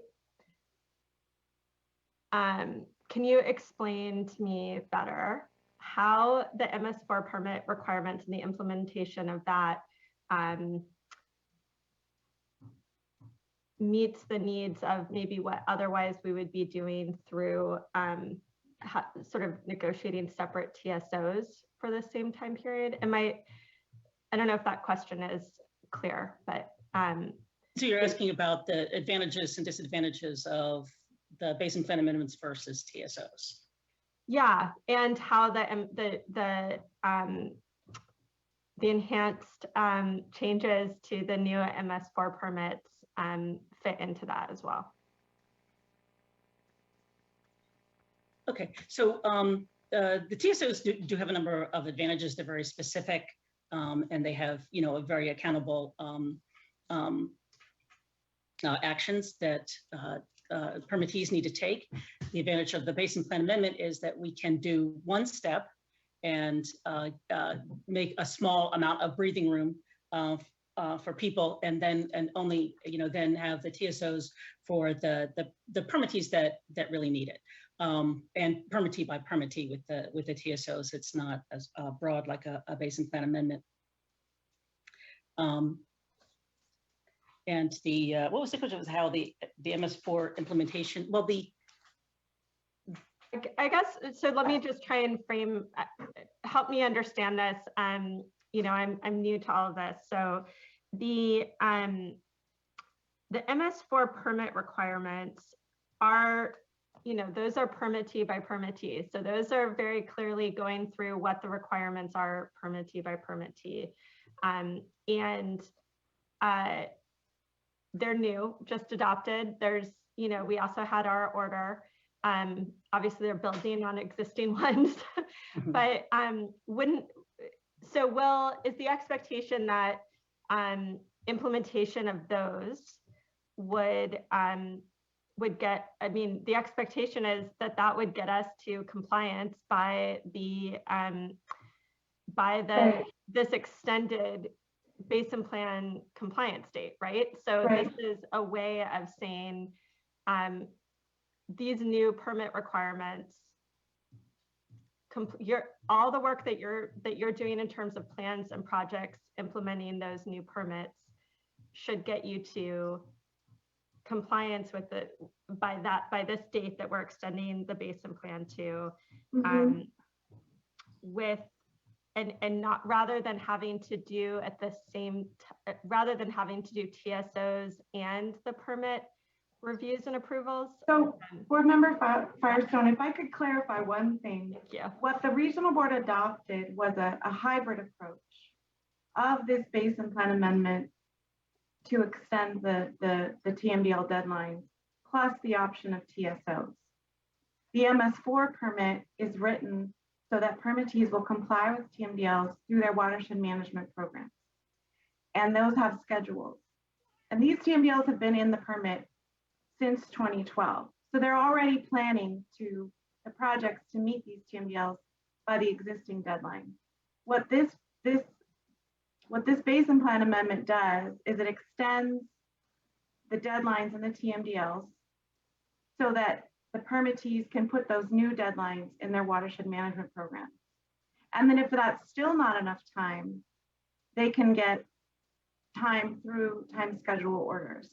can you explain to me better how the MS4 permit requirements and the implementation of that meets the needs of maybe what otherwise we would be doing through sort of negotiating separate TSOs for the same time period? I don't know if that question is clear, but. So you're asking about the advantages and disadvantages of the basin plan amendments versus TSOs. Yeah, and how the enhanced changes to the new MS4 permits fit into that as well. Okay, so the TSOs do have a number of advantages. They're very specific, and they have, you know, a very accountable actions that permittees need to take. The advantage of the basin plan amendment is that we can do one step and make a small amount of breathing room for people, and only, you know, then have the TSOs for the permittees that really need it. And permittee by permittee with the TSOs, it's not as broad like a basin plan amendment. And the what was the question? Was how the MS4 implementation? Well, I guess so. Let me just try and frame. Help me understand this. You know, I'm new to all of this. So the MS4 permit requirements are, you know, those are permittee by permittee. So those are very clearly going through what the requirements are permittee by permittee. They're new, just adopted. There's, you know, we also had our order. Obviously they're building on existing ones, but is the expectation that implementation of those would get, I mean, the expectation is that that would get us to compliance by this extended basin plan compliance date, right? So right. This is a way of saying these new permit requirements, all the work that you're doing in terms of plans and projects implementing those new permits should get you to compliance with by this date that we're extending the basin plan to, with and not, rather than having to do at the same rather than having to do TSOs and the permit reviews and approvals. So board member Firestone, if I could clarify one thing. Yeah. What the regional board adopted was a hybrid approach of this basin plan amendment to extend the TMDL deadlines plus the option of TSOs. The MS4 permit is written so that permittees will comply with TMDLs through their watershed management programs. And those have schedules. And these TMDLs have been in the permit since 2012. So they're already planning the projects to meet these TMDLs by the existing deadline. What this basin plan amendment does is it extends the deadlines in the TMDLs so that the permittees can put those new deadlines in their watershed management program. And then if that's still not enough time, they can get time through time schedule orders.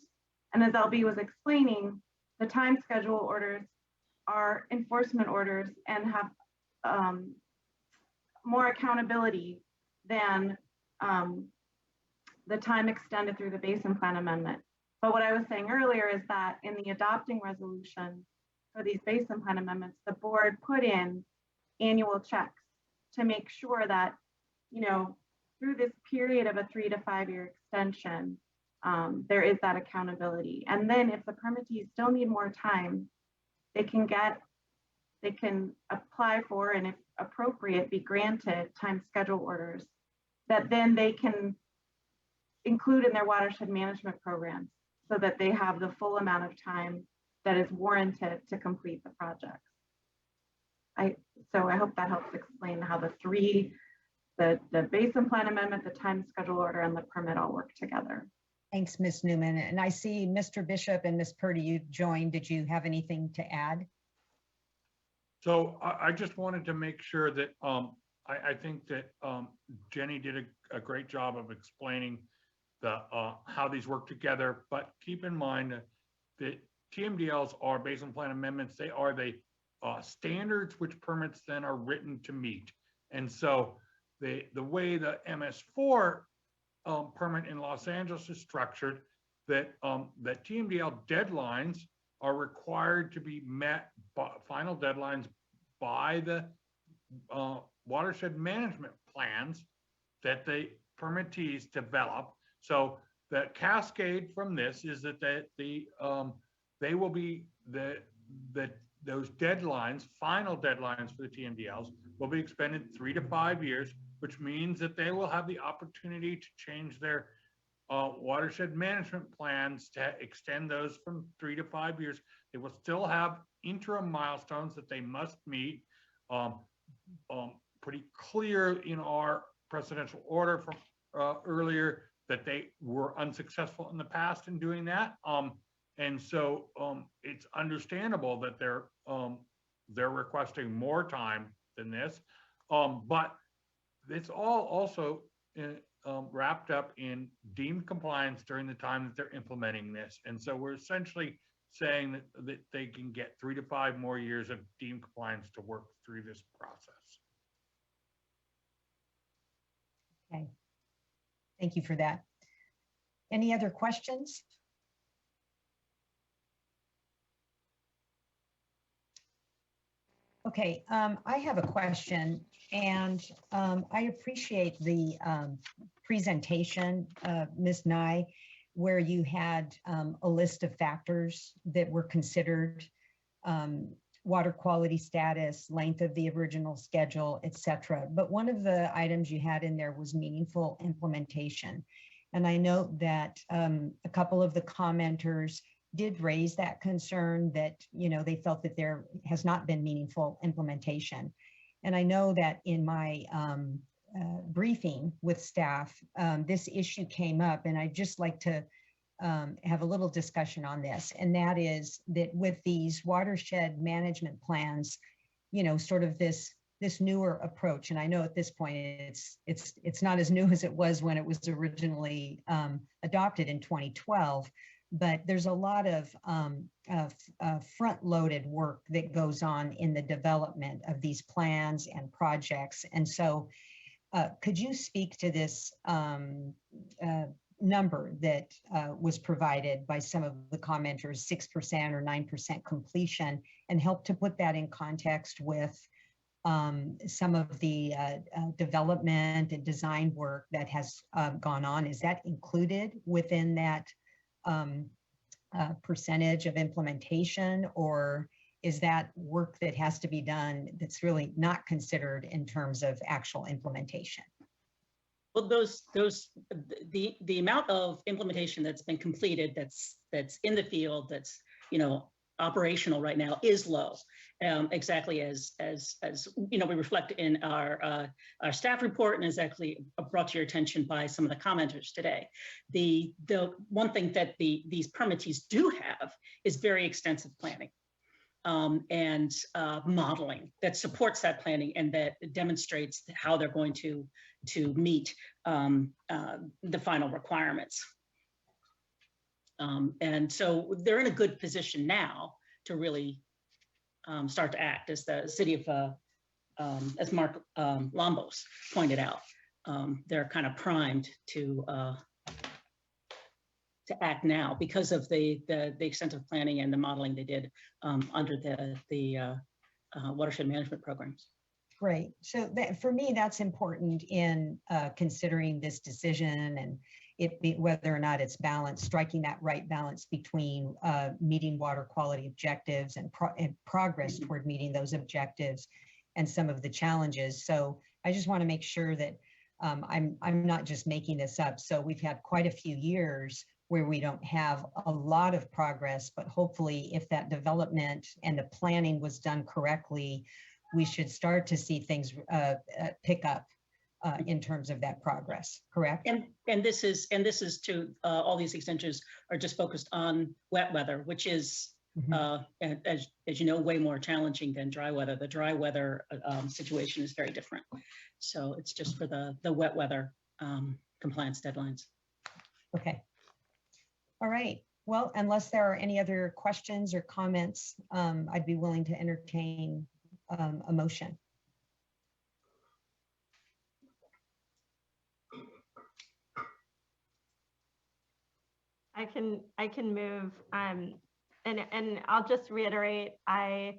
And as LB was explaining, the time schedule orders are enforcement orders and have more accountability than the time extended through the basin plan amendment. But what I was saying earlier is that in the adopting resolution for these basin plan amendments, the board put in annual checks to make sure that, you know, through this period of a 3 to 5 year extension, there is that accountability. And then if the permittees still need more time, they can apply for, and if appropriate, be granted time schedule orders that then they can include in their watershed management programs so that they have the full amount of time that is warranted to complete the project. So I hope that helps explain how the basin plan amendment, the time schedule order, and the permit all work together. Thanks, Ms. Newman. And I see Mr. Bishop and Ms. Purdy, you joined. Did you have anything to add? So I just wanted to make sure that I think that Jenny did a great job of explaining how these work together. But keep in mind that TMDLs are basin plan amendments. They are the standards which permits then are written to meet. And so the way the MS4 permit in Los Angeles is structured, that TMDL deadlines are required to be met, final deadlines by the watershed management plans that the permittees develop. So the cascade from this is that they will be those deadlines, final deadlines for the TMDLs, will be expended 3 to 5 years, which means that they will have the opportunity to change their watershed management plans to extend those from 3 to 5 years. They will still have interim milestones that they must meet. Pretty clear in our presidential order from earlier that they were unsuccessful in the past in doing that. And so it's understandable that they're requesting more time than this, but it's all also wrapped up in deemed compliance during the time that they're implementing this. And so we're essentially saying that they can get 3 to 5 more years of deemed compliance to work through this process. Okay, thank you for that. Any other questions? Okay, I have a question, and I appreciate the presentation, Ms. Nye, where you had a list of factors that were considered, water quality status, length of the original schedule, et cetera. But one of the items you had in there was meaningful implementation. And I know that a couple of the commenters did raise that concern that, you know, they felt that there has not been meaningful implementation. And I know that in my briefing with staff, this issue came up, and I'd just like to have a little discussion on this. And that is that with these watershed management plans, you know, sort of this newer approach, and I know at this point it's not as new as it was when it was originally adopted in 2012. But there's a lot of front-loaded work that goes on in the development of these plans and projects. And so could you speak to this number that was provided by some of the commenters, 6% or 9% completion, and help to put that in context with some of the development and design work that has gone on? Is that included within that percentage of implementation, or is that work that has to be done that's really not considered in terms of actual implementation? Well, the amount of implementation that's been completed, that's in the field, that's operational right now is low, exactly as we reflect in our staff report, and is actually brought to your attention by some of the commenters today. The one thing that these permittees do have is very extensive planning and modeling that supports that planning and that demonstrates how they're going to meet the final requirements. And so they're in a good position now to really start to act, as the city of, as Mark Lombos pointed out, they're kind of primed to act now because of the extensive planning and the modeling they did under the watershed management programs. Great. So for me, that's important in considering this decision and whether or not it's balanced, striking that right balance between meeting water quality objectives and progress toward meeting those objectives and some of the challenges. So I just want to make sure that I'm not just making this up. So we've had quite a few years where we don't have a lot of progress, but hopefully if that development and the planning was done correctly, we should start to see things pick up in terms of that progress, correct? And this is to all these extensions are just focused on wet weather, which is, as you know, way more challenging than dry weather. The dry weather situation is very different. So it's just for the wet weather compliance deadlines. Okay. All right. Well, unless there are any other questions or comments, I'd be willing to entertain a motion. I can move, and I'll just reiterate, I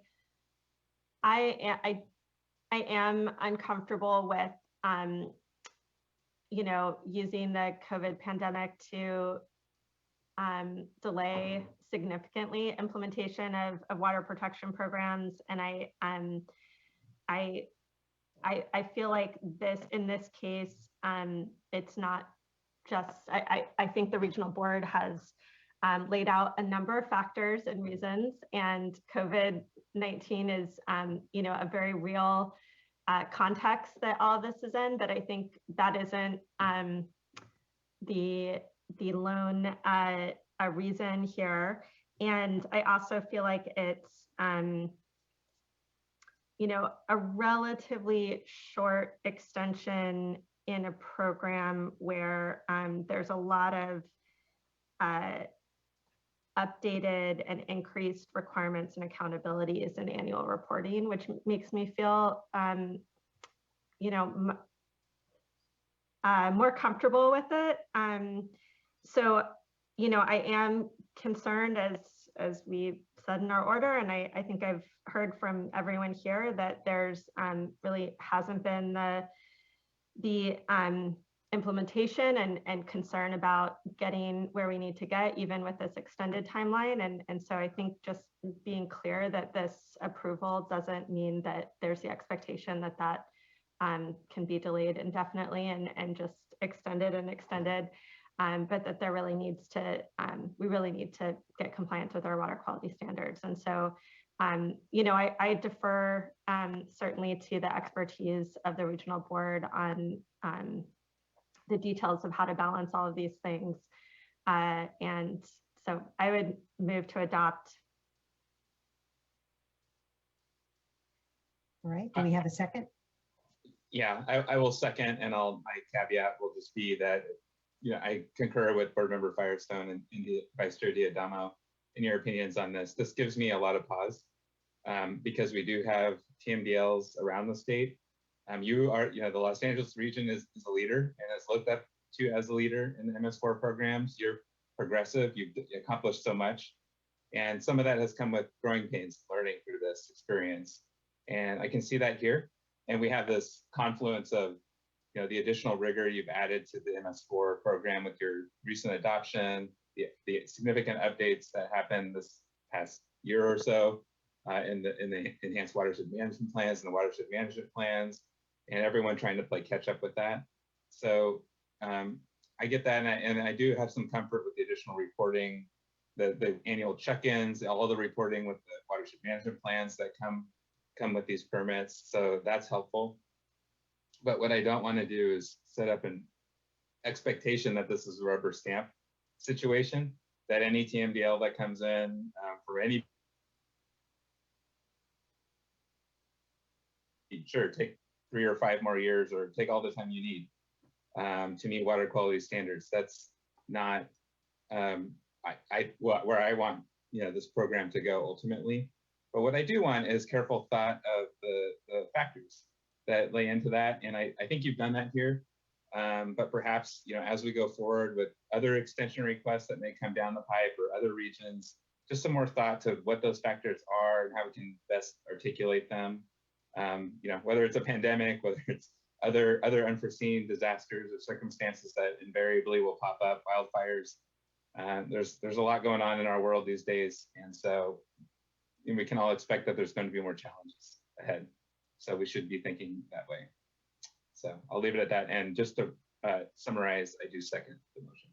am uncomfortable with using the COVID pandemic to delay significantly implementation of water protection programs, and I feel like in this case, it's not just, I think the regional board has laid out a number of factors and reasons, and COVID-19 is, a very real context that all of this is in, but I think that isn't the lone reason here. And I also feel like it's, a relatively short extension in a program where there's a lot of updated and increased requirements and accountabilities in annual reporting, which makes me feel, more comfortable with it. So, I am concerned, as we said in our order, and I think I've heard from everyone here that there's really hasn't been the implementation and concern about getting where we need to get, even with this extended timeline. And so I think just being clear that this approval doesn't mean that there's the expectation that can be delayed indefinitely and just extended and extended. But that there really needs to, we really need to get compliant with our water quality standards. And so, I defer certainly to the expertise of the regional board on the details of how to balance all of these things. And so I would move to adopt. All right, do we have a second? Yeah, I will second, and my caveat will just be that I concur with Board Member Firestone and Vice Chair Diadamo in your opinions on this. This gives me a lot of pause because we do have TMDLs around the state. The Los Angeles region is a leader and is looked up to as a leader in the MS4 programs. You're progressive, you've accomplished so much. And some of that has come with growing pains, learning through this experience. And I can see that here. And we have this confluence of the additional rigor you've added to the MS4 program with your recent adoption, the significant updates that happened this past year or so in the enhanced watershed management plans and the watershed management plans, and everyone trying to play catch up with that. So I get that, and I do have some comfort with the additional reporting, the annual check-ins, all the reporting with the watershed management plans that come with these permits. So that's helpful. But what I don't want to do is set up an expectation that this is a rubber stamp situation, that any TMDL that comes in for any, sure, take 3 or 5 more years or take all the time you need to meet water quality standards. That's not where I want this program to go ultimately. But what I do want is careful thought of the factors that lay into that, and I think you've done that here. But perhaps as we go forward with other extension requests that may come down the pipe or other regions, just some more thought to what those factors are and how we can best articulate them. Whether it's a pandemic, whether it's other unforeseen disasters or circumstances that invariably will pop up, wildfires. There's a lot going on in our world these days, and so we can all expect that there's going to be more challenges ahead. So we should be thinking that way. So I'll leave it at that. And just to summarize, I do second the motion.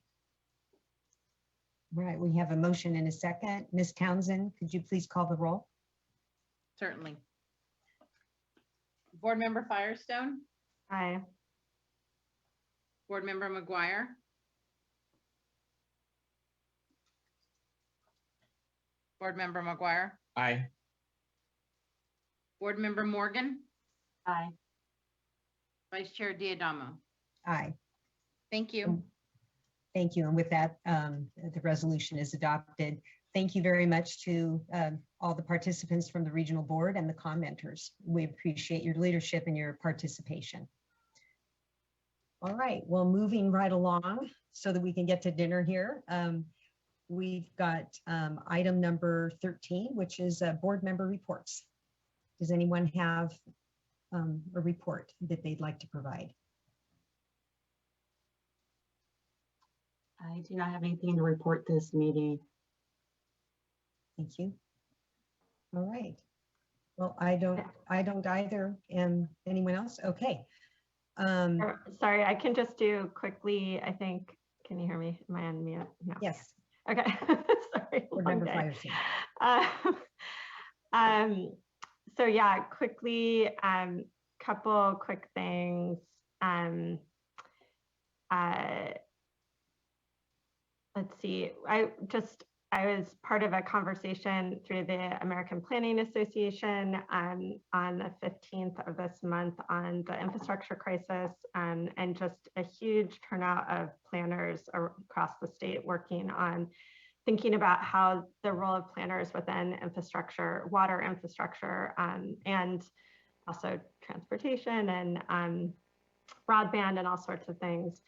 All right, we have a motion and a second. Ms. Townsend, could you please call the roll? Certainly. Board Member Firestone? Aye. Board Member McGuire? Board Member McGuire? Aye. Board Member Morgan? Aye. Vice Chair Diadamo? Aye. Thank you. Thank you. And with that, the resolution is adopted. Thank you very much to all the participants from the regional board and the commenters. We appreciate your leadership and your participation. All right, well, moving right along so that we can get to dinner here. We've got item number 13, which is board member reports. Does anyone have a report that they'd like to provide? I do not have anything to report this meeting. Thank you. All right. Well, I don't either. And anyone else? Okay. Sorry, I can just do quickly, I think, can you hear me? Am I on mute? No. Yes. Okay. Sorry. Remember Firestone. So yeah, quickly, couple quick things. Let's see, I was part of a conversation through the American Planning Association on the 15th of this month on the infrastructure crisis, and just a huge turnout of planners across the state working on thinking about how the role of planners within infrastructure, water infrastructure, and also transportation and broadband and all sorts of things.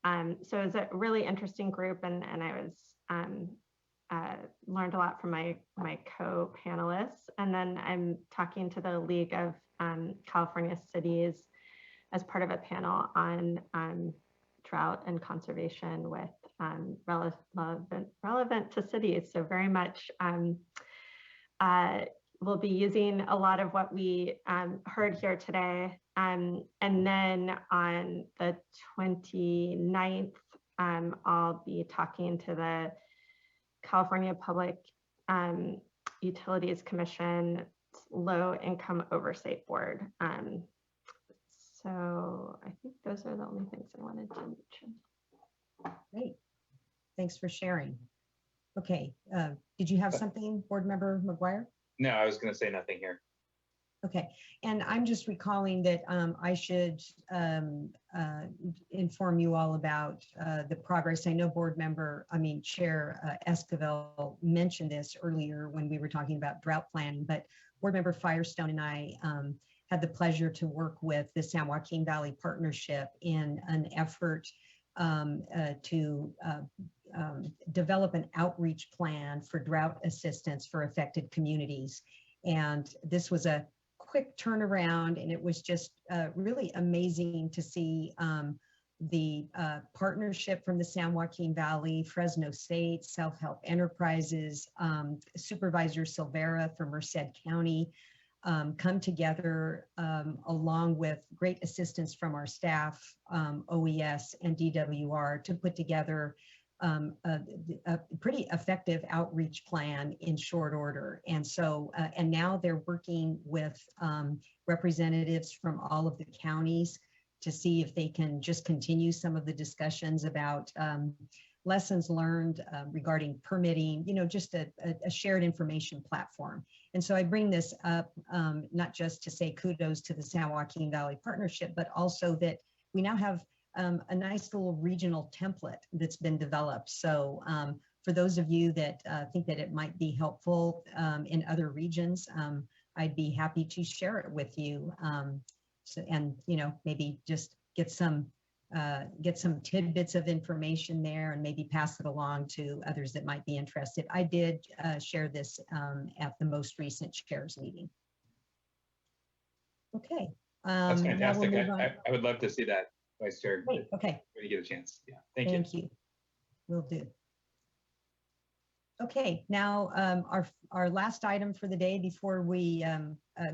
So it was a really interesting group, and I was learned a lot from my co-panelists. And then I'm talking to the League of California Cities as part of a panel on drought and conservation with relevant to cities. So very much we'll be using a lot of what we heard here today. And then on the 29th, I'll be talking to the California Public Utilities Commission Low Income Oversight Board. So I think those are the only things I wanted to mention. Great. Thanks for sharing. Okay. Did you have something, Board Member McGuire? No, I was going to say nothing here. Okay, and I'm just recalling that I should inform you all about the progress. I know Chair Esquivel mentioned this earlier when we were talking about drought planning, but Board Member Firestone and I had the pleasure to work with the San Joaquin Valley Partnership in an effort to develop an outreach plan for drought assistance for affected communities. And this was a quick turnaround, and it was just really amazing to see the partnership from the San Joaquin Valley, Fresno State, Self-Help Enterprises, Supervisor Silvera from Merced County, come together along with great assistance from our staff, OES and DWR, to put together a pretty effective outreach plan in short order. And so, and now they're working with representatives from all of the counties to see if they can just continue some of the discussions about lessons learned regarding permitting, you know, just a shared information platform. And so I bring this up not just to say kudos to the San Joaquin Valley Partnership, but also that we now have a nice little regional template that's been developed. So for those of you that think that it might be helpful in other regions, I'd be happy to share it with you. So, and, you know, maybe just get some tidbits of information there and maybe pass it along to others that might be interested. I did share this at the most recent chairs meeting. Okay. That's fantastic. I would love to see that, Vice Chair. Great. Okay. When you get a chance. Yeah. Thank you. Thank you. Will do. Okay, now our last item for the day before we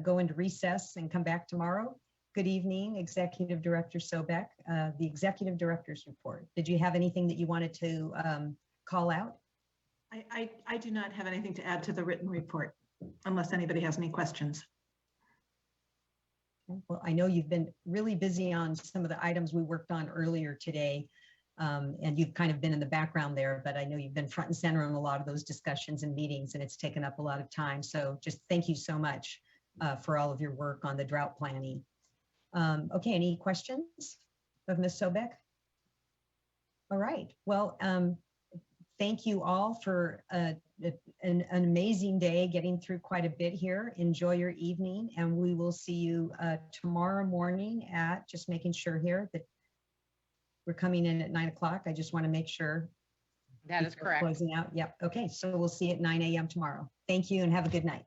go into recess and come back tomorrow. Good evening, Executive Director Sobek, the Executive Director's report. Did you have anything that you wanted to call out? I do not have anything to add to the written report, unless anybody has any questions. Well, I know you've been really busy on some of the items we worked on earlier today, and you've kind of been in the background there, but I know you've been front and center on a lot of those discussions and meetings, and it's taken up a lot of time. So just thank you so much for all of your work on the drought planning. Okay, any questions of Ms. Sobek? All right, well, thank you all for an amazing day, getting through quite a bit here. Enjoy your evening, and we will see you tomorrow morning at, just making sure here that we're coming in at 9 o'clock. I just want to make sure. That is correct. Closing out, yep, okay, so we'll see you at 9 a.m. tomorrow. Thank you and have a good night.